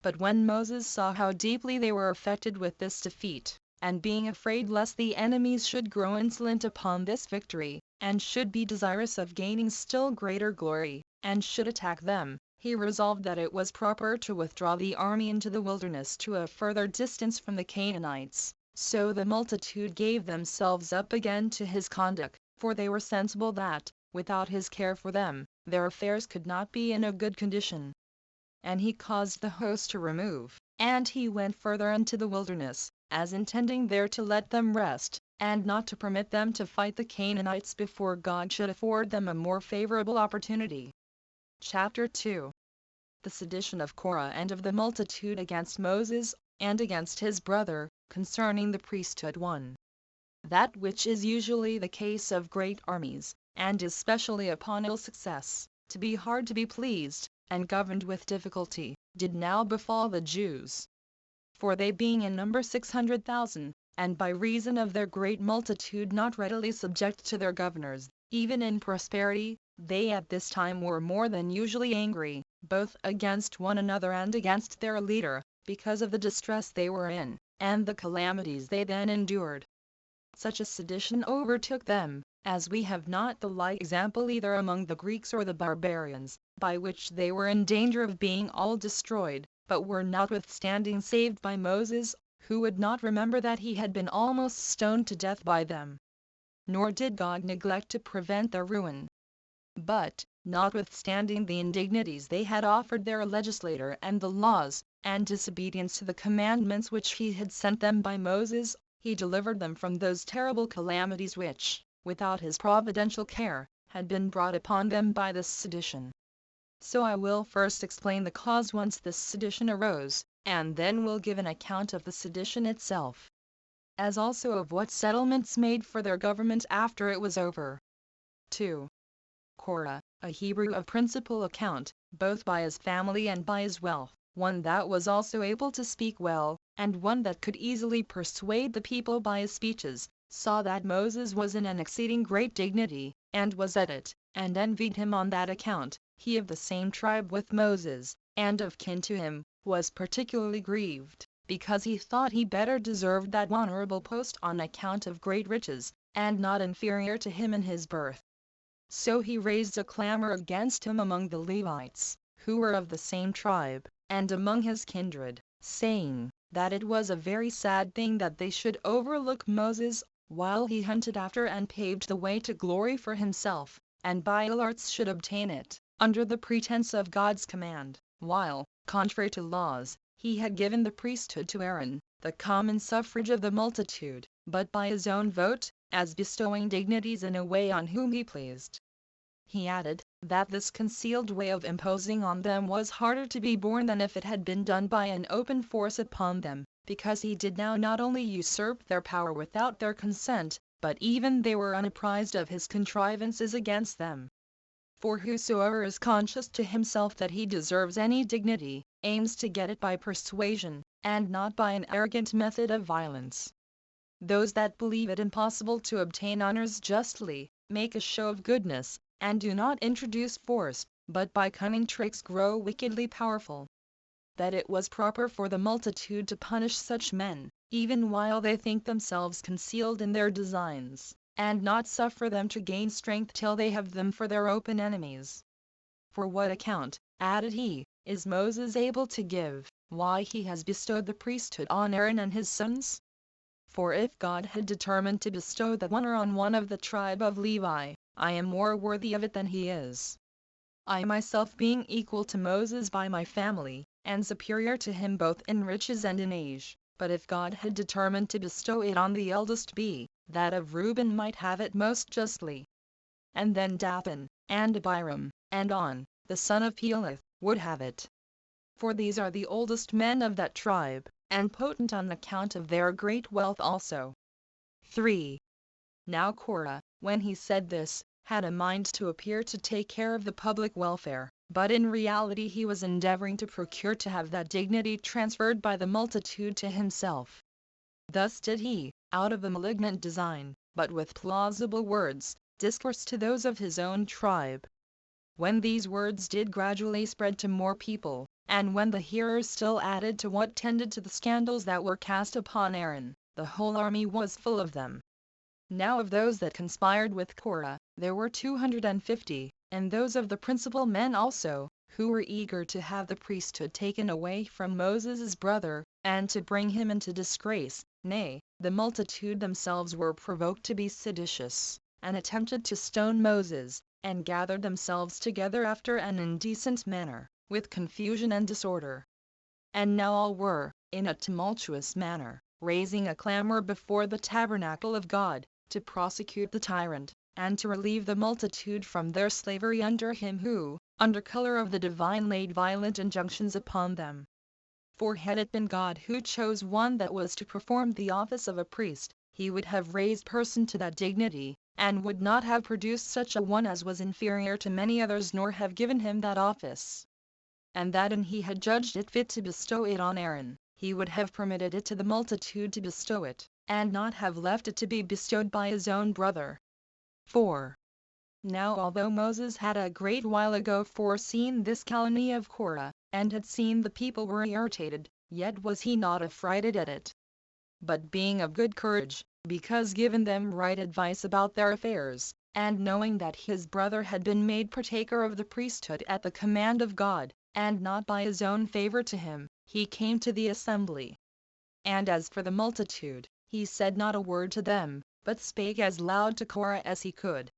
But when Moses saw how deeply they were affected with this defeat, and being afraid lest the enemies should grow insolent upon this victory, and should be desirous of gaining still greater glory, and should attack them, he resolved that it was proper to withdraw the army into the wilderness to a further distance from the Canaanites. So the multitude gave themselves up again to his conduct, for they were sensible that, without his care for them, their affairs could not be in a good condition. And he caused the host to remove, and he went further into the wilderness, as intending there to let them rest, and not to permit them to fight the Canaanites before God should afford them a more favorable opportunity. Chapter 2. The sedition of Korah and of the multitude against Moses, and against his brother, concerning the priesthood. 1. That which is usually the case of great armies, and especially upon ill success, to be hard to be pleased, and governed with difficulty, did now befall the Jews. For they being in number 600,000, and by reason of their great multitude not readily subject to their governors, even in prosperity, they at this time were more than usually angry, both against one another and against their leader, because of the distress they were in, and the calamities they then endured. Such a sedition overtook them, as we have not the like example either among the Greeks or the barbarians, by which they were in danger of being all destroyed, but were notwithstanding saved by Moses, who would not remember that he had been almost stoned to death by them. Nor did God neglect to prevent their ruin. But, notwithstanding the indignities they had offered their legislator and the laws, and disobedience to the commandments which he had sent them by Moses, he delivered them from those terrible calamities which, without his providential care, had been brought upon them by this sedition. So I will first explain the cause whence this sedition arose, and then will give an account of the sedition itself, as also of what settlements made for their government after it was over. 2. Korah, a Hebrew of principal account, both by his family and by his wealth, one that was also able to speak well, and one that could easily persuade the people by his speeches, saw that Moses was in an exceeding great dignity, and was at it, and envied him on that account. He of the same tribe with Moses, and of kin to him, was particularly grieved, because he thought he better deserved that honorable post on account of great riches, and not inferior to him in his birth. So he raised a clamor against him among the Levites, who were of the same tribe, and among his kindred, saying, that it was a very sad thing that they should overlook Moses, while he hunted after and paved the way to glory for himself, and by ill arts should obtain it, under the pretense of God's command, while, contrary to laws, he had given the priesthood to Aaron, the common suffrage of the multitude, but by his own vote, as bestowing dignities in a way on whom he pleased. He added, that this concealed way of imposing on them was harder to be borne than if it had been done by an open force upon them, because he did now not only usurp their power without their consent, but even they were unapprised of his contrivances against them. For whosoever is conscious to himself that he deserves any dignity, aims to get it by persuasion, and not by an arrogant method of violence. Those that believe it impossible to obtain honors justly, make a show of goodness, and do not introduce force, but by cunning tricks grow wickedly powerful. That it was proper for the multitude to punish such men, even while they think themselves concealed in their designs, and not suffer them to gain strength till they have them for their open enemies. For what account, added he, is Moses able to give, why he has bestowed the priesthood on Aaron and his sons? For if God had determined to bestow that honor on one of the tribe of Levi, I am more worthy of it than he is. I myself being equal to Moses by my family, and superior to him both in riches and in age, but if God had determined to bestow it on the eldest be, that of Reuben might have it most justly. And then Dathan, and Abiram, and On, the son of Peleth, would have it. For these are the oldest men of that tribe, and potent on account of their great wealth also. 3. Now Korah, when he said this, had a mind to appear to take care of the public welfare, but in reality he was endeavoring to procure to have that dignity transferred by the multitude to himself. Thus did he, out of a malignant design, but with plausible words, discourse to those of his own tribe. When these words did gradually spread to more people, and when the hearers still added to what tended to the scandals that were cast upon Aaron, the whole army was full of them. Now of those that conspired with Korah, there were 250, and those of the principal men also, who were eager to have the priesthood taken away from Moses' brother, and to bring him into disgrace. Nay, the multitude themselves were provoked to be seditious, and attempted to stone Moses, and gathered themselves together after an indecent manner, with confusion and disorder. And now all were, in a tumultuous manner, raising a clamor before the tabernacle of God, to prosecute the tyrant, and to relieve the multitude from their slavery under him who, under color of the divine, laid violent injunctions upon them. For had it been God who chose one that was to perform the office of a priest, he would have raised person to that dignity, and would not have produced such a one as was inferior to many others, nor have given him that office. And that and he had judged it fit to bestow it on Aaron, he would have permitted it to the multitude to bestow it, and not have left it to be bestowed by his own brother. 4. Now although Moses had a great while ago foreseen this calumny of Korah, and had seen the people were irritated, yet was he not affrighted at it. But being of good courage, because given them right advice about their affairs, and knowing that his brother had been made partaker of the priesthood at the command of God, and not by his own favor to him, he came to the assembly. And as for the multitude, he said not a word to them, but spake as loud to Korah as he could.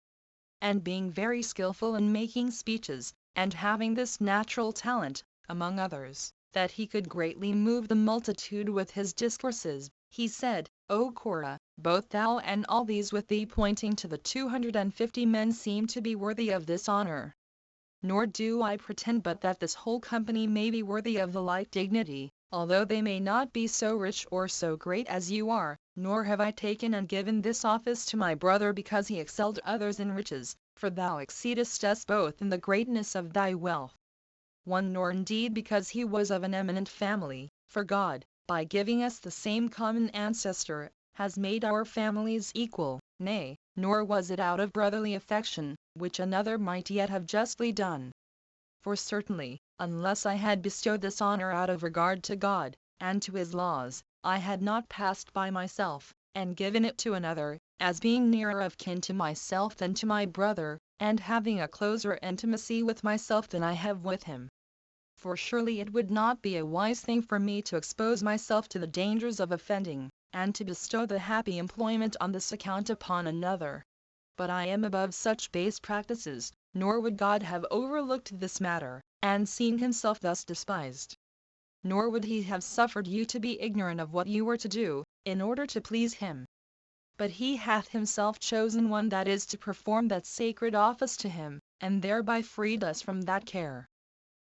And being very skillful in making speeches, and having this natural talent, among others, that he could greatly move the multitude with his discourses, he said, O Korah, both thou and all these with thee, pointing to the 250 men, seem to be worthy of this honor. Nor do I pretend but that this whole company may be worthy of the like dignity, although they may not be so rich or so great as you are, nor have I taken and given this office to my brother because he excelled others in riches, for thou exceedest us both in the greatness of thy wealth. 1. Nor indeed because he was of an eminent family, for God, by giving us the same common ancestor, has made our families equal, nay, nor was it out of brotherly affection, which another might yet have justly done. For certainly, unless I had bestowed this honor out of regard to God, and to his laws, I had not passed by myself, and given it to another, as being nearer of kin to myself than to my brother, and having a closer intimacy with myself than I have with him. For surely it would not be a wise thing for me to expose myself to the dangers of offending, and to bestow the happy employment on this account upon another. But I am above such base practices, nor would God have overlooked this matter, and seen himself thus despised. Nor would he have suffered you to be ignorant of what you were to do, in order to please him. But he hath himself chosen one that is to perform that sacred office to him, and thereby freed us from that care.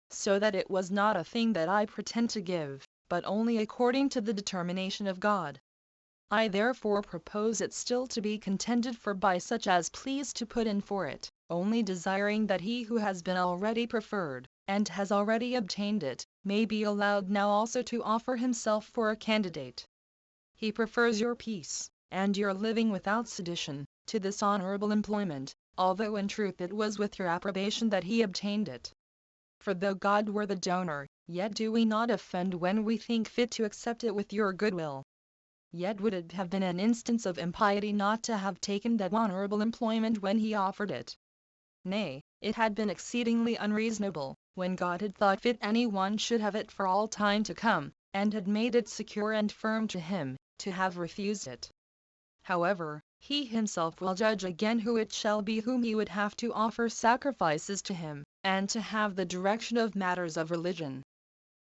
So that it was not a thing that I pretend to give, but only according to the determination of God. I therefore propose it still to be contended for by such as please to put in for it, only desiring that he who has been already preferred, and has already obtained it, may be allowed now also to offer himself for a candidate. He prefers your peace, and your living without sedition, to this honorable employment, although in truth it was with your approbation that he obtained it. For though God were the donor, yet do we not offend when we think fit to accept it with your goodwill. Yet would it have been an instance of impiety not to have taken that honorable employment when he offered it. Nay, it had been exceedingly unreasonable, when God had thought fit any one should have it for all time to come, and had made it secure and firm to him, to have refused it. However, he himself will judge again who it shall be whom he would have to offer sacrifices to him, and to have the direction of matters of religion.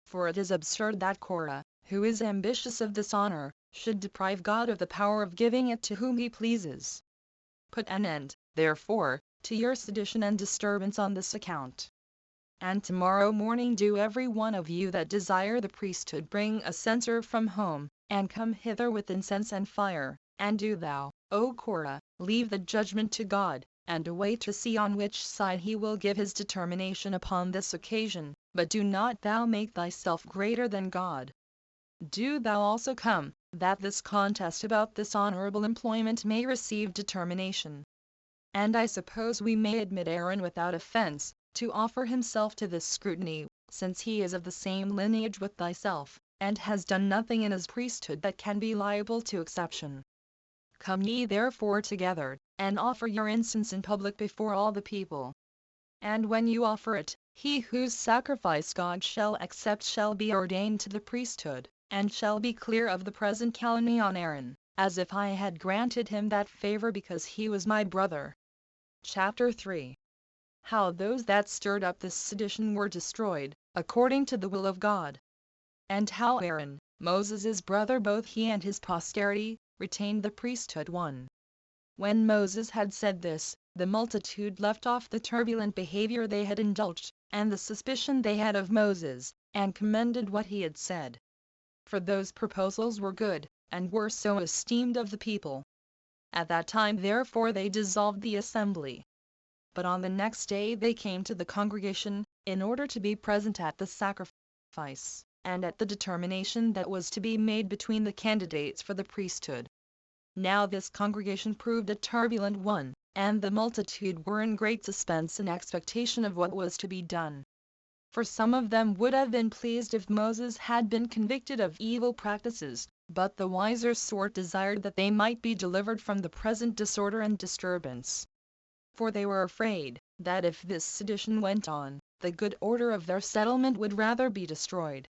For it is absurd that Korah, who is ambitious of this honor, should deprive God of the power of giving it to whom he pleases. Put an end, therefore, to your sedition and disturbance on this account. And tomorrow morning do every one of you that desire the priesthood bring a censer from home, and come hither with incense and fire, and do thou, O Korah, leave the judgment to God, and await to see on which side he will give his determination upon this occasion, but do not thou make thyself greater than God. Do thou also come, that this contest about this honorable employment may receive determination. And I suppose we may admit Aaron without offense, to offer himself to this scrutiny, since he is of the same lineage with thyself, and has done nothing in his priesthood that can be liable to exception. Come ye therefore together, and offer your incense in public before all the people. And when you offer it, he whose sacrifice God shall accept shall be ordained to the priesthood, and shall be clear of the present calumny on Aaron, as if I had granted him that favor because he was my brother. Chapter 3. How those that stirred up this sedition were destroyed, according to the will of God. And how Aaron, Moses' brother, both he and his posterity, retained the priesthood 1. When Moses had said this, the multitude left off the turbulent behavior they had indulged, and the suspicion they had of Moses, and commended what he had said. For those proposals were good, and were so esteemed of the people. At that time therefore they dissolved the assembly. But on the next day they came to the congregation, in order to be present at the sacrifice, and at the determination that was to be made between the candidates for the priesthood. Now this congregation proved a turbulent one, and the multitude were in great suspense and expectation of what was to be done. For some of them would have been pleased if Moses had been convicted of evil practices, but the wiser sort desired that they might be delivered from the present disorder and disturbance. For they were afraid, that if this sedition went on, the good order of their settlement would rather be destroyed.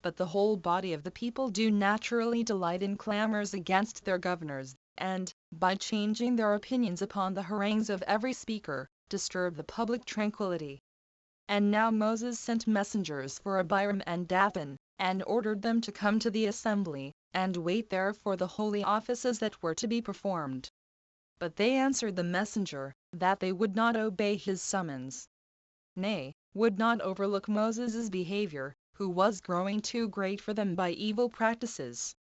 But the whole body of the people do naturally delight in clamors against their governors, and, by changing their opinions upon the harangues of every speaker, disturb the public tranquillity. And now Moses sent messengers for Abiram and Dathan, and ordered them to come to the assembly, and wait there for the holy offices that were to be performed. But they answered the messenger, that they would not obey his summons. Nay, would not overlook Moses' behavior, who was growing too great for them by evil practices.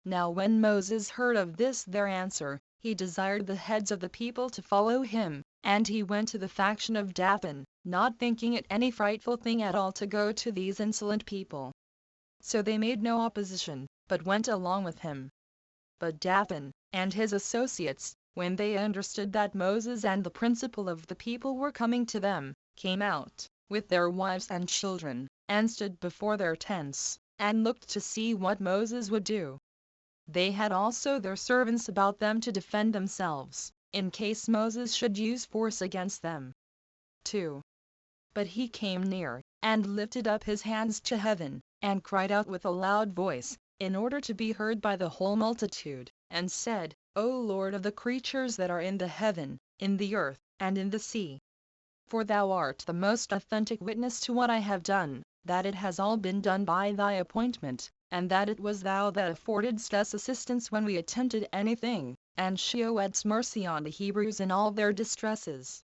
Now when Moses heard of this their answer, he desired the heads of the people to follow him, and he went to the faction of Dathan, not thinking it any frightful thing at all to go to these insolent people. So they made no opposition, but went along with him. But Dathan, and his associates, when they understood that Moses and the principal of the people were coming to them, came out, with their wives and children, and stood before their tents, and looked to see what Moses would do. They had also their servants about them to defend themselves, in case Moses should use force against them. 2. But he came near, and lifted up his hands to heaven, and cried out with a loud voice, in order to be heard by the whole multitude, and said, O Lord of the creatures that are in the heaven, in the earth, and in the sea. For thou art the most authentic witness to what I have done, that it has all been done by thy appointment, and that it was thou that affordedst us assistance when we attempted anything, and shewedst mercy on the Hebrews in all their distresses.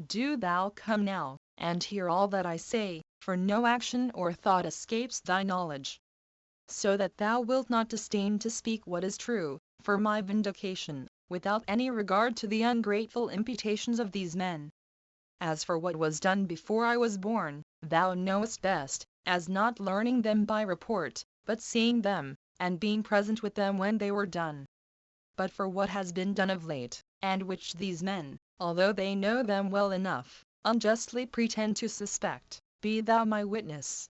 Do thou come now, and hear all that I say, for no action or thought escapes thy knowledge. So that thou wilt not disdain to speak what is true, for my vindication, without any regard to the ungrateful imputations of these men. As for what was done before I was born, thou knowest best, as not learning them by report, but seeing them, and being present with them when they were done. But for what has been done of late, and which these men, although they know them well enough, unjustly pretend to suspect, be thou my witness.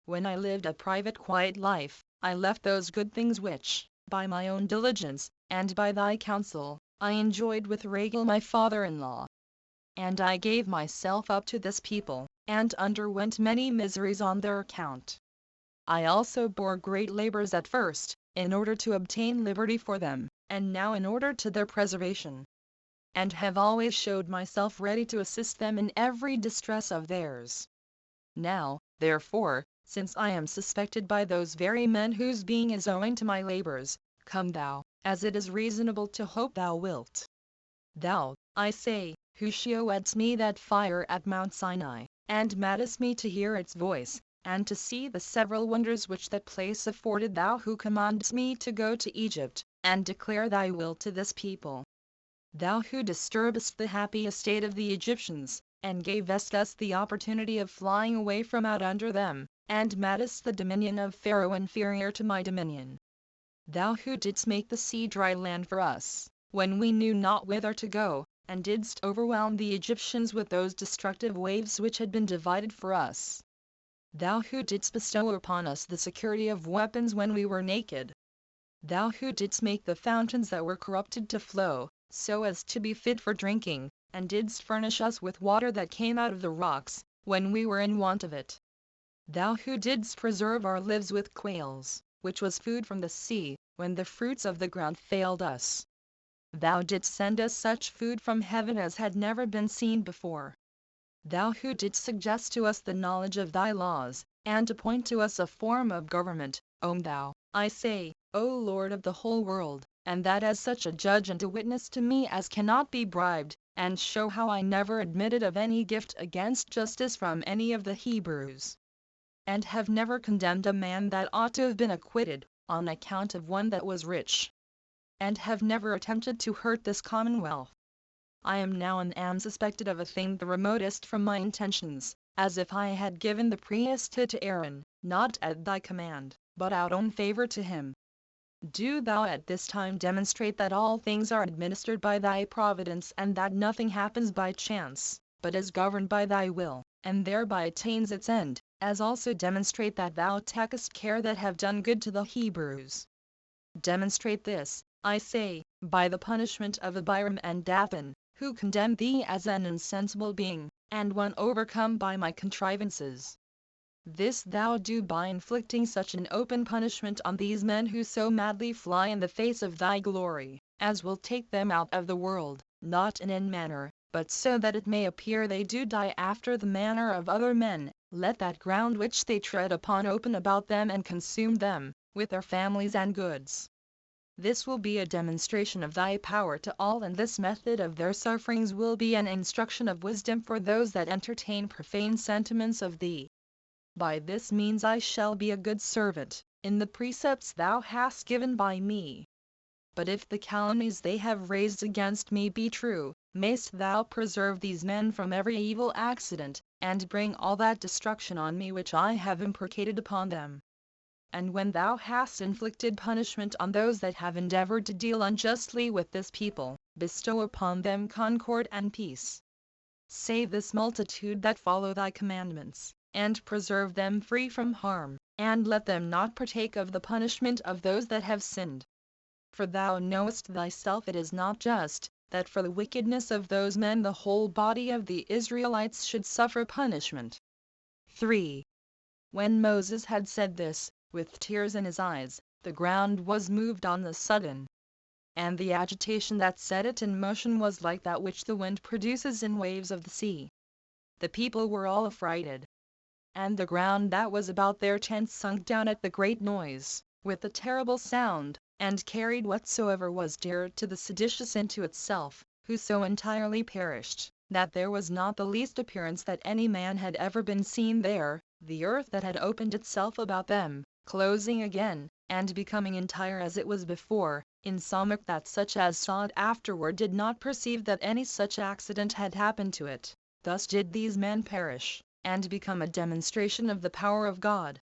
When I lived a private quiet life, I left those good things which, by my own diligence, and by thy counsel, I enjoyed with Rachel my father-in-law. And I gave myself up to this people, and underwent many miseries on their account. I also bore great labors at first, in order to obtain liberty for them, and now in order to their preservation. And have always showed myself ready to assist them in every distress of theirs. Now, therefore, since I am suspected by those very men whose being is owing to my labors, come thou, as it is reasonable to hope thou wilt. Thou, I say, who shewedst me that fire at Mount Sinai, and madest me to hear its voice, and to see the several wonders which that place afforded, thou who commandest me to go to Egypt, and declare thy will to this people. Thou who disturbest the happy estate of the Egyptians, and gavest us the opportunity of flying away from out under them, and madest the dominion of Pharaoh inferior to my dominion. Thou who didst make the sea dry land for us, when we knew not whither to go, and didst overwhelm the Egyptians with those destructive waves which had been divided for us. Thou who didst bestow upon us the security of weapons when we were naked. Thou who didst make the fountains that were corrupted to flow, so as to be fit for drinking, and didst furnish us with water that came out of the rocks, when we were in want of it. Thou who didst preserve our lives with quails, which was food from the sea, when the fruits of the ground failed us. Thou didst send us such food from heaven as had never been seen before. Thou who didst suggest to us the knowledge of thy laws, and appoint to us a form of government, thou, I say, O Lord of the whole world, and that as such a judge and a witness to me as cannot be bribed, and show how I never admitted of any gift against justice from any of the Hebrews, and have never condemned a man that ought to have been acquitted, on account of one that was rich, and have never attempted to hurt this commonwealth. I am now and am suspected of a thing the remotest from my intentions, as if I had given the priesthood to Aaron, not at thy command, but out own favor to him. Do thou at this time demonstrate that all things are administered by thy providence, and that nothing happens by chance, but is governed by thy will, and thereby attains its end, as also demonstrate that thou takest care that have done good to the Hebrews. Demonstrate this, I say, by the punishment of Abiram and Dathan, who condemned thee as an insensible being, and one overcome by my contrivances. This thou do by inflicting such an open punishment on these men who so madly fly in the face of thy glory, as will take them out of the world, not in an manner, but so that it may appear they do die after the manner of other men. Let that ground which they tread upon open about them and consume them, with their families and goods. This will be a demonstration of thy power to all, and this method of their sufferings will be an instruction of wisdom for those that entertain profane sentiments of thee. By this means I shall be a good servant, in the precepts thou hast given by me. But if the calumnies they have raised against me be true, mayst thou preserve these men from every evil accident, and bring all that destruction on me which I have imprecated upon them. And when thou hast inflicted punishment on those that have endeavored to deal unjustly with this people, bestow upon them concord and peace. Save this multitude that follow thy commandments, and preserve them free from harm, and let them not partake of the punishment of those that have sinned. For thou knowest thyself it is not just, that for the wickedness of those men the whole body of the Israelites should suffer punishment. 3. When Moses had said this, with tears in his eyes, the ground was moved on the sudden, and the agitation that set it in motion was like that which the wind produces in waves of the sea. The people were all affrighted, and the ground that was about their tents sunk down at the great noise, with a terrible sound, and carried whatsoever was dear to the seditious into itself, who so entirely perished, that there was not the least appearance that any man had ever been seen there. The earth that had opened itself about them, closing again, and becoming entire as it was before, insomuch that such as saw it afterward did not perceive that any such accident had happened to it. Thus did these men perish, and become a demonstration of the power of God.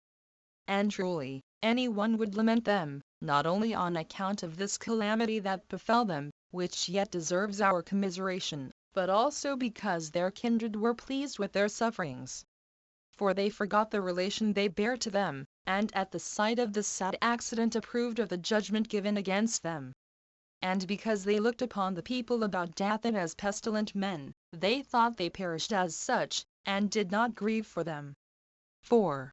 And truly, any one would lament them, not only on account of this calamity that befell them, which yet deserves our commiseration, but also because their kindred were pleased with their sufferings. For they forgot the relation they bare to them, and at the sight of this sad accident approved of the judgment given against them. And because they looked upon the people about Dathan as pestilent men, they thought they perished as such, and did not grieve for them. 4.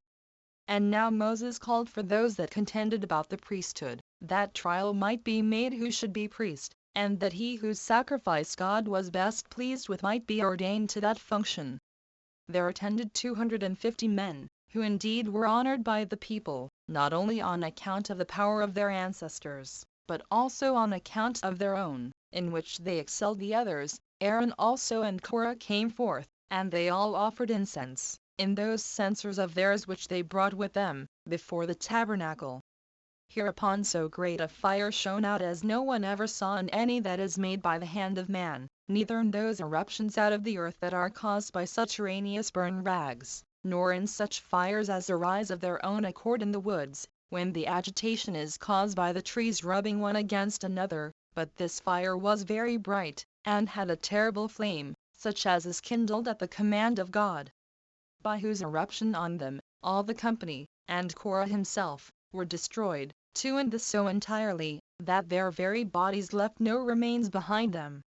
And now Moses called for those that contended about the priesthood, that trial might be made who should be priest, and that he whose sacrifice God was best pleased with might be ordained to that function. There attended 250 men, who indeed were honored by the people, not only on account of the power of their ancestors, but also on account of their own, in which they excelled the others. Aaron also and Korah came forth, and they all offered incense, in those censers of theirs which they brought with them, before the tabernacle. Hereupon so great a fire shone out as no one ever saw in any that is made by the hand of man, neither in those eruptions out of the earth that are caused by subterraneous burn rags, nor in such fires as arise of their own accord in the woods, when the agitation is caused by the trees rubbing one against another, but this fire was very bright, and had a terrible flame, such as is kindled at the command of God, by whose eruption on them, all the company, and Korah himself, were destroyed, too, and this so entirely, that their very bodies left no remains behind them.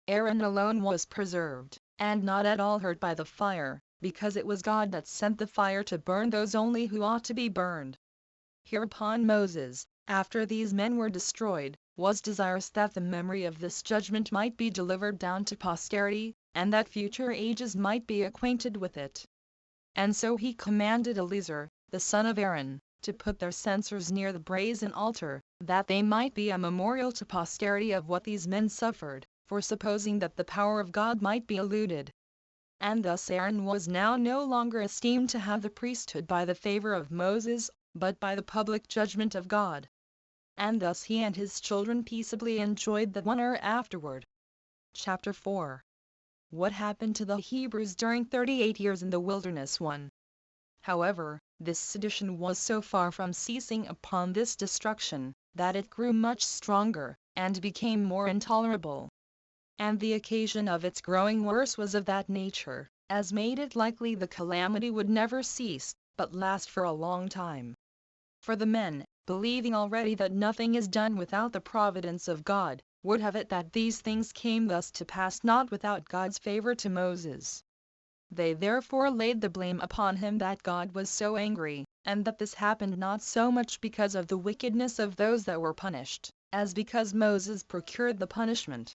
Aaron alone was preserved, and not at all hurt by the fire, because it was God that sent the fire to burn those only who ought to be burned. Hereupon Moses, after these men were destroyed, was desirous that the memory of this judgment might be delivered down to posterity, and that future ages might be acquainted with it. And so he commanded Eleazar, the son of Aaron, to put their censers near the brazen altar, that they might be a memorial to posterity of what these men suffered, for supposing that the power of God might be eluded. And thus Aaron was now no longer esteemed to have the priesthood by the favor of Moses, but by the public judgment of God. And thus he and his children peaceably enjoyed the honor afterward. Chapter 4. What happened to the Hebrews during 38 years in the wilderness 1. However, this sedition was so far from ceasing upon this destruction, that it grew much stronger, and became more intolerable. And the occasion of its growing worse was of that nature, as made it likely the calamity would never cease, but last for a long time. For the men, believing already that nothing is done without the providence of God, would have it that these things came thus to pass not without God's favor to Moses. They therefore laid the blame upon him that God was so angry, and that this happened not so much because of the wickedness of those that were punished, as because Moses procured the punishment.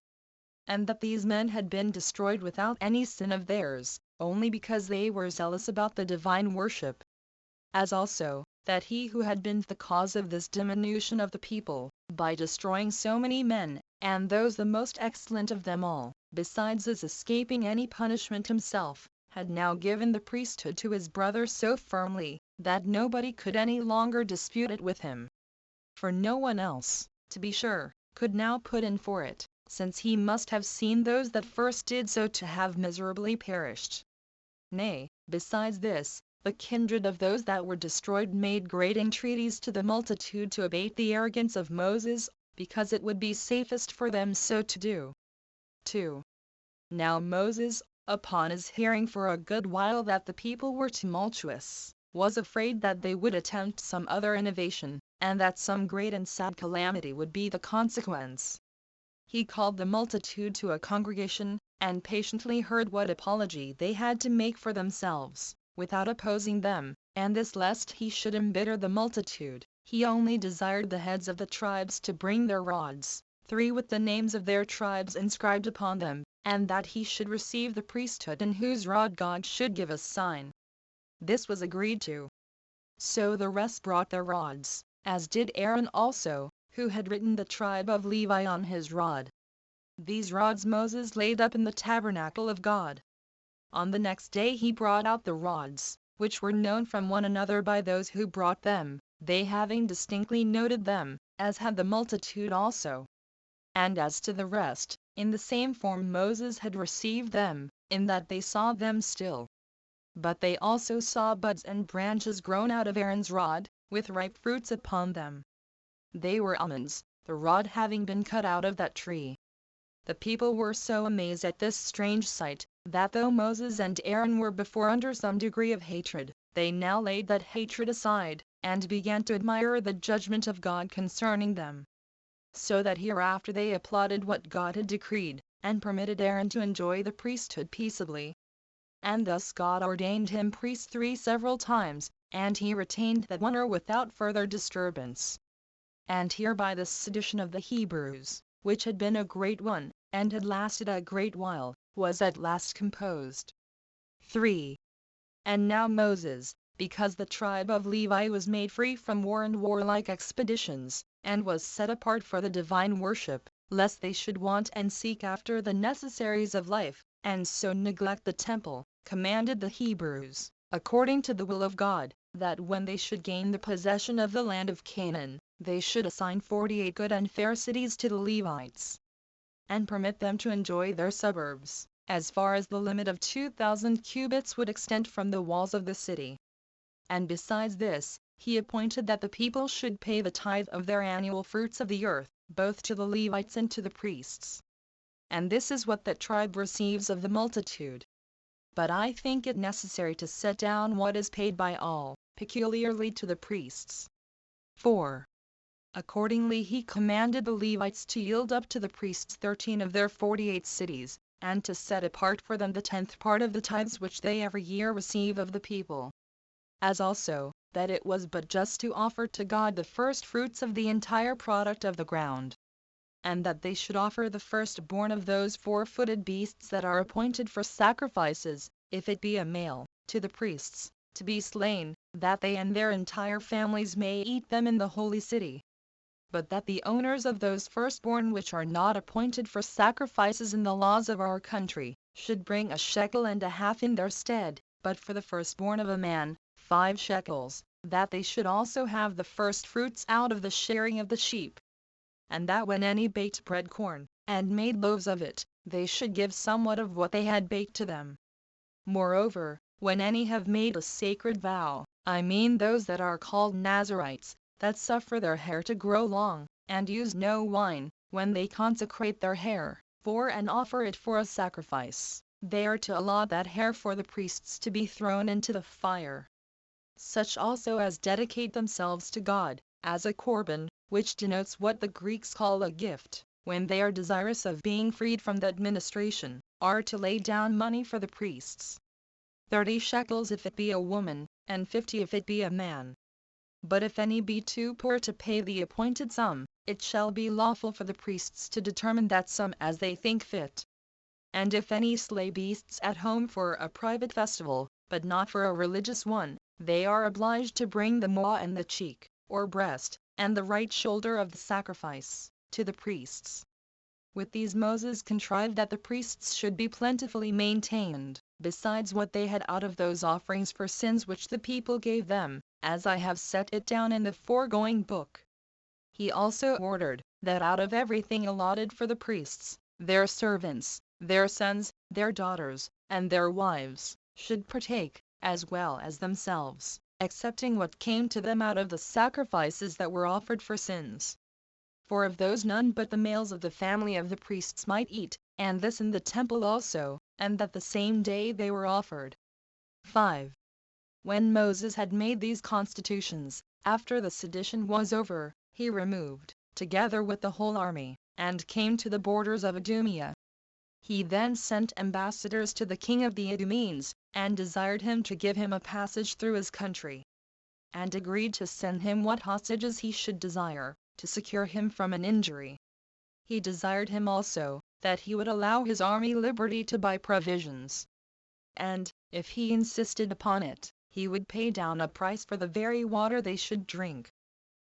And that these men had been destroyed without any sin of theirs, only because they were zealous about the divine worship. As also, that he who had been the cause of this diminution of the people, by destroying so many men, and those the most excellent of them all, besides his escaping any punishment himself, had now given the priesthood to his brother so firmly, that nobody could any longer dispute it with him. For no one else, to be sure, could now put in for it, since he must have seen those that first did so to have miserably perished. Nay, besides this, the kindred of those that were destroyed made great entreaties to the multitude to abate the arrogance of Moses, because it would be safest for them so to do. 2. Now Moses, upon his hearing for a good while that the people were tumultuous, was afraid that they would attempt some other innovation, and that some great and sad calamity would be the consequence. He called the multitude to a congregation, and patiently heard what apology they had to make for themselves, without opposing them, and this lest he should embitter the multitude, he only desired the heads of the tribes to bring their rods, 3 with the names of their tribes inscribed upon them, and that he should receive the priesthood in whose rod God should give a sign. This was agreed to. So the rest brought their rods, as did Aaron also, who had written the tribe of Levi on his rod. These rods Moses laid up in the tabernacle of God. On the next day he brought out the rods, which were known from one another by those who brought them, they having distinctly noted them, as had the multitude also. And as to the rest, in the same form Moses had received them, in that they saw them still. But they also saw buds and branches grown out of Aaron's rod, with ripe fruits upon them. They were almonds, the rod having been cut out of that tree. The people were so amazed at this strange sight, that though Moses and Aaron were before under some degree of hatred, they now laid that hatred aside, and began to admire the judgment of God concerning them. So that hereafter they applauded what God had decreed, and permitted Aaron to enjoy the priesthood peaceably. And thus God ordained him priest 3 several times, and he retained that honor without further disturbance. And hereby the sedition of the Hebrews, which had been a great one, and had lasted a great while, was at last composed. 3. And now Moses, because the tribe of Levi was made free from war and warlike expeditions, and was set apart for the divine worship, lest they should want and seek after the necessaries of life, and so neglect the temple, commanded the Hebrews, according to the will of God, that when they should gain the possession of the land of Canaan, they should assign 48 good and fair cities to the Levites, and permit them to enjoy their suburbs, as far as the limit of 2,000 cubits would extend from the walls of the city. And besides this, he appointed that the people should pay the tithe of their annual fruits of the earth, both to the Levites and to the priests. And this is what that tribe receives of the multitude. But I think it necessary to set down what is paid by all, peculiarly to the priests. 4. Accordingly he commanded the Levites to yield up to the priests 13 of their 48 cities, and to set apart for them the 10th part of the tithes which they every year receive of the people. As also, that it was but just to offer to God the first fruits of the entire product of the ground, and that they should offer the firstborn of those 4-footed beasts that are appointed for sacrifices, if it be a male, to the priests, to be slain, that they and their entire families may eat them in the holy city. But that the owners of those firstborn which are not appointed for sacrifices in the laws of our country, should bring 1.5 shekels in their stead, but for the firstborn of a man, 5 shekels, that they should also have the first fruits out of the sharing of the sheep. And that when any baked bread corn, and made loaves of it, they should give somewhat of what they had baked to them. Moreover, when any have made a sacred vow, I mean those that are called Nazarites, that suffer their hair to grow long, and use no wine, when they consecrate their hair, and offer it for a sacrifice, they are to allot that hair for the priests to be thrown into the fire. Such also as dedicate themselves to God, as a korban, which denotes what the Greeks call a gift, when they are desirous of being freed from the administration, are to lay down money for the priests. 30 shekels if it be a woman, and 50 if it be a man. But if any be too poor to pay the appointed sum, it shall be lawful for the priests to determine that sum as they think fit. And if any slay beasts at home for a private festival, but not for a religious one, they are obliged to bring the maw and the cheek, or breast, and the right shoulder of the sacrifice, to the priests. With these Moses contrived that the priests should be plentifully maintained, besides what they had out of those offerings for sins which the people gave them, as I have set it down in the foregoing book. He also ordered, that out of everything allotted for the priests, their servants, their sons, their daughters, and their wives, should partake, as well as themselves, excepting what came to them out of the sacrifices that were offered for sins. For of those none but the males of the family of the priests might eat, and this in the temple also, and that the same day they were offered. 5. When Moses had made these constitutions, after the sedition was over, he removed, together with the whole army, and came to the borders of Idumea. He then sent ambassadors to the king of the Idumeans, and desired him to give him a passage through his country, and agreed to send him what hostages he should desire, to secure him from an injury. He desired him also, that he would allow his army liberty to buy provisions, and, if he insisted upon it, he would pay down a price for the very water they should drink.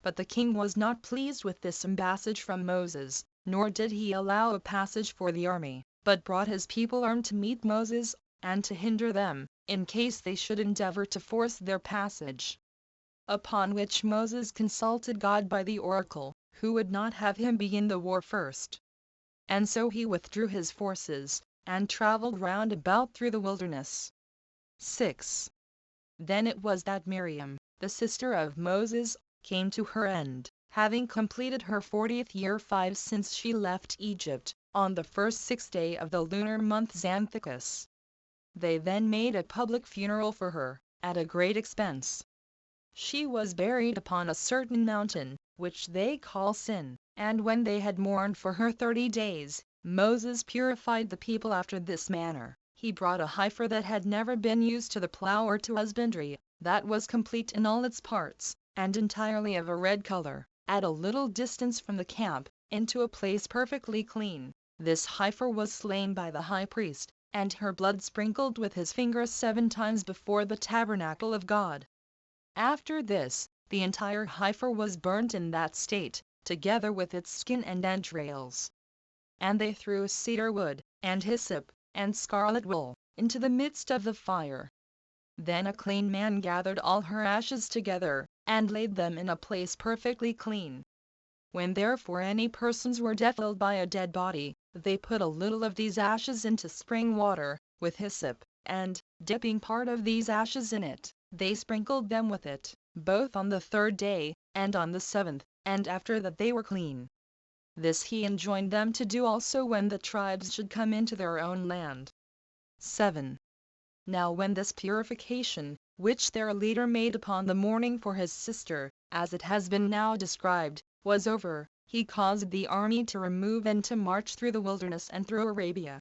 But the king was not pleased with this embassage from Moses, nor did he allow a passage for the army, but brought his people armed to meet Moses, and to hinder them, in case they should endeavor to force their passage. Upon which Moses consulted God by the oracle, who would not have him begin the war first. And so he withdrew his forces, and traveled round about through the wilderness. 6. Then it was that Miriam, the sister of Moses, came to her end, having completed her 40th year 5 since she left Egypt, on the 6th day of the lunar month Xanthicus. They then made a public funeral for her, at a great expense. She was buried upon a certain mountain, which they call Sin, and when they had mourned for her 30 days, Moses purified the people after this manner. He brought a heifer that had never been used to the plow or to husbandry, that was complete in all its parts, and entirely of a red color, at a little distance from the camp, into a place perfectly clean. This heifer was slain by the high priest, and her blood sprinkled with his finger 7 times before the tabernacle of God. After this, the entire heifer was burnt in that state, together with its skin and entrails. And they threw cedar wood, and hyssop, and scarlet wool, into the midst of the fire. Then a clean man gathered all her ashes together, and laid them in a place perfectly clean. When therefore any persons were defiled by a dead body, they put a little of these ashes into spring water, with hyssop, and, dipping part of these ashes in it, they sprinkled them with it, both on the 3rd day, and on the 7th, and after that they were clean. This he enjoined them to do also when the tribes should come into their own land. 7. Now when this purification, which their leader made upon the morning for his sister, as it has been now described, was over, he caused the army to remove and to march through the wilderness and through Arabia.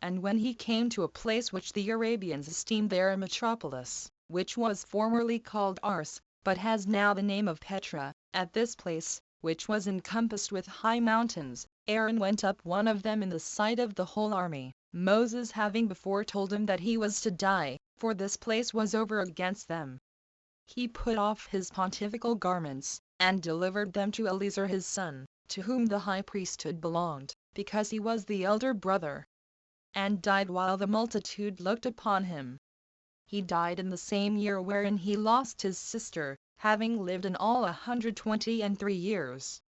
And when he came to a place which the Arabians esteemed their metropolis, which was formerly called Ars, but has now the name of Petra, at this place, which was encompassed with high mountains, Aaron went up one of them in the sight of the whole army, Moses having before told him that he was to die, for this place was over against them. He put off his pontifical garments, and delivered them to Eleazar his son, to whom the high priesthood belonged, because he was the elder brother, and died while the multitude looked upon him. He died in the same year wherein he lost his sister, having lived in all 123 years.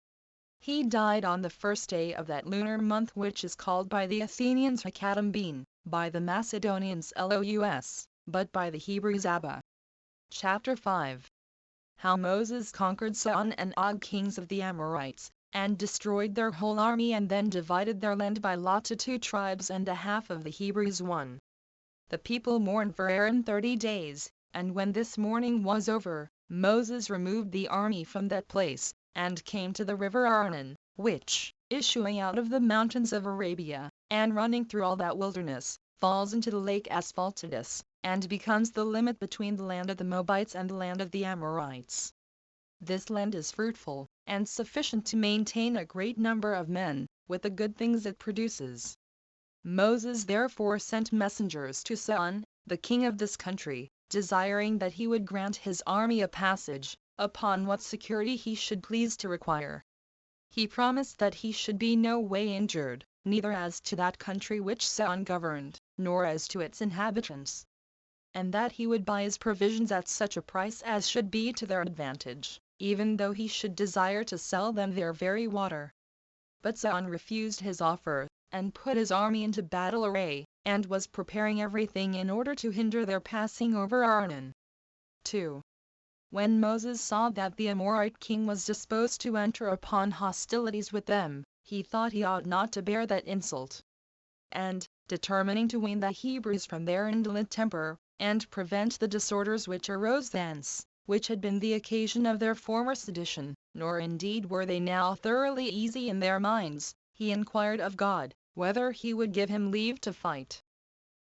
He died on the 1st day of that lunar month which is called by the Athenians Hecatombene, by the Macedonians Lous, but by the Hebrews Abba. Chapter 5. How Moses conquered Sihon and Og, kings of the Amorites, and destroyed their whole army, and then divided their land by lot to 2 tribes and a half of the Hebrews 1. The people mourned for Aaron 30 days, and when this mourning was over, Moses removed the army from that place, and came to the river Arnon, which, issuing out of the mountains of Arabia, and running through all that wilderness, falls into the lake Asphaltitis, and becomes the limit between the land of the Moabites and the land of the Amorites. This land is fruitful, and sufficient to maintain a great number of men, with the good things it produces. Moses therefore sent messengers to Sihon, the king of this country, desiring that he would grant his army a passage, upon what security he should please to require. He promised that he should be no way injured, neither as to that country which Sihon governed, nor as to its inhabitants, and that he would buy his provisions at such a price as should be to their advantage, even though he should desire to sell them their very water. But Sihon refused his offer, and put his army into battle array, and was preparing everything in order to hinder their passing over Arnon. 2. When Moses saw that the Amorite king was disposed to enter upon hostilities with them, he thought he ought not to bear that insult, and, determining to wean the Hebrews from their indolent temper, and prevent the disorders which arose thence, which had been the occasion of their former sedition, nor indeed were they now thoroughly easy in their minds, he inquired of God, whether he would give him leave to fight.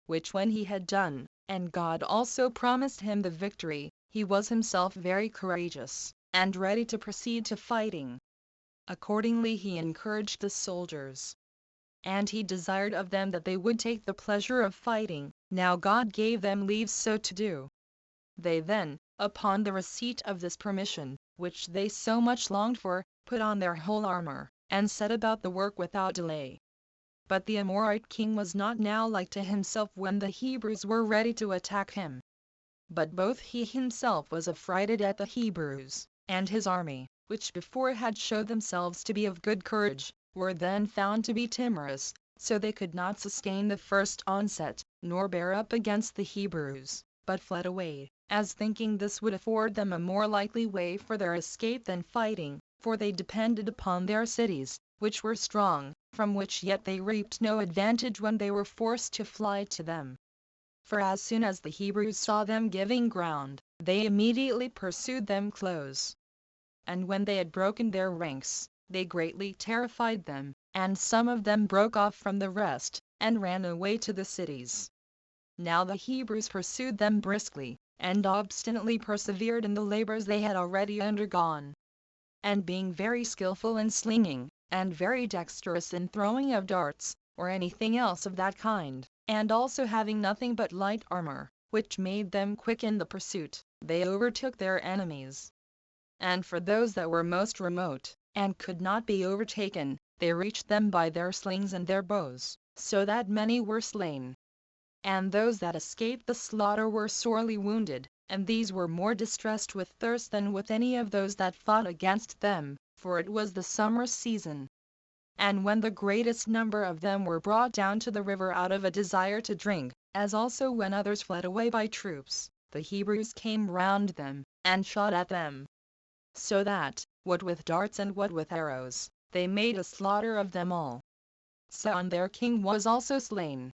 Which when he had done, and God also promised him the victory, he was himself very courageous, and ready to proceed to fighting. Accordingly he encouraged the soldiers, and he desired of them that they would take the pleasure of fighting. Now God gave them leave so to do. They then, upon the receipt of this permission, which they so much longed for, put on their whole armor, and set about the work without delay. But the Amorite king was not now like to himself when the Hebrews were ready to attack him, but both he himself was affrighted at the Hebrews, and his army, which before had showed themselves to be of good courage, were then found to be timorous, so they could not sustain the first onset, nor bear up against the Hebrews, but fled away, as thinking this would afford them a more likely way for their escape than fighting, for they depended upon their cities, which were strong, from which yet they reaped no advantage when they were forced to fly to them. For as soon as the Hebrews saw them giving ground, they immediately pursued them close. And when they had broken their ranks, they greatly terrified them, and some of them broke off from the rest, and ran away to the cities. Now the Hebrews pursued them briskly, and obstinately persevered in the labors they had already undergone. And being very skillful in slinging, and very dexterous in throwing of darts, or anything else of that kind, and also having nothing but light armor, which made them quick in the pursuit, they overtook their enemies. And for those that were most remote, and could not be overtaken, they reached them by their slings and their bows, so that many were slain. And those that escaped the slaughter were sorely wounded, and these were more distressed with thirst than with any of those that fought against them, for it was the summer season. And when the greatest number of them were brought down to the river out of a desire to drink, as also when others fled away by troops, the Hebrews came round them, and shot at them. So that, what with darts and what with arrows, they made a slaughter of them all. Sihon their king was also slain.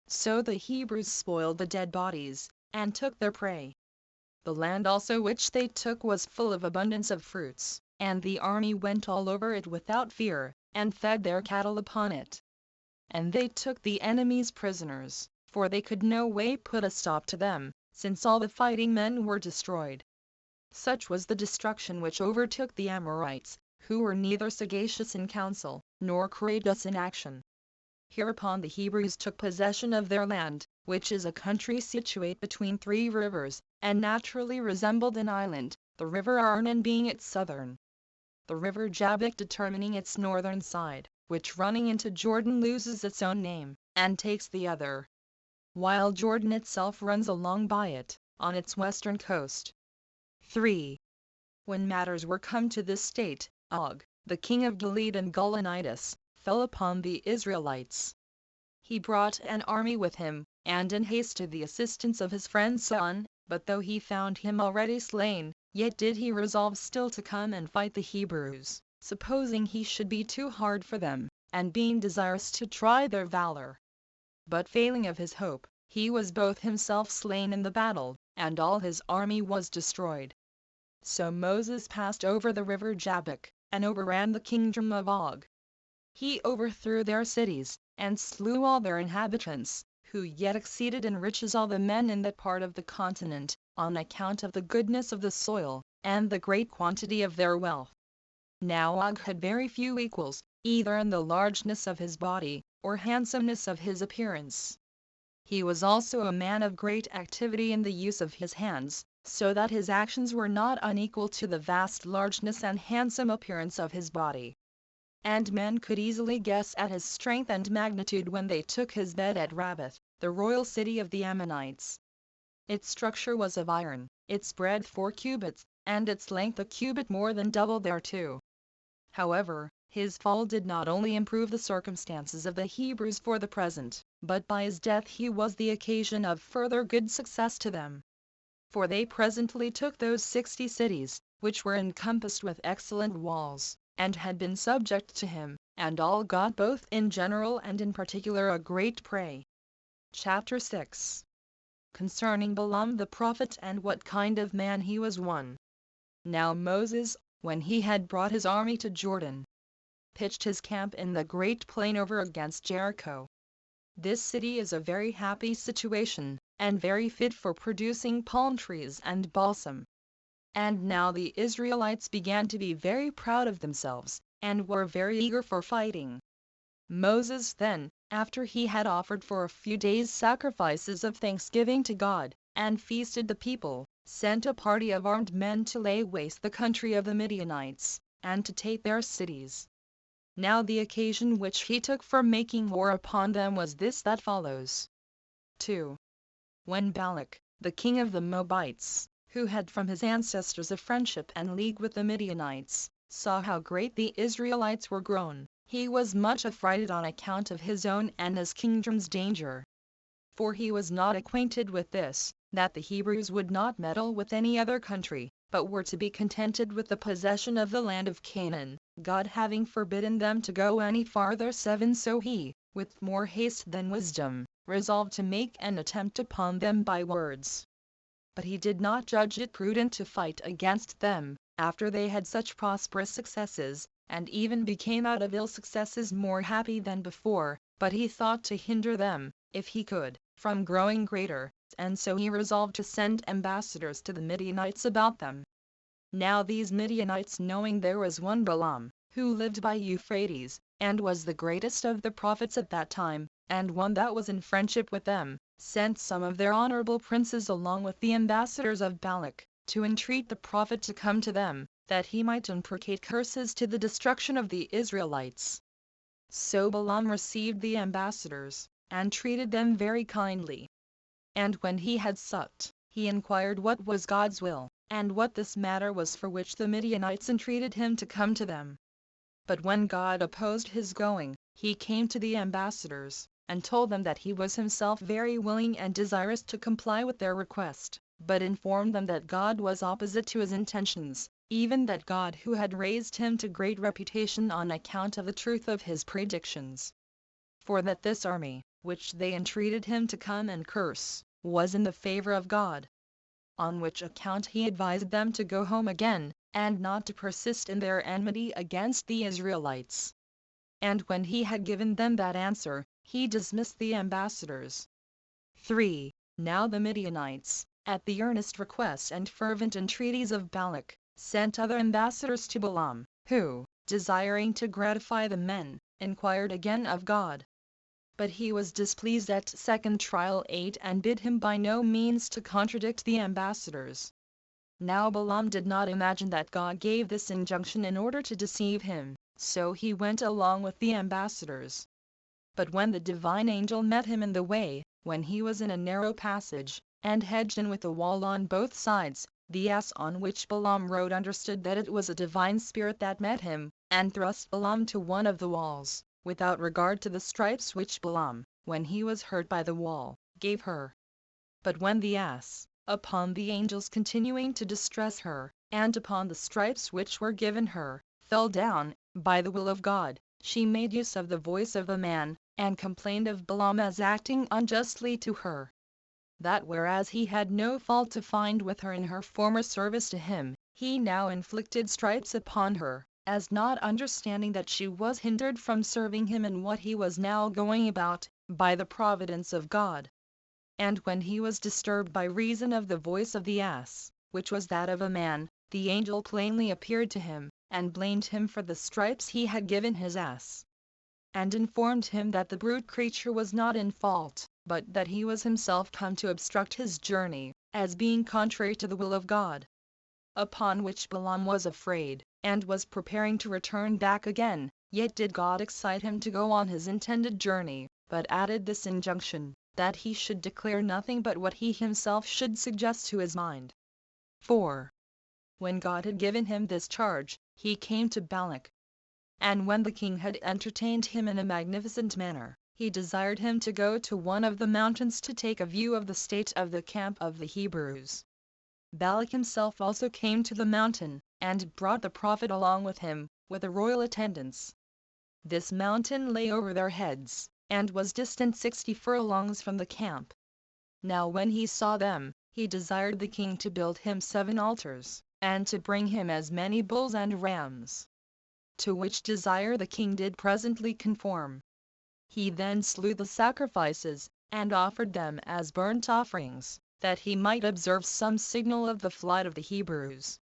So the Hebrews spoiled the dead bodies, and took their prey. The land also which they took was full of abundance of fruits, and the army went all over it without fear, and fed their cattle upon it. And they took the enemies prisoners, for they could no way put a stop to them, since all the fighting men were destroyed. Such was the destruction which overtook the Amorites, who were neither sagacious in counsel, nor courageous in action. Hereupon the Hebrews took possession of their land, which is a country situate between 3 rivers, and naturally resembled an island, the river Arnon being its southern, the river Jabbok determining its northern side, which running into Jordan loses its own name, and takes the other, while Jordan itself runs along by it, on its western coast. 3. When matters were come to this state, Og, the king of Gilead and Golanitis, fell upon the Israelites. He brought an army with him, and in haste to the assistance of his friend Sihon, but though he found him already slain, yet did he resolve still to come and fight the Hebrews, supposing he should be too hard for them, and being desirous to try their valor. But failing of his hope, he was both himself slain in the battle, and all his army was destroyed. So Moses passed over the river Jabbok, and overran the kingdom of Og. He overthrew their cities, and slew all their inhabitants, who yet exceeded in riches all the men in that part of the continent, on account of the goodness of the soil, and the great quantity of their wealth. Now Og had very few equals, either in the largeness of his body, or handsomeness of his appearance. He was also a man of great activity in the use of his hands, so that his actions were not unequal to the vast largeness and handsome appearance of his body. And men could easily guess at his strength and magnitude when they took his bed at Rabbath, the royal city of the Ammonites. Its structure was of iron, its breadth 4 cubits, and its length a cubit more than double thereto. However, his fall did not only improve the circumstances of the Hebrews for the present, but by his death he was the occasion of further good success to them. For they presently took those 60 cities, which were encompassed with excellent walls, and had been subject to him, and all got both in general and in particular a great prey. Chapter 6. Concerning Balaam the prophet and what kind of man he was. 1. Now Moses, when he had brought his army to Jordan, pitched his camp in the great plain over against Jericho. This city is a very happy situation, and very fit for producing palm trees and balsam. And now the Israelites began to be very proud of themselves, and were very eager for fighting. Moses then, after he had offered for a few days sacrifices of thanksgiving to God, and feasted the people, sent a party of armed men to lay waste the country of the Midianites, and to take their cities. Now the occasion which he took for making war upon them was this that follows. 2. When Balak, the king of the Moabites, who had from his ancestors a friendship and league with the Midianites, saw how great the Israelites were grown, he was much affrighted on account of his own and his kingdom's danger. For he was not acquainted with this, that the Hebrews would not meddle with any other country, but were to be contented with the possession of the land of Canaan, God having forbidden them to go any farther. 7. So he, with more haste than wisdom, resolved to make an attempt upon them by words. But he did not judge it prudent to fight against them, after they had such prosperous successes, and even became out of ill successes more happy than before, but he thought to hinder them, if he could, from growing greater, and so he resolved to send ambassadors to the Midianites about them. Now these Midianites, knowing there was one Balaam, who lived by Euphrates, and was the greatest of the prophets at that time, and one that was in friendship with them, sent some of their honorable princes along with the ambassadors of Balak, to entreat the prophet to come to them, that he might imprecate curses to the destruction of the Israelites. So Balaam received the ambassadors, and treated them very kindly. And when he had supped, He inquired what was God's will, and what this matter was for which the Midianites entreated him to come to them. But when God opposed his going, he came to the ambassadors, and told them that he was himself very willing and desirous to comply with their request, but informed them that God was opposite to his intentions, even that God who had raised him to great reputation on account of the truth of his predictions. For that this army, which they entreated him to come and curse, was in the favor of God. On which account he advised them to go home again, and not to persist in their enmity against the Israelites. And when he had given them that answer, he dismissed the ambassadors. 3. Now the Midianites, at the earnest request and fervent entreaties of Balak, sent other ambassadors to Balaam, who, desiring to gratify the men, inquired again of God. But he was displeased at 2 Trial 8 and bid him by no means to contradict the ambassadors. Now Balaam did not imagine that God gave this injunction in order to deceive him, so he went along with the ambassadors. But when the divine angel met him in the way, when he was in a narrow passage, and hedged in with a wall on both sides, the ass on which Balaam rode understood that it was a divine spirit that met him, and thrust Balaam to one of the walls, without regard to the stripes which Balaam, when he was hurt by the wall, gave her. But when the ass, upon the angel's continuing to distress her, and upon the stripes which were given her, fell down, by the will of God, she made use of the voice of a man, and complained of Balaam as acting unjustly to her. That whereas he had no fault to find with her in her former service to him, he now inflicted stripes upon her, as not understanding that she was hindered from serving him in what he was now going about, by the providence of God. And when he was disturbed by reason of the voice of the ass, which was that of a man, the angel plainly appeared to him, and blamed him for the stripes he had given his ass, and informed him that the brute creature was not in fault, but that he was himself come to obstruct his journey, as being contrary to the will of God. Upon which Balaam was afraid, and was preparing to return back again, yet did God excite him to go on his intended journey, but added this injunction, that he should declare nothing but what he himself should suggest to his mind. 4. When God had given him this charge, he came to Balak. And when the king had entertained him in a magnificent manner, he desired him to go to one of the mountains to take a view of the state of the camp of the Hebrews. Balak himself also came to the mountain, and brought the prophet along with him, with a royal attendance. This mountain lay over their heads, and was distant 60 furlongs from the camp. Now when he saw them, he desired the king to build him 7 altars, and to bring him as many bulls and rams. To which desire the king did presently conform. He then slew the sacrifices, and offered them as burnt offerings, that he might observe some signal of the flight of the Hebrews.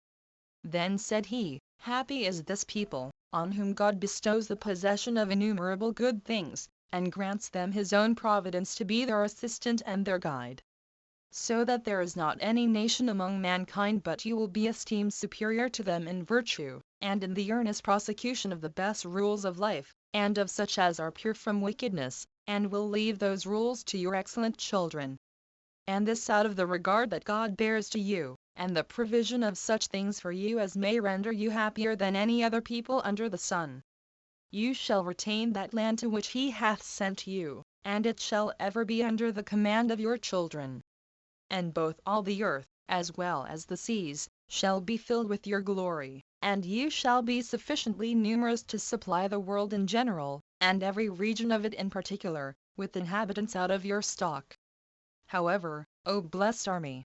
Then said he, Happy is this people, on whom God bestows the possession of innumerable good things, and grants them his own providence to be their assistant and their guide. So that there is not any nation among mankind but you will be esteemed superior to them in virtue, and in the earnest prosecution of the best rules of life, and of such as are pure from wickedness, and will leave those rules to your excellent children. And this out of the regard that God bears to you, and the provision of such things for you as may render you happier than any other people under the sun. You shall retain that land to which he hath sent you, and it shall ever be under the command of your children. And both all the earth, as well as the seas, shall be filled with your glory, and you shall be sufficiently numerous to supply the world in general, and every region of it in particular, with inhabitants out of your stock. However, O blessed army,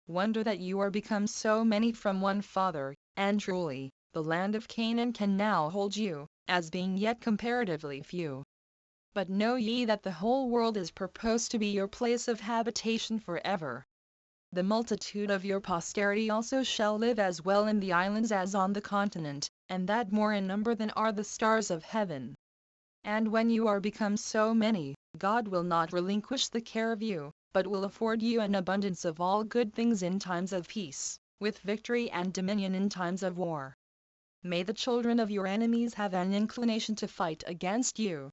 wonder that you are become so many from one father, and truly, the land of Canaan can now hold you, as being yet comparatively few. But know ye that the whole world is purposed to be your place of habitation forever. The multitude of your posterity also shall live as well in the islands as on the continent, and that more in number than are the stars of heaven. And when you are become so many, God will not relinquish the care of you, but will afford you an abundance of all good things in times of peace, with victory and dominion in times of war. May the children of your enemies have an inclination to fight against you,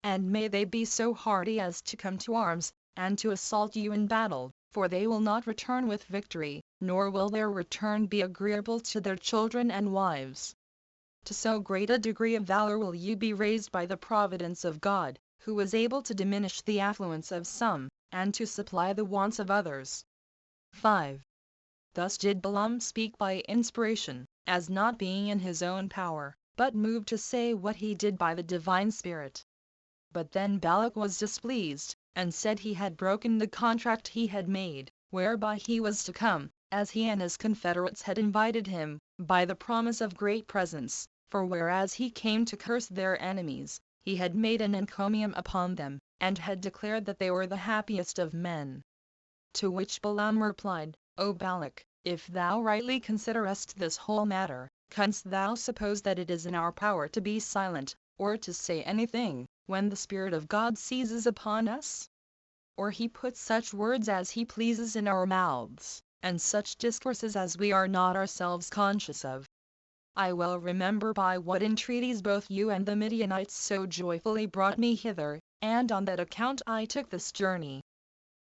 and may they be so hardy as to come to arms, and to assault you in battle, for they will not return with victory, nor will their return be agreeable to their children and wives. To so great a degree of valor will you be raised by the providence of God, who is able to diminish the affluence of some, and to supply the wants of others. 5. Thus did Balaam speak by inspiration, as not being in his own power, but moved to say what he did by the divine Spirit. But then Balak was displeased, and said he had broken the contract he had made, whereby he was to come, as he and his confederates had invited him, by the promise of great presents, for whereas he came to curse their enemies, he had made an encomium upon them, and had declared that they were the happiest of men. To which Balaam replied, O Balak, if thou rightly considerest this whole matter, canst thou suppose that it is in our power to be silent, or to say anything, when the Spirit of God seizes upon us? Or he puts such words as he pleases in our mouths, and such discourses as we are not ourselves conscious of. I well remember by what entreaties both you and the Midianites so joyfully brought me hither, and on that account I took this journey.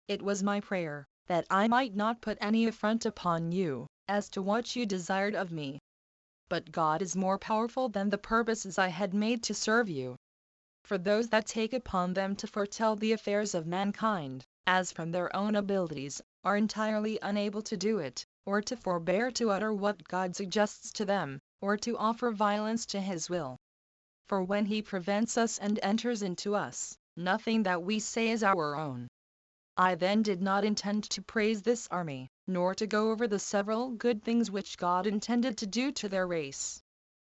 It was my prayer, that I might not put any affront upon you, as to what you desired of me. But God is more powerful than the purposes I had made to serve you. For those that take upon them to foretell the affairs of mankind, as from their own abilities, are entirely unable to do it, or to forbear to utter what God suggests to them, or to offer violence to his will. For when he prevents us and enters into us, nothing that we say is our own. I then did not intend to praise this army, nor to go over the several good things which God intended to do to their race.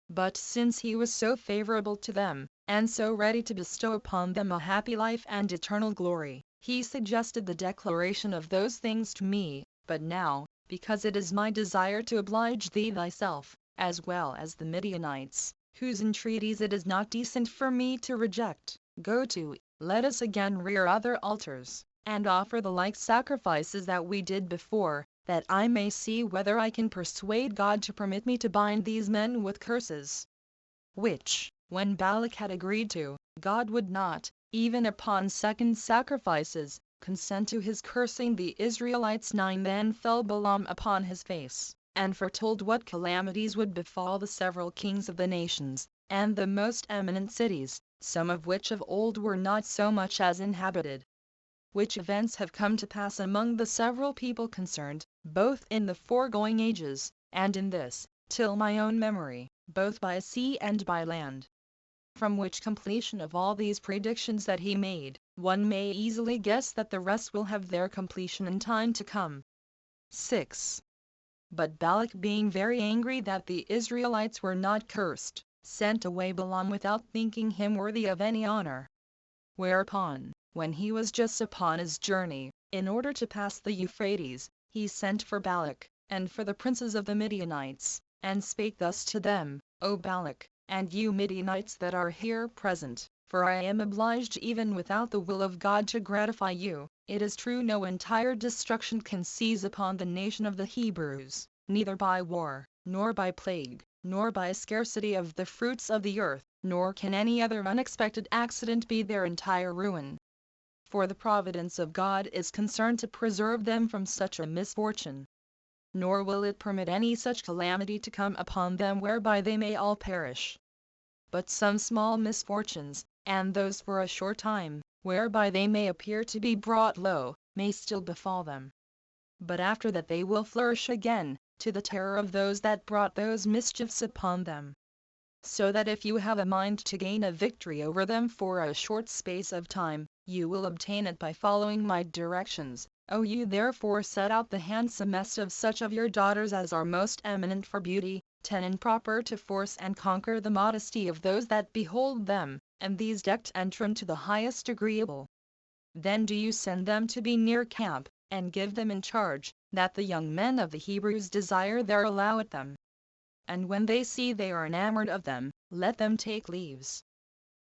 But since he was so favorable to them, and so ready to bestow upon them a happy life and eternal glory, he suggested the declaration of those things to me. But now, because it is my desire to oblige thee thyself, as well as the Midianites, whose entreaties it is not decent for me to reject, go to, let us again rear other altars, and offer the like sacrifices that we did before, that I may see whether I can persuade God to permit me to bind these men with curses. Which, when Balak had agreed to, God would not, even upon second sacrifices, consent to his cursing the Israelites. 9 Then fell Balaam upon his face, and foretold what calamities would befall the several kings of the nations, and the most eminent cities, some of which of old were not so much as inhabited. Which events have come to pass among the several people concerned, both in the foregoing ages, and in this, till my own memory, both by sea and by land. From which completion of all these predictions that he made, one may easily guess that the rest will have their completion in time to come. 6. But Balak, being very angry that the Israelites were not cursed, sent away Balaam without thinking him worthy of any honor. Whereupon, when he was just upon his journey, in order to pass the Euphrates, he sent for Balak, and for the princes of the Midianites, and spake thus to them, O Balak, and you Midianites that are here present, for I am obliged even without the will of God to gratify you. It is true no entire destruction can seize upon the nation of the Hebrews, neither by war, nor by plague, nor by scarcity of the fruits of the earth, nor can any other unexpected accident be their entire ruin. For the providence of God is concerned to preserve them from such a misfortune. Nor will it permit any such calamity to come upon them whereby they may all perish. But some small misfortunes, and those for a short time, whereby they may appear to be brought low, may still befall them. But after that they will flourish again, to the terror of those that brought those mischiefs upon them. So that if you have a mind to gain a victory over them for a short space of time, you will obtain it by following my directions. O you therefore set out the handsomest of such of your daughters as are most eminent for beauty, 10 and proper to force and conquer the modesty of those that behold them, and these decked and trimmed to the highest agreeable. Then do you send them to be near camp, and give them in charge, that the young men of the Hebrews desire their allow at them. And when they see they are enamored of them, let them take leaves.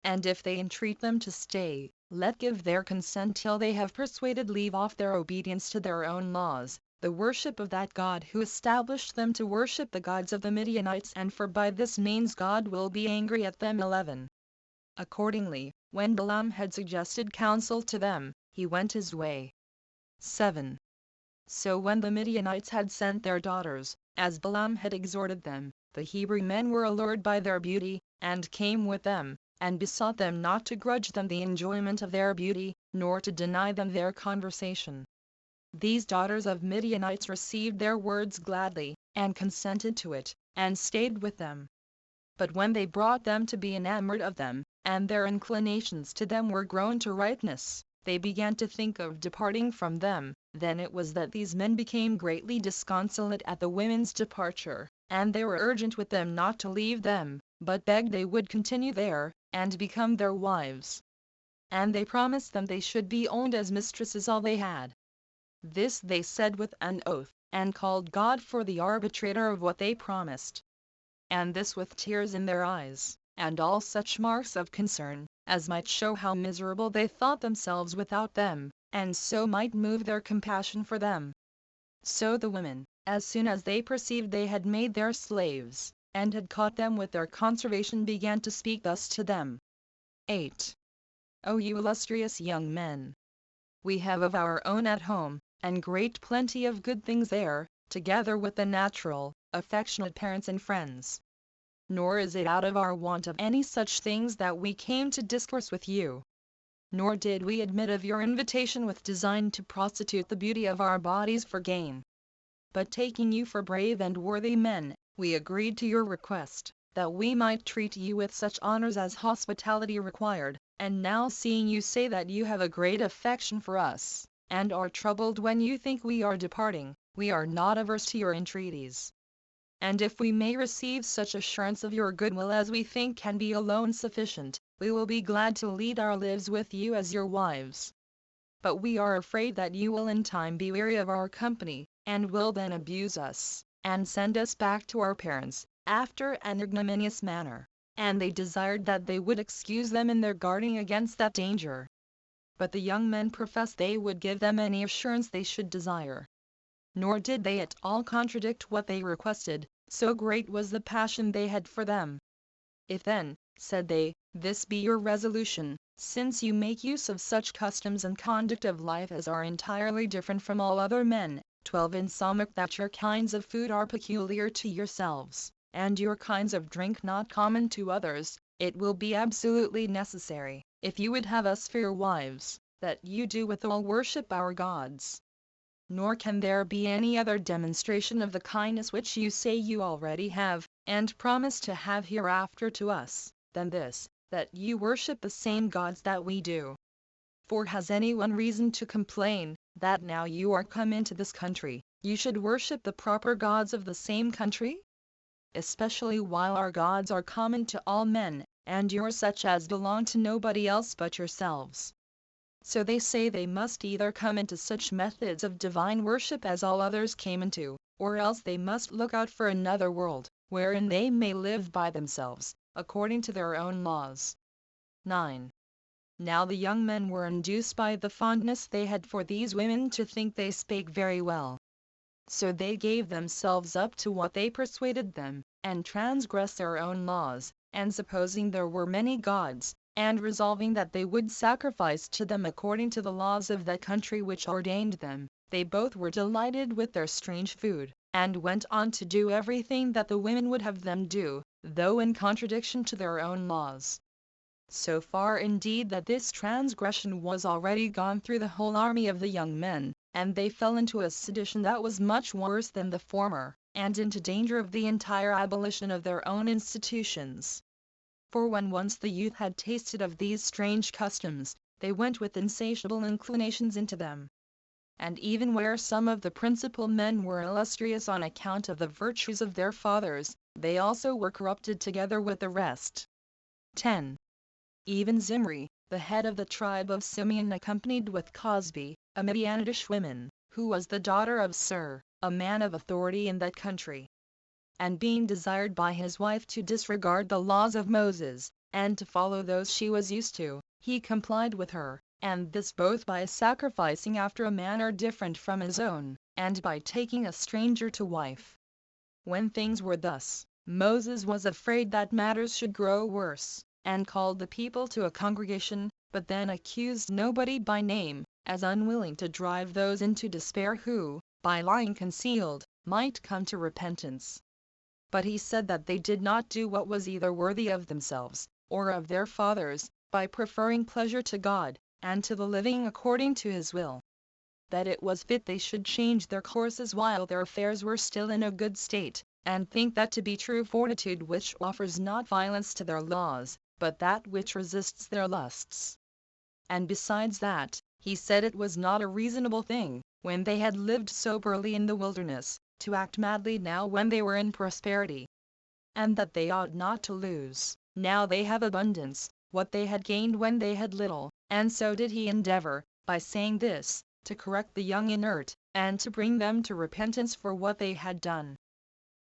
And if they entreat them to stay, let give their consent till they have persuaded leave off their obedience to their own laws, the worship of that God who established them to worship the gods of the Midianites, and for by this means God will be angry at them. 11. Accordingly, when Balaam had suggested counsel to them, he went his way. 7. So when the Midianites had sent their daughters, as Balaam had exhorted them, the Hebrew men were allured by their beauty, and came with them, and besought them not to grudge them the enjoyment of their beauty, nor to deny them their conversation. These daughters of Midianites received their words gladly, and consented to it, and stayed with them. But when they brought them to be enamored of them, and their inclinations to them were grown to ripeness, they began to think of departing from them. Then it was that these men became greatly disconsolate at the women's departure, and they were urgent with them not to leave them, but begged they would continue there, and become their wives. And they promised them they should be owned as mistresses all they had. This they said with an oath, and called God for the arbitrator of what they promised. And this with tears in their eyes, and all such marks of concern, as might show how miserable they thought themselves without them, and so might move their compassion for them. So the women, as soon as they perceived they had made their slaves, and had caught them with their conservation, began to speak thus to them. 8. O you illustrious young men! We have of our own at home, and great plenty of good things there, together with the natural, affectionate parents and friends. Nor is it out of our want of any such things that we came to discourse with you. Nor did we admit of your invitation with design to prostitute the beauty of our bodies for gain. But taking you for brave and worthy men, we agreed to your request, that we might treat you with such honors as hospitality required. And now seeing you say that you have a great affection for us, and are troubled when you think we are departing, we are not averse to your entreaties. And if we may receive such assurance of your goodwill as we think can be alone sufficient, we will be glad to lead our lives with you as your wives. But we are afraid that you will in time be weary of our company, and will then abuse us, and send us back to our parents, after an ignominious manner. And they desired that they would excuse them in their guarding against that danger. But the young men professed they would give them any assurance they should desire. Nor did they at all contradict what they requested, so great was the passion they had for them. If then, said they, this be your resolution, since you make use of such customs and conduct of life as are entirely different from all other men, 12 insomuch that your kinds of food are peculiar to yourselves, and your kinds of drink not common to others, it will be absolutely necessary, if you would have us for your wives, that you do withal worship our gods. Nor can there be any other demonstration of the kindness which you say you already have, and promise to have hereafter to us, than this, that you worship the same gods that we do. For has anyone reason to complain, that now you are come into this country, you should worship the proper gods of the same country? Especially while our gods are common to all men, and yours such as belong to nobody else but yourselves. So they say they must either come into such methods of divine worship as all others came into, or else they must look out for another world, wherein they may live by themselves, according to their own laws. 9. Now the young men were induced by the fondness they had for these women to think they spake very well. So they gave themselves up to what they persuaded them, and transgressed their own laws, and supposing there were many gods, and resolving that they would sacrifice to them according to the laws of that country which ordained them, they both were delighted with their strange food, and went on to do everything that the women would have them do, though in contradiction to their own laws. So far indeed that this transgression was already gone through the whole army of the young men, and they fell into a sedition that was much worse than the former, and into danger of the entire abolition of their own institutions. For when once the youth had tasted of these strange customs, they went with insatiable inclinations into them. And even where some of the principal men were illustrious on account of the virtues of their fathers, they also were corrupted together with the rest. 10. Even Zimri, the head of the tribe of Simeon, accompanied with Cosbi, a Midianitish woman, who was the daughter of Sur, a man of authority in that country. And being desired by his wife to disregard the laws of Moses, and to follow those she was used to, he complied with her, and this both by sacrificing after a manner different from his own, and by taking a stranger to wife. When things were thus, Moses was afraid that matters should grow worse, and called the people to a congregation, but then accused nobody by name, as unwilling to drive those into despair who, by lying concealed, might come to repentance. But he said that they did not do what was either worthy of themselves, or of their fathers, by preferring pleasure to God, and to the living according to his will. That it was fit they should change their courses while their affairs were still in a good state, and think that to be true fortitude which offers not violence to their laws, but that which resists their lusts. And besides that, he said it was not a reasonable thing, when they had lived soberly in the wilderness, to act madly now when they were in prosperity. And that they ought not to lose, now they have abundance, what they had gained when they had little, and so did he endeavor, by saying this, to correct the young inert, and to bring them to repentance for what they had done.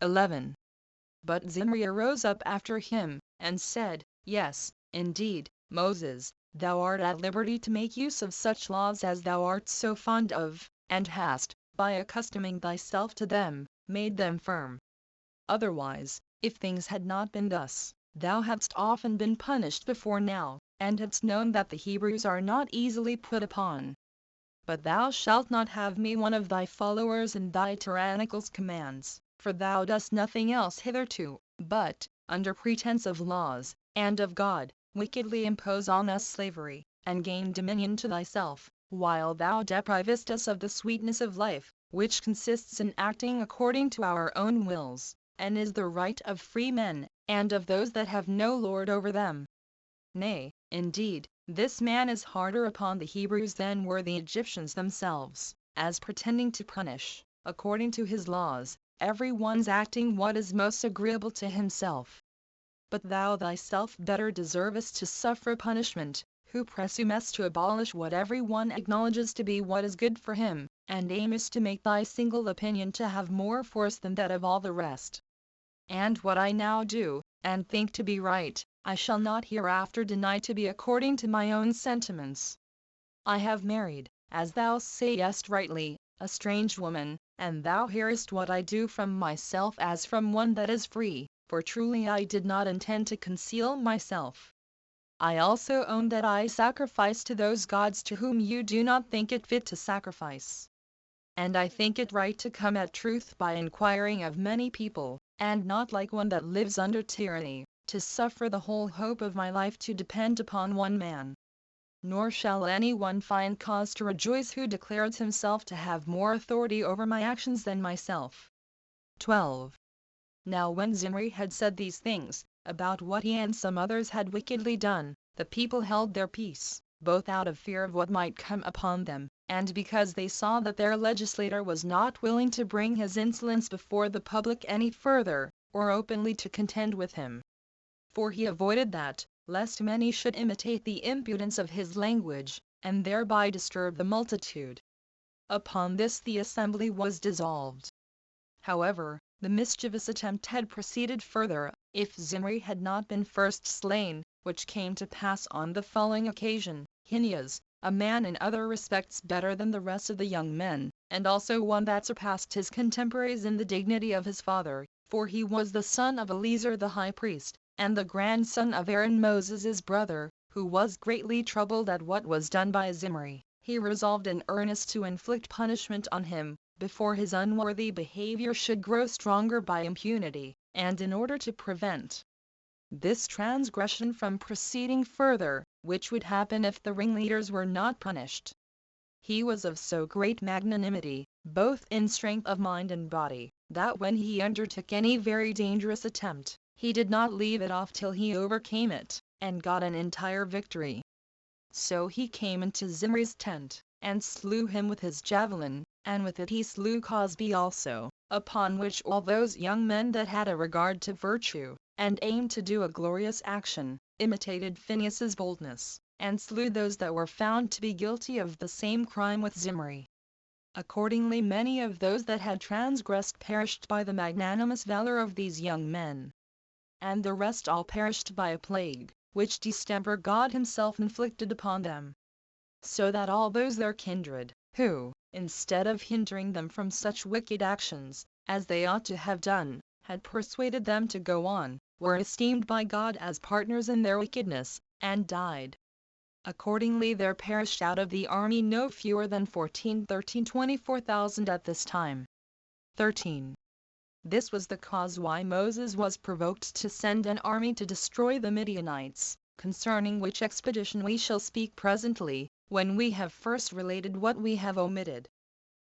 11. But Zimri arose up after him, and said, Yes, indeed, Moses, thou art at liberty to make use of such laws as thou art so fond of, and hast, by accustoming thyself to them, made them firm. Otherwise, if things had not been thus, thou hadst often been punished before now, and hadst known that the Hebrews are not easily put upon. But thou shalt not have me one of thy followers in thy tyrannical commands, for thou dost nothing else hitherto, but, under pretense of laws, and of God, wickedly impose on us slavery, and gain dominion to thyself, while thou deprivest us of the sweetness of life, which consists in acting according to our own wills, and is the right of free men, and of those that have no lord over them. Nay, indeed, this man is harder upon the Hebrews than were the Egyptians themselves, as pretending to punish, according to his laws, every one's acting what is most agreeable to himself. But thou thyself better deservest to suffer punishment, who presumest to abolish what every one acknowledges to be what is good for him, and aimest to make thy single opinion to have more force than that of all the rest. And what I now do, and think to be right, I shall not hereafter deny to be according to my own sentiments. I have married, as thou sayest rightly, a strange woman, and thou hearest what I do from myself as from one that is free, for truly I did not intend to conceal myself. I also own that I sacrifice to those gods to whom you do not think it fit to sacrifice. And I think it right to come at truth by inquiring of many people, and not like one that lives under tyranny, to suffer the whole hope of my life to depend upon one man. Nor shall any one find cause to rejoice who declares himself to have more authority over my actions than myself. 12. Now when Zimri had said these things, about what he and some others had wickedly done, the people held their peace, both out of fear of what might come upon them, and because they saw that their legislator was not willing to bring his insolence before the public any further, or openly to contend with him. For he avoided that, lest many should imitate the impudence of his language, and thereby disturb the multitude. Upon this the assembly was dissolved. However, the mischievous attempt had proceeded further, if Zimri had not been first slain, which came to pass on the following occasion. Hineas, a man in other respects better than the rest of the young men, and also one that surpassed his contemporaries in the dignity of his father, for he was the son of Eleazar the high priest, and the grandson of Aaron Moses' brother, who was greatly troubled at what was done by Zimri. He resolved in earnest to inflict punishment on him, before his unworthy behavior should grow stronger by impunity, and in order to prevent this transgression from proceeding further, which would happen if the ringleaders were not punished. He was of so great magnanimity, both in strength of mind and body, that when he undertook any very dangerous attempt, he did not leave it off till he overcame it, and got an entire victory. So he came into Zimri's tent, and slew him with his javelin, and with it he slew Cosbi also, upon which all those young men that had a regard to virtue, and aimed to do a glorious action, imitated Phinehas's boldness, and slew those that were found to be guilty of the same crime with Zimri. Accordingly many of those that had transgressed perished by the magnanimous valor of these young men. And the rest all perished by a plague, which distemper God himself inflicted upon them. So that all those their kindred, who, instead of hindering them from such wicked actions, as they ought to have done, had persuaded them to go on, were esteemed by God as partners in their wickedness, and died. Accordingly there perished out of the army no fewer than 24,000 at this time. 13. This was the cause why Moses was provoked to send an army to destroy the Midianites, concerning which expedition we shall speak presently, when we have first related what we have omitted.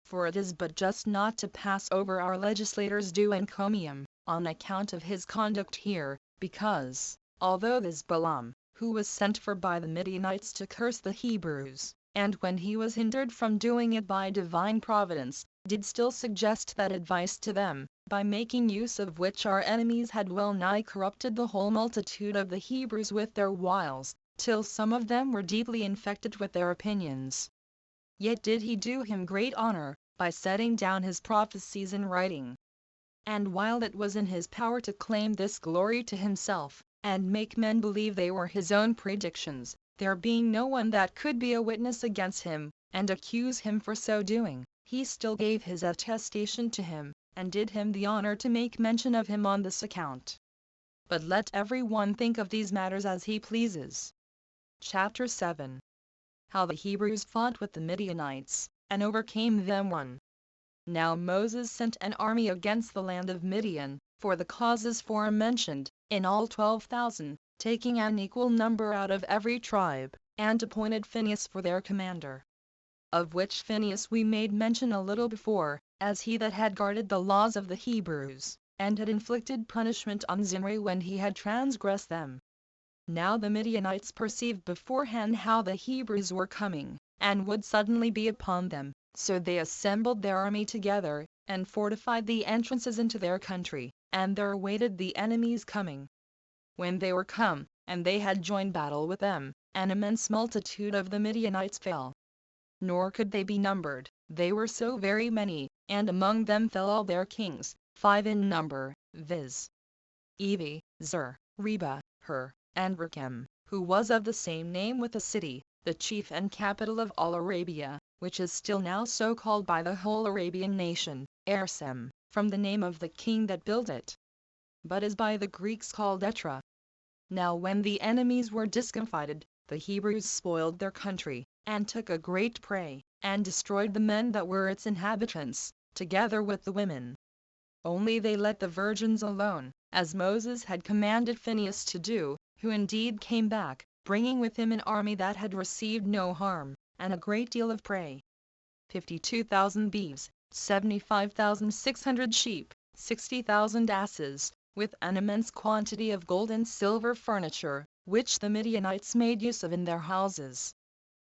For it is but just not to pass over our legislator's due encomium, on account of his conduct here, because, although this Balaam, who was sent for by the Midianites to curse the Hebrews, and when he was hindered from doing it by divine providence, did still suggest that advice to them, by making use of which our enemies had well nigh corrupted the whole multitude of the Hebrews with their wiles, till some of them were deeply infected with their opinions. Yet did he do him great honor, by setting down his prophecies in writing. And while it was in his power to claim this glory to himself, and make men believe they were his own predictions, there being no one that could be a witness against him, and accuse him for so doing, he still gave his attestation to him, and did him the honor to make mention of him on this account. But let every one think of these matters as he pleases. Chapter 7. How the Hebrews fought with the Midianites, and overcame them. 1. Now Moses sent an army against the land of Midian, for the causes forementioned, in all 12,000, taking an equal number out of every tribe, and appointed Phinehas for their commander. Of which Phinehas we made mention a little before, as he that had guarded the laws of the Hebrews, and had inflicted punishment on Zimri when he had transgressed them. Now the Midianites perceived beforehand how the Hebrews were coming, and would suddenly be upon them, so they assembled their army together, and fortified the entrances into their country, and there awaited the enemy's coming. When they were come, and they had joined battle with them, an immense multitude of the Midianites fell. Nor could they be numbered, they were so very many, and among them fell all their kings, 5 in number, viz. Evi, Zur, Reba, Hur, and Rechem, who was of the same name with the city, the chief and capital of all Arabia, which is still now so called by the whole Arabian nation, Ersem, from the name of the king that built it, but is by the Greeks called Etra. Now when the enemies were discomfited, the Hebrews spoiled their country, and took a great prey, and destroyed the men that were its inhabitants, together with the women. Only they let the virgins alone, as Moses had commanded Phinehas to do, who indeed came back, bringing with him an army that had received no harm, and a great deal of prey. 52,000 beeves, 75,600 sheep, 60,000 asses, with an immense quantity of gold and silver furniture, which the Midianites made use of in their houses.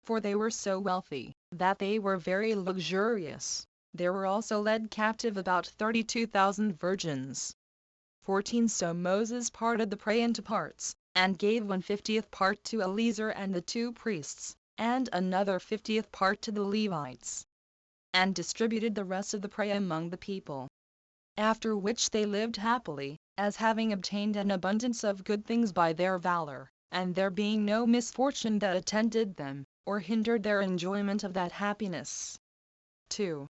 For they were so wealthy, that they were very luxurious. There were also led captive about 32,000 virgins. 14 So Moses parted the prey into parts, and gave 1/50th part to Eleazar and the 2 priests, and another 50th part to the Levites, and distributed the rest of the prey among the people. After which they lived happily, as having obtained an abundance of good things by their valor, and there being no misfortune that attended them, or hindered their enjoyment of that happiness. 2.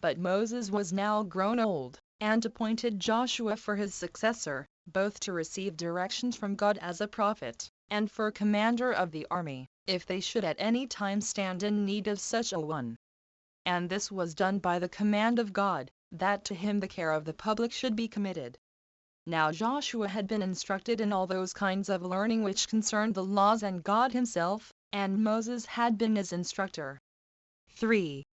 But Moses was now grown old, and appointed Joshua for his successor, both to receive directions from God as a prophet, and for commander of the army, if they should at any time stand in need of such a one. And this was done by the command of God, that to him the care of the public should be committed. Now Joshua had been instructed in all those kinds of learning which concerned the laws and God himself, and Moses had been his instructor. 3.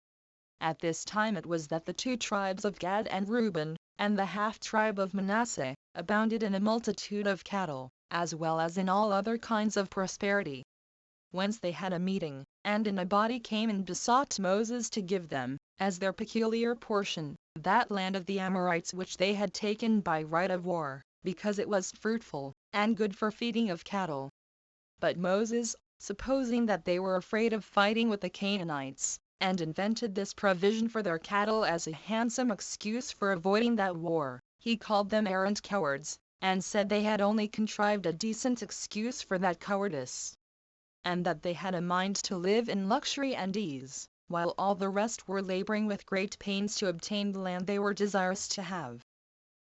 At this time it was that the 2 tribes of Gad and Reuben, and the half-tribe of Manasseh, abounded in a multitude of cattle, as well as in all other kinds of prosperity. Whence they had a meeting, and in a body came and besought Moses to give them, as their peculiar portion, that land of the Amorites which they had taken by right of war, because it was fruitful, and good for feeding of cattle. But Moses, supposing that they were afraid of fighting with the Canaanites, and invented this provision for their cattle as a handsome excuse for avoiding that war, he called them arrant cowards, and said they had only contrived a decent excuse for that cowardice, and that they had a mind to live in luxury and ease, while all the rest were laboring with great pains to obtain the land they were desirous to have,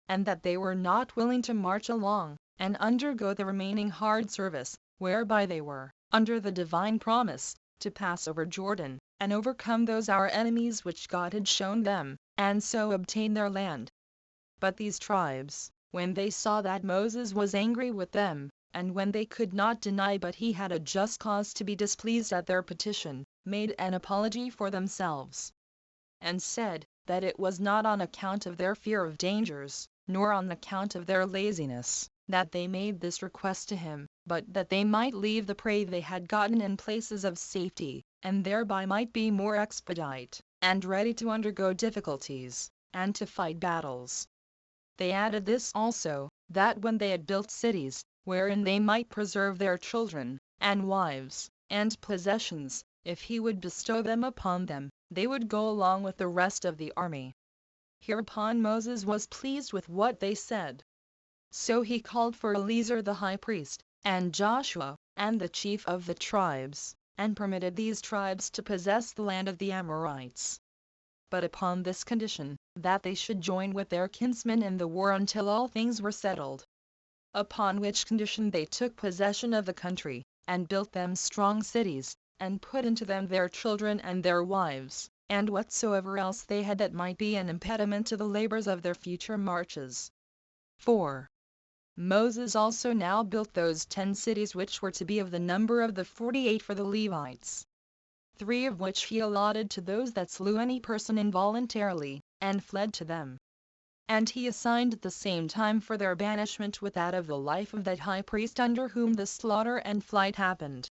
and that they were not willing to march along, and undergo the remaining hard service, whereby they were, under the divine promise, to pass over Jordan, and overcome those our enemies which God had shown them, and so obtain their land. But these tribes, when they saw that Moses was angry with them, and when they could not deny but he had a just cause to be displeased at their petition, made an apology for themselves, and said, that it was not on account of their fear of dangers, nor on account of their laziness, that they made this request to him, but that they might leave the prey they had gotten in places of safety, and thereby might be more expedite, and ready to undergo difficulties, and to fight battles. They added this also, that when they had built cities, wherein they might preserve their children, and wives, and possessions, if he would bestow them upon them, they would go along with the rest of the army. Hereupon Moses was pleased with what they said. So he called for Eleazar the high priest, and Joshua, and the chief of the tribes, and permitted these tribes to possess the land of the Amorites. But upon this condition, that they should join with their kinsmen in the war until all things were settled. Upon which condition they took possession of the country, and built them strong cities, and put into them their children and their wives, and whatsoever else they had that might be an impediment to the labors of their future marches. 4. Moses also now built those 10 cities which were to be of the number of the 48 for the Levites, 3 of which he allotted to those that slew any person involuntarily, and fled to them. And he assigned the same time for their banishment with that of the life of that high priest under whom the slaughter and flight happened.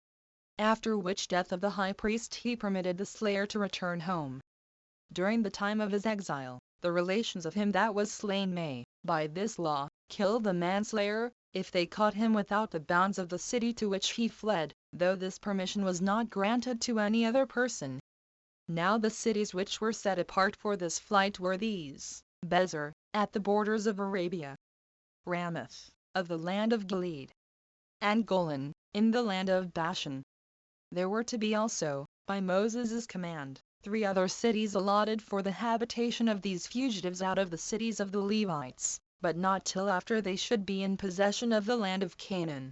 After which death of the high priest he permitted the slayer to return home. During the time of his exile, the relations of him that was slain may, by this law, kill the manslayer, if they caught him without the bounds of the city to which he fled, though this permission was not granted to any other person. Now the cities which were set apart for this flight were these: Bezer, at the borders of Arabia; Ramoth, of the land of Gilead; and Golan, in the land of Bashan. There were to be also, by Moses' command, 3 other cities allotted for the habitation of these fugitives out of the cities of the Levites, but not till after they should be in possession of the land of Canaan.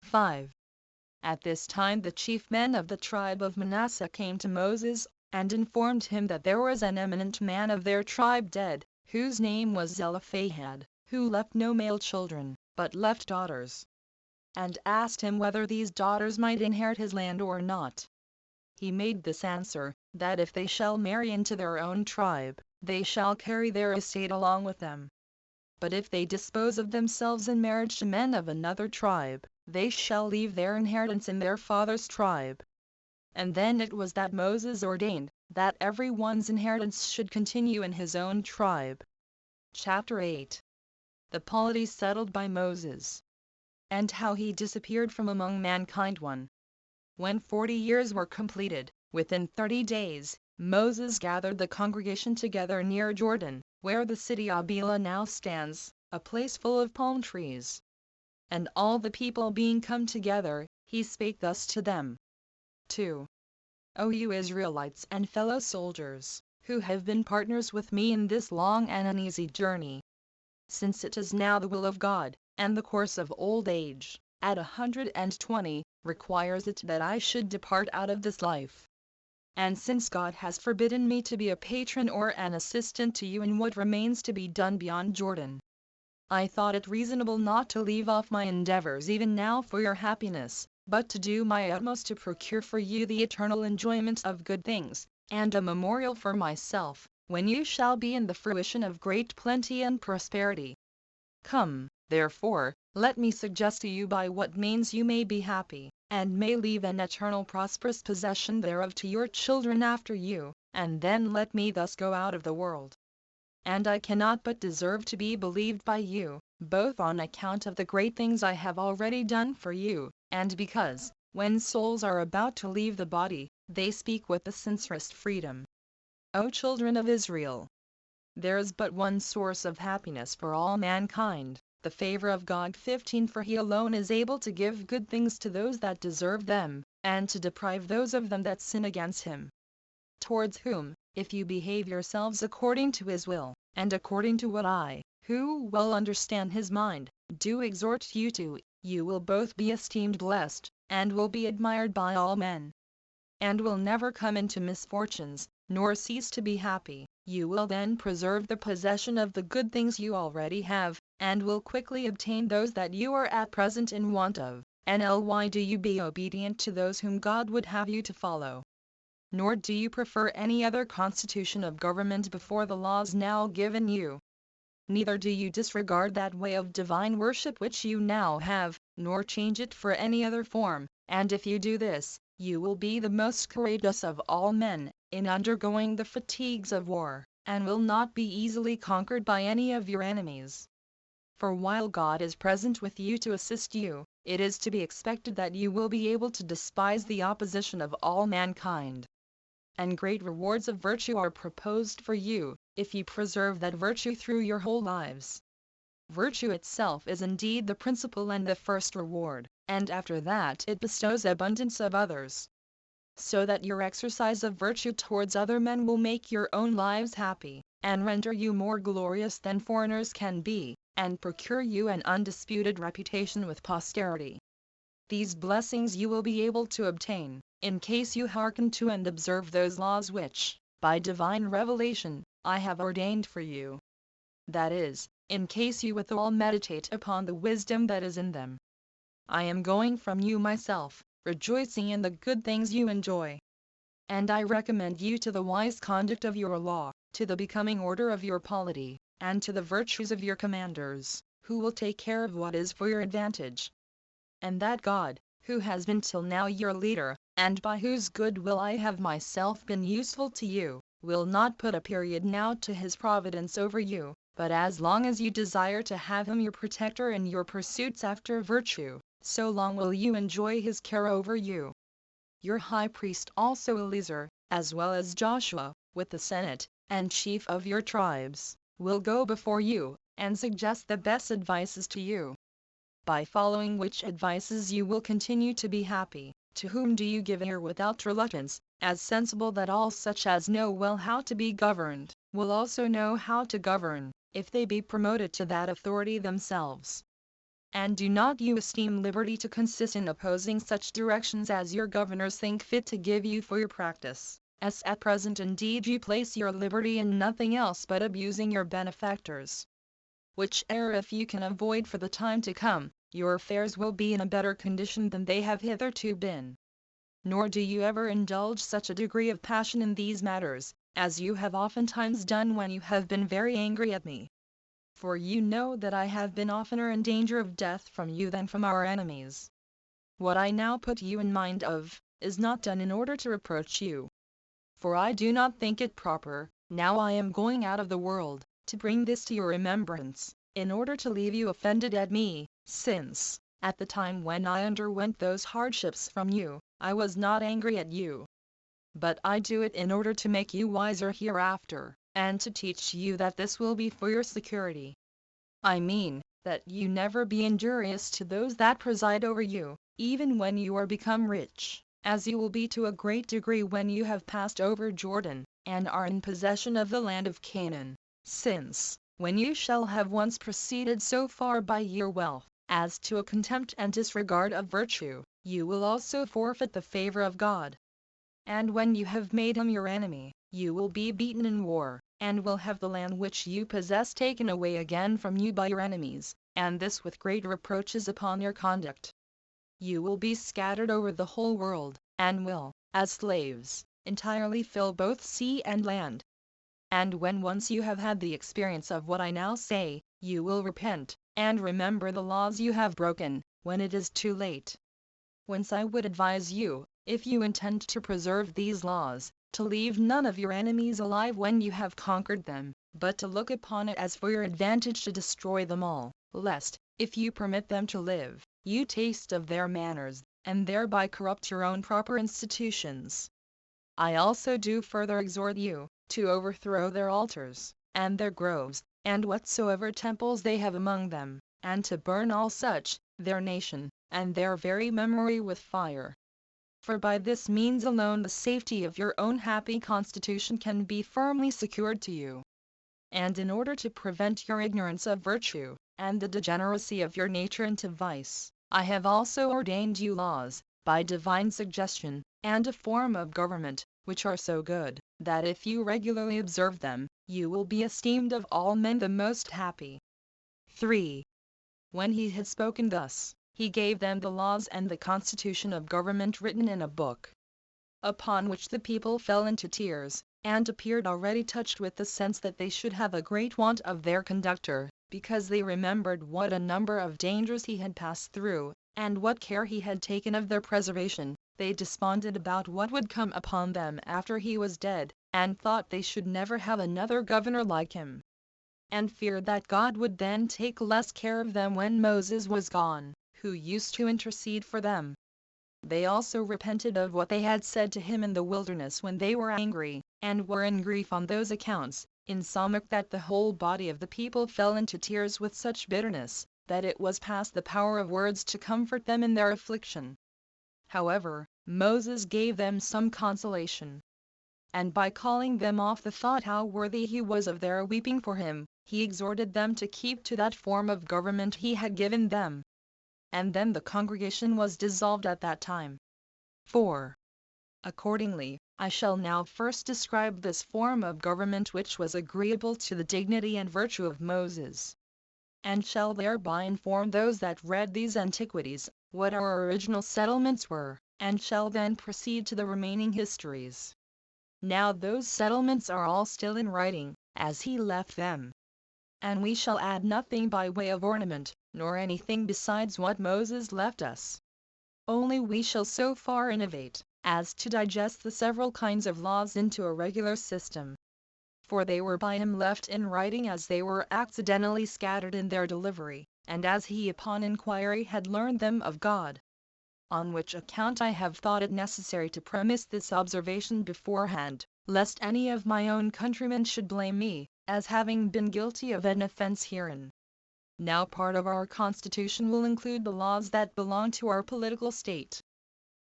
5. At this time the chief men of the tribe of Manasseh came to Moses, and informed him that there was an eminent man of their tribe dead, whose name was Zelophehad, who left no male children, but left daughters, and asked him whether these daughters might inherit his land or not. He made this answer, that if they shall marry into their own tribe, they shall carry their estate along with them. But if they dispose of themselves in marriage to men of another tribe, they shall leave their inheritance in their father's tribe. And then it was that Moses ordained, that every one's inheritance should continue in his own tribe. Chapter 8. The polity settled by Moses, and how he disappeared from among mankind. 1. When 40 years were completed, within 30 days, Moses gathered the congregation together near Jordan, where the city Abila now stands, a place full of palm trees. And all the people being come together, he spake thus to them. 2. O you Israelites and fellow soldiers, who have been partners with me in this long and uneasy journey, since it is now the will of God, and the course of old age, at 120, requires it that I should depart out of this life. And since God has forbidden me to be a patron or an assistant to you in what remains to be done beyond Jordan, I thought it reasonable not to leave off my endeavors even now for your happiness, but to do my utmost to procure for you the eternal enjoyment of good things, and a memorial for myself, when you shall be in the fruition of great plenty and prosperity. Come, therefore, let me suggest to you by what means you may be happy, and may leave an eternal prosperous possession thereof to your children after you, and then let me thus go out of the world. And I cannot but deserve to be believed by you, both on account of the great things I have already done for you, and because, when souls are about to leave the body, they speak with the sincerest freedom. O children of Israel! There is but one source of happiness for all mankind, the favor of God. 15 For he alone is able to give good things to those that deserve them, and to deprive those of them that sin against him. Towards whom, if you behave yourselves according to his will, and according to what I, who well understand his mind, do exhort you to, you will both be esteemed blessed, and will be admired by all men, and will never come into misfortunes, nor cease to be happy. You will then preserve the possession of the good things you already have, and will quickly obtain those that you are at present in want of. NLY Do you be obedient to those whom God would have you to follow? Nor do you prefer any other constitution of government before the laws now given you. Neither do you disregard that way of divine worship which you now have, nor change it for any other form, and if you do this, you will be the most courageous of all men, in undergoing the fatigues of war, and will not be easily conquered by any of your enemies. For while God is present with you to assist you, it is to be expected that you will be able to despise the opposition of all mankind. And great rewards of virtue are proposed for you, if you preserve that virtue through your whole lives. Virtue itself is indeed the principal and the first reward, and after that it bestows abundance of others. So that your exercise of virtue towards other men will make your own lives happy, and render you more glorious than foreigners can be, and procure you an undisputed reputation with posterity. These blessings you will be able to obtain, in case you hearken to and observe those laws which, by divine revelation, I have ordained for you. That is, in case you withal meditate upon the wisdom that is in them. I am going from you myself, rejoicing in the good things you enjoy. And I recommend you to the wise conduct of your law, to the becoming order of your polity, and to the virtues of your commanders, who will take care of what is for your advantage. And that God, who has been till now your leader, and by whose good will I have myself been useful to you, will not put a period now to his providence over you, but as long as you desire to have him your protector in your pursuits after virtue, so long will you enjoy his care over you. Your high priest also Eleazar, as well as Joshua, with the Senate, and chief of your tribes, will go before you, and suggest the best advices to you. By following which advices you will continue to be happy. To whom do you give ear without reluctance, as sensible that all such as know well how to be governed, will also know how to govern, if they be promoted to that authority themselves. And do not you esteem liberty to consist in opposing such directions as your governors think fit to give you for your practice, as at present indeed you place your liberty in nothing else but abusing your benefactors. Which error if you can avoid for the time to come, your affairs will be in a better condition than they have hitherto been. Nor do you ever indulge such a degree of passion in these matters, as you have oftentimes done when you have been very angry at me. For you know that I have been oftener in danger of death from you than from our enemies. What I now put you in mind of, is not done in order to reproach you. For I do not think it proper, now I am going out of the world, to bring this to your remembrance, in order to leave you offended at me, since, at the time when I underwent those hardships from you, I was not angry at you. But I do it in order to make you wiser hereafter, and to teach you that this will be for your security. I mean, that you never be injurious to those that preside over you, even when you are become rich, as you will be to a great degree when you have passed over Jordan, and are in possession of the land of Canaan. Since, when you shall have once proceeded so far by your wealth, as to a contempt and disregard of virtue, you will also forfeit the favor of God. And when you have made him your enemy, you will be beaten in war, and will have the land which you possess taken away again from you by your enemies, and this with great reproaches upon your conduct. You will be scattered over the whole world, and will, as slaves, entirely fill both sea and land. And when once you have had the experience of what I now say, you will repent, and remember the laws you have broken, when it is too late. Whence I would advise you, if you intend to preserve these laws, to leave none of your enemies alive when you have conquered them, but to look upon it as for your advantage to destroy them all, lest, if you permit them to live, you taste of their manners, and thereby corrupt your own proper institutions. I also do further exhort you, to overthrow their altars, and their groves, and whatsoever temples they have among them, and to burn all such, their nation, and their very memory with fire. For by this means alone the safety of your own happy constitution can be firmly secured to you. And in order to prevent your ignorance of virtue, and the degeneracy of your nature into vice, I have also ordained you laws, by divine suggestion, and a form of government, which are so good, that if you regularly observe them, you will be esteemed of all men the most happy. 3. When he had spoken thus, he gave them the laws and the constitution of government written in a book. Upon which the people fell into tears, and appeared already touched with the sense that they should have a great want of their conductor, because they remembered what a number of dangers he had passed through, and what care he had taken of their preservation. They desponded about what would come upon them after he was dead, and thought they should never have another governor like him, and feared that God would then take less care of them when Moses was gone, who used to intercede for them. They also repented of what they had said to him in the wilderness when they were angry, and were in grief on those accounts, insomuch that the whole body of the people fell into tears with such bitterness, that it was past the power of words to comfort them in their affliction. However, Moses gave them some consolation, and by calling them off the thought how worthy he was of their weeping for him, he exhorted them to keep to that form of government he had given them. And then the congregation was dissolved at that time. 4. Accordingly, I shall now first describe this form of government which was agreeable to the dignity and virtue of Moses, and shall thereby inform those that read these Antiquities, what our original settlements were, and shall then proceed to the remaining histories. Now those settlements are all still in writing, as he left them, and we shall add nothing by way of ornament, nor anything besides what Moses left us. Only we shall so far innovate, as to digest the several kinds of laws into a regular system. For they were by him left in writing as they were accidentally scattered in their delivery, and as he upon inquiry had learned them of God. On which account I have thought it necessary to premise this observation beforehand, lest any of my own countrymen should blame me, as having been guilty of an offense herein. Now part of our constitution will include the laws that belong to our political state.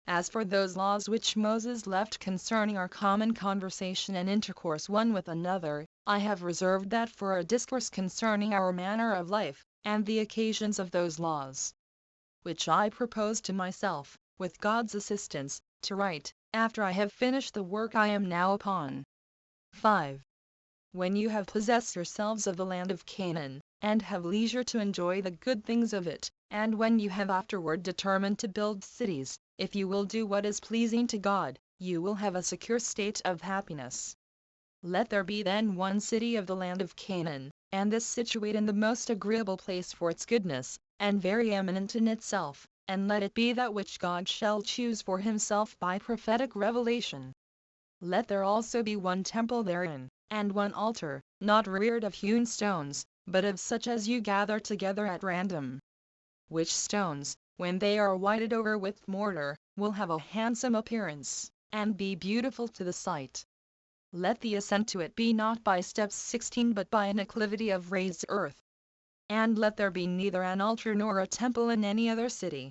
As for those laws which Moses left concerning our common conversation and intercourse one with another, I have reserved that for a discourse concerning our manner of life, and the occasions of those laws, which I propose to myself, with God's assistance, to write, after I have finished the work I am now upon. 5. When you have possessed yourselves of the land of Canaan, and have leisure to enjoy the good things of it, and when you have afterward determined to build cities, if you will do what is pleasing to God, you will have a secure state of happiness. Let there be then one city of the land of Canaan, and this situate in the most agreeable place for its goodness, and very eminent in itself, and let it be that which God shall choose for himself by prophetic revelation. Let there also be one temple therein, and one altar, not reared of hewn stones, but of such as you gather together at random. Which stones, when they are whited over with mortar, will have a handsome appearance, and be beautiful to the sight. Let the ascent to it be not by steps 16 but by an acclivity of raised earth. And let there be neither an altar nor a temple in any other city.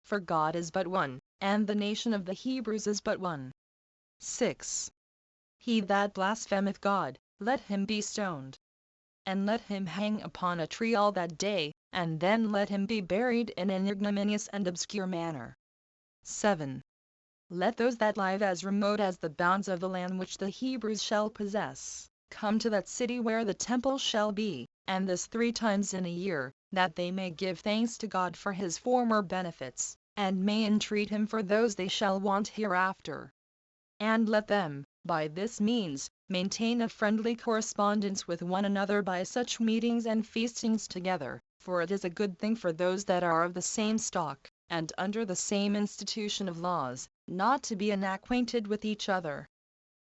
For God is but one, and the nation of the Hebrews is but one. 6. He that blasphemeth God, let him be stoned. And let him hang upon a tree all that day, and then let him be buried in an ignominious and obscure manner. 7. Let those that live as remote as the bounds of the land which the Hebrews shall possess, come to that city where the temple shall be, and this 3 times in a year, that they may give thanks to God for his former benefits, and may entreat him for those they shall want hereafter. And let them, by this means, maintain a friendly correspondence with one another by such meetings and feastings together, for it is a good thing for those that are of the same stock, and under the same institution of laws, not to be unacquainted with each other.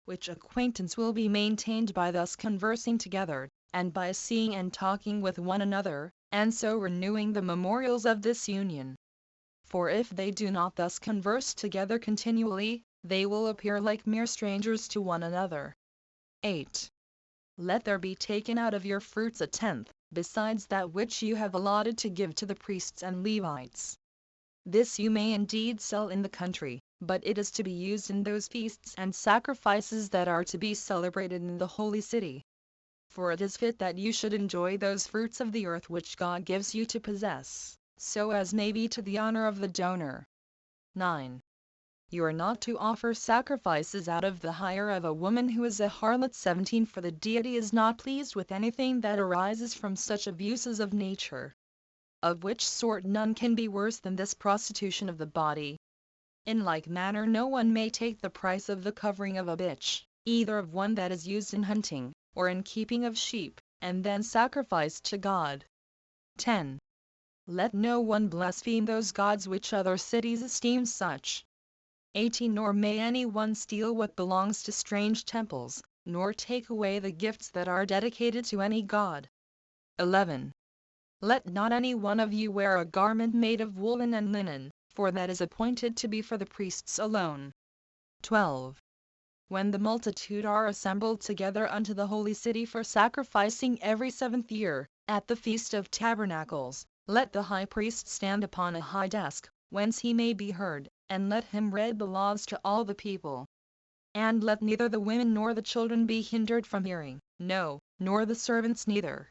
Which acquaintance will be maintained by thus conversing together, and by seeing and talking with one another, and so renewing the memorials of this union. For if they do not thus converse together continually, they will appear like mere strangers to one another. 8. Let there be taken out of your fruits 1/10, besides that which you have allotted to give to the priests and Levites. This you may indeed sell in the country, but it is to be used in those feasts and sacrifices that are to be celebrated in the holy city. For it is fit that you should enjoy those fruits of the earth which God gives you to possess, so as may be to the honor of the donor. 9. You are not to offer sacrifices out of the hire of a woman who is a harlot. 17. For the deity is not pleased with anything that arises from such abuses of nature, of which sort none can be worse than this prostitution of the body. In like manner no one may take the price of the covering of a bitch, either of one that is used in hunting, or in keeping of sheep, and then sacrificed to God. 10. Let no one blaspheme those gods which other cities esteem such. 18. Nor may any one steal what belongs to strange temples, nor take away the gifts that are dedicated to any god. 11. Let not any one of you wear a garment made of woolen and linen, for that is appointed to be for the priests alone. 12. When the multitude are assembled together unto the holy city for sacrificing every 7th year, at the Feast of Tabernacles, let the high priest stand upon a high desk, whence he may be heard, and let him read the laws to all the people. And let neither the women nor the children be hindered from hearing, no, nor the servants neither.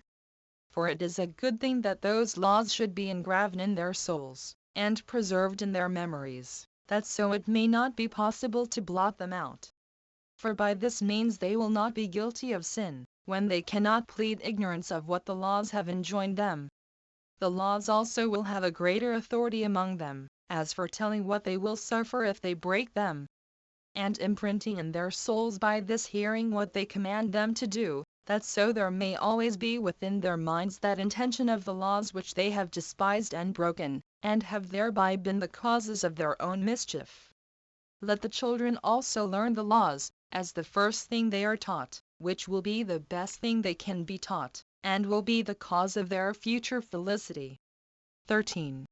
For it is a good thing that those laws should be engraven in their souls, and preserved in their memories, that so it may not be possible to blot them out. For by this means they will not be guilty of sin, when they cannot plead ignorance of what the laws have enjoined them. The laws also will have a greater authority among them, as for telling what they will suffer if they break them, and imprinting in their souls by this hearing what they command them to do, that so there may always be within their minds that intention of the laws which they have despised and broken, and have thereby been the causes of their own mischief. Let the children also learn the laws, as the first thing they are taught, which will be the best thing they can be taught, and will be the cause of their future felicity. 13.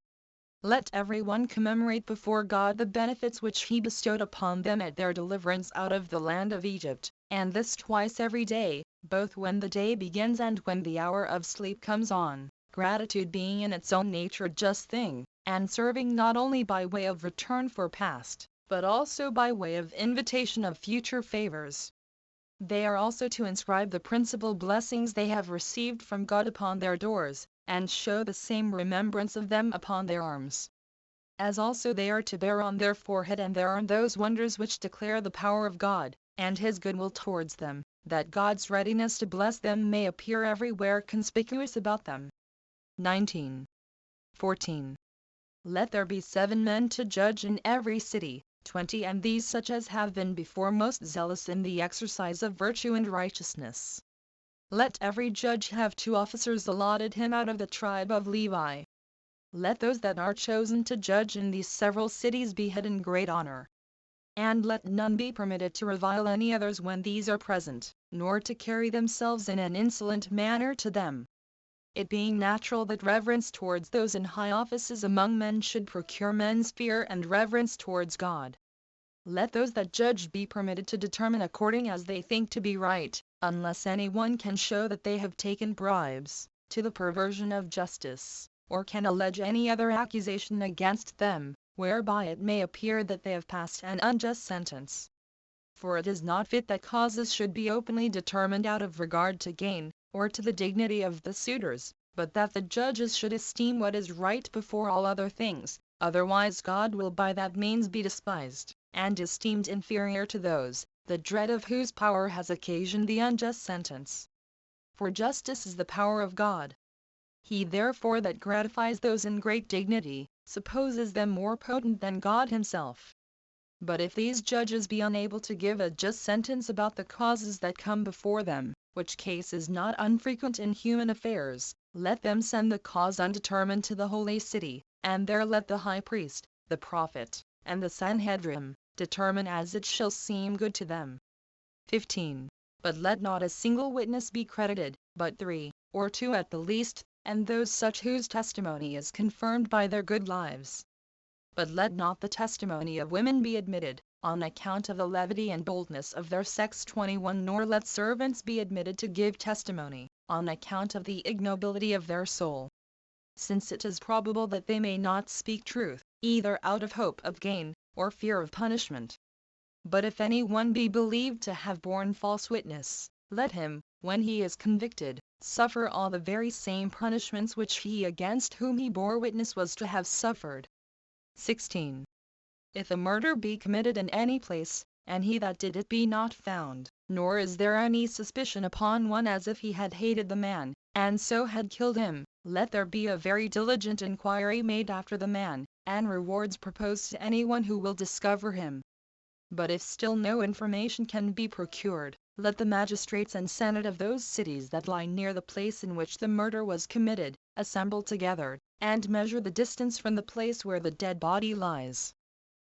Let every one commemorate before God the benefits which he bestowed upon them at their deliverance out of the land of Egypt, and this twice every day, both when the day begins and when the hour of sleep comes on, gratitude being in its own nature a just thing, and serving not only by way of return for past, but also by way of invitation of future favors. They are also to inscribe the principal blessings they have received from God upon their doors, and show the same remembrance of them upon their arms. As also they are to bear on their forehead and their arm those wonders which declare the power of God, and his goodwill towards them, that God's readiness to bless them may appear everywhere conspicuous about them. 19. 14. Let there be 7 men to judge in every city, 20, and these such as have been before most zealous in the exercise of virtue and righteousness. Let every judge have 2 officers allotted him out of the tribe of Levi. Let those that are chosen to judge in these several cities be had in great honor. And let none be permitted to revile any others when these are present, nor to carry themselves in an insolent manner to them. It being natural that reverence towards those in high offices among men should procure men's fear and reverence towards God. Let those that judge be permitted to determine according as they think to be right, unless any one can show that they have taken bribes, to the perversion of justice, or can allege any other accusation against them, whereby it may appear that they have passed an unjust sentence. For it is not fit that causes should be openly determined out of regard to gain, or to the dignity of the suitors, but that the judges should esteem what is right before all other things, otherwise God will by that means be despised, and esteemed inferior to those, the dread of whose power has occasioned the unjust sentence. For justice is the power of God. He therefore that gratifies those in great dignity, supposes them more potent than God himself. But if these judges be unable to give a just sentence about the causes that come before them, which case is not unfrequent in human affairs, let them send the cause undetermined to the holy city, and there let the high priest, the prophet, and the Sanhedrim, determine as it shall seem good to them. 15. But let not a single witness be credited, but 3, or 2 at the least, and those such whose testimony is confirmed by their good lives. But let not the testimony of women be admitted, on account of the levity and boldness of their sex. 21. Nor let servants be admitted to give testimony, on account of the ignobility of their soul. Since it is probable that they may not speak truth, either out of hope of gain, or fear of punishment. But if any one be believed to have borne false witness, let him, when he is convicted, suffer all the very same punishments which he against whom he bore witness was to have suffered. 16. If a murder be committed in any place, and he that did it be not found, nor is there any suspicion upon one as if he had hated the man, and so had killed him, let there be a very diligent inquiry made after the man, and rewards proposed to any one who will discover him. But if still no information can be procured, let the magistrates and senate of those cities that lie near the place in which the murder was committed, assemble together, and measure the distance from the place where the dead body lies.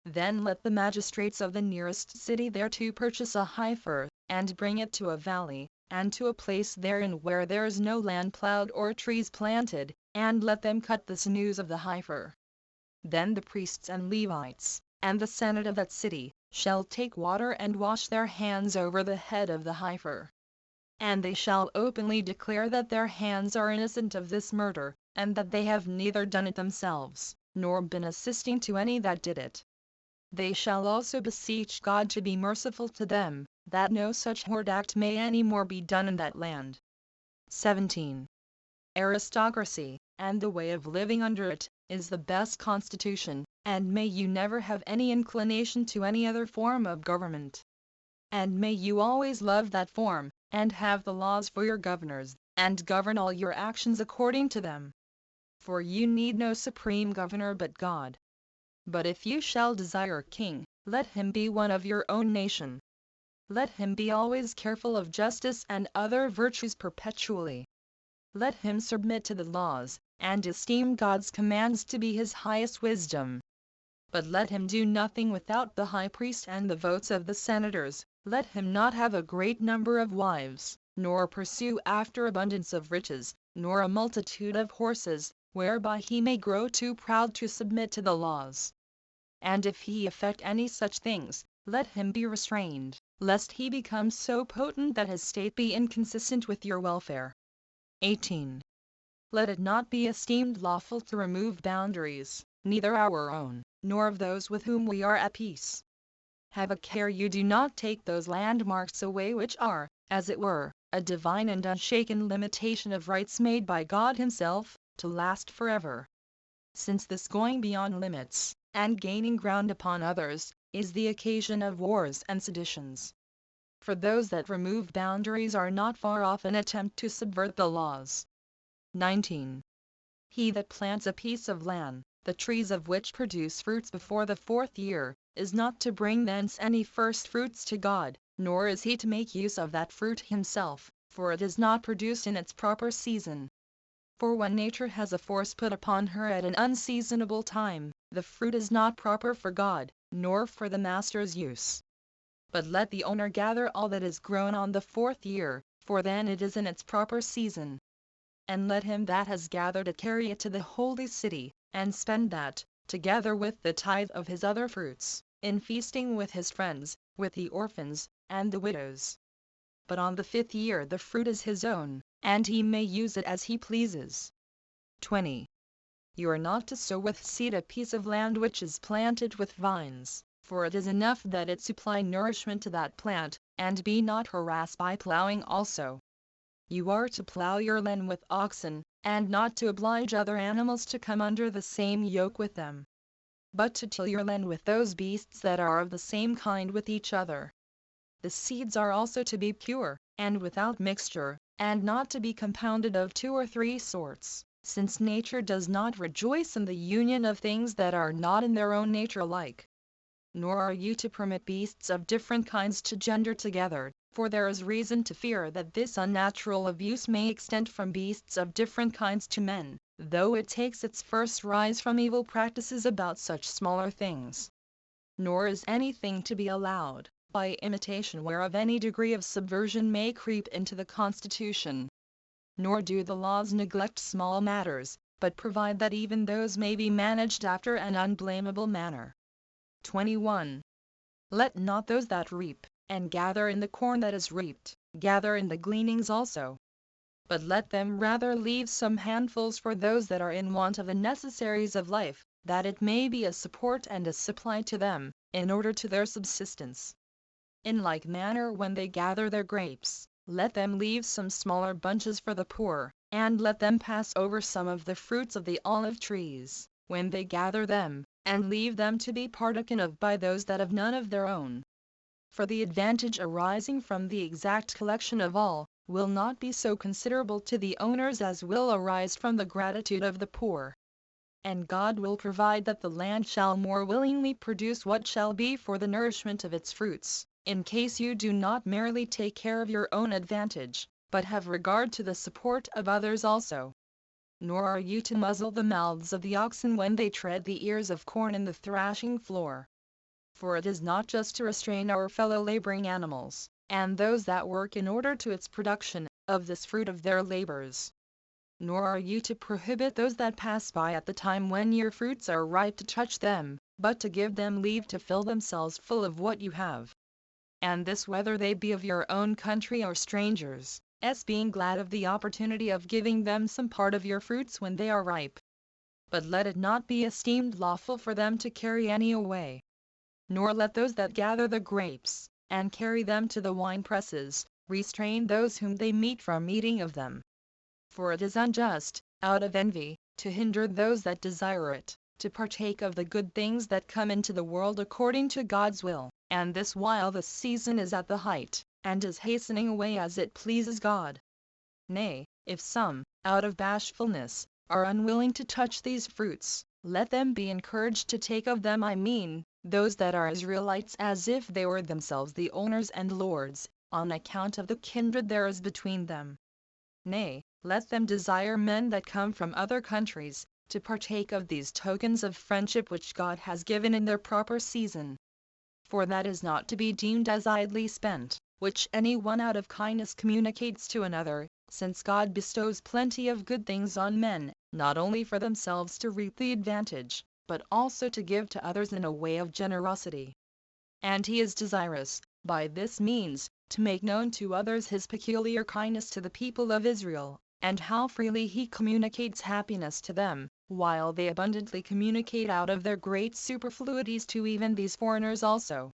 Then let the magistrates of the nearest city thereto purchase a heifer, and bring it to a valley, and to a place therein where there is no land plowed or trees planted, and let them cut the sinews of the heifer. Then the priests and Levites, and the senate of that city, shall take water and wash their hands over the head of the heifer. And they shall openly declare that their hands are innocent of this murder, and that they have neither done it themselves, nor been assisting to any that did it. They shall also beseech God to be merciful to them, that no such horrid act may any more be done in that land. 17. Aristocracy, and the way of living under it, is the best constitution, and may you never have any inclination to any other form of government. And may you always love that form, and have the laws for your governors, and govern all your actions according to them. For you need no supreme governor but God. But if you shall desire a king, let him be one of your own nation. Let him be always careful of justice and other virtues perpetually. Let him submit to the laws, and esteem God's commands to be his highest wisdom. But let him do nothing without the high priest and the votes of the senators. Let him not have a great number of wives, nor pursue after abundance of riches, nor a multitude of horses, whereby he may grow too proud to submit to the laws. And if he effect any such things, let him be restrained, lest he become so potent that his state be inconsistent with your welfare. 18. Let it not be esteemed lawful to remove boundaries, neither our own, nor of those with whom we are at peace. Have a care you do not take those landmarks away which are, as it were, a divine and unshaken limitation of rights made by God himself, to last forever. Since this going beyond limits, and gaining ground upon others, is the occasion of wars and seditions. For those that remove boundaries are not far off an attempt to subvert the laws. 19. He that plants a piece of land, the trees of which produce fruits before the 4th year, is not to bring thence any first fruits to God, nor is he to make use of that fruit himself, for it is not produced in its proper season. For when nature has a force put upon her at an unseasonable time, the fruit is not proper for God, nor for the master's use. But let the owner gather all that is grown on the 4th year, for then it is in its proper season. And let him that has gathered it carry it to the holy city, and spend that, together with the tithe of his other fruits, in feasting with his friends, with the orphans, and the widows. But on the 5th year the fruit is his own, and he may use it as he pleases. 20. You are not to sow with seed a piece of land which is planted with vines, for it is enough that it supply nourishment to that plant, and be not harassed by plowing also. You are to plow your land with oxen, and not to oblige other animals to come under the same yoke with them, but to till your land with those beasts that are of the same kind with each other. The seeds are also to be pure, and without mixture, and not to be compounded of 2 or 3 sorts, since nature does not rejoice in the union of things that are not in their own nature alike. Nor are you to permit beasts of different kinds to gender together, for there is reason to fear that this unnatural abuse may extend from beasts of different kinds to men, though it takes its first rise from evil practices about such smaller things. Nor is anything to be allowed, by imitation whereof any degree of subversion may creep into the constitution. Nor do the laws neglect small matters, but provide that even those may be managed after an unblameable manner. 21. Let not those that reap, and gather in the corn that is reaped, gather in the gleanings also. But let them rather leave some handfuls for those that are in want of the necessaries of life, that it may be a support and a supply to them, in order to their subsistence. In like manner when they gather their grapes, let them leave some smaller bunches for the poor, and let them pass over some of the fruits of the olive trees, when they gather them, and leave them to be partaken of by those that have none of their own. For the advantage arising from the exact collection of all, will not be so considerable to the owners as will arise from the gratitude of the poor. And God will provide that the land shall more willingly produce what shall be for the nourishment of its fruits, in case you do not merely take care of your own advantage, but have regard to the support of others also. Nor are you to muzzle the mouths of the oxen when they tread the ears of corn in the thrashing floor. For it is not just to restrain our fellow laboring animals, and those that work in order to its production, of this fruit of their labors. Nor are you to prohibit those that pass by at the time when your fruits are ripe to touch them, but to give them leave to fill themselves full of what you have. And this whether they be of your own country or strangers, being glad of the opportunity of giving them some part of your fruits when they are ripe. But let it not be esteemed lawful for them to carry any away. Nor let those that gather the grapes, and carry them to the winepresses, restrain those whom they meet from eating of them. For it is unjust, out of envy, to hinder those that desire it, to partake of the good things that come into the world according to God's will, and this while the season is at the height, and is hastening away as it pleases God. Nay, if some, out of bashfulness, are unwilling to touch these fruits, let them be encouraged to take of them, I mean, those that are Israelites, as if they were themselves the owners and lords, on account of the kindred there is between them. Nay, let them desire men that come from other countries, to partake of these tokens of friendship which God has given in their proper season. For that is not to be deemed as idly spent, which any one out of kindness communicates to another, since God bestows plenty of good things on men, not only for themselves to reap the advantage, but also to give to others in a way of generosity. And He is desirous, by this means, to make known to others His peculiar kindness to the people of Israel, and how freely He communicates happiness to them, while they abundantly communicate out of their great superfluities to even these foreigners also.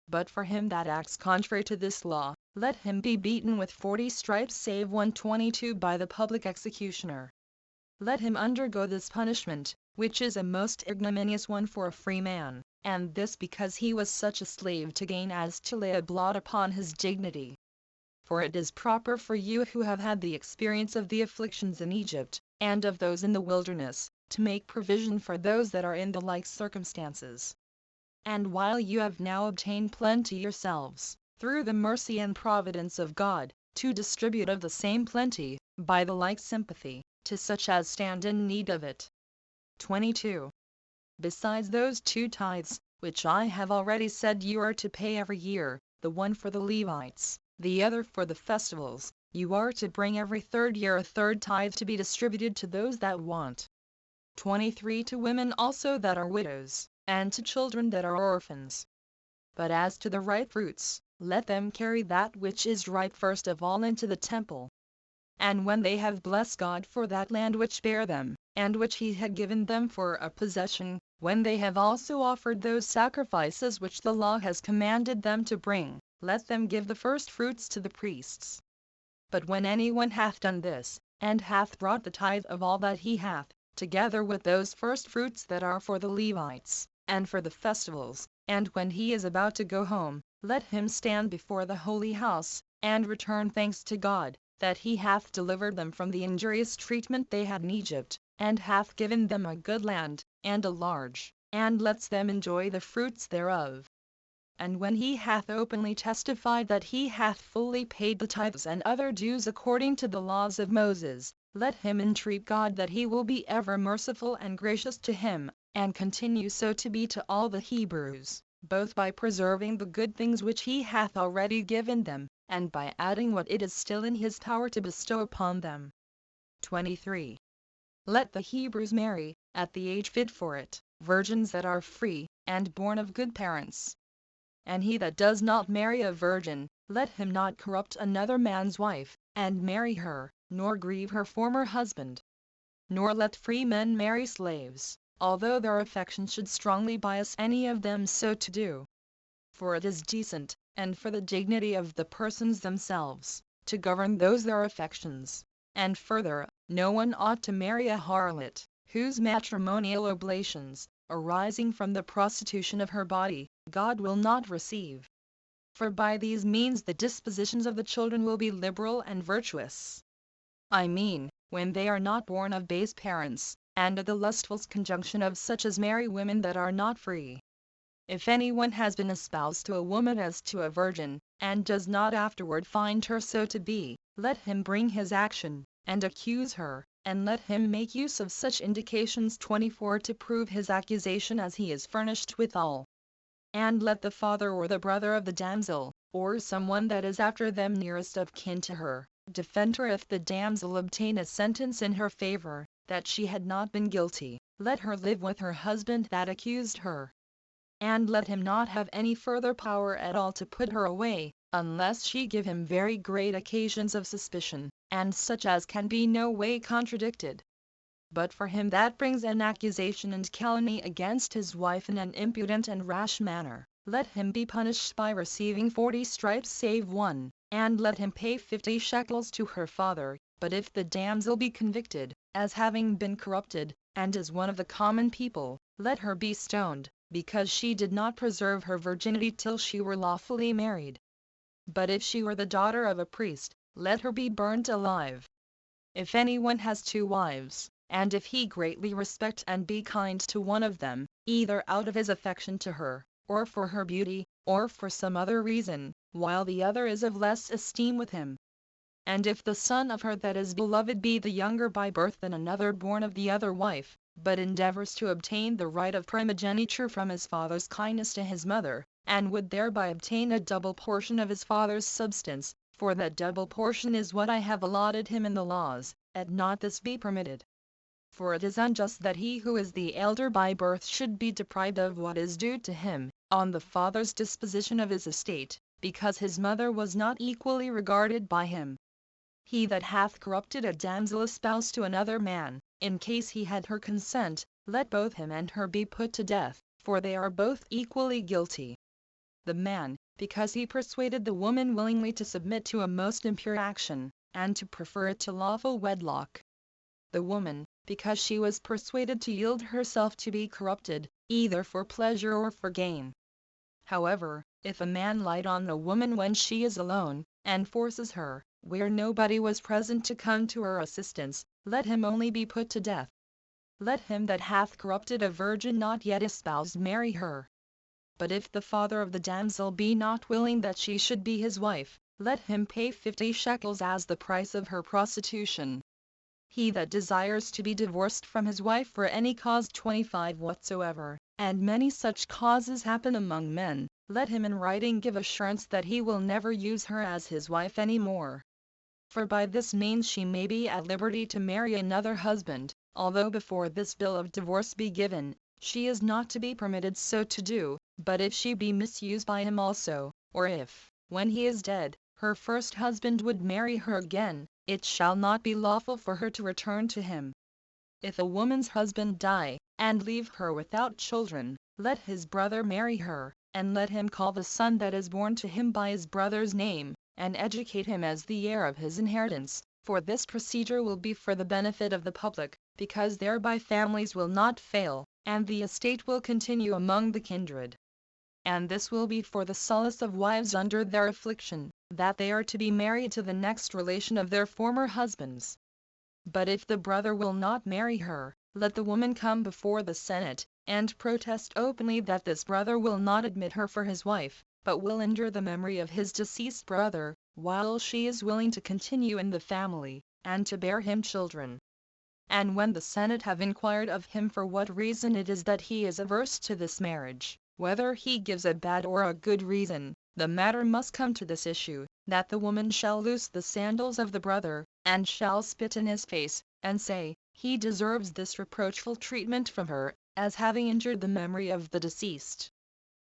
But for him that acts contrary to this law, let him be beaten with 40 stripes save 122 by the public executioner. Let him undergo this punishment, which is a most ignominious one for a free man, and this because he was such a slave to gain as to lay a blot upon his dignity. For it is proper for you who have had the experience of the afflictions in Egypt, and of those in the wilderness, to make provision for those that are in the like circumstances. And while you have now obtained plenty yourselves, through the mercy and providence of God, to distribute of the same plenty, by the like sympathy, to such as stand in need of it. 22. Besides those 2 tithes, which I have already said you are to pay every year, the one for the Levites, the other for the festivals, you are to bring every 3rd year a 3rd tithe to be distributed to those that want. 23. To women also that are widows, and to children that are orphans. But as to the ripe fruits, let them carry that which is ripe first of all into the temple. And when they have blessed God for that land which bare them, and which He had given them for a possession, when they have also offered those sacrifices which the law has commanded them to bring, let them give the first fruits to the priests. But when anyone hath done this, and hath brought the tithe of all that he hath, together with those first fruits that are for the Levites, and for the festivals, and when he is about to go home, let him stand before the holy house, and return thanks to God, that He hath delivered them from the injurious treatment they had in Egypt, and hath given them a good land, and a large, and lets them enjoy the fruits thereof. And when he hath openly testified that he hath fully paid the tithes and other dues according to the laws of Moses, let him entreat God that He will be ever merciful and gracious to him, and continue so to be to all the Hebrews, both by preserving the good things which He hath already given them, and by adding what it is still in His power to bestow upon them. 23. Let the Hebrews marry, at the age fit for it, virgins that are free, and born of good parents. And he that does not marry a virgin, let him not corrupt another man's wife, and marry her, nor grieve her former husband. Nor let free men marry slaves, although their affection should strongly bias any of them so to do. For it is decent, and for the dignity of the persons themselves, to govern those their affections. And further, no one ought to marry a harlot, whose matrimonial oblations, arising from the prostitution of her body, God will not receive. For by these means the dispositions of the children will be liberal and virtuous. I mean, when they are not born of base parents, and of the lustful conjunction of such as marry women that are not free. If anyone has been espoused to a woman as to a virgin, and does not afterward find her so to be, let him bring his action, and accuse her, and let him make use of such indications 24 to prove his accusation as he is furnished withal. And let the father or the brother of the damsel, or someone that is after them nearest of kin to her, defend her if the damsel obtain a sentence in her favor, that she had not been guilty, let her live with her husband that accused her. And let him not have any further power at all to put her away, unless she give him very great occasions of suspicion, and such as can be no way contradicted. But for him that brings an accusation and calumny against his wife in an impudent and rash manner, let him be punished by receiving 40 stripes save one, and let him pay 50 shekels to her father. But if the damsel be convicted, as having been corrupted, and is one of the common people, let her be stoned, because she did not preserve her virginity till she were lawfully married. But if she were the daughter of a priest, let her be burnt alive. If anyone has 2 wives, and if he greatly respect and be kind to one of them, either out of his affection to her, or for her beauty, or for some other reason, while the other is of less esteem with him. And if the son of her that is beloved be the younger by birth than another born of the other wife, but endeavors to obtain the right of primogeniture from his father's kindness to his mother, and would thereby obtain a double portion of his father's substance, for that double portion is what I have allotted him in the laws, let not this be permitted. For it is unjust that he who is the elder by birth should be deprived of what is due to him, on the father's disposition of his estate, because his mother was not equally regarded by him. He that hath corrupted a damsel espoused to another man, in case he had her consent, let both him and her be put to death, for they are both equally guilty. The man, because he persuaded the woman willingly to submit to a most impure action, and to prefer it to lawful wedlock. The woman, because she was persuaded to yield herself to be corrupted, either for pleasure or for gain. However, if a man light on a woman when she is alone, and forces her, where nobody was present to come to her assistance, let him only be put to death. Let him that hath corrupted a virgin not yet espoused marry her. But if the father of the damsel be not willing that she should be his wife, let him pay 50 shekels as the price of her prostitution. He that desires to be divorced from his wife for any cause 25 whatsoever, and many such causes happen among men, let him in writing give assurance that he will never use her as his wife any more. For by this means she may be at liberty to marry another husband, although before this bill of divorce be given, she is not to be permitted so to do, but if she be misused by him also, or if, when he is dead, her first husband would marry her again, it shall not be lawful for her to return to him. If a woman's husband die, and leave her without children, let his brother marry her, and let him call the son that is born to him by his brother's name, and educate him as the heir of his inheritance, for this procedure will be for the benefit of the public, because thereby families will not fail, and the estate will continue among the kindred. And this will be for the solace of wives under their affliction, that they are to be married to the next relation of their former husbands. But if the brother will not marry her, let the woman come before the Senate, and protest openly that this brother will not admit her for his wife, but will injure the memory of his deceased brother, while she is willing to continue in the family, and to bear him children. And when the Senate have inquired of him for what reason it is that he is averse to this marriage, whether he gives a bad or a good reason, the matter must come to this issue, that the woman shall loose the sandals of the brother, and shall spit in his face, and say, he deserves this reproachful treatment from her, as having injured the memory of the deceased.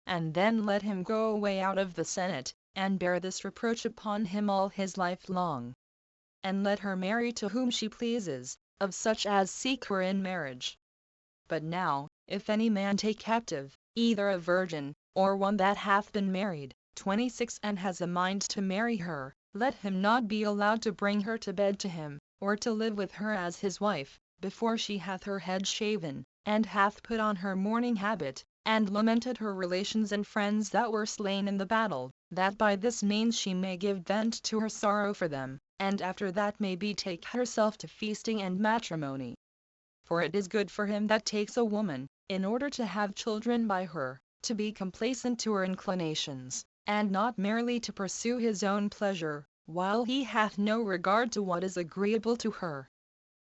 And then let him go away out of the Senate, and bear this reproach upon him all his life long. And let her marry to whom she pleases, of such as seek her in marriage. But now, if any man take captive, either a virgin, or one that hath been married, 26 and has a mind to marry her, let him not be allowed to bring her to bed to him, or to live with her as his wife, before she hath her head shaven, and hath put on her mourning habit, and lamented her relations and friends that were slain in the battle, that by this means she may give vent to her sorrow for them, and after that may betake herself to feasting and matrimony. For it is good for him that takes a woman, in order to have children by her, to be complaisant to her inclinations, and not merely to pursue his own pleasure, while he hath no regard to what is agreeable to her.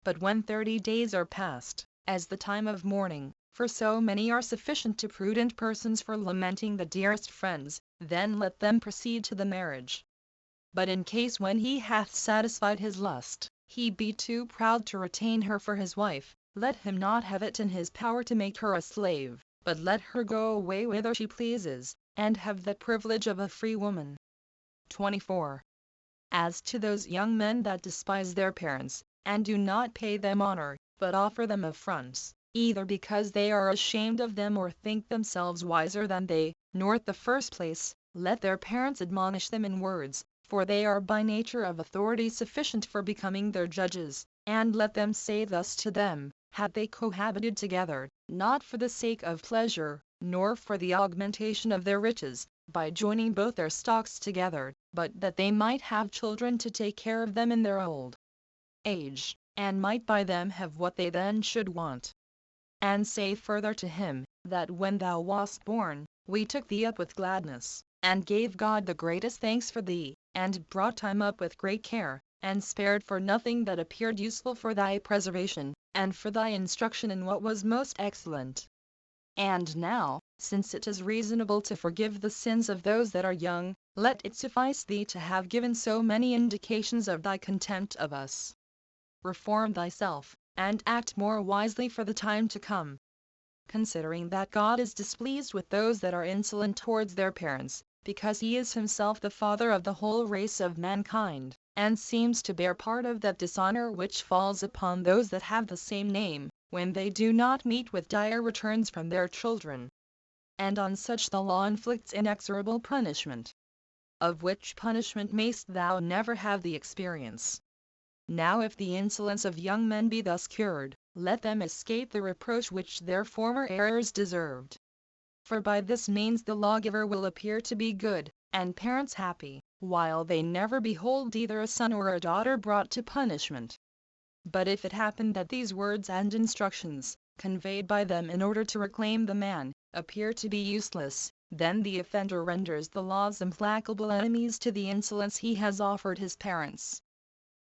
But when 30 days are past, as the time of mourning, for so many are sufficient to prudent persons for lamenting the dearest friends, then let them proceed to the marriage. But in case when he hath satisfied his lust, he be too proud to retain her for his wife, let him not have it in his power to make her a slave, but let her go away whither she pleases, and have the privilege of a free woman. 24. As to those young men that despise their parents, and do not pay them honor, but offer them affronts, either because they are ashamed of them or think themselves wiser than they, nor at the first place, let their parents admonish them in words, for they are by nature of authority sufficient for becoming their judges, and let them say thus to them, had they cohabited together, not for the sake of pleasure, nor for the augmentation of their riches, by joining both their stocks together, but that they might have children to take care of them in their old age, and might by them have what they then should want. And say further to him, that when thou wast born, we took thee up with gladness, and gave God the greatest thanks for thee, and brought time up with great care, and spared for nothing that appeared useful for thy preservation, and for thy instruction in what was most excellent. And now, since it is reasonable to forgive the sins of those that are young, let it suffice thee to have given so many indications of thy contempt of us. Reform thyself, and act more wisely for the time to come. Considering that God is displeased with those that are insolent towards their parents, because he is himself the father of the whole race of mankind, and seems to bear part of that dishonor which falls upon those that have the same name, when they do not meet with dire returns from their children. And on such the law inflicts inexorable punishment, of which punishment mayst thou never have the experience. Now if the insolence of young men be thus cured, let them escape the reproach which their former errors deserved. For by this means the lawgiver will appear to be good, and parents happy, while they never behold either a son or a daughter brought to punishment. But if it happen that these words and instructions, conveyed by them in order to reclaim the man, appear to be useless, then the offender renders the laws implacable enemies to the insolence he has offered his parents.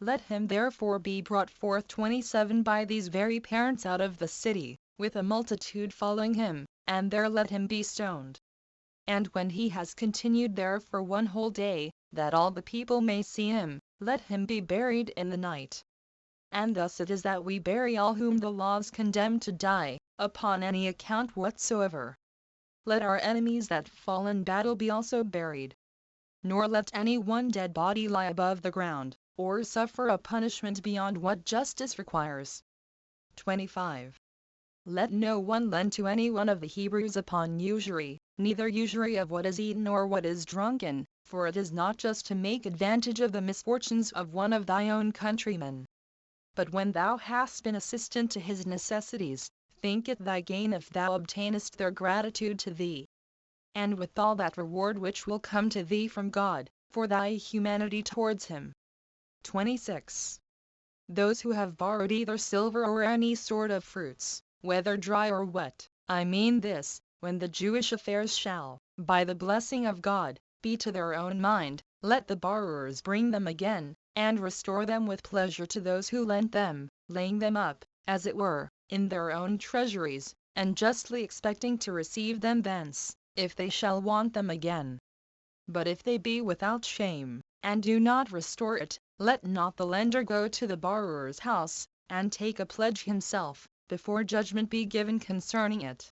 Let him therefore be brought forth 27 by these very parents out of the city, with a multitude following him, and there let him be stoned. And when he has continued there for 1 whole day, that all the people may see him, let him be buried in the night. And thus it is that we bury all whom the laws condemn to die, upon any account whatsoever. Let our enemies that fall in battle be also buried. Nor let any one dead body lie above the ground, or suffer a punishment beyond what justice requires. 25. Let no one lend to any one of the Hebrews upon usury, neither usury of what is eaten or what is drunken, for it is not just to make advantage of the misfortunes of one of thy own countrymen. But when thou hast been assistant to his necessities, think it thy gain if thou obtainest their gratitude to thee, and with all that reward which will come to thee from God, for thy humanity towards him. 26. Those who have borrowed either silver or any sort of fruits, whether dry or wet, I mean this, when the Jewish affairs shall, by the blessing of God, be to their own mind, let the borrowers bring them again, and restore them with pleasure to those who lent them, laying them up, as it were, in their own treasuries, and justly expecting to receive them thence, if they shall want them again. But if they be without shame, and do not restore it, let not the lender go to the borrower's house, and take a pledge himself, before judgment be given concerning it.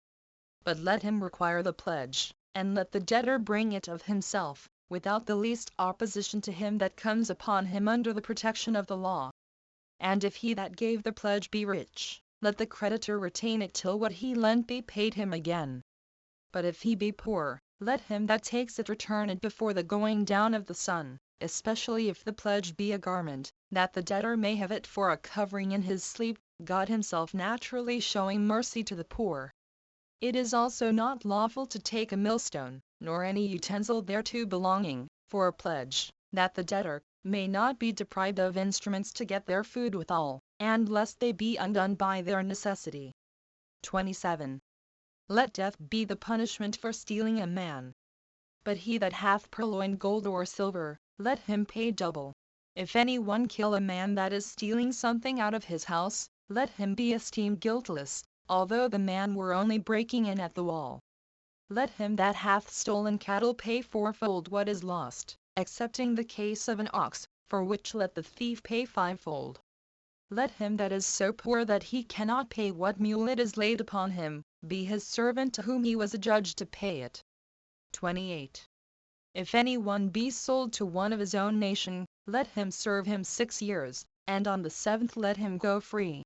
But let him require the pledge, and let the debtor bring it of himself, without the least opposition to him that comes upon him under the protection of the law. And if he that gave the pledge be rich, let the creditor retain it till what he lent be paid him again. But if he be poor, let him that takes it return it before the going down of the sun, especially if the pledge be a garment, that the debtor may have it for a covering in his sleep, God himself naturally showing mercy to the poor. It is also not lawful to take a millstone, nor any utensil thereto belonging, for a pledge, that the debtor may not be deprived of instruments to get their food withal, and lest they be undone by their necessity. 27. Let death be the punishment for stealing a man. But he that hath purloined gold or silver, let him pay double. If any one kill a man that is stealing something out of his house, let him be esteemed guiltless, although the man were only breaking in at the wall. Let him that hath stolen cattle pay fourfold what is lost, excepting the case of an ox, for which let the thief pay fivefold. Let him that is so poor that he cannot pay what mule it is laid upon him, be his servant to whom he was adjudged to pay it. 28. If any one be sold to one of his own nation, let him serve him 6 years, and on the 7th let him go free.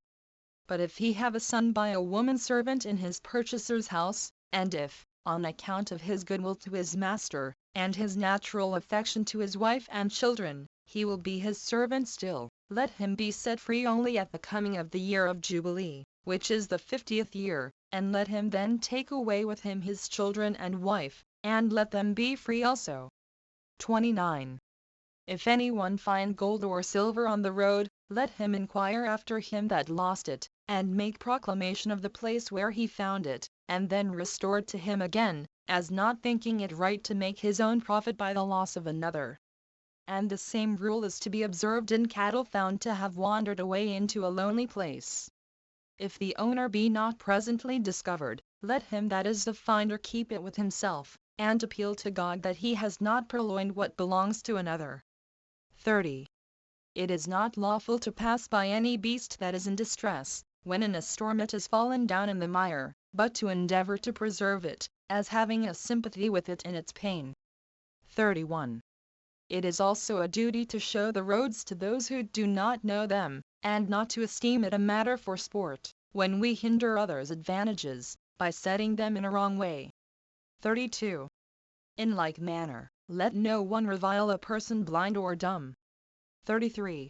But if he have a son by a woman servant in his purchaser's house, and if, on account of his goodwill to his master, and his natural affection to his wife and children, he will be his servant still, let him be set free only at the coming of the year of Jubilee, which is the 50th year, and let him then take away with him his children and wife, and let them be free also. 29. If any one find gold or silver on the road, let him inquire after him that lost it, and make proclamation of the place where he found it, and then restore it to him again, as not thinking it right to make his own profit by the loss of another. And the same rule is to be observed in cattle found to have wandered away into a lonely place. If the owner be not presently discovered, let him that is the finder keep it with himself, and appeal to God that he has not purloined what belongs to another. 30. It is not lawful to pass by any beast that is in distress, when in a storm it is fallen down in the mire, but to endeavor to preserve it, as having a sympathy with it in its pain. 31. It is also a duty to show the roads to those who do not know them, and not to esteem it a matter for sport, when we hinder others' advantages, by setting them in a wrong way. 32. In like manner, let no one revile a person blind or dumb. 33.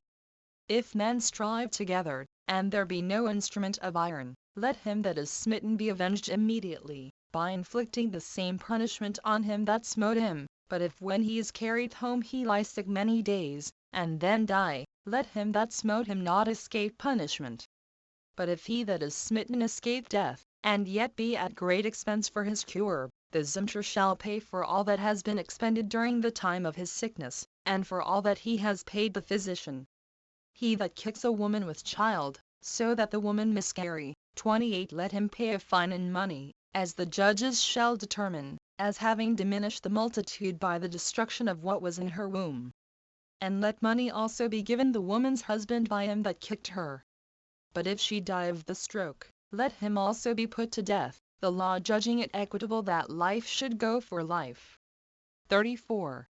If men strive together, and there be no instrument of iron, let him that is smitten be avenged immediately, by inflicting the same punishment on him that smote him. But if when he is carried home he lie sick many days, and then die, let him that smote him not escape punishment. But if he that is smitten escape death, and yet be at great expense for his cure, the zimter shall pay for all that has been expended during the time of his sickness, and for all that he has paid the physician. He that kicks a woman with child, so that the woman miscarry, 28 let him pay a fine in money, as the judges shall determine, as having diminished the multitude by the destruction of what was in her womb. And let money also be given the woman's husband by him that kicked her. But if she die of the stroke, let him also be put to death, the law judging it equitable that life should go for life. 34.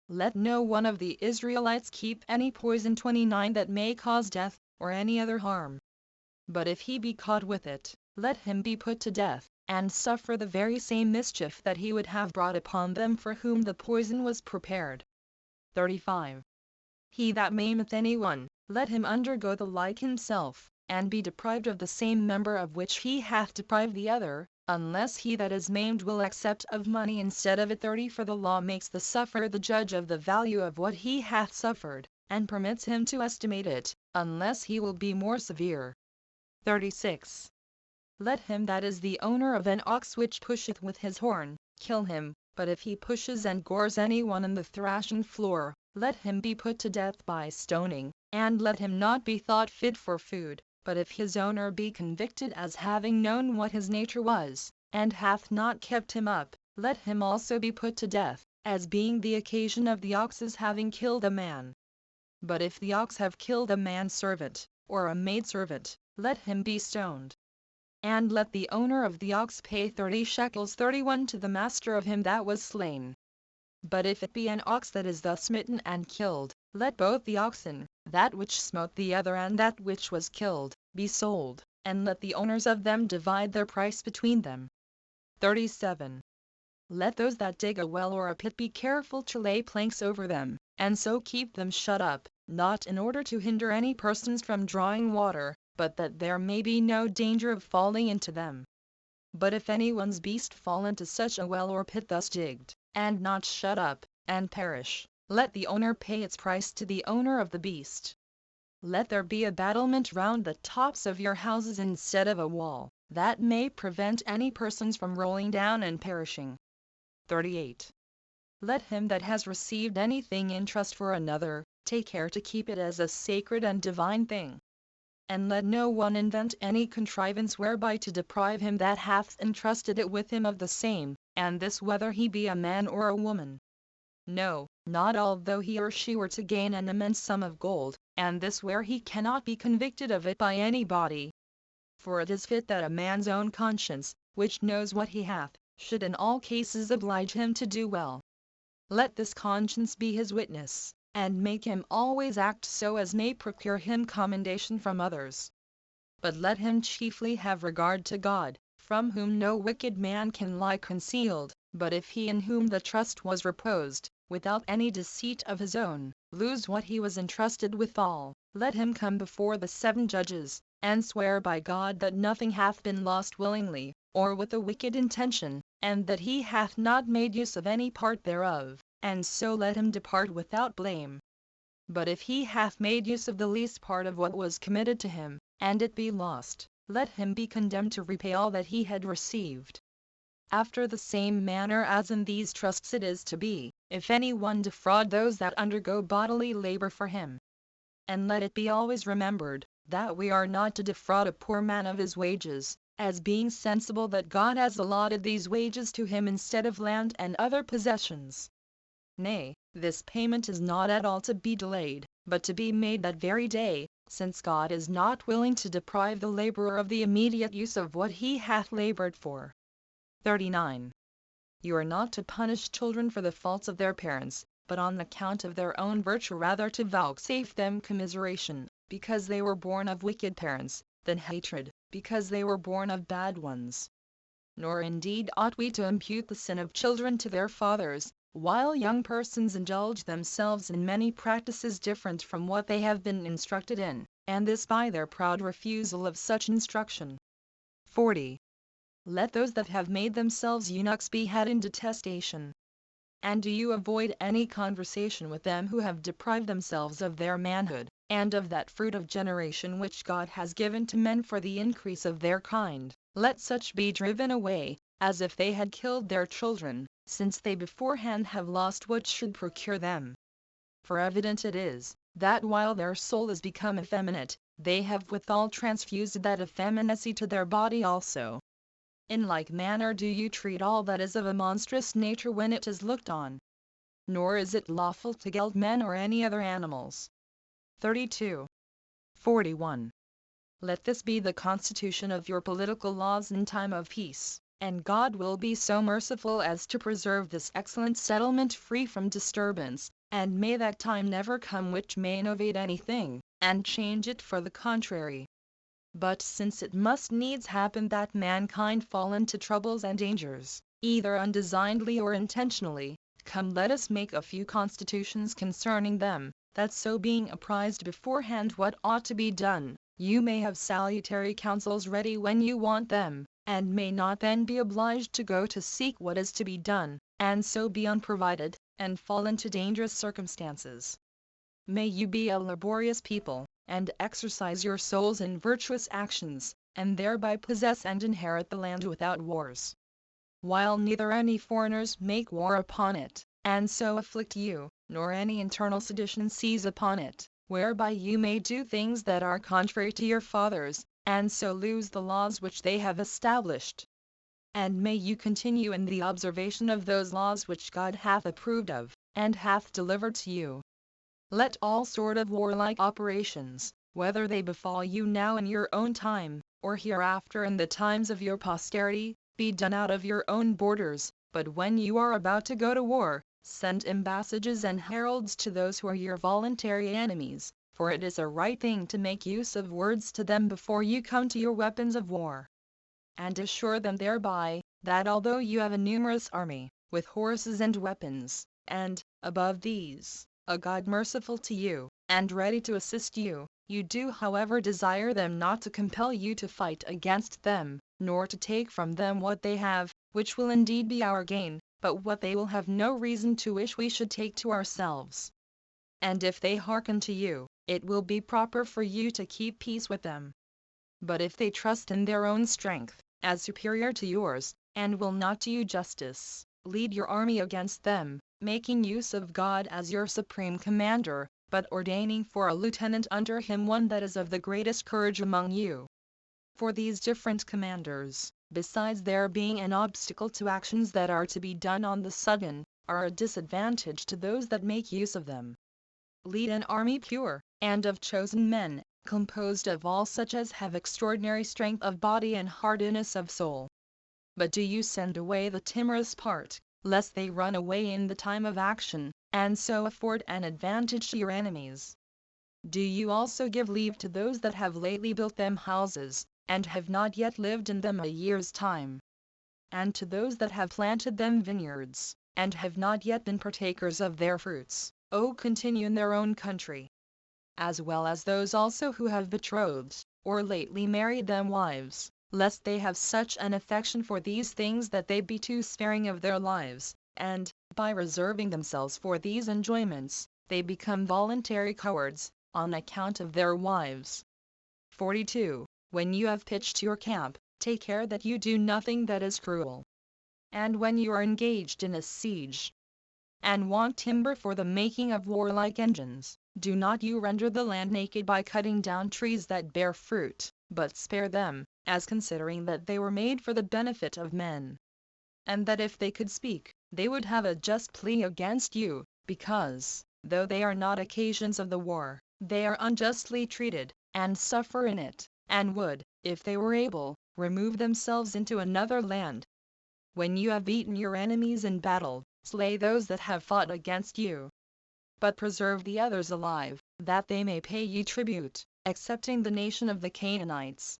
Let no one of the Israelites keep any poison 29 that may cause death, or any other harm. But if he be caught with it, let him be put to death, and suffer the very same mischief that he would have brought upon them for whom the poison was prepared. 35. He that maimeth any one, let him undergo the like himself, and be deprived of the same member of which he hath deprived the other, unless he that is maimed will accept of money instead of it. 30 For the law makes the sufferer the judge of the value of what he hath suffered, and permits him to estimate it, unless he will be more severe. 36. Let him that is the owner of an ox which pusheth with his horn, kill him, but if he pushes and gores any one in the thrashing floor, let him be put to death by stoning, and let him not be thought fit for food. But if his owner be convicted as having known what his nature was, and hath not kept him up, let him also be put to death, as being the occasion of the ox's having killed a man. But if the ox have killed a manservant, or a maidservant, let him be stoned. And let the owner of the ox pay 30 shekels 31 to the master of him that was slain. But if it be an ox that is thus smitten and killed, let both the oxen, that which smote the other and that which was killed, be sold, and let the owners of them divide their price between them. 37. Let those that dig a well or a pit be careful to lay planks over them, and so keep them shut up, not in order to hinder any persons from drawing water, but that there may be no danger of falling into them. But if anyone's beast fall into such a well or pit thus digged, and not shut up, and perish, let the owner pay its price to the owner of the beast. Let there be a battlement round the tops of your houses instead of a wall, that may prevent any persons from rolling down and perishing. 38. Let him that has received anything in trust for another, take care to keep it as a sacred and divine thing. And let no one invent any contrivance whereby to deprive him that hath entrusted it with him of the same, and this whether he be a man or a woman. No, not although he or she were to gain an immense sum of gold, and this where he cannot be convicted of it by any body. For it is fit that a man's own conscience, which knows what he hath, should in all cases oblige him to do well. Let this conscience be his witness, and make him always act so as may procure him commendation from others. But let him chiefly have regard to God, from whom no wicked man can lie concealed, but if he in whom the trust was reposed, without any deceit of his own, lose what he was entrusted withal, let him come before the 7 judges, and swear by God that nothing hath been lost willingly, or with a wicked intention, and that he hath not made use of any part thereof, and so let him depart without blame. But if he hath made use of the least part of what was committed to him, and it be lost, let him be condemned to repay all that he had received. After the same manner as in these trusts it is to be, if any one defraud those that undergo bodily labor for him. And let it be always remembered, that we are not to defraud a poor man of his wages, as being sensible that God has allotted these wages to him instead of land and other possessions. Nay, this payment is not at all to be delayed, but to be made that very day, since God is not willing to deprive the laborer of the immediate use of what he hath labored for. 39. You are not to punish children for the faults of their parents, but on account of their own virtue rather to vouchsafe them commiseration, because they were born of wicked parents, than hatred, because they were born of bad ones. Nor indeed ought we to impute the sin of children to their fathers, while young persons indulge themselves in many practices different from what they have been instructed in, and this by their proud refusal of such instruction. 40. Let those that have made themselves eunuchs be had in detestation. And do you avoid any conversation with them who have deprived themselves of their manhood, and of that fruit of generation which God has given to men for the increase of their kind. Let such be driven away, as if they had killed their children, since they beforehand have lost what should procure them. For evident it is, that while their soul is become effeminate, they have withal transfused that effeminacy to their body also. In like manner do you treat all that is of a monstrous nature when it is looked on. Nor is it lawful to geld men or any other animals. 32. 41. Let this be the constitution of your political laws in time of peace, and God will be so merciful as to preserve this excellent settlement free from disturbance, and may that time never come which may innovate anything, and change it for the contrary. But since it must needs happen that mankind fall into troubles and dangers, either undesignedly or intentionally, come let us make a few constitutions concerning them, that so being apprised beforehand what ought to be done, you may have salutary counsels ready when you want them, and may not then be obliged to go to seek what is to be done, and so be unprovided, and fall into dangerous circumstances. May you be a laborious people, and exercise your souls in virtuous actions, and thereby possess and inherit the land without wars. While neither any foreigners make war upon it, and so afflict you, nor any internal sedition seize upon it, whereby you may do things that are contrary to your fathers, and so lose the laws which they have established. And may you continue in the observation of those laws which God hath approved of, and hath delivered to you. Let all sort of warlike operations, whether they befall you now in your own time, or hereafter in the times of your posterity, be done out of your own borders, but when you are about to go to war, send embassages and heralds to those who are your voluntary enemies, for it is a right thing to make use of words to them before you come to your weapons of war. And assure them thereby, that although you have a numerous army, with horses and weapons, and, above these, a God merciful to you, and ready to assist you. You do however desire them not to compel you to fight against them, nor to take from them what they have, which will indeed be our gain, but what they will have no reason to wish we should take to ourselves. And if they hearken to you, it will be proper for you to keep peace with them. But if they trust in their own strength, as superior to yours, and will not do you justice, lead your army against them, making use of God as your supreme commander, but ordaining for a lieutenant under him one that is of the greatest courage among you. For these different commanders, besides their being an obstacle to actions that are to be done on the sudden, are a disadvantage to those that make use of them. Lead an army pure, and of chosen men, composed of all such as have extraordinary strength of body and hardiness of soul. But do you send away the timorous part, lest they run away in the time of action, and so afford an advantage to your enemies. Do you also give leave to those that have lately built them houses, and have not yet lived in them a year's time. And to those that have planted them vineyards, and have not yet been partakers of their fruits, continue in their own country. As well as those also who have betrothed, or lately married them wives, lest they have such an affection for these things that they be too sparing of their lives, and, by reserving themselves for these enjoyments, they become voluntary cowards, on account of their wives. 42. When you have pitched your camp, take care that you do nothing that is cruel. And when you are engaged in a siege, and want timber for the making of warlike engines, do not you render the land naked by cutting down trees that bear fruit, but spare them, as considering that they were made for the benefit of men. And that if they could speak, they would have a just plea against you, because, though they are not occasions of the war, they are unjustly treated, and suffer in it, and would, if they were able, remove themselves into another land. When you have beaten your enemies in battle, slay those that have fought against you, but preserve the others alive, that they may pay you tribute, excepting the nation of the Canaanites.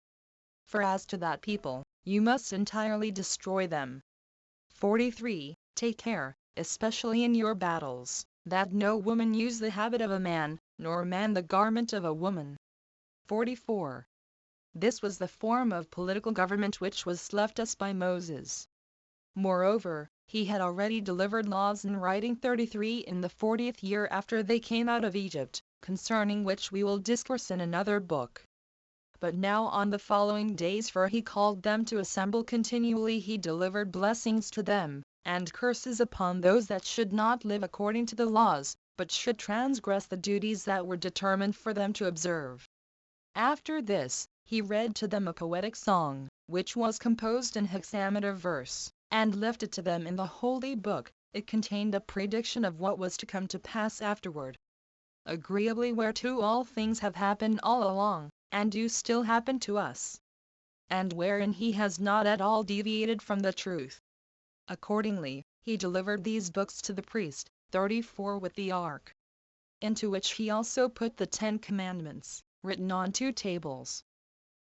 For as to that people, you must entirely destroy them. 43. Take care, especially in your battles, that no woman use the habit of a man, nor man the garment of a woman. 44. This was the form of political government which was left us by Moses. Moreover, he had already delivered laws in writing 33 in the 40th year after they came out of Egypt, concerning which we will discourse in another book. But now on the following days, for he called them to assemble continually, he delivered blessings to them, and curses upon those that should not live according to the laws, but should transgress the duties that were determined for them to observe. After this, he read to them a poetic song, which was composed in hexameter verse, and left it to them in the holy book. It contained a prediction of what was to come to pass afterward, agreeably whereto all things have happened all along, and do still happen to us, and wherein he has not at all deviated from the truth. Accordingly, he delivered these books to the priest, 34 with the ark, into which he also put the 10 commandments, written on 2 tables.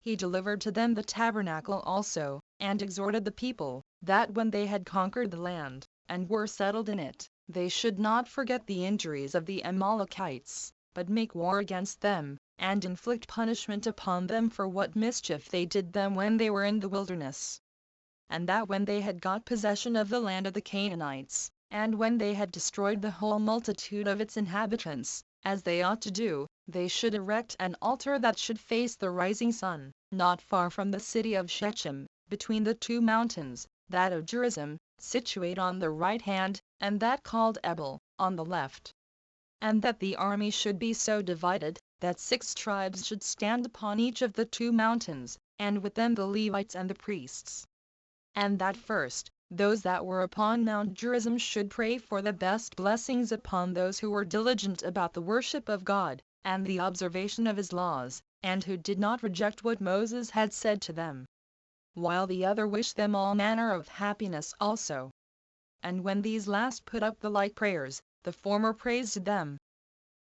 He delivered to them the tabernacle also, and exhorted the people, that when they had conquered the land, and were settled in it, they should not forget the injuries of the Amalekites, but make war against them, and inflict punishment upon them for what mischief they did them when they were in the wilderness. And that when they had got possession of the land of the Canaanites, and when they had destroyed the whole multitude of its inhabitants, as they ought to do, they should erect an altar that should face the rising sun, not far from the city of Shechem, between the 2 mountains, that of Gerizim, situate on the right hand, and that called Ebal, on the left. And that the army should be so divided, that 6 tribes should stand upon each of the 2 mountains, and with them the Levites and the priests. And that first, those that were upon Mount Gerizim should pray for the best blessings upon those who were diligent about the worship of God, and the observation of his laws, and who did not reject what Moses had said to them, while the other wished them all manner of happiness also. And when these last put up the like prayers, the former praised them.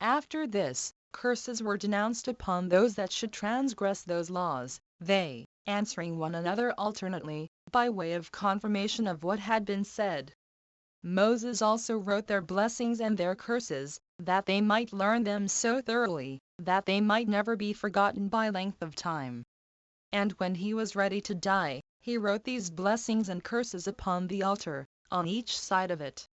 After this, curses were denounced upon those that should transgress those laws, they, answering one another alternately, by way of confirmation of what had been said. Moses also wrote their blessings and their curses, that they might learn them so thoroughly, that they might never be forgotten by length of time. And when he was ready to die, he wrote these blessings and curses upon the altar, on each side of it,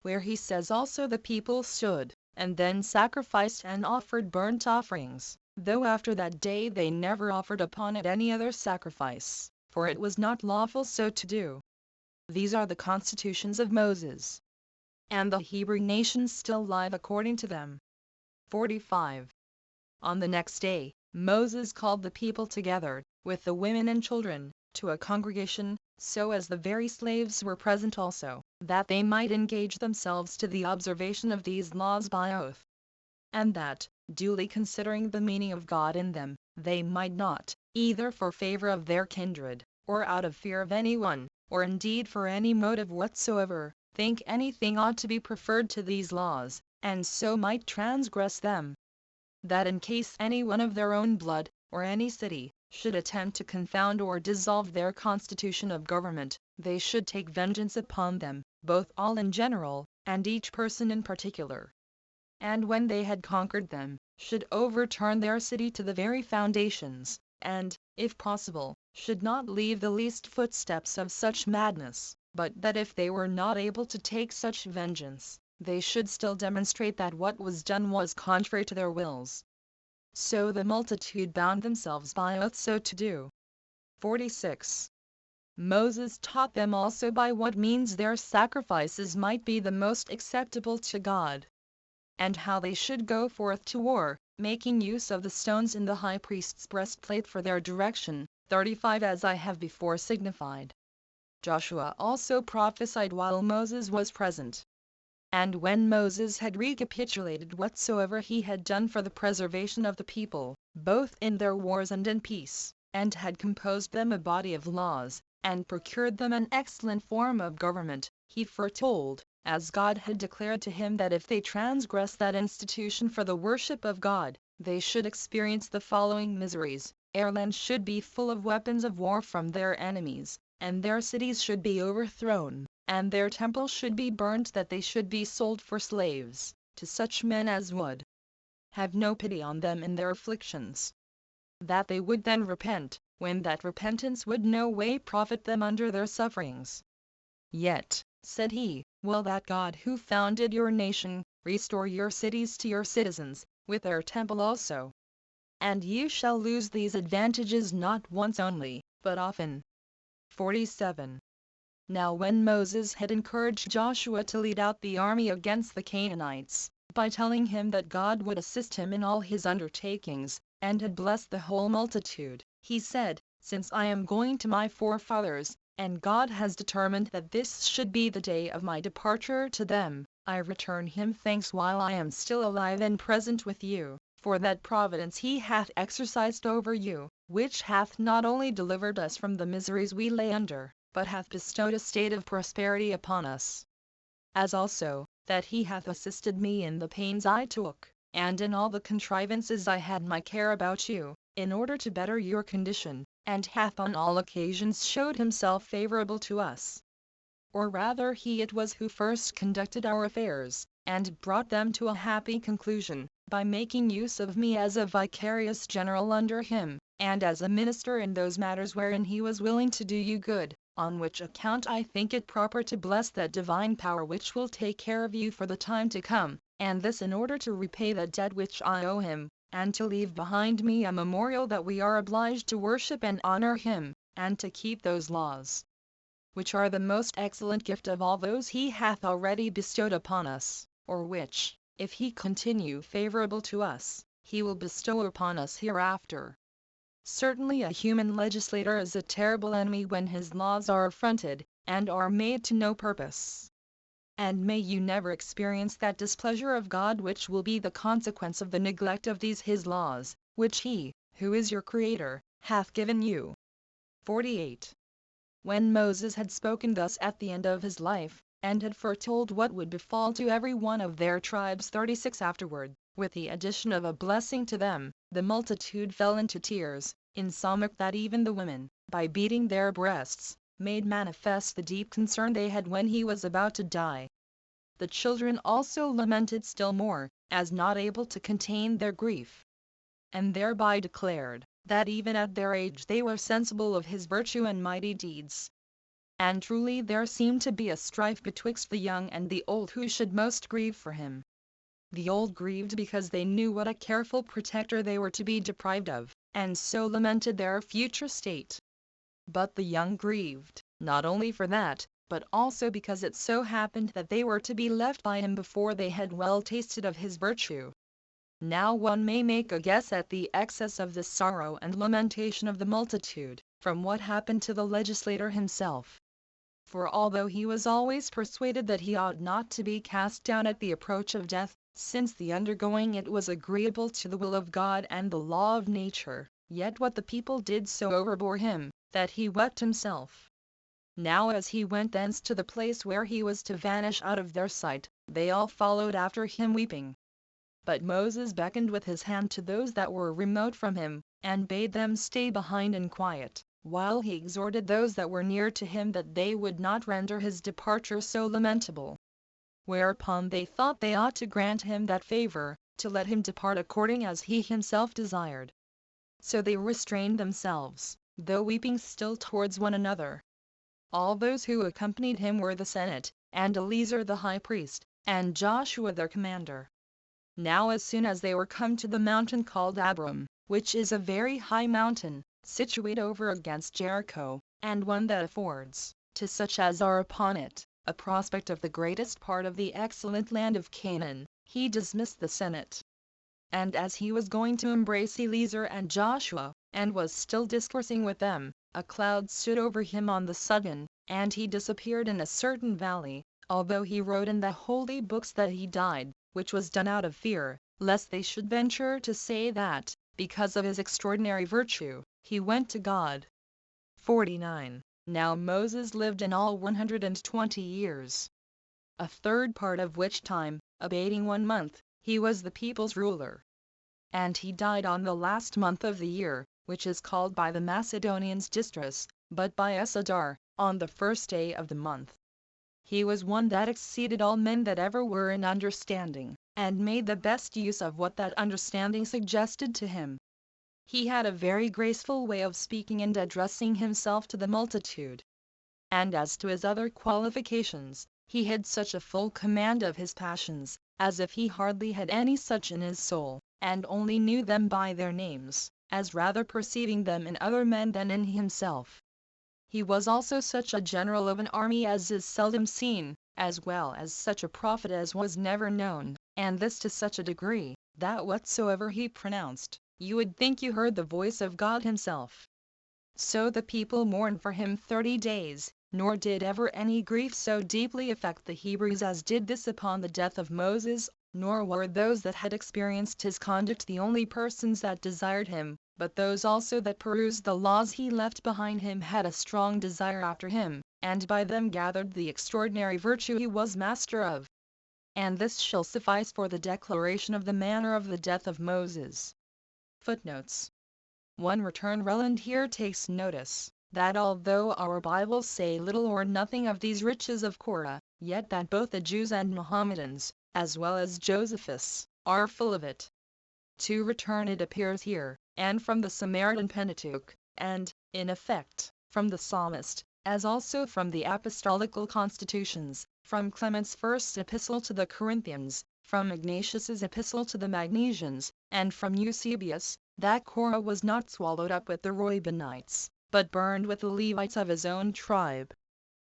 where he says also the people stood, and then sacrificed and offered burnt offerings, though after that day they never offered upon it any other sacrifice, for it was not lawful so to do. These are the constitutions of Moses. And the Hebrew nations still live according to them. 45. On the next day, Moses called the people together, with the women and children, to a congregation, so as the very slaves were present also, that they might engage themselves to the observation of these laws by oath. And that, duly considering the meaning of God in them, they might not, either for favor of their kindred, or out of fear of anyone, or indeed for any motive whatsoever, think anything ought to be preferred to these laws, and so might transgress them. That in case any one of their own blood, or any city, should attempt to confound or dissolve their constitution of government, they should take vengeance upon them, both all in general, and each person in particular. And when they had conquered them, should overturn their city to the very foundations, and, if possible, should not leave the least footsteps of such madness, but that if they were not able to take such vengeance, they should still demonstrate that what was done was contrary to their wills. So the multitude bound themselves by oath so to do. 46. Moses taught them also by what means their sacrifices might be the most acceptable to God, and how they should go forth to war, making use of the stones in the high priest's breastplate for their direction. 35. As I have before signified. Joshua also prophesied while Moses was present. And when Moses had recapitulated whatsoever he had done for the preservation of the people, both in their wars and in peace, and had composed them a body of laws, and procured them an excellent form of government, he foretold, as God had declared to him, that if they transgress that institution for the worship of God, they should experience the following miseries: their land should be full of weapons of war from their enemies, and their cities should be overthrown, and their temples should be burnt, that they should be sold for slaves, to such men as would have no pity on them in their afflictions. That they would then repent, when that repentance would no way profit them under their sufferings. Yet, said he, will that God who founded your nation, restore your cities to your citizens, with their temple also. And you shall lose these advantages not once only, but often. 47. Now when Moses had encouraged Joshua to lead out the army against the Canaanites, by telling him that God would assist him in all his undertakings, and had blessed the whole multitude, he said, Since I am going to my forefathers, and God has determined that this should be the day of my departure to them, I return him thanks while I am still alive and present with you, for that providence he hath exercised over you, which hath not only delivered us from the miseries we lay under, but hath bestowed a state of prosperity upon us. As also, that he hath assisted me in the pains I took, and in all the contrivances I had my care about you, in order to better your condition, and hath on all occasions showed himself favorable to us. Or rather he it was who first conducted our affairs, and brought them to a happy conclusion, by making use of me as a vicarious general under him, and as a minister in those matters wherein he was willing to do you good, on which account I think it proper to bless that divine power which will take care of you for the time to come, and this in order to repay the debt which I owe him, and to leave behind me a memorial that we are obliged to worship and honor him, and to keep those laws, which are the most excellent gift of all those he hath already bestowed upon us, or which, if he continue favorable to us, he will bestow upon us hereafter. Certainly a human legislator is a terrible enemy when his laws are affronted, and are made to no purpose. And may you never experience that displeasure of God which will be the consequence of the neglect of these his laws, which he, who is your Creator, hath given you. 48. When Moses had spoken thus at the end of his life, and had foretold what would befall to every one of their tribes 36 afterward, with the addition of a blessing to them, the multitude fell into tears, insomuch that even the women, by beating their breasts, made manifest the deep concern they had when he was about to die. The children also lamented still more, as not able to contain their grief, and thereby declared, that even at their age they were sensible of his virtue and mighty deeds. And truly there seemed to be a strife betwixt the young and the old who should most grieve for him. The old grieved because they knew what a careful protector they were to be deprived of, and so lamented their future state. But the young grieved, not only for that, but also because it so happened that they were to be left by him before they had well tasted of his virtue. Now one may make a guess at the excess of this sorrow and lamentation of the multitude, from what happened to the legislator himself. For although he was always persuaded that he ought not to be cast down at the approach of death, since the undergoing it was agreeable to the will of God and the law of nature, yet what the people did so overbore him, that he wept himself. Now as he went thence to the place where he was to vanish out of their sight, they all followed after him weeping. But Moses beckoned with his hand to those that were remote from him, and bade them stay behind in quiet, while he exhorted those that were near to him that they would not render his departure so lamentable. Whereupon they thought they ought to grant him that favor, to let him depart according as he himself desired. So they restrained themselves, though weeping still towards one another. All those who accompanied him were the Senate, and Eleazar the high priest, and Joshua their commander. Now as soon as they were come to the mountain called Abarim, which is a very high mountain, situate over against Jericho, and one that affords, to such as are upon it, a prospect of the greatest part of the excellent land of Canaan, he dismissed the Senate. And as he was going to embrace Eleazar and Joshua, and was still discoursing with them, a cloud stood over him on the sudden, and he disappeared in a certain valley, although he wrote in the holy books that he died, which was done out of fear, lest they should venture to say that, because of his extraordinary virtue, he went to God. 49. Now Moses lived in all 120 years, a third part of which time, abating 1 month, he was the people's ruler. And he died on the last month of the year, which is called by the Macedonians Distras, but by us Adar, on the first day of the month. He was one that exceeded all men that ever were in understanding, and made the best use of what that understanding suggested to him. He had a very graceful way of speaking and addressing himself to the multitude. And as to his other qualifications, he had such a full command of his passions, as if he hardly had any such in his soul, and only knew them by their names, as rather perceiving them in other men than in himself. He was also such a general of an army as is seldom seen, as well as such a prophet as was never known, and this to such a degree, that whatsoever he pronounced, you would think you heard the voice of God himself. So the people mourned for him 30 days, nor did ever any grief so deeply affect the Hebrews as did this upon the death of Moses, nor were those that had experienced his conduct the only persons that desired him, but those also that perused the laws he left behind him had a strong desire after him, and by them gathered the extraordinary virtue he was master of. And this shall suffice for the declaration of the manner of the death of Moses. Footnotes. 1. Return Reland here takes notice, that although our Bibles say little or nothing of these riches of Korah, yet that both the Jews and Mohammedans, as well as Josephus, are full of it. 2. Return it appears here, and from the Samaritan Pentateuch, and, in effect, from the Psalmist, as also from the Apostolical Constitutions, from Clement's first epistle to the Corinthians, from Ignatius's epistle to the Magnesians, and from Eusebius, that Korah was not swallowed up with the Reubenites, but burned with the Levites of his own tribe.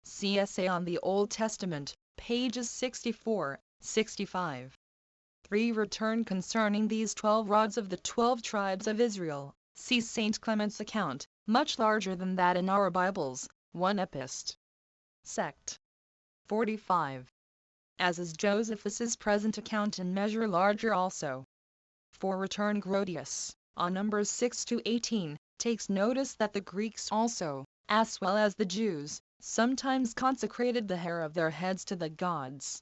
See Essay on the Old Testament, pages 64, 65. 3. Return concerning these 12 rods of the 12 tribes of Israel, see St. Clement's account, much larger than that in our Bibles, 1 Epist. Sect. 45. As is Josephus's present account in measure larger also. 4. Return Grotius, on Numbers 6-18, takes notice that the Greeks also, as well as the Jews, sometimes consecrated the hair of their heads to the gods.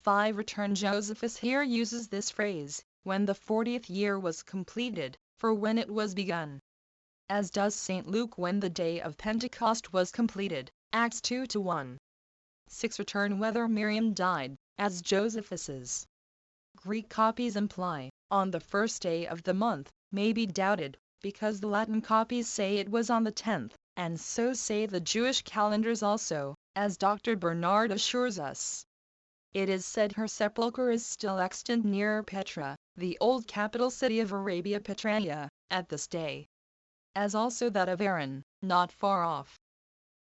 5. Return Josephus here uses this phrase, when the 40th year was completed, for when it was begun. as does St. Luke when the day of Pentecost was completed, Acts 2:1. 6. Return whether Miriam died, as Josephus's Greek copies imply, on the first day of the month, may be doubted, because the Latin copies say it was on the 10th, and so say the Jewish calendars also, as Dr. Bernard assures us. It is said her sepulchre is still extant near Petra, the old capital city of Arabia Petraea, at this day, as also that of Aaron, not far off.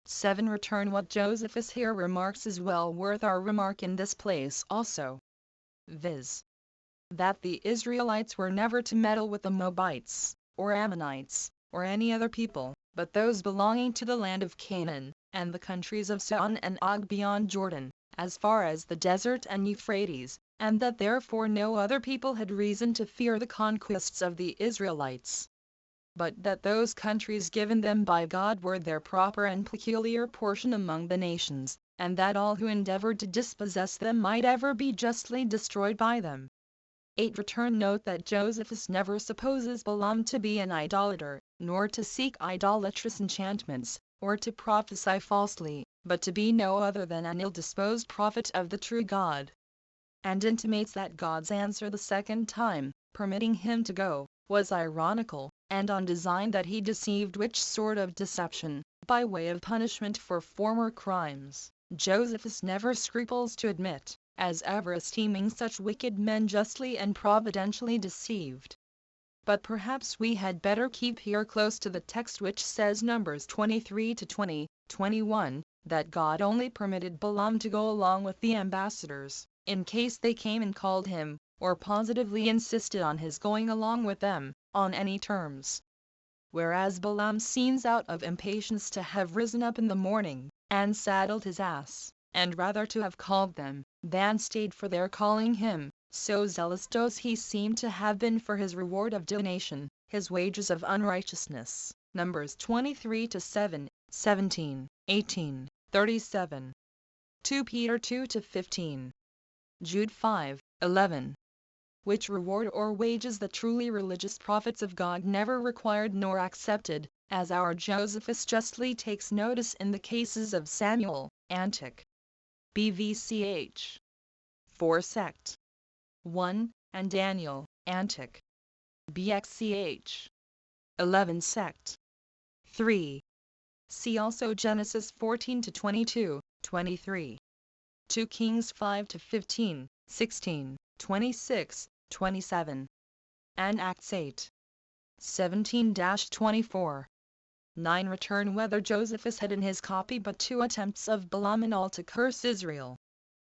7. Return what Josephus here remarks is well worth our remark in this place also, viz. that the Israelites were never to meddle with the Moabites, or Ammonites, or any other people, but those belonging to the land of Canaan, and the countries of Sihon and Og beyond Jordan, as far as the desert and Euphrates, and that therefore no other people had reason to fear the conquests of the Israelites, but that those countries given them by God were their proper and peculiar portion among the nations, and that all who endeavored to dispossess them might ever be justly destroyed by them. 8. Return note that Josephus never supposes Balaam to be an idolater, nor to seek idolatrous enchantments, or to prophesy falsely, but to be no other than an ill-disposed prophet of the true God, and intimates that God's answer the second time, permitting him to go, was ironical, and on design, that he deceived, which sort of deception, by way of punishment for former crimes, Josephus never scruples to admit, as ever esteeming such wicked men justly and providentially deceived. But perhaps we had better keep here close to the text which says Numbers 23-20, 21, that God only permitted Balaam to go along with the ambassadors, in case they came and called him, or positively insisted on his going along with them, on any terms. Whereas Balaam seems out of impatience to have risen up in the morning, and saddled his ass, and rather to have called them, than stayed for their calling him, so zealous does he seem to have been for his reward of donation, his wages of unrighteousness. Numbers 23-7, 17, 18, 37. 2 Peter 2-15. Jude 5:11. Which reward or wages the truly religious prophets of God never required nor accepted, as our Josephus justly takes notice in the cases of Samuel, Antic. BVCH. 4 sect. 1, and Daniel, Antic. BXCH. 11 sect. 3. See also Genesis 14-22, 23. 2 Kings 5-15, 16, 26, 27. And Acts 8. 17-24. 9. Return whether Josephus had in his copy but 2 attempts of Balaam in all to curse Israel,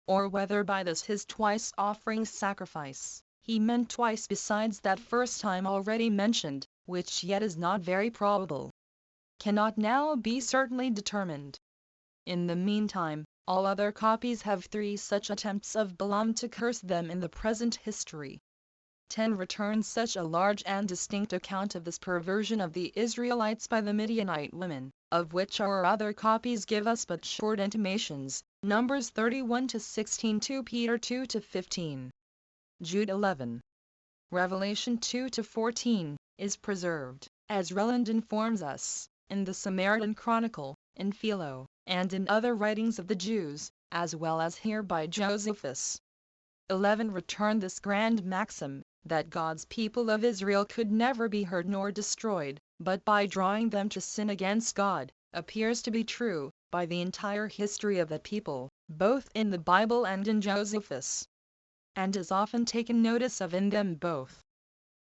or whether by this his twice offering sacrifice, he meant twice besides that first time already mentioned, which yet is not very probable, cannot now be certainly determined. In the meantime, all other copies have 3 such attempts of Balaam to curse them in the present history. 10. Return such a large and distinct account of this perversion of the Israelites by the Midianite women, of which our other copies give us but short intimations, Numbers 31-16, 2 Peter 2-15. Jude 11. Revelation 2-14, is preserved, as Reland informs us, in the Samaritan Chronicle, in Philo, and in other writings of the Jews, as well as here by Josephus. 11. Return this grand maxim, that God's people of Israel could never be hurt nor destroyed, but by drawing them to sin against God, appears to be true, by the entire history of the people, both in the Bible and in Josephus, and is often taken notice of in them both.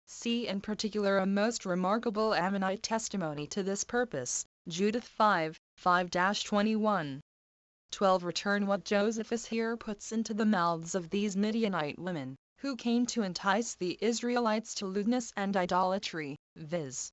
See in particular a most remarkable Ammonite testimony to this purpose, Judith 5:5-21. 12. Return what Josephus here puts into the mouths of these Midianite women, who came to entice the Israelites to lewdness and idolatry, viz.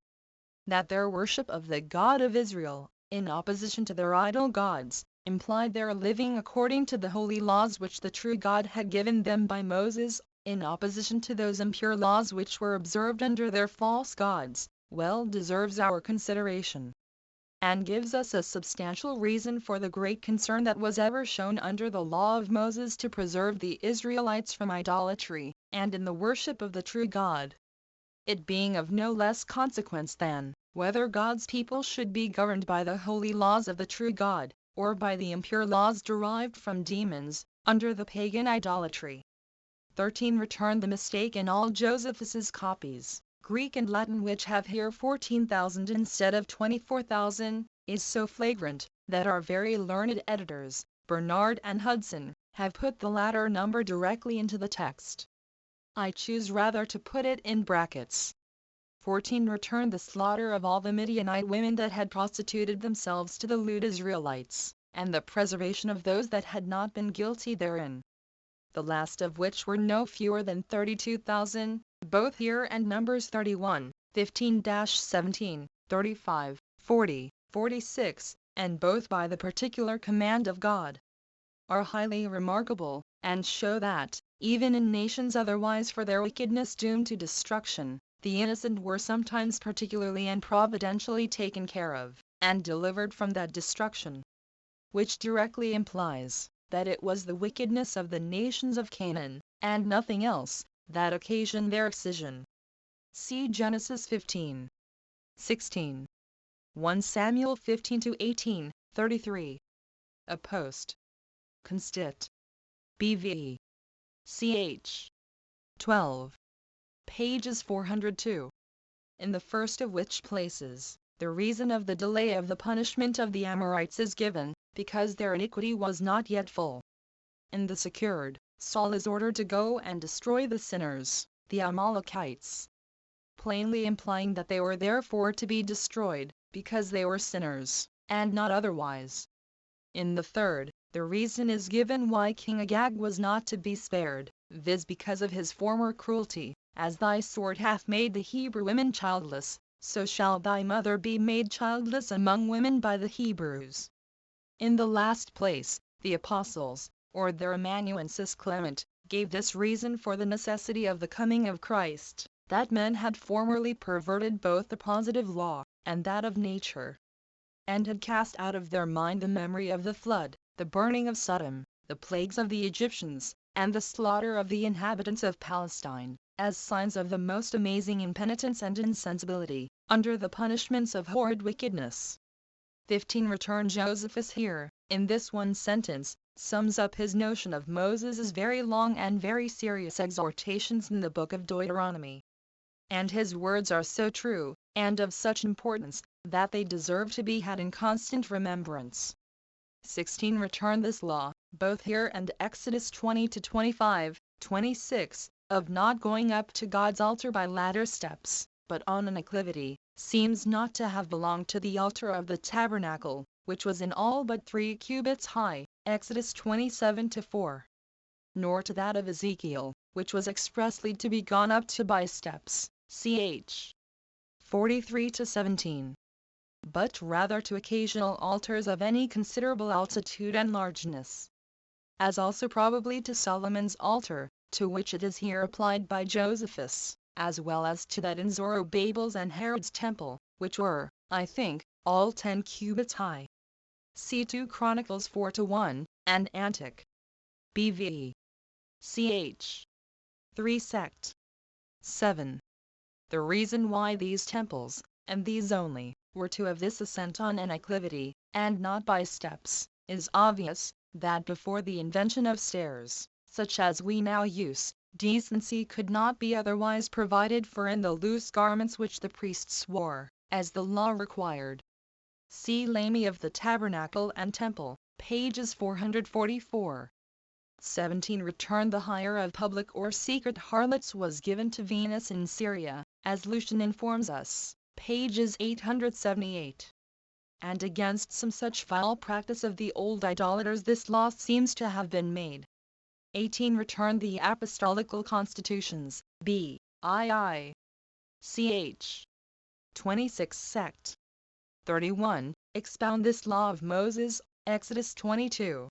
that their worship of the God of Israel, in opposition to their idol gods, implied their living according to the holy laws which the true God had given them by Moses, in opposition to those impure laws which were observed under their false gods, well deserves our consideration, and gives us a substantial reason for the great concern that was ever shown under the law of Moses to preserve the Israelites from idolatry, and in the worship of the true God. It being of no less consequence than, whether God's people should be governed by the holy laws of the true God, or by the impure laws derived from demons, under the pagan idolatry. 13. Return the mistake in all Josephus's copies, Greek and Latin, which have here 14,000 instead of 24,000, is so flagrant, that our very learned editors, Bernard and Hudson, have put the latter number directly into the text. I choose rather to put it in brackets. 14. Return the slaughter of all the Midianite women that had prostituted themselves to the lewd Israelites, and the preservation of those that had not been guilty therein, the last of which were no fewer than 32,000, both here and Numbers 31, 15-17, 35, 40, 46, and both by the particular command of God, are highly remarkable, and show that, even in nations otherwise for their wickedness doomed to destruction, the innocent were sometimes particularly and providentially taken care of, and delivered from that destruction, which directly implies that it was the wickedness of the nations of Canaan, and nothing else, that occasioned their excision. See Genesis 15. 16. 1 Samuel 15-18, 33. A post. Constit. B.V. ch. 12. Pages 402. In the first of which places, the reason of the delay of the punishment of the Amorites is given, because their iniquity was not yet full. In the secured, Saul is ordered to go and destroy the sinners, the Amalekites, plainly implying that they were therefore to be destroyed, because they were sinners, and not otherwise. In the third, the reason is given why King Agag was not to be spared, viz. Because of his former cruelty, as thy sword hath made the Hebrew women childless, so shall thy mother be made childless among women by the Hebrews. In the last place, the apostles, or their amanuensis Clement, gave this reason for the necessity of the coming of Christ, that men had formerly perverted both the positive law, and that of nature, and had cast out of their mind the memory of the flood, the burning of Sodom, the plagues of the Egyptians, and the slaughter of the inhabitants of Palestine, as signs of the most amazing impenitence and insensibility, under the punishments of horrid wickedness. 15. Return Josephus here, in this one sentence, sums up his notion of Moses' very long and very serious exhortations in the book of Deuteronomy. And his words are so true, and of such importance, that they deserve to be had in constant remembrance. 16. Return this law, both here and Exodus 20-25, 26, of not going up to God's altar by ladder steps, but on an acclivity, seems not to have belonged to the altar of the tabernacle, which was in all but 3 cubits high, Exodus 27-4, nor to that of Ezekiel, which was expressly to be gone up to by steps, ch. 43-17, but rather to occasional altars of any considerable altitude and largeness, as also probably to Solomon's altar, to which it is here applied by Josephus, as well as to that in Zorobabel's and Herod's temple, which were, I think, all 10 cubits high. See 2 Chronicles 4-1, and Antic. B.V. ch. 3 sect. 7. The reason why these temples, and these only, were to have this ascent on an acclivity, and not by steps, is obvious, that before the invention of stairs, such as we now use, decency could not be otherwise provided for in the loose garments which the priests wore, as the law required. See Lamy of the Tabernacle and Temple, pages 444. 17. Return the hire of public or secret harlots was given to Venus in Syria, as Lucian informs us, pages 878. And against some such vile practice of the old idolaters this law seems to have been made. 18. Return the apostolical constitutions, B.I.I. ch. 26 sect. 31. Expound this law of Moses, Exodus 22.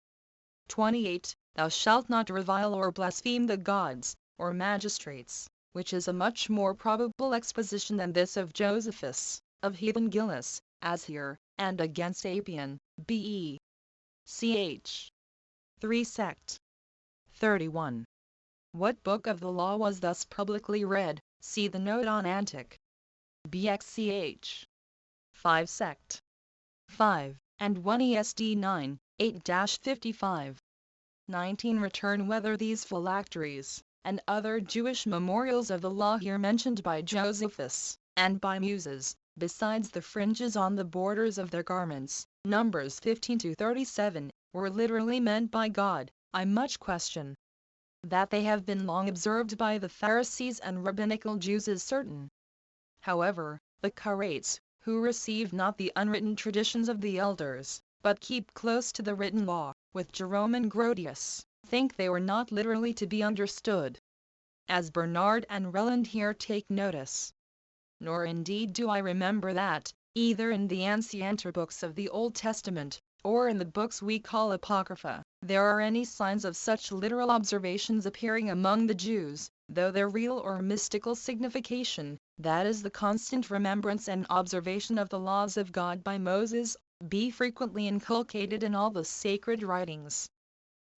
28. Thou shalt not revile or blaspheme the gods, or magistrates, which is a much more probable exposition than this of Josephus, of heathen Gillis, as here, and against Apion, B.E. ch. 3 sect. 31. What book of the law was thus publicly read? See the note on Antic. BXCH. 5 sect. 5, and 1 ESD 9, 8-55. 19 Return whether these phylacteries, and other Jewish memorials of the law here mentioned by Josephus, and by Muses, besides the fringes on the borders of their garments, Numbers 15-37, were literally meant by God, I much question. That they have been long observed by the Pharisees and rabbinical Jews is certain. However, the Carates, who receive not the unwritten traditions of the elders, but keep close to the written law, with Jerome and Grotius, think they were not literally to be understood. As Bernard and Relland here take notice. Nor indeed do I remember that, either in the ancienter books of the Old Testament, or in the books we call Apocrypha, there are any signs of such literal observations appearing among the Jews, though their real or mystical signification, that is the constant remembrance and observation of the laws of God by Moses, be frequently inculcated in all the sacred writings.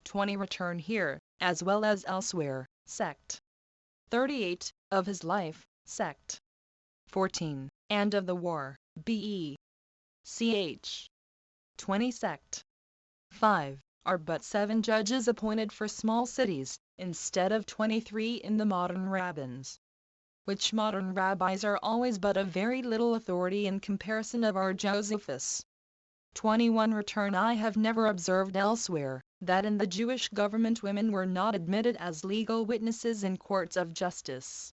20 Return here, as well as elsewhere, sect. 38, of his life, sect. 14, and of the war, B.E. Ch. 20 sect. 5, are but 7 judges appointed for small cities, instead of 23 in the modern rabbins. Which modern rabbis are always but of very little authority in comparison of our Josephus. 21 Return I have never observed elsewhere, that in the Jewish government women were not admitted as legal witnesses in courts of justice.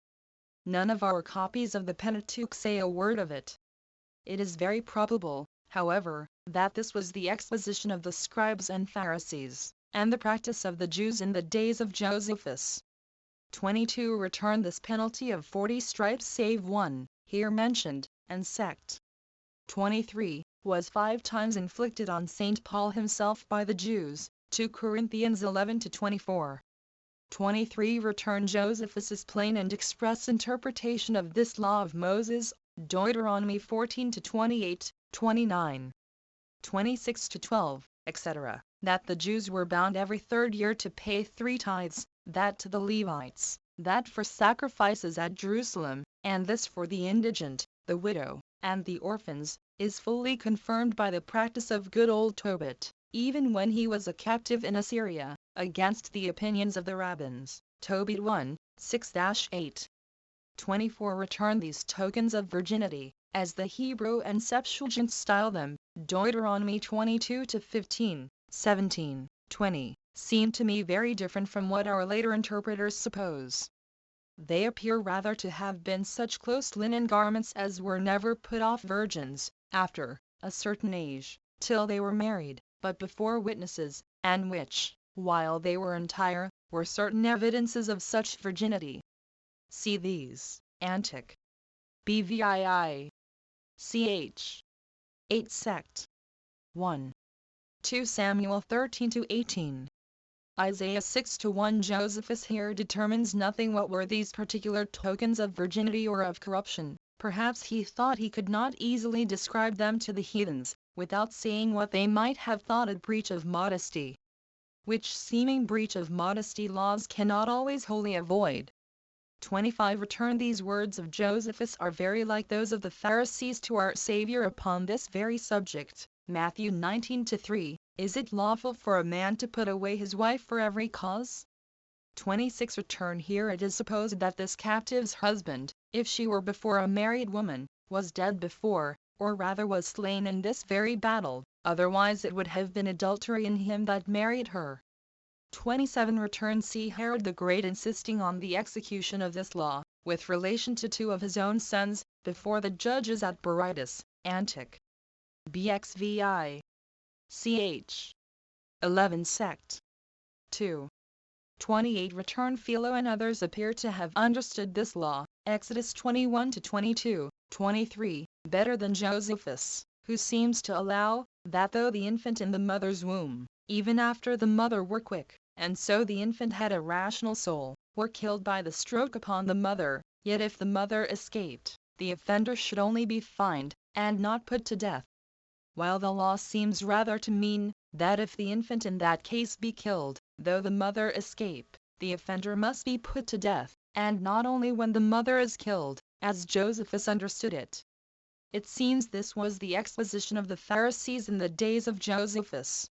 None of our copies of the Pentateuch say a word of it. It is very probable, however, that this was the exposition of the scribes and Pharisees, and the practice of the Jews in the days of Josephus. 22 Return this penalty of 40 stripes save one, here mentioned, and sect. 23, was 5 times inflicted on St. Paul himself by the Jews, 2 Corinthians 11-24. 23 Return Josephus's plain and express interpretation of this law of Moses, Deuteronomy 14-28, 29. 26-12, etc., that the Jews were bound every 3rd year to pay 3 tithes, that to the Levites, that for sacrifices at Jerusalem, and this for the indigent, the widow, and the orphans, is fully confirmed by the practice of good old Tobit, even when he was a captive in Assyria, against the opinions of the rabbins. Tobit 1, 6-8. 24 Return these tokens of virginity, as the Hebrew and Septuagint style them, Deuteronomy 22-15, 17, 20, seem to me very different from what our later interpreters suppose. They appear rather to have been such close linen garments as were never put off virgins, after a certain age, till they were married, but before witnesses, and which, while they were entire, were certain evidences of such virginity. See these, Antic. BVII. Ch. 8 sect. 1. 2 Samuel 13-18. Isaiah 6-1 Josephus here determines nothing what were these particular tokens of virginity or of corruption. Perhaps he thought he could not easily describe them to the heathens, without saying what they might have thought a breach of modesty. Which seeming breach of modesty laws cannot always wholly avoid. 25 Return these words of Josephus are very like those of the Pharisees to our Savior upon this very subject. Matthew 19-3, Is it lawful for a man to put away his wife for every cause? 26 Return here it is supposed that this captive's husband, if she were before a married woman, was dead before, or rather was slain in this very battle, otherwise it would have been adultery in him that married her. 27 Return see Herod the Great insisting on the execution of this law, with relation to 2 of his own sons, before the judges at Berytus, Antic. Bxvi. Ch. 11 sect. 2. 28 Return Philo and others appear to have understood this law, Exodus 21-22, 23, better than Josephus, who seems to allow, that though the infant in the mother's womb, even after the mother were quick, and so the infant had a rational soul, were killed by the stroke upon the mother, yet if the mother escaped, the offender should only be fined, and not put to death. While the law seems rather to mean, that if the infant in that case be killed, though the mother escape, the offender must be put to death, and not only when the mother is killed, as Josephus understood it. It seems this was the exposition of the Pharisees in the days of Josephus.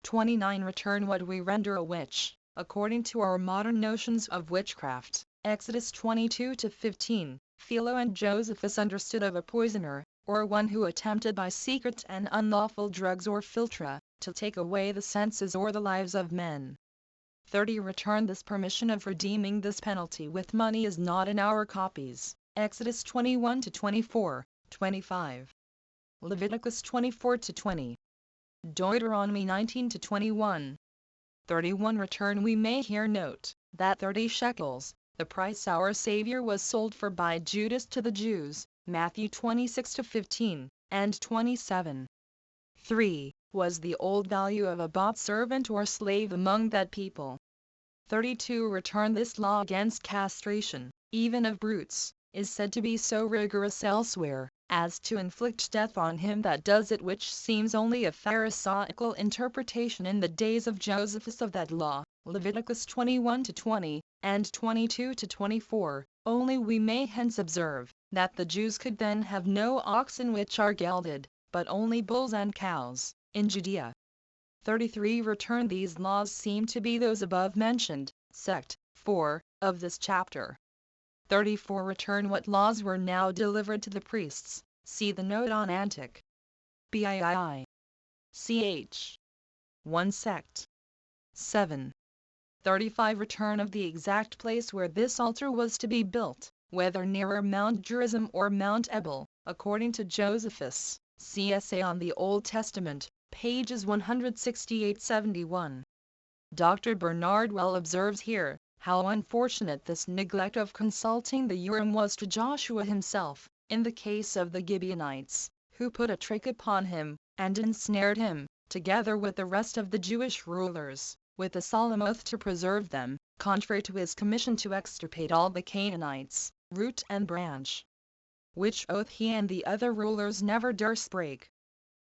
29. Return what we render a witch, according to our modern notions of witchcraft. Exodus 22-15. Philo and Josephus understood of a poisoner, or one who attempted by secret and unlawful drugs or philtra, to take away the senses or the lives of men. 30. Return this permission of redeeming this penalty with money is not in our copies. Exodus 21-24, 25. Leviticus 24-20. Deuteronomy 19-21. 31. Return we may here note, that 30 shekels, the price our Savior was sold for by Judas to the Jews, Matthew 26-15, and 27. 3. Was the old value of a bought servant or slave among that people. 32. Return this law against castration, even of brutes, is said to be so rigorous elsewhere, as to inflict death on him that does it, which seems only a pharisaical interpretation in the days of Josephus of that law, Leviticus 21-20, and 22-24, only we may hence observe, that the Jews could then have no oxen which are gelded, but only bulls and cows, in Judea. 33. Return these laws seem to be those above mentioned, sect. 4, of this chapter. 34. Return what laws were now delivered to the priests, see the note on Antiquities. 1 sect. 7. 35. Return of the exact place where this altar was to be built, whether nearer Mount Gerizim or Mount Ebal, according to Josephus, see Essay on the Old Testament, pages 168-71. Dr. Bernard well observes here, how unfortunate this neglect of consulting the Urim was to Joshua himself, in the case of the Gibeonites, who put a trick upon him, and ensnared him, together with the rest of the Jewish rulers, with a solemn oath to preserve them, contrary to his commission to extirpate all the Canaanites, root and branch. Which oath he and the other rulers never durst break.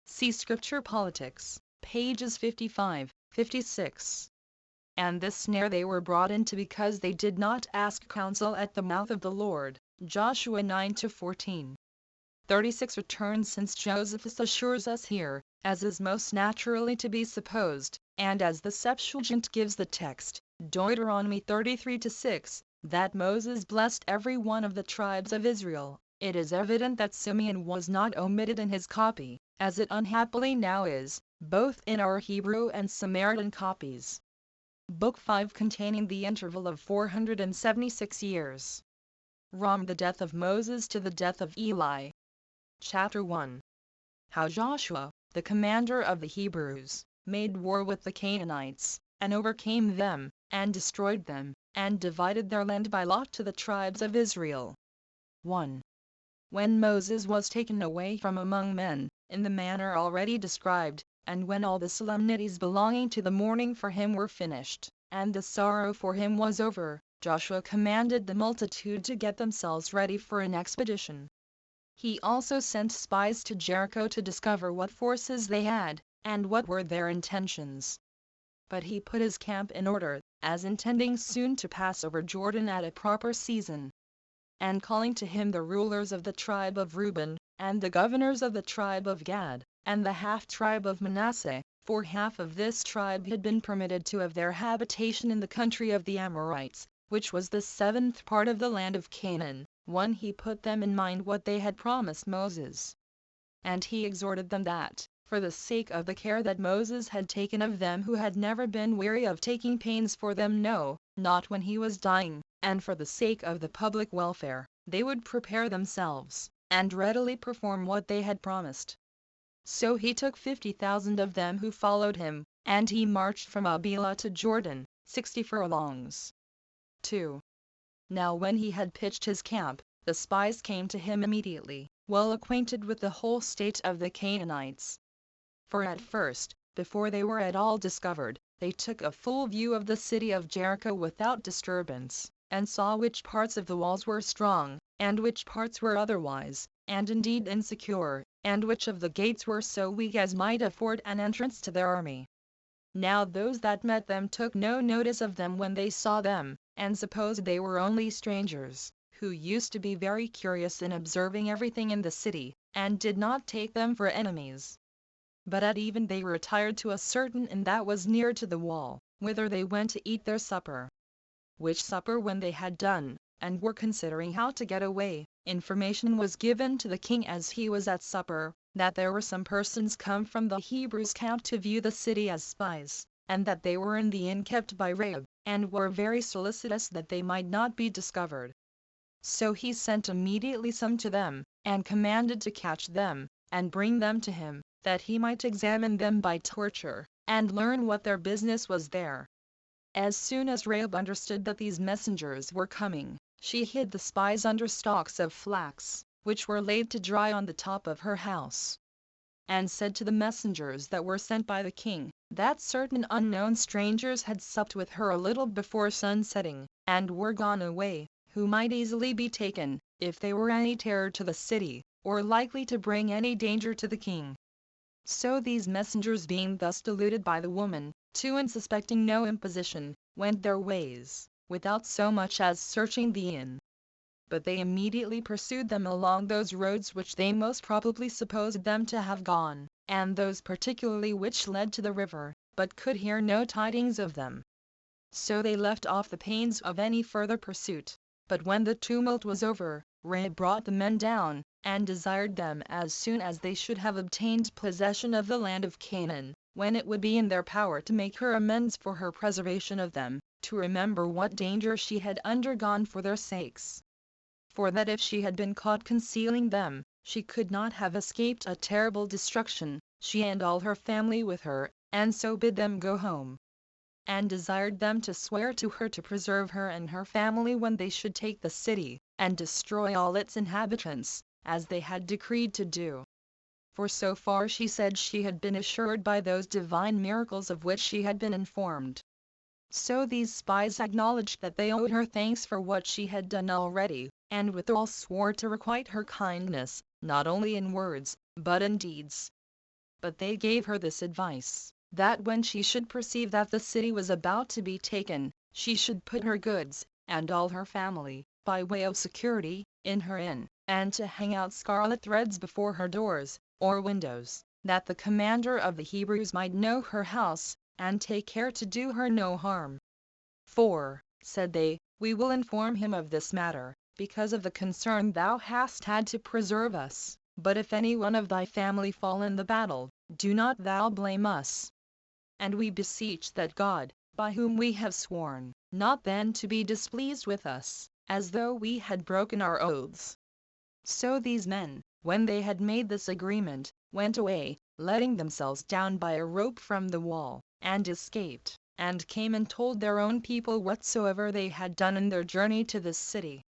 See Scripture Politics, pages 55, 56. And this snare they were brought into because they did not ask counsel at the mouth of the Lord. Joshua 9-14. 36. Return since Josephus assures us here, as is most naturally to be supposed, and as the Septuagint gives the text, Deuteronomy 33-6, that Moses blessed every one of the tribes of Israel, it is evident that Simeon was not omitted in his copy, as it unhappily now is, both in our Hebrew and Samaritan copies. Book 5 containing the interval of 476 years. From the death of Moses to the death of Eli. Chapter 1. How Joshua, the commander of the Hebrews, made war with the Canaanites, and overcame them, and destroyed them, and divided their land by lot to the tribes of Israel. 1. When Moses was taken away from among men, in the manner already described, and when all the solemnities belonging to the mourning for him were finished, and the sorrow for him was over, Joshua commanded the multitude to get themselves ready for an expedition. He also sent spies to Jericho to discover what forces they had, and what were their intentions. But he put his camp in order, as intending soon to pass over Jordan at a proper season. And calling to him the rulers of the tribe of Reuben, and the governors of the tribe of Gad, and the half-tribe of Manasseh, for half of this tribe had been permitted to have their habitation in the country of the Amorites, which was the 7th part of the land of Canaan. 1. He put them in mind what they had promised Moses. And he exhorted them that, for the sake of the care that Moses had taken of them who had never been weary of taking pains for them, no, not when he was dying, and for the sake of the public welfare, they would prepare themselves, and readily perform what they had promised. So he took 50,000 of them who followed him, and he marched from Abila to Jordan, 60 furlongs. 2. Now when he had pitched his camp, the spies came to him immediately, well acquainted with the whole state of the Canaanites. For at first, before they were at all discovered, they took a full view of the city of Jericho without disturbance, and saw which parts of the walls were strong, and which parts were otherwise, and indeed insecure, and which of the gates were so weak as might afford an entrance to their army. Now those that met them took no notice of them when they saw them, and supposed they were only strangers, who used to be very curious in observing everything in the city, and did not take them for enemies. But at even they retired to a certain inn that was near to the wall, whither they went to eat their supper. Which supper when they had done, and were considering how to get away, information was given to the king as he was at supper, that there were some persons come from the Hebrews' camp to view the city as spies, and that they were in the inn kept by Rahab, and were very solicitous that they might not be discovered. So he sent immediately some to them, and commanded to catch them, and bring them to him, that he might examine them by torture, and learn what their business was there. As soon as Rahab understood that these messengers were coming, she hid the spies under stalks of flax, which were laid to dry on the top of her house, and said to the messengers that were sent by the king, that certain unknown strangers had supped with her a little before sunsetting, and were gone away, who might easily be taken, if they were any terror to the city, or likely to bring any danger to the king. So these messengers being thus deluded by the woman, and suspecting no imposition, went their ways, without so much as searching the inn. But they immediately pursued them along those roads which they most probably supposed them to have gone, and those particularly which led to the river, but could hear no tidings of them. So they left off the pains of any further pursuit. But when the tumult was over, Rahab brought the men down, and desired them as soon as they should have obtained possession of the land of Canaan, when it would be in their power to make her amends for her preservation of them, to remember what danger she had undergone for their sakes. For that if she had been caught concealing them, she could not have escaped a terrible destruction, she and all her family with her, and so bid them go home, and desired them to swear to her to preserve her and her family when they should take the city, and destroy all its inhabitants, as they had decreed to do. For so far she said she had been assured by those divine miracles of which she had been informed. So these spies acknowledged that they owed her thanks for what she had done already, and withal swore to requite her kindness, not only in words, but in deeds. But they gave her this advice, that when she should perceive that the city was about to be taken, she should put her goods, and all her family, by way of security, in her inn, and to hang out scarlet threads before her doors, or windows, that the commander of the Hebrews might know her house, and take care to do her no harm. For, said they, we will inform him of this matter, because of the concern thou hast had to preserve us, but if any one of thy family fall in the battle, do not thou blame us. And we beseech that God, by whom we have sworn, not then to be displeased with us, as though we had broken our oaths. So these men, when they had made this agreement, went away, letting themselves down by a rope from the wall, and escaped, and came and told their own people whatsoever they had done in their journey to this city.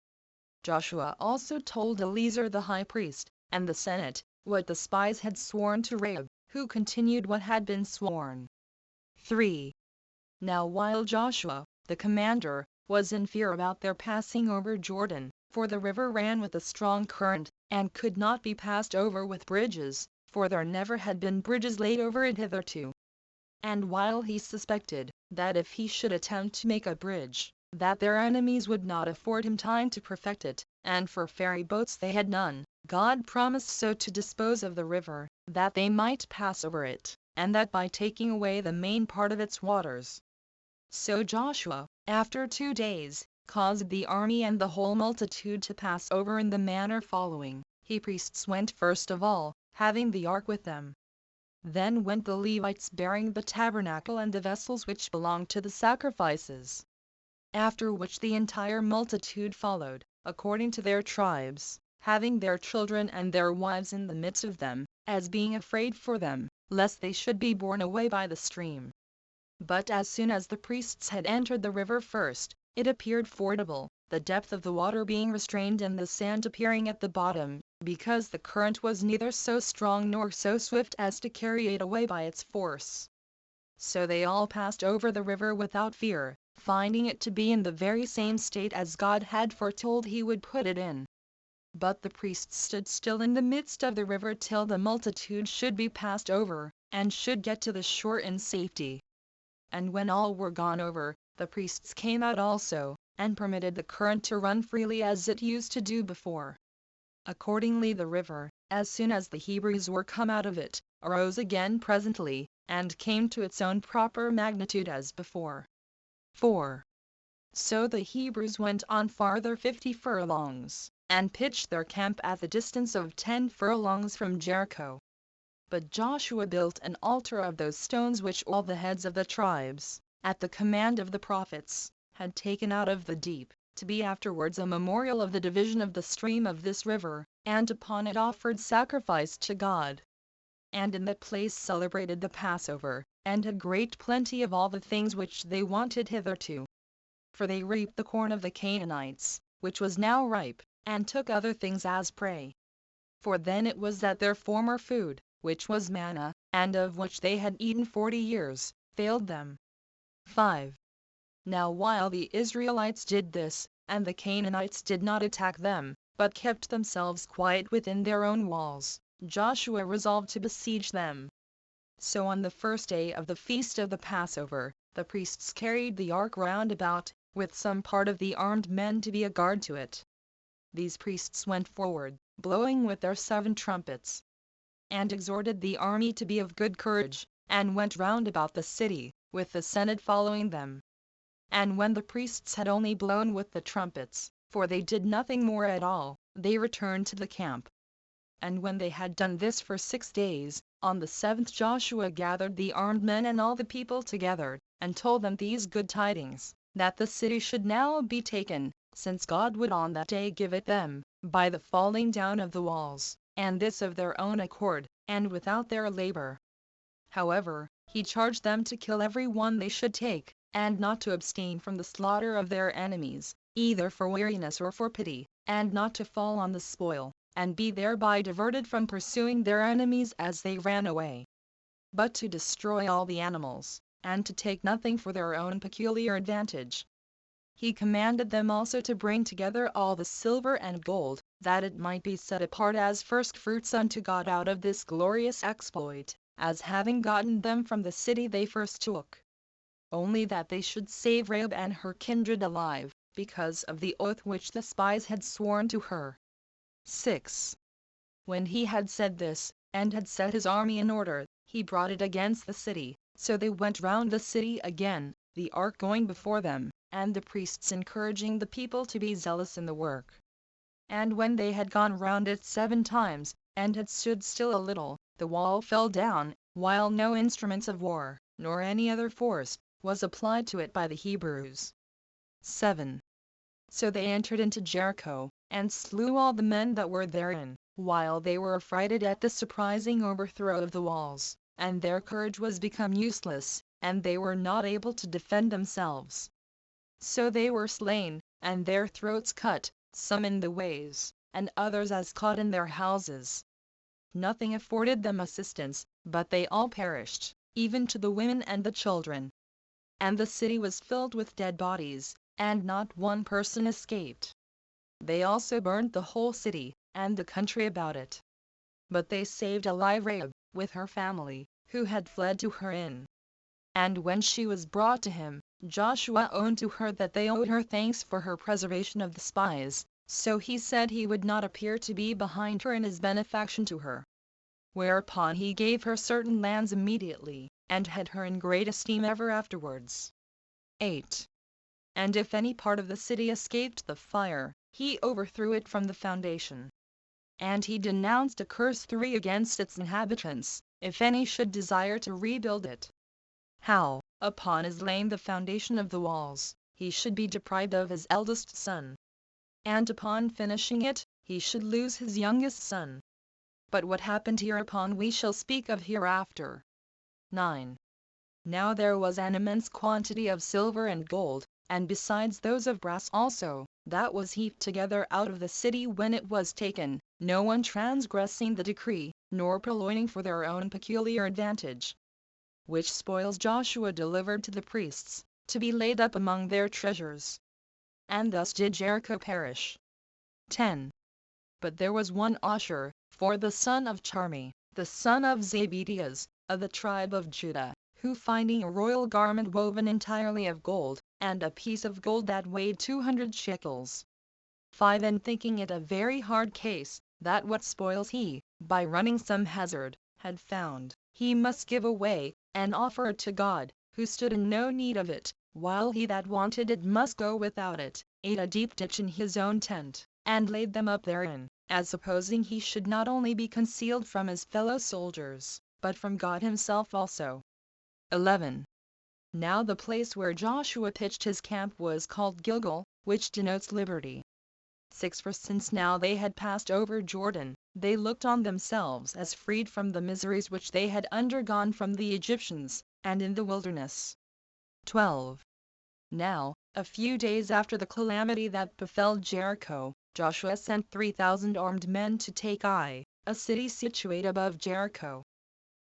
Joshua also told Eleazar the high priest, and the senate, what the spies had sworn to Rahab, who continued what had been sworn. 3. Now while Joshua, the commander, was in fear about their passing over Jordan, for the river ran with a strong current, and could not be passed over with bridges, for there never had been bridges laid over it hitherto. And while he suspected, that if he should attempt to make a bridge, that their enemies would not afford him time to perfect it, and for ferry boats they had none, God promised so to dispose of the river, that they might pass over it, and that by taking away the main part of its waters. So Joshua, after 2 days, caused the army and the whole multitude to pass over in the manner following. He priests went first of all, having the ark with them. Then went the Levites bearing the tabernacle and the vessels which belonged to the sacrifices. After which the entire multitude followed, according to their tribes, having their children and their wives in the midst of them, as being afraid for them, lest they should be borne away by the stream. But as soon as the priests had entered the river first, it appeared fordable, the depth of the water being restrained and the sand appearing at the bottom, because the current was neither so strong nor so swift as to carry it away by its force. So they all passed over the river without fear, finding it to be in the very same state as God had foretold he would put it in. But the priests stood still in the midst of the river till the multitude should be passed over, and should get to the shore in safety. And when all were gone over, the priests came out also, and permitted the current to run freely as it used to do before. Accordingly the river, as soon as the Hebrews were come out of it, arose again presently, and came to its own proper magnitude as before. 4. So the Hebrews went on farther 50 furlongs, and pitched their camp at the distance of 10 furlongs from Jericho. But Joshua built an altar of those stones which all the heads of the tribes, at the command of the prophets, had taken out of the deep, to be afterwards a memorial of the division of the stream of this river, and upon it offered sacrifice to God. And in that place celebrated the Passover, and had great plenty of all the things which they wanted hitherto. For they reaped the corn of the Canaanites, which was now ripe, and took other things as prey. For then it was that their former food, which was manna, and of which they had eaten 40 years, failed them. 5. Now while the Israelites did this, and the Canaanites did not attack them, but kept themselves quiet within their own walls, Joshua resolved to besiege them. So on the first day of the feast of the Passover, the priests carried the ark round about, with some part of the armed men to be a guard to it. These priests went forward, blowing with their 7 trumpets, and exhorted the army to be of good courage, and went round about the city, with the Senate following them. And when the priests had only blown with the trumpets, for they did nothing more at all, they returned to the camp. And when they had done this for 6 days, on the 7th Joshua gathered the armed men and all the people together, and told them these good tidings, that the city should now be taken, since God would on that day give it them, by the falling down of the walls, and this of their own accord, and without their labor. However, he charged them to kill every one they should take, and not to abstain from the slaughter of their enemies, either for weariness or for pity, and not to fall on the spoil, and be thereby diverted from pursuing their enemies as they ran away, but to destroy all the animals, and to take nothing for their own peculiar advantage. He commanded them also to bring together all the silver and gold, that it might be set apart as first fruits unto God out of this glorious exploit, as having gotten them from the city they first took. Only that they should save Rahab and her kindred alive, because of the oath which the spies had sworn to her. 6. When he had said this, and had set his army in order, he brought it against the city. So they went round the city again, the ark going before them, and the priests encouraging the people to be zealous in the work. And when they had gone round it 7 times, and had stood still a little, the wall fell down, while no instruments of war, nor any other force, was applied to it by the Hebrews. 7. So they entered into Jericho, and slew all the men that were therein, while they were affrighted at the surprising overthrow of the walls, and their courage was become useless, and they were not able to defend themselves. So they were slain, and their throats cut, some in the ways, and others as caught in their houses. Nothing afforded them assistance, but they all perished, even to the women and the children. And the city was filled with dead bodies, and not one person escaped. They also burned the whole city, and the country about it. But they saved alive Rahab, with her family, who had fled to her inn. And when she was brought to him, Joshua owned to her that they owed her thanks for her preservation of the spies, so he said he would not appear to be behind her in his benefaction to her. Whereupon he gave her certain lands immediately, and had her in great esteem ever afterwards. 8. And if any part of the city escaped the fire, he overthrew it from the foundation. And he denounced a curse 3 against its inhabitants, if any should desire to rebuild it. How, upon his laying the foundation of the walls, he should be deprived of his eldest son, and upon finishing it, he should lose his youngest son. But what happened hereupon we shall speak of hereafter. 9. Now there was an immense quantity of silver and gold, and besides those of brass also, that was heaped together out of the city when it was taken, no one transgressing the decree, nor purloining for their own peculiar advantage. Which spoils Joshua delivered to the priests, to be laid up among their treasures. And thus did Jericho perish. 10. But there was one Asher, for the son of Charmi, the son of Zabedias, of the tribe of Judah, who finding a royal garment woven entirely of gold, and a piece of gold that weighed 200 shekels. 5. And thinking it a very hard case, that what spoils he, by running some hazard, had found, he must give away, and offer it to God, who stood in no need of it, while he that wanted it must go without it, ate a deep ditch in his own tent, and laid them up therein, as supposing he should not only be concealed from his fellow soldiers, but from God himself also. 11. Now the place where Joshua pitched his camp was called Gilgal, which denotes liberty. 6. For since now they had passed over Jordan, they looked on themselves as freed from the miseries which they had undergone from the Egyptians, and in the wilderness. 12. Now, a few days after the calamity that befell Jericho, Joshua sent 3,000 armed men to take Ai, a city situate above Jericho.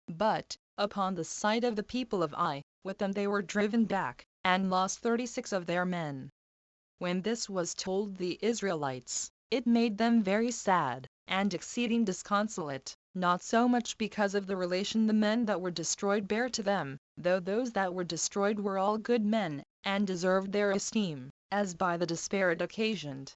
But, upon the sight of the people of Ai, with them they were driven back, and lost 36 of their men. When this was told the Israelites, it made them very sad, and exceeding disconsolate, not so much because of the relation the men that were destroyed bare to them, though those that were destroyed were all good men, and deserved their esteem, as by the despair it occasioned.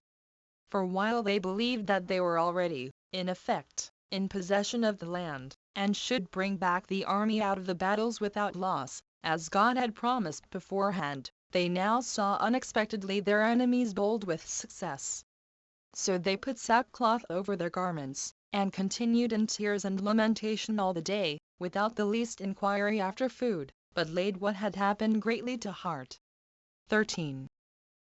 For while they believed that they were already, in effect, in possession of the land, and should bring back the army out of the battles without loss, as God had promised beforehand, they now saw unexpectedly their enemies bold with success. So they put sackcloth over their garments, and continued in tears and lamentation all the day, without the least inquiry after food, but laid what had happened greatly to heart. 13.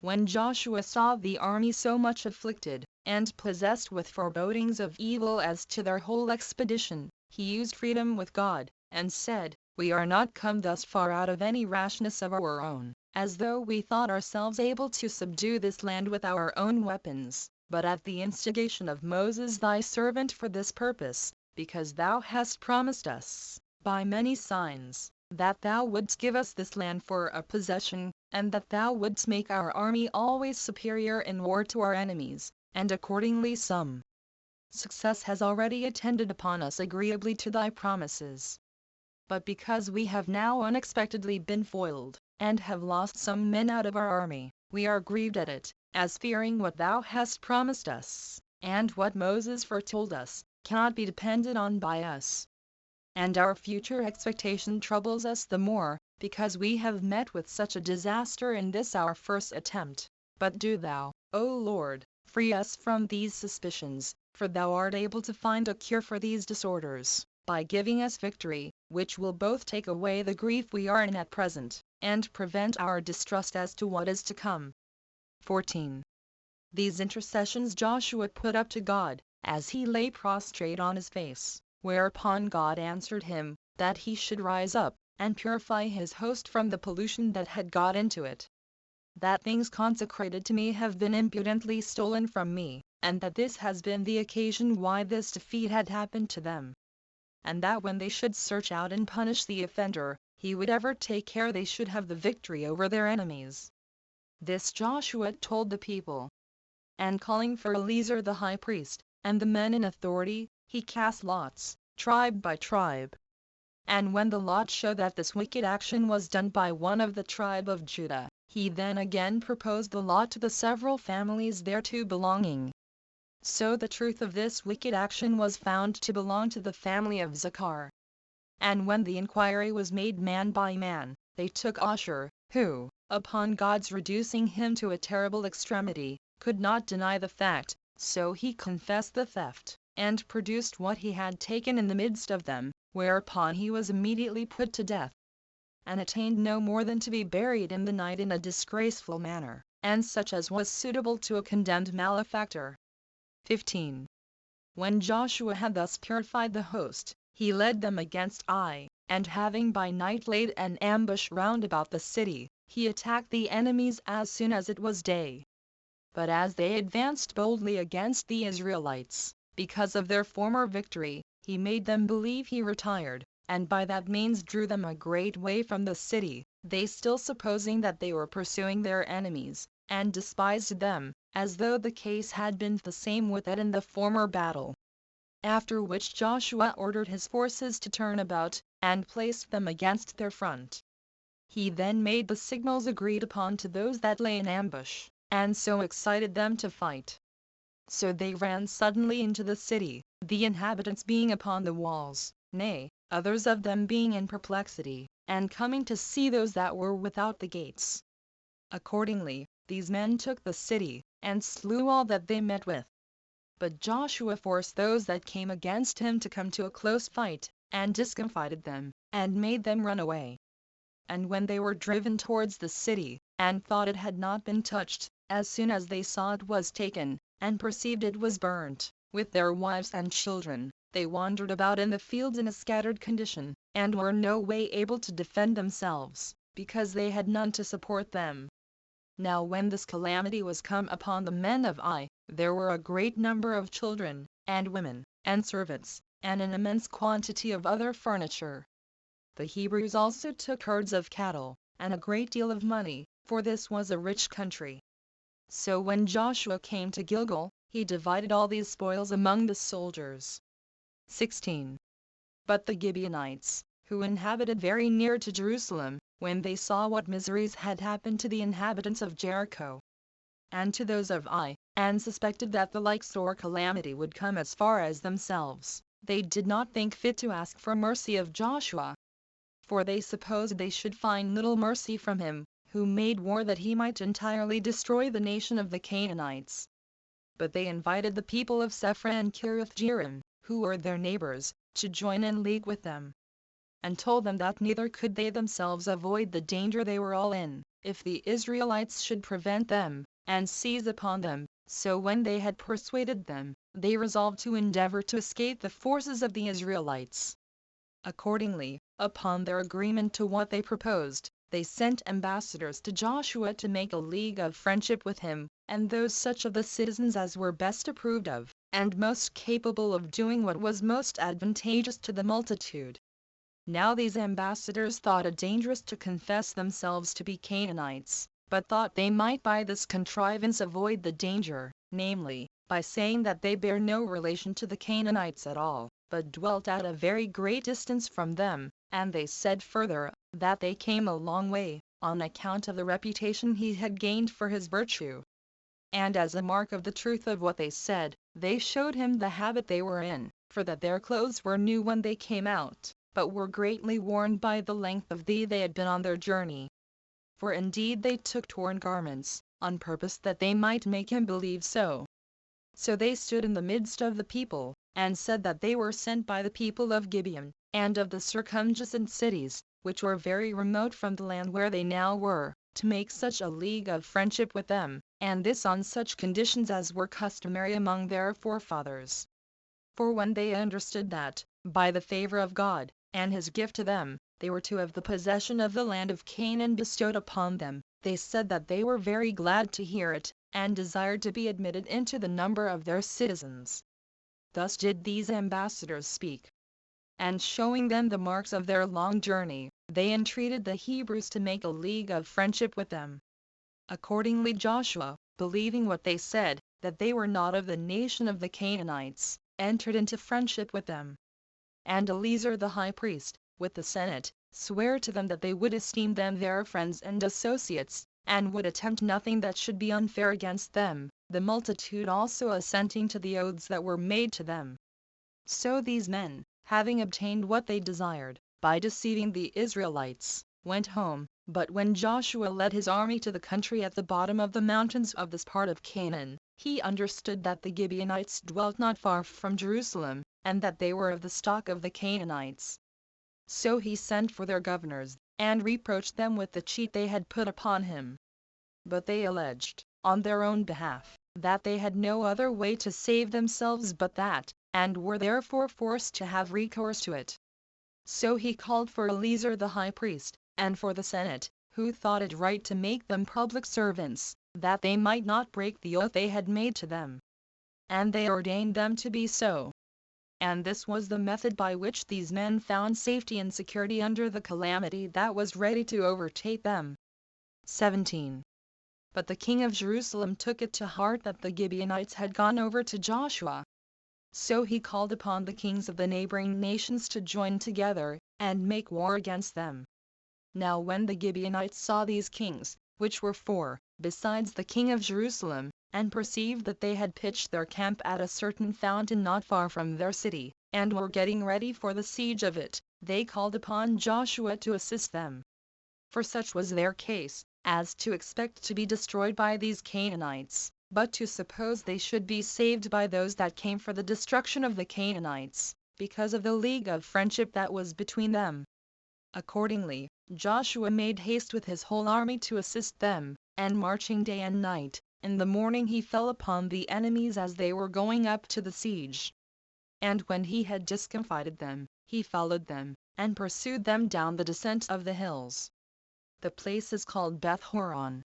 When Joshua saw the army so much afflicted, and possessed with forebodings of evil as to their whole expedition, he used freedom with God, and said, We are not come thus far out of any rashness of our own, as though we thought ourselves able to subdue this land with our own weapons, but at the instigation of Moses thy servant for this purpose, because thou hast promised us, by many signs, that thou wouldst give us this land for a possession, and that thou wouldst make our army always superior in war to our enemies, and accordingly some success has already attended upon us agreeably to thy promises. But because we have now unexpectedly been foiled, and have lost some men out of our army, we are grieved at it, as fearing what thou hast promised us, and what Moses foretold us, cannot be depended on by us. And our future expectation troubles us the more, because we have met with such a disaster in this our first attempt. But do thou, O Lord, free us from these suspicions, for thou art able to find a cure for these disorders, by giving us victory, which will both take away the grief we are in at present, and prevent our distrust as to what is to come. 14. These intercessions Joshua put up to God, as he lay prostrate on his face, whereupon God answered him, that he should rise up, and purify his host from the pollution that had got into it. That things consecrated to me have been impudently stolen from me, and that this has been the occasion why this defeat had happened to them. And that when they should search out and punish the offender, he would ever take care they should have the victory over their enemies. This Joshua told the people. And calling for Eleazar the high priest, and the men in authority, he cast lots, tribe by tribe. And when the lot showed that this wicked action was done by one of the tribe of Judah, he then again proposed the lot to the several families thereto belonging. So the truth of this wicked action was found to belong to the family of Issachar. And when the inquiry was made man by man, they took Asher, who, upon God's reducing him to a terrible extremity, could not deny the fact, so he confessed the theft, and produced what he had taken in the midst of them, whereupon he was immediately put to death, and attained no more than to be buried in the night in a disgraceful manner, and such as was suitable to a condemned malefactor. 15. When Joshua had thus purified the host, he led them against Ai, and having by night laid an ambush round about the city, he attacked the enemies as soon as it was day. But as they advanced boldly against the Israelites, because of their former victory, he made them believe he retired, and by that means drew them a great way from the city, they still supposing that they were pursuing their enemies, and despised them, as though the case had been the same with it in the former battle. After which Joshua ordered his forces to turn about, and placed them against their front. He then made the signals agreed upon to those that lay in ambush, and so excited them to fight. So they ran suddenly into the city, the inhabitants being upon the walls, nay, others of them being in perplexity, and coming to see those that were without the gates. Accordingly, these men took the city, and slew all that they met with. But Joshua forced those that came against him to come to a close fight, and discomfited them, and made them run away. And when they were driven towards the city, and thought it had not been touched, as soon as they saw it was taken, and perceived it was burnt, with their wives and children, they wandered about in the fields in a scattered condition, and were no way able to defend themselves, because they had none to support them. Now when this calamity was come upon the men of Ai, there were a great number of children, and women, and servants, and an immense quantity of other furniture. The Hebrews also took herds of cattle, and a great deal of money, for this was a rich country. So when Joshua came to Gilgal, he divided all these spoils among the soldiers. 16. But the Gibeonites, who inhabited very near to Jerusalem, when they saw what miseries had happened to the inhabitants of Jericho, and to those of Ai, and suspected that the like sore calamity would come as far as themselves, they did not think fit to ask for mercy of Joshua. For they supposed they should find little mercy from him, who made war that he might entirely destroy the nation of the Canaanites. But they invited the people of Sephra and Kiriath-jearim, who were their neighbors, to join in league with them, and told them that neither could they themselves avoid the danger they were all in, if the Israelites should prevent them, and seize upon them. So when they had persuaded them, they resolved to endeavor to escape the forces of the Israelites. Accordingly, upon their agreement to what they proposed, they sent ambassadors to Joshua to make a league of friendship with him, and those such of the citizens as were best approved of, and most capable of doing what was most advantageous to the multitude. Now these ambassadors thought it dangerous to confess themselves to be Canaanites, but thought they might by this contrivance avoid the danger, namely, by saying that they bear no relation to the Canaanites at all, but dwelt at a very great distance from them. And they said further, that they came a long way, on account of the reputation he had gained for his virtue. And as a mark of the truth of what they said, they showed him the habit they were in, for that their clothes were new when they came out, but were greatly worn by the length of day they had been on their journey. For indeed they took torn garments, on purpose that they might make him believe so. So they stood in the midst of the people, and said that they were sent by the people of Gibeon, and of the circumjacent cities, which were very remote from the land where they now were, to make such a league of friendship with them, and this on such conditions as were customary among their forefathers. For when they understood that, by the favor of God, and his gift to them, they were to have the possession of the land of Canaan bestowed upon them, they said that they were very glad to hear it, and desired to be admitted into the number of their citizens. Thus did these ambassadors speak. And showing them the marks of their long journey, they entreated the Hebrews to make a league of friendship with them. Accordingly Joshua, believing what they said, that they were not of the nation of the Canaanites, entered into friendship with them. And Eleazar the high priest, with the Senate, sware to them that they would esteem them their friends and associates, and would attempt nothing that should be unfair against them, the multitude also assenting to the oaths that were made to them. So these men, having obtained what they desired, by deceiving the Israelites, went home. But when Joshua led his army to the country at the bottom of the mountains of this part of Canaan, he understood that the Gibeonites dwelt not far from Jerusalem, and that they were of the stock of the Canaanites. So he sent for their governors, and reproached them with the cheat they had put upon him. But they alleged, on their own behalf, that they had no other way to save themselves but that, and were therefore forced to have recourse to it. So he called for Eleazar the high priest, and for the Senate, who thought it right to make them public servants, that they might not break the oath they had made to them. And they ordained them to be so. And this was the method by which these men found safety and security under the calamity that was ready to overtake them. 17. But the king of Jerusalem took it to heart that the Gibeonites had gone over to Joshua. So he called upon the kings of the neighboring nations to join together, and make war against them. Now when the Gibeonites saw these kings, which were four, besides the king of Jerusalem, and perceived that they had pitched their camp at a certain fountain not far from their city, and were getting ready for the siege of it, they called upon Joshua to assist them. For such was their case, as to expect to be destroyed by these Canaanites, but to suppose they should be saved by those that came for the destruction of the Canaanites, because of the league of friendship that was between them. Accordingly, Joshua made haste with his whole army to assist them, and marching day and night, in the morning he fell upon the enemies as they were going up to the siege. And when he had discomfited them, he followed them, and pursued them down the descent of the hills. The place is called Beth-horon,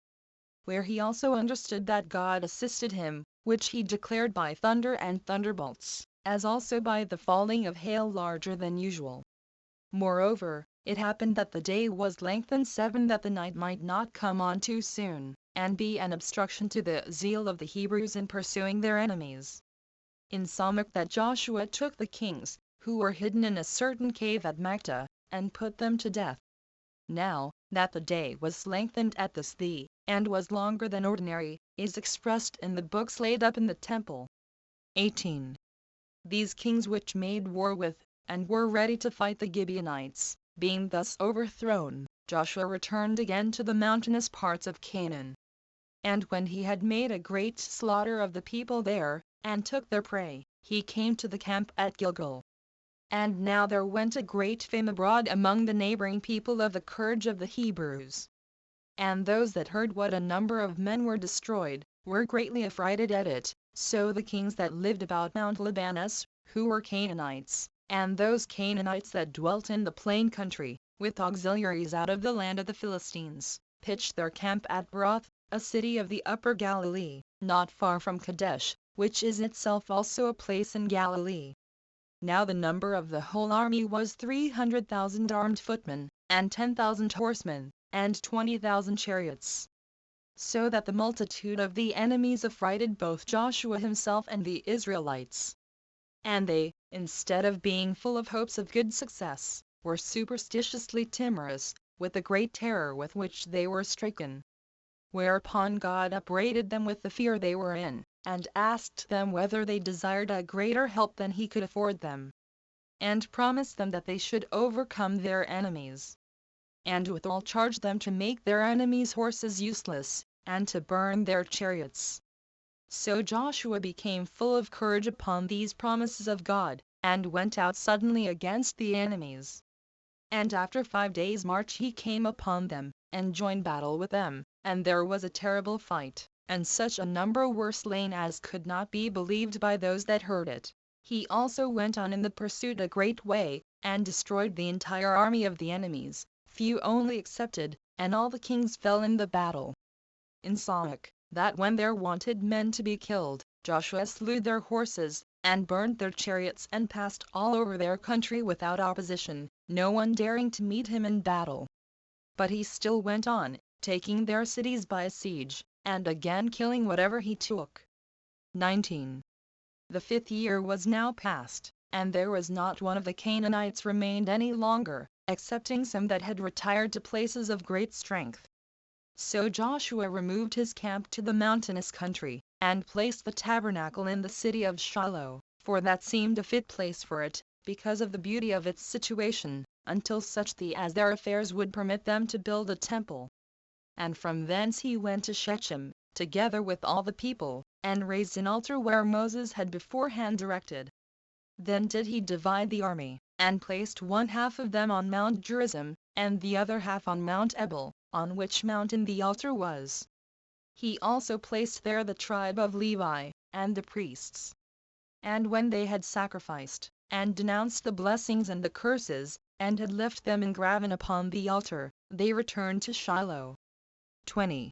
where he also understood that God assisted him, which he declared by thunder and thunderbolts, as also by the falling of hail larger than usual. Moreover, it happened that the day was lengthened 7 that the night might not come on too soon, and be an obstruction to the zeal of the Hebrews in pursuing their enemies. Insomuch that Joshua took the kings, who were hidden in a certain cave at Makta, and put them to death. Now, that the day was lengthened at this and was longer than ordinary, is expressed in the books laid up in the temple. 18. These kings which made war with, and were ready to fight the Gibeonites, being thus overthrown, Joshua returned again to the mountainous parts of Canaan. And when he had made a great slaughter of the people there, and took their prey, he came to the camp at Gilgal. And now there went a great fame abroad among the neighboring people of the courage of the Hebrews. And those that heard what a number of men were destroyed, were greatly affrighted at it. So the kings that lived about Mount Libanus, who were Canaanites, and those Canaanites that dwelt in the plain country, with auxiliaries out of the land of the Philistines, pitched their camp at Broth, a city of the upper Galilee, not far from Kadesh, which is itself also a place in Galilee. Now the number of the whole army was 300,000 armed footmen, and 10,000 horsemen, and 20,000 chariots. So that the multitude of the enemies affrighted both Joshua himself and the Israelites. And they, instead of being full of hopes of good success, were superstitiously timorous, with the great terror with which they were stricken. Whereupon God upbraided them with the fear they were in, and asked them whether they desired a greater help than he could afford them, and promised them that they should overcome their enemies, and withal charged them to make their enemies' horses useless, and to burn their chariots. So Joshua became full of courage upon these promises of God, and went out suddenly against the enemies. And after 5 days' march he came upon them, and joined battle with them, and there was a terrible fight, and such a number were slain as could not be believed by those that heard it. He also went on in the pursuit a great way, and destroyed the entire army of the enemies, few only excepted, and all the kings fell in the battle. Insomuch, that when there wanted men to be killed, Joshua slew their horses, and burned their chariots and passed all over their country without opposition, no one daring to meet him in battle. But he still went on, taking their cities by siege, and again killing whatever he took. 19. The 5th year was now past, and there was not one of the Canaanites remained any longer, excepting some that had retired to places of great strength. So Joshua removed his camp to the mountainous country, and placed the tabernacle in the city of Shiloh, for that seemed a fit place for it, because of the beauty of its situation, until such as their affairs would permit them to build a temple. And from thence he went to Shechem, together with all the people, and raised an altar where Moses had beforehand directed. Then did he divide the army, and placed one half of them on Mount Gerizim, and the other half on Mount Ebal, on which mountain the altar was. He also placed there the tribe of Levi, and the priests. And when they had sacrificed, and denounced the blessings and the curses, and had left them engraven upon the altar, they returned to Shiloh. 20.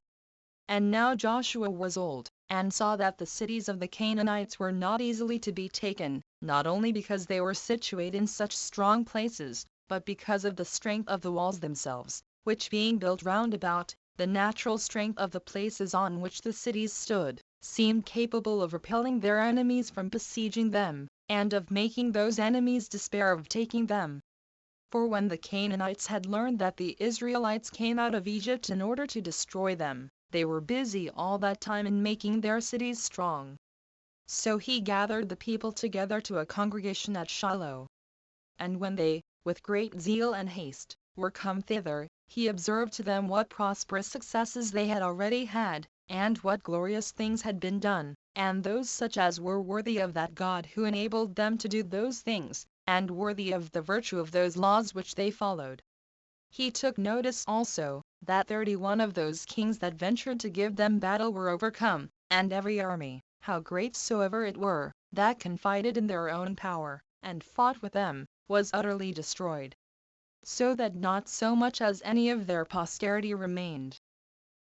And now Joshua was old, and saw that the cities of the Canaanites were not easily to be taken, not only because they were situated in such strong places, but because of the strength of the walls themselves, which being built round about, the natural strength of the places on which the cities stood, seemed capable of repelling their enemies from besieging them, and of making those enemies despair of taking them. For when the Canaanites had learned that the Israelites came out of Egypt in order to destroy them, they were busy all that time in making their cities strong. So he gathered the people together to a congregation at Shiloh. And when they, with great zeal and haste, were come thither, he observed to them what prosperous successes they had already had, and what glorious things had been done, and those such as were worthy of that God who enabled them to do those things, and worthy of the virtue of those laws which they followed. He took notice also, that 31 of those kings that ventured to give them battle were overcome, and every army, how great soever it were, that confided in their own power, and fought with them, was utterly destroyed. So that not so much as any of their posterity remained.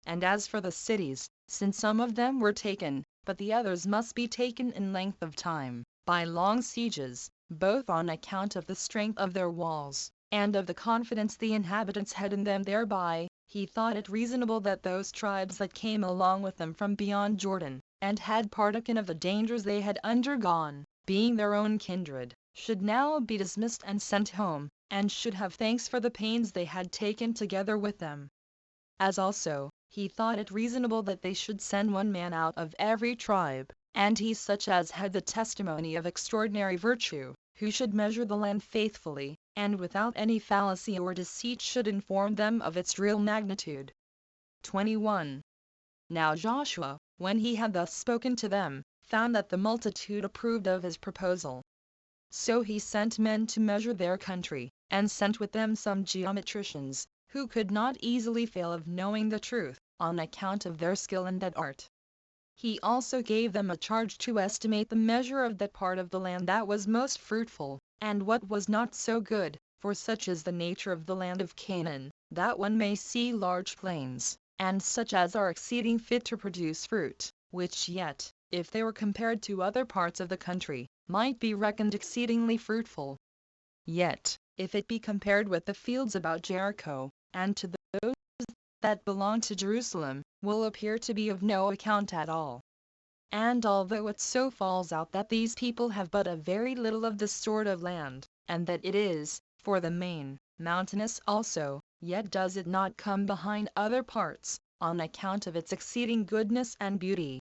And as for the cities, since some of them were taken, but the others must be taken in length of time, by long sieges, both on account of the strength of their walls, and of the confidence the inhabitants had in them thereby, he thought it reasonable that those tribes that came along with them from beyond Jordan, and had partaken of the dangers they had undergone, being their own kindred, should now be dismissed and sent home, and should have thanks for the pains they had taken together with them. As also, he thought it reasonable that they should send one man out of every tribe, and he such as had the testimony of extraordinary virtue, who should measure the land faithfully, and without any fallacy or deceit should inform them of its real magnitude. 21. Now Joshua, when he had thus spoken to them, found that the multitude approved of his proposal. So he sent men to measure their country, and sent with them some geometricians, who could not easily fail of knowing the truth, on account of their skill in that art. He also gave them a charge to estimate the measure of that part of the land that was most fruitful, and what was not so good, for such is the nature of the land of Canaan, that one may see large plains, and such as are exceeding fit to produce fruit, which yet, if they were compared to other parts of the country, might be reckoned exceedingly fruitful. Yet, if it be compared with the fields about Jericho, and to those that belong to Jerusalem, will appear to be of no account at all. And although it so falls out that these people have but a very little of this sort of land, and that it is, for the main, mountainous also, yet does it not come behind other parts, on account of its exceeding goodness and beauty.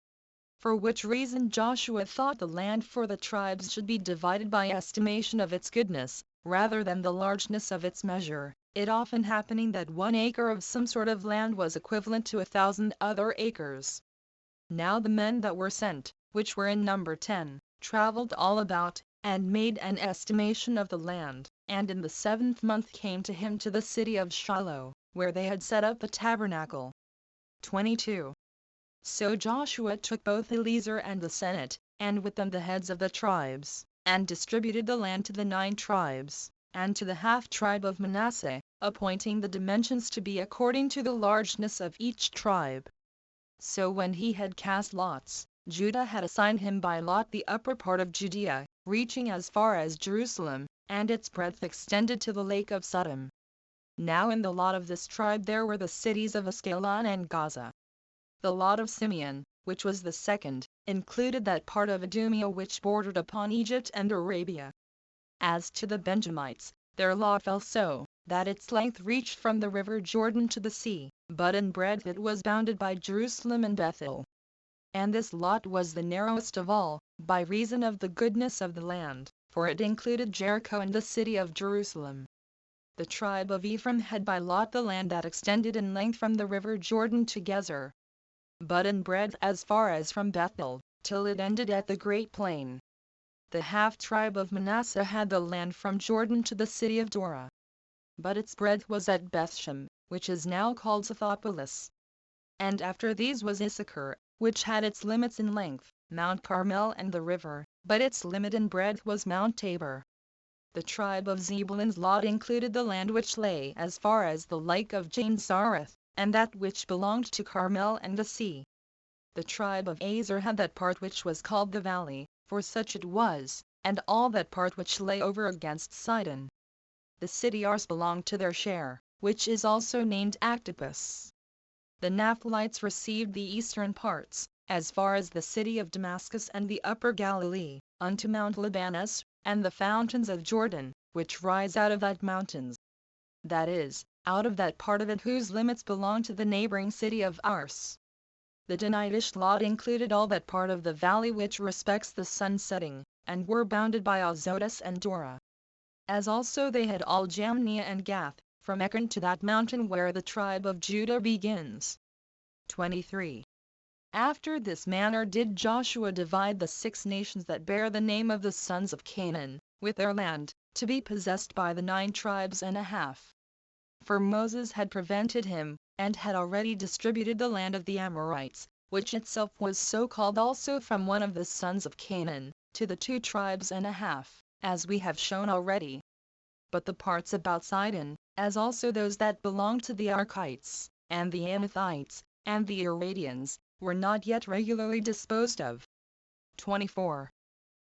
For which reason Joshua thought the land for the tribes should be divided by estimation of its goodness, rather than the largeness of its measure, it often happening that 1 acre of some sort of land was equivalent to 1,000 other acres. Now the men that were sent, which were in number 10, traveled all about, and made an estimation of the land, and in the 7th month came to him to the city of Shiloh, where they had set up the tabernacle. 22. So Joshua took both Eliezer and the Senate, and with them the heads of the tribes, and distributed the land to the 9 tribes, and to the half-tribe of Manasseh, appointing the dimensions to be according to the largeness of each tribe. So when he had cast lots, Judah had assigned him by lot the upper part of Judea, reaching as far as Jerusalem, and its breadth extended to the lake of Sodom. Now in the lot of this tribe there were the cities of Ascalon and Gaza. The lot of Simeon, which was the second, included that part of Idumea which bordered upon Egypt and Arabia. As to the Benjamites, their lot fell so, that its length reached from the river Jordan to the sea, but in breadth it was bounded by Jerusalem and Bethel. And this lot was the narrowest of all, by reason of the goodness of the land, for it included Jericho and the city of Jerusalem. The tribe of Ephraim had by lot the land that extended in length from the river Jordan to Gezer, but in breadth as far as from Bethel, till it ended at the great plain. The half-tribe of Manasseh had the land from Jordan to the city of Dora, but its breadth was at Bethshem, which is now called Scythopolis. And after these was Issachar, which had its limits in length, Mount Carmel and the river, but its limit in breadth was Mount Tabor. The tribe of Zebulun's lot included the land which lay as far as the lake of Janesareth, and that which belonged to Carmel and the sea. The tribe of Aser had that part which was called the valley, for such it was, and all that part which lay over against Sidon. The city Ars belonged to their share, which is also named Antiquities. The Naphtalites received the eastern parts, as far as the city of Damascus and the upper Galilee, unto Mount Libanus, and the fountains of Jordan, which rise out of that mountains. That is, out of that part of it whose limits belong to the neighboring city of Ars. The Danitish lot included all that part of the valley which respects the sun setting, and were bounded by Azotus and Dora. As also they had all Jamnia and Gath, from Ekron to that mountain where the tribe of Judah begins. 23. After this manner did Joshua divide the 6 nations that bear the name of the sons of Canaan, with their land, to be possessed by the 9 tribes and a half. For Moses had prevented him, and had already distributed the land of the Amorites, which itself was so called also from one of the sons of Canaan, to the 2 tribes and a half, as we have shown already. But the parts about Sidon, as also those that belonged to the Archites, and the Amathites, and the Aradians, were not yet regularly disposed of. 24.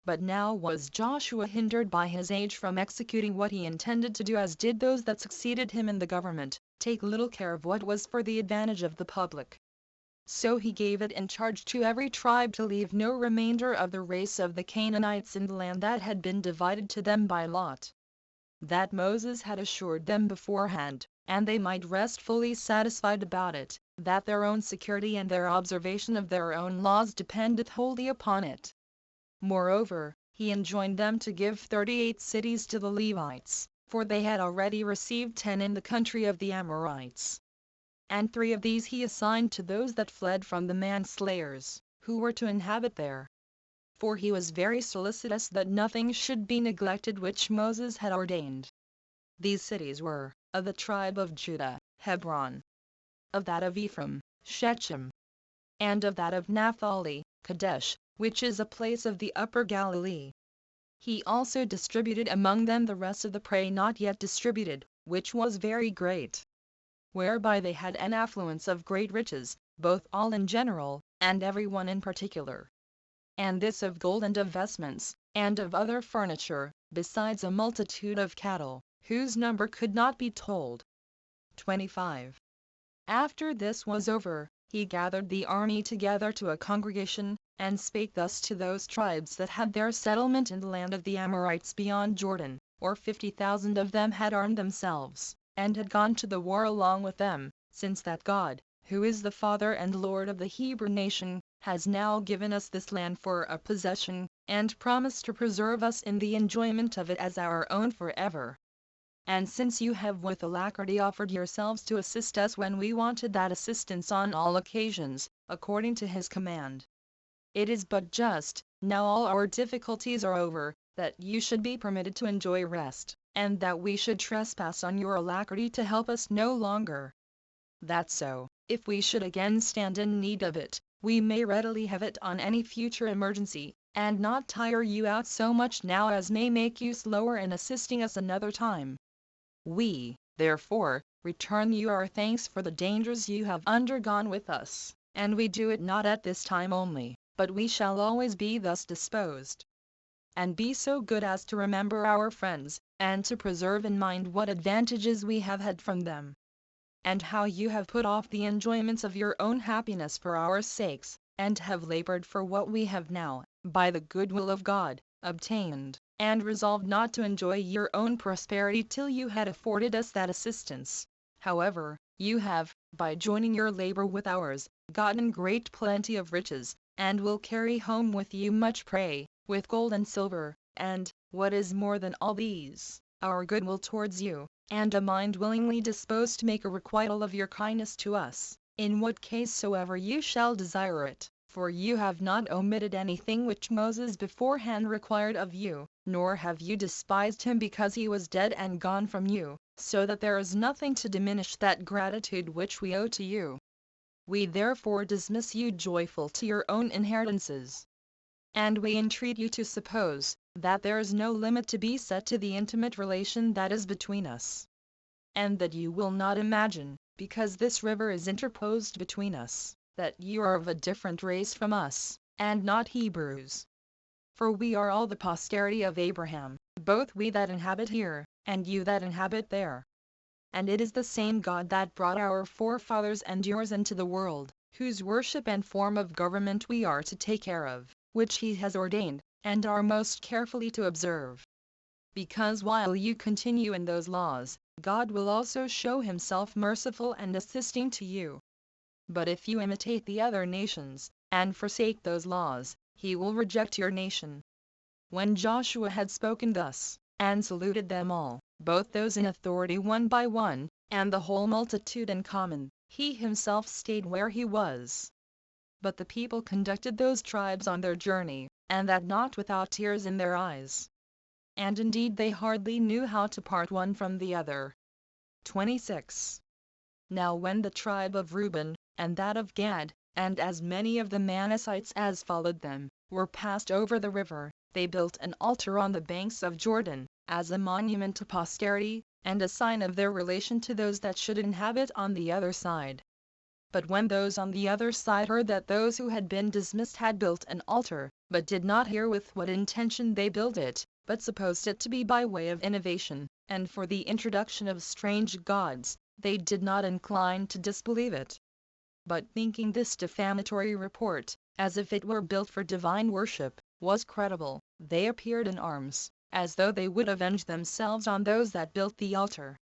But now was Joshua hindered by his age from executing what he intended to do, as did those that succeeded him in the government, take little care of what was for the advantage of the public. So he gave it in charge to every tribe to leave no remainder of the race of the Canaanites in the land that had been divided to them by lot. That Moses had assured them beforehand, and they might rest fully satisfied about it, that their own security and their observation of their own laws dependeth wholly upon it. Moreover, he enjoined them to give 38 cities to the Levites, for they had already received 10 in the country of the Amorites. And 3 of these he assigned to those that fled from the manslayers, who were to inhabit there. For he was very solicitous that nothing should be neglected which Moses had ordained. These cities were, of the tribe of Judah, Hebron; of that of Ephraim, Shechem; and of that of Naphtali, Kadesh, which is a place of the upper Galilee. He also distributed among them the rest of the prey not yet distributed, which was very great, whereby they had an affluence of great riches, both all in general, and every one in particular. And this of gold and of vestments, and of other furniture, besides a multitude of cattle, whose number could not be told. 25. After this was over, he gathered the army together to a congregation, and spake thus to those tribes that had their settlement in the land of the Amorites beyond Jordan, or 50,000 of them had armed themselves, and had gone to the war along with them, since that God, who is the Father and Lord of the Hebrew nation, has now given us this land for a possession, and promised to preserve us in the enjoyment of it as our own forever. And since you have with alacrity offered yourselves to assist us when we wanted that assistance on all occasions, according to his command, it is but just, now all our difficulties are over, that you should be permitted to enjoy rest, and that we should trespass on your alacrity to help us no longer. That so, if we should again stand in need of it, we may readily have it on any future emergency, and not tire you out so much now as may make you slower in assisting us another time. We, therefore, return you our thanks for the dangers you have undergone with us, and we do it not at this time only, but we shall always be thus disposed. And be so good as to remember our friends, and to preserve in mind what advantages we have had from them, and how you have put off the enjoyments of your own happiness for our sakes, and have labored for what we have now, by the goodwill of God, obtained, and resolved not to enjoy your own prosperity till you had afforded us that assistance. However, you have, by joining your labor with ours, gotten great plenty of riches, and will carry home with you much prey, with gold and silver, and, what is more than all these, our goodwill towards you, and a mind willingly disposed to make a requital of your kindness to us, in what case soever you shall desire it, for you have not omitted anything which Moses beforehand required of you, nor have you despised him because he was dead and gone from you, so that there is nothing to diminish that gratitude which we owe to you. We therefore dismiss you joyful to your own inheritances. And we entreat you to suppose, that there is no limit to be set to the intimate relation that is between us, and that you will not imagine, because this river is interposed between us, that you are of a different race from us, and not Hebrews. For we are all the posterity of Abraham, both we that inhabit here, and you that inhabit there. And it is the same God that brought our forefathers and yours into the world, whose worship and form of government we are to take care of, which he has ordained, and are most carefully to observe. Because while you continue in those laws, God will also show himself merciful and assisting to you. But if you imitate the other nations, and forsake those laws, he will reject your nation. When Joshua had spoken thus, and saluted them all, both those in authority one by one, and the whole multitude in common, he himself stayed where he was. But the people conducted those tribes on their journey, and that not without tears in their eyes. And indeed they hardly knew how to part one from the other. 26. Now when the tribe of Reuben, and that of Gad, and as many of the Manassites as followed them, were passed over the river, they built an altar on the banks of Jordan, as a monument to posterity, and a sign of their relation to those that should inhabit on the other side. But when those on the other side heard that those who had been dismissed had built an altar, but did not hear with what intention they built it, but supposed it to be by way of innovation, and for the introduction of strange gods, they did not incline to disbelieve it. But thinking this defamatory report, as if it were built for divine worship, was credible, they appeared in arms, as though they would avenge themselves on those that built the altar.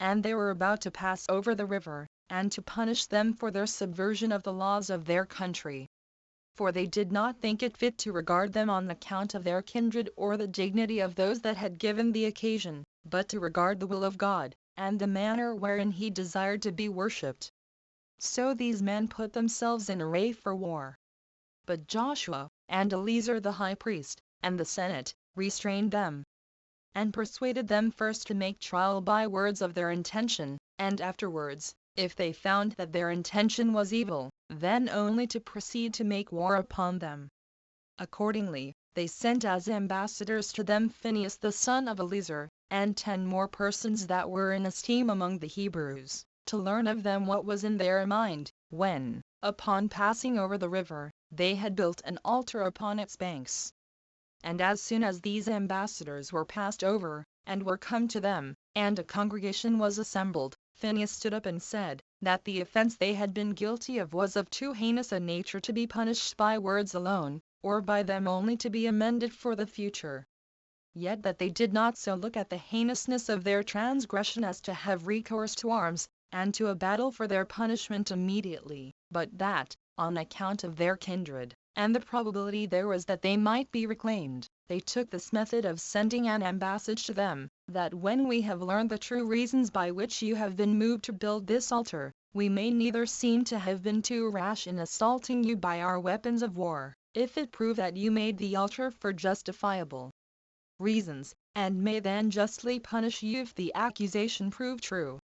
And they were about to pass over the river, and to punish them for their subversion of the laws of their country. For they did not think it fit to regard them on account of their kindred or the dignity of those that had given the occasion, but to regard the will of God, and the manner wherein he desired to be worshipped. So these men put themselves in array for war. But Joshua, and Eleazar the high priest, and the senate, restrained them, and persuaded them first to make trial by words of their intention, and afterwards, if they found that their intention was evil, then only to proceed to make war upon them. Accordingly, they sent as ambassadors to them Phinehas the son of Eleazar, and 10 more persons that were in esteem among the Hebrews, to learn of them what was in their mind, when, upon passing over the river, they had built an altar upon its banks. And as soon as these ambassadors were passed over, and were come to them, and a congregation was assembled, Phinehas stood up and said, that the offense they had been guilty of was of too heinous a nature to be punished by words alone, or by them only to be amended for the future. Yet that they did not so look at the heinousness of their transgression as to have recourse to arms, and to a battle for their punishment immediately, but that, on account of their kindred, and the probability there was that they might be reclaimed, they took this method of sending an ambassage to them, that when we have learned the true reasons by which you have been moved to build this altar, we may neither seem to have been too rash in assaulting you by our weapons of war, if it prove that you made the altar for justifiable reasons, and may then justly punish you if the accusation prove true.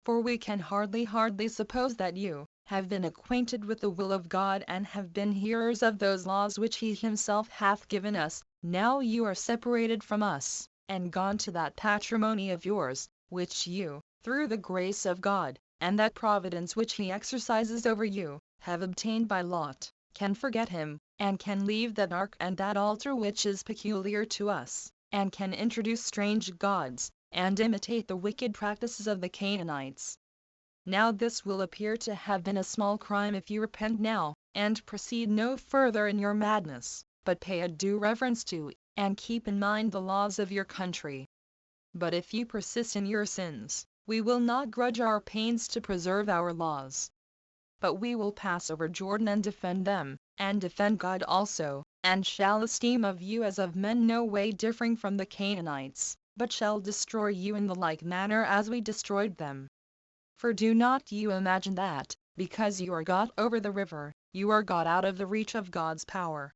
For we can hardly suppose that you have been acquainted with the will of God and have been hearers of those laws which he himself hath given us. Now you are separated from us, and gone to that patrimony of yours, which you, through the grace of God, and that providence which he exercises over you, have obtained by lot, can forget him, and can leave that ark and that altar which is peculiar to us, and can introduce strange gods, and imitate the wicked practices of the Canaanites. Now this will appear to have been a small crime if you repent now, and proceed no further in your madness, but pay a due reverence to, and keep in mind the laws of your country. But if you persist in your sins, we will not grudge our pains to preserve our laws. But we will pass over Jordan and defend them, and defend God also, and shall esteem of you as of men no way differing from the Canaanites, but shall destroy you in the like manner as we destroyed them. For do not you imagine that, because you are got over the river, you are got out of the reach of God's power.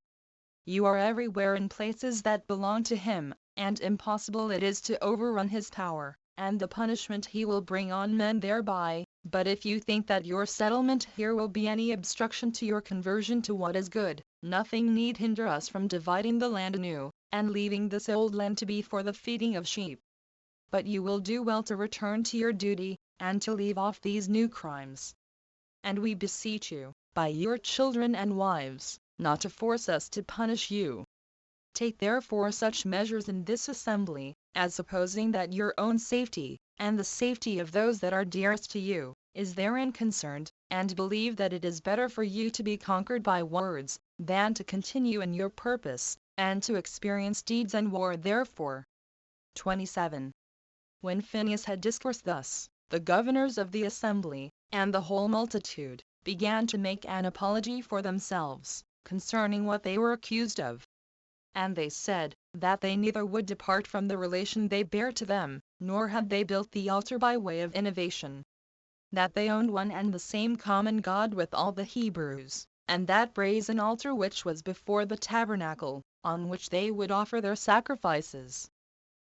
You are everywhere in places that belong to him, and impossible it is to overrun his power, and the punishment he will bring on men thereby. But if you think that your settlement here will be any obstruction to your conversion to what is good, nothing need hinder us from dividing the land anew, and leaving this old land to be for the feeding of sheep. But you will do well to return to your duty, and to leave off these new crimes. And we beseech you, by your children and wives, not to force us to punish you. Take therefore such measures in this assembly, as supposing that your own safety, and the safety of those that are dearest to you, is therein concerned, and believe that it is better for you to be conquered by words, than to continue in your purpose, and to experience deeds and war therefore. 27. When Phinehas had discoursed thus, the governors of the assembly, and the whole multitude, began to make an apology for themselves, concerning what they were accused of. And they said, that they neither would depart from the relation they bare to them, nor had they built the altar by way of innovation. That they owned one and the same common God with all the Hebrews, and that brazen altar which was before the tabernacle, on which they would offer their sacrifices.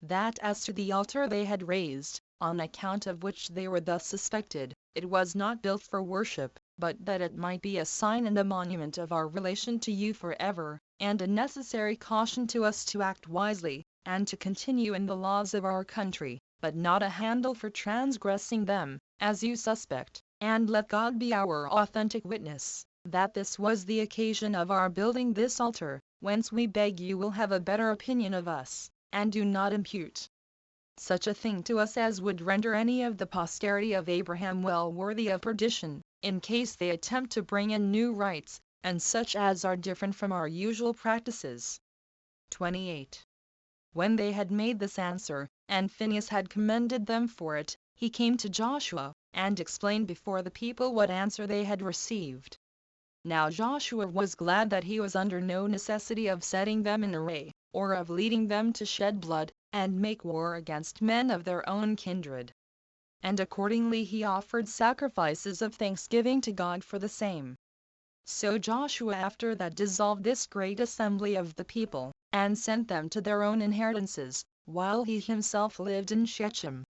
That as to the altar they had raised, on account of which they were thus suspected, it was not built for worship, but that it might be a sign and a monument of our relation to you forever, and a necessary caution to us to act wisely, and to continue in the laws of our country, but not a handle for transgressing them, as you suspect, and let God be our authentic witness, that this was the occasion of our building this altar, whence we beg you will have a better opinion of us, and do not impute such a thing to us as would render any of the posterity of Abraham well worthy of perdition, in case they attempt to bring in new rites, and such as are different from our usual practices. 28. When they had made this answer, and Phinehas had commended them for it, he came to Joshua, and explained before the people what answer they had received. Now Joshua was glad that he was under no necessity of setting them in array, or of leading them to shed blood, and make war against men of their own kindred. And accordingly he offered sacrifices of thanksgiving to God for the same. So Joshua after that dissolved this great assembly of the people, and sent them to their own inheritances, while he himself lived in Shechem.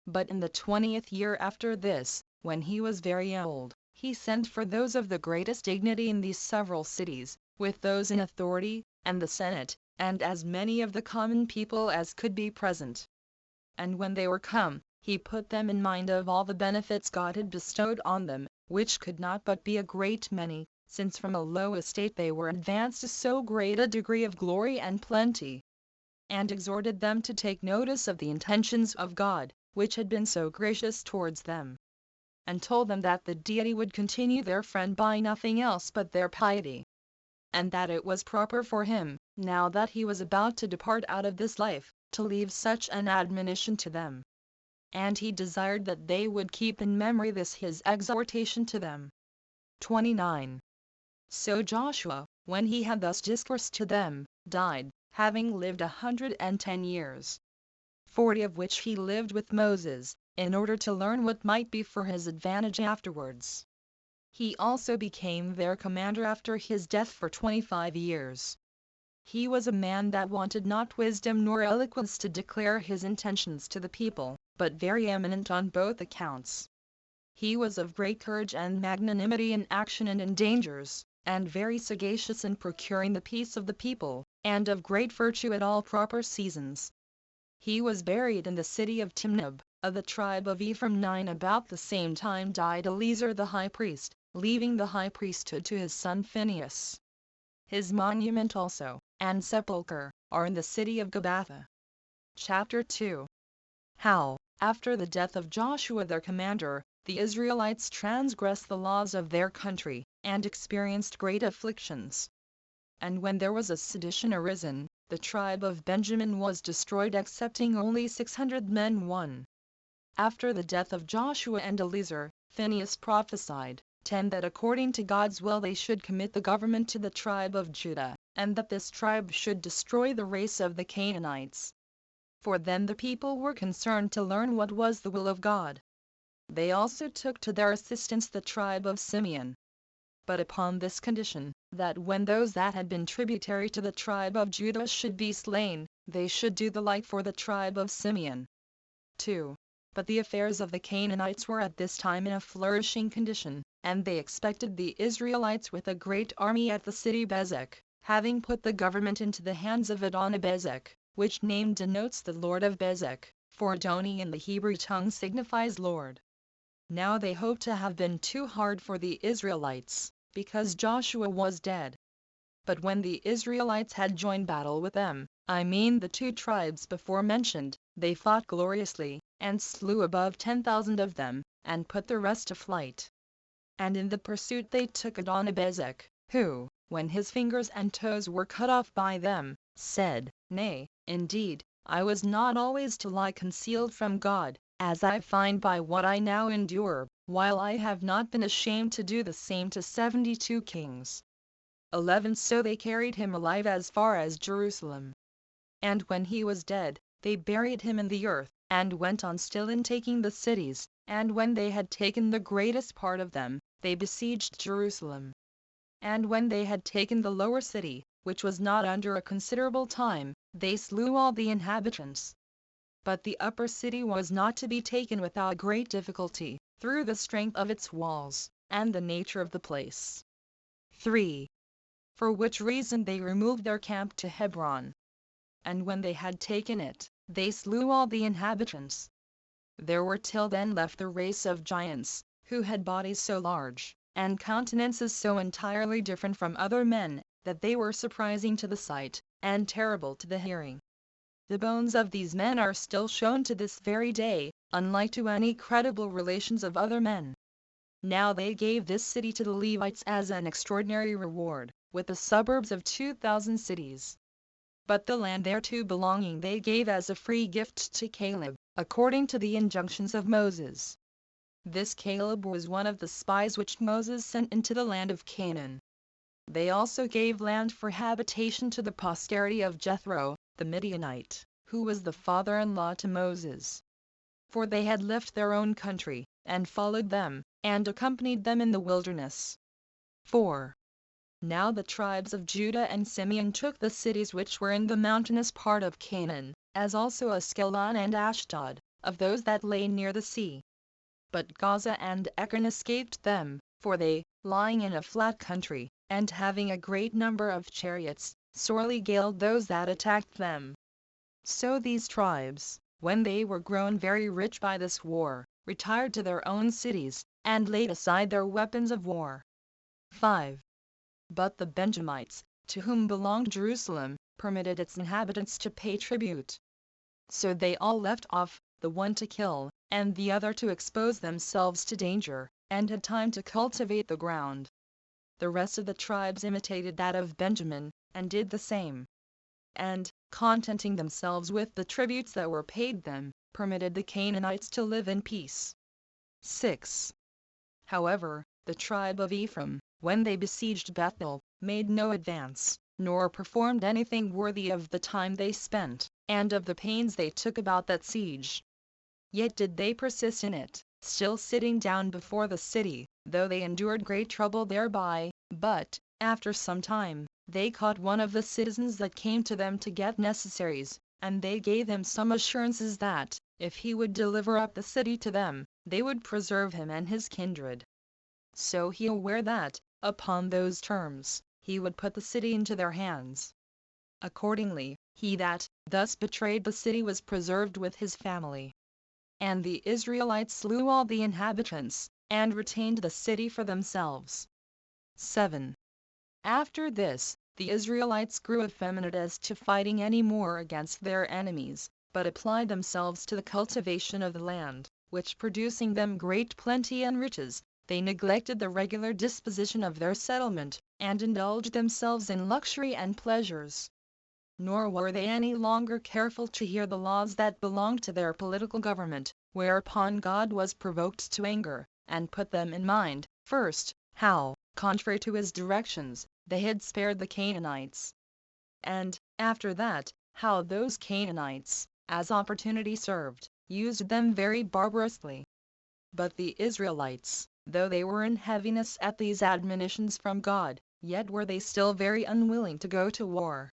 But in the 20th year after this, when he was very old, he sent for those of the greatest dignity in these several cities, with those in authority, and the Senate, and as many of the common people as could be present. And when they were come, he put them in mind of all the benefits God had bestowed on them, which could not but be a great many, since from a low estate they were advanced to so great a degree of glory and plenty. And exhorted them to take notice of the intentions of God, which had been so gracious towards them. And told them that the Deity would continue their friend by nothing else but their piety. And that it was proper for him, now that he was about to depart out of this life, to leave such an admonition to them. And he desired that they would keep in memory this his exhortation to them. 29. So Joshua, when he had thus discoursed to them, died, having lived 110 years. 40 of which he lived with Moses, in order to learn what might be for his advantage afterwards. He also became their commander after his death for 25 years. He was a man that wanted not wisdom nor eloquence to declare his intentions to the people, but very eminent on both accounts. He was of great courage and magnanimity in action and in dangers, and very sagacious in procuring the peace of the people, and of great virtue at all proper seasons. He was buried in the city of Timnab, of the tribe of Ephraim. 9 About the same time died Eleazar the high priest, leaving the high priesthood to his son Phinehas. His monument also, and sepulchre, are in the city of Gabbatha. Chapter 2. How, after the death of Joshua their commander, the Israelites transgressed the laws of their country, and experienced great afflictions. And when there was a sedition arisen, the tribe of Benjamin was destroyed excepting only 600 men. 1. After the death of Joshua and Eleazar, Phinehas prophesied, 10 That according to God's will they should commit the government to the tribe of Judah, and that this tribe should destroy the race of the Canaanites. For then the people were concerned to learn what was the will of God. They also took to their assistance the tribe of Simeon. But upon this condition, that when those that had been tributary to the tribe of Judah should be slain, they should do the like for the tribe of Simeon. 2. But the affairs of the Canaanites were at this time in a flourishing condition, and they expected the Israelites with a great army at the city Bezek, having put the government into the hands of Adonibezek, which name denotes the Lord of Bezek, for Adoni in the Hebrew tongue signifies Lord. Now they hoped to have been too hard for the Israelites, because Joshua was dead. But when the Israelites had joined battle with them, I mean the two tribes before mentioned, they fought gloriously, and slew above 10,000 of them, and put the rest to flight. And in the pursuit they took Adonibezek, who, when his fingers and toes were cut off by them, said, "Nay, indeed, I was not always to lie concealed from God, as I find by what I now endure, while I have not been ashamed to do the same to 72 kings." 11 So they carried him alive as far as Jerusalem. And when he was dead, they buried him in the earth, and went on still in taking the cities, and when they had taken the greatest part of them, they besieged Jerusalem. And when they had taken the lower city, which was not under a considerable time, they slew all the inhabitants. But the upper city was not to be taken without great difficulty, through the strength of its walls, and the nature of the place. 3. For which reason they removed their camp to Hebron. And when they had taken it, they slew all the inhabitants. There were till then left the race of giants, who had bodies so large, and countenances so entirely different from other men, that they were surprising to the sight, and terrible to the hearing. The bones of these men are still shown to this very day, unlike to any credible relations of other men. Now they gave this city to the Levites as an extraordinary reward, with the suburbs of 2,000 cities. But the land thereto belonging they gave as a free gift to Caleb, according to the injunctions of Moses. This Caleb was one of the spies which Moses sent into the land of Canaan. They also gave land for habitation to the posterity of Jethro, the Midianite, who was the father-in-law to Moses. For they had left their own country, and followed them, and accompanied them in the wilderness. 4. Now the tribes of Judah and Simeon took the cities which were in the mountainous part of Canaan, as also Askelon and Ashdod, of those that lay near the sea. But Gaza and Ekron escaped them, for they, lying in a flat country, and having a great number of chariots, sorely galled those that attacked them. So these tribes, when they were grown very rich by this war, retired to their own cities, and laid aside their weapons of war. 5. But the Benjamites, to whom belonged Jerusalem, permitted its inhabitants to pay tribute. So they all left off, the one to kill, and the other to expose themselves to danger, and had time to cultivate the ground. The rest of the tribes imitated that of Benjamin, and did the same. And, contenting themselves with the tributes that were paid them, permitted the Canaanites to live in peace. 6. However, the tribe of Ephraim, when they besieged Bethel, made no advance, nor performed anything worthy of the time they spent, and of the pains they took about that siege. Yet did they persist in it, still sitting down before the city, though they endured great trouble thereby. But, after some time, they caught one of the citizens that came to them to get necessaries, and they gave him some assurances that, if he would deliver up the city to them, they would preserve him and his kindred. So he aware that, upon those terms, he would put the city into their hands. Accordingly, he that thus betrayed the city was preserved with his family. And the Israelites slew all the inhabitants, and retained the city for themselves. 7. After this, the Israelites grew effeminate as to fighting any more against their enemies, but applied themselves to the cultivation of the land, which producing them great plenty and riches, they neglected the regular disposition of their settlement, and indulged themselves in luxury and pleasures. Nor were they any longer careful to hear the laws that belonged to their political government, whereupon God was provoked to anger, and put them in mind, first, how, contrary to his directions, they had spared the Canaanites. And, after that, how those Canaanites, as opportunity served, used them very barbarously. But the Israelites, though they were in heaviness at these admonitions from God, yet were they still very unwilling to go to war.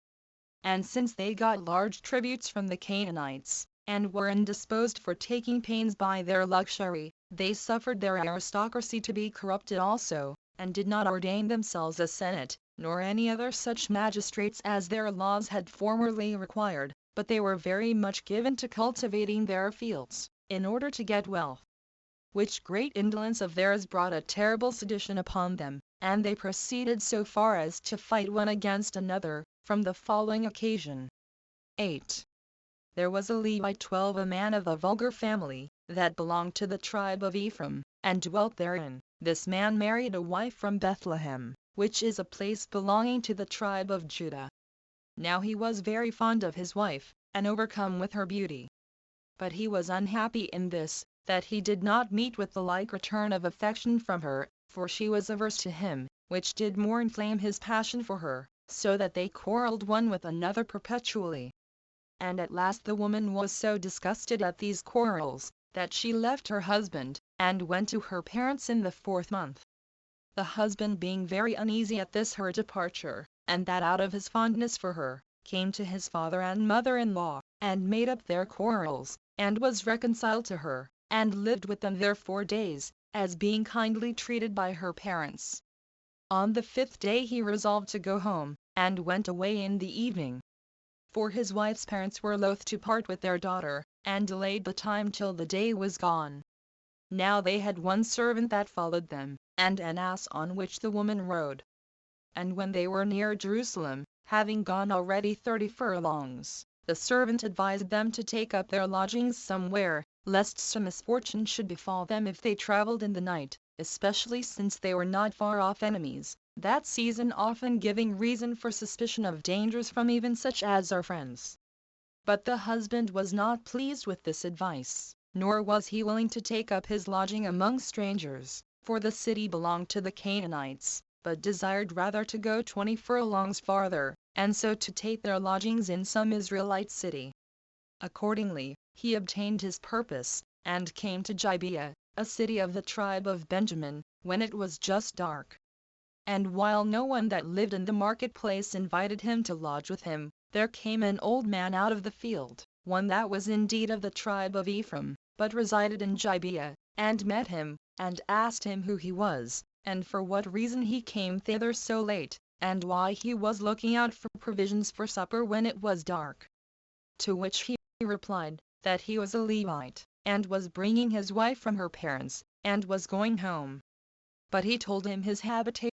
And since they got large tributes from the Canaanites, and were indisposed for taking pains by their luxury, they suffered their aristocracy to be corrupted also, and did not ordain themselves a senate, nor any other such magistrates as their laws had formerly required, but they were very much given to cultivating their fields, in order to get wealth. Which great indolence of theirs brought a terrible sedition upon them, and they proceeded so far as to fight one against another, from the following occasion. 8. There was a Levite 12, a man of a vulgar family, that belonged to the tribe of Ephraim, and dwelt therein. This man married a wife from Bethlehem, which is a place belonging to the tribe of Judah. Now he was very fond of his wife, and overcome with her beauty. But he was unhappy in this, that he did not meet with the like return of affection from her, for she was averse to him, which did more inflame his passion for her, so that they quarrelled one with another perpetually. And at last the woman was so disgusted at these quarrels, that she left her husband, and went to her parents in the 4th month. The husband being very uneasy at this her departure, and that out of his fondness for her, came to his father and mother-in-law, and made up their quarrels, and was reconciled to her, and lived with them there 4 days, as being kindly treated by her parents. On the 5th day he resolved to go home, and went away in the evening. For his wife's parents were loath to part with their daughter, and delayed the time till the day was gone. Now they had one servant that followed them, and an ass on which the woman rode. And when they were near Jerusalem, having gone already 30 furlongs, the servant advised them to take up their lodgings somewhere, lest some misfortune should befall them if they travelled in the night, especially since they were not far off enemies, that season often giving reason for suspicion of dangers from even such as are friends. But the husband was not pleased with this advice, nor was he willing to take up his lodging among strangers, for the city belonged to the Canaanites, but desired rather to go 20 furlongs farther, and so to take their lodgings in some Israelite city. Accordingly, he obtained his purpose, and came to Gibeah, a city of the tribe of Benjamin, when it was just dark. And while no one that lived in the marketplace invited him to lodge with him, there came an old man out of the field, one that was indeed of the tribe of Ephraim, but resided in Gibeah, and met him, and asked him who he was, and for what reason he came thither so late, and why he was looking out for provisions for supper when it was dark. To which he replied, that he was a Levite, and was bringing his wife from her parents, and was going home. But he told him his habitation